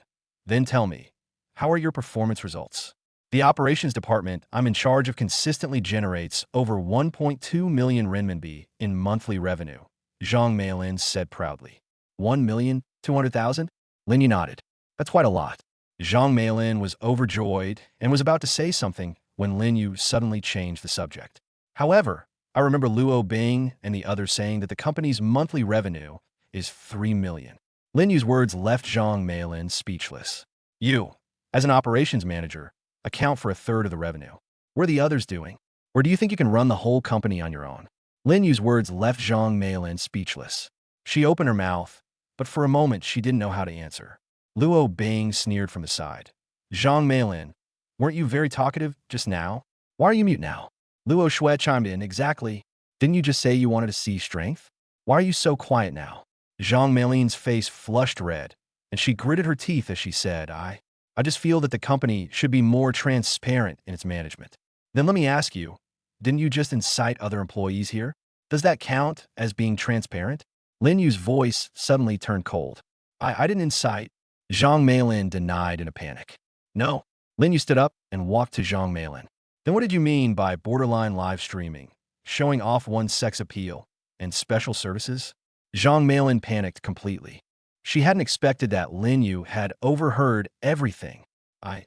Then tell me, how are your performance results? The operations department I'm in charge of consistently generates over 1.2 million renminbi in monthly revenue, Zhang Meilin said proudly. 1,200,000? Lin Yu nodded. That's quite a lot. Zhang Meilin was overjoyed and was about to say something when Lin Yu suddenly changed the subject. However, I remember Luo Bing and the others saying that the company's monthly revenue is 3 million. Lin Yu's words left Zhang Meilin speechless. You, as an operations manager, account for a third of the revenue. What are the others doing? Or do you think you can run the whole company on your own? Lin Yu's words left Zhang Meilin speechless. She opened her mouth, but for a moment she didn't know how to answer. Luo Bing sneered from the side. Zhang Meilin, weren't you very talkative just now? Why are you mute now? Luo Shui chimed in. Exactly. Didn't you just say you wanted to see strength? Why are you so quiet now? Zhang Meilin's face flushed red, and she gritted her teeth as she said, I just feel that the company should be more transparent in its management. Then let me ask you, didn't you just incite other employees here? Does that count as being transparent? Lin Yu's voice suddenly turned cold. I didn't incite. Zhang Meilin denied in a panic. No. Lin Yu stood up and walked to Zhang Meilin. Then what did you mean by borderline live streaming, showing off one's sex appeal, and special services? Zhang Meilin panicked completely. She hadn't expected that Lin Yu had overheard everything. I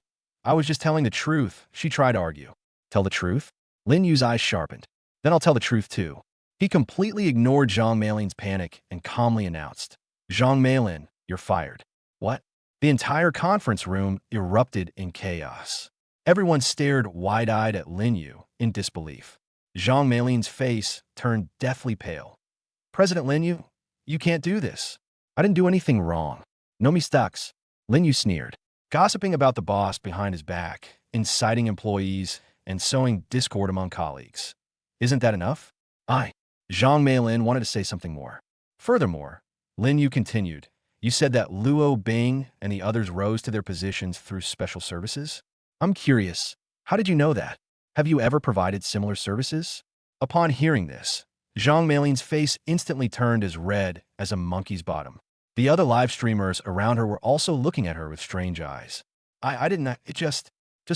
was just telling the truth, she tried to argue. Tell the truth? Lin Yu's eyes sharpened. Then I'll tell the truth too. He completely ignored Zhang Meilin's panic and calmly announced, Zhang Meilin, you're fired. What? The entire conference room erupted in chaos. Everyone stared wide-eyed at Lin Yu in disbelief. Zhang Meilin's face turned deathly pale. President Lin Yu, you can't do this. I didn't do anything wrong. No mistakes. Lin Yu sneered, gossiping about the boss behind his back, inciting employees, and sowing discord among colleagues. Isn't that enough? Zhang Meilin wanted to say something more. Furthermore, Lin Yu continued, you said that Luo Bing and the others rose to their positions through special services? I'm curious, how did you know that? Have you ever provided similar services? Upon hearing this, Zhang Meilin's face instantly turned as red as a monkey's bottom. The other live streamers around her were also looking at her with strange eyes. I didn't, just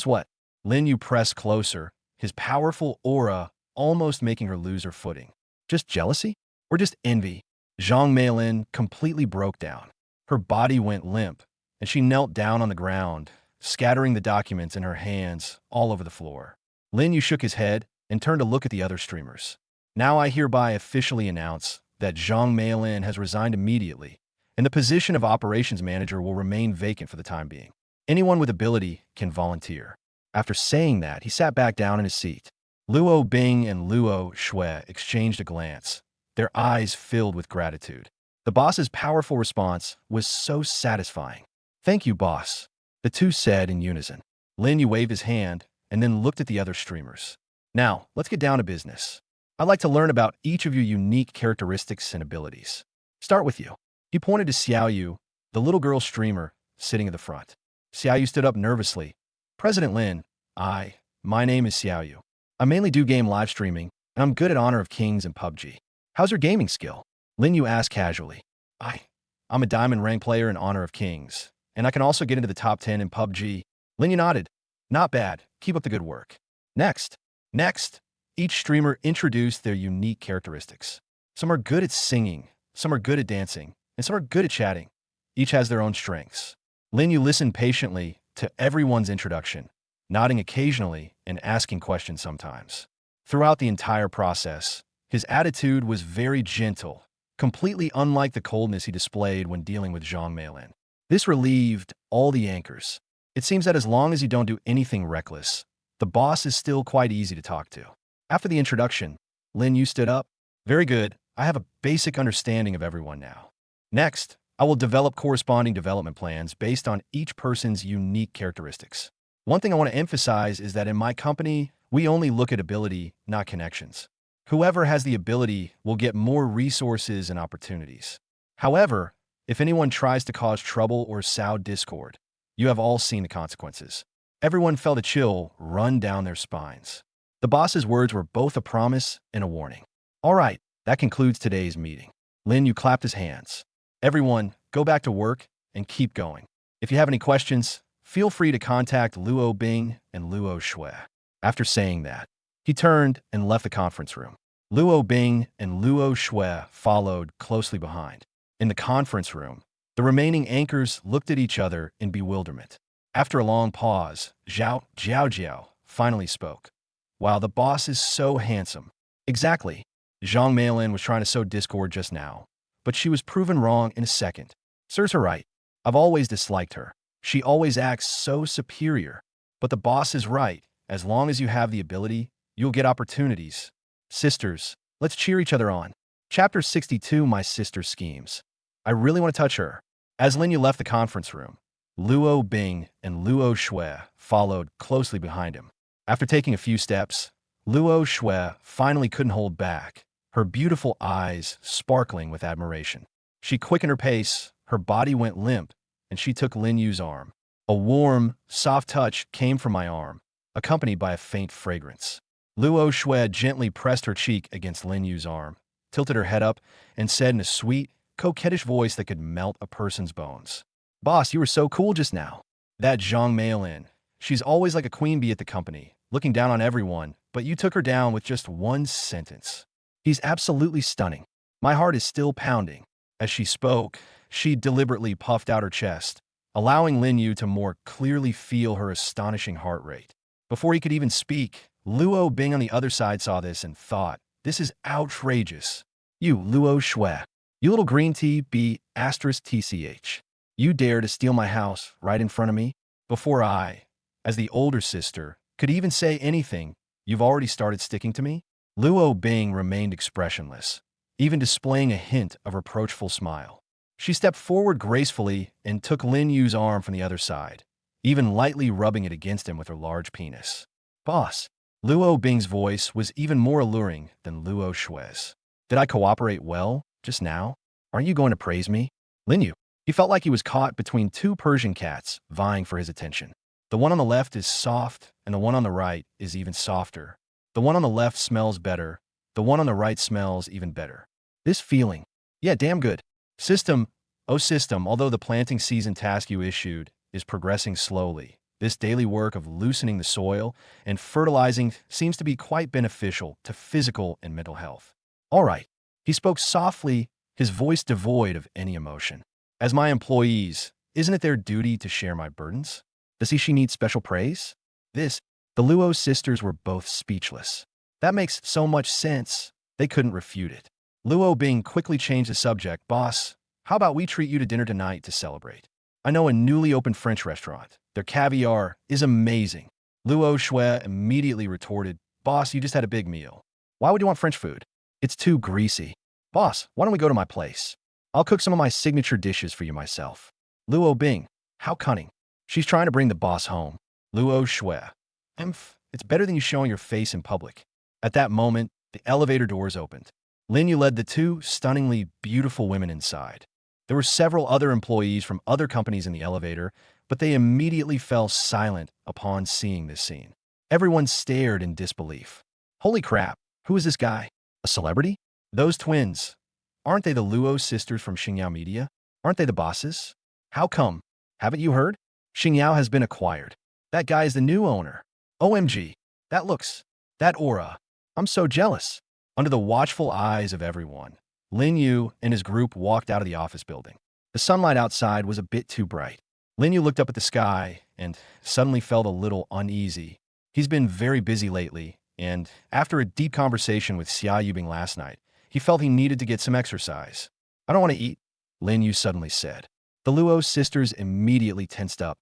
what? Lin Yu pressed closer, his powerful aura almost making her lose her footing. Just jealousy? Or just envy? Zhang Meilin completely broke down. Her body went limp, and she knelt down on the ground, scattering the documents in her hands all over the floor. Lin Yu shook his head and turned to look at the other streamers. Now I hereby officially announce that Zhang Meilin has resigned immediately, and the position of operations manager will remain vacant for the time being. Anyone with ability can volunteer. After saying that, he sat back down in his seat. Luo Bing and Luo Shui exchanged a glance, their eyes filled with gratitude. The boss's powerful response was so satisfying. Thank you, boss, the two said in unison. Lin Yu waved his hand and then looked at the other streamers. Now, let's get down to business. I'd like to learn about each of your unique characteristics and abilities. Start with you. He pointed to Xiaoyu, the little girl streamer, sitting at the front. Xiaoyu stood up nervously. President Lin, my name is Xiaoyu. I mainly do game live streaming, and I'm good at Honor of Kings and PUBG. How's your gaming skill? Lin Yu asked casually. I'm a diamond rank player in Honor of Kings, and I can also get into the top 10 in PUBG. Lin Yu nodded. Not bad. Keep up the good work. Next, each streamer introduced their unique characteristics. Some are good at singing, some are good at dancing, and some are good at chatting. Each has their own strengths. Lin Yu listened patiently to everyone's introduction, nodding occasionally and asking questions sometimes. Throughout the entire process, his attitude was very gentle, completely unlike the coldness he displayed when dealing with Zhang Meilin. This relieved all the anchors. It seems that as long as you don't do anything reckless, the boss is still quite easy to talk to. After the introduction, Lin Yu stood up. Very good. I have a basic understanding of everyone now. Next, I will develop corresponding development plans based on each person's unique characteristics. One thing I want to emphasize is that in my company, we only look at ability, not connections. Whoever has the ability will get more resources and opportunities. However, if anyone tries to cause trouble or sow discord, you have all seen the consequences. Everyone felt a chill run down their spines. The boss's words were both a promise and a warning. All right, that concludes today's meeting. Lin Yu clapped his hands. Everyone, go back to work and keep going. If you have any questions, feel free to contact Luo Bing and Luo Shui. After saying that, he turned and left the conference room. Luo Bing and Luo Shui followed closely behind. In the conference room, the remaining anchors looked at each other in bewilderment. After a long pause, Jiao finally spoke. Wow, the boss is so handsome. Exactly. Zhang Meilin was trying to sow discord just now, but she was proven wrong in a second. Serves her right. I've always disliked her. She always acts so superior. But the boss is right. As long as you have the ability, you'll get opportunities. Sisters, let's cheer each other on. Chapter 62, My Sister's Schemes. I really want to touch her. As Lin Yu left the conference room, Luo Bing and Luo Shui followed closely behind him. After taking a few steps, Luo Shui finally couldn't hold back, her beautiful eyes sparkling with admiration. She quickened her pace, her body went limp, and she took Lin Yu's arm. A warm, soft touch came from my arm, accompanied by a faint fragrance. Luo Shui gently pressed her cheek against Lin Yu's arm, tilted her head up, and said in a sweet, coquettish voice that could melt a person's bones. Boss, you were so cool just now. That Zhang Meilin. She's always like a queen bee at the company, looking down on everyone, but you took her down with just one sentence. He's absolutely stunning. My heart is still pounding. As she spoke, she deliberately puffed out her chest, allowing Lin Yu to more clearly feel her astonishing heart rate. Before he could even speak, Luo Bing on the other side saw this and thought, this is outrageous. You, Luo Shui, you little green tea B *TCH. You dare to steal my house right in front of me? Before I, as the older sister, could even say anything, you've already started sticking to me? Luo Bing remained expressionless, even displaying a hint of reproachful smile. She stepped forward gracefully and took Lin Yu's arm from the other side, even lightly rubbing it against him with her large penis. Boss, Luo Bing's voice was even more alluring than Luo Shui's. Did I cooperate well just now? Aren't you going to praise me? Lin Yu. He felt like he was caught between two Persian cats vying for his attention. The one on the left is soft, and the one on the right is even softer. The one on the left smells better. The one on the right smells even better. This feeling. Yeah, damn good. System, although the planting season task you issued is progressing slowly, this daily work of loosening the soil and fertilizing seems to be quite beneficial to physical and mental health. All right. He spoke softly, his voice devoid of any emotion. As my employees, isn't it their duty to share my burdens? Does she need special praise? The Luo sisters were both speechless. That makes so much sense, they couldn't refute it. Luo Bing quickly changed the subject. Boss, how about we treat you to dinner tonight to celebrate? I know a newly opened French restaurant. Their caviar is amazing. Luo Shui immediately retorted, Boss, you just had a big meal. Why would you want French food? It's too greasy. Boss, why don't we go to my place? I'll cook some of my signature dishes for you myself. Luo Bing, how cunning. She's trying to bring the boss home. Luo Shui, it's better than you showing your face in public. At that moment, the elevator doors opened. Lin Yu led the two stunningly beautiful women inside. There were several other employees from other companies in the elevator, but they immediately fell silent upon seeing this scene. Everyone stared in disbelief. Holy crap, who is this guy? A celebrity? Those twins. Aren't they the Luo sisters from Xingyao Media? Aren't they the bosses? How come? Haven't you heard? Xingyao has been acquired. That guy is the new owner. OMG. That aura. I'm so jealous. Under the watchful eyes of everyone, Lin Yu and his group walked out of the office building. The sunlight outside was a bit too bright. Lin Yu looked up at the sky and suddenly felt a little uneasy. He's been very busy lately, and after a deep conversation with Xia Yubing last night, he felt he needed to get some exercise. I don't want to eat, Lin Yu suddenly said. The Luo sisters immediately tensed up.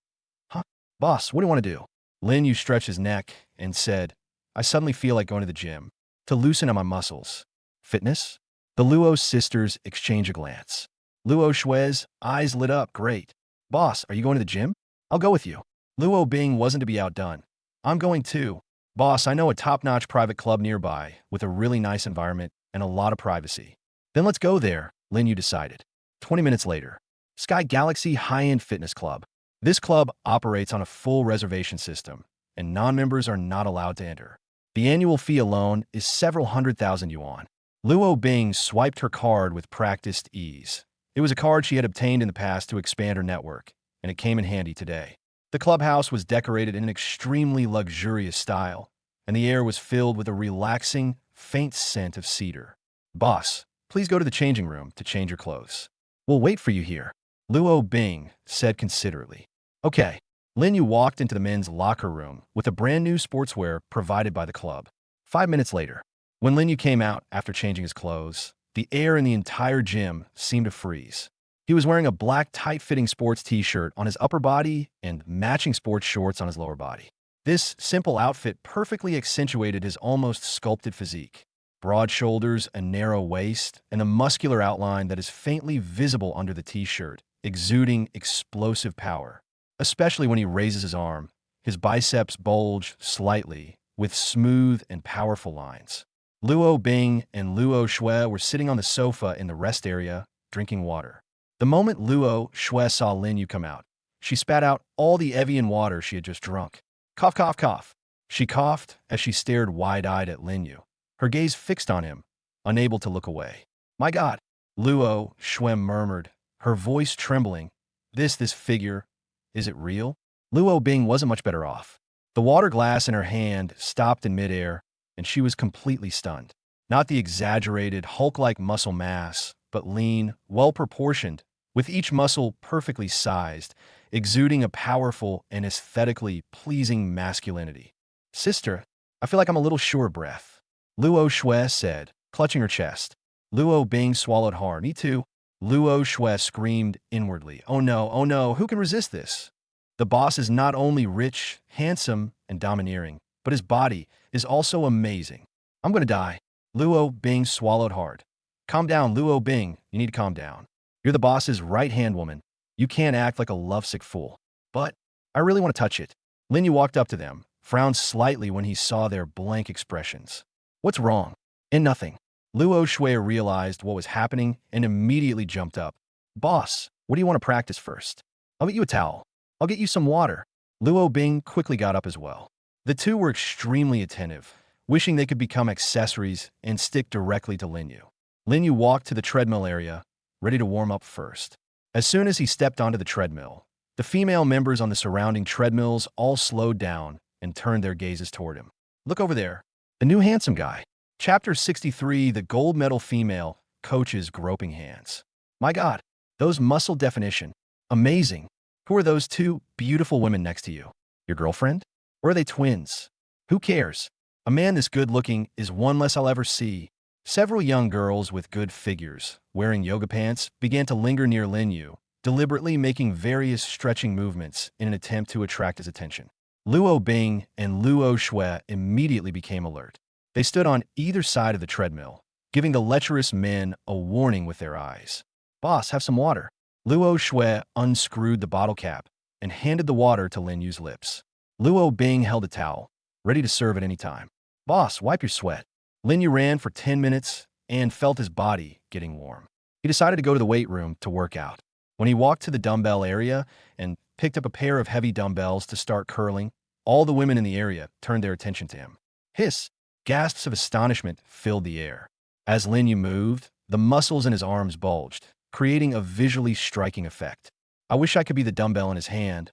Huh? Boss, what do you want to do? Lin Yu stretched his neck and said, I suddenly feel like going to the gym, to loosen up my muscles. Fitness? The Luo sisters exchanged a glance. Luo Shui's eyes lit up. Great. Boss, are you going to the gym? I'll go with you. Luo Bing wasn't to be outdone. I'm going too. Boss, I know a top-notch private club nearby with a really nice environment and a lot of privacy. Then let's go there, Lin Yu decided. 20 minutes later. Sky Galaxy High-End Fitness Club. This club operates on a full reservation system, and non-members are not allowed to enter. The annual fee alone is several 100,000 yuan. Luo Bing swiped her card with practiced ease. It was a card she had obtained in the past to expand her network, and it came in handy today. The clubhouse was decorated in an extremely luxurious style, and the air was filled with a relaxing, faint scent of cedar. Boss, please go to the changing room to change your clothes. We'll wait for you here, Luo Bing said considerately. Okay. Lin Yu walked into the men's locker room with a brand new sportswear provided by the club. 5 minutes later, when Lin Yu came out after changing his clothes, the air in the entire gym seemed to freeze. He was wearing a black tight-fitting sports t-shirt on his upper body and matching sports shorts on his lower body. This simple outfit perfectly accentuated his almost sculpted physique. Broad shoulders, a narrow waist, and a muscular outline that is faintly visible under the t-shirt, exuding explosive power. Especially when he raises his arm, his biceps bulge slightly, with smooth and powerful lines. Luo Bing and Luo Shui were sitting on the sofa in the rest area, drinking water. The moment Luo Shui saw Lin Yu come out, she spat out all the Evian water she had just drunk. Cough, cough, cough. She coughed as she stared wide-eyed at Lin Yu, her gaze fixed on him, unable to look away. My God, Luo Shui murmured, her voice trembling. This figure, is it real? Luo Bing wasn't much better off. The water glass in her hand stopped in midair, and she was completely stunned. Not the exaggerated, Hulk-like muscle mass, but lean, well-proportioned, with each muscle perfectly sized, exuding a powerful and aesthetically pleasing masculinity. Sister, I feel like I'm a little short of breath, Luo Shui said, clutching her chest. Luo Bing swallowed hard. Me too. Luo Shui screamed inwardly. Oh no, who can resist this? The boss is not only rich, handsome, and domineering, but his body is also amazing. I'm gonna die. Luo Bing swallowed hard. Calm down, Luo Bing. You need to calm down. You're the boss's right-hand woman. You can't act like a lovesick fool. But I really want to touch it. Lin Yu walked up to them, frowned slightly when he saw their blank expressions. What's wrong? And nothing. Luo Shui realized what was happening and immediately jumped up. Boss, what do you want to practice first? I'll get you a towel. I'll get you some water. Luo Bing quickly got up as well. The two were extremely attentive, wishing they could become accessories and stick directly to Lin Yu. Lin Yu walked to the treadmill area, ready to warm up first. As soon as he stepped onto the treadmill, the female members on the surrounding treadmills all slowed down and turned their gazes toward him. Look over there, the new handsome guy. Chapter 63, the gold medal female coach's groping hands. My God, those muscle definition. Amazing. Who are those two beautiful women next to you? Your girlfriend? Or are they twins? Who cares? A man this good-looking is one less I'll ever see. Several young girls with good figures, wearing yoga pants, began to linger near Lin Yu, deliberately making various stretching movements in an attempt to attract his attention. Luo Bing and Luo Shui immediately became alert. They stood on either side of the treadmill, giving the lecherous men a warning with their eyes. Boss, have some water. Luo Shui unscrewed the bottle cap and handed the water to Lin Yu's lips. Luo Bing held a towel, ready to serve at any time. Boss, wipe your sweat. Lin Yu ran for 10 minutes and felt his body getting warm. He decided to go to the weight room to work out. When he walked to the dumbbell area and picked up a pair of heavy dumbbells to start curling, all the women in the area turned their attention to him. Hiss! Gasps of astonishment filled the air. As Lin Yu moved, the muscles in his arms bulged, creating a visually striking effect. I wish I could be the dumbbell in his hand,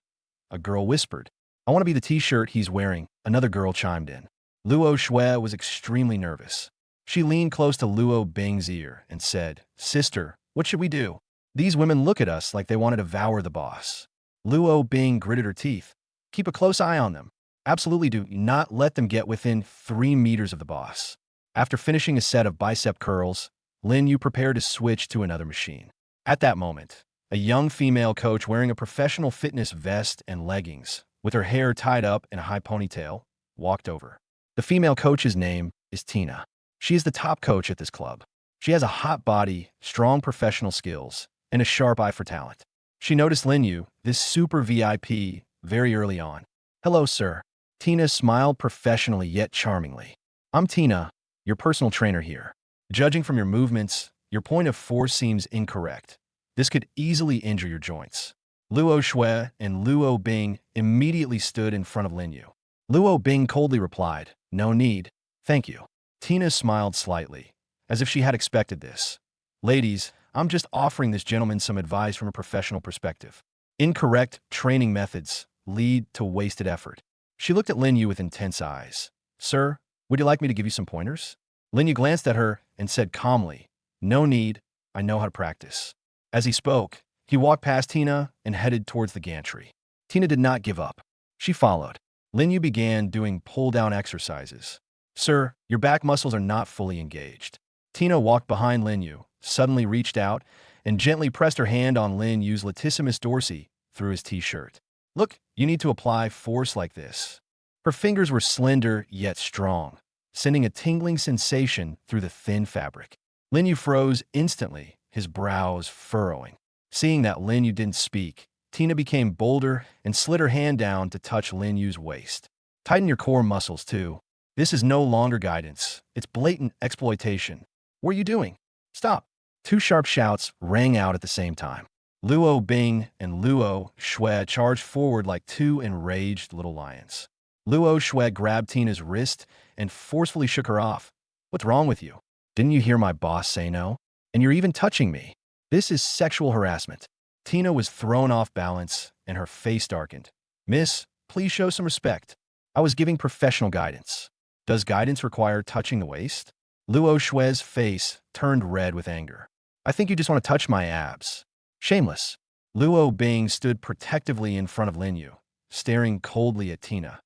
a girl whispered. I want to be the t-shirt he's wearing, another girl chimed in. Luo Shui was extremely nervous. She leaned close to Luo Bing's ear and said, Sister, what should we do? These women look at us like they want to devour the boss. Luo Bing gritted her teeth. Keep a close eye on them. Absolutely do not let them get within 3 meters of the boss. After finishing a set of bicep curls, Lin Yu prepared to switch to another machine. At that moment, a young female coach wearing a professional fitness vest and leggings, with her hair tied up in a high ponytail, walked over. The female coach's name is Tina. She is the top coach at this club. She has a hot body, strong professional skills, and a sharp eye for talent. She noticed Lin Yu, this super VIP, very early on. Hello, sir. Tina smiled professionally yet charmingly. I'm Tina, your personal trainer here. Judging from your movements, your point of force seems incorrect. This could easily injure your joints. Luo Shui and Luo Bing immediately stood in front of Lin Yu. Luo Bing coldly replied, No need, thank you. Tina smiled slightly, as if she had expected this. Ladies, I'm just offering this gentleman some advice from a professional perspective. Incorrect training methods lead to wasted effort. She looked at Lin Yu with intense eyes. Sir, would you like me to give you some pointers? Lin Yu glanced at her and said calmly, No need, I know how to practice. As he spoke, he walked past Tina and headed towards the gantry. Tina did not give up. She followed. Lin Yu began doing pull-down exercises. Sir, your back muscles are not fully engaged. Tina walked behind Lin Yu, suddenly reached out, and gently pressed her hand on Lin Yu's latissimus dorsi through his t-shirt. Look, you need to apply force like this. Her fingers were slender yet strong, sending a tingling sensation through the thin fabric. Lin Yu froze instantly, his brows furrowing. Seeing that Lin Yu didn't speak, Tina became bolder and slid her hand down to touch Lin Yu's waist. Tighten your core muscles, too. This is no longer guidance. It's blatant exploitation. What are you doing? Stop. Two sharp shouts rang out at the same time. Luo Bing and Luo Shui charged forward like two enraged little lions. Luo Shui grabbed Tina's wrist and forcefully shook her off. What's wrong with you? Didn't you hear my boss say no? And you're even touching me. This is sexual harassment. Tina was thrown off balance and her face darkened. Miss, please show some respect. I was giving professional guidance. Does guidance require touching the waist? Luo Shui's face turned red with anger. I think you just want to touch my abs. Shameless. Luo Bing stood protectively in front of Lin Yu, staring coldly at Tina.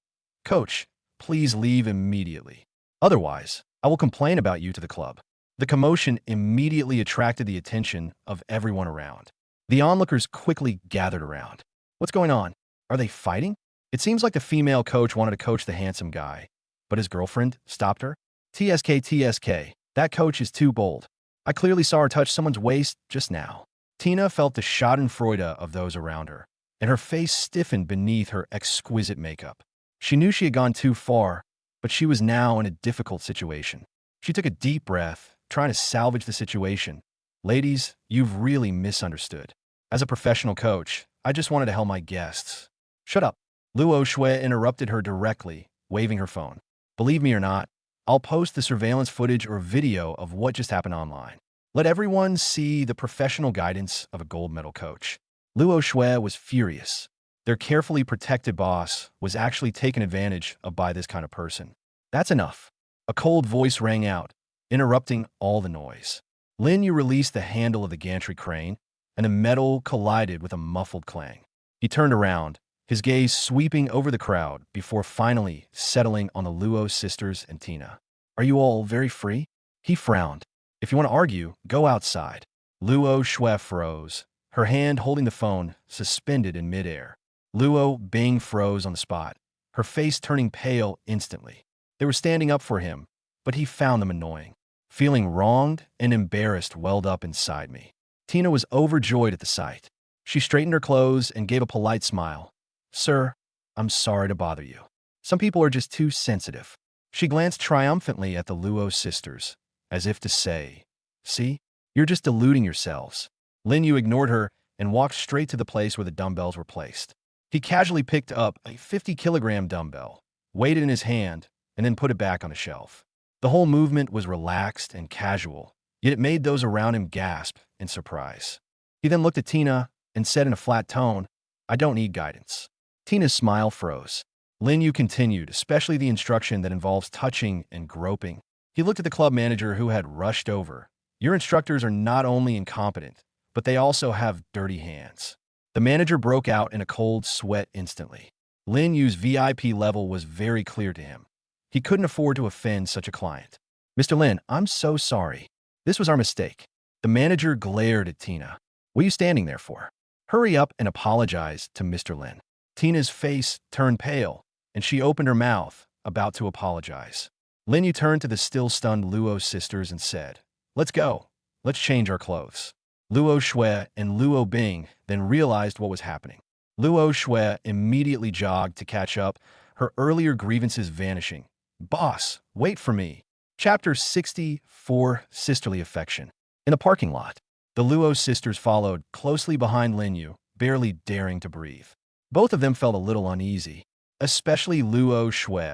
Coach, please leave immediately. Otherwise, I will complain about you to the club. The commotion immediately attracted the attention of everyone around. The onlookers quickly gathered around. What's going on? Are they fighting? It seems like the female coach wanted to coach the handsome guy, but his girlfriend stopped her. TSK, that coach is too bold. I clearly saw her touch someone's waist just now. Tina felt the schadenfreude of those around her, and her face stiffened beneath her exquisite makeup. She knew she had gone too far, but she was now in a difficult situation. She took a deep breath, trying to salvage the situation. Ladies, you've really misunderstood. As a professional coach, I just wanted to help my guests. Shut up. Luo Shui interrupted her directly, waving her phone. Believe me or not, I'll post the surveillance footage or video of what just happened online. Let everyone see the professional guidance of a gold medal coach. Luo Shui was furious. Their carefully protected boss was actually taken advantage of by this kind of person. That's enough. A cold voice rang out, interrupting all the noise. Lin Yu released the handle of the gantry crane, and the metal collided with a muffled clang. He turned around, his gaze sweeping over the crowd before finally settling on the Luo sisters and Tina. Are you all very free? He frowned. If you want to argue, go outside. Luo Shui froze, her hand holding the phone suspended in midair. Luo Bing froze on the spot, her face turning pale instantly. They were standing up for him, but he found them annoying. Feeling wronged and embarrassed welled up inside me. Tina was overjoyed at the sight. She straightened her clothes and gave a polite smile. Sir, I'm sorry to bother you. Some people are just too sensitive. She glanced triumphantly at the Luo sisters, as if to say, See, you're just deluding yourselves. Lin Yu ignored her and walked straight to the place where the dumbbells were placed. He casually picked up a 50-kilogram dumbbell, weighed it in his hand, and then put it back on a shelf. The whole movement was relaxed and casual, yet it made those around him gasp in surprise. He then looked at Tina and said in a flat tone, I don't need guidance. Tina's smile froze. Lin Yu continued, especially the instruction that involves touching and groping. He looked at the club manager who had rushed over. Your instructors are not only incompetent, but they also have dirty hands. The manager broke out in a cold sweat instantly. Lin Yu's VIP level was very clear to him. He couldn't afford to offend such a client. Mr. Lin, I'm so sorry. This was our mistake. The manager glared at Tina. What are you standing there for? Hurry up and apologize to Mr. Lin. Tina's face turned pale, and she opened her mouth, about to apologize. Lin Yu turned to the still-stunned Luo sisters and said, Let's go. Let's change our clothes. Luo Shui and Luo Bing then realized what was happening. Luo Shui immediately jogged to catch up, her earlier grievances vanishing. Boss, wait for me. Chapter 64, Sisterly Affection. In the parking lot, the Luo sisters followed closely behind Lin Yu, barely daring to breathe. Both of them felt a little uneasy, especially Luo Shui,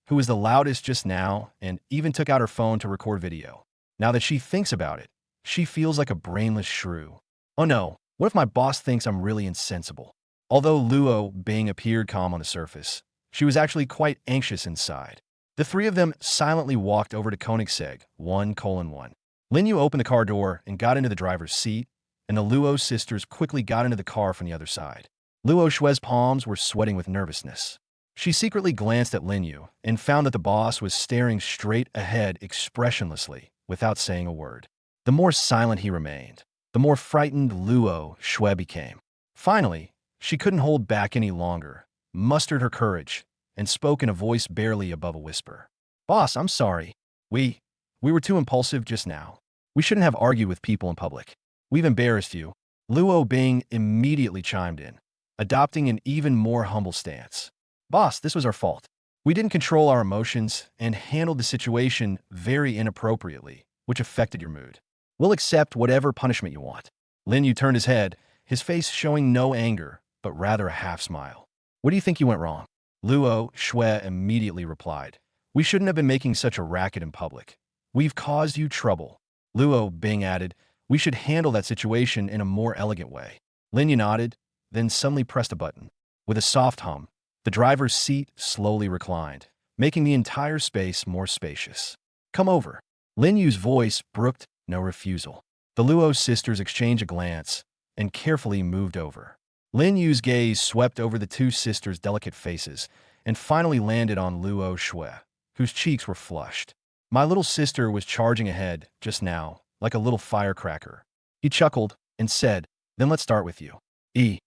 who was the loudest just now and even took out her phone to record video. Now that she thinks about it, she feels like a brainless shrew. Oh no, what if my boss thinks I'm really insensible? Although Luo Bing appeared calm on the surface, she was actually quite anxious inside. The three of them silently walked over to Koenigsegg 1:1. Lin Yu opened the car door and got into the driver's seat, and the Luo sisters quickly got into the car from the other side. Luo Shue's palms were sweating with nervousness. She secretly glanced at Lin Yu and found that the boss was staring straight ahead expressionlessly, without saying a word. The more silent he remained, the more frightened Luo Shue became. Finally, she couldn't hold back any longer, mustered her courage, and spoke in a voice barely above a whisper. "Boss, I'm sorry. We were too impulsive just now. We shouldn't have argued with people in public. We've embarrassed you." Luo Bing immediately chimed in, adopting an even more humble stance. "Boss, this was our fault. We didn't control our emotions and handled the situation very inappropriately, which affected your mood. We'll accept whatever punishment you want." Lin Yu turned his head, his face showing no anger, but rather a half-smile. "What do you think you went wrong?" Luo Shue immediately replied, "We shouldn't have been making such a racket in public. We've caused you trouble." Luo Bing added, "We should handle that situation in a more elegant way." Lin Yu nodded, then suddenly pressed a button. With a soft hum, the driver's seat slowly reclined, making the entire space more spacious. "Come over." Lin Yu's voice brooked no refusal. The Luo sisters exchanged a glance and carefully moved over. Lin Yu's gaze swept over the two sisters' delicate faces and finally landed on Luo Shue, whose cheeks were flushed. "My little sister was charging ahead just now, like a little firecracker." He chuckled and said, "Then let's start with you." E.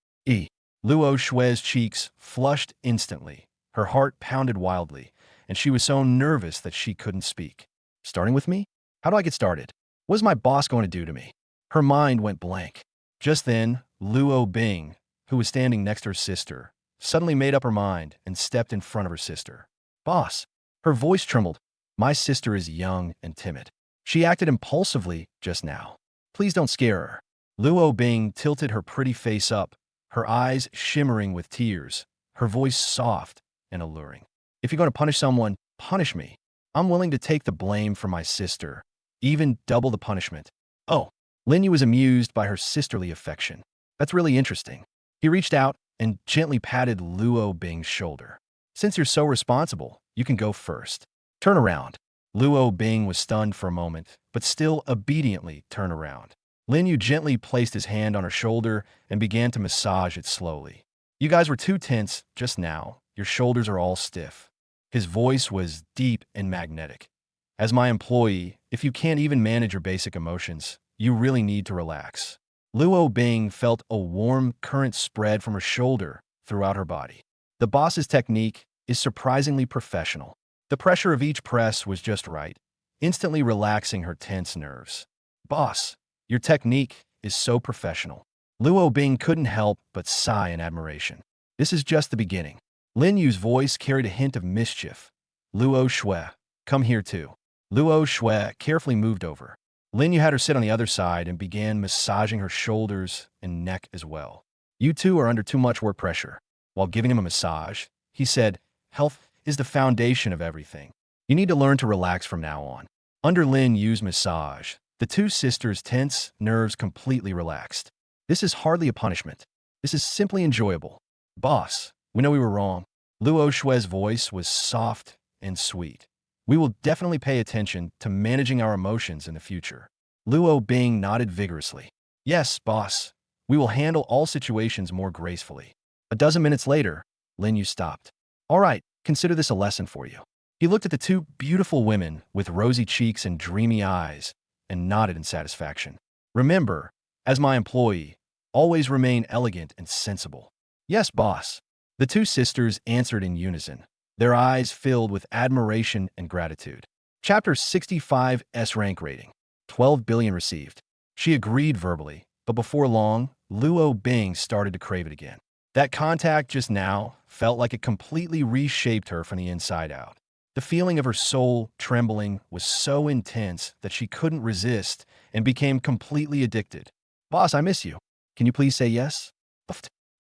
Luo Shue's cheeks flushed instantly. Her heart pounded wildly, and she was so nervous that she couldn't speak. "Starting with me? How do I get started? What is my boss going to do to me?" Her mind went blank. Just then, Luo Bing, who was standing next to her sister, suddenly made up her mind and stepped in front of her sister. "Boss." Her voice trembled. "My sister is young and timid. She acted impulsively just now. Please don't scare her." Luo Bing tilted her pretty face up, her eyes shimmering with tears, her voice soft and alluring. "If you're going to punish someone, punish me. I'm willing to take the blame for my sister, even double the punishment." "Oh." Lin Yu was amused by her sisterly affection. "That's really interesting." He reached out and gently patted Luo Bing's shoulder. "Since you're so responsible, you can go first. Turn around." Luo Bing was stunned for a moment, but still obediently turned around. Lin Yu gently placed his hand on her shoulder and began to massage it slowly. "You guys were too tense just now. Your shoulders are all stiff." His voice was deep and magnetic. "As my employee, if you can't even manage your basic emotions, you really need to relax." Luo Bing felt a warm current spread from her shoulder throughout her body. The boss's technique is surprisingly professional. The pressure of each press was just right, instantly relaxing her tense nerves. "Boss, your technique is so professional." Luo Bing couldn't help but sigh in admiration. "This is just the beginning." Lin Yu's voice carried a hint of mischief. "Luo Shue, come here too." Luo Shue carefully moved over. Lin Yu had her sit on the other side and began massaging her shoulders and neck as well. "You two are under too much work pressure." While giving him a massage, he said, "Health is the foundation of everything. You need to learn to relax from now on." Under Lin Yu's massage, the two sisters' tense nerves completely relaxed. "This is hardly a punishment. This is simply enjoyable." "Boss, we know we were wrong." Luo Shue's voice was soft and sweet. "We will definitely pay attention to managing our emotions in the future." Luo Bing nodded vigorously. "Yes, boss. We will handle all situations more gracefully." A dozen minutes later, Lin Yu stopped. "All right, consider this a lesson for you." He looked at the two beautiful women with rosy cheeks and dreamy eyes and nodded in satisfaction. "Remember, as my employee, always remain elegant and sensible." "Yes, boss." The two sisters answered in unison, their eyes filled with admiration and gratitude. Chapter 65 S-Rank Rating. 12 billion received. She agreed verbally, but before long, Luo Bing started to crave it again. That contact just now felt like it completely reshaped her from the inside out. The feeling of her soul trembling was so intense that she couldn't resist and became completely addicted. "Boss, I miss you. Can you please say yes?"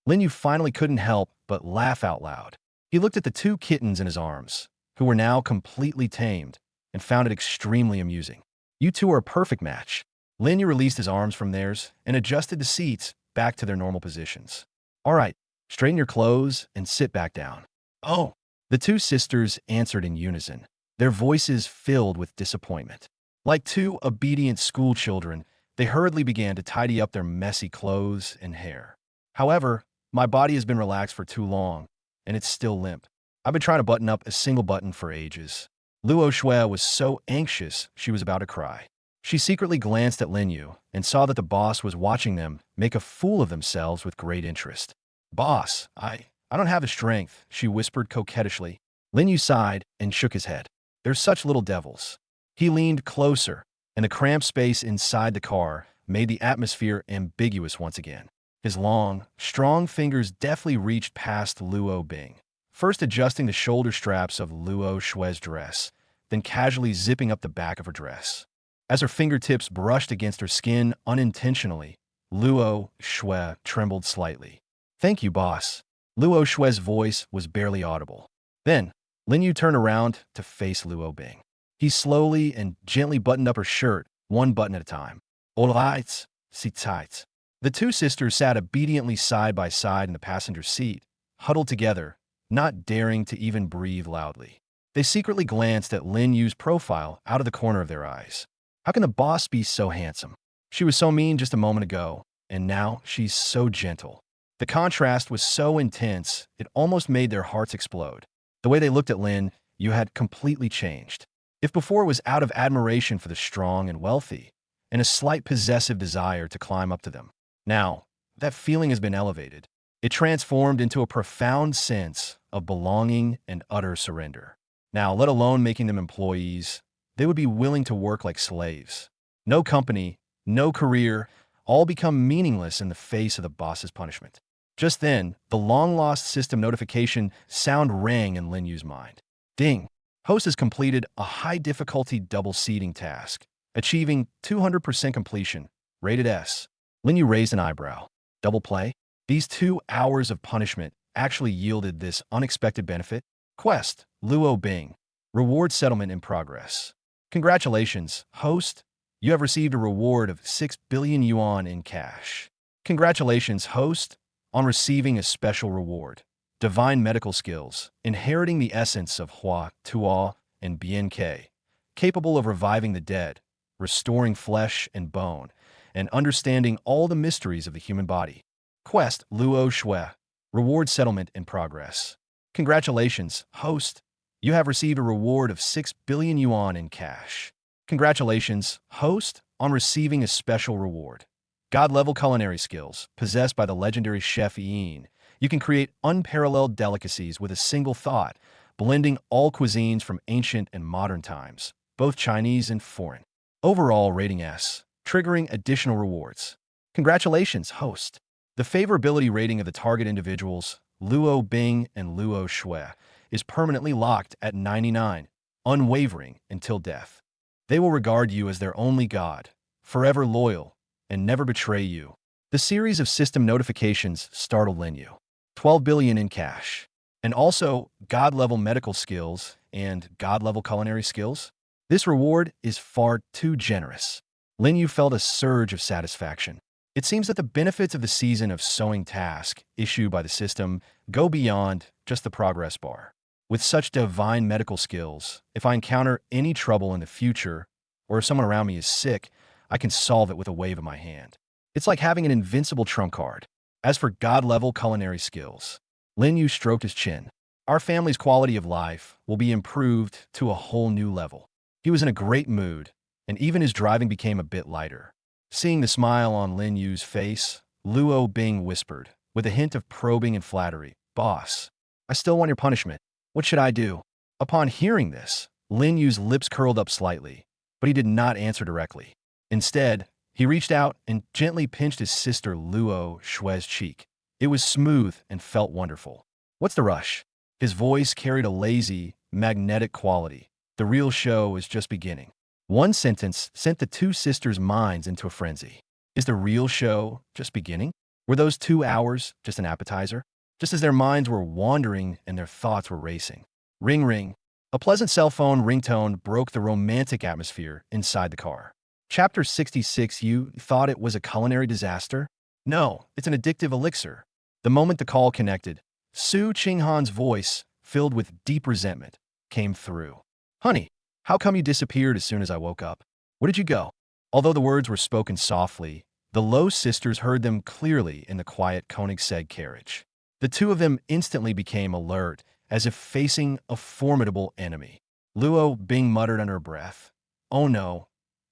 Lin Yu finally couldn't help but laugh out loud. He looked at the two kittens in his arms, who were now completely tamed, and found it extremely amusing. You two are a perfect match. Lin Yu released his arms from theirs and adjusted the seats back to their normal positions. All right, straighten your clothes and sit back down. Oh, the two sisters answered in unison, their voices filled with disappointment. Like two obedient schoolchildren, they hurriedly began to tidy up their messy clothes and hair. However, my body has been relaxed for too long, and it's still limp. I've been trying to button up a single button for ages. Luo Shui was so anxious she was about to cry. She secretly glanced at Lin Yu and saw that the boss was watching them make a fool of themselves with great interest. Boss, I don't have the strength, she whispered coquettishly. Lin Yu sighed and shook his head. They're such little devils. He leaned closer, and the cramped space inside the car made the atmosphere ambiguous once again. His long, strong fingers deftly reached past Luo Bing, first adjusting the shoulder straps of Luo Shui's dress, then casually zipping up the back of her dress. As her fingertips brushed against her skin unintentionally, Luo Shui trembled slightly. Thank you, boss. Luo Shui's voice was barely audible. Then, Lin Yu turned around to face Luo Bing. He slowly and gently buttoned up her shirt, one button at a time. All right, sit tight. The two sisters sat obediently side by side in the passenger seat, huddled together, not daring to even breathe loudly. They secretly glanced at Lin Yu's profile out of the corner of their eyes. How can the boss be so handsome? She was so mean just a moment ago, and now she's so gentle. The contrast was so intense, it almost made their hearts explode. The way they looked at Lin Yu had completely changed. If before it was out of admiration for the strong and wealthy, and a slight possessive desire to climb up to them, now that feeling has been elevated. It transformed into a profound sense of belonging and utter surrender. Now, let alone making them employees, they would be willing to work like slaves. No company, no career, all become meaningless in the face of the boss's punishment. Just then, the long-lost system notification sound rang in Lin Yu's mind. Ding! Host has completed a high-difficulty double-seating task, achieving 200% completion, rated S. Lin Yu raised an eyebrow. Double play? These 2 hours of punishment actually yielded this unexpected benefit? Quest, Luo Bing. Reward settlement in progress. Congratulations, host. You have received a reward of 6 billion yuan in cash. Congratulations, host, on receiving a special reward. Divine medical skills, inheriting the essence of Hua, Tuo, and Bian-Ke, capable of reviving the dead, restoring flesh and bone, and understanding all the mysteries of the human body. Quest, Luo Shui. Reward settlement in progress. Congratulations, host. You have received a reward of 6 billion yuan in cash. Congratulations, host, on receiving a special reward. God-level culinary skills, possessed by the legendary chef Yin. You can create unparalleled delicacies with a single thought, blending all cuisines from ancient and modern times, both Chinese and foreign. Overall rating S, triggering additional rewards. Congratulations, host. The favorability rating of the target individuals, Luo Bing and Luo Shui, is permanently locked at 99, unwavering until death. They will regard you as their only god, forever loyal, and never betray you. The series of system notifications startled Lin Yu. 12 billion in cash. And also god-level medical skills and god-level culinary skills. This reward is far too generous. Lin Yu felt a surge of satisfaction. It seems that the benefits of the season of sewing task issued by the system go beyond just the progress bar. With such divine medical skills, if I encounter any trouble in the future, or if someone around me is sick, I can solve it with a wave of my hand. It's like having an invincible trump card. As for god-level culinary skills, Lin Yu stroked his chin. Our family's quality of life will be improved to a whole new level. He was in a great mood, and even his driving became a bit lighter. Seeing the smile on Lin Yu's face, Luo Bing whispered, with a hint of probing and flattery, "Boss, I still want your punishment. What should I do?" Upon hearing this, Lin Yu's lips curled up slightly, but he did not answer directly. Instead, he reached out and gently pinched his sister Luo Shui's cheek. It was smooth and felt wonderful. What's the rush? His voice carried a lazy, magnetic quality. The real show is just beginning. One sentence sent the two sisters' minds into a frenzy. Is the real show just beginning? Were those 2 hours just an appetizer? Just as their minds were wandering and their thoughts were racing. Ring ring. A pleasant cell phone ringtone broke the romantic atmosphere inside the car. Chapter 66. You thought it was a culinary disaster? No, it's an addictive elixir. The moment the call connected, Su Chinghan's voice, filled with deep resentment, came through. Honey, how come you disappeared as soon as I woke up? Where did you go? Although the words were spoken softly, the Low sisters heard them clearly in the quiet Koenigsegg carriage. The two of them instantly became alert, as if facing a formidable enemy. Luo Bing muttered under her breath, "Oh no,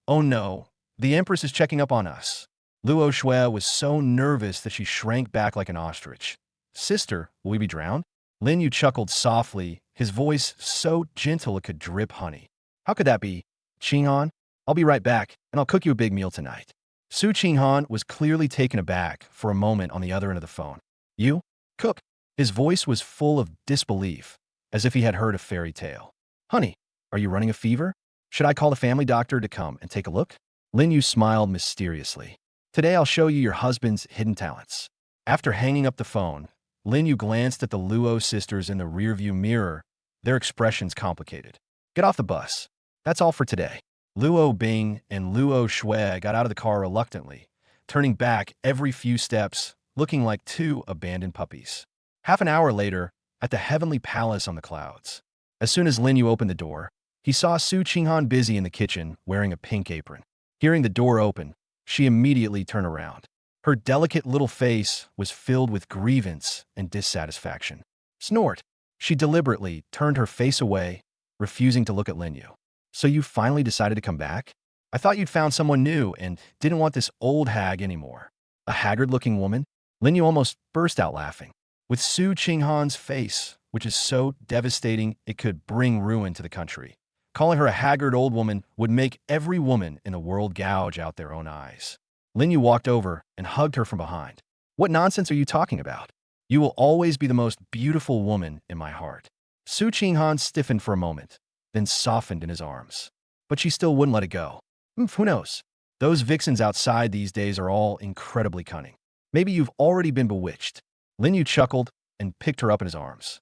oh no, the Empress is checking up on us." Luo Shui was so nervous that she shrank back like an ostrich. "Sister, will we be drowned?" Lin Yu chuckled softly, his voice so gentle it could drip honey. "How could that be? Qinghan, I'll be right back, and I'll cook you a big meal tonight." Su Qinghan was clearly taken aback for a moment on the other end of the phone. "You? Cook?" His voice was full of disbelief, as if he had heard a fairy tale. "Honey, are you running a fever? Should I call the family doctor to come and take a look?" Lin Yu smiled mysteriously. "Today I'll show you your husband's hidden talents." After hanging up the phone, Lin Yu glanced at the Luo sisters in the rearview mirror, their expressions complicated. "Get off the bus. That's all for today." Luo Bing and Luo Shui got out of the car reluctantly, turning back every few steps, looking like two abandoned puppies. Half an hour later, at the heavenly palace on the clouds. As soon as Lin Yu opened the door, he saw Su Qinghan busy in the kitchen wearing a pink apron. Hearing the door open, she immediately turned around. Her delicate little face was filled with grievance and dissatisfaction. Snort! She deliberately turned her face away, refusing to look at Lin Yu. "So you finally decided to come back? I thought you'd found someone new and didn't want this old hag anymore." A haggard-looking woman? Lin Yu almost burst out laughing. With Su Qinghan's face, which is so devastating it could bring ruin to the country. Calling her a haggard old woman would make every woman in the world gouge out their own eyes. Lin Yu walked over and hugged her from behind. "What nonsense are you talking about? You will always be the most beautiful woman in my heart." Su Qinghan stiffened for a moment, then softened in his arms. But she still wouldn't let it go. Who knows? Those vixens outside these days are all incredibly cunning. Maybe you've already been bewitched. Lin Yu chuckled and picked her up in his arms.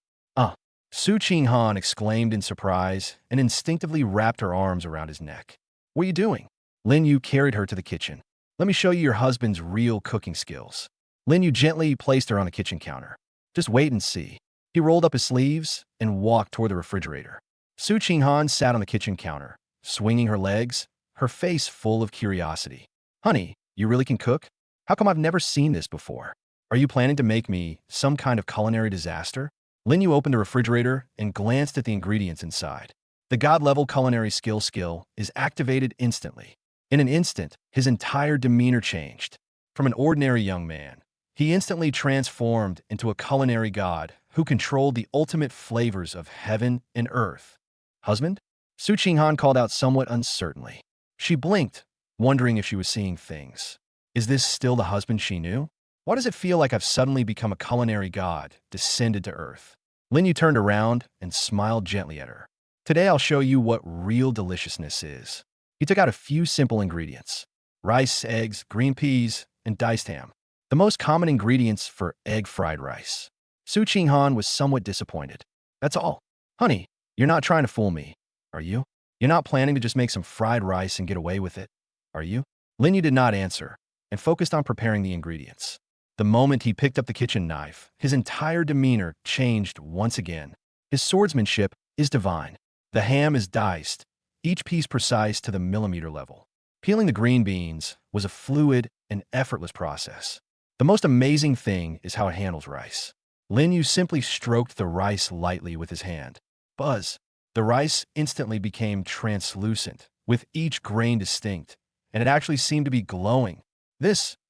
Su Qinghan exclaimed in surprise and instinctively wrapped her arms around his neck. "What are you doing?" Lin Yu carried her to the kitchen. "Let me show you your husband's real cooking skills." Lin Yu gently placed her on the kitchen counter. "Just wait and see." He rolled up his sleeves and walked toward the refrigerator. Su Qinghan sat on the kitchen counter, swinging her legs, her face full of curiosity. "Honey, you really can cook? How come I've never seen this before? Are you planning to make me some kind of culinary disaster?" Lin Yu opened the refrigerator and glanced at the ingredients inside. The god-level culinary skill is activated instantly. In an instant, his entire demeanor changed. From an ordinary young man, he instantly transformed into a culinary god who controlled the ultimate flavors of heaven and earth. "Husband?" Su Qinghan called out somewhat uncertainly. She blinked, wondering if she was seeing things. Is this still the husband she knew? Why does it feel like I've suddenly become a culinary god, descended to earth? Lin Yu turned around and smiled gently at her. "Today I'll show you what real deliciousness is." He took out a few simple ingredients: rice, eggs, green peas, and diced ham. The most common ingredients for egg fried rice. Su Qinghan was somewhat disappointed. "That's all? Honey, you're not trying to fool me, are you? You're not planning to just make some fried rice and get away with it, are you?" Lin Yu did not answer and focused on preparing the ingredients. The moment he picked up the kitchen knife, his entire demeanor changed once again. His swordsmanship is divine. The ham is diced, each piece precise to the millimeter level. Peeling the green beans was a fluid and effortless process. The most amazing thing is how it handles rice. Lin Yu simply stroked the rice lightly with his hand. Buzz! The rice instantly became translucent, with each grain distinct, and it actually seemed to be glowing.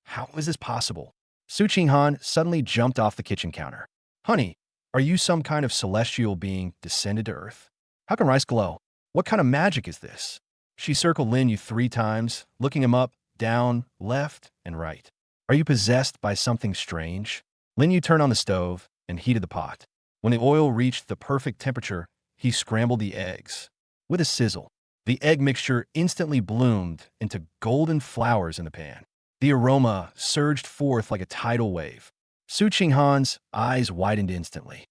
How is this possible? Su Qinghan suddenly jumped off the kitchen counter. "Honey, are you some kind of celestial being descended to earth? How can rice glow? What kind of magic is this?" She circled Lin Yu 3 times, looking him up, down, left, and right. "Are you possessed by something strange?" Lin Yu turned on the stove and heated the pot. When the oil reached the perfect temperature, he scrambled the eggs. With a sizzle, the egg mixture instantly bloomed into golden flowers in the pan. The aroma surged forth like a tidal wave. Su Qinghan's eyes widened instantly.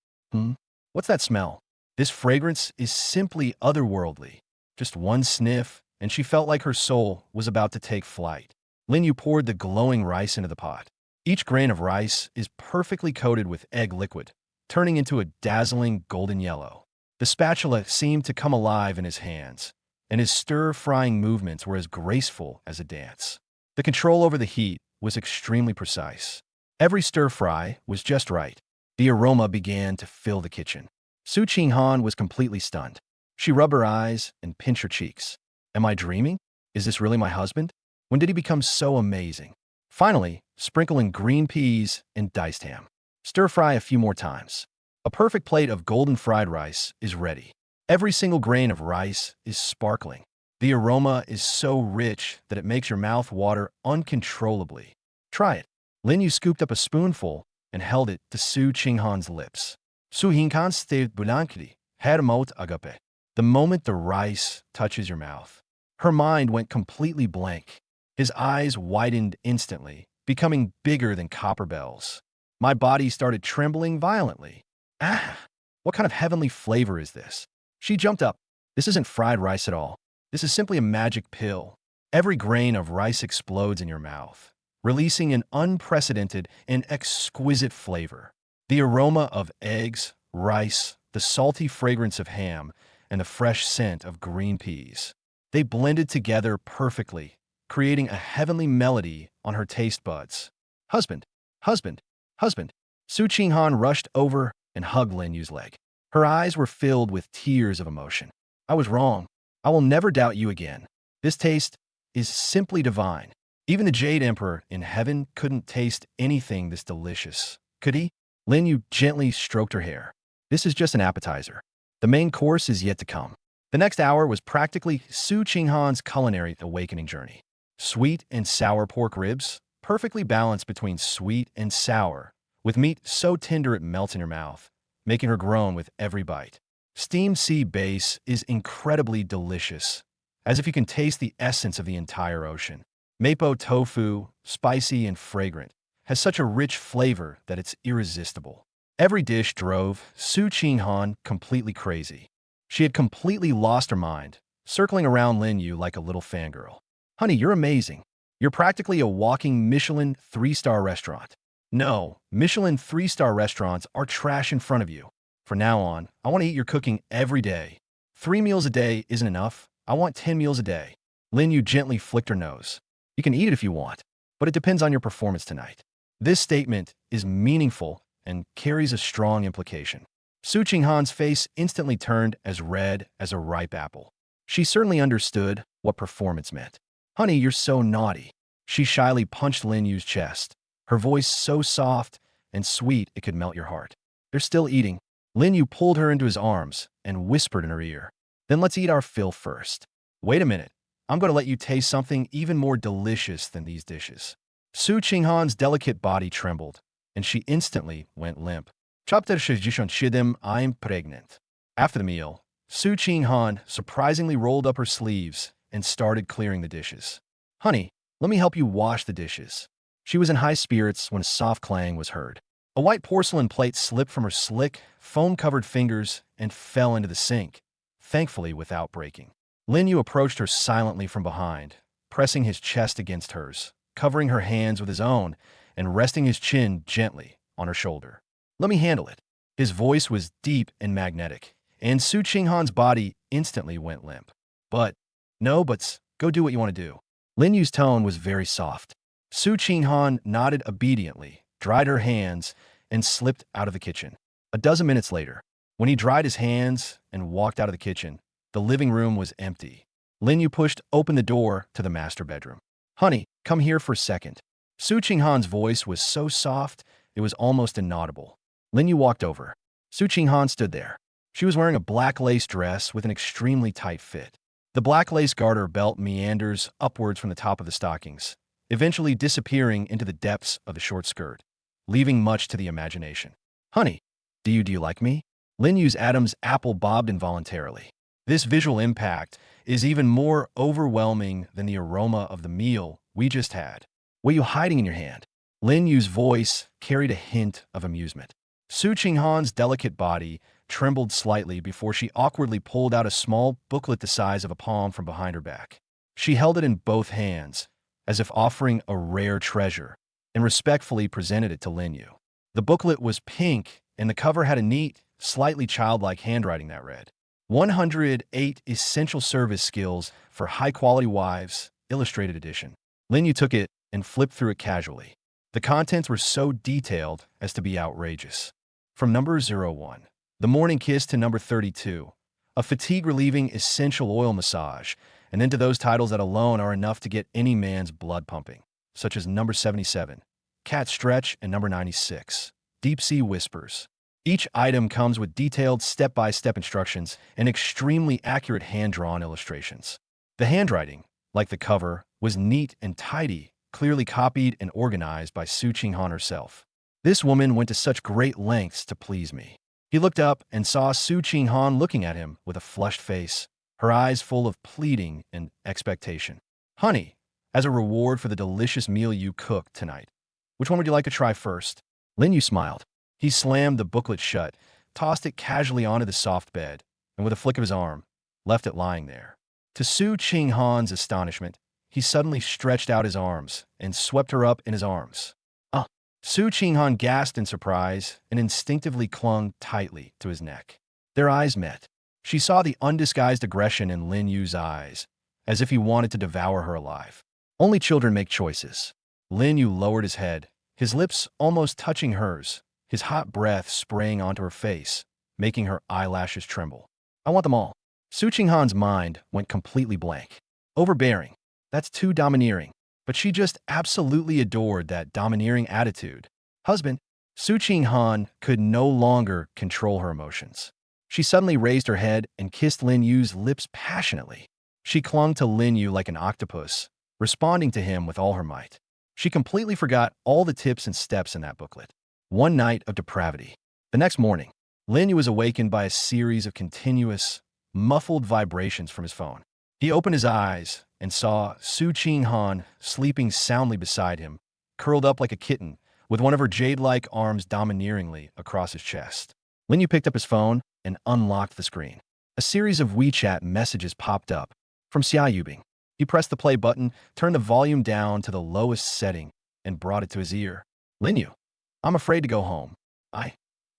What's that smell?" This fragrance is simply otherworldly. Just one sniff, and she felt like her soul was about to take flight. Lin Yu poured the glowing rice into the pot. Each grain of rice is perfectly coated with egg liquid, turning into a dazzling golden yellow. The spatula seemed to come alive in his hands, and his stir-frying movements were as graceful as a dance. The control over the heat was extremely precise. Every stir-fry was just right. The aroma began to fill the kitchen. Su Qinghan was completely stunned. She rubbed her eyes and pinched her cheeks. Am I dreaming? Is this really my husband? When did he become so amazing? Finally, sprinkle in green peas and diced ham. Stir-fry a few more times. A perfect plate of golden fried rice is ready. Every single grain of rice is sparkling. The aroma is so rich that it makes your mouth water uncontrollably. Try it. Lin Yu scooped up a spoonful and held it to Su Qinghan's lips. Su Qinghan stayed blankly, her mot agape. The moment the rice touches your mouth, her mind went completely blank. His eyes widened instantly, becoming bigger than copper bells. My body started trembling violently. Ah, what kind of heavenly flavor is this? She jumped up. This isn't fried rice at all. This is simply a magic pill. Every grain of rice explodes in your mouth, releasing an unprecedented and exquisite flavor. The aroma of eggs, rice, the salty fragrance of ham, and the fresh scent of green peas. They blended together perfectly, creating a heavenly melody on her taste buds. Husband, husband, husband. Su Qinghan rushed over and hugged Lin Yu's leg. Her eyes were filled with tears of emotion. I was wrong. I will never doubt you again. This taste is simply divine. Even the Jade Emperor in heaven couldn't taste anything this delicious. Could he? Lin Yu gently stroked her hair. This is just an appetizer. The main course is yet to come. The next hour was practically Su Qinghan's culinary awakening journey. Sweet and sour pork ribs, perfectly balanced between sweet and sour, with meat so tender it melts in your mouth, making her groan with every bite. Steamed sea bass is incredibly delicious, as if you can taste the essence of the entire ocean. Mapo tofu, spicy and fragrant, has such a rich flavor that it's irresistible. Every dish drove Su Qinghan completely crazy. She had completely lost her mind, circling around Lin Yu like a little fangirl. Honey, you're amazing. You're practically a walking Michelin 3-star restaurant. No, Michelin 3-star restaurants are trash in front of you. From now on, I want to eat your cooking every day. 3 meals a day isn't enough. I want 10 meals a day. Lin Yu gently flicked her nose. You can eat it if you want, but it depends on your performance tonight. This statement is meaningful and carries a strong implication. Su Qinghan's face instantly turned as red as a ripe apple. She certainly understood what performance meant. Honey, you're so naughty. She shyly punched Lin Yu's chest, her voice so soft and sweet it could melt your heart. They're still eating. Lin Yu pulled her into his arms and whispered in her ear. Then let's eat our fill first. Wait a minute. I'm going to let you taste something even more delicious than these dishes. Su Qinghan's delicate body trembled, and she instantly went limp. I'm pregnant. After the meal, Su Qinghan surprisingly rolled up her sleeves and started clearing the dishes. Honey, let me help you wash the dishes. She was in high spirits when a soft clang was heard. A white porcelain plate slipped from her slick, foam-covered fingers and fell into the sink, thankfully without breaking. Lin Yu approached her silently from behind, pressing his chest against hers, covering her hands with his own, and resting his chin gently on her shoulder. Let me handle it. His voice was deep and magnetic, and Su Qinghan's body instantly went limp. No buts, go do what you want to do. Lin Yu's tone was very soft. Su Qinghan nodded obediently, dried her hands, and slipped out of the kitchen. A dozen minutes later, when he dried his hands and walked out of the kitchen, the living room was empty. Lin Yu pushed open the door to the master bedroom. Honey, come here for a second. Su Qinghan's voice was so soft, it was almost inaudible. Lin Yu walked over. Su Qinghan stood there. She was wearing a black lace dress with an extremely tight fit. The black lace garter belt meanders upwards from the top of the stockings, eventually disappearing into the depths of the short skirt, leaving much to the imagination. Honey, do you like me? Lin Yu's Adam's apple bobbed involuntarily. This visual impact is even more overwhelming than the aroma of the meal we just had. What are you hiding in your hand? Lin Yu's voice carried a hint of amusement. Su Qinghan's delicate body trembled slightly before she awkwardly pulled out a small booklet the size of a palm from behind her back. She held it in both hands, as if offering a rare treasure, and respectfully presented it to Lin Yu. The booklet was pink, and the cover had a neat, slightly childlike handwriting that read, 108 Essential Service Skills for High-Quality Wives, Illustrated Edition. Lin Yu took it and flipped through it casually. The contents were so detailed as to be outrageous. From number 01, the morning kiss, to number 32, a fatigue-relieving essential oil massage, and then to those titles that alone are enough to get any man's blood pumping, such as number 77, cat stretch, and number 96, deep sea whispers. Each item comes with detailed step-by-step instructions and extremely accurate hand-drawn illustrations. The handwriting, like the cover, was neat and tidy, clearly copied and organized by Su Qinghan herself. This woman went to such great lengths to please me. He looked up and saw Su Qinghan looking at him with a flushed face, her eyes full of pleading and expectation. Honey, as a reward for the delicious meal you cooked tonight, which one would you like to try first? Lin Yu smiled. He slammed the booklet shut, tossed it casually onto the soft bed, and with a flick of his arm, left it lying there. To Su Qinghan's astonishment, he suddenly stretched out his arms and swept her up in his arms. Su Qinghan gasped in surprise and instinctively clung tightly to his neck. Their eyes met. She saw the undisguised aggression in Lin Yu's eyes, as if he wanted to devour her alive. Only children make choices. Lin Yu lowered his head, his lips almost touching hers, his hot breath spraying onto her face, making her eyelashes tremble. I want them all. Su Qinghan's mind went completely blank. Overbearing. That's too domineering. But she just absolutely adored that domineering attitude. Husband, Su Qinghan could no longer control her emotions. She suddenly raised her head and kissed Lin Yu's lips passionately. She clung to Lin Yu like an octopus, responding to him with all her might. She completely forgot all the tips and steps in that booklet. One night of depravity. The next morning, Lin Yu was awakened by a series of continuous, muffled vibrations from his phone. He opened his eyes and saw Su Qinghan sleeping soundly beside him, curled up like a kitten, with one of her jade-like arms domineeringly across his chest. Lin Yu picked up his phone and unlocked the screen. A series of WeChat messages popped up from Xia Yubing. He pressed the play button, turned the volume down to the lowest setting, and brought it to his ear. Lin Yu, I'm afraid to go home. I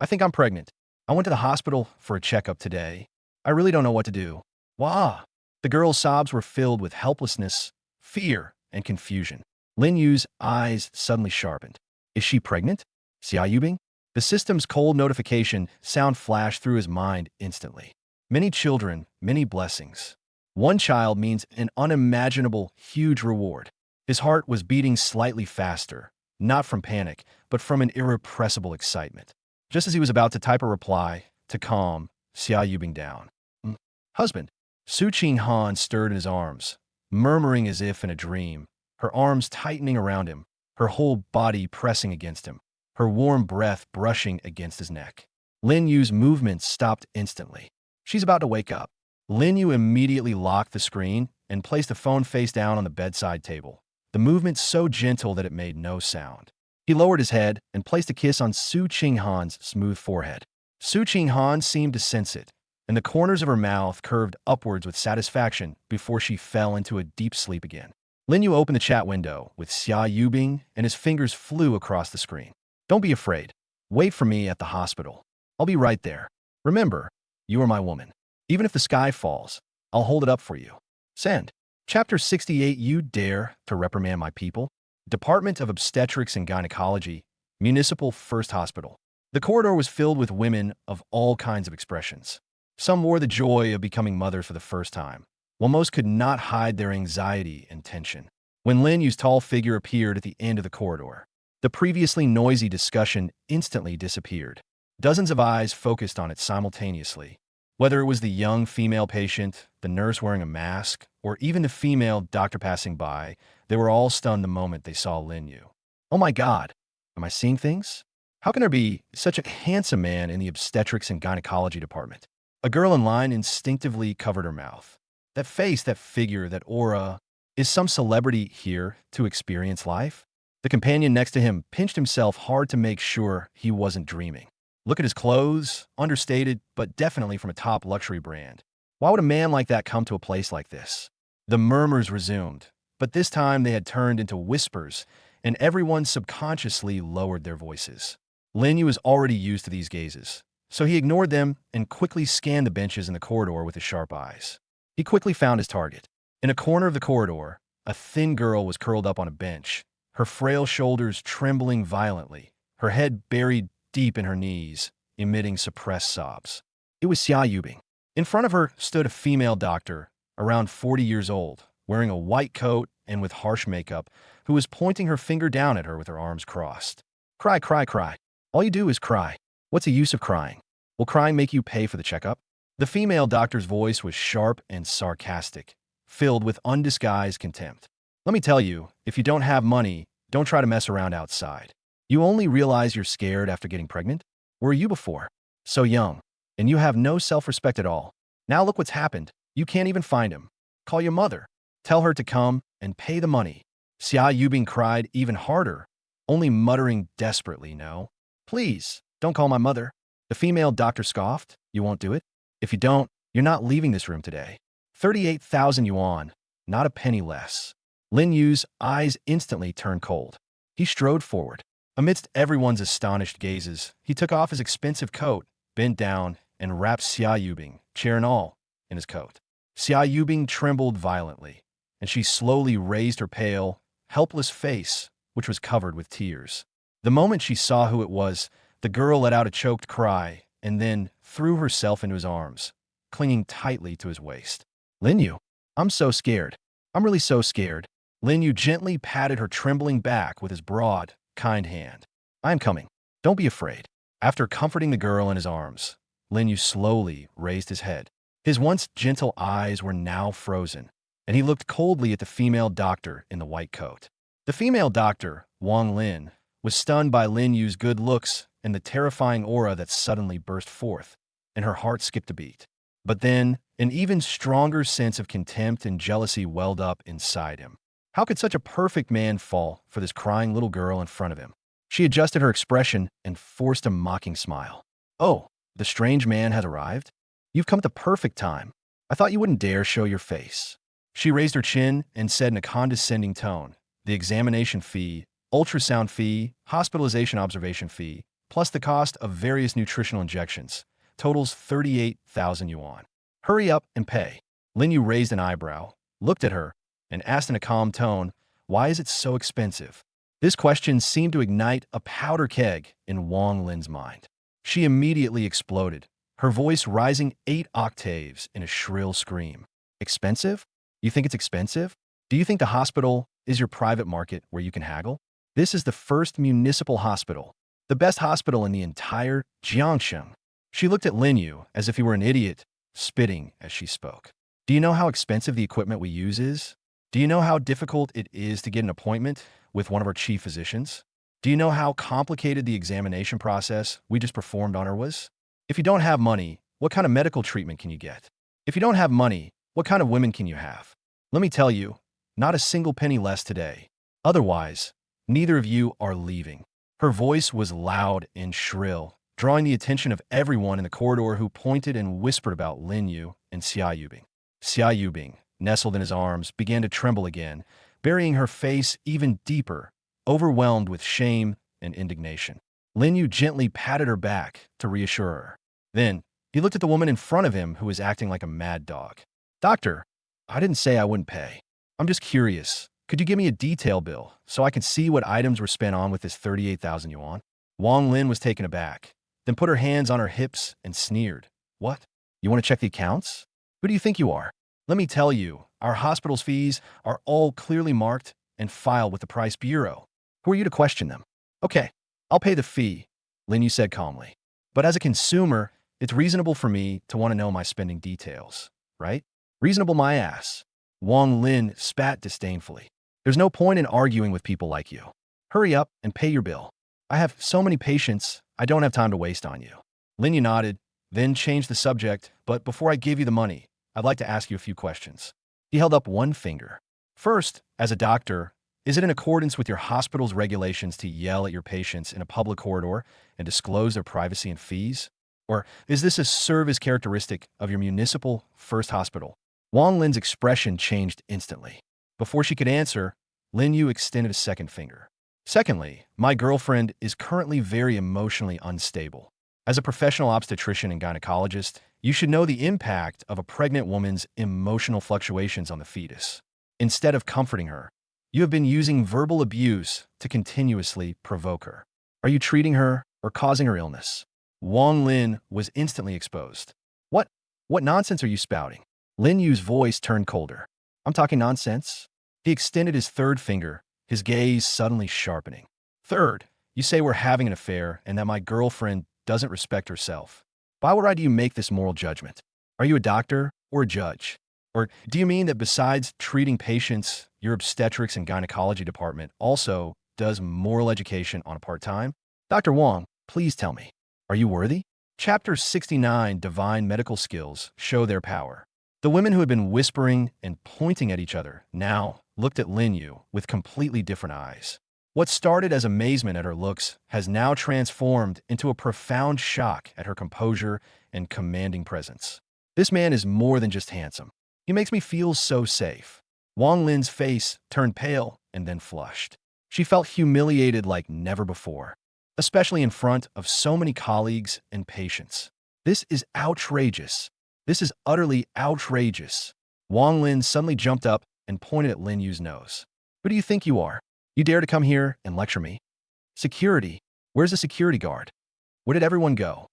think I'm pregnant. I went to the hospital for a checkup today. I really don't know what to do. Wah! The girl's sobs were filled with helplessness, fear, and confusion. Lin Yu's eyes suddenly sharpened. Is she pregnant? Xia Yubing? The system's cold notification sound flashed through his mind instantly. Many children, many blessings. One child means an unimaginable, huge reward. His heart was beating slightly faster, not from panic, but from an irrepressible excitement. Just as he was about to type a reply to calm Xia Yubing down. Husband. Su Qinghan stirred in his arms, murmuring as if in a dream, her arms tightening around him, her whole body pressing against him, her warm breath brushing against his neck. Lin Yu's movements stopped instantly. She's about to wake up. Lin Yu immediately locked the screen and placed the phone face down on the bedside table, the movement so gentle that it made no sound. He lowered his head and placed a kiss on Su Qinghan's smooth forehead. Su Qinghan seemed to sense it, and the corners of her mouth curved upwards with satisfaction before she fell into a deep sleep again. Lin Yu opened the chat window with Xia Yubing, and his fingers flew across the screen. Don't be afraid. Wait for me at the hospital. I'll be right there. Remember, you are my woman. Even if the sky falls, I'll hold it up for you. Send. Chapter 68. You dare to reprimand my people? Department of Obstetrics and Gynecology, Municipal First Hospital. The corridor was filled with women of all kinds of expressions. Some wore the joy of becoming mothers for the first time, while most could not hide their anxiety and tension. When Lin Yu's tall figure appeared at the end of the corridor, the previously noisy discussion instantly disappeared. Dozens of eyes focused on it simultaneously. Whether it was the young female patient, the nurse wearing a mask, or even the female doctor passing by, they were all stunned the moment they saw Lin Yu. Oh my God, am I seeing things? How can there be such a handsome man in the obstetrics and gynecology department? A girl in line instinctively covered her mouth. That face, that figure, that aura. Is some celebrity here to experience life? The companion next to him pinched himself hard to make sure he wasn't dreaming. Look at his clothes, understated, but definitely from a top luxury brand. Why would a man like that come to a place like this? The murmurs resumed, but this time they had turned into whispers, and everyone subconsciously lowered their voices. Lin Yu was already used to these gazes, so he ignored them and quickly scanned the benches in the corridor with his sharp eyes. He quickly found his target. In a corner of the corridor, a thin girl was curled up on a bench, her frail shoulders trembling violently, her head buried deep in her knees, emitting suppressed sobs. It was Xia Yubing. In front of her stood a female doctor, around 40 years old, wearing a white coat and with harsh makeup, who was pointing her finger down at her with her arms crossed. Cry, cry, cry. All you do is cry. What's the use of crying? Will crying make you pay for the checkup? The female doctor's voice was sharp and sarcastic, filled with undisguised contempt. Let me tell you, if you don't have money, don't try to mess around outside. You only realize you're scared after getting pregnant? Were you before? So young. And you have no self-respect at all. Now look what's happened. You can't even find him. Call your mother. Tell her to come and pay the money. Xia Yubing cried even harder, only muttering desperately, no. Please, don't call my mother. The female doctor scoffed. You won't do it? If you don't, you're not leaving this room today. 38,000 yuan, not a penny less. Lin Yu's eyes instantly turned cold. He strode forward. Amidst everyone's astonished gazes, he took off his expensive coat, bent down, and wrapped Xia Yubing, chair and all, in his coat. Xia Yubing trembled violently, and she slowly raised her pale, helpless face, which was covered with tears. The moment she saw who it was, the girl let out a choked cry and then threw herself into his arms, clinging tightly to his waist. Lin Yu, I'm so scared. I'm really so scared. Lin Yu gently patted her trembling back with his broad, kind hand. I'm coming. Don't be afraid. After comforting the girl in his arms, Lin Yu slowly raised his head. His once gentle eyes were now frozen, and he looked coldly at the female doctor in the white coat. The female doctor, Wang Lin, was stunned by Lin Yu's good looks and the terrifying aura that suddenly burst forth, and her heart skipped a beat. But then, an even stronger sense of contempt and jealousy welled up inside him. How could such a perfect man fall for this crying little girl in front of him? She adjusted her expression and forced a mocking smile. Oh, the strange man has arrived? You've come at the perfect time. I thought you wouldn't dare show your face. She raised her chin and said in a condescending tone, the examination fee, ultrasound fee, hospitalization observation fee, plus the cost of various nutritional injections, totals 38,000 yuan. Hurry up and pay. Lin Yu raised an eyebrow, looked at her, and asked in a calm tone, why is it so expensive? This question seemed to ignite a powder keg in Wang Lin's mind. She immediately exploded, her voice rising 8 octaves in a shrill scream. Expensive? You think it's expensive? Do you think the hospital is your private market where you can haggle? This is the first municipal hospital, the best hospital in the entire Jiangsheng. She looked at Lin Yu as if he were an idiot, spitting as she spoke. Do you know how expensive the equipment we use is? Do you know how difficult it is to get an appointment with one of our chief physicians? Do you know how complicated the examination process we just performed on her was? If you don't have money, what kind of medical treatment can you get? If you don't have money, what kind of women can you have? Let me tell you, not a single penny less today. Otherwise, neither of you are leaving. Her voice was loud and shrill, drawing the attention of everyone in the corridor who pointed and whispered about Lin Yu and Xia Yubing. Xia Yubing, nestled in his arms, began to tremble again, burying her face even deeper, overwhelmed with shame and indignation. Lin Yu gently patted her back to reassure her. Then, he looked at the woman in front of him who was acting like a mad dog. Doctor, I didn't say I wouldn't pay. I'm just curious. Could you give me a detail bill so I can see what items were spent on with this 38,000 yuan? Wang Lin was taken aback, then put her hands on her hips and sneered. What? You want to check the accounts? Who do you think you are? Let me tell you, our hospital's fees are all clearly marked and filed with the Price Bureau. Who are you to question them? Okay, I'll pay the fee, Lin Yu said calmly. But as a consumer, it's reasonable for me to want to know my spending details, right? Reasonable my ass. Wang Lin spat disdainfully. There's no point in arguing with people like you. Hurry up and pay your bill. I have so many patients, I don't have time to waste on you. Lin Yu nodded, then changed the subject, but before I give you the money, I'd like to ask you a few questions. He held up one finger. First, as a doctor, Is it in accordance with your hospital's regulations to yell at your patients in a public corridor and disclose their privacy and fees? Or is this a service characteristic of your municipal first hospital? Wang Lin's expression changed instantly. Before she could answer, Lin Yu extended a second finger. Secondly, my girlfriend is currently very emotionally unstable. As a professional obstetrician and gynecologist, you should know the impact of a pregnant woman's emotional fluctuations on the fetus. Instead of comforting her, you have been using verbal abuse to continuously provoke her. Are you treating her or causing her illness? Wang Lin was instantly exposed. What nonsense are you spouting? Lin Yu's voice turned colder. I'm talking nonsense? He extended his third finger, his gaze suddenly sharpening. Third, you say we're having an affair and that my girlfriend doesn't respect herself. By what right do you make this moral judgment? Are you a doctor or a judge? Or do you mean that besides treating patients, your obstetrics and gynecology department also does moral education on a part-time? Dr. Wang, please tell me, are you worthy? Chapter 69, Divine Medical Skills, show their power. The women who had been whispering and pointing at each other now looked at Lin Yu with completely different eyes. What started as amazement at her looks has now transformed into a profound shock at her composure and commanding presence. This man is more than just handsome. He makes me feel so safe. Wang Lin's face turned pale and then flushed. She felt humiliated like never before, especially in front of so many colleagues and patients. This is outrageous. This is utterly outrageous. Wang Lin suddenly jumped up and pointed at Lin Yu's nose. Who do you think you are? You dare to come here and lecture me? Security? Where's the security guard? Where did everyone go?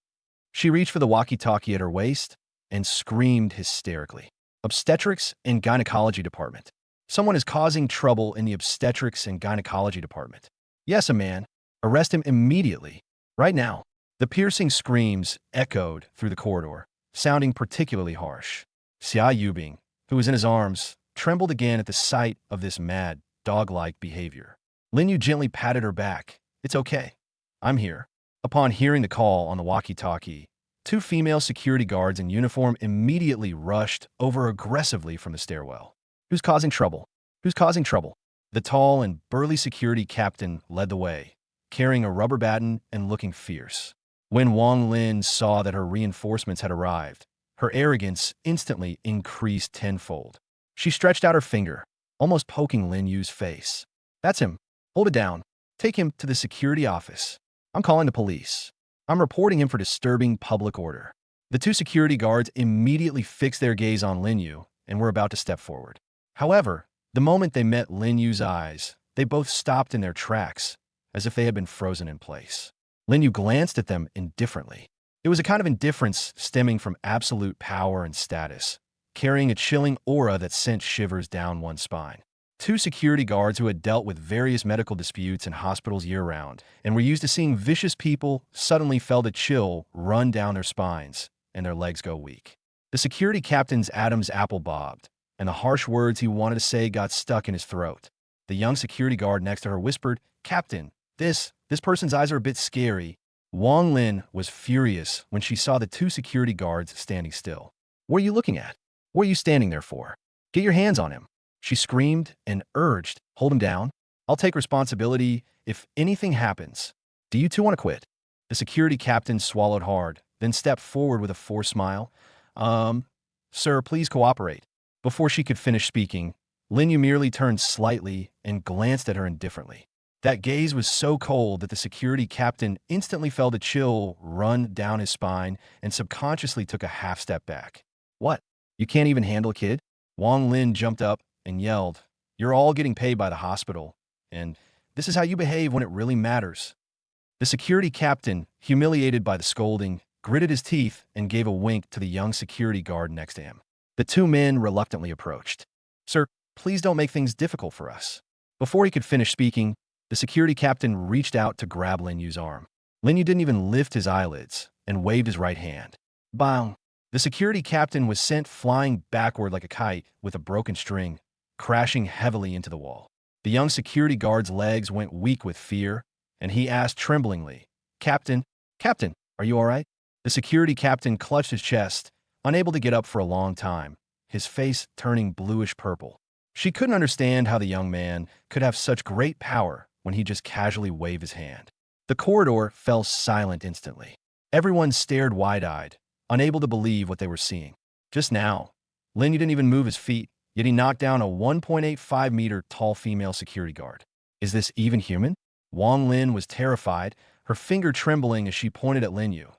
She reached for the walkie-talkie at her waist and screamed hysterically. Obstetrics and Gynecology Department. Someone is causing trouble in the Obstetrics and Gynecology Department. Yes, a man. Arrest him immediately. Right now. The piercing screams echoed through the corridor, sounding particularly harsh. Xia Yubing, who was in his arms, trembled again at the sight of this mad, dog-like behavior. Lin Yu gently patted her back. It's okay. I'm here. Upon hearing the call on the walkie-talkie, two female security guards in uniform immediately rushed over aggressively from the stairwell. Who's causing trouble? Who's causing trouble? The tall and burly security captain led the way, carrying a rubber baton and looking fierce. When Wang Lin saw that her reinforcements had arrived, her arrogance instantly increased tenfold. She stretched out her finger, almost poking Lin Yu's face. That's him. Hold it down. Take him to the security office. I'm calling the police. I'm reporting him for disturbing public order. The two security guards immediately fixed their gaze on Lin Yu and were about to step forward. However, the moment they met Lin Yu's eyes, they both stopped in their tracks, as if they had been frozen in place. Lin Yu glanced at them indifferently. It was a kind of indifference stemming from absolute power and status, carrying a chilling aura that sent shivers down one's spine. Two security guards who had dealt with various medical disputes in hospitals year-round and were used to seeing vicious people suddenly felt a chill run down their spines and their legs go weak. The security captain's Adam's apple bobbed, and the harsh words he wanted to say got stuck in his throat. The young security guard next to her whispered, "Captain, this person's eyes are a bit scary." Wang Lin was furious when she saw the two security guards standing still. What are you looking at? What are you standing there for? Get your hands on him. She screamed and urged, hold him down. I'll take responsibility if anything happens. Do you two want to quit? The security captain swallowed hard, then stepped forward with a forced smile. Sir, please cooperate. Before she could finish speaking, Lin Yu merely turned slightly and glanced at her indifferently. That gaze was so cold that the security captain instantly felt a chill run down his spine and subconsciously took a half step back. What? You can't even handle a kid? Wang Lin jumped up and yelled, "You're all getting paid by the hospital, and this is how you behave when it really matters." The security captain, humiliated by the scolding, gritted his teeth and gave a wink to the young security guard next to him. The two men reluctantly approached. "Sir, please don't make things difficult for us." Before he could finish speaking, the security captain reached out to grab Lin Yu's arm. Lin Yu didn't even lift his eyelids and waved his right hand. Bang! The security captain was sent flying backward like a kite with a broken string, crashing heavily into the wall. The young security guard's legs went weak with fear, and he asked tremblingly, Captain, are you all right?" The security captain clutched his chest, unable to get up for a long time, his face turning bluish-purple. She couldn't understand how the young man could have such great power when he just casually waved his hand. The corridor fell silent instantly. Everyone stared wide-eyed, unable to believe what they were seeing. Just now, Lin didn't even move his feet, yet he knocked down a 1.85-meter tall female security guard. Is this even human? Wang Lin was terrified, her finger trembling as she pointed at Lin Yu.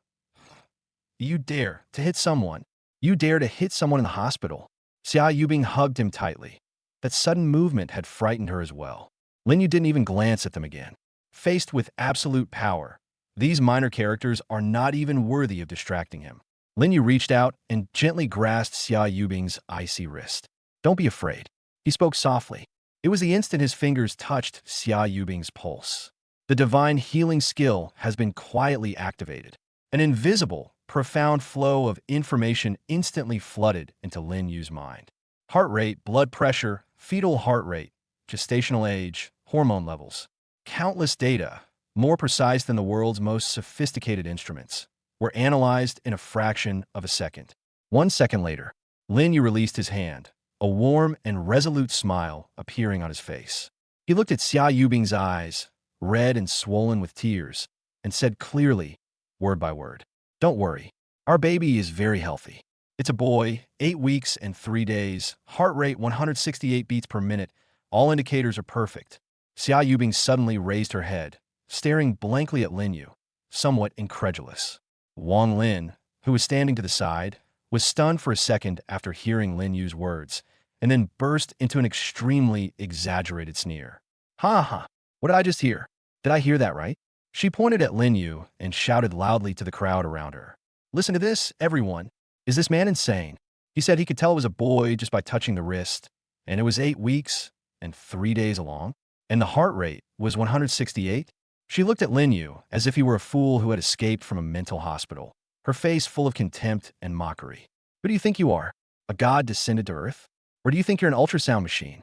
You dare to hit someone. You dare to hit someone in the hospital. Xia Yubing hugged him tightly. That sudden movement had frightened her as well. Lin Yu didn't even glance at them again. Faced with absolute power, these minor characters are not even worthy of distracting him. Lin Yu reached out and gently grasped Xia Yubing's icy wrist. Don't be afraid. He spoke softly. It was the instant his fingers touched Xia Yubing's pulse. The divine healing skill has been quietly activated. An invisible, profound flow of information instantly flooded into Lin Yu's mind. Heart rate, blood pressure, fetal heart rate, gestational age, hormone levels. Countless data, more precise than the world's most sophisticated instruments, were analyzed in a fraction of a second. 1 second later, Lin Yu released his hand, a warm and resolute smile appearing on his face. He looked at Xia Yubing's eyes, red and swollen with tears, and said clearly, word by word, "Don't worry, our baby is very healthy. It's a boy, 8 weeks and 3 days, heart rate 168 beats per minute, all indicators are perfect." Xia Yubing suddenly raised her head, staring blankly at Lin Yu, somewhat incredulous. Wang Lin, who was standing to the side, was stunned for a second after hearing Lin Yu's words, and then burst into an extremely exaggerated sneer. Ha ha, what did I just hear? Did I hear that right? She pointed at Lin Yu and shouted loudly to the crowd around her. Listen to this, everyone. Is this man insane? He said he could tell it was a boy just by touching the wrist, and it was 8 weeks and 3 days along, and the heart rate was 168? She looked at Lin Yu as if he were a fool who had escaped from a mental hospital, her face full of contempt and mockery. Who do you think you are? A god descended to Earth? Or do you think you're an ultrasound machine?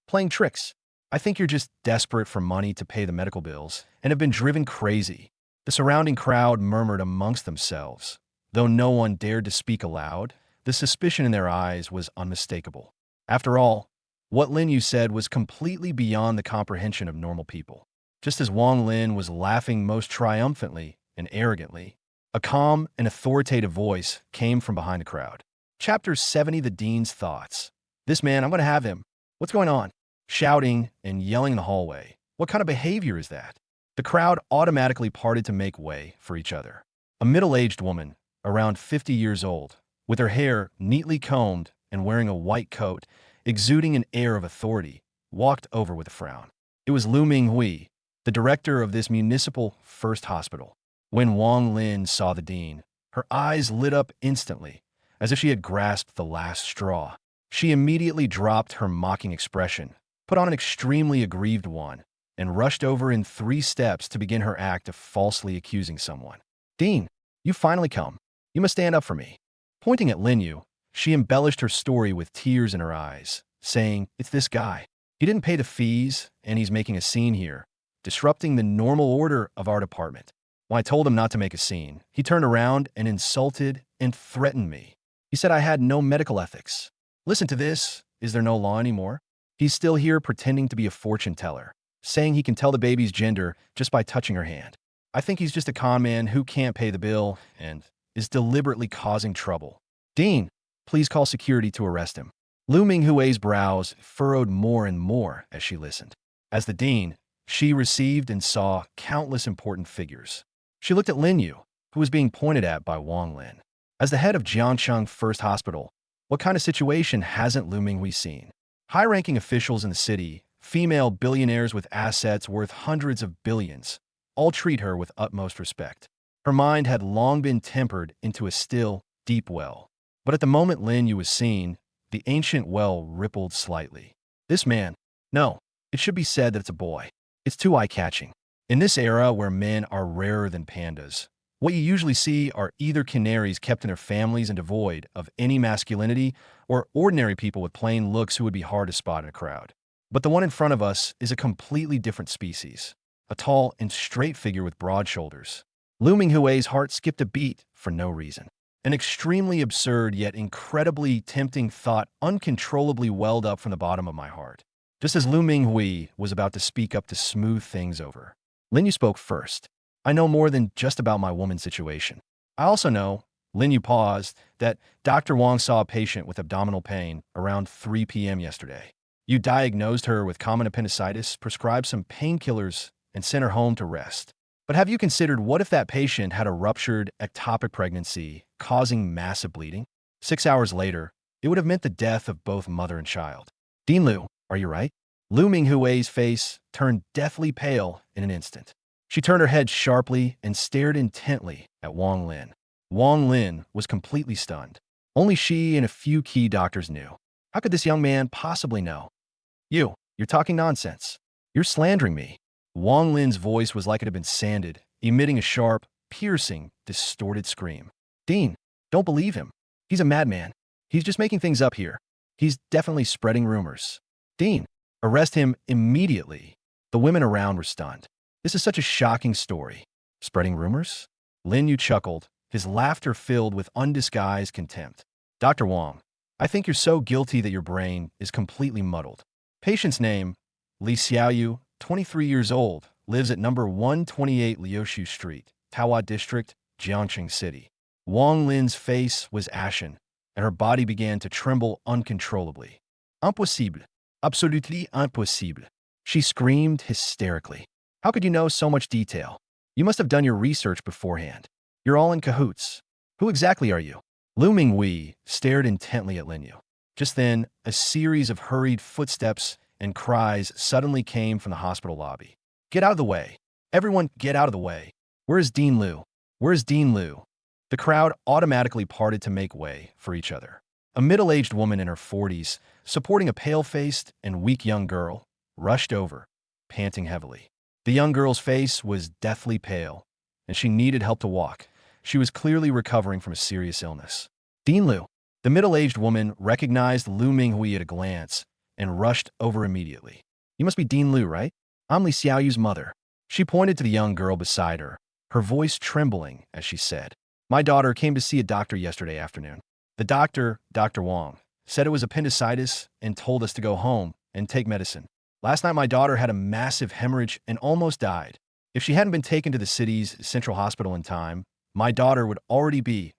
Playing tricks. I think you're just desperate for money to pay the medical bills and have been driven crazy. The surrounding crowd murmured amongst themselves. Though no one dared to speak aloud, the suspicion in their eyes was unmistakable. After all, what Lin Yu said was completely beyond the comprehension of normal people. Just as Wang Lin was laughing most triumphantly and arrogantly, a calm and authoritative voice came from behind the crowd. Chapter 70, The Dean's Thoughts. This man, I'm going to have him. What's going on? Shouting and yelling in the hallway. What kind of behavior is that? The crowd automatically parted to make way for each other. A middle-aged woman, around 50 years old, with her hair neatly combed and wearing a white coat, exuding an air of authority, walked over with a frown. It was Lu Minghui, the director of this municipal first hospital. When Wang Lin saw the dean, her eyes lit up instantly, as if she had grasped the last straw. She immediately dropped her mocking expression, put on an extremely aggrieved one, and rushed over in 3 steps to begin her act of falsely accusing someone. Dean, you finally come. You must stand up for me. Pointing at Lin Yu, she embellished her story with tears in her eyes, saying, it's this guy. He didn't pay the fees, and he's making a scene here, disrupting the normal order of our department. When I told him not to make a scene, he turned around and insulted and threatened me. He said I had no medical ethics. Listen to this. Is there no law anymore? He's still here pretending to be a fortune teller, saying he can tell the baby's gender just by touching her hand. I think he's just a con man who can't pay the bill and is deliberately causing trouble. Dean, please call security to arrest him. Lu Minghui's brows furrowed more and more as she listened. As the dean, she received and saw countless important figures. She looked at Lin Yu, who was being pointed at by Wang Lin. As the head of Jiangcheng First Hospital, what kind of situation hasn't Lu Minghui seen? High-ranking officials in the city, female billionaires with assets worth hundreds of billions, all treat her with utmost respect. Her mind had long been tempered into a still, deep well. But at the moment Lin Yu was seen, the ancient well rippled slightly. This man, no, it should be said that it's a boy. It's too eye-catching. In this era where men are rarer than pandas, what you usually see are either canaries kept in their families and devoid of any masculinity, or ordinary people with plain looks who would be hard to spot in a crowd. But the one in front of us is a completely different species, a tall and straight figure with broad shoulders. Lu Minghui's heart skipped a beat for no reason. An extremely absurd yet incredibly tempting thought uncontrollably welled up from the bottom of my heart. Just as Lu Minghui was about to speak up to smooth things over, Lin Yu spoke first. I know more than just about my woman's situation. I also know, Lin Yu paused, that Dr. Wang saw a patient with abdominal pain around 3 p.m. yesterday. You diagnosed her with common appendicitis, prescribed some painkillers, and sent her home to rest. But have you considered what if that patient had a ruptured ectopic pregnancy causing massive bleeding? 6 hours later, it would have meant the death of both mother and child. Dean Liu, are you right? Lu Minghui's face turned deathly pale in an instant. She turned her head sharply and stared intently at Wang Lin. Wang Lin was completely stunned. Only she and a few key doctors knew. How could this young man possibly know? You're talking nonsense. You're slandering me. Wang Lin's voice was like it had been sanded, emitting a sharp, piercing, distorted scream. Dean, don't believe him. He's a madman. He's just making things up here. He's definitely spreading rumors. Dean, arrest him immediately. The women around were stunned. This is such a shocking story. Spreading rumors? Lin Yu chuckled, his laughter filled with undisguised contempt. Dr. Wang, I think you're so guilty that your brain is completely muddled. Patient's name, Li Xiaoyu, 23 years old, lives at number 128 Liuxiu Street, Taohua District, Jiangxing City. Wang Lin's face was ashen, and her body began to tremble uncontrollably. Impossible. Absolutely impossible. She screamed hysterically. How could you know so much detail? You must have done your research beforehand. You're all in cahoots. Who exactly are you? Lu Minghui stared intently at Lin Yu. Just then, a series of hurried footsteps and cries suddenly came from the hospital lobby. Get out of the way. Everyone, get out of the way. Where is Dean Liu? Where is Dean Liu? The crowd automatically parted to make way for each other. A middle-aged woman in her 40s, supporting a pale-faced and weak young girl, rushed over, panting heavily. The young girl's face was deathly pale, and she needed help to walk. She was clearly recovering from a serious illness. Dean Liu. The middle-aged woman recognized Lu Minghui at a glance and rushed over immediately. You must be Dean Liu, right? I'm Li Xiaoyu's mother. She pointed to the young girl beside her voice trembling as she said, My daughter came to see a doctor yesterday afternoon. The doctor, Dr. Wang, said it was appendicitis and told us to go home and take medicine. Last night my daughter had a massive hemorrhage and almost died. If she hadn't been taken to the city's central hospital in time, my daughter would already be.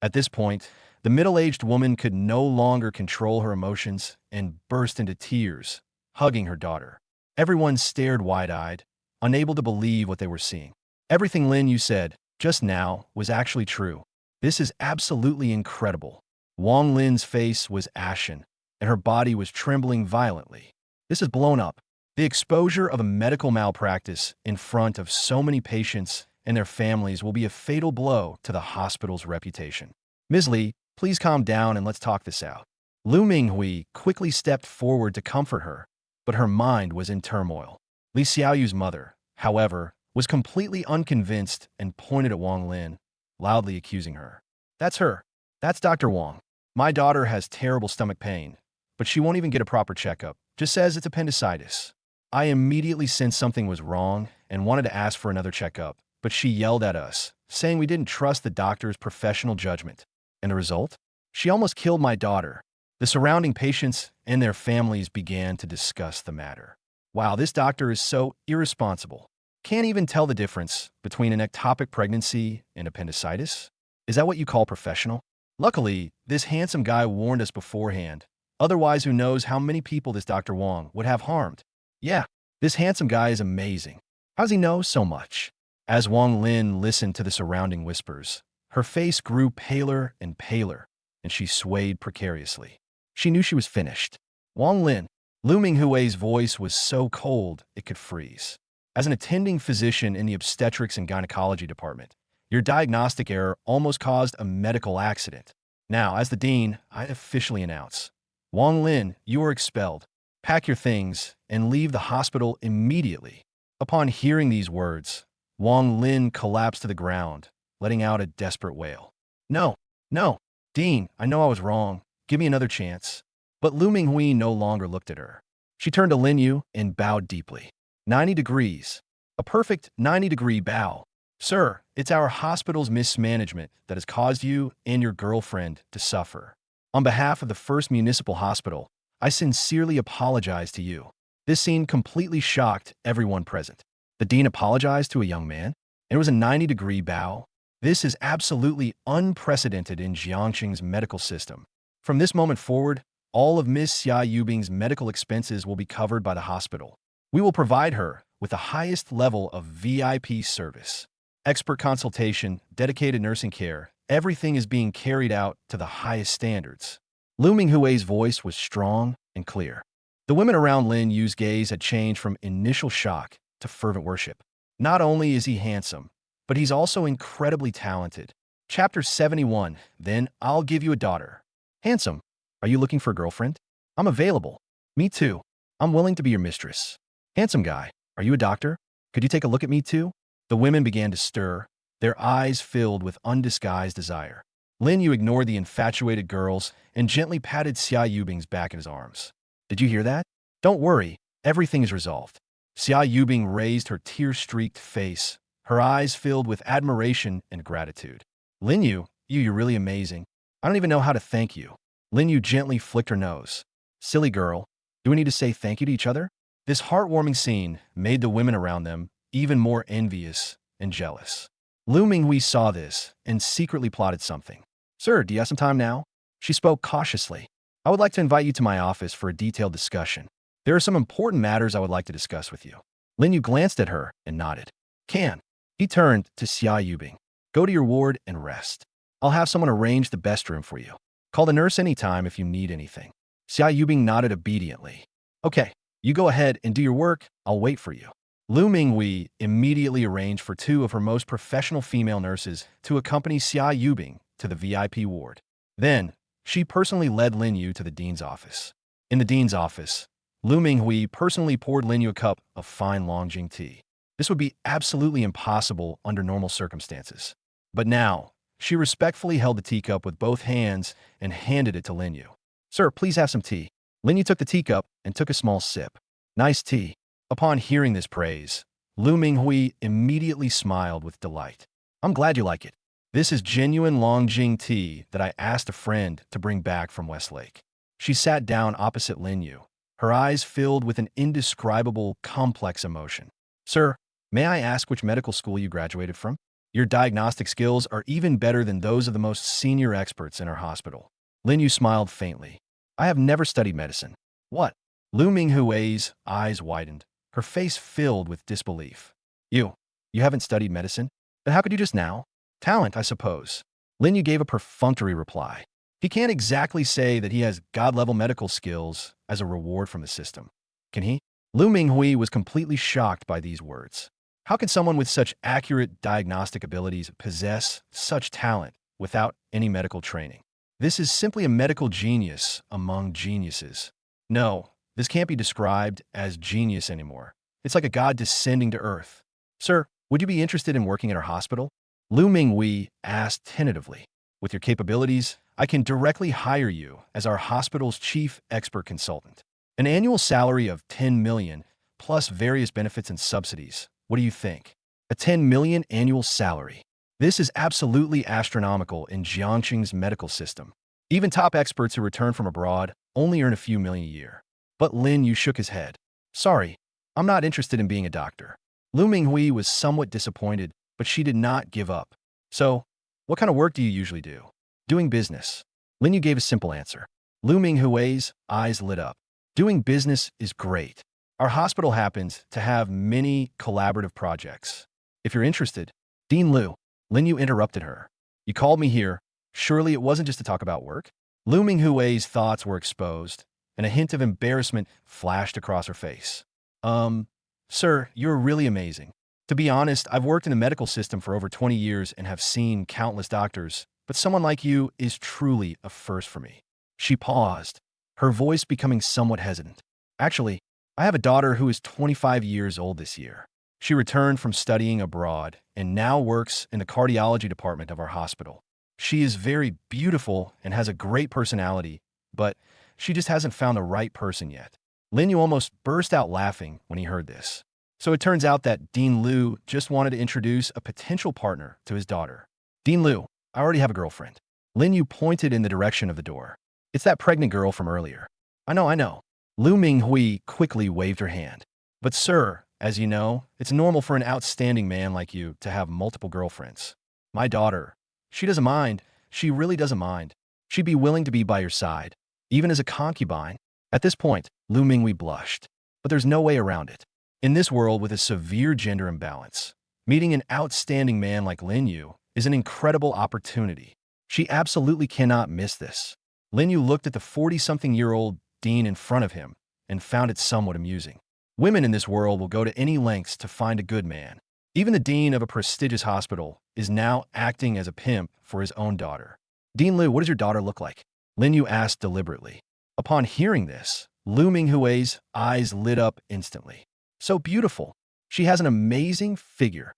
At this point, the middle-aged woman could no longer control her emotions and burst into tears, hugging her daughter. Everyone stared wide-eyed, unable to believe what they were seeing. Everything Lin Yu said just now was actually true. This is absolutely incredible. Wang Lin's face was ashen, and her body was trembling violently. This is blown up. The exposure of a medical malpractice in front of so many patients and their families will be a fatal blow to the hospital's reputation. Ms. Li, please calm down and let's talk this out. Lu Minghui quickly stepped forward to comfort her, but her mind was in turmoil. Li Xiaoyu's mother, however, was completely unconvinced and pointed at Wang Lin, loudly accusing her. That's her. That's Dr. Wang. My daughter has terrible stomach pain, but she won't even get a proper checkup. Just says it's appendicitis. I immediately sensed something was wrong and wanted to ask for another checkup, but she yelled at us, saying we didn't trust the doctor's professional judgment. And the result? She almost killed my daughter. The surrounding patients and their families began to discuss the matter. Wow, this doctor is so irresponsible. Can't even tell the difference between an ectopic pregnancy and appendicitis? Is that what you call professional? Luckily, this handsome guy warned us beforehand. Otherwise, who knows how many people this Dr. Wang would have harmed. Yeah, this handsome guy is amazing. How does he know so much? As Wang Lin listened to the surrounding whispers, her face grew paler and paler, and she swayed precariously. She knew she was finished. Wang Lin, Lu Minghui's voice was so cold it could freeze. As an attending physician in the obstetrics and gynecology department, your diagnostic error almost caused a medical accident. Now, as the dean, I officially announce, Wang Lin, you are expelled. Pack your things and leave the hospital immediately. Upon hearing these words, Wang Lin collapsed to the ground, letting out a desperate wail. No, Dean, I know I was wrong. Give me another chance. But Lu Minghui no longer looked at her. She turned to Lin Yu and bowed deeply. 90 degrees. A perfect 90-degree bow. Sir, it's our hospital's mismanagement that has caused you and your girlfriend to suffer. On behalf of the First Municipal Hospital, I sincerely apologize to you. This scene completely shocked everyone present. The dean apologized to a young man, and it was a 90-degree bow. This is absolutely unprecedented in Jiangxing's medical system. From this moment forward, all of Miss Xia Yubing's medical expenses will be covered by the hospital. We will provide her with the highest level of VIP service. Expert consultation, dedicated nursing care, everything is being carried out to the highest standards. Lu Minghui's voice was strong and clear. The women around Lin Yu's gaze had changed from initial shock to fervent worship. Not only is he handsome, but he's also incredibly talented. Chapter 71, Then I'll Give You a Daughter. Handsome, are you looking for a girlfriend? I'm available. Me too. I'm willing to be your mistress. Handsome guy, are you a doctor? Could you take a look at me too? The women began to stir, their eyes filled with undisguised desire. Lin Yu ignored the infatuated girls and gently patted Xia Yubing's back in his arms. Did you hear that? Don't worry, everything is resolved. Xia Yubing raised her tear-streaked face, her eyes filled with admiration and gratitude. Lin Yu, you're really amazing. I don't even know how to thank you. Lin Yu gently flicked her nose. Silly girl, do we need to say thank you to each other? This heartwarming scene made the women around them even more envious and jealous. Lu Minghui saw this and secretly plotted something. Sir, do you have some time now? She spoke cautiously. I would like to invite you to my office for a detailed discussion. There are some important matters I would like to discuss with you. Lin Yu glanced at her and nodded. Can. He turned to Xia Yubing. Go to your ward and rest. I'll have someone arrange the best room for you. Call the nurse anytime if you need anything. Xia Yubing nodded obediently. Okay, you go ahead and do your work. I'll wait for you. Lu Minghui immediately arranged for two of her most professional female nurses to accompany Xia Yubing to the VIP ward. Then, she personally led Lin Yu to the dean's office. In the dean's office, Lu Minghui personally poured Lin Yu a cup of fine Longjing tea. This would be absolutely impossible under normal circumstances. But now, she respectfully held the teacup with both hands and handed it to Lin Yu. Sir, please have some tea. Lin Yu took the teacup and took a small sip. Nice tea. Upon hearing this praise, Lu Minghui immediately smiled with delight. I'm glad you like it. This is genuine Longjing tea that I asked a friend to bring back from Westlake. She sat down opposite Lin Yu, her eyes filled with an indescribable, complex emotion. Sir, may I ask which medical school you graduated from? Your diagnostic skills are even better than those of the most senior experts in our hospital. Lin Yu smiled faintly. I have never studied medicine. What? Lu Minghui's eyes widened, her face filled with disbelief. You haven't studied medicine? Then how could you just now? Talent, I suppose. Lin Yu gave a perfunctory reply. He can't exactly say that he has god-level medical skills as a reward from the system. Can he? Lu Minghui was completely shocked by these words. How can someone with such accurate diagnostic abilities possess such talent without any medical training? This is simply a medical genius among geniuses. No, this can't be described as genius anymore. It's like a god descending to earth. Sir, would you be interested in working at our hospital? Lu Minghui asked tentatively. With your capabilities, I can directly hire you as our hospital's chief expert consultant. An annual salary of 10 million plus various benefits and subsidies. What do you think? A 10 million annual salary. This is absolutely astronomical in Jiangxing's medical system. Even top experts who return from abroad only earn a few million a year. But Lin Yu shook his head. Sorry, I'm not interested in being a doctor. Lu Minghui was somewhat disappointed, but she did not give up. So, what kind of work do you usually do? Doing business. Lin Yu gave a simple answer. Lu Minghui's eyes lit up. Doing business is great. Our hospital happens to have many collaborative projects. If you're interested, Dean Lu, Lin Yu interrupted her. You called me here. Surely it wasn't just to talk about work? Lu Minghui's thoughts were exposed, and a hint of embarrassment flashed across her face. Sir, you're really amazing. To be honest, I've worked in the medical system for over 20 years and have seen countless doctors, but someone like you is truly a first for me. She paused, her voice becoming somewhat hesitant. Actually, I have a daughter who is 25 years old this year. She returned from studying abroad and now works in the cardiology department of our hospital. She is very beautiful and has a great personality, but she just hasn't found the right person yet. Lin Yu almost burst out laughing when he heard this. So it turns out that Dean Liu just wanted to introduce a potential partner to his daughter. Dean Liu, I already have a girlfriend. Lin Yu pointed in the direction of the door. It's that pregnant girl from earlier. I know. Lu Minghui quickly waved her hand. But sir, as you know, it's normal for an outstanding man like you to have multiple girlfriends. My daughter, she doesn't mind. She really doesn't mind. She'd be willing to be by your side, even as a concubine. At this point, Lu Minghui blushed. But there's no way around it. In this world with a severe gender imbalance, meeting an outstanding man like Lin Yu is an incredible opportunity. She absolutely cannot miss this. Lin Yu looked at the 40-something-year-old Dean in front of him and found it somewhat amusing. Women in this world will go to any lengths to find a good man. Even the dean of a prestigious hospital is now acting as a pimp for his own daughter. Dean Liu, what does your daughter look like? Lin Yu asked deliberately. Upon hearing this, Lu Minghui's eyes lit up instantly. So beautiful. She has an amazing figure.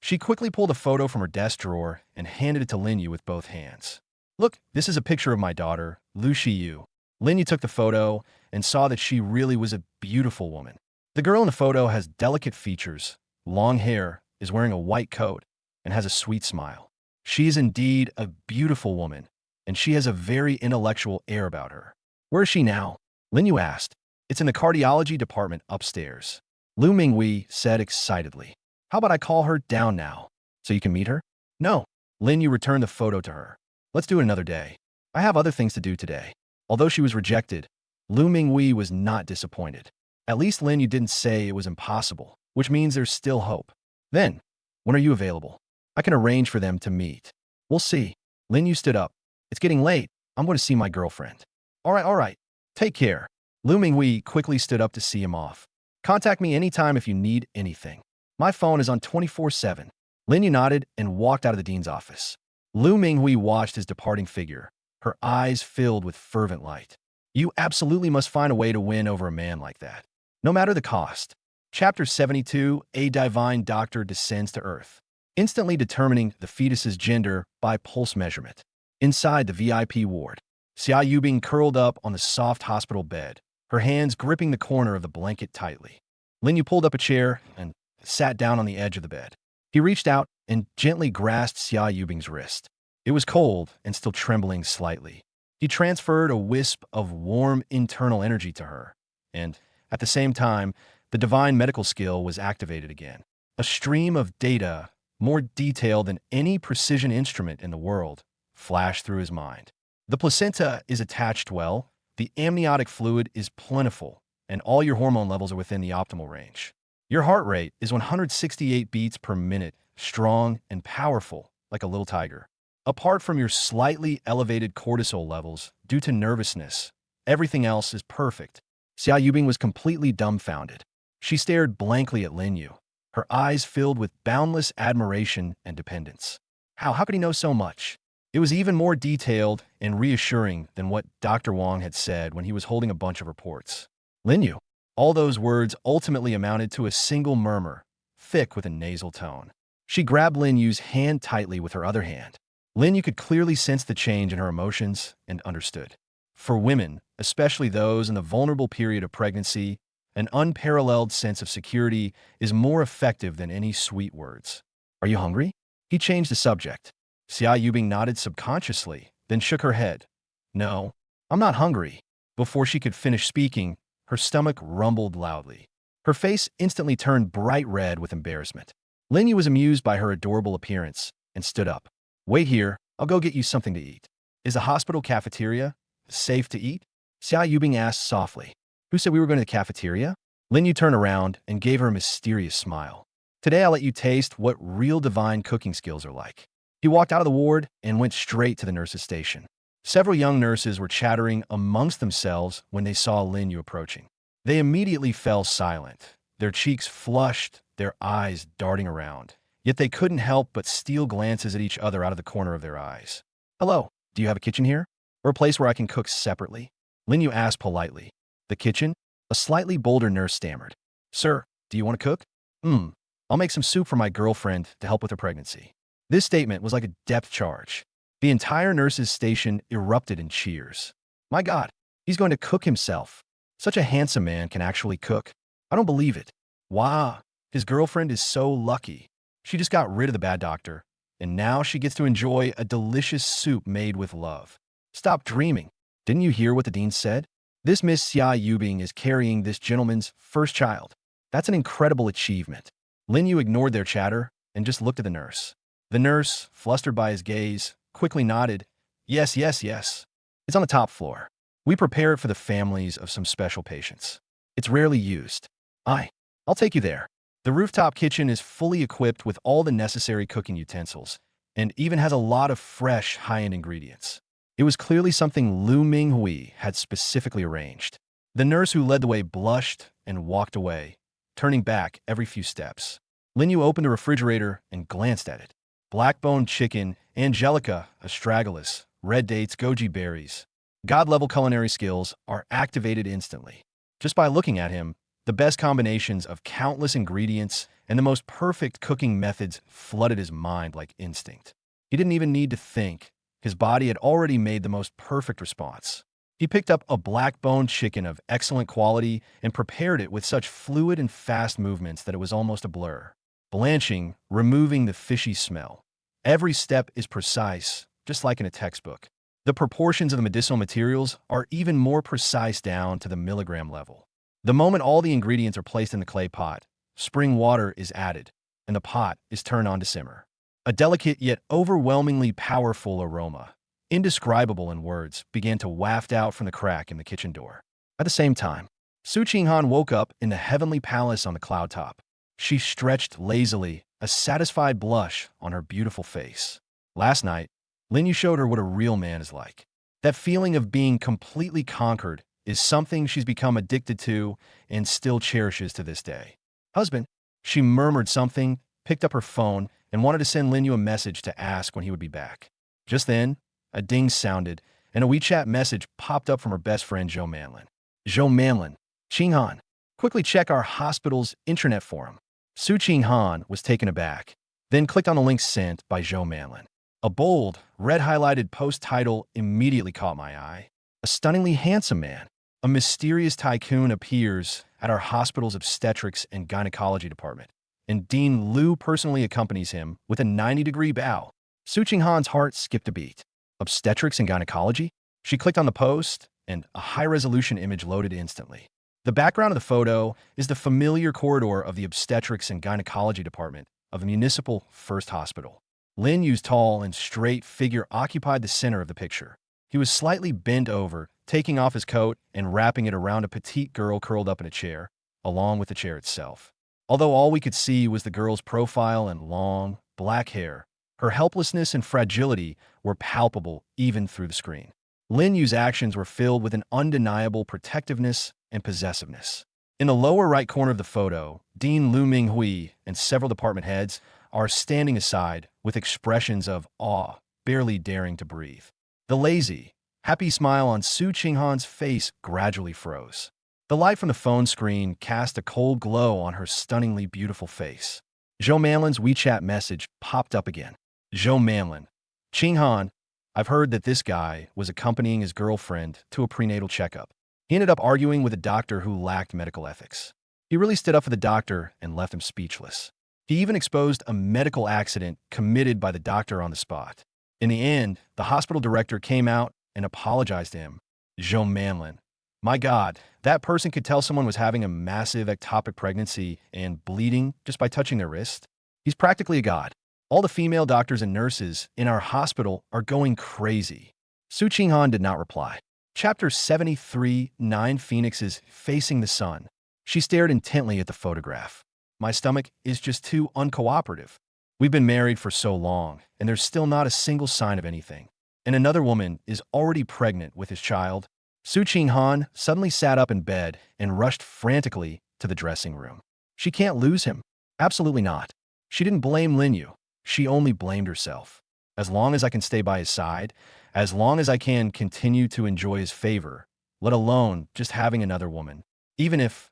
She quickly pulled a photo from her desk drawer and handed it to Lin Yu with both hands. Look, this is a picture of my daughter, Lu Shiyu. Lin Yu took the photo and saw that she really was a beautiful woman. The girl in the photo has delicate features, long hair, is wearing a white coat, and has a sweet smile. She is indeed a beautiful woman, and she has a very intellectual air about her. Where is she now? Lin Yu asked. It's in the cardiology department upstairs. Lu Minghui said excitedly. How about I call her down now, so you can meet her? No. Lin Yu returned the photo to her. Let's do it another day. I have other things to do today. Although she was rejected, Lu Minghui was not disappointed. At least Lin Yu didn't say it was impossible, which means there's still hope. Then, when are you available? I can arrange for them to meet. We'll see. Lin Yu stood up. It's getting late. I'm going to see my girlfriend. All right. Take care. Lu Minghui quickly stood up to see him off. Contact me anytime if you need anything. My phone is on 24/7. Lin Yu nodded and walked out of the dean's office. Lu Minghui watched his departing figure, her eyes filled with fervent light. You absolutely must find a way to win over a man like that, no matter the cost. Chapter 72, A Divine Doctor Descends to Earth, instantly determining the fetus's gender by pulse measurement. Inside the VIP ward, Xia Yubing curled up on the soft hospital bed, her hands gripping the corner of the blanket tightly. Lin Yu pulled up a chair and sat down on the edge of the bed. He reached out and gently grasped Xia Yubing's wrist. It was cold and still trembling slightly. He transferred a wisp of warm internal energy to her, and, at the same time, the divine medical skill was activated again. A stream of data, more detailed than any precision instrument in the world, flashed through his mind. The placenta is attached well, the amniotic fluid is plentiful, and all your hormone levels are within the optimal range. Your heart rate is 168 beats per minute, strong and powerful, like a little tiger. Apart from your slightly elevated cortisol levels due to nervousness, everything else is perfect. Xia Yubing was completely dumbfounded. She stared blankly at Lin Yu, her eyes filled with boundless admiration and dependence. How could he know so much? It was even more detailed and reassuring than what Dr. Wang had said when he was holding a bunch of reports. Lin Yu. All those words ultimately amounted to a single murmur, thick with a nasal tone. She grabbed Lin Yu's hand tightly with her other hand. Lin Yu could clearly sense the change in her emotions and understood. For women, especially those in the vulnerable period of pregnancy, an unparalleled sense of security is more effective than any sweet words. Are you hungry? He changed the subject. Xia Yubing nodded subconsciously, then shook her head. No, I'm not hungry. Before she could finish speaking, her stomach rumbled loudly. Her face instantly turned bright red with embarrassment. Lin Yu was amused by her adorable appearance and stood up. Wait here, I'll go get you something to eat. Is the hospital cafeteria safe to eat? Xia Yubing asked softly. Who said we were going to the cafeteria? Lin Yu turned around and gave her a mysterious smile. Today I'll let you taste what real divine cooking skills are like. He walked out of the ward and went straight to the nurse's station. Several young nurses were chattering amongst themselves when they saw Lin Yu approaching. They immediately fell silent, their cheeks flushed, their eyes darting around. Yet they couldn't help but steal glances at each other out of the corner of their eyes. Hello, do you have a kitchen here? Or a place where I can cook separately? Lin Yu asked politely. The kitchen? A slightly bolder nurse stammered. Sir, do you want to cook? I'll make some soup for my girlfriend to help with her pregnancy. This statement was like a depth charge. The entire nurse's station erupted in cheers. My God, he's going to cook himself. Such a handsome man can actually cook. I don't believe it. Wow. His girlfriend is so lucky. She just got rid of the bad doctor, and now she gets to enjoy a delicious soup made with love. Stop dreaming. Didn't you hear what the dean said? This Miss Xia Yubing is carrying this gentleman's first child. That's an incredible achievement. Lin Yu ignored their chatter and just looked at the nurse. The nurse, flustered by his gaze, quickly nodded. Yes, yes, yes. It's on the top floor. We prepare it for the families of some special patients. It's rarely used. I'll take you there. The rooftop kitchen is fully equipped with all the necessary cooking utensils and even has a lot of fresh, high-end ingredients. It was clearly something Lu Minghui had specifically arranged. The nurse who led the way blushed and walked away, turning back every few steps. Lin Yu opened the refrigerator and glanced at it. Black-boned chicken, angelica, astragalus, red dates, goji berries. God-level culinary skills are activated instantly. Just by looking at him, the best combinations of countless ingredients and the most perfect cooking methods flooded his mind like instinct. He didn't even need to think. His body had already made the most perfect response. He picked up a black-boned chicken of excellent quality and prepared it with such fluid and fast movements that it was almost a blur. Blanching, removing the fishy smell. Every step is precise, just like in a textbook. The proportions of the medicinal materials are even more precise down to the milligram level. The moment all the ingredients are placed in the clay pot, spring water is added, and the pot is turned on to simmer. A delicate yet overwhelmingly powerful aroma, indescribable in words, began to waft out from the crack in the kitchen door. At the same time, Su Qinghan woke up in the heavenly palace on the cloud top. She stretched lazily, a satisfied blush on her beautiful face. Last night, Lin Yu showed her what a real man is like. That feeling of being completely conquered is something she's become addicted to and still cherishes to this day. Husband, she murmured something, picked up her phone, and wanted to send Lin Yu a message to ask when he would be back. Just then, a ding sounded, and a WeChat message popped up from her best friend, Zhou Manlin. Zhou Manlin, Qinghan, quickly check our hospital's intranet forum. Su Qinghan was taken aback, then clicked on the link sent by Zhou Manlin. A bold, red-highlighted post title immediately caught my eye. A stunningly handsome man, a mysterious tycoon appears at our hospital's obstetrics and gynecology department, and Dean Liu personally accompanies him with a 90-degree bow. Su Qinghan's heart skipped a beat. Obstetrics and gynecology? She clicked on the post, and a high-resolution image loaded instantly. The background of the photo is the familiar corridor of the obstetrics and gynecology department of the municipal First Hospital. Lin Yu's tall and straight figure occupied the center of the picture. He was slightly bent over, taking off his coat and wrapping it around a petite girl curled up in a chair, along with the chair itself. Although all we could see was the girl's profile and long, black hair, her helplessness and fragility were palpable even through the screen. Lin Yu's actions were filled with an undeniable protectiveness and possessiveness. In the lower right corner of the photo, Dean Lu Minghui and several department heads are standing aside with expressions of awe, barely daring to breathe. The lazy, happy smile on Su Qinghan's face gradually froze. The light from the phone screen cast a cold glow on her stunningly beautiful face. Zhou Manlin's WeChat message popped up again. Zhou Manlin, Qinghan, I've heard that this guy was accompanying his girlfriend to a prenatal checkup. He ended up arguing with a doctor who lacked medical ethics. He really stood up for the doctor and left him speechless. He even exposed a medical accident committed by the doctor on the spot. In the end, the hospital director came out and apologized to him. Zhou Manlin, my God, that person could tell someone was having a massive ectopic pregnancy and bleeding just by touching their wrist. He's practically a god. All the female doctors and nurses in our hospital are going crazy. Su Qinghan did not reply. Chapter 73, 9 Phoenixes Facing the Sun. She stared intently at the photograph. My stomach is just too uncooperative. We've been married for so long, and there's still not a single sign of anything. And another woman is already pregnant with his child. Su Qinghan suddenly sat up in bed and rushed frantically to the dressing room. She can't lose him. Absolutely not. She didn't blame Lin Yu. She only blamed herself. As long as I can stay by his side, as long as I can continue to enjoy his favor, let alone just having another woman, even if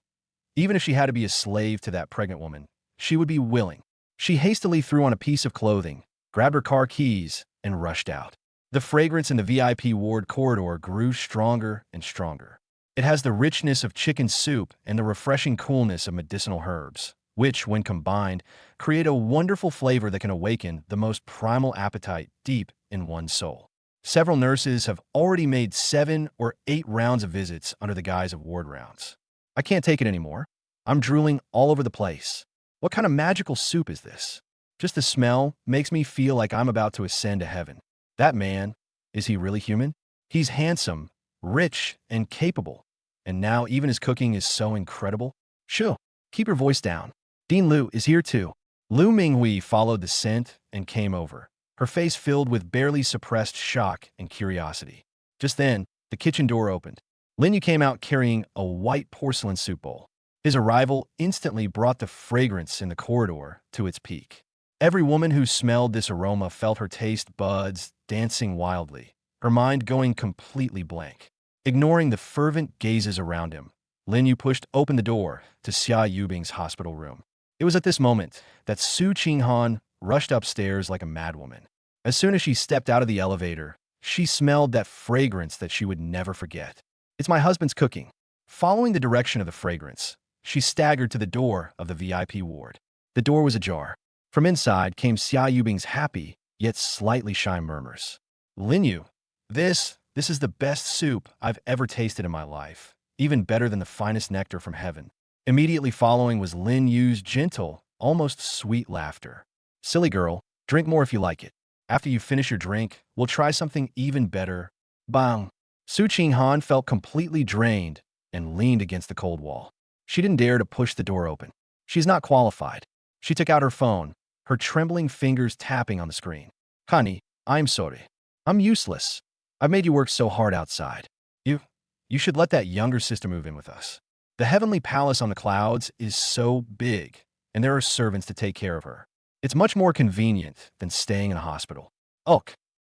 she had to be a slave to that pregnant woman, she would be willing. She hastily threw on a piece of clothing, grabbed her car keys, and rushed out. The fragrance in the VIP ward corridor grew stronger and stronger. It has the richness of chicken soup and the refreshing coolness of medicinal herbs, which, when combined, create a wonderful flavor that can awaken the most primal appetite deep in one's soul. Several nurses have already made 7 or 8 rounds of visits under the guise of ward rounds. I can't take it anymore. I'm drooling all over the place. What kind of magical soup is this? Just the smell makes me feel like I'm about to ascend to heaven. That man, is he really human? He's handsome, rich, and capable. And now even his cooking is so incredible. Shoo, keep your voice down. Dean Liu is here too. Lu Minghui followed the scent and came over, her face filled with barely suppressed shock and curiosity. Just then, the kitchen door opened. Lin Yu came out carrying a white porcelain soup bowl. His arrival instantly brought the fragrance in the corridor to its peak. Every woman who smelled this aroma felt her taste buds dancing wildly, her mind going completely blank. Ignoring the fervent gazes around him, Lin Yu pushed open the door to Xia Yubing's hospital room. It was at this moment that Su Qinghan rushed upstairs like a madwoman. As soon as she stepped out of the elevator, she smelled that fragrance that she would never forget. It's my husband's cooking. Following the direction of the fragrance, she staggered to the door of the VIP ward. The door was ajar. From inside came Xia Yubing's happy, yet slightly shy murmurs. Lin Yu, this is the best soup I've ever tasted in my life, even better than the finest nectar from heaven. Immediately following was Lin Yu's gentle, almost sweet laughter. Silly girl, drink more if you like it. After you finish your drink, we'll try something even better. Bang! Su Qinghan felt completely drained and leaned against the cold wall. She didn't dare to push the door open. She's not qualified. She took out her phone, her trembling fingers tapping on the screen. Honey, I'm sorry. I'm useless. I've made you work so hard outside. You should let that younger sister move in with us. The heavenly palace on the clouds is so big, and there are servants to take care of her. It's much more convenient than staying in a hospital. Ugh.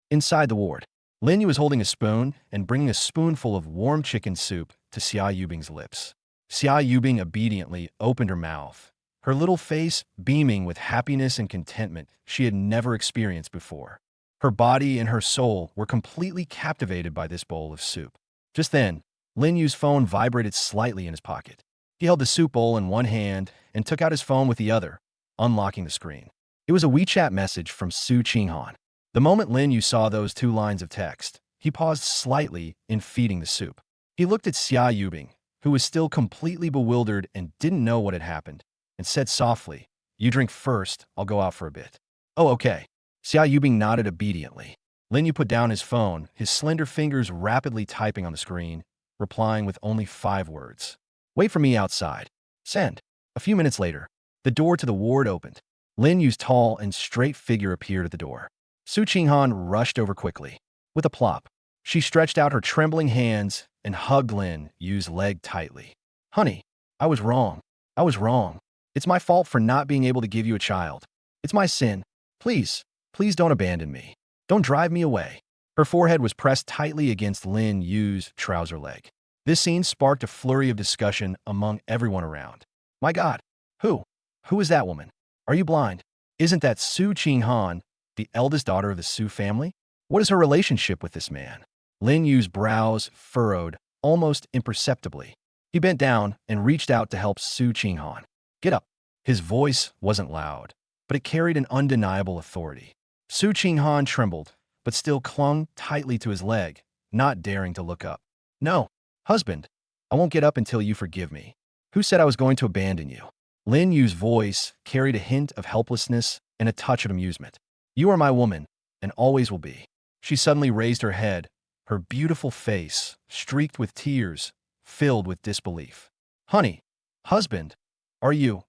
Inside the ward, Lin Yu was holding a spoon and bringing a spoonful of warm chicken soup to Xia Yubing's lips. Xia Yubing obediently opened her mouth, her little face beaming with happiness and contentment she had never experienced before. Her body and her soul were completely captivated by this bowl of soup. Just then, Lin Yu's phone vibrated slightly in his pocket. He held the soup bowl in one hand and took out his phone with the other, unlocking the screen. It was a WeChat message from Su Qinghan. The moment Lin Yu saw those 2 lines of text, he paused slightly in feeding the soup. He looked at Xia Yubing, who was still completely bewildered and didn't know what had happened, and said softly, "You drink first, I'll go out for a bit." "Oh, okay." Xia Yubing nodded obediently. Lin Yu put down his phone, his slender fingers rapidly typing on the screen, replying with only 5 words. "Wait for me outside. Send." A few minutes later, the door to the ward opened. Lin Yu's tall and straight figure appeared at the door. Su Qinghan rushed over quickly. With a plop, she stretched out her trembling hands and hugged Lin Yu's leg tightly. "Honey, I was wrong. I was wrong. It's my fault for not being able to give you a child. It's my sin. Please, please don't abandon me. Don't drive me away." Her forehead was pressed tightly against Lin Yu's trouser leg. This scene sparked a flurry of discussion among everyone around. "My God, who? Who is that woman? Are you blind? Isn't that Su Qinghan, the eldest daughter of the Su family? What is her relationship with this man?" Lin Yu's brows furrowed almost imperceptibly. He bent down and reached out to help Su Qinghan. "Get up." His voice wasn't loud, but it carried an undeniable authority. Su Qinghan trembled, but still clung tightly to his leg, not daring to look up. "No, husband, I won't get up until you forgive me. Who said I was going to abandon you?" Lin Yu's voice carried a hint of helplessness and a touch of amusement. "You are my woman, and always will be." She suddenly raised her head, her beautiful face streaked with tears, filled with disbelief. "Honey, husband, are you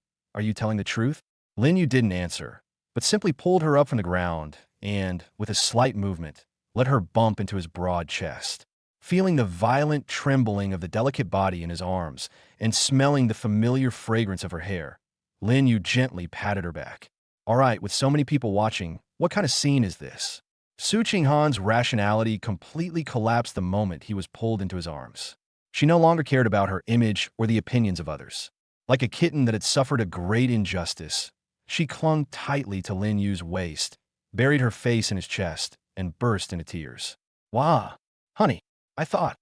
telling the truth?" Lin Yu didn't answer, but simply pulled her up from the ground and, with a slight movement, let her bump into his broad chest. Feeling the violent trembling of the delicate body in his arms and smelling the familiar fragrance of her hair, Lin Yu gently patted her back. "All right, with so many people watching, what kind of scene is this?" Su Qinghan's rationality completely collapsed the moment he was pulled into his arms. She no longer cared about her image or the opinions of others. Like a kitten that had suffered a great injustice, she clung tightly to Lin Yu's waist, buried her face in his chest, and burst into tears. "Wah, honey, I thought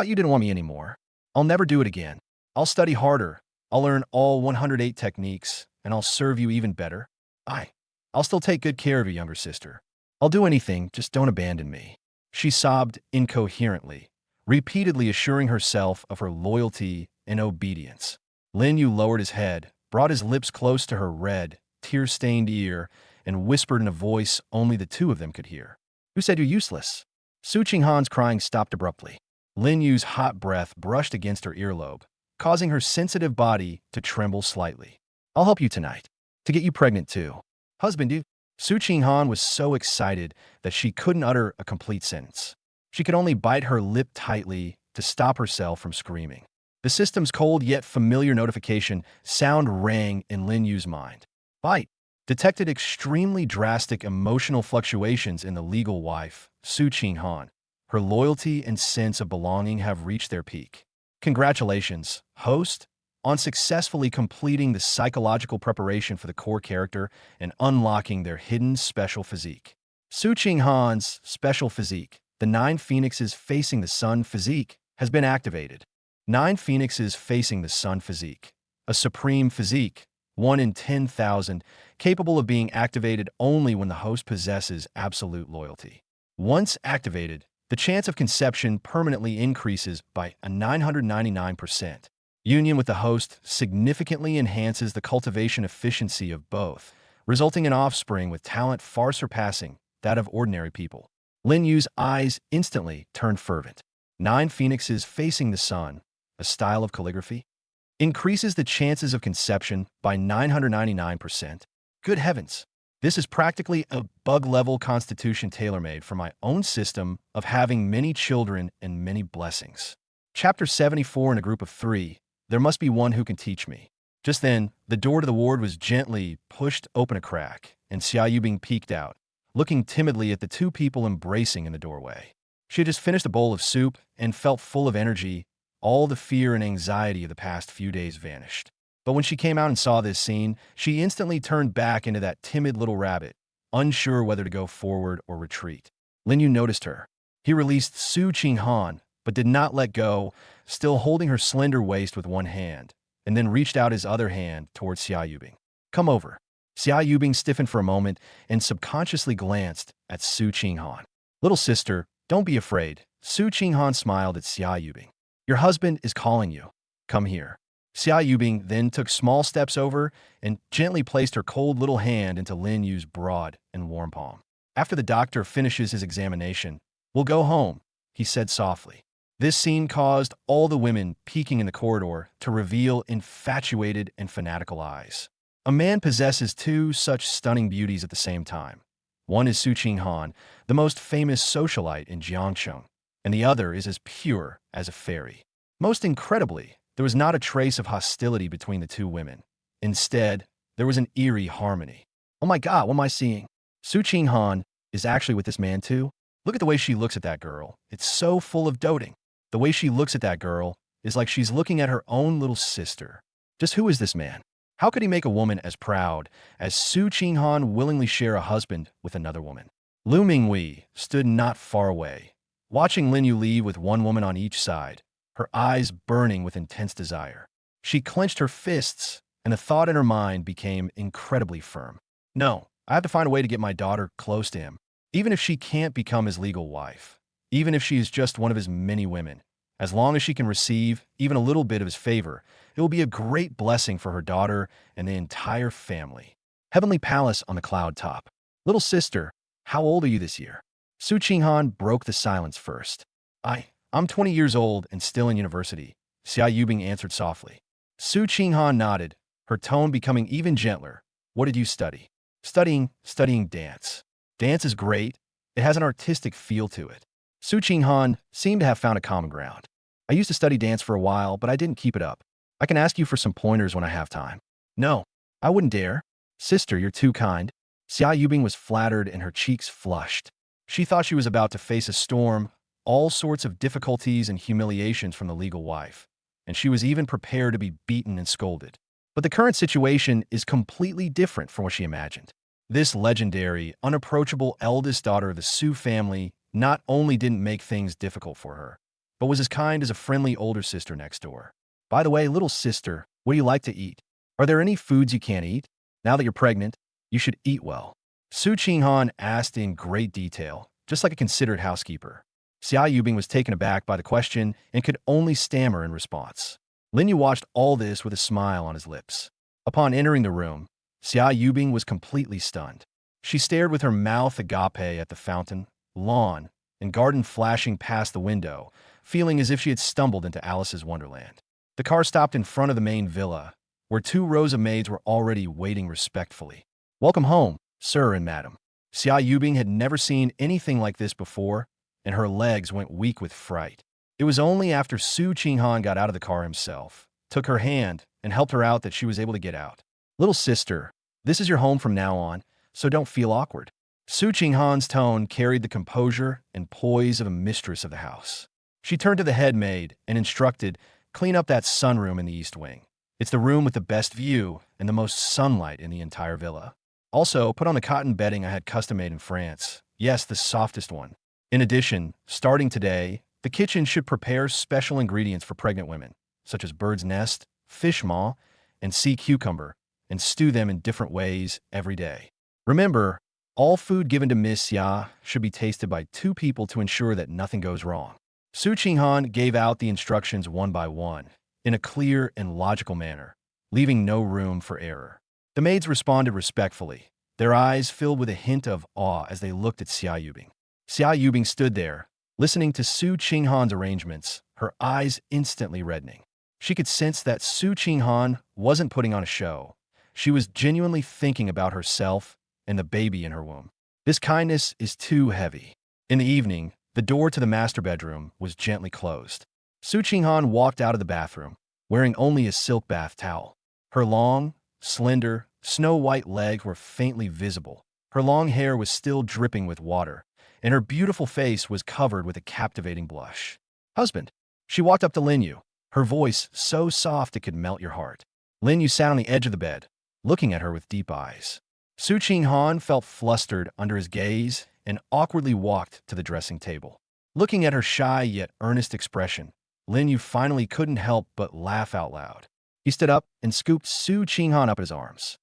you didn't want me anymore. I'll never do it again. I'll study harder. I'll learn all 108 techniques, and I'll serve you even better. I, I'll still take good care of you, younger sister. I'll do anything, just don't abandon me. She sobbed incoherently, repeatedly assuring herself of her loyalty and obedience. Lin Yu lowered his head, brought his lips close to her red, tear-stained ear, and whispered in a voice only the two of them could hear. Who said you're useless? Su Qinghan's crying stopped abruptly. Lin Yu's hot breath brushed against her earlobe, causing her sensitive body to tremble slightly. I'll help you tonight. To get you pregnant, too. Husband, you. Su Qinghan was so excited that she couldn't utter a complete sentence. She could only bite her lip tightly to stop herself from screaming. The system's cold yet familiar notification sound rang in Lin Yu's mind. Bite detected extremely drastic emotional fluctuations in the legal wife, Su Qinghan. Her loyalty and sense of belonging have reached their peak. Congratulations, host, on successfully completing the psychological preparation for the core character and unlocking their hidden special physique. Su Qinghan's special physique, the 9 phoenixes facing the sun physique, has been activated. 9 phoenixes facing the sun physique, a supreme physique, 1 in 10,000, capable of being activated only when the host possesses absolute loyalty. Once activated, the chance of conception permanently increases by a 999%. Union with the host significantly enhances the cultivation efficiency of both, resulting in offspring with talent far surpassing that of ordinary people. Lin Yu's eyes instantly turned fervent. 9 phoenixes facing the sun, a style of calligraphy, increases the chances of conception by 999%. Good heavens! This is practically a bug-level constitution tailor-made for my own system of having many children and many blessings. Chapter 74 in a group of 3. There must be one who can teach me. Just then, the door to the ward was gently pushed open a crack, and Xia Yubing peeked out, looking timidly at the 2 people embracing in the doorway. She had just finished a bowl of soup and felt full of energy. All the fear and anxiety of the past few days vanished. But when she came out and saw this scene, she instantly turned back into that timid little rabbit, unsure whether to go forward or retreat. Lin Yu noticed her. He released Su Qinghan, but did not let go, still holding her slender waist with one hand, and then reached out his other hand towards Xia Yubing. Come over. Xia Yubing stiffened for a moment and subconsciously glanced at Su Qinghan. Little sister, don't be afraid. Su Qinghan smiled at Xia Yubing. Your husband is calling you. Come here. Xia Yubing then took small steps over and gently placed her cold little hand into Lin Yu's broad and warm palm. After the doctor finishes his examination, we'll go home, he said softly. This scene caused all the women peeking in the corridor to reveal infatuated and fanatical eyes. A man possesses 2 such stunning beauties at the same time. One is Su Qinghan, the most famous socialite in Jiangcheng, and the other is as pure as a fairy. Most incredibly, there was not a trace of hostility between the 2 women. Instead, there was an eerie harmony. Oh my God, what am I seeing? Su Qinghan is actually with this man too? Look at the way she looks at that girl. It's so full of doting. The way she looks at that girl is like she's looking at her own little sister. Just who is this man? How could he make a woman as proud as Su Qinghan willingly share a husband with another woman? Lu Mingwei stood not far away, watching Lin Yu leave with one woman on each side, her eyes burning with intense desire. She clenched her fists, and the thought in her mind became incredibly firm. No, I have to find a way to get my daughter close to him, even if she can't become his legal wife, even if she is just one of his many women. As long as she can receive even a little bit of his favor, it will be a great blessing for her daughter and the entire family. Heavenly Palace on the cloud top. Little sister, how old are you this year? Su Qinghan broke the silence first. I'm 20 years old and still in university, Xia Yubing answered softly. Su Qinghan nodded, her tone becoming even gentler. What did you study? Studying dance. Dance is great. It has an artistic feel to it. Su Qinghan seemed to have found a common ground. I used to study dance for a while, but I didn't keep it up. I can ask you for some pointers when I have time. No, I wouldn't dare. Sister, you're too kind. Xia Yubing was flattered and her cheeks flushed. She thought she was about to face a storm, all sorts of difficulties and humiliations from the legal wife, and she was even prepared to be beaten and scolded. But the current situation is completely different from what she imagined. This legendary, unapproachable eldest daughter of the Su family not only didn't make things difficult for her, but was as kind as a friendly older sister next door. By the way, little sister, What do you like to eat? Are there any foods you can't eat? Now that you're pregnant, you should eat well. Su Qinghan asked in great detail, just like a considered housekeeper. Xia Yubing was taken aback by the question and could only stammer in response. Lin Yu watched all this with a smile on his lips. Upon entering the room, Xia Yubing was completely stunned. She stared with her mouth agape at the fountain, lawn, and garden flashing past the window, feeling as if she had stumbled into Alice's Wonderland. The car stopped in front of the main villa, where 2 rows of maids were already waiting respectfully. "Welcome home, sir and madam." Xia Yubing had never seen anything like this before, and her legs went weak with fright. It was only after Su Qinghan got out of the car himself, took her hand, and helped her out that she was able to get out. "Little sister, this is your home from now on, so don't feel awkward." Su Qinghan's tone carried the composure and poise of a mistress of the house. She turned to the head maid and instructed, "Clean up that sunroom in the east wing. It's the room with the best view and the most sunlight in the entire villa. Also, put on the cotton bedding I had custom-made in France. Yes, the softest one. In addition, starting today, the kitchen should prepare special ingredients for pregnant women, such as bird's nest, fish maw, and sea cucumber, and stew them in different ways every day. Remember, all food given to Miss Xia should be tasted by 2 people to ensure that nothing goes wrong." Su Qinghan gave out the instructions one by one, in a clear and logical manner, leaving no room for error. The maids responded respectfully, their eyes filled with a hint of awe as they looked at Xia Yubing. Xia Yubing stood there, listening to Su Qinghan's arrangements, her eyes instantly reddening. She could sense that Su Qinghan wasn't putting on a show. She was genuinely thinking about herself and the baby in her womb. This kindness is too heavy. In the evening, the door to the master bedroom was gently closed. Su Qinghan walked out of the bathroom, wearing only a silk bath towel. Her long, slender, snow-white legs were faintly visible. Her long hair was still dripping with water, and her beautiful face was covered with a captivating blush. "Husband." She walked up to Lin Yu, her voice so soft it could melt your heart. Lin Yu sat on the edge of the bed, looking at her with deep eyes. Su Qinghan felt flustered under his gaze and awkwardly walked to the dressing table. Looking at her shy yet earnest expression, Lin Yu finally couldn't help but laugh out loud. He stood up and scooped Su Qinghan up in his arms.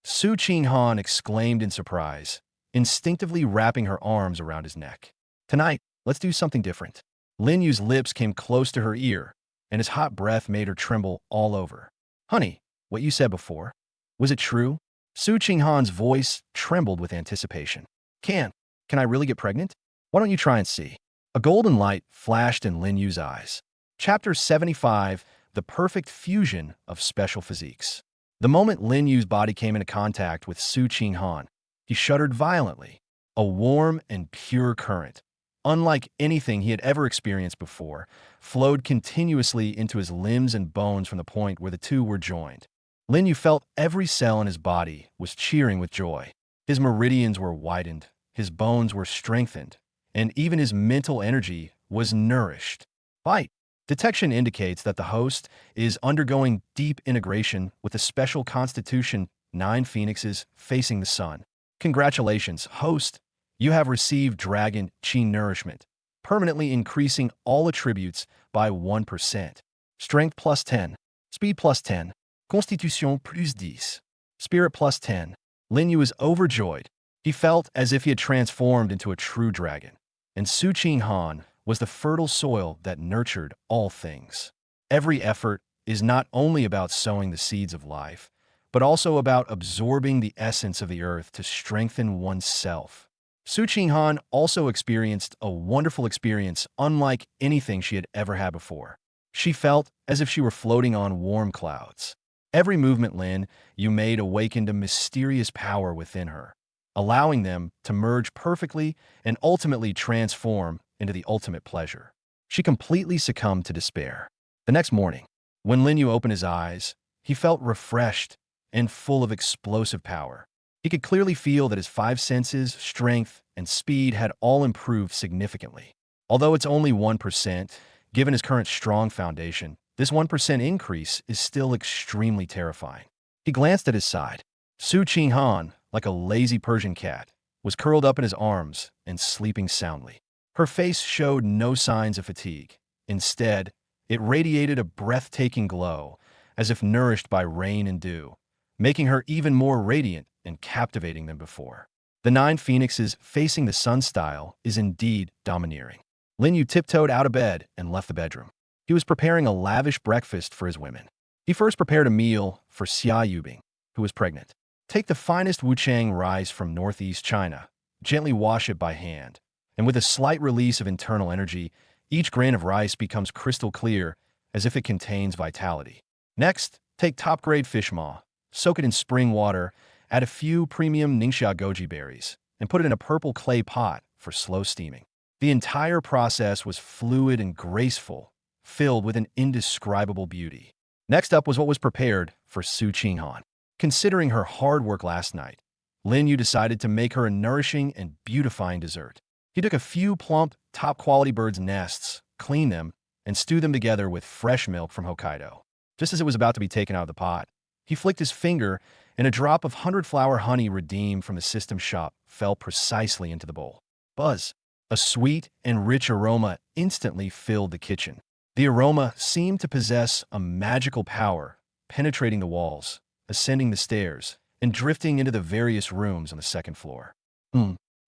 Su Qinghan exclaimed in surprise, instinctively wrapping her arms around his neck. "Tonight, let's do something different." Lin Yu's lips came close to her ear, and his hot breath made her tremble all over. "Honey, what you said before, was it true?" Su Qinghan's voice trembled with anticipation. Can I really get pregnant? Why don't you try and see?" A golden light flashed in Lin Yu's eyes. Chapter 75, The Perfect Fusion of Special Physiques. The moment Lin Yu's body came into contact with Su Qinghan, he shuddered violently. A warm and pure current, unlike anything he had ever experienced before, flowed continuously into his limbs and bones from the point where the two were joined. Lin Yu felt every cell in his body was cheering with joy. His meridians were widened, his bones were strengthened, and even his mental energy was nourished. Bite detection indicates that the host is undergoing deep integration with the special constitution 9 phoenixes facing the sun. Congratulations, host! You have received Dragon Qi nourishment, permanently increasing all attributes by 1%. Strength plus 10, speed plus 10, Constitution plus 10, spirit plus 10. Lin Yu was overjoyed. He felt as if he had transformed into a true dragon, and Su Qinghan was the fertile soil that nurtured all things. Every effort is not only about sowing the seeds of life, but also about absorbing the essence of the earth to strengthen oneself. Su Qinghan also experienced a wonderful experience unlike anything she had ever had before. She felt as if she were floating on warm clouds. Every movement Lin Yu made awakened a mysterious power within her, allowing them to merge perfectly and ultimately transform into the ultimate pleasure. She completely succumbed to despair. The next morning, when Lin Yu opened his eyes, he felt refreshed and full of explosive power. He could clearly feel that his 5 senses, strength, and speed had all improved significantly. Although it's only 1%, given his current strong foundation, this 1% increase is still extremely terrifying. He glanced at his side. Su Qinghan, like a lazy Persian cat, was curled up in his arms and sleeping soundly. Her face showed no signs of fatigue. Instead, it radiated a breathtaking glow, as if nourished by rain and dew, making her even more radiant and captivating than before. The 9 phoenixes facing the sun style is indeed domineering. Lin Yu tiptoed out of bed and left the bedroom. He was preparing a lavish breakfast for his women. He first prepared a meal for Xia Yubing, who was pregnant. Take the finest Wuchang rice from northeast China, gently wash it by hand, and with a slight release of internal energy, each grain of rice becomes crystal clear as if it contains vitality. Next, take top-grade fish maw, soak it in spring water, add a few premium Ningxia goji berries, and put it in a purple clay pot for slow steaming. The entire process was fluid and graceful, filled with an indescribable beauty. Next up was what was prepared for Su Qinghan. Considering her hard work last night, Lin Yu decided to make her a nourishing and beautifying dessert. He took a few plump, top-quality birds' nests, cleaned them, and stewed them together with fresh milk from Hokkaido. Just as it was about to be taken out of the pot, he flicked his finger, and a drop of 100-flower honey redeemed from the system shop fell precisely into the bowl. Buzz! A sweet and rich aroma instantly filled the kitchen. The aroma seemed to possess a magical power, penetrating the walls, ascending the stairs, and drifting into the various rooms on the second floor.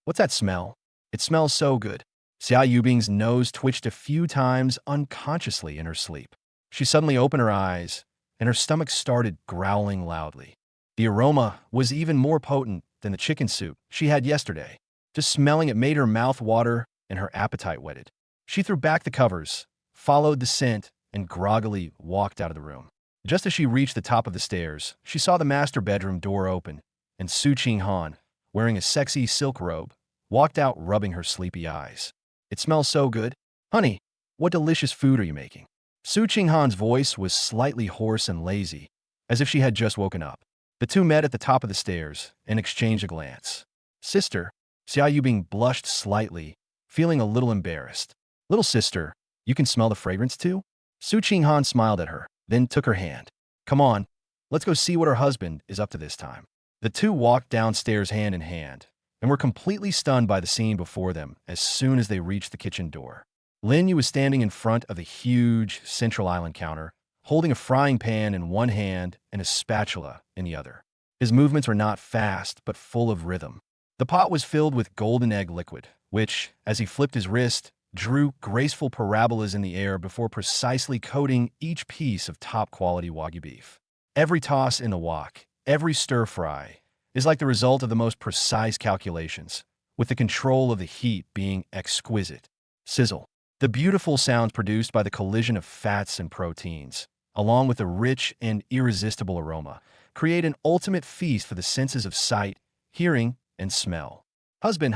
What's that smell? It smells so good. Xia Yubing's nose twitched a few times unconsciously in her sleep. She suddenly opened her eyes, and her stomach started growling loudly. The aroma was even more potent than the chicken soup she had yesterday. Just smelling it made her mouth water and her appetite whetted. She threw back the covers, followed the scent, and groggily walked out of the room. Just as she reached the top of the stairs, she saw the master bedroom door open, and Su Qinghan, wearing a sexy silk robe, walked out rubbing her sleepy eyes. It smells so good. Honey, what delicious food are you making? Su Qinghan's voice was slightly hoarse and lazy, as if she had just woken up. The two met at the top of the stairs and exchanged a glance. Sister, Xia Yubing blushed slightly, feeling a little embarrassed. Little sister, you can smell the fragrance too? Su Qinghan smiled at her, then took her hand. Come on, let's go see what her husband is up to this time. The two walked downstairs hand in hand, and were completely stunned by the scene before them as soon as they reached the kitchen door. Lin Yu was standing in front of the huge central island counter, holding a frying pan in one hand and a spatula in the other. His movements were not fast, but full of rhythm. The pot was filled with golden egg liquid, which, as he flipped his wrist, drew graceful parabolas in the air before precisely coating each piece of top-quality Wagyu beef. Every toss in the wok, every stir-fry, is like the result of the most precise calculations, with the control of the heat being exquisite. Sizzle. The beautiful sounds produced by the collision of fats and proteins, along with a rich and irresistible aroma, create an ultimate feast for the senses of sight, hearing, and smell. Husband,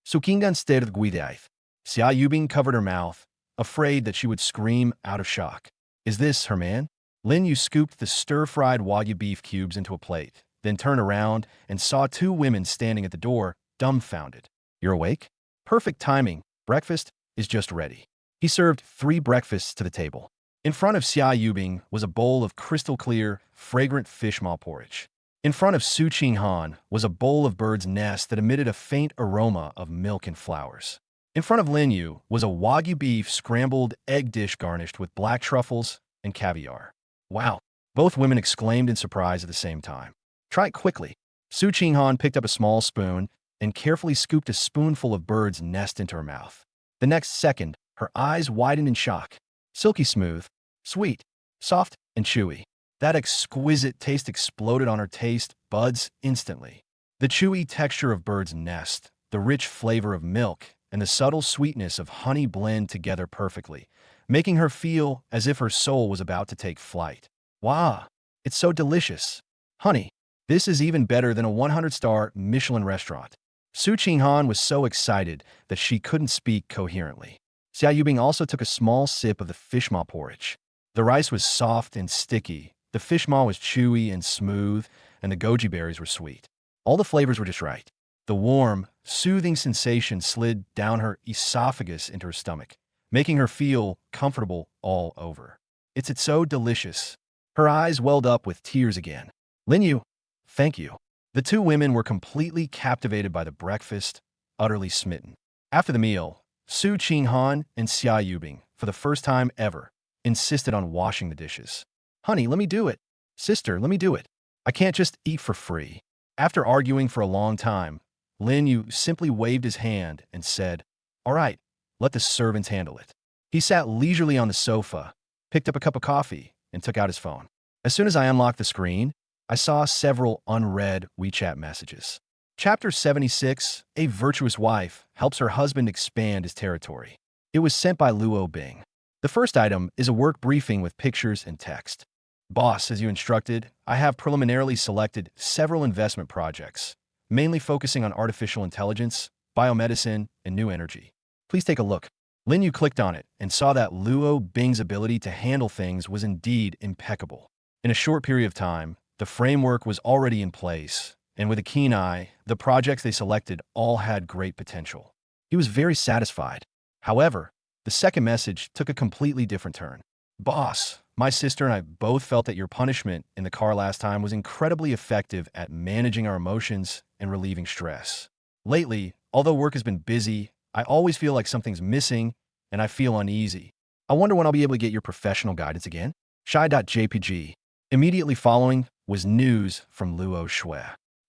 Sukingan stared at Guidaith. Xia Yubing covered her mouth, afraid that she would scream out of shock. Is this her man? Lin Yu scooped the stir-fried Wagyu beef cubes into a plate, then turned around and saw two women standing at the door, dumbfounded. You're awake? Perfect timing. Breakfast is just ready. He served 3 breakfasts to the table. In front of Xia Yubing was a bowl of crystal-clear, fragrant fish maw porridge. In front of Su Qinghan was a bowl of bird's nest that emitted a faint aroma of milk and flowers. In front of Lin Yu was a Wagyu beef scrambled egg dish garnished with black truffles and caviar. Wow! Both women exclaimed in surprise at the same time. Try it quickly. Su Qinghan picked up a small spoon and carefully scooped a spoonful of bird's nest into her mouth. The next second, her eyes widened in shock. Silky smooth, sweet, soft, and chewy. That exquisite taste exploded on her taste buds instantly. The chewy texture of bird's nest, the rich flavor of milk, and the subtle sweetness of honey blend together perfectly, making her feel as if her soul was about to take flight. Wow, it's so delicious. Honey, this is even better than a 100-star Michelin restaurant. Su Qinghan was so excited that she couldn't speak coherently. Xia Yubing also took a small sip of the fish maw porridge. The rice was soft and sticky, the fish maw was chewy and smooth, and the goji berries were sweet. All the flavors were just right. The warm, soothing sensation slid down her esophagus into her stomach, making her feel comfortable all over. It's so delicious. Her eyes welled up with tears again. Lin Yu, thank you. The two women were completely captivated by the breakfast, utterly smitten. After the meal, Su Qinghan and Xia Yubing, for the first time ever, insisted on washing the dishes. Honey, let me do it. Sister, let me do it. I can't just eat for free. After arguing for a long time, Lin Yu simply waved his hand and said, "All right, let the servants handle it." He sat leisurely on the sofa, picked up a cup of coffee, and took out his phone. As soon as I unlocked the screen, I saw several unread WeChat messages. Chapter 76, A Virtuous Wife Helps Her Husband Expand His Territory. It was sent by Luo Bing. The first item is a work briefing with pictures and text. Boss, as you instructed, I have preliminarily selected several investment projects, mainly focusing on artificial intelligence, biomedicine, and new energy. Please take a look. Lin Yu clicked on it and saw that Luo Bing's ability to handle things was indeed impeccable. In a short period of time, the framework was already in place, and with a keen eye, the projects they selected all had great potential. He was very satisfied. However, the second message took a completely different turn. Boss, my sister and I both felt that your punishment in the car last time was incredibly effective at managing our emotions and relieving stress. Lately, although work has been busy, I always feel like something's missing and I feel uneasy. I wonder when I'll be able to get your professional guidance again? Shy.jpg. Immediately following was news from Luo Shui.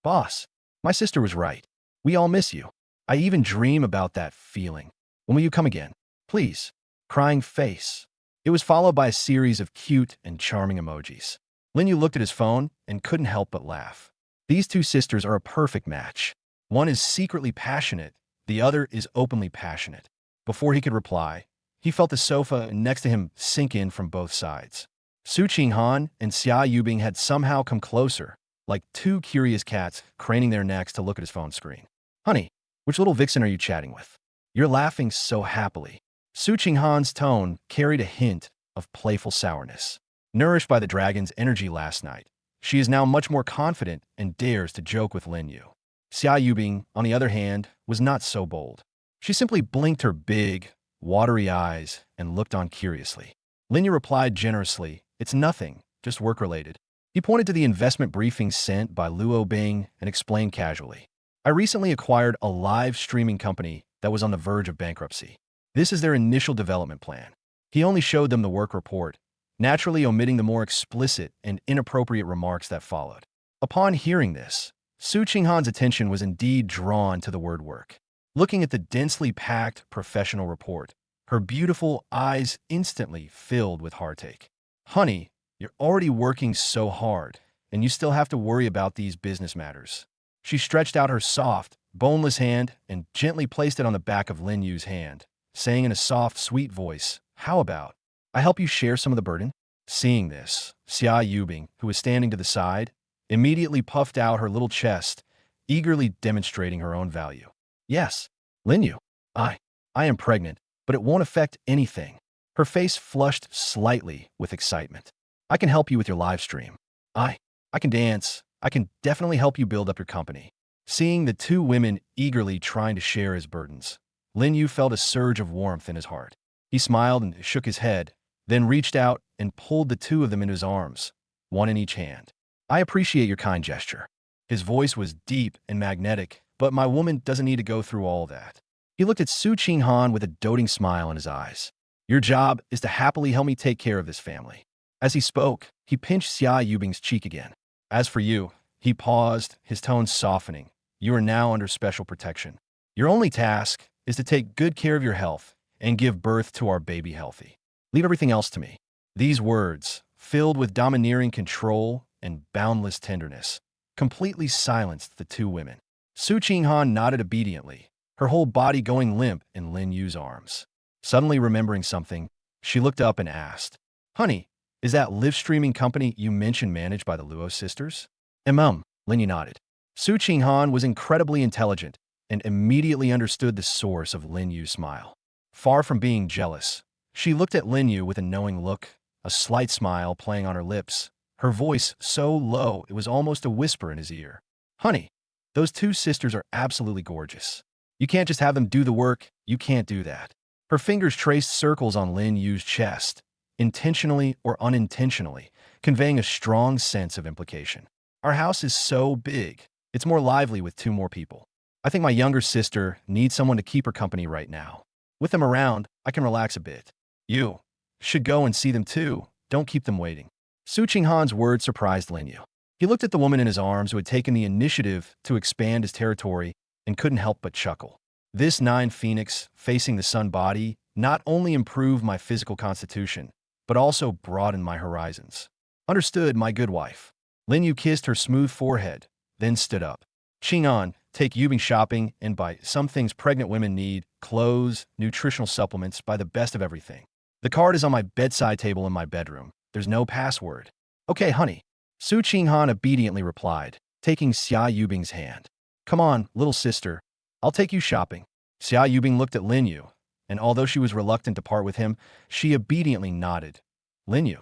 Boss, my sister was right. We all miss you. I even dream about that feeling. When will you come again? Please. Crying face. It was followed by a series of cute and charming emojis. Lin Yu looked at his phone and couldn't help but laugh. These two sisters are a perfect match. One is secretly passionate, the other is openly passionate. Before he could reply, he felt the sofa next to him sink in from both sides. Su Qinghan and Xia Yubing had somehow come closer, like two curious cats craning their necks to look at his phone screen. Honey, which little vixen are you chatting with? You're laughing so happily. Su Qinghan's tone carried a hint of playful sourness. Nourished by the dragon's energy last night, she is now much more confident and dares to joke with Lin Yu. Xia Yubing, on the other hand, was not so bold. She simply blinked her big, watery eyes and looked on curiously. Lin Yu replied generously, "It's nothing, just work-related." He pointed to the investment briefing sent by Luo Bing and explained casually, "I recently acquired a live streaming company that was on the verge of bankruptcy. This is their initial development plan." He only showed them the work report, naturally omitting the more explicit and inappropriate remarks that followed. Upon hearing this, Su Qinghan's attention was indeed drawn to the word work. Looking at the densely packed professional report, her beautiful eyes instantly filled with heartache. Honey, you're already working so hard, and you still have to worry about these business matters. She stretched out her soft, boneless hand and gently placed it on the back of Lin Yu's hand, saying in a soft, sweet voice, "How about I help you share some of the burden?" Seeing this, Xia Yubing, who was standing to the side, immediately puffed out her little chest, eagerly demonstrating her own value. "Yes, Lin Yu, I am pregnant, but it won't affect anything." Her face flushed slightly with excitement. "I can help you with your live stream. I can dance. I can definitely help you build up your company." Seeing the two women eagerly trying to share his burdens, Lin Yu felt a surge of warmth in his heart. He smiled and shook his head, then reached out and pulled the two of them into his arms, one in each hand. "I appreciate your kind gesture." His voice was deep and magnetic, but my woman doesn't need to go through all that. He looked at Su Qinghan with a doting smile in his eyes. "Your job is to happily help me take care of this family." As he spoke, he pinched Xia Yubing's cheek again. "As for you," he paused, his tone softening, "you are now under special protection. Your only task is to take good care of your health and give birth to our baby healthy. Leave everything else to me." These words, filled with domineering control and boundless tenderness, completely silenced the two women. Su Qinghan nodded obediently, her whole body going limp in Lin Yu's arms. Suddenly remembering something, she looked up and asked, "Honey, is that live streaming company you mentioned managed by the Luo sisters?" Lin Yu nodded. Su Qinghan was incredibly intelligent and immediately understood the source of Lin Yu's smile. Far from being jealous, she looked at Lin Yu with a knowing look, a slight smile playing on her lips, her voice so low it was almost a whisper in his ear. "Honey, those two sisters are absolutely gorgeous. You can't just have them do the work, you can't do that." Her fingers traced circles on Lin Yu's chest, intentionally or unintentionally, conveying a strong sense of implication. "Our house is so big, it's more lively with two more people. I think my younger sister needs someone to keep her company right now. With them around, I can relax a bit. You should go and see them too. Don't keep them waiting." Su Qinghan's words surprised Lin Yu. He looked at the woman in his arms who had taken the initiative to expand his territory and couldn't help but chuckle. This 9 Phoenix facing the sun body not only improved my physical constitution, but also broadened my horizons. Understood, my good wife. Lin Yu kissed her smooth forehead, then stood up. Qing'an, take Yubing shopping and buy some things pregnant women need, clothes, nutritional supplements, buy the best of everything. The card is on my bedside table in my bedroom. There's no password. Okay, honey. Su Qinghan obediently replied, taking Xia Yubing's hand. Come on, little sister. I'll take you shopping. Xia Yubing looked at Lin Yu, and although she was reluctant to part with him, she obediently nodded. Lin Yu.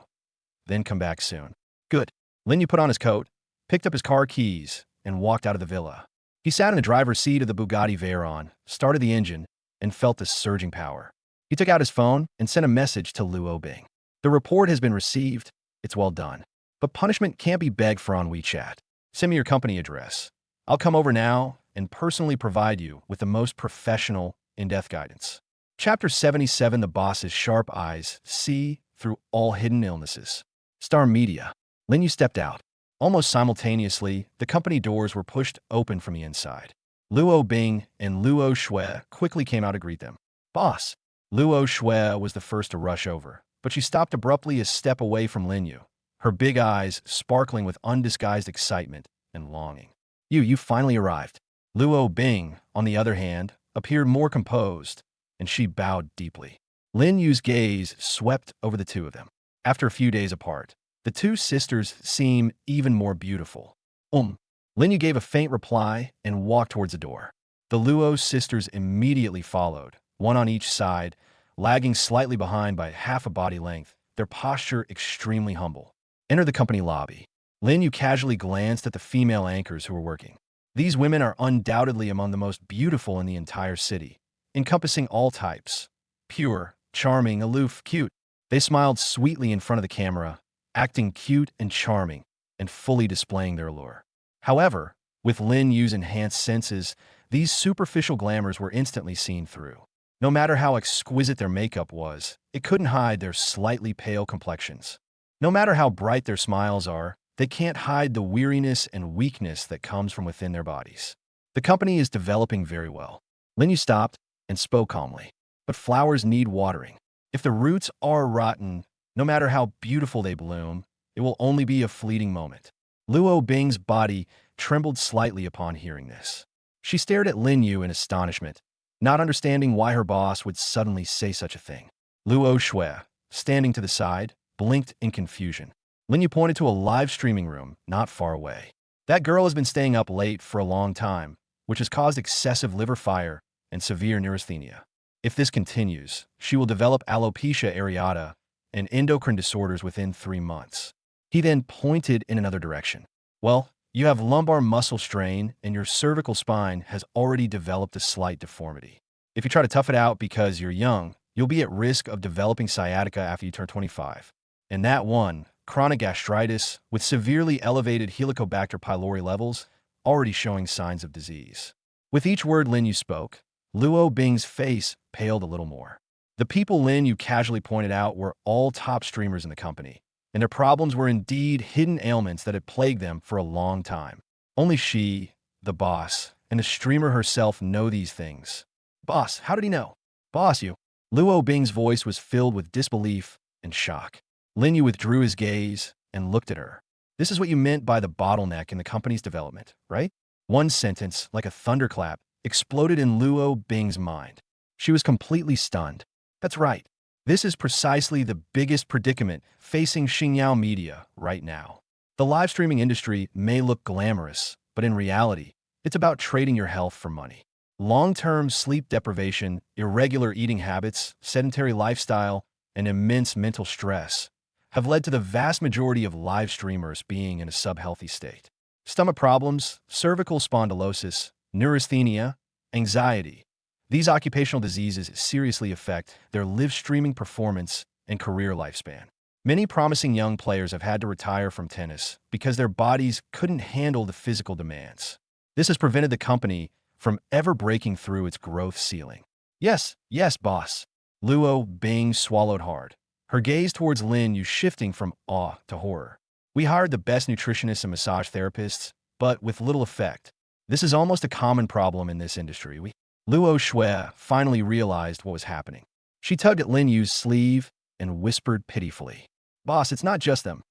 Then come back soon. Good. Lin Yu put on his coat, picked up his car keys, and walked out of the villa. He sat in the driver's seat of the Bugatti Veyron, started the engine, and felt the surging power. He took out his phone and sent a message to Luo Bing. The report has been received. It's well done. But punishment can't be begged for on WeChat. Send me your company address. I'll come over now and personally provide you with the most professional in-depth guidance. Chapter 77, The Boss's Sharp Eyes See Through All Hidden Illnesses. Star Media. Lin Yu stepped out. Almost simultaneously, the company doors were pushed open from the inside. Luo Bing and Luo Shui quickly came out to greet them. Boss. Luo Shui was the first to rush over, but she stopped abruptly a step away from Lin Yu, her big eyes sparkling with undisguised excitement and longing. You finally arrived. Luo Bing, on the other hand, appeared more composed, and she bowed deeply. Lin Yu's gaze swept over the two of them. After a few days apart, the two sisters seem even more beautiful. Lin Yu gave a faint reply and walked towards the door. The Luo sisters immediately followed, one on each side, lagging slightly behind by half a body length, their posture extremely humble. Enter the company lobby. Lin Yu casually glanced at the female anchors who were working. These women are undoubtedly among the most beautiful in the entire city, encompassing all types. Pure, charming, aloof, cute. They smiled sweetly in front of the camera, acting cute and charming, and fully displaying their allure. However, with Lin Yu's enhanced senses, these superficial glamours were instantly seen through. No matter how exquisite their makeup was, it couldn't hide their slightly pale complexions. No matter how bright their smiles are, they can't hide the weariness and weakness that comes from within their bodies. The company is developing very well. Lin Yu stopped and spoke calmly. But flowers need watering. If the roots are rotten, no matter how beautiful they bloom, it will only be a fleeting moment. Luo Bing's body trembled slightly upon hearing this. She stared at Lin Yu in astonishment, not understanding why her boss would suddenly say such a thing. Luo Shui, standing to the side, blinked in confusion. Lin Yu pointed to a live streaming room not far away. That girl has been staying up late for a long time, which has caused excessive liver fire and severe neurasthenia. If this continues, she will develop alopecia areata and endocrine disorders within 3 months. He then pointed in another direction. Well, you have lumbar muscle strain and your cervical spine has already developed a slight deformity. If you try to tough it out because you're young, you'll be at risk of developing sciatica after you turn 25. And that one, chronic gastritis with severely elevated Helicobacter pylori levels, already showing signs of disease. With each word Lin Yu spoke, Luo Bing's face paled a little more. The people Lin Yu casually pointed out were all top streamers in the company, and their problems were indeed hidden ailments that had plagued them for a long time. Only she, the boss, and the streamer herself know these things. Boss, how did he know? Boss, you. Luo Bing's voice was filled with disbelief and shock. Lin Yu withdrew his gaze and looked at her. This is what you meant by the bottleneck in the company's development, right? One sentence, like a thunderclap, exploded in Luo Bing's mind. She was completely stunned. That's right. This is precisely the biggest predicament facing Xingyao Media right now. The live streaming industry may look glamorous, but in reality, it's about trading your health for money. Long-term sleep deprivation, irregular eating habits, sedentary lifestyle, and immense mental stress have led to the vast majority of live streamers being in a sub-healthy state. Stomach problems, cervical spondylosis, neurasthenia, anxiety. These occupational diseases seriously affect their live streaming performance and career lifespan. Many promising young players have had to retire from tennis because their bodies couldn't handle the physical demands. This has prevented the company from ever breaking through its growth ceiling. Yes, boss. Luo Bing swallowed hard. her gaze towards Lin Yu shifting from awe to horror. We hired the best nutritionists and massage therapists, but with little effect. This is almost a common problem in this industry. Luo Shui finally realized what was happening. She tugged at Lin Yu's sleeve and whispered pitifully, "Boss, it's not just them.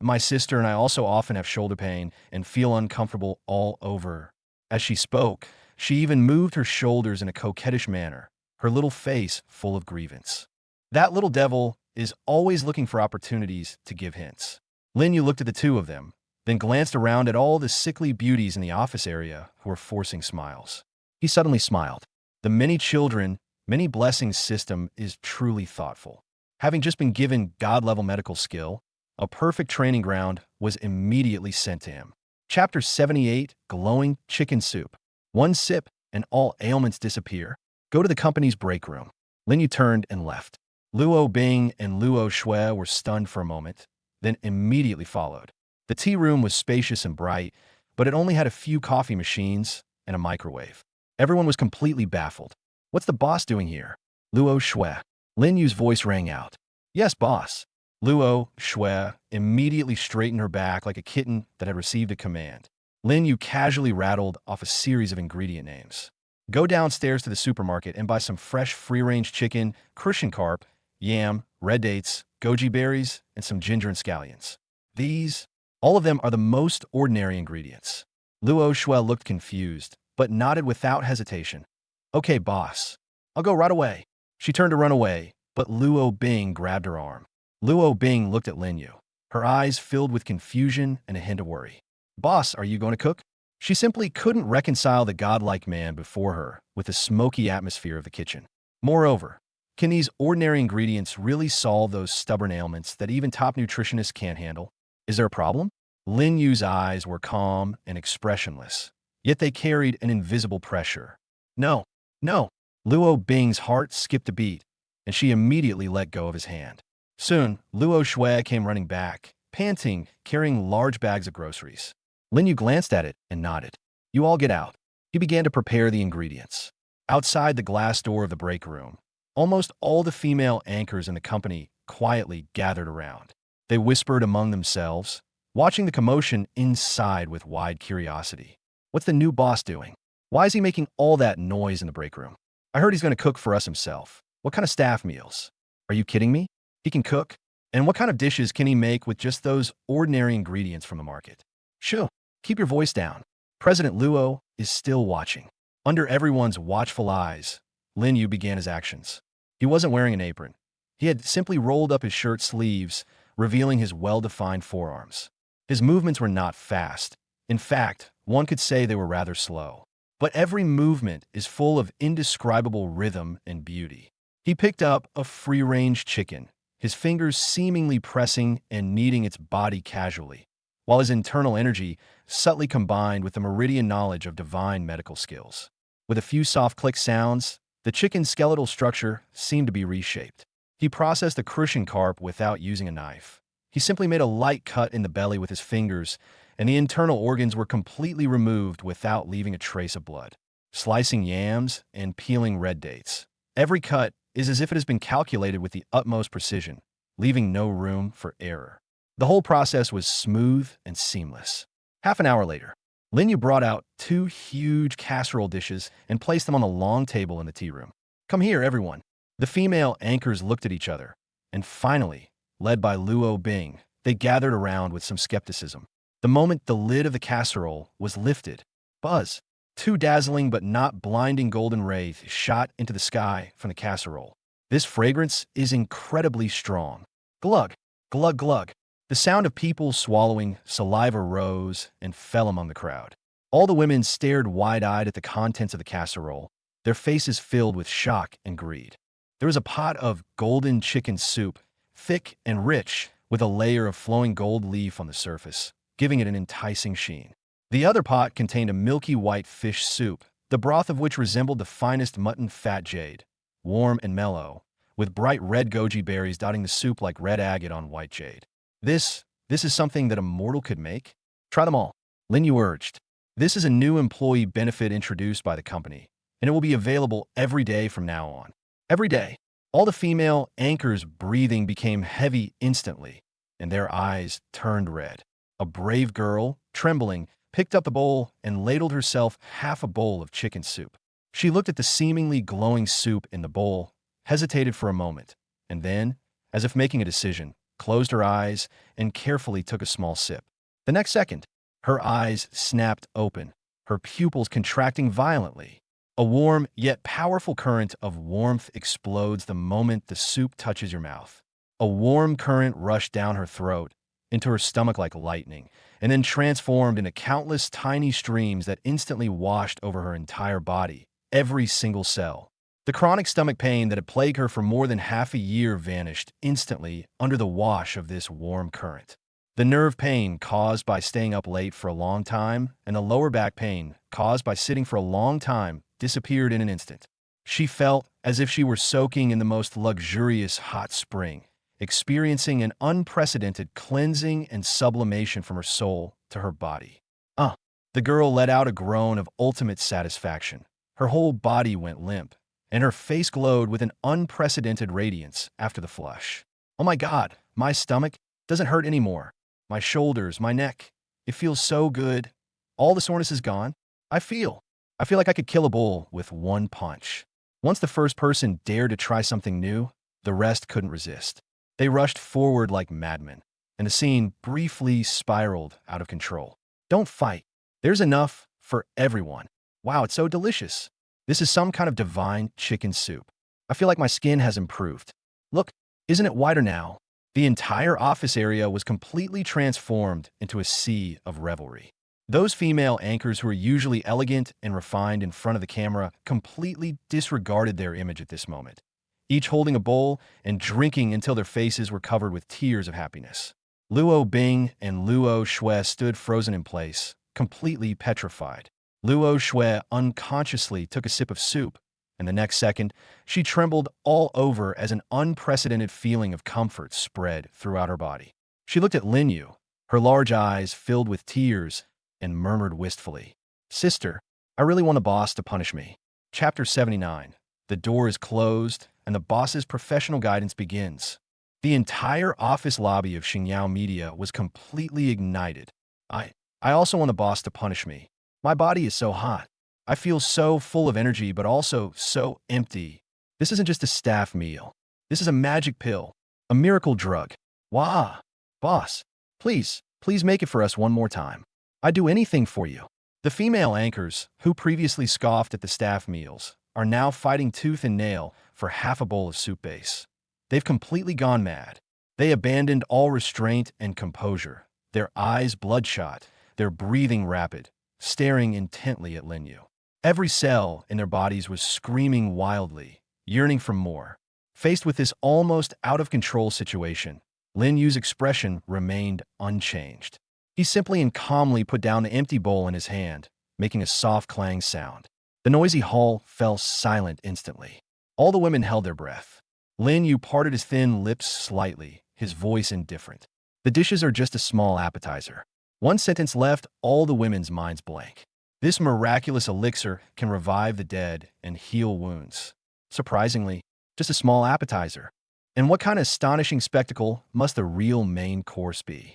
My sister and I also often have shoulder pain and feel uncomfortable all over." As she spoke, she even moved her shoulders in a coquettish manner, her little face full of grievance. That little devil is always looking for opportunities to give hints. Lin Yu looked at the two of them, then glanced around at all the sickly beauties in the office area who were forcing smiles. He suddenly smiled. The many children, many blessings system is truly thoughtful. Having just been given God-level medical skill, a perfect training ground was immediately sent to him. Chapter 78, Glowing Chicken Soup. One sip and all ailments disappear. Go to the company's break room. Lin Yu turned and left. Luo Bing and Luo Shui were stunned for a moment, then immediately followed. The tea room was spacious and bright, but it only had a few coffee machines and a microwave. Everyone was completely baffled. "What's the boss doing here?" Luo Shui. Lin Yu's voice rang out. "Yes, boss." Luo Shui immediately straightened her back like a kitten that had received a command. Lin Yu casually rattled off a series of ingredient names. "Go downstairs to the supermarket and buy some fresh free-range chicken, crucian carp, yam, red dates, goji berries, and some ginger and scallions. All of them are the most ordinary ingredients." Luo Shui looked confused, but nodded without hesitation. "Okay, boss. I'll go right away." She turned to run away, but Luo Bing grabbed her arm. Luo Bing looked at Lin Yu, her eyes filled with confusion and a hint of worry. "Boss, are you going to cook?" She simply couldn't reconcile the godlike man before her with the smoky atmosphere of the kitchen. Moreover, can these ordinary ingredients really solve those stubborn ailments that even top nutritionists can't handle? Is there a problem? Lin Yu's eyes were calm and expressionless, yet they carried an invisible pressure. No. Luo Bing's heart skipped a beat, and she immediately let go of his hand. Soon, Luo Shui came running back, panting, carrying large bags of groceries. Lin Yu glanced at it and nodded. "You all get out." He began to prepare the ingredients. Outside the glass door of the break room, almost all the female anchors in the company quietly gathered around. They whispered among themselves, watching the commotion inside with wide curiosity. "What's the new boss doing? Why is he making all that noise in the break room? I heard he's going to cook for us himself. What kind of staff meals? Are you kidding me? He can cook? And what kind of dishes can he make with just those ordinary ingredients from the market?" "Shoo, keep your voice down. President Luo is still watching." Under everyone's watchful eyes, Lin Yu began his actions. He wasn't wearing an apron. He had simply rolled up his shirt sleeves, revealing his well-defined forearms. His movements were not fast. In fact, one could say they were rather slow. But every movement is full of indescribable rhythm and beauty. He picked up a free-range chicken, his fingers seemingly pressing and kneading its body casually, while his internal energy subtly combined with the meridian knowledge of divine medical skills. With a few soft click sounds, the chicken's skeletal structure seemed to be reshaped. He processed the crucian carp without using a knife. He simply made a light cut in the belly with his fingers, and the internal organs were completely removed without leaving a trace of blood. Slicing yams and peeling red dates. Every cut is as if it has been calculated with the utmost precision, leaving no room for error. The whole process was smooth and seamless. Half an hour later, Lin Yu brought out 2 huge casserole dishes and placed them on the long table in the tea room. "Come here, everyone." The female anchors looked at each other, and finally, led by Luo Bing, they gathered around with some skepticism. The moment the lid of the casserole was lifted, buzz, 2 dazzling but not blinding golden rays shot into the sky from the casserole. "This fragrance is incredibly strong. Glug, glug, glug." The sound of people swallowing saliva rose and fell among the crowd. All the women stared wide-eyed at the contents of the casserole, their faces filled with shock and greed. There was a pot of golden chicken soup, thick and rich, with a layer of flowing gold leaf on the surface, giving it an enticing sheen. The other pot contained a milky white fish soup, the broth of which resembled the finest mutton fat jade, warm and mellow, with bright red goji berries dotting the soup like red agate on white jade. This is something that a mortal could make? Try them all," Lin Yu urged. "This is a new employee benefit introduced by the company, and it will be available every day from now on. Every day, All the female anchors' breathing became heavy instantly, and their eyes turned red. A brave girl, trembling, picked up the bowl and ladled herself half a bowl of chicken soup. She looked at the seemingly glowing soup in the bowl, hesitated for a moment, and then, as if making a decision, closed her eyes and carefully took a small sip. The next second, her eyes snapped open, her pupils contracting violently. A warm yet powerful current of warmth explodes the moment the soup touches your mouth. A warm current rushed down her throat, into her stomach like lightning, and then transformed into countless tiny streams that instantly washed over her entire body, every single cell. The chronic stomach pain that had plagued her for more than half a year vanished instantly under the wash of this warm current. The nerve pain caused by staying up late for a long time and the lower back pain caused by sitting for a long time disappeared in an instant. She felt as if she were soaking in the most luxurious hot spring, experiencing an unprecedented cleansing and sublimation from her soul to her body. The girl let out a groan of ultimate satisfaction. Her whole body went limp, and her face glowed with an unprecedented radiance after the flush. Oh my God, my stomach doesn't hurt anymore. My shoulders, my neck, it feels so good. All the soreness is gone. I feel like I could kill a bull with one punch. Once the first person dared to try something new, the rest couldn't resist. They rushed forward like madmen, and the scene briefly spiraled out of control. Don't fight. There's enough for everyone. Wow, it's so delicious. This is some kind of divine chicken soup. I feel like my skin has improved. Look, isn't it whiter now? The entire office area was completely transformed into a sea of revelry. Those female anchors who are usually elegant and refined in front of the camera completely disregarded their image at this moment, each holding a bowl and drinking until their faces were covered with tears of happiness. Luo Bing and Luo Shui stood frozen in place, completely petrified. Luo Shui unconsciously took a sip of soup, and the next second, she trembled all over as an unprecedented feeling of comfort spread throughout her body. She looked at Lin Yu, her large eyes filled with tears, and murmured wistfully, "Sister, I really want the boss to punish me." Chapter 79. The door is closed, and the boss's professional guidance begins. The entire office lobby of Xingyao Media was completely ignited. I also want the boss to punish me. My body is so hot. I feel so full of energy, but also so empty. This isn't just a staff meal. This is a magic pill, a miracle drug. Wah! Boss, please make it for us one more time. I'd do anything for you. The female anchors, who previously scoffed at the staff meals, are now fighting tooth and nail for half a bowl of soup base. They've completely gone mad. They abandoned all restraint and composure, their eyes bloodshot, their breathing rapid, staring intently at Lin Yu. Every cell in their bodies was screaming wildly, yearning for more. Faced with this almost out-of-control situation, Lin Yu's expression remained unchanged. He simply and calmly put down the empty bowl in his hand, making a soft clang sound. The noisy hall fell silent instantly. All the women held their breath. Lin Yu parted his thin lips slightly, his voice indifferent. The dishes are just a small appetizer. One sentence left all the women's minds blank. This miraculous elixir can revive the dead and heal wounds. Surprisingly, just a small appetizer. And what kind of astonishing spectacle must the real main course be?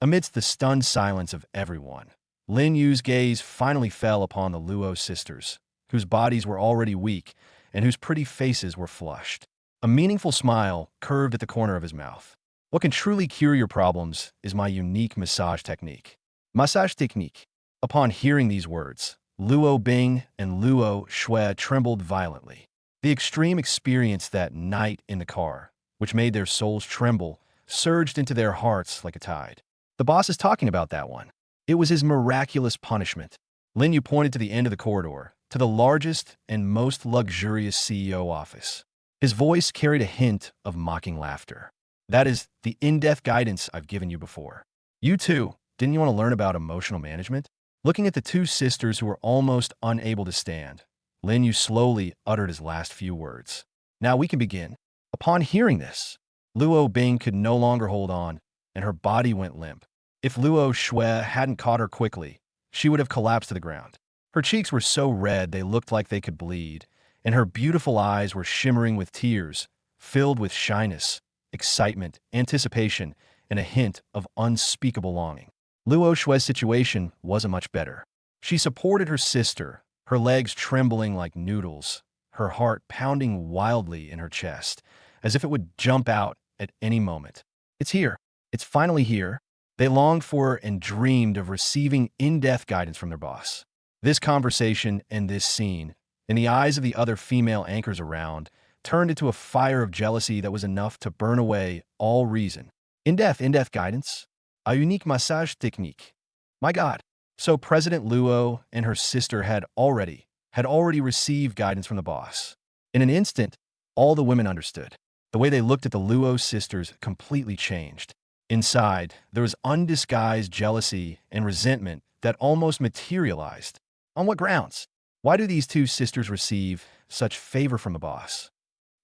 Amidst the stunned silence of everyone, Lin Yu's gaze finally fell upon the Luo sisters, whose bodies were already weak and whose pretty faces were flushed. A meaningful smile curved at the corner of his mouth. What can truly cure your problems is my unique massage technique. Massage technique. Upon hearing these words, Luo Bing and Luo Shui trembled violently. The extreme experience that night in the car, which made their souls tremble, surged into their hearts like a tide. The boss is talking about that one. It was his miraculous punishment. Lin Yu pointed to the end of the corridor, to the largest and most luxurious CEO office. His voice carried a hint of mocking laughter. That is the in-depth guidance I've given you before. You too, didn't you want to learn about emotional management? Looking at the two sisters who were almost unable to stand, Lin Yu slowly uttered his last few words. Now we can begin. Upon hearing this, Luo Bing could no longer hold on, and her body went limp. If Luo Shui hadn't caught her quickly, she would have collapsed to the ground. Her cheeks were so red they looked like they could bleed, and her beautiful eyes were shimmering with tears, filled with shyness, excitement, anticipation, and a hint of unspeakable longing. Luo Shue's situation wasn't much better. She supported her sister, her legs trembling like noodles, her heart pounding wildly in her chest, as if it would jump out at any moment. It's here. It's finally here. They longed for and dreamed of receiving in-depth guidance from their boss. This conversation and this scene, in the eyes of the other female anchors around, turned into a fire of jealousy that was enough to burn away all reason. In-depth guidance? A unique massage technique. My God. So President Luo and her sister had already received guidance from the boss. In an instant, all the women understood. The way they looked at the Luo sisters completely changed. Inside, there was undisguised jealousy and resentment that almost materialized. On what grounds? Why do these two sisters receive such favor from the boss?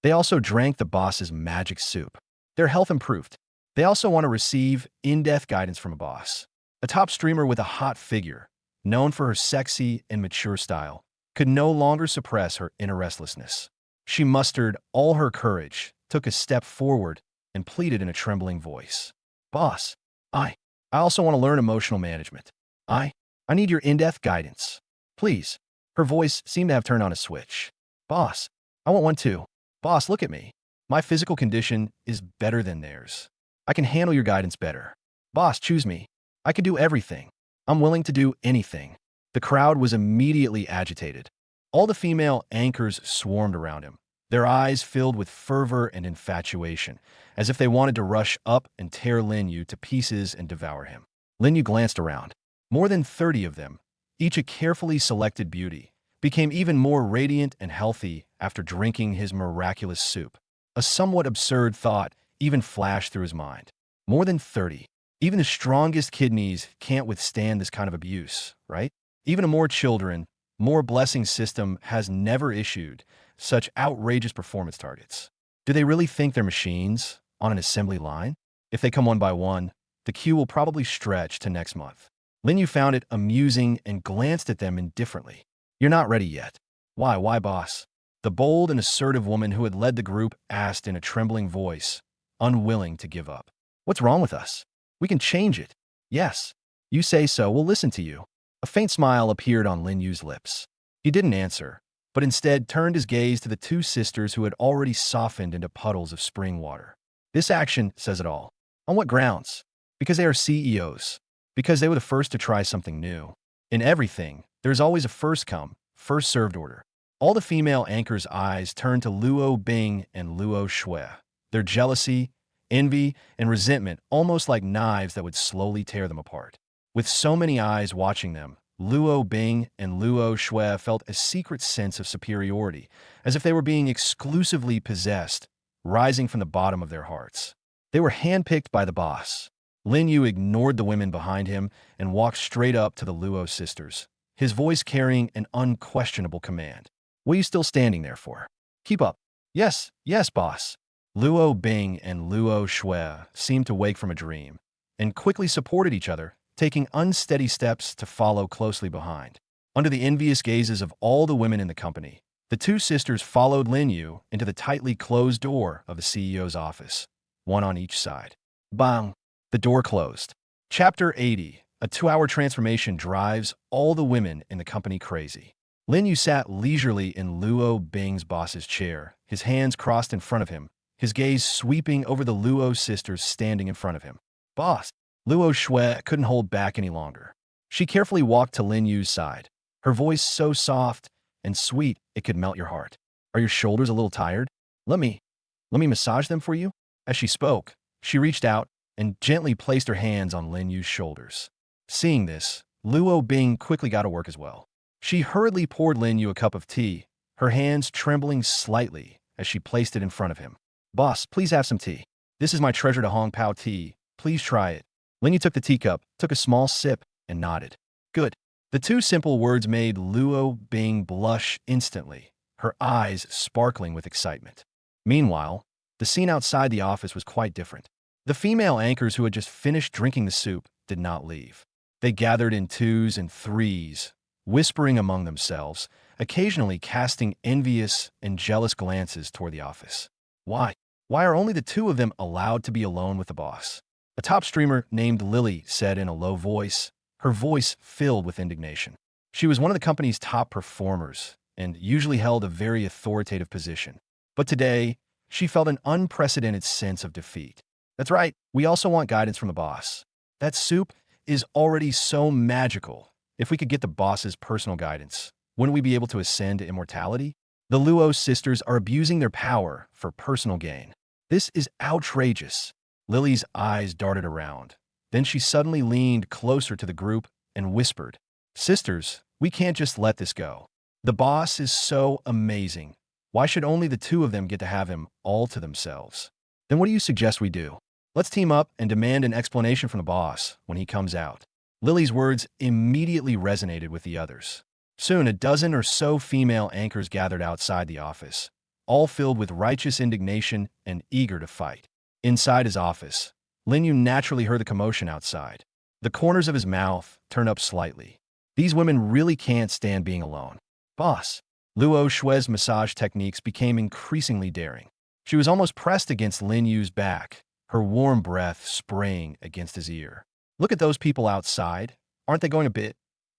They also drank the boss's magic soup. Their health improved. They also want to receive in-depth guidance from a boss. A top streamer with a hot figure, known for her sexy and mature style, could no longer suppress her inner restlessness. She mustered all her courage, took a step forward, and pleaded in a trembling voice. Boss, I also want to learn emotional management. I need your in-depth guidance. Please. Her voice seemed to have turned on a switch. Boss, I want one too. Boss, look at me. My physical condition is better than theirs. I can handle your guidance better. Boss, choose me. I can do everything. I'm willing to do anything. The crowd was immediately agitated. All the female anchors swarmed around him, their eyes filled with fervor and infatuation, as if they wanted to rush up and tear Lin Yu to pieces and devour him. Lin Yu glanced around. More than 30 of them, each a carefully selected beauty, became even more radiant and healthy after drinking his miraculous soup. A somewhat absurd thought even flashed through his mind. More than 30. Even the strongest kidneys can't withstand this kind of abuse, right? Even a more children, more blessing system has never issued such outrageous performance targets. Do they really think they're machines on an assembly line? If they come one by one, the queue will probably stretch to next month. Lin Yu found it amusing and glanced at them indifferently. You're not ready yet. Why, boss? The bold and assertive woman who had led the group asked in a trembling voice, unwilling to give up. What's wrong with us? We can change it. Yes. You say so, we'll listen to you. A faint smile appeared on Lin Yu's lips. He didn't answer, but instead turned his gaze to the two sisters who had already softened into puddles of spring water. This action says it all. On what grounds? Because they are CEOs. Because they were the first to try something new. In everything, there's always a first come, first served order. All the female anchors' eyes turned to Luo Bing and Luo Shui. Their jealousy, envy, and resentment almost like knives that would slowly tear them apart. With so many eyes watching them, Luo Bing and Luo Shui felt a secret sense of superiority, as if they were being exclusively possessed, rising from the bottom of their hearts. They were handpicked by the boss. Lin Yu ignored the women behind him and walked straight up to the Luo sisters, his voice carrying an unquestionable command. What are you still standing there for? Keep up. Yes, boss. Luo Bing and Luo Shui seemed to wake from a dream and quickly supported each other, taking unsteady steps to follow closely behind. Under the envious gazes of all the women in the company, the two sisters followed Lin Yu into the tightly closed door of the CEO's office, one on each side. Bang! The door closed. Chapter 80. A 2-hour transformation drives all the women in the company crazy. Lin Yu sat leisurely in Luo Bing's boss's chair, his hands crossed in front of him, his gaze sweeping over the Luo sisters standing in front of him. Boss! Luo Shui couldn't hold back any longer. She carefully walked to Lin Yu's side, her voice so soft and sweet it could melt your heart. Are your shoulders a little tired? Let me massage them for you? As she spoke, she reached out and gently placed her hands on Lin Yu's shoulders. Seeing this, Luo Bing quickly got to work as well. She hurriedly poured Lin Yu a cup of tea, her hands trembling slightly as she placed it in front of him. Boss, please have some tea. This is my treasure to Hong Pao tea. Please try it. Lin Yu took the teacup, took a small sip, and nodded. Good. The two simple words made Luo Bing blush instantly, her eyes sparkling with excitement. Meanwhile, the scene outside the office was quite different. The female anchors who had just finished drinking the soup did not leave. They gathered in twos and threes, whispering among themselves, occasionally casting envious and jealous glances toward the office. Why? Why are only the two of them allowed to be alone with the boss? A top streamer named Lily said in a low voice, her voice filled with indignation. She was one of the company's top performers and usually held a very authoritative position. But today, she felt an unprecedented sense of defeat. That's right, we also want guidance from the boss. That soup is already so magical. If we could get the boss's personal guidance, wouldn't we be able to ascend to immortality? The Luo sisters are abusing their power for personal gain. This is outrageous. Lily's eyes darted around. Then she suddenly leaned closer to the group and whispered, "Sisters, we can't just let this go. The boss is so amazing. Why should only the two of them get to have him all to themselves? Then what do you suggest we do? Let's team up and demand an explanation from the boss when he comes out." Lily's words immediately resonated with the others. Soon, a dozen or so female anchors gathered outside the office, all filled with righteous indignation and eager to fight. Inside his office, Lin Yu naturally heard the commotion outside. The corners of his mouth turned up slightly. These women really can't stand being alone. Boss. Luo Shue's massage techniques became increasingly daring. She was almost pressed against Lin Yu's back, her warm breath spraying against his ear. "Look at those people outside. Aren't they going a bit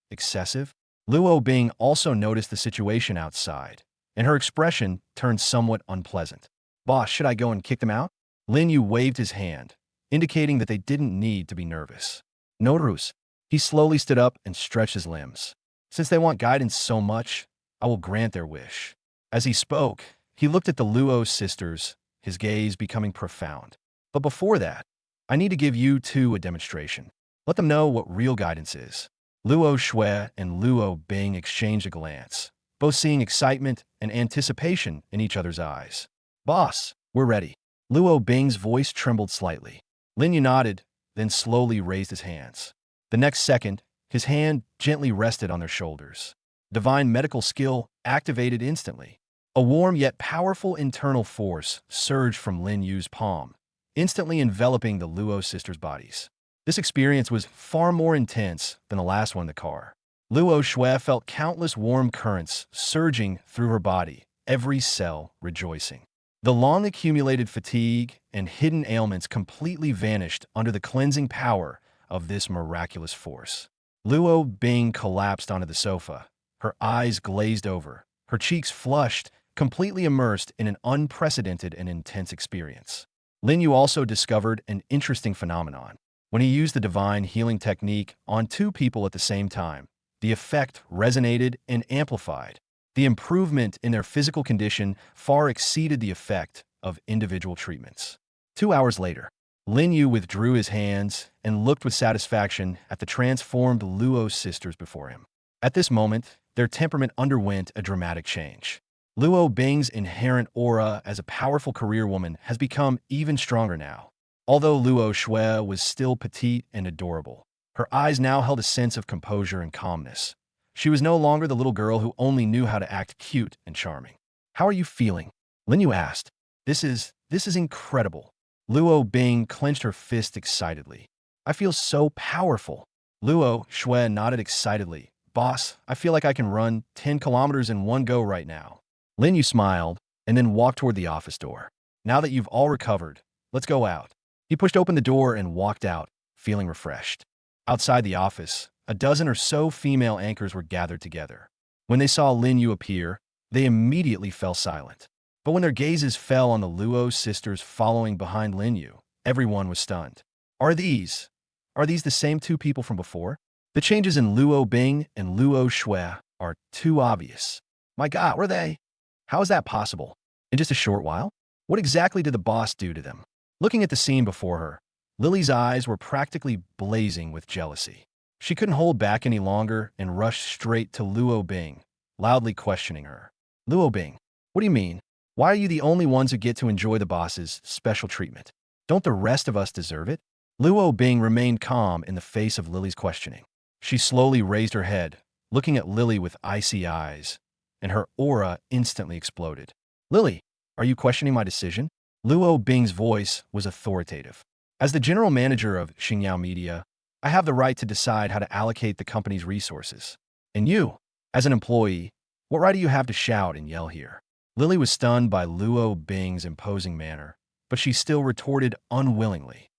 excessive?" Luo Bing also noticed the situation outside, and her expression turned somewhat unpleasant. "Boss, should I go and kick them out?" Lin Yu waved his hand, indicating that they didn't need to be nervous. "No, Rus." He slowly stood up and stretched his limbs. "Since they want guidance so much, I will grant their wish." As he spoke, he looked at the Luo sisters, his gaze becoming profound. "But before that, I need to give you two a demonstration. Let them know what real guidance is." Luo Shui and Luo Bing exchanged a glance, both seeing excitement and anticipation in each other's eyes. "Boss, we're ready." Luo Bing's voice trembled slightly. Lin Yu nodded, then slowly raised his hands. The next second, his hand gently rested on their shoulders. Divine medical skill activated instantly. A warm yet powerful internal force surged from Lin Yu's palm, instantly enveloping the Luo sisters' bodies. This experience was far more intense than the last one in the car. Luo Shui felt countless warm currents surging through her body, every cell rejoicing. The long-accumulated fatigue and hidden ailments completely vanished under the cleansing power of this miraculous force. Luo Bing collapsed onto the sofa, her eyes glazed over, her cheeks flushed, completely immersed in an unprecedented and intense experience. Lin Yu also discovered an interesting phenomenon. When he used the divine healing technique on two people at the same time, the effect resonated and amplified. The improvement in their physical condition far exceeded the effect of individual treatments. 2 hours later, Lin Yu withdrew his hands and looked with satisfaction at the transformed Luo sisters before him. At this moment, their temperament underwent a dramatic change. Luo Bing's inherent aura as a powerful career woman has become even stronger now. Although Luo Shui was still petite and adorable, her eyes now held a sense of composure and calmness. She was no longer the little girl who only knew how to act cute and charming. "How are you feeling?" Lin Yu asked. This is incredible." Luo Bing clenched her fist excitedly. "I feel so powerful." Luo Shui nodded excitedly. "Boss, I feel like I can run 10 kilometers in one go right now." Lin Yu smiled and then walked toward the office door. "Now that you've all recovered, let's go out." He pushed open the door and walked out, feeling refreshed. Outside the office, a dozen or so female anchors were gathered together. When they saw Lin Yu appear, they immediately fell silent. But when their gazes fell on the Luo sisters following behind Lin Yu, everyone was stunned. Are these the same two people from before? The changes in Luo Bing and Luo Shui are too obvious. My God, were they? How is that possible? In just a short while? What exactly did the boss do to them? Looking at the scene before her, Lily's eyes were practically blazing with jealousy. She couldn't hold back any longer and rushed straight to Luo Bing, loudly questioning her. "Luo Bing, what do you mean? Why are you the only ones who get to enjoy the boss's special treatment? Don't the rest of us deserve it?" Luo Bing remained calm in the face of Lily's questioning. She slowly raised her head, looking at Lily with icy eyes, and her aura instantly exploded. "Lily, are you questioning my decision?" Luo Bing's voice was authoritative. "As the general manager of Xingyao Media, I have the right to decide how to allocate the company's resources. And you, as an employee, what right do you have to shout and yell here?" Lily was stunned by Luo Bing's imposing manner, but she still retorted unwillingly.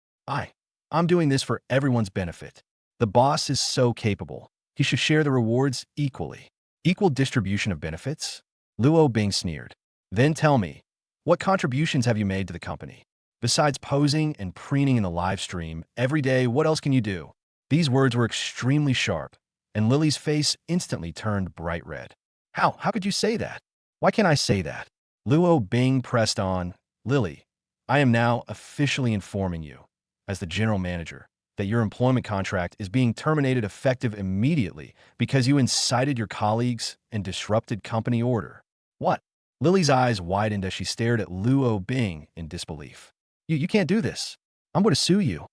I'm doing this for everyone's benefit. The boss is so capable. He should share the rewards equally. Equal distribution of benefits? Luo Bing sneered. Then tell me, what contributions have you made to the company? Besides posing and preening in the live stream every day, what else can you do? These words were extremely sharp, and Lily's face instantly turned bright red. How could you say that? Why can't I say that? Luo Bing pressed on. Lily, I am now officially informing you, as the general manager, that your employment contract is being terminated effective immediately because you incited your colleagues and disrupted company order. What? Lily's eyes widened as she stared at Luo Bing in disbelief. You can't do this. I'm going to sue you.